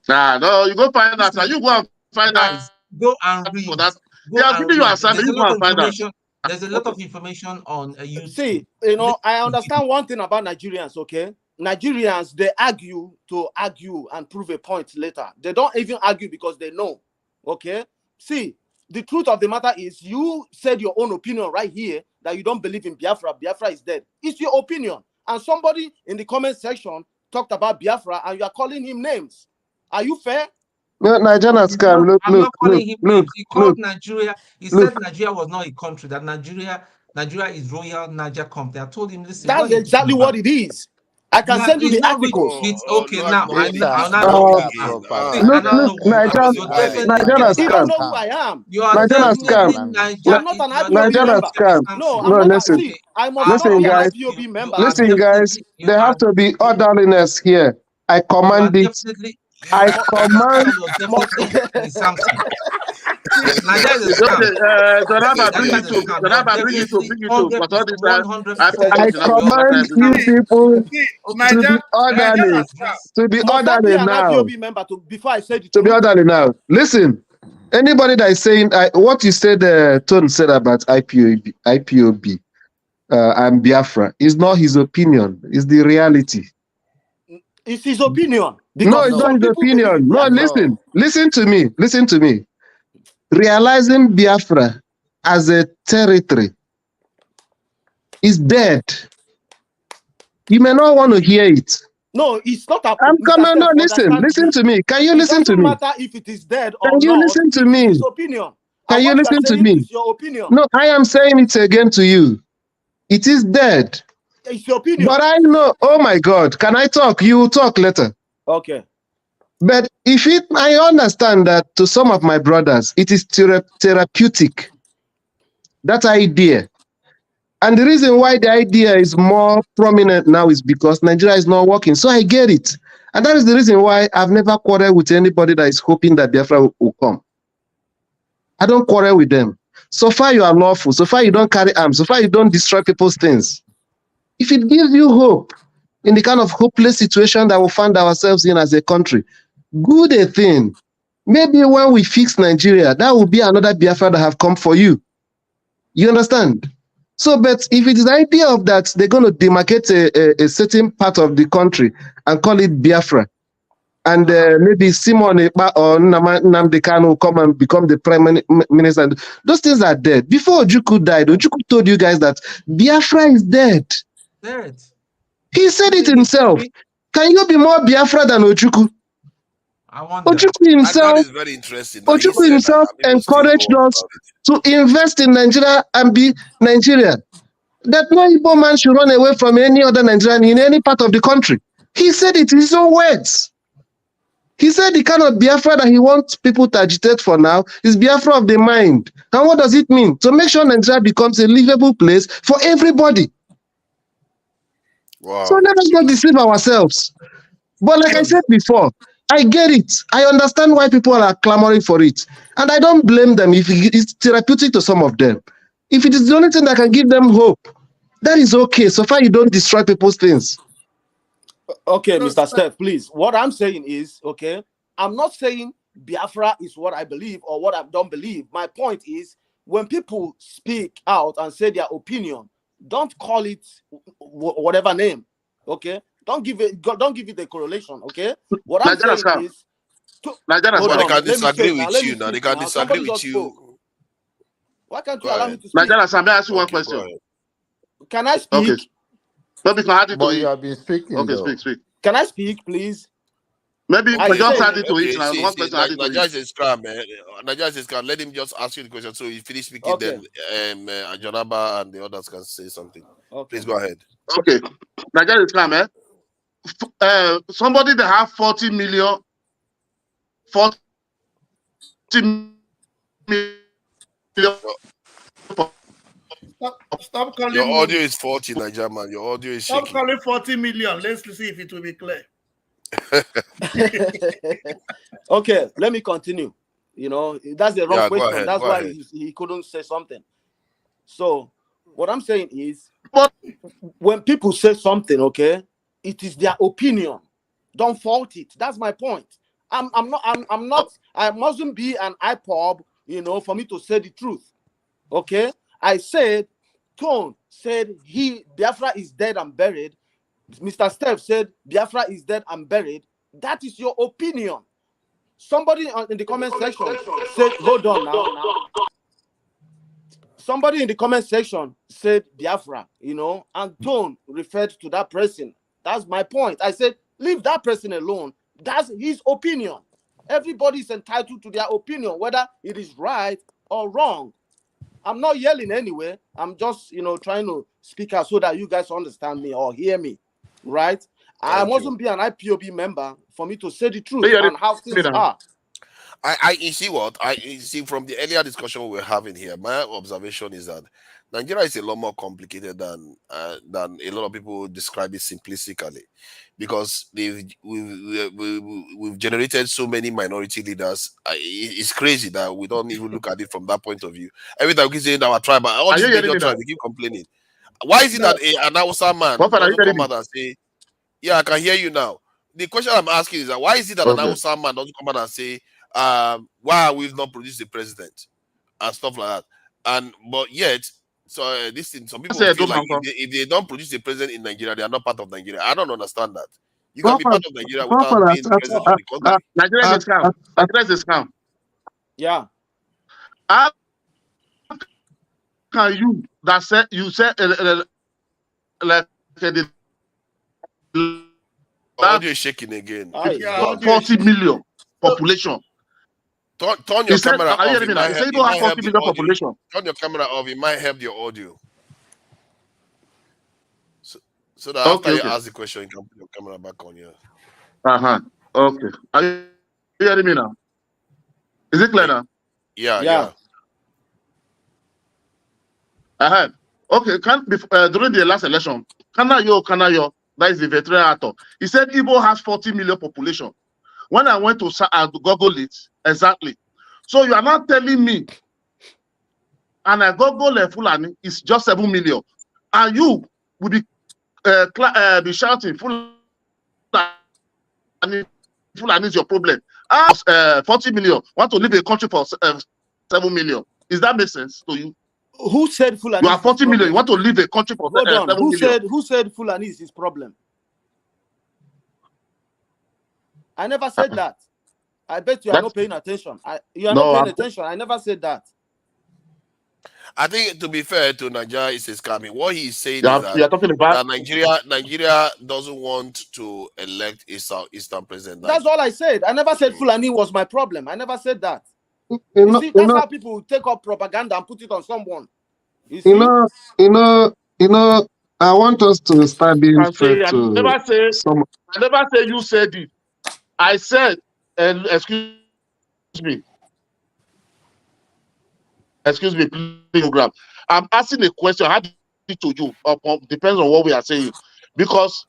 No, you go find out. You go and find out. Go and read. There's a lot of information on YouTube. See, I understand one thing about Nigerians, okay? Nigerians, they argue to argue and prove a point later. They don't even argue because they know, okay? See, the truth of the matter is you said your own opinion right here that you don't believe in Biafra. Biafra is dead. It's your opinion. And somebody in the comment section talked about Biafra and you are calling him names. Are you fair? No, Nigerian scam. I'm not calling him names. He called Nigeria. He said Nigeria was not a country. That Nigeria is Royal Niger Company. I told him, listen. That's exactly what it is. I can send you the article. It's okay now. Nigerian scam. You don't know who I am. You are Nigerian scam. I'm not an IPOB member. No, I'm not. See, I must not be an IPOB member. Listen, guys, there have to be orderliness here. I command it. I command. I command you people to be orderly now. Before I said it, to be orderly now. Listen, anybody that is saying what you said, Tone said about IPOB and Biafra is not his opinion. It's the reality. It's his opinion. No, it's not his opinion. No, listen to me. Listen to me. Realizing Biafra as a territory is dead. You may not want to hear it. No, it's not. I'm coming. No, listen to me. Can you listen to me? It doesn't matter if it is dead or not. Can you listen to me? It's his opinion. Can you listen to me? It's your opinion. No, I am saying it again to you. It is dead. It's your opinion. But I know. Oh my God! Can I talk? You will talk later. Okay. But I understand that to some of my brothers, it is therapeutic. That idea. And the reason why the idea is more prominent now is because Nigeria is not working. So I get it. And that is the reason why I've never quarreled with anybody that is hoping that Biafra will come. I don't quarrel with them. So far you are lawful. So far you don't carry arms. So far you don't destroy people's things. If it gives you hope, in the kind of hopeless situation that we found ourselves in as a country. Good a thing. Maybe when we fix Nigeria, that will be another Biafra that have come for you. You understand? So, but if it is the idea of that, they're going to demarcate a certain part of the country and call it Biafra. And maybe Simon Ekpa or Nnamdi Kanu will come and become the prime minister. Those things are dead. Before Ojukwu died, Ojukwu told you guys that Biafra is dead. Dead. He said it himself. Can you be more Biafra than Ojukwu? I wonder. Ojukwu himself, That is very interesting. Ojukwu himself encouraged us to invest in Nigeria and be Nigeria. That no Igbo man should run away from any other Nigerian in any part of the country. He said it in his own words. He said the kind of Biafra that he wants people to agitate for now is Biafra of the mind. And what does it mean? To make sure Nigeria becomes a livable place for everybody. Wow. So let us not deceive ourselves. But like I said before, I get it. I understand why people are clamoring for it. And I don't blame them if it's therapeutic to some of them. If it is the only thing that can give them hope, that is okay, so far you don't destroy people's things. Okay, Mr. Steph, please. What I'm saying is, okay, I'm not saying Biafra is what I believe or what I don't believe. My point is, when people speak out and say their opinion, don't call it whatever name, okay? Don't give it a correlation, okay? What I'm saying is, they can disagree with you now. They can disagree with you. Why can't you allow me to speak? Nigerians, may I ask you one question? Can I speak? Okay. Maybe can I add it to But it? you have been speaking. Okay, though. speak. Can I speak, please? Maybe I just said- add it to it now. One question add it to Nigeria it. is calm, man. Nigeria is calm. Let him just ask you the question. So you finish speaking, Okay. then Ajonaba and the others can say something. Okay. Please go ahead. Okay. Nigeria is calm, eh? Somebody that have 40 million. Stop calling Your me. audio is 40, Nigeria man. Your audio is Stop shaking. calling 40 million. Let's see if it will be clear. Okay, let me continue. You know, that's the wrong Yeah, go question. ahead, That's go why ahead. he couldn't say something. So, what I'm saying is, when people say something, okay, it is their opinion. Don't fault it. That's my point. I mustn't be an IPOB, you know, for me to say the truth. Okay? I said, Tone said Biafra is dead and buried. Mr. Steph said Biafra is dead and buried. That is your opinion. Somebody in the comment section said, hold on now. Somebody in the comment section said Biafra, you know, and Tone referred to that person. That's my point. I said, leave that person alone. That's his opinion. Everybody is entitled to their opinion, whether it is right or wrong. I'm not yelling anyway. I'm just, you know, trying to speak out so that you guys understand me or hear me, right? I mustn't be an IPOB member for me to say the truth and how things are. You see what? You see from the earlier discussion we were having here, my observation is that Nigeria is a lot more complicated than a lot of people describe it simplistically, because we've generated so many minority leaders. It's crazy that we don't even look at it from that point of view. Every time we say in our tribe, all these major tribes, we keep complaining. Why is it that an Hausa man doesn't come out and say, "Yeah, I can hear you now"? The question I'm asking is that why is it that an Hausa man doesn't come out and say, why we've not produced a president and stuff like that? But yet, so this thing, some people feel like if they don't produce a president in Nigeria, they are not part of Nigeria. I don't understand that. You can be part of Nigeria without being president of the country. Nigeria is calm. Nigeria is calm. Yeah. How can you that say you say like the audio is shaking again. 40 million population. Turn your camera off. It might help the audio. Population. Turn your camera off. It might help your audio. So that after you ask the question, you can put your camera back on here. Okay. Are you hearing me now? Is it clear now? Yeah. Okay. During the last election, Kanayo, that is the veteran actor, he said Igbo has 40 million population. When I went to Google it, exactly. So you are not telling me, and I Google Fulani is just 7 million, and you will be be shouting, Fulani is your problem. 40 million, want to leave a country for 7 million. Does that make sense to you? Who said Fulani? You are 40 million, you want to leave a country for Hold on. 7 Who million. said Fulani is his problem? I never said that. I bet you are not paying attention. You are not paying attention. I never said that. I think, to be fair to Nigeria, is a scamming. What he's saying is you're talking about that Nigeria doesn't want to elect Eastern president. That's all I said. I never said Fulani was my problem. I never said that. You That's how people take up propaganda and put it on someone. You know, I want us to start being fair to some. I never say you said it. I said, excuse me, program. I'm asking a question. How do it to you? Depends on what we are saying, because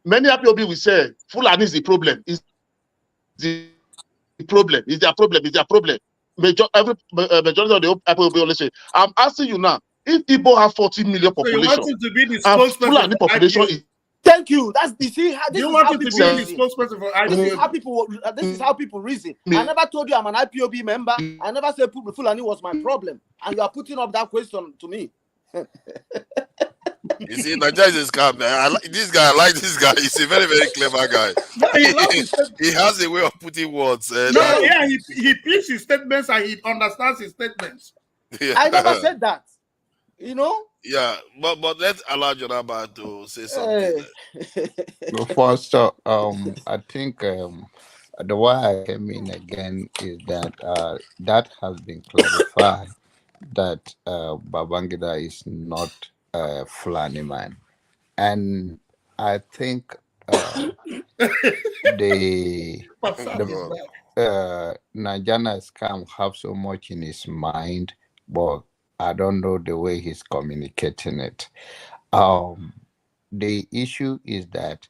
many people will say Fulani is the problem. Is the problem? Is their problem? Is their problem? Majority of the people will be always saying. I'm asking you now. If Igbo have 40 million population, so you want him to be the spokesperson Fulani population is. Thank you. That's the see. You want him to be the spokesperson for IPOB? This is how people reason. I never told you I'm an IPOB member. I never said Fulani was my problem, and you are putting up that question to me. You see, Nigeria is a scam. I like this guy. He's a very, very clever guy. He has a way of putting words. He picks his statements and he understands his statements. Yeah. I never said that. You know? Yeah, but let's allow Jonaba to say something. First, I think the way I came in again is that that has been clarified that Babangida is not a Fulani man, and I think the Nigerian scam have so much in his mind, but I don't know the way he's communicating it. The issue is that,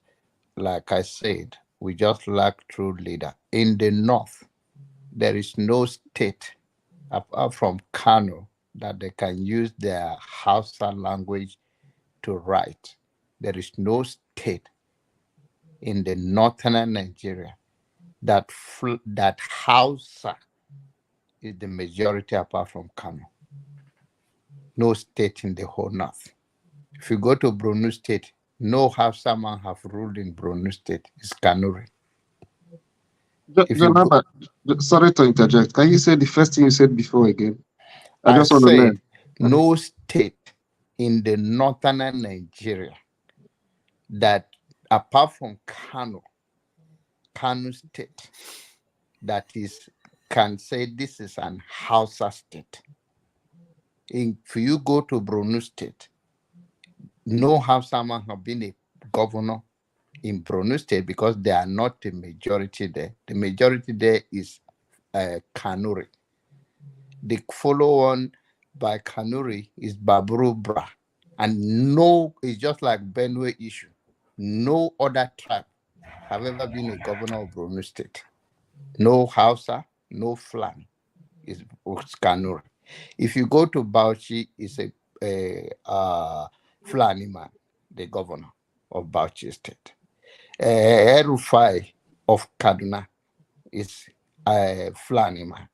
like I said, we just lack true leader. In the north, there is no state apart from Kano that they can use their Hausa language to write. There is no state in the northern Nigeria that Hausa is the majority apart from Kano. No state in the whole north. If you go to Borno State, no Hausa man have ruled in Borno State. It's Kanuri. Sorry to interject. Can you say the first thing you said before again? I just want to learn. No state in the northern Nigeria that, apart from Kano State, that can say this is an Hausa state. If you go to Borno State, no Hausa man have been a governor in Borno State because they are not the majority there. The majority there is Kanuri. The follow on by Kanuri is Baburu Bra. And it's just like Benue issue. No other tribe have ever been a governor of Borno State. No Hausa, no Fulani. It's Kanuri. If you go to Bauchi, it's a Fulani man, the governor of Bauchi State. Erufai of Kaduna is a Fulani man.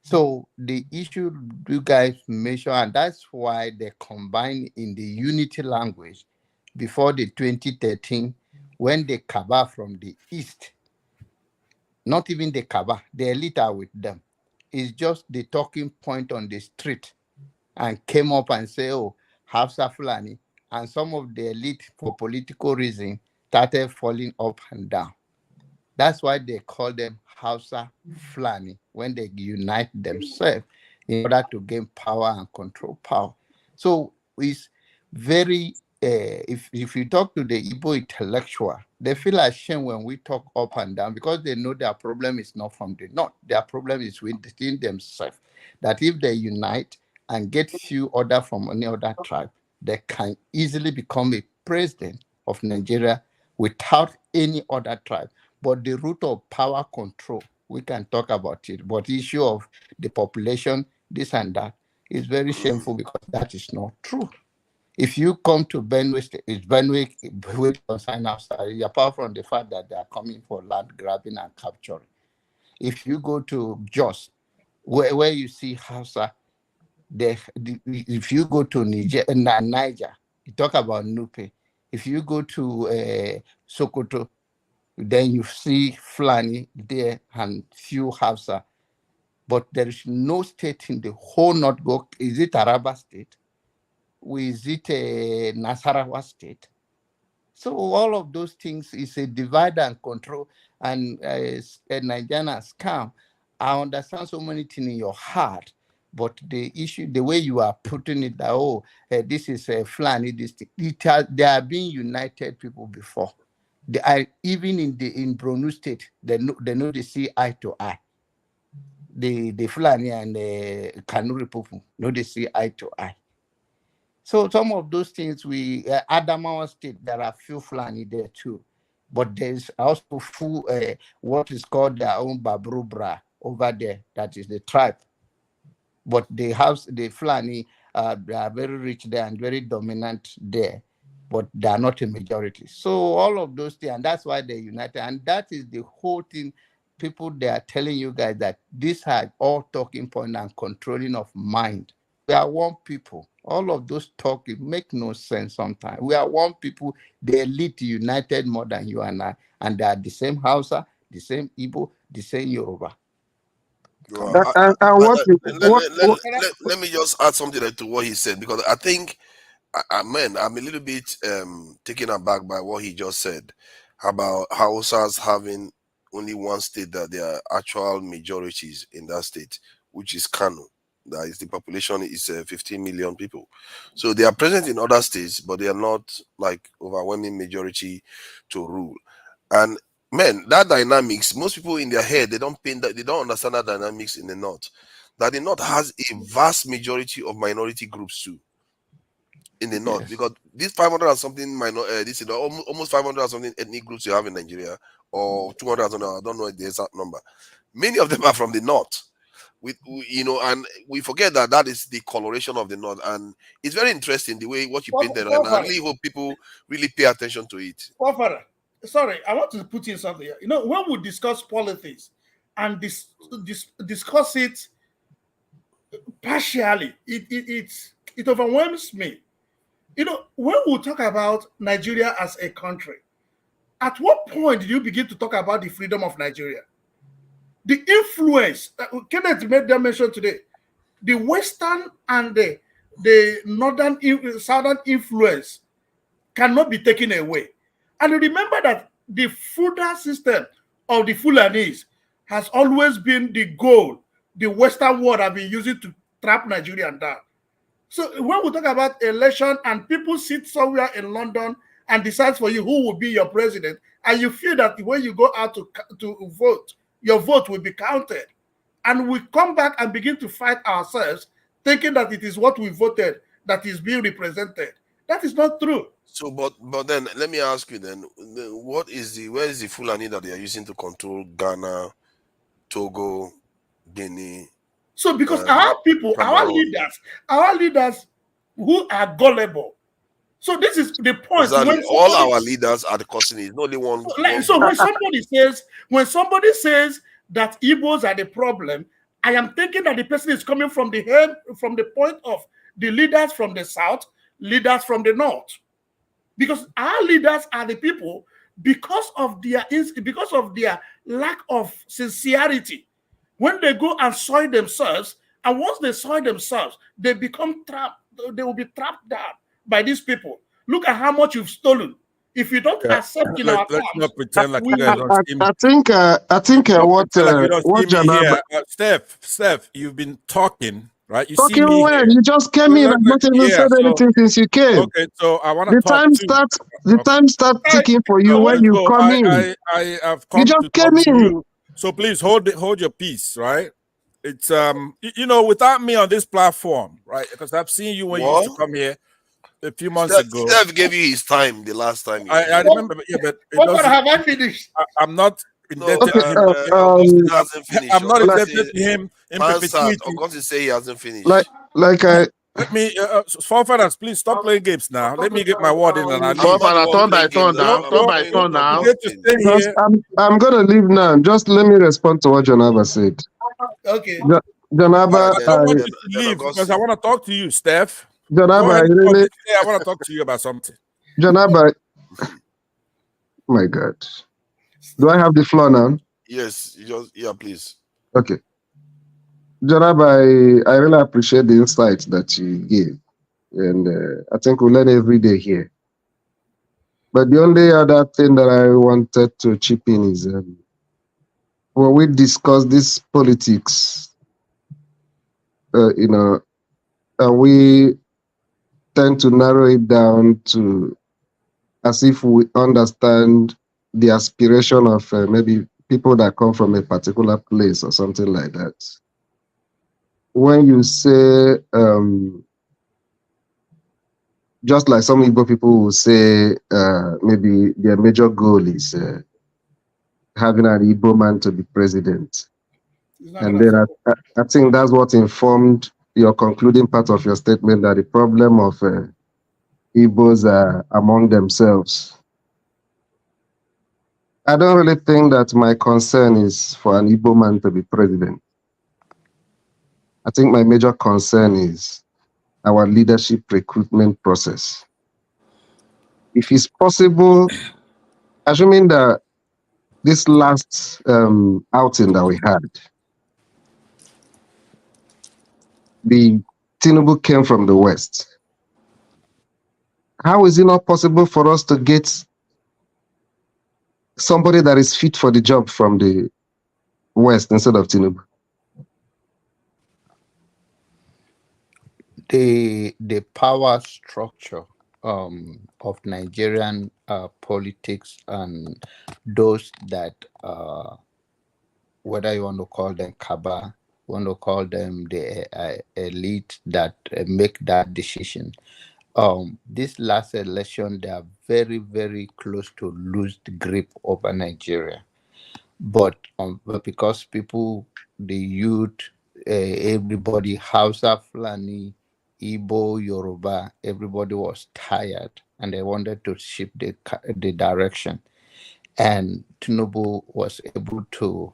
So the issue you guys mention, and that's why they combine in the unity language before the 2013, when the Kaba from the east, not even the Kaba, the elite are with them. It's just the talking point on the street, and came up and say, oh, Hausa Fulani, and some of the elite for political reason started falling up and down. That's why they call them Hausa Fulani when they unite themselves in order to gain power and control power. So it's very, if you talk to the Igbo intellectual, they feel ashamed when we talk up and down because they know their problem is not from the north. Their problem is within themselves. That if they unite and get few order from any other tribe, they can easily become a president of Nigeria without any other tribe. But the root of power control, we can talk about it. But the issue of the population, this and that, is very shameful because that is not true. If you come to Benue State, it's Benue which concern outside, apart from the fact that they are coming for land grabbing and capturing. If you go to Jos, where you see Hausa, if you go to Niger, you talk about Nupe. If you go to Sokoto, then you see Fulani there and few Hausa. But there is no state in the whole North. Is it Taraba State? Is it Nasarawa State? So all of those things is a divide and control, and a Nigerian scam. I understand so many things in your heart, but the issue, the way you are putting it, that this is a Fulani, this thing, they are being united people before. They are even in Borno State. They know they see eye to eye. The Fulani and the Kanuri people know they see eye to eye. So some of those things Adamawa State, there are few Fulani there too, but there's also full what is called their own Babrubra over there. That is the tribe, but the Fulani they are very rich there and very dominant there, but they are not a majority. So all of those things, and that's why they're united, and that is the whole thing. People, they are telling you guys that these are all talking point and controlling of mind. We are one people. All of those talking make no sense sometimes. We are one people. The elite united more than you and I, and they are the same Hausa, the same Igbo, the same Yoruba. Let me just add something to what he said, because I think, I'm a little bit taken aback by what he just said about Hausas having only one state that they are actual majorities in that state, which is Kano. That is, the population is 15 million people. So they are present in other states, but they are not like overwhelming majority to rule. And that dynamics, most people in their head, they don't understand that dynamics in the North. That the North has a vast majority of minority groups too. In the North, because these 500 and something this is almost 500 and something ethnic groups you have in Nigeria, or 200 and something, I don't know the exact number. Many of them are from the North. And we forget that is the coloration of the North, and it's very interesting the way what you painted, and I really hope people really pay attention to it. Sorry, I want to put in something here. When we discuss politics and discuss it partially, it overwhelms me. When we talk about Nigeria as a country, at what point did you begin to talk about the freedom of Nigeria? The influence, Kenneth made that mention today, the Western and the Northern, Southern influence cannot be taken away. And remember that the feudal system of the Fulanis has always been the goal the Western world have been using to trap Nigeria down. So when we talk about election and people sit somewhere in London and decide for you who will be your president, and you feel that when you go out to vote, your vote will be counted, and we come back and begin to fight ourselves, thinking that it is what we voted that is being represented. That is not true. So, but then let me ask you then, where is the Fulani that they are using to control Ghana, Togo, Guinea? So because our people, Cameroon, our leaders who are gullible. So this is the point. Exactly. All our leaders are the causing it. Not only one. So when somebody says that Igbos are the problem, I am thinking that the person is coming from the point of the leaders from the south, leaders from the north, because our leaders are the people because of their lack of sincerity. When they go and soil themselves, and once they soil themselves, they become trapped. They will be trapped down by these people. Look at how much you've stolen. If you don't accept in our let's not pretend like you guys don't see me. I think what Janaba, Steph, you've been talking, right? You talking see me where here. you just came in and not even said anything since you came. Okay, so I want to The time starts ticking for you when you come in. I have come You just to came talk to in. you. So please hold your peace, right? It's without me on this platform, right? Because I've seen you when you used to come here a few months ago. Steph gave you his time the last time. I remember, but what have I finished? I'm not indebted to him. Hasn't finished. I'm not indebted to him in perpetuity. I'm going to say he hasn't finished. Like I Let me, forefathers, please stop playing games now. Let me get my word in and I leave. Forefather, turn by turn now. Turn by turn now. You get to stay Just, here. I'm gonna leave now. Just let me respond to what Jonaba said. Okay. Jonaba, I don't want you to leave because I want to talk to you, Steph. Go Jonaba, ahead and really, stay. I want to talk to you about something. Jonaba, my God. Do I have the floor now? Yes, please. Okay. Jonaba, I really appreciate the insights that you gave. And I think we learn every day here. But the only other thing that I wanted to chip in is when we discuss this politics, and we tend to narrow it down to as if we understand the aspiration of maybe people that come from a particular place or something like that. When you say, just like some Igbo people will say, maybe their major goal is having an Igbo man to be president. And then I think that's what informed your concluding part of your statement, that the problem of Igbos are among themselves. I don't really think that my concern is for an Igbo man to be president. I think my major concern is our leadership recruitment process. If it's possible, assuming that this last outing that we had, the Tinubu came from the West. How is it not possible for us to get somebody that is fit for the job from the West instead of Tinubu? The power structure of Nigerian politics and those that whether you want to call them Kaba, want to call them the elite that make that decision. This last election, they are very, very close to lose the grip over Nigeria. But because people, the youth, everybody, Hausa, Fulani, Igbo, Yoruba, everybody was tired and they wanted to shift the direction. And Tinubu was able to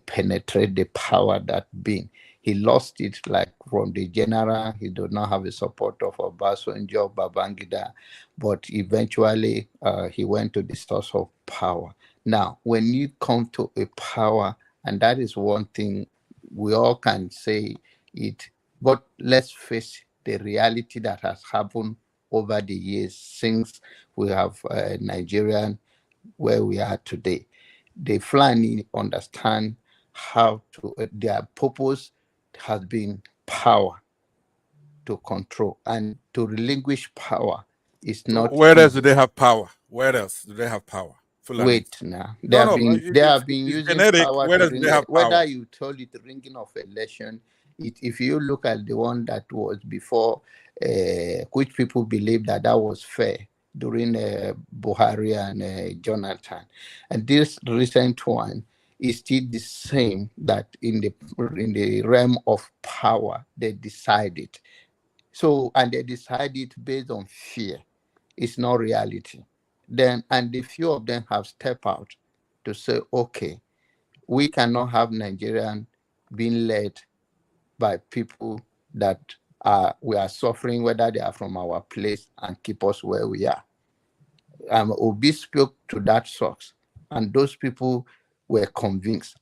penetrate the power that being. He lost it like from the general. He did not have the support of Obasanjo, Babangida, but eventually he went to the source of power. Now, when you come to a power, and that is one thing we all can say it, but let's face the reality that has happened over the years since we have Nigerian where we are today. The Fulani understand how to, their purpose has been power to control, and to relinquish power is not Where else do easy. they have power? Where else do they have power? Fulani. Wait now. They have been using genetic, power where to does they have whether power? you told it ringing of election. If you look at the one that was before, which people believe that was fair during Buhari and Jonathan, and this recent one is still the same, that in the realm of power they decided. So, and they decided based on fear. It's not reality. Then, and the few of them have stepped out to say, okay, we cannot have Nigerian being led by people that we are suffering, whether they are from our place, and keep us where we are. Obi spoke to that source, and those people were convinced.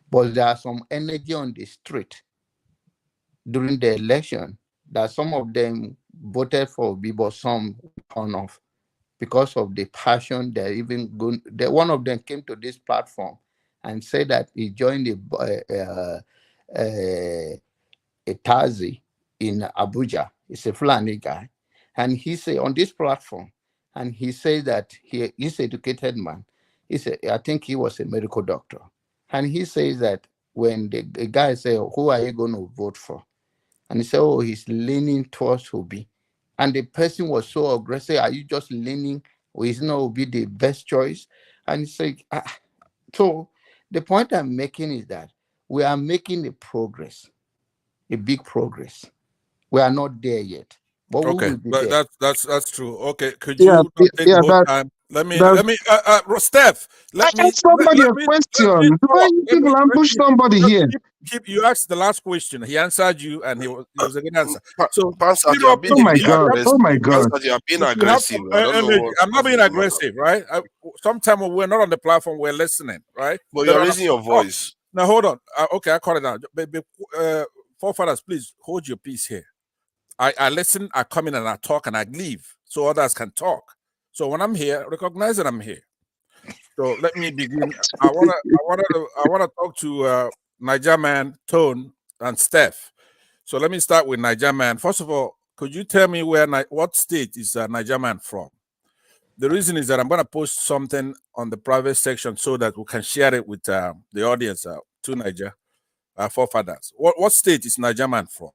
But there are some energy on the street during the election that some of them voted for Obi, but some turn off because of the passion. They're even going. One of them came to this platform and said that he joined a Tazi in Abuja. He's a Fulani guy, and he say on this platform, and he said that he's an educated man. I think he was a medical doctor, and he says that when the guy say, "Who are you going to vote for?" and he said, "Oh, he's leaning towards Obi," and the person was so aggressive. "Are you just leaning, or is not Obi the best choice?" And he said, so the point I'm making is that we are making a progress, a big progress. We are not there yet. But we Okay, will be there. that's true. Okay, could Yeah, you not take more that time? Let me Steph. I asked somebody a question. Why talk. you people ambush somebody here? Keep you asked the last question. He answered you, and he was a good answer. So Pastor, speed you are up. being Oh a my bit God! aggressive. Oh my God! Pastor, you are being If you have aggressive. I don't know what. I'm not being aggressive, right? Sometimes when we're not on the platform, we're listening, right? But you're raising your voice. Now hold on. Okay, I call it down. Forefathers, please hold your peace here. I listen, I come in and I talk and I leave so others can talk. So when I'm here, recognize that I'm here. So let me begin. I wanna talk to Niger Man, Tone, and Steph. So let me start with Niger Man. First of all, could you tell me what state is Niger Man from? The reason is that I'm gonna post something on the private section so that we can share it with the audience to Niger, forefathers. What state is Niger Man from?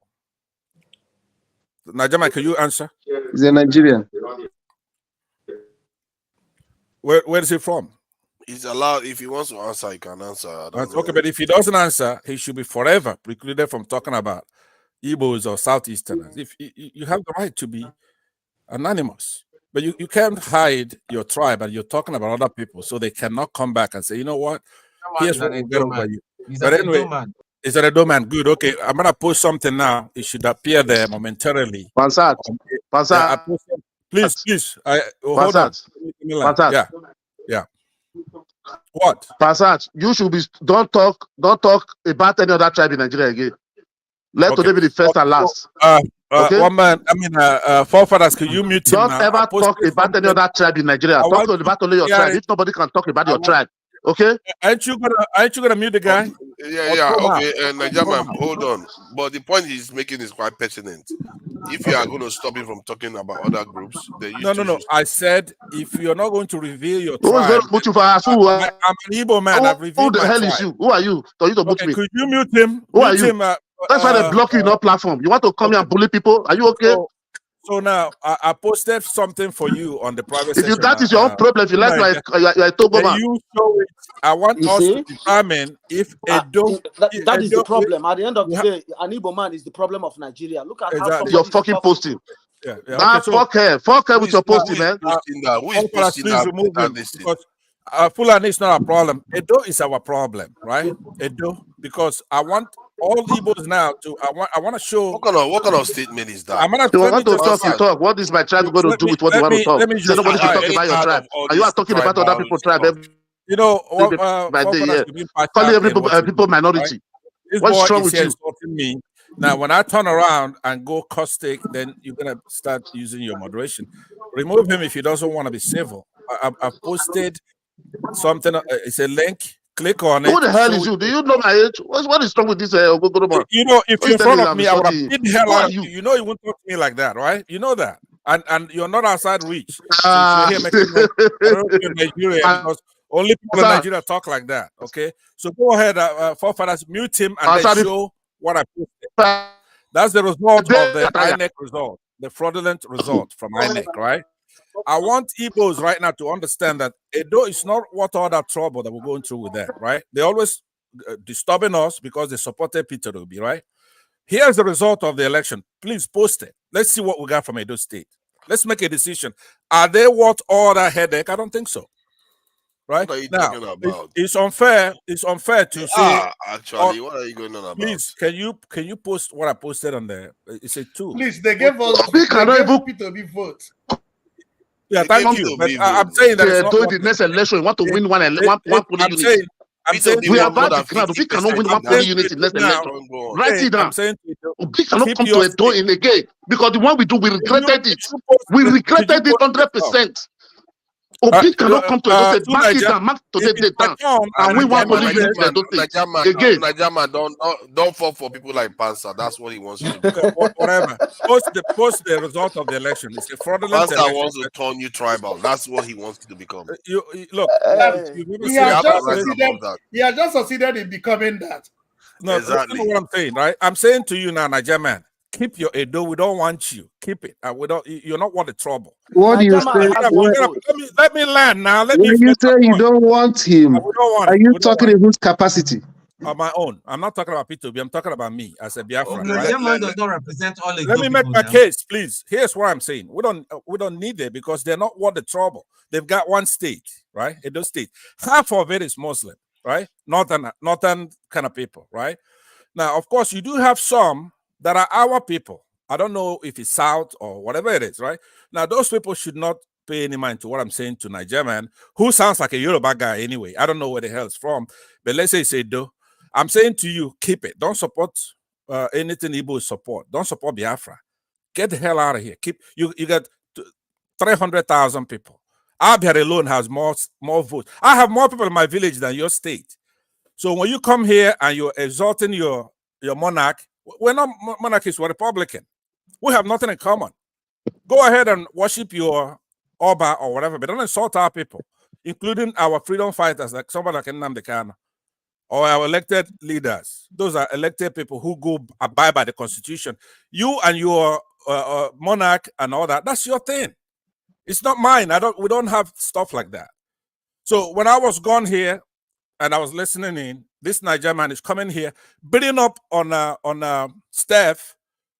Niger Man, can you answer? He's a Nigerian. Where is he from? He's allowed, if he wants to answer, he can answer. Okay, but if he doesn't answer, he should be forever precluded from talking about Igbos or Southeasterners. If you have the right to be anonymous, but you can't hide your tribe and you're talking about other people, so they cannot come back and say, you know what, here's what we'll get over you. But anyway, is that a doorman? Good. Okay, I'm gonna post something now. It should appear there momentarily. Pansat. Please. Hold on. Yeah. What? Pansat, you should be don't talk about any other tribe in Nigeria again. Let today be the first and last. Okay? One man, forefathers, can you mute him Don't now? ever talk about any other tribe in Nigeria. Talk about only your tribe. If nobody can talk about your tribe, okay? Aren't you gonna mute the guy? Okay, Nigeria, hold on. But the point he's making is quite pertinent. If you are going to stop him from talking about other groups, then no. I said if you're not going to reveal your tribe. Who's going to put you for us? I'm an Igbo man. I've revealed who the hell tribe. is you? Who are you? For you to put me? Could you mute him? Who are you? That's why they block you in our platform. You want to come here and bully people? Are you okay? So now I posted something for you on the private section. If that is your own problem, if you like, you're a Togo man. You show it. I want us to determine if Edo. That is the problem. At the end of the day, an Igbo man is the problem of Nigeria. Look at how you're fucking posting. Yeah. Fuck her with your posting, man. Who is posting that? Fulani is not a problem. Edo is our problem, right? Edo, because I want all Igbos now to. I want to show. What kind of statement is that? You want to talk. What is my tribe going to do with what you want to talk? So nobody should talk about your tribe. Are you talking about other people's tribe? You know, calling people minority. Right? What's wrong with you? Me. Now, when I turn around and go caustic, then you're gonna start using your moderation. Remove him if he doesn't want to be civil. I've posted something. It's a link. Click on it. Who the hell is you? Do you know my age? What is wrong with this? You know, if you're in front of me, I would have beat the hell out of you. You know, you won't talk to me like that, right? You know that, and you're not outside reach. So if you're here making Nigeria, because only people in Nigeria talk like that. Okay, so go ahead, forefathers, mute him and then show what I posted. That's the result of the INEC result, the fraudulent result from INEC, right? I want Igbos right now to understand that Edo is not what all that trouble that we're going through with them, right? They're always disturbing us because they supported Peter Obi, right? Here's the result of the election. Please post it. Let's see what we got from Edo State. Let's make a decision. Are they worth all that headache? I don't think so. Right? What are you now, talking about? It's unfair to say. Actually, what are you going on about? Please, can you post what I posted on there? It's a tool. Please, they gave us. We cannot even Peter Obi vote. Yeah, thank you. But I'm saying that it's not the next election, you want to win one polling unit. I'm saying we are about to crowd. We cannot win one polling unit in next election. Write it down. We cannot come to a door in again because the one we do, we regretted it. We regretted it 100%. Obi cannot come to Edo State, mark it down, mark today down, and we want polling unit in Edo State. Again, Nigeria, don't fall for people like Pansa. That's what he wants to do. Whatever. Post the result of the election. It's a fraudulent election. Pansa wants to turn you tribal. That's what he wants to become. Look, he has just succeeded in becoming that. No, exactly. That's what I'm saying, right? I'm saying to you now, Nigeria man, keep your Edo. We don't want you. Keep it. You're not worth the trouble. What do you say? Let me land now. When you say you don't want him, are you talking in whose capacity? on my own. I'm not talking about P2B. I'm talking about me as a Biafran. The Right? German does not represent all Let me make my case, please. Here's what I'm saying. We don't need it because they're not worth the trouble. They've got one state, right? Edo State. Half of it is Muslim, right? Northern kind of people, right? Now, of course, you do have some that are our people. I don't know if it's South or whatever it is, right? Now, those people should not pay any mind to what I'm saying to Niger man, who sounds like a Yoruba guy anyway. I don't know where the hell it's from, but let's say it's Edo. I'm saying to you, keep it. Don't support anything Igbo support. Don't support Biafra. Get the hell out of here. You got 300,000 people. Abia alone has more votes. I have more people in my village than your state. So when you come here and you're exalting your monarch, we're not monarchists, we're Republican. We have nothing in common. Go ahead and worship your Oba or whatever, but don't insult our people, including our freedom fighters, like somebody like Nnamdi Kanu, or our elected leaders. Those are elected people who go abide by the Constitution. You and your monarch and all that, that's your thing. It's not mine. We don't have stuff like that. So when I was gone here and I was listening in, this Niger man is coming here, beating up on Steph,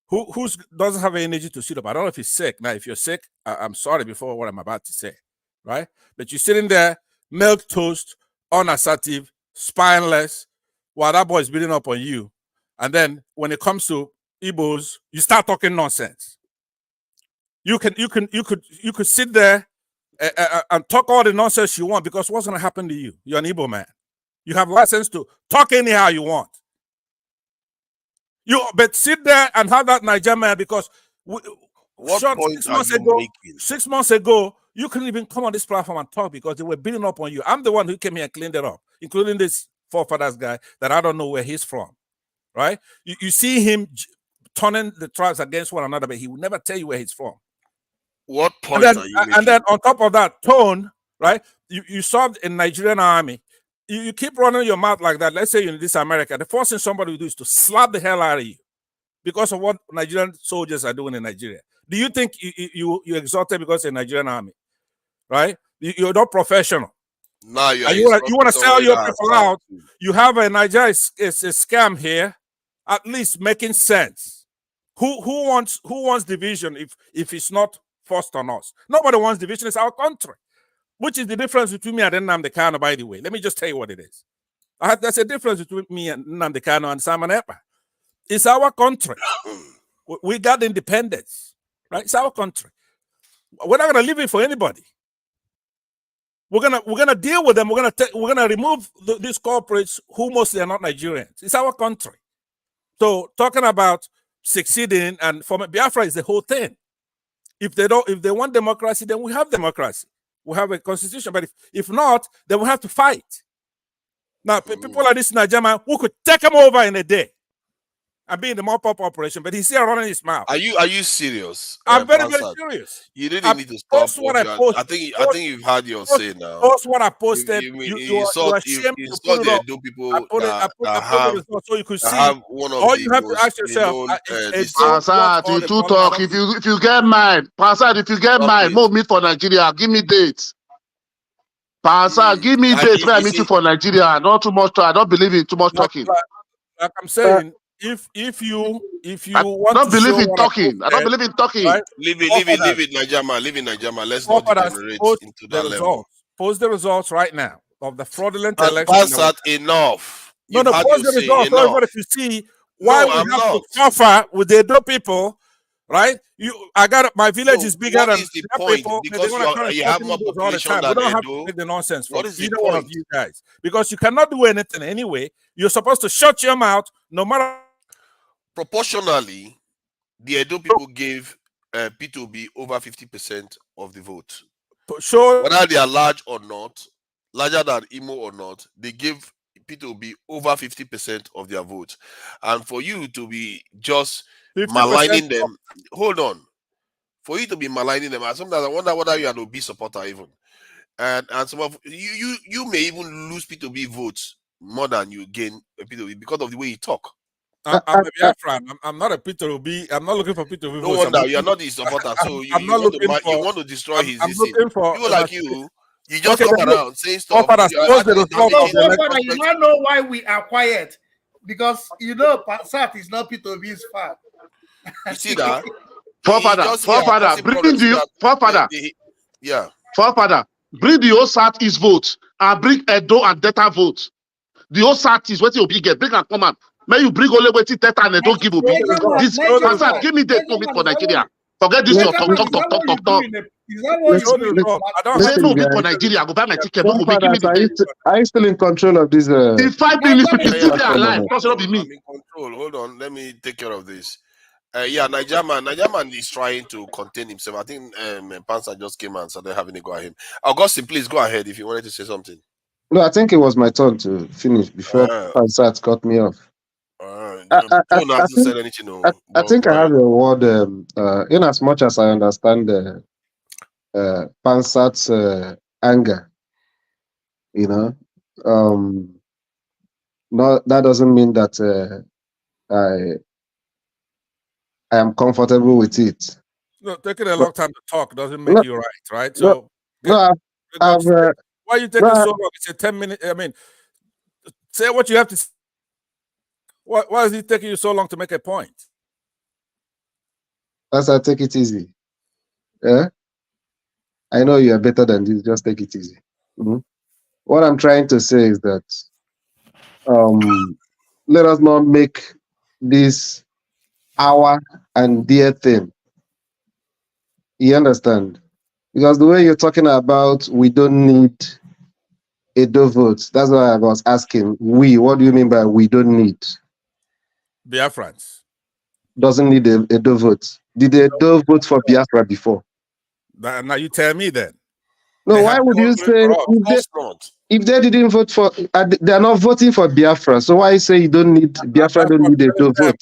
who doesn't have energy to sit up. I don't know if he's sick. Now, if you're sick, I'm sorry before what I'm about to say, right? But you're sitting there, milk toast, unassertive, spineless, while that boy is beating up on you. And then when it comes to Igbos, you start talking nonsense. You could sit there and talk all the nonsense you want, because what's going to happen to you? You're an Igbo man. You have license to talk anyhow you want. But sit there and have that Niger man, because what point 6 are months you ago, making? 6 months ago, you couldn't even come on this platform and talk because they were beating up on you. I'm the one who came here and cleaned it up, including this forefathers guy that I don't know where he's from, right? You see him turning the tribes against one another, but he will never tell you where he's from. What point are you making? And then on top of that, tone, right? You served in Nigerian army. You keep running your mouth like that. Let's say you're in this America. The first thing somebody will do is to slap the hell out of you because of what Nigerian soldiers are doing in Nigeria. Do you think you exalted because you're Nigerian army, right? You're not professional. Now you want to sell your people out. You have a Nigeria is a scam here. At least making sense. Who wants division if it's not forced on us? Nobody wants division. It's our country. Which is the difference between me and Nnamdi Kanu, by the way. Let me just tell you what it is. There's a difference between me and Nnamdi Kanu and Simon Ekpa. It's our country. We got independence, right? It's our country. We're not gonna leave it for anybody. We're gonna deal with them. We're gonna remove these corporates who mostly are not Nigerians. It's our country. So talking about succeeding and for Biafra is the whole thing. If they want democracy, then we have democracy. We have a constitution, but if not, then we have to fight. Now, people like this Nigerian, who could take him over in a day and be in the mop-up operation, but he's here running his mouth. Are you serious? I'm very serious. You didn't need to stop. I think you've had your say now. Post what I posted. You saw the Edo people that have one of all the you have to ask yourself. Pasad, you too talk. If you get mine, Pasad, if you get mine, move me for Nigeria. Give me dates. Pasad, give me dates where I meet you for Nigeria. Not too much talk. I don't believe in too much talking. Like I'm saying, if you want don't to believe show in talking. I don't believe in talking. Right? Leave it, Nigeria. Let's not degenerate into that level. Post the results right now of the fraudulent election. Pasad, enough. No, post the results. Everybody to see why we have to suffer with the Edo people, right? I got my village is bigger than the point? People. Because you have more population than we don't have Edo. to make the nonsense What from is the either one of point? you guys, because you cannot do anything anyway. You're supposed to shut your mouth, no matter. Proportionally, the Edo people gave P2B over 50% of the vote. Sure. Whether they are large or not, larger than Imo or not, they give P2B over 50% of their vote. And for you to be just maligning them, hold on. For you to be maligning them, sometimes I wonder whether you are an Obi supporter even. And some of you may even lose P2B votes more than you gain P2B because of the way you talk. I'm a Biafran. I'm not a Peter Obi. I'm not looking for Peter Obi. No wonder you're not his supporter. So you want to destroy his. I'm looking for people like you You just Okay, come then look, around saying stuff. Forefather, You are suppose the actually result So, of the damaging election. Father, you now know why we are quiet. Because you know Sat is not P2B's fan. You see that? He Forefather, just forefather, causing bring problems so the that forefather, yeah. forefather, bring the whole Southeast vote and bring Edo and Delta vote. The whole Southeast, what you get, bring and come out. May you bring only what Delta and Edo give Obi. This Sat, give me the vote for Nigeria. Forget this your talk. Is that what Show you the do? result. I don't Say accept no it. be for Nigeria. I go buy my ticket. Book Obi, give me Forefathers, the date. are you still in control of this? In 5 minutes, we can still be platform or alive. not? Because it'll be me. I'm in control. Hold on, let me take care of this. Yeah, Nigerian is trying to contain himself. I think Pansa just came and started having a go at him. Augustine, please go ahead if you wanted to say something. No, I think it was my turn to finish before Pansat cut me off. Don't have to say anything. No, I think I have a word. In as much as I understand Pansat's anger, you know, no, that doesn't mean that I am comfortable with it. No, taking a But, long time to talk doesn't make you right, right? So I've why are you taking so long? It's a 10-minute. I mean, say what you have to say. Why is it taking you so long to make a point? As I take it easy. Yeah, I know you are better than this. Just take it easy. Mm-hmm. What I'm trying to say is that let us not make this our and dear thing. You understand? Because the way you're talking about, we don't need Edo votes. That's why I was asking. What do you mean by we don't need? Biafrans. Doesn't need a Edo vote. Did Edo vote for Biafra before? Now you tell me then. No, why would you say if they didn't vote for, they are not voting for Biafra? So why say you don't need Biafra? Don't need Edo vote?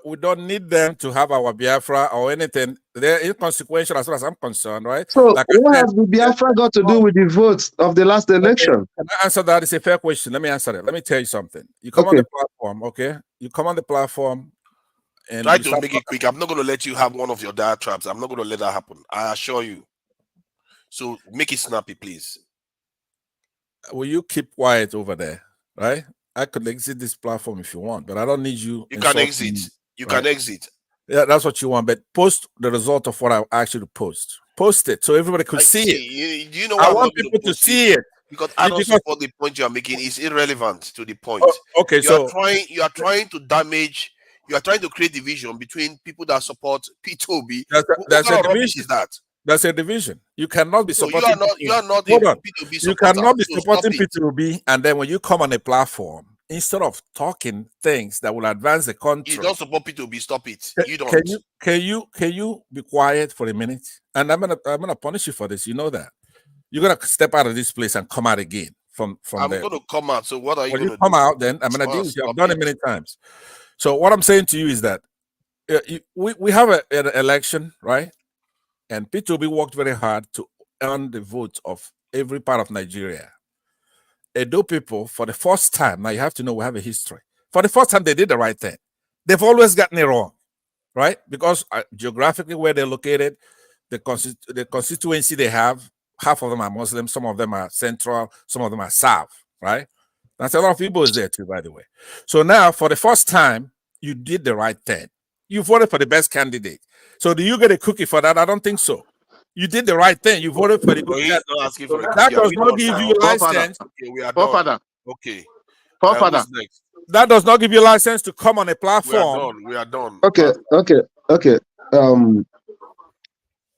We don't need them to have our Biafra or anything. They're inconsequential as far as I'm concerned, right? So like what has the Biafra got to do with the votes of the last election? Can I answer that? It's a fair question. Let me answer it. Let me tell you something. You come on the platform, okay? You come on the platform and try to make it quick. I'm not going to let you have one of your diatribes. I'm not going to let that happen. I assure you. So make it snappy, please. Will you keep quiet over there, right? I could exit this platform if you want, but I don't need you. You can exit. You can exit. Yeah, that's what you want. But post the result of what I asked you to post. Post it so everybody could see it. You know I want people to see it. Because I don't support the point you are making. It's irrelevant to the point. Okay, you are trying to damage. You are trying to create division between people that support P2B. That's what a kind of rubbish is that? That's a division. You cannot be supporting. You are not Hold a on. P2B supporter. You cannot be supporting P2B, and then when you come on a platform, instead of talking things that will advance the country, you don't support P2B. Stop it. You don't. Can you be quiet for a minute? And I'm gonna punish you for this. You know that. You're gonna step out of this place and come out again from I'm there. going to come out. So what are you when going you to come do? out? Then I'm gonna deal with you. I've done it many times. So what I'm saying to you is that we have an election, right? And P2B worked very hard to earn the votes of every part of Nigeria. Edo people, for the first time, now you have to know we have a history. For the first time, they did the right thing. They've always gotten it wrong, right? Because geographically where they're located, the constituency they have, half of them are Muslim, some of them are central, some of them are south, right? That's a lot of people is there too, by the way. So now, for the first time, you did the right thing. You voted for the best candidate. So do you get a cookie for that? I don't think so. You did the right thing. You voted for the good candidate. Not asking for a that cookie. does not give you a license. Okay, we are done. Okay. Who's next? That does not give you a license to come on a platform. We are done. Okay.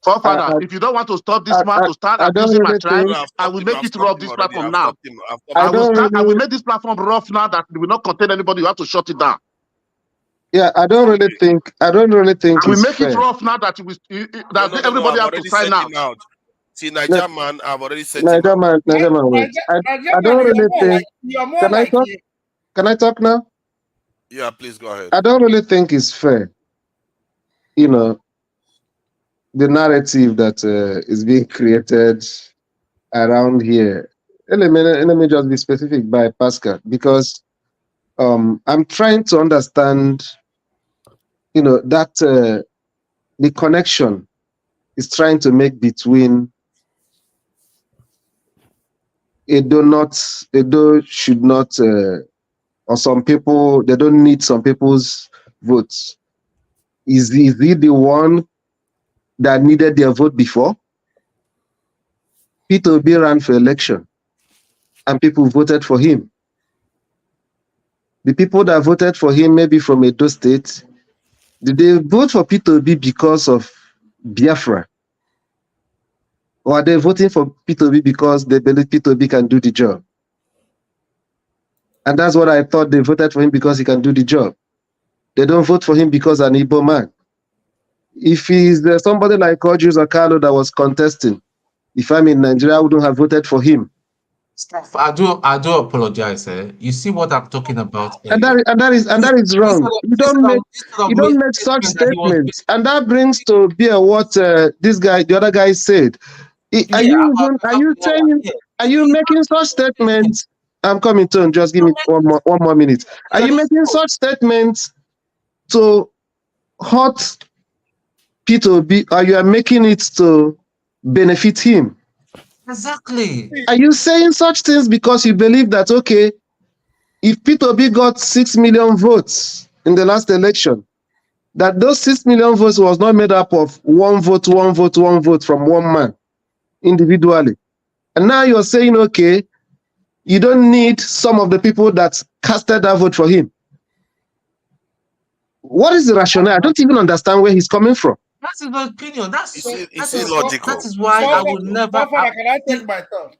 Forefather, if you don't want to stop this man to start abusing my tribe, I will make it rough this platform now. I will make this platform rough now that it will not contain anybody. You have to shut it down. Yeah, I don't really think I will it's make fair. it rough now that everybody has to sign out. See, Nigerian man, I've already said Nigerian man, wait. I don't really think. Can I talk now? Yeah, please go ahead. I don't really think it's fair. You know, the narrative that is being created around here. Let me just be specific by Pascal, because I'm trying to understand, that the connection is trying to make between Edo should not, or some people, they don't need some people's votes. Is he the one that needed their vote before? Peter Obi ran for election and people voted for him. The people that voted for him, maybe from Edo State, did they vote for Peter Obi because of Biafra? Or are they voting for Peter Obi because they believe Peter Obi can do the job? And that's what I thought. They voted for him because he can do the job. They don't vote for him because an Igbo man. If he's somebody like Ojus or Carlo that was contesting, if I'm in Nigeria, I wouldn't have voted for him. I do apologize. You see what I'm talking about? And that is wrong. You don't make such statements, and that brings to bear what the other guy said. Are you making such statements? I'm coming to, just give me one more minute. Are you making such statements to hurt Peter Obi, or you are making it to benefit him? Exactly. Are you saying such things because you believe that, okay, if Peter Obi got 6 million votes in the last election, that those 6 million votes was not made up of one vote from one man individually? And now you're saying, okay, you don't need some of the people that casted that vote for him. What is the rationale? I don't even understand where he's coming from. That's his opinion. That's illogical. That is why I would never. Can I take my turn?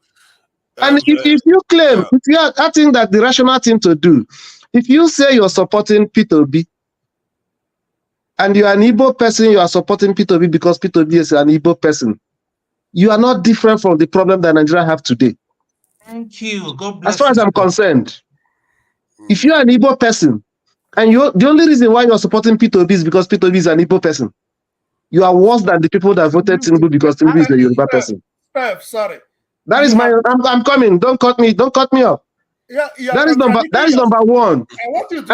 And if you claim, if you are acting that the rational thing to do, if you say you're supporting Peter Obi, and you are an Igbo person, you are supporting Peter Obi because Peter Obi is an Igbo person, you are not different from the problem that Nigeria have today. Thank you. God bless. As far as I'm concerned, if you are an Igbo person, and the only reason why you are supporting Peter Obi is because Peter Obi is an Igbo person, you are worse than the people that voted Tinubu because Tinubu is a Yoruba person. Sorry. That is my. I'm coming. Don't cut me. Don't cut me up. Yeah, that is number one. I want you to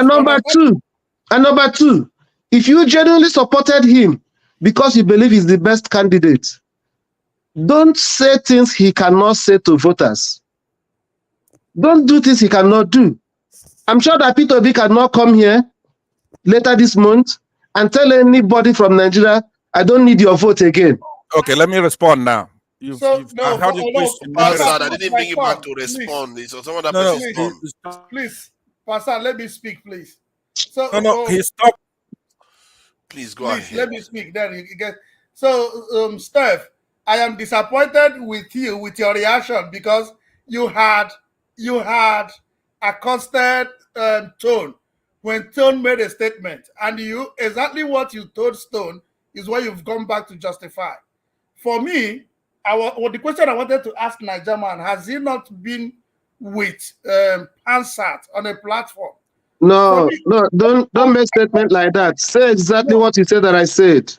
and number two, if you genuinely supported him because you believe he's the best candidate, don't say things he cannot say to voters. Don't do things he cannot do. I'm sure that Peter Obi cannot come here later this month and tell anybody from Nigeria, I don't need your vote again. Okay, let me respond now. I didn't bring him back to respond. So some other person please, Pastor, let me speak, please. So he stopped. Please go ahead. Let me speak. Then you get. So, Steph, I am disappointed with you with your reaction because you had a constant tone when Stone made a statement, and you exactly what you told Stone is what you've gone back to justify. For me, the question I wanted to ask Nigerian, has he not been with Hansat on a platform? No, don't make statement like that. Say exactly what you said that I said.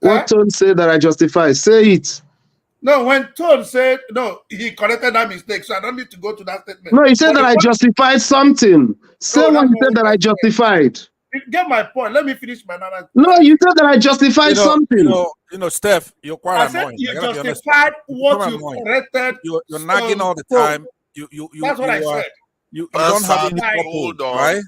What Tone said that I justify. Say it. No, when Tone said, no, he corrected that mistake, so I don't need to go to that statement. No, he said that I justified something. Say what you said that I justified. Get my point. Let me finish my narrative. No, you said that I justified something. You know, Steph, you're quite annoying. You justified what you corrected. You're nagging all the time. That's what I said. You don't have any hold on. Right?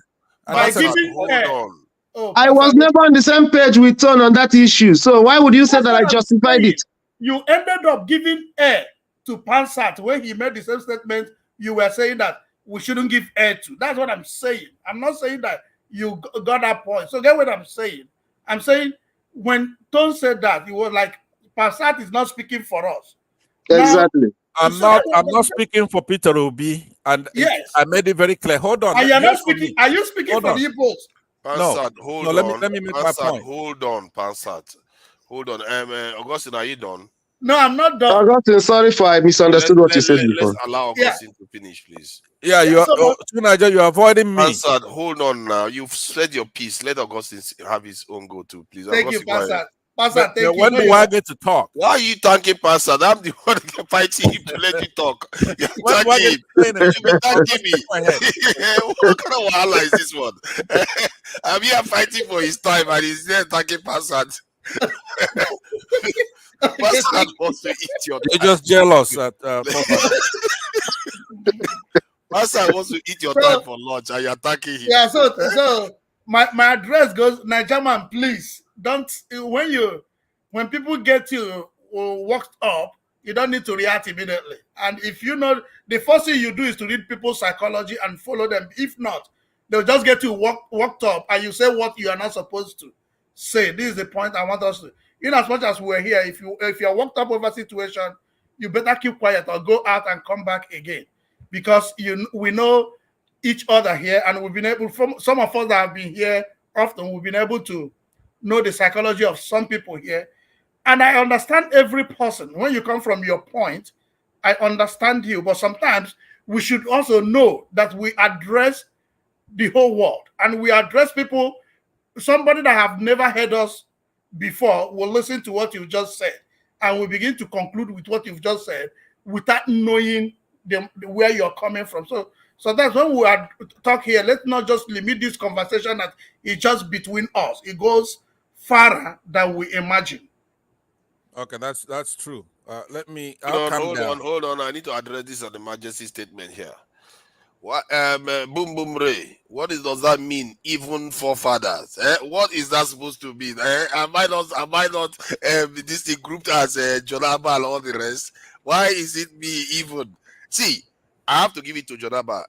I was never on the same page with Tone on that issue. So why would you say that I justified it? You ended up giving air to Pansat when he made the same statement. You were saying that we shouldn't give air to. That's what I'm saying. I'm not saying that you got that point. So get what I'm saying. I'm saying when Tone said that, he was like, Pansat is not speaking for us. Exactly. Now, I'm not speaking for Peter Obi, and yes, I made it very clear. Hold on. Are you speaking for the Igbos? Pansat, hold on. Let me make my point. Hold on, Pansat. Hold on. Augustine, are you done? No, I'm not done. Augustine, sorry for I misunderstood what you said before. Let's allow Augustine to finish, please. Yeah, you're avoiding me. Pansat, hold on now. You've said your piece. Let Augustine have his own go to, please. Thank you, Pansat. Pansat, thank you. When do I get to talk? Why are you thanking Pansat? I'm the one fighting him to let you talk. You're thanking him. You've been thanking me. What kind of wahala is this one? I'm here fighting for his time and he's there thanking Pansat. Pansat wants to eat your time. You're just jealous. Pastor wants to eat your time for lunch and you're attacking him. Yeah, so my address goes, Nigerian, please don't, when people get you worked up, you don't need to react immediately. And if you know, the first thing you do is to read people's psychology and follow them. If not, they'll just get you worked up and you say what you are not supposed to say. This is the point I want us to. In as much as we're here, if you're worked up over a situation, you better keep quiet or go out and come back again, because we know each other here, and we've been able, from some of us that have been here often, we've been able to know the psychology of some people here. And I understand every person. When you come from your point, I understand you. But sometimes we should also know that we address the whole world, and we address people. Somebody that have never heard us before will listen to what you've just said, and we begin to conclude with what you've just said without knowing where you're coming from. So that's when we talk here. Let's not just limit this conversation that it's just between us. It goes farther than we imagine. Okay, that's true. Hold on. I need to address this as an emergency statement here. What boom boom Ray? What does that mean? Even forefathers? What is that supposed to mean? Am I not this thing grouped as Jonaba and all the rest? Why is it me even? See, I have to give it to Jonaba.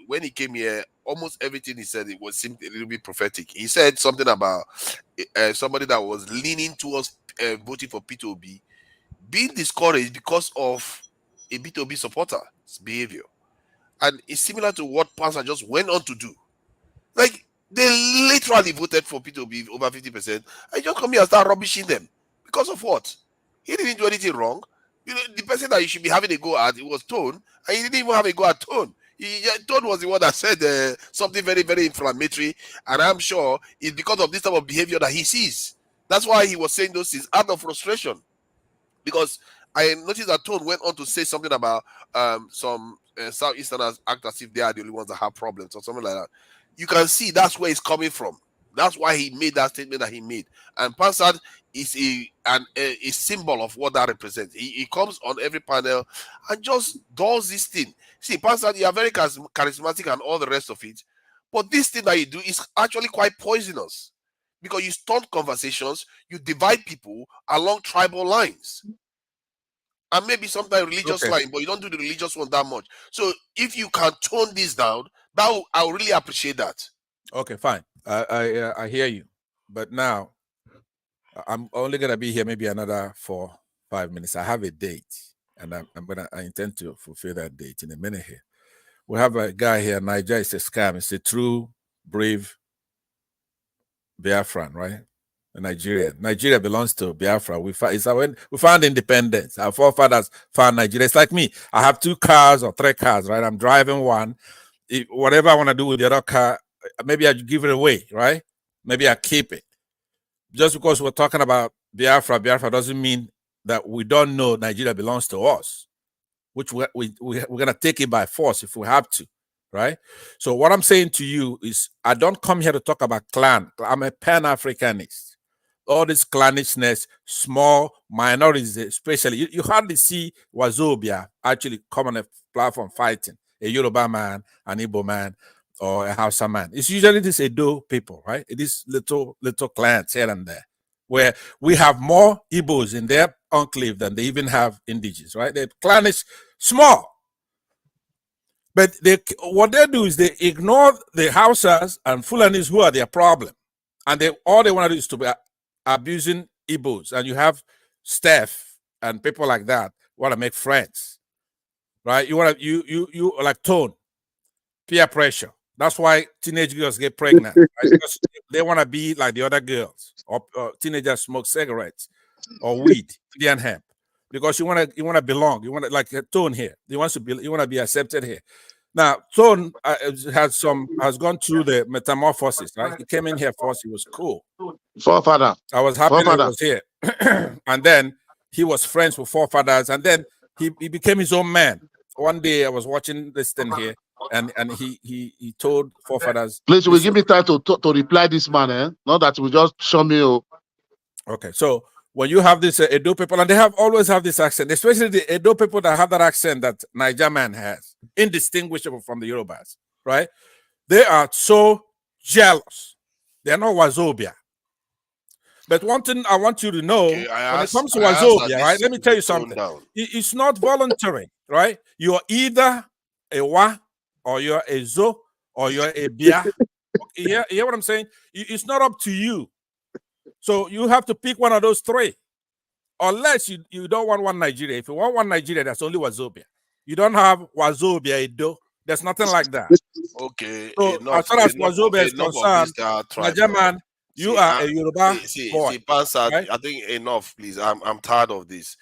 When he came here, almost everything he said, it seemed a little bit prophetic. He said something about somebody that was leaning towards voting for P2B being discouraged because of a P2B supporter's behavior. And it's similar to what Pastor just went on to do. Like, they literally voted for P2B over 50%. And just come here and start rubbishing them. Because of what? He didn't do anything wrong. You know, the person that you should be having a go at, it was Tone. And he didn't even have a go at Tone. Tone was the one that said something very, very inflammatory. And I'm sure it's because of this type of behavior that he sees. That's why he was saying those things out of frustration. Because I noticed that Tone went on to say something about some Southeasterners act as if they are the only ones that have problems or something like that. You can see that's where it's coming from. That's why he made that statement that he made. And Pansad is a symbol of what that represents. He comes on every panel and just does this thing. See, Pansad, you are very charismatic and all the rest of it. But this thing that you do is actually quite poisonous. Because you stunt conversations, you divide people along tribal lines. And maybe sometimes religious line, but you don't do the religious one that much. So if you can tone this down, I would really appreciate that. Okay, fine. I hear you. But now, I'm only going to be here maybe another 4-5 minutes. I have a date, and I intend to fulfill that date in a minute here. We have a guy here, Niger. It's a scam. It's a true, brave Biafran, right? Nigeria belongs to Biafra. We found independence. Our forefathers found Nigeria. It's like me. I have 2 cars or 3 cars, right? I'm driving one. Whatever I want to do with the other car, maybe I give it away, right? Maybe I keep it. Just because we're talking about Biafra doesn't mean that we don't know Nigeria belongs to us, which we're going to take it by force if we have to. Right? So what I'm saying to you is I don't come here to talk about clan. I'm a Pan-Africanist. All this clannishness, small minorities especially. You hardly see Wazobia actually come on a platform fighting a Yoruba man, an Igbo man, or a Hausa man. It's usually this Edo people, right? It is little clans here and there, where we have more Igbos in their enclave than they even have indigenous, right? The clan is small. But what they do is they ignore the Hausas and Fulanis who are their problem. And all they want to do is to be abusing Igbos. And you have Steph and people like that want to make friends. Right? You want to you like Tone, peer pressure. That's why teenage girls get pregnant. Right? Because they want to be like the other girls. Or teenagers smoke cigarettes or weed, Indian hemp. Because you want to belong. You want to, like Tone here. You want to be accepted here. Now, Tone has gone through the metamorphosis, right? He came in here first. He was cool. Forefather. I was happy that he was here. And then he was friends with forefathers. And then he became his own man. One day I was watching this thing here, and he told forefathers. Please, will give me time to reply this man, Not that we just show me. Okay, so when you have this Edo people, and they have always have this accent, especially the Edo people that have that accent that Niger man has, indistinguishable from the Yorubas, right? They are so jealous. They're not Wazobia. But one thing I want you to know, Okay, when it comes to I asked that Wazobia, this right? Let me should tell be you toned something. down. It's not voluntary, right? You're either a Wa, or you're a Zo, or you're a Bia. You hear what I'm saying? It's not up to you. So you have to pick one of those three. Unless you don't want one Nigeria. If you want one Nigeria, that's only Wazobia. You don't have Wazobia Edo. There's nothing like that. Okay, So enough, as far as enough, Wazobia is enough of this concerned, tribe talk. Najaman, you are a Yoruba boy. Pansa, Right? I think enough, please. I'm tired of this.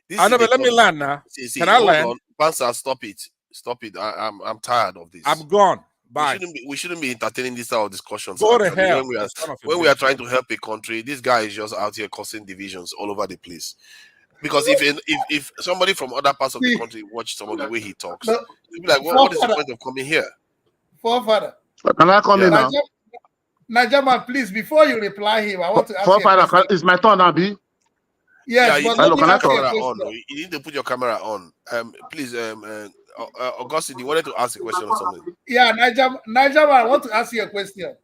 This I is know, the but let me land now. Can I hold land? on, Pansa, stop it. Stop it. I'm tired of this. I'm gone. Bye. We shouldn't be entertaining this type of discussions. Go to Actually, hell. when we are trying to help a country, this guy is just out here causing divisions all over the place. Because if somebody from other parts of the country watch some of the way he talks, they'll be like, what is the point of coming here? Forefather. Can I come in now? Najaman, please, before you reply him, I want to ask you a Forefather, question. it's my turn now, B. Yes, you but need let to me put your ask you a camera question. on. You need to put your camera on. Please, Augustine, you wanted to ask a question or something? Yeah, Najaman, I want to ask you a question.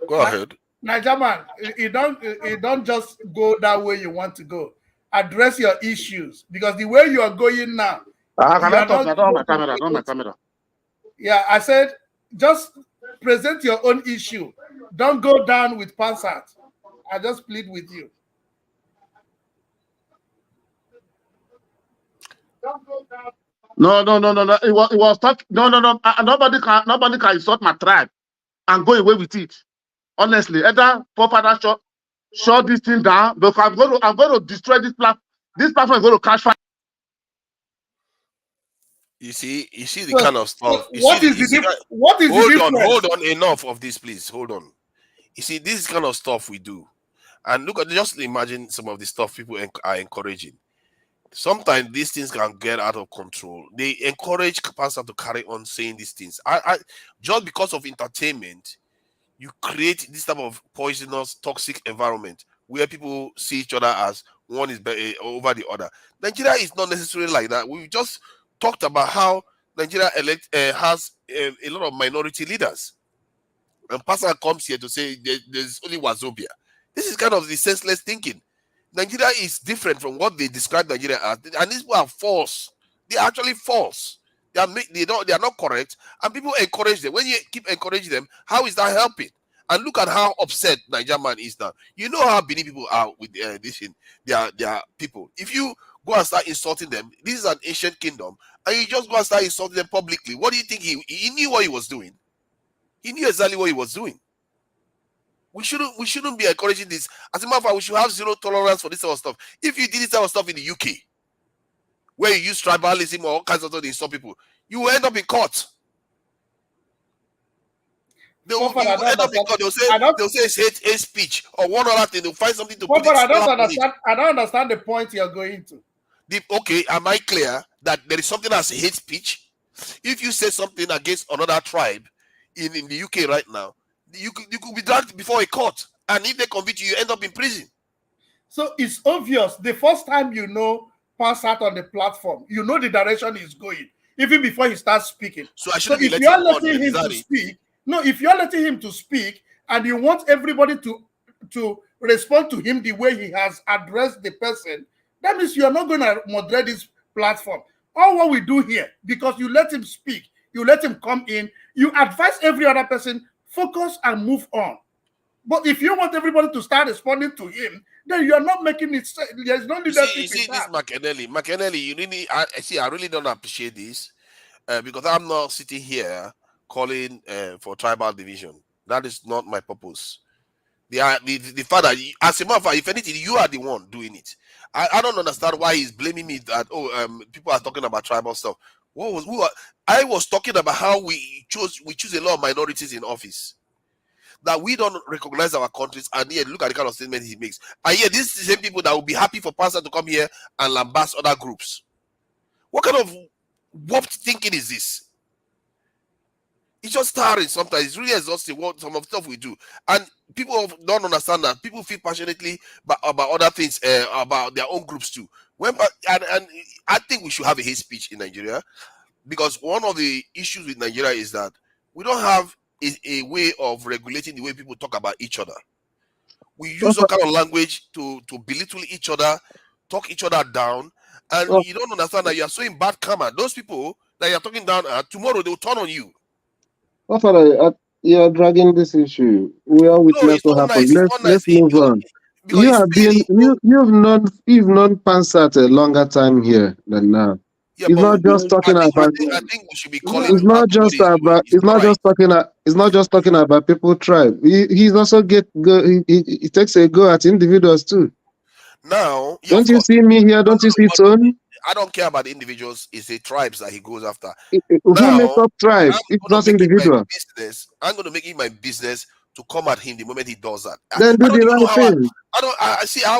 Go ahead. Najaman, you don't just go that way you want to go. Address your issues, because the way you are going now, Can I talk? I don't have my camera. I don't have my camera. Yeah, I said just present your own issue. Don't go down with Pansat. I just plead with you. No. It was talk. No. Nobody can insult my tribe and go away with it. Honestly, either Forefather shut this thing down, because I'm going to destroy this platform. This platform is going to catch fire. You see the kind of stuff. What is the difference? Hold on. Enough of this, please. Hold on. You see, this is kind of stuff we do. And look at, just imagine some of the stuff people are encouraging. Sometimes these things can get out of control. They encourage pastors to carry on saying these things. I just because of entertainment, you create this type of poisonous, toxic environment where people see each other as one is better over the other. Nigeria is not necessarily like that. We just talked about how Nigeria has a lot of minority leaders. And pastor comes here to say there's only Wazobia. This is kind of the senseless thinking. Nigeria is different from what they describe Nigeria as, and these people are false. They are actually false. They are not correct, and people encourage them. When you keep encouraging them, how is that helping? And look at how upset Niger man is now. You know how Benin people are with this thing. Their people. If you go and start insulting them, this is an ancient kingdom, and you just go and start insulting them publicly. What do you think he knew what he was doing? He knew exactly what he was doing. We shouldn't be encouraging this. As a matter of fact, we should have zero tolerance for this sort of stuff. If you did this type of stuff in the UK, where you use tribalism or all kinds of stuff to insult people, you will end up in court. They'll say it's hate speech or one other thing. They'll find something to put it. I don't understand the point you're going to. Okay, am I clear that there is something as hate speech? If you say something against another tribe in the UK right now, you could be dragged before a court, and if they convict you, you end up in prison. So it's obvious. The first time you know pass out on the platform, you know the direction he's going, even before he starts speaking. So I shouldn't if be you're letting him to speak, if you're letting him to speak and you want everybody to respond to him the way he has addressed the person, that means you're not going to moderate this platform. All what we do here, because you let him speak, you let him come in, you advise every other person, focus and move on. But if you want everybody to start responding to him, then you are not making it. There's no leadership. You see this McEnely, you really, I really don't appreciate this because I'm not sitting here calling for tribal division. That is not my purpose. The father, as a matter of fact, if anything, you are the one doing it. I don't understand why he's blaming me that people are talking about tribal stuff. I was talking about how we choose a lot of minorities in office. That we don't recognize our countries, and yet look at the kind of statement he makes. And yet, these are the same people that will be happy for pastor to come here and lambast other groups. What kind of warped thinking is this? It's just tiring sometimes. It's really exhausting what some of the stuff we do. And people don't understand that. People feel passionately about other things, about their own groups too. And I think we should have a hate speech in Nigeria, because one of the issues with Nigeria is that we don't have a way of regulating the way people talk about each other. We use all kind of language to belittle each other, talk each other down, and you don't understand that you are showing bad karma. Those people that you are talking down at, tomorrow they will turn on you. You are dragging this issue. We are witness what happened. Let's move on. You have been you've known Pansat a longer time here than now. Yeah, it's not just talking about. I think we should be calling. It's not just about. It's not just talking. It's not just talking about people tribe. He's also he takes a go at individuals too. Now, don't you see me here? Don't you see Tony? I don't care about the individuals. It's the tribes that he goes after. Who makes up tribes? It's not individual. I'm going to make it my business to come at him the moment he does that. Then do the right thing.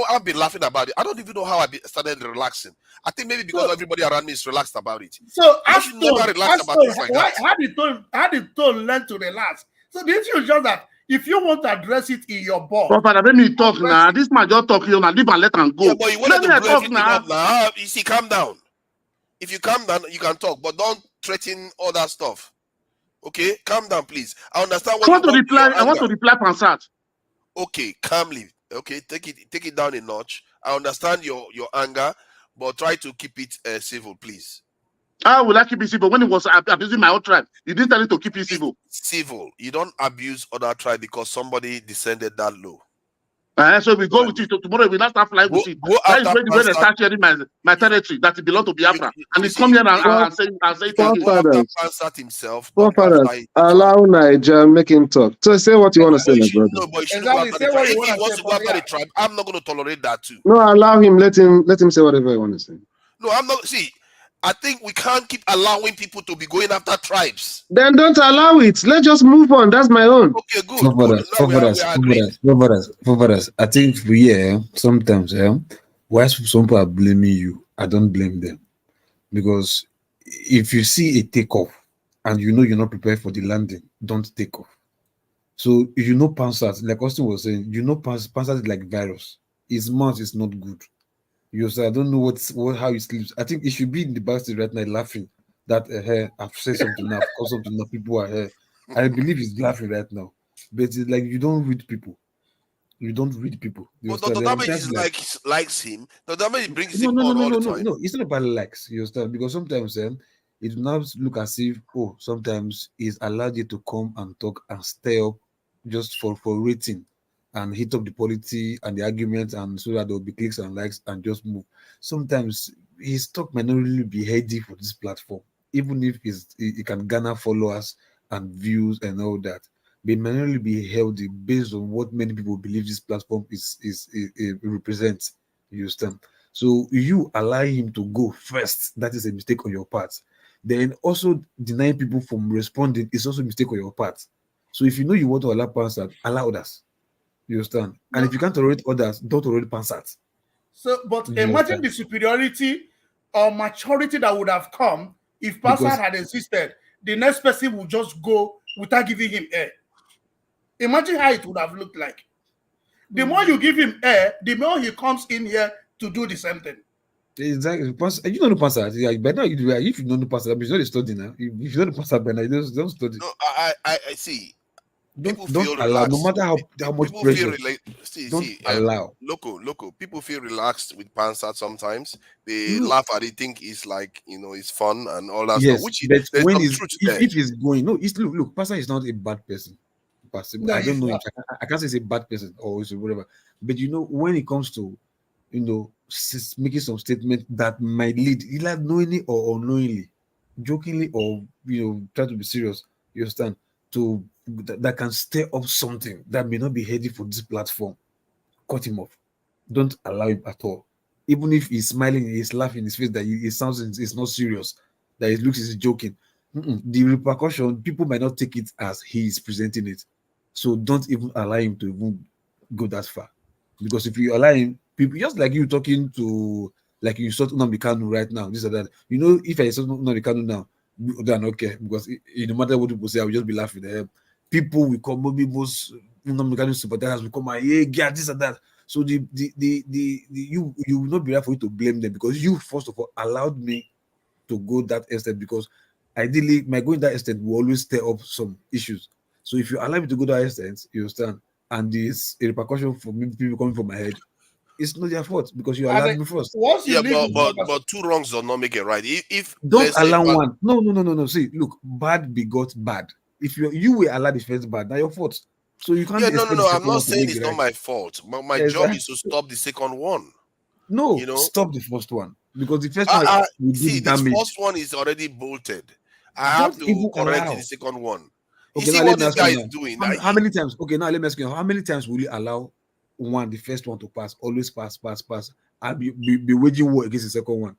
I've been laughing about it. I don't even know how I started relaxing. I think maybe because everybody around me is relaxed about it. So how did Tone learn to relax? So the issue is just that if you want to address it in your board. Father, let me talk now. This man just talk here now. Leave and let him go. Yeah, but you want to talk now. You see, calm down. If you calm down, you can talk, but don't threaten all that stuff. Okay, calm down, please. I understand what I want to reply, Pansat. Okay, calmly. Okay, take it down a notch. I understand your anger, but try to keep it civil, please. How will I keep it civil when it was abusing my own tribe? You didn't tell me to keep it civil. Civil. You don't abuse other tribe because somebody descended that low. So we go with it. So tomorrow we not start flying with it. That is when they start sharing my territory that belongs to Biafra. And he come here and say it again. Himself. Allow Niger make him talk. So say what you want to say, my brother. No, but you shouldn't go after the tribe. If he wants to go after the tribe, I'm not going to tolerate that too. No, allow him. Let him say whatever he wants to say. No, I'm not. See, I think we can't keep allowing people to be going after tribes. Then don't allow it. Let's just move on. That's my own. Okay, good. Forefathers. I think sometimes, why some people are blaming you, I don't blame them. Because if you see a takeoff and you know you're not prepared for the landing, don't take off. So Pansat, like Austin was saying, Pansat is like virus. His mouth is not good. I don't know how he sleeps. I think he should be in the backstage right now laughing that I've said something now, because something now, people are here. I believe he's laughing right now. But it's like you don't read people. You don't read people. But the damage likes him. The damage brings him on all the time. No, it's not about likes, you understand? Because sometimes it will now look as if, sometimes he's allowed you to come and talk and stir up just for rating and hit up the polity and the argument, and so that there will be clicks and likes and just move. Sometimes his talk might not really be heady for this platform, even if it can garner followers and views and all that. But it might not really be healthy based on what many people believe this platform represents. You understand? So you allow him to go first. That is a mistake on your part. Then also denying people from responding is also a mistake on your part. So if you know you want to allow Pansat, allow others. You understand? And if you can't tolerate others, don't tolerate Pansat. So, but imagine the superiority or maturity that would have come if Pansat had existed. The next person would just go without giving him air. Imagine how it would have looked like. The more you give him air, the more he comes in here to do the same thing. Exactly. You don't know Pansat. Yeah, but now if you don't know Pansat, it's not a study now. If you don't know Pansat, then don't study. No, I see. Don't allow, no matter how much pressure. Allow. Local. People feel relaxed with Pansat sometimes. They laugh at it, think it's like it's fun and all that stuff. Which but when if he's going, look, Pansat is not a bad person. No, I don't know. I can't say he's a bad person or whatever. But when it comes to making some statement that might lead, either knowingly or unknowingly, jokingly or try to be serious, you understand, that can stir up something that may not be healthy for this platform, cut him off. Don't allow him at all. Even if he's smiling, he's laughing in his face, that it sounds it's not serious, that it looks he's joking. The repercussion, people might not take it as he is presenting it. So don't even allow him to even go that far. Because if you allow him, people just like you talking to, like you saw Nnamdi Kanu right now, this or that. If I saw Nnamdi Kanu now, Then okay, because no matter what people say, I will just be laughing. People will come, maybe most mechanic sympathizers will come and yeah, this and that. So you will not be right for you to blame them because you first of all allowed me to go that extent, because ideally my going that extent will always stir up some issues. So if you allow me to go that extent, you understand, and this a repercussion for me, people coming from my head, it's not your fault because you allowed me first. Once you Yeah, leave, but two wrongs do not make it right. If Don't let's say allow one. No. See, look, bad begot bad. If you were allowed the first bad, now your fault. So you can't yeah, expect the no, I'm second not one to saying make it's it not right. my fault. My job Exactly. is to stop the second one. No, You know, stop the first one because the first one will see, do this damage. first one is already bolted. I have Don't to even correct the allow. second one. You Okay, see now let what me this ask guy you is now. doing? How many times? Okay, now let me ask you. How many times will you allow the first one to pass? Always pass, and be waging war against the second one.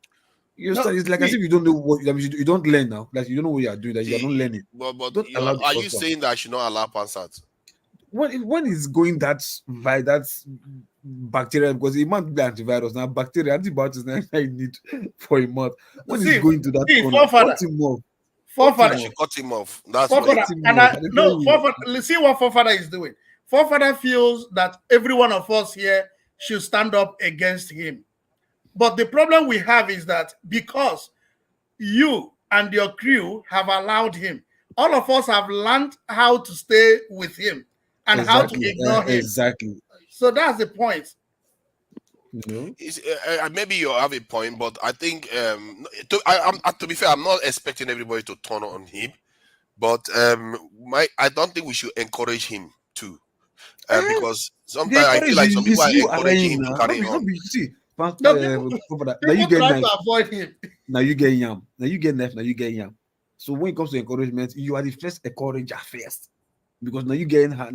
You No, start. It's like as if you don't know what you don't learn now. Like you don't know what you are doing. That you are not See, learning. but Don't allow the are you first one. saying that I should not allow Pansat? When it's going that by that bacteria, because it might be antivirus now, bacteria antibiotics now I need for a month. When it's going to that corner, cut him off. I should cut him off. That's my Forefather, and I I no tell you. forefather. Let's see what forefather is doing. Forefather feels that every one of us here should stand up against him. But the problem we have is that because you and your crew have allowed him, all of us have learned how to stay with him and how to ignore him. Exactly. So that's the point. No. Maybe you have a point, but I think to be fair, I'm not expecting everybody to turn on him, but I don't think we should encourage him too, because The sometimes I feel encourage like some people is are you encouraging allowing him to now. carry on. See, No, now you people get try knife. to avoid him. Now you get yam. Now you get knife. Now you get yam. So when it comes to encouragement, you are the first encourager first, because now you get knife.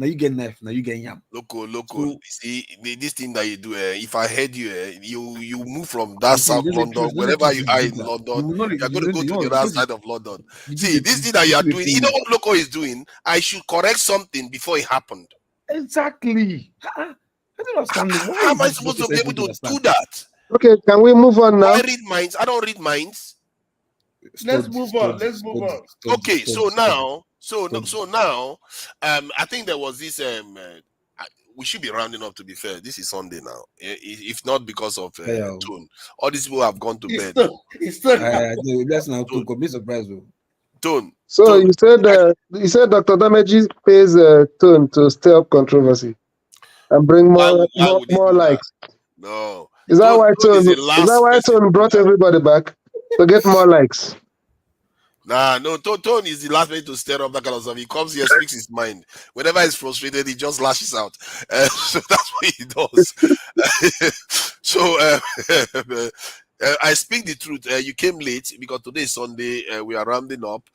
Now you get yam. Local. So See, this thing that you do. If I heard you, you move from that you see, South London, let me wherever put you it are in deeper. London, You will not. you are going to go to the You other put it. side of London. You See, give this a, thing that you are give a doing, full you know name. what Loco is doing? I should correct something before it happened. Exactly. I don't understand. Why How is am I this supposed rocket to be science able not to to do understand? that? Okay, can we move on Do I now? read minds? I don't read minds. Let's Study, move on. study, Let's move study, on. study, Okay, study, study, study. so now, I think there was this. We should be rounding up. To be fair, this is Sunday now. If not because of Yeah. Tone, all these people have gone to bed. It's still Let's now could be surprised though. Tone. So you said Dr. Dameji pays Tone to stir up controversy and bring Why would he more do that? likes. No. Is that why Tone is Tone? the Is that last why person to Tone do brought that. everybody back to get more likes? Nah, no, Tone is the last person to stir up that kind of stuff. He comes here, speaks his mind. Whenever he's frustrated, he just lashes out. So that's what he does. So I speak the truth. You came late because today is Sunday. We are rounding up.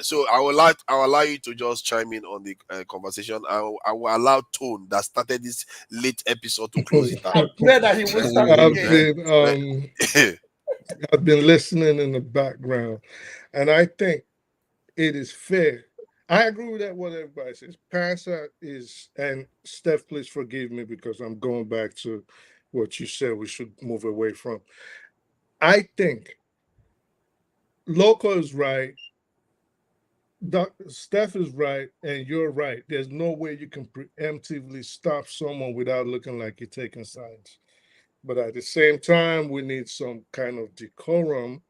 So I will allow you to just chime in on the conversation. I will allow Tone that started this late episode to close it out. I pray that he will start again. I've been listening in the background, and I think it is fair. I agree with that. What everybody says. Parasite is, and Steph, please forgive me because I'm going back to what you said. We should move away from. I think Loco is right. Steph is right, and you're right. There's no way you can preemptively stop someone without looking like you're taking sides. But at the same time, we need some kind of decorum.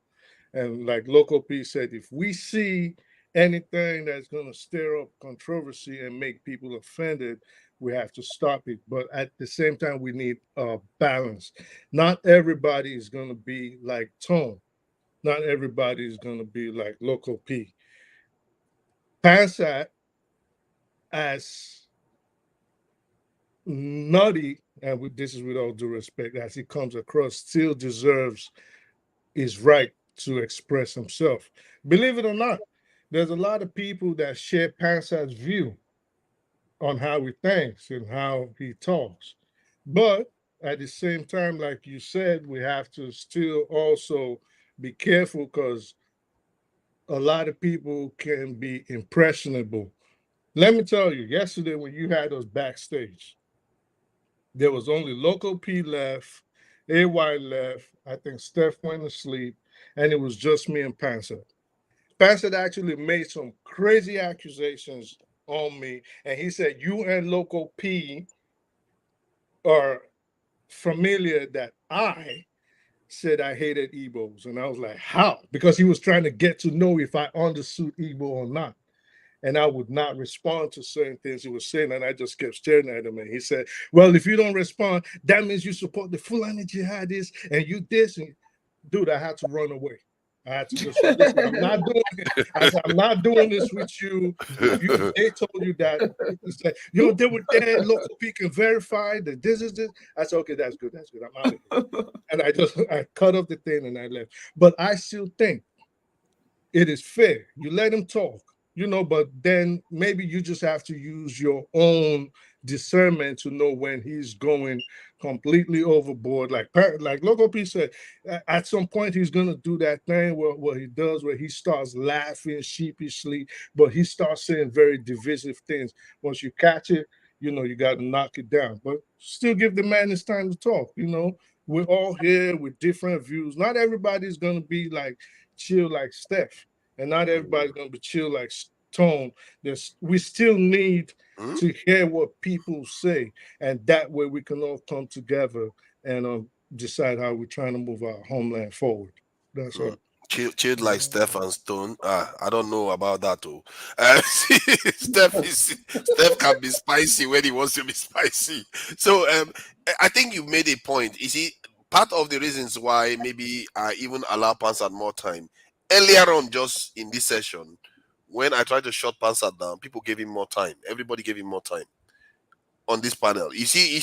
And like Local P said, if we see anything that's going to stir up controversy and make people offended, we have to stop it. But at the same time, we need a balance. Not everybody is going to be like Tone. Not everybody is going to be like Local P. Pansat, as nutty, and this is with all due respect, as he comes across, still deserves his right to express himself. Believe it or not, there's a lot of people that share Pansat's view on how he thinks and how he talks. But at the same time, like you said, we have to still also be careful because a lot of people can be impressionable. Let me tell you, yesterday when you had us backstage, there was only Local P left, AY left, I think Steph went to sleep, and it was just me and Panzer. Bassett actually made some crazy accusations on me, and he said, "You and Local P are familiar that I said I hated Igbos." And I was like, "How?" Because he was trying to get to know if I understood Igbo or not. And I would not respond to certain things he was saying. And I just kept staring at him. And he said, "Well, if you don't respond, that means you support the Fulani jihadists and you this." And dude, I had to run away. I had to just listen. I'm not doing it. I said, "I'm not doing this with you. If they told you that, it's like, yo, they were there. Local P can verify that this is this." I said, "Okay, that's good. That's good. I'm out of here." And I cut off the thing and I left. But I still think it is fair. You let him talk, but then maybe you just have to use your own discernment to know when he's going completely overboard. Like Local P said, at some point he's gonna do that thing where he does, where he starts laughing sheepishly, but he starts saying very divisive things. Once you catch it, you got to knock it down. But still give the man his time to talk. We're all here with different views. Not everybody's gonna be like chill like Steph, and not everybody's gonna be chill like Tone. We still need to hear what people say, and that way we can all come together and decide how we're trying to move our homeland forward. That's all. Chilled like Steph and Stone. I don't know about that too. Steph can be spicy when he wants to be spicy. So I think you made a point. You see, part of the reasons why maybe I even allow Pansat more time earlier on, just in this session, when I tried to shut Pansat down, people gave him more time. Everybody gave him more time on this panel. You see,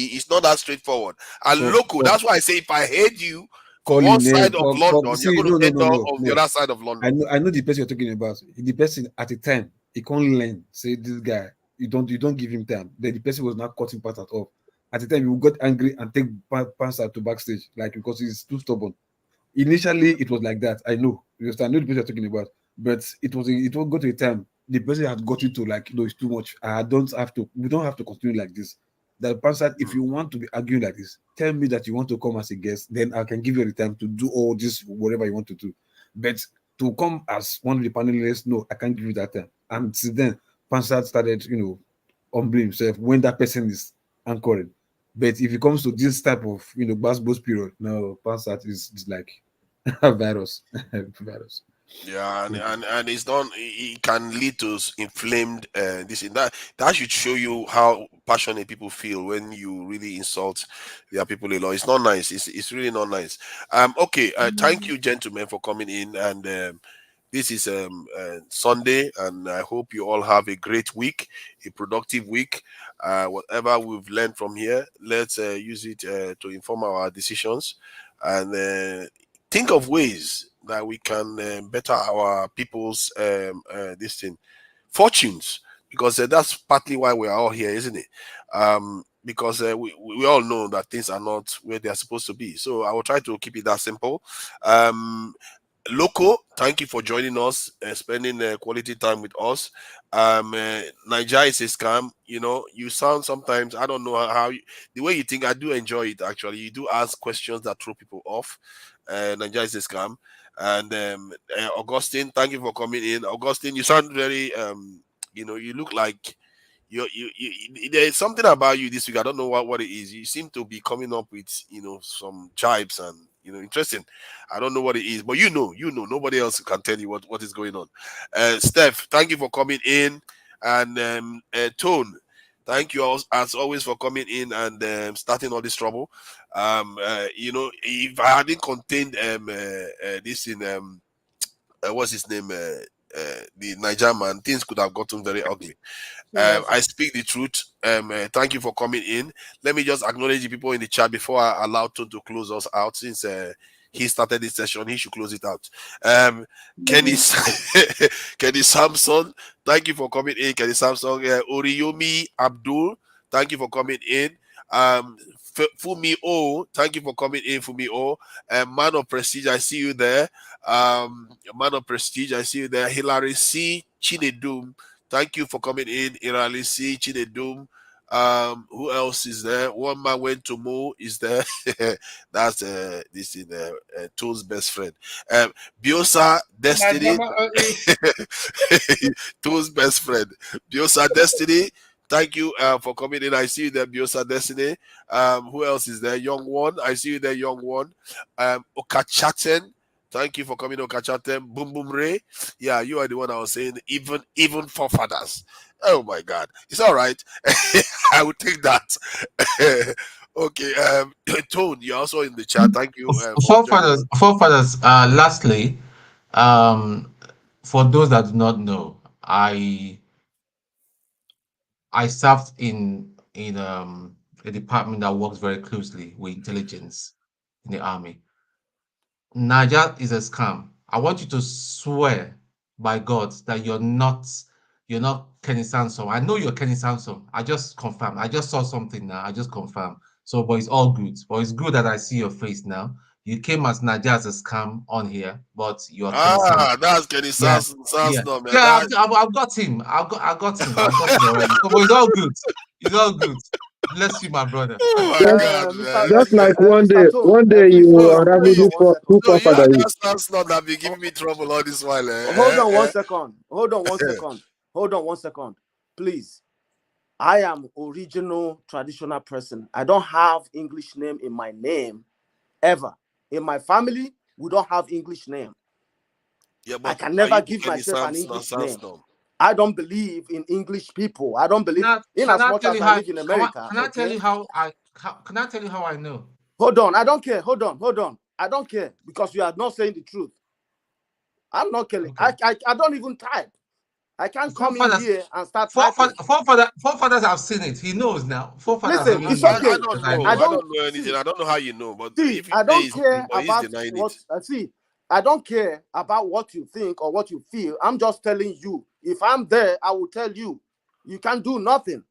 it's not that straightforward. And local, that's why I say if I hate you from one side of London, you're going to end up on the other side of London. I know the person you're talking about. The person at the time, he can't learn. Say this guy, you don't give him time. Then the person was not cutting part at all. At the time, you got angry and take Pansat to backstage, because he's too stubborn. Initially, it was like that. I know. Because I know the person you're talking about. But it will go to a time the person had got into it's too much. We don't have to continue like this. That Pansat, if you want to be arguing like this, tell me that you want to come as a guest, then I can give you the time to do all this, whatever you want to do. But to come as one of the panelists, no, I can't give you that time. And since then, Pansat started, humbling himself when that person is anchoring. But if it comes to this type of, buzz period, no, Pansat is like a virus. Virus. Yeah, and it's not. It can lead to inflamed this and that should show you how passionate people feel when you really insult their people a lot. It's not nice. It's really not nice. Okay. Thank you, gentlemen, for coming in. And this is Sunday, and I hope you all have a great week, a productive week. Whatever we've learned from here, let's use it to inform our decisions and think of ways that we can better our people's fortunes, because that's partly why we are all here, isn't it? Because we all know that things are not where they are supposed to be. So I will try to keep it that simple. Loco, thank you for joining us, spending quality time with us. Nigeria is a scam. You sound sometimes, I don't know how the way you think. I do enjoy it, actually. You do ask questions that throw people off. Nigeria is a scam. And Augustine, thank you for coming in. Augustine, you sound very, you look like you there's something about you this week. I don't know what it is. You seem to be coming up with some jibes and interesting. I don't know what it is, but nobody else can tell you what is going on. Steph, thank you for coming in. And Tone, thank you as always for coming in and starting all this trouble. If I hadn't contained this in what's his name, the Niger man, things could have gotten very ugly. I speak the truth. Thank you for coming in. Let me just acknowledge the people in the chat before I allow Tone to close us out. Since he started this session, he should close it out. Kenny Samson, thank you for coming in. Kenny Samson, Oriyomi Abdul, thank you for coming in. Fumi O, thank you for coming in, Fumi O. Man of Prestige, I see you there. Man of Prestige, I see you there. Hilary C. Chinedum, thank you for coming in. Hilary C. Chinedum. Who else is there? One man went to Mo is there. That's this is Tone's best friend. Biosa Destiny. Tone's best friend. Biosa Destiny. Thank you for coming in. I see you there, Biosa Destiny. Who else is there? Young One. I see you there, Young One. Okachaten. Thank you for coming, Okachaten. Boom Boom Ray. Yeah, you are the one I was saying, even forefathers. Oh my God. It's all right. I would take that. Okay. Tone, you're also in the chat. Thank you for joining us. Forefathers. Lastly, for those that do not know, I served in a department that works very closely with intelligence in the army. Niger is a scam. I want you to swear by God that you're not Kenny Sansom. I know you're Kenny Sansom. I just confirmed. I just saw something now. I just confirmed. So, but it's all good. But it's good that I see your face now. You came as Niger as a scam on here, but you're Kenny Sansom. That's Kenny Yeah, Sansom, yeah, man. yeah. I've got him. I've got him. I've got him already. So, but it's all good. It's all good. Bless you, my brother. Oh my God, man. Just like Mr. Tone, one day please you hold will on, unravel hold on one second. who No, you are forefather is. just not that be giving me trouble all this while. Hold on one second. Hold on one second. Hold on one second. Please. I am original traditional person. I don't have English name in my name ever. In my family, we don't have English name. Yeah, I but can never give Kenny myself an Sansom, English name. I don't believe in English people. I don't believe in Can as I much tell as you I how? live in America. Can I tell you how can I tell you how I know? Hold on. I don't care. Hold on. I don't care because you are not saying the truth. I'm not killing. Okay. I don't even type. I can't come in here and start typing. Forefathers have seen it. He knows now. Forefathers Listen, even it's know okay. I don't that I know. know. I don't know anything. I don't know how you know, but See, if you I say don't it's care true, but he's about denying what it. I don't care about what you think or what you feel. I'm just telling you. If I'm there, I will tell you. You can't do nothing,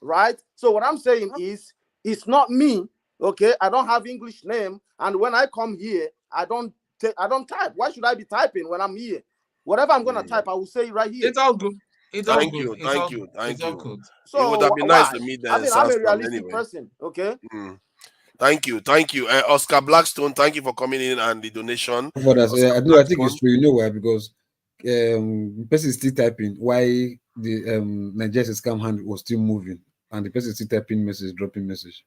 right? So what I'm saying is, it's not me. Okay, I don't have English name, and when I come here, I don't type. Why should I be typing when I'm here? Whatever I'm gonna type, I will say it right here. It's all good. It's all Thank good. you. It's all Thank you. good. Thank It's all you. good. It would So have been nice why? to meet I the mean, I'm a Sandstorm realistic anyway. person. Okay. Thank you. Thank you. Oscar Blackstone, thank you for coming in and the donation. Forefathers, Oscar I think Blackstone. it's true. You know why? Because the person is still typing why the Nigeria's scam hand was still moving, and the person is still typing message, dropping message.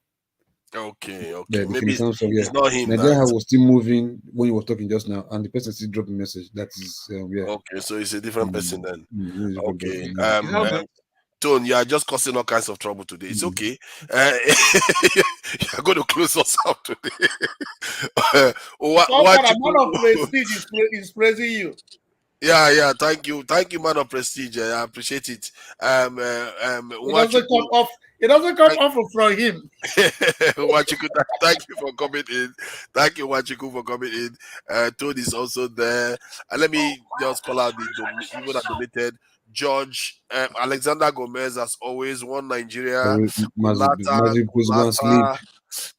Okay. The Maybe it's not him. Nigeria was still moving when he was talking just now, and the person still dropping message. That is Okay, so it's a different person then. Okay. It's all good. Tone, you are just causing all kinds of trouble today. It's okay. You're going to close us out today. What a man of prestige is praising you. Yeah. Thank you, man of prestige. I appreciate it. It doesn't come off from him. Wachiku, thank you for coming in. Thank you, Wachiku, for coming in. Toad is also there. And let me just call out the people that donated. George, Alexander Gomez, as always, One Nigeria, Kulata.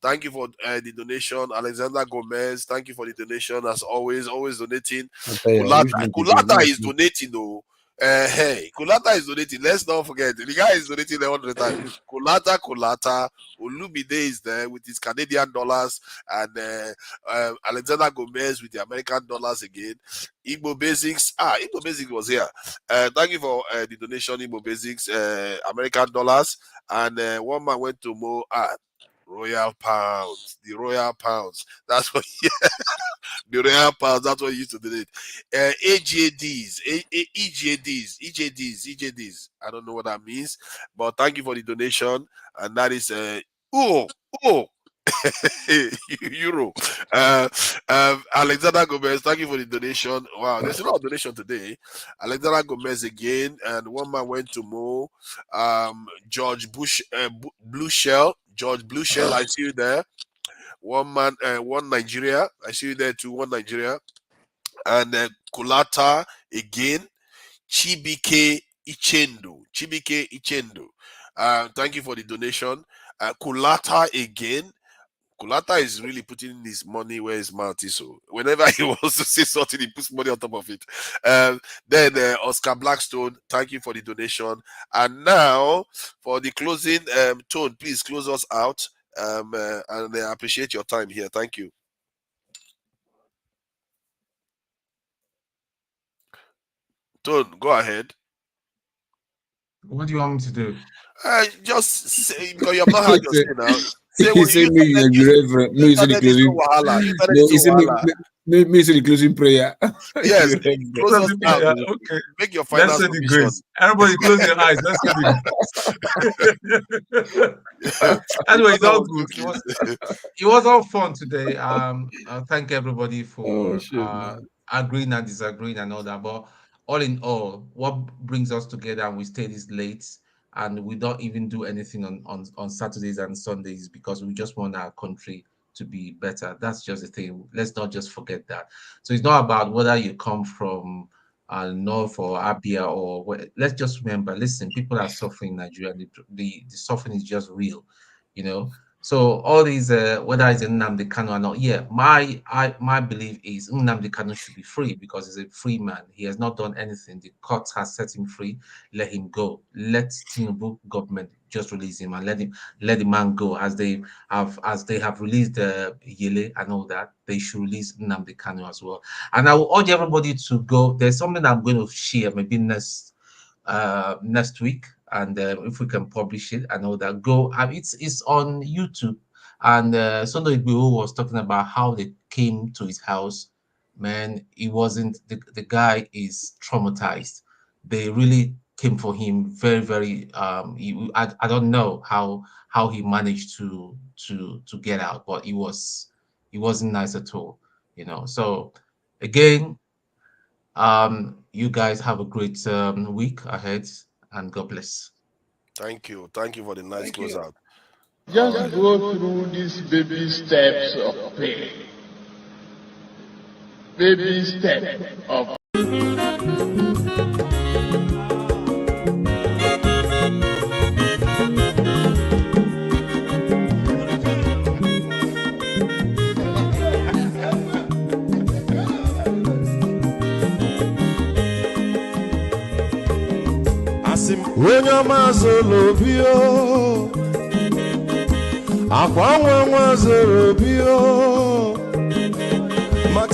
Thank you for the donation, Alexander Gomez. Thank you for the donation, as always donating. Kulata is donating, though. Hey, Kulata is donating. Let's not forget, the guy is donating all the time. Kulata, Olumide is there with his Canadian dollars, and Alexander Gomez with the American dollars again. Igbo Basics, Igbo Basics was here. Thank you for the donation, Igbo Basics, American dollars, and one man went to Mo. Royal Pounds, the Royal Pounds. That's what the Royal Pounds. That's what you used to do it. EJDs. I don't know what that means, but thank you for the donation, and that is Euro. Alexander Gomez, thank you for the donation. Wow, there's a lot of donation today. Alexander Gomez again, and one man went to Mo. George Bush, Blue Shell. George Blue Shell, I see you there. One man, one Nigeria. I see you there too. One Nigeria, and Kulata again. Chibike Ichendo. Thank you for the donation. Kulata again. Kulata is really putting his money where his mouth is. So whenever he wants to say something, he puts money on top of it. Then Oscar Blackstone, thank you for the donation. And now for the closing tone, please close us out. And I appreciate your time here. Thank you. Tone, go ahead. What do you want me to do? Just say, because you have not had your say now. Say He what said me you be reverend. Me say the closing. No, he said me say the closing prayer. Yes, close us out. Okay. Make your final Let's say the submission. grace. Everybody close your eyes. Let's say the grace. Anyway, it's all good. It was all fun today. Thank everybody for agreeing and disagreeing and all that. But all in all, what brings us together, and we stay this late, and we don't even do anything on Saturdays and Sundays because we just want our country to be better. That's just the thing. Let's not just forget that. So it's not about whether you come from North or Abia or where. Let's just remember, listen, people are suffering in Nigeria. The suffering is just real, you know. So all these, whether it's Nnamdi Kanu or not, yeah, my belief is Nnamdi Kanu should be free because he's a free man. He has not done anything. The court has set him free. Let him go. Let Tinubu government just release him and let the man go as they have released Yele and all that. They should release Nnamdi Kanu as well. And I will urge everybody to go. There's something I'm going to share maybe next week, and if we can publish it and all that, go. It's on YouTube, and Sunday Igboho was talking about how they came to his house. Man, he wasn't the guy is traumatized. They really came for him very, very. I don't know how he managed to get out, but he wasn't nice at all, you know. So again, you guys have a great week ahead, and God bless. Thank you for the nice closeout. Just go through these baby steps of pain. Baby step of onye ọma zoro bio akwa nwa zoro bio Max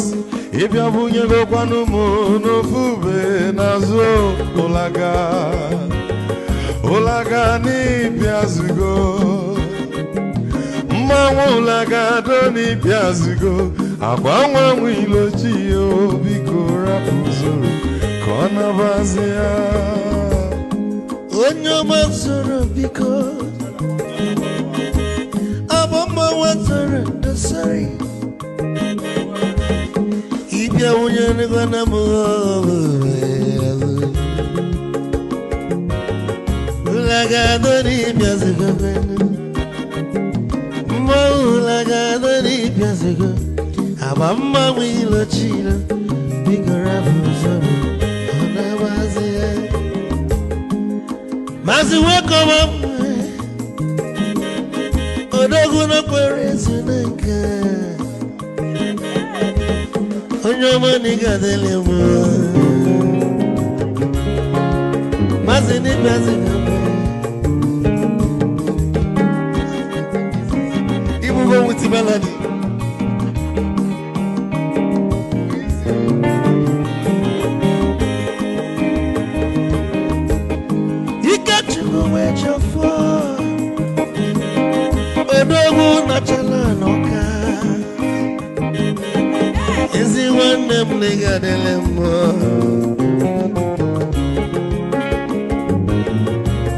ịbịa bunyegokwanụ m n'ofube n'azụ ụlaga n'ịbịazigo mmanwụ ụlaga do n'ịbịazigo akwa nwa nwilochi o biko rapụ zoro ka ọ nabazi ya onye ọma zoro biko abọmma nwatara ndasari ịbịa wunye n'ịgwana m ụlagado n'ịbịazigo mma ụlagado n'ịbịazigo abọmma nwilochilo biko rapụ zoro ọ na-agbazi ya Mazi welcome up Odogu no kwere zinenka Onyo mani gadele mo Mazi ni mazi gaba Ibu go with the melody Where'd you fall? Odogu na chala noka. Is he one them nigga delemo?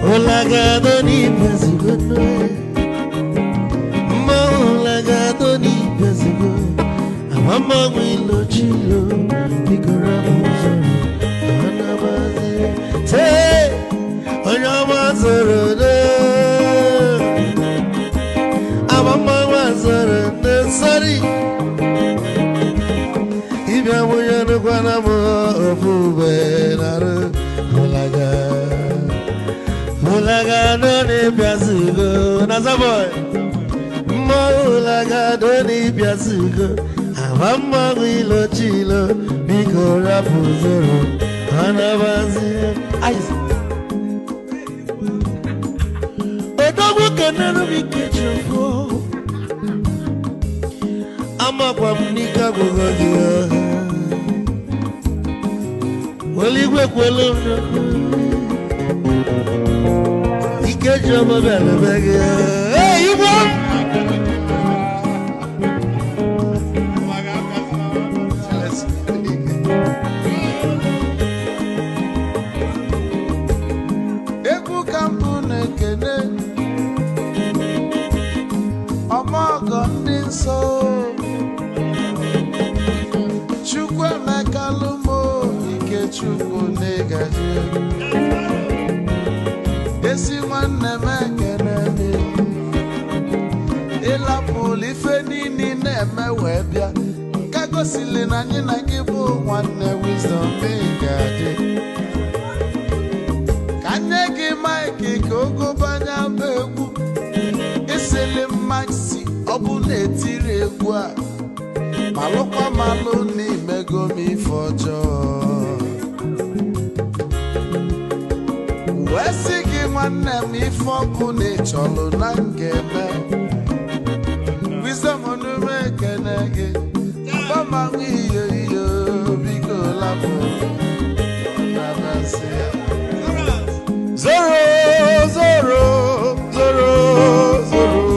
Olagado ni pesigo no. Ma olagado ni pesigo. Amama wilo chilo. Bigora muzo. Anabazi. Say. Onyama zoro de, abama zoro de sorry. Ibya muya no kwana mo ofube naru holaga no ne biazugo na saboy mo holaga. Agadoni Piazugo, Amama Wilo Chilo, Biko Rapuzoro, Anabazi. Odogu Canada Bikachofo, Amapanika Gogadia. Oligwe Kwelo, Ikejaba Bella. Hey, you want? So Chukwu Mekalumo Ike Chukwu Negaji Esi nwanne mekene Ila polife nini na-eme wee bịa Nke gosili na anyị na gị bụ nwanne wisdom megaji Ka nye gị maịkị ka ogobanya bụ egwu Isili maxi ọ bụ na-etiri egwu a malụkwa malụ n'imego m ife ọjọọ wee sị gị nwanne m ife ọkụ na ịchọlụ na ngeme wisdom onume ekene gị gbamanwụ iyo iyo biko lapụ nabasị ya zoro zoro zoro zoro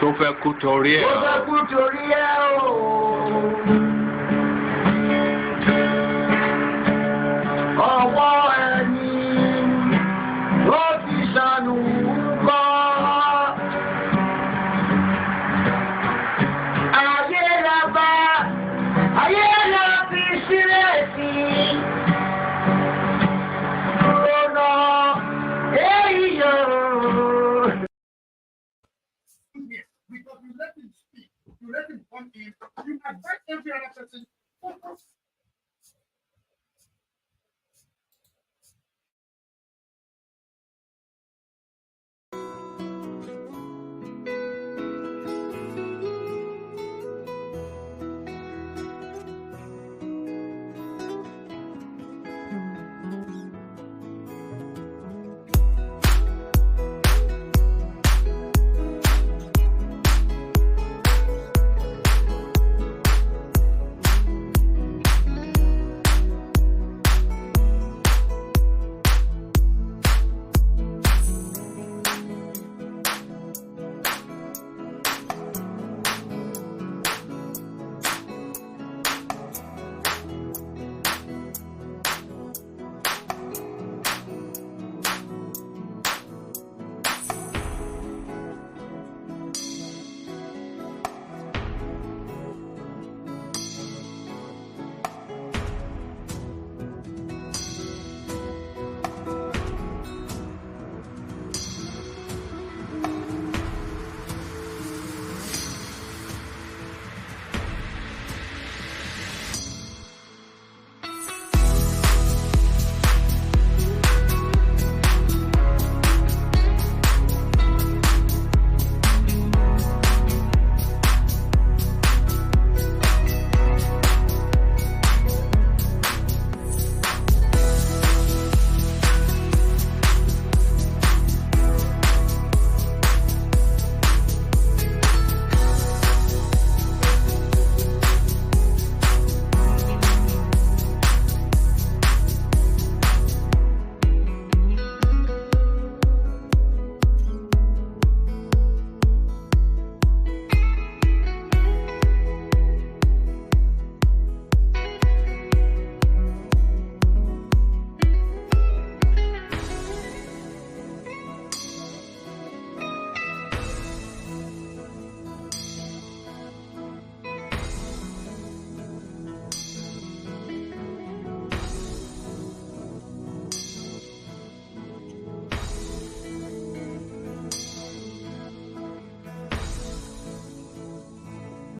tó fẹ́ kú torí ẹ̀. Tó fẹ́ kú torí ẹ̀ o. Ọwọ́ ẹni ló ti ṣàánú kọ́. Ayé la bá, ayé la fi sílẹ̀ sí. Lọ́nà èyí yóò. Because you let him speak, you let him come in, you advise every other person, focus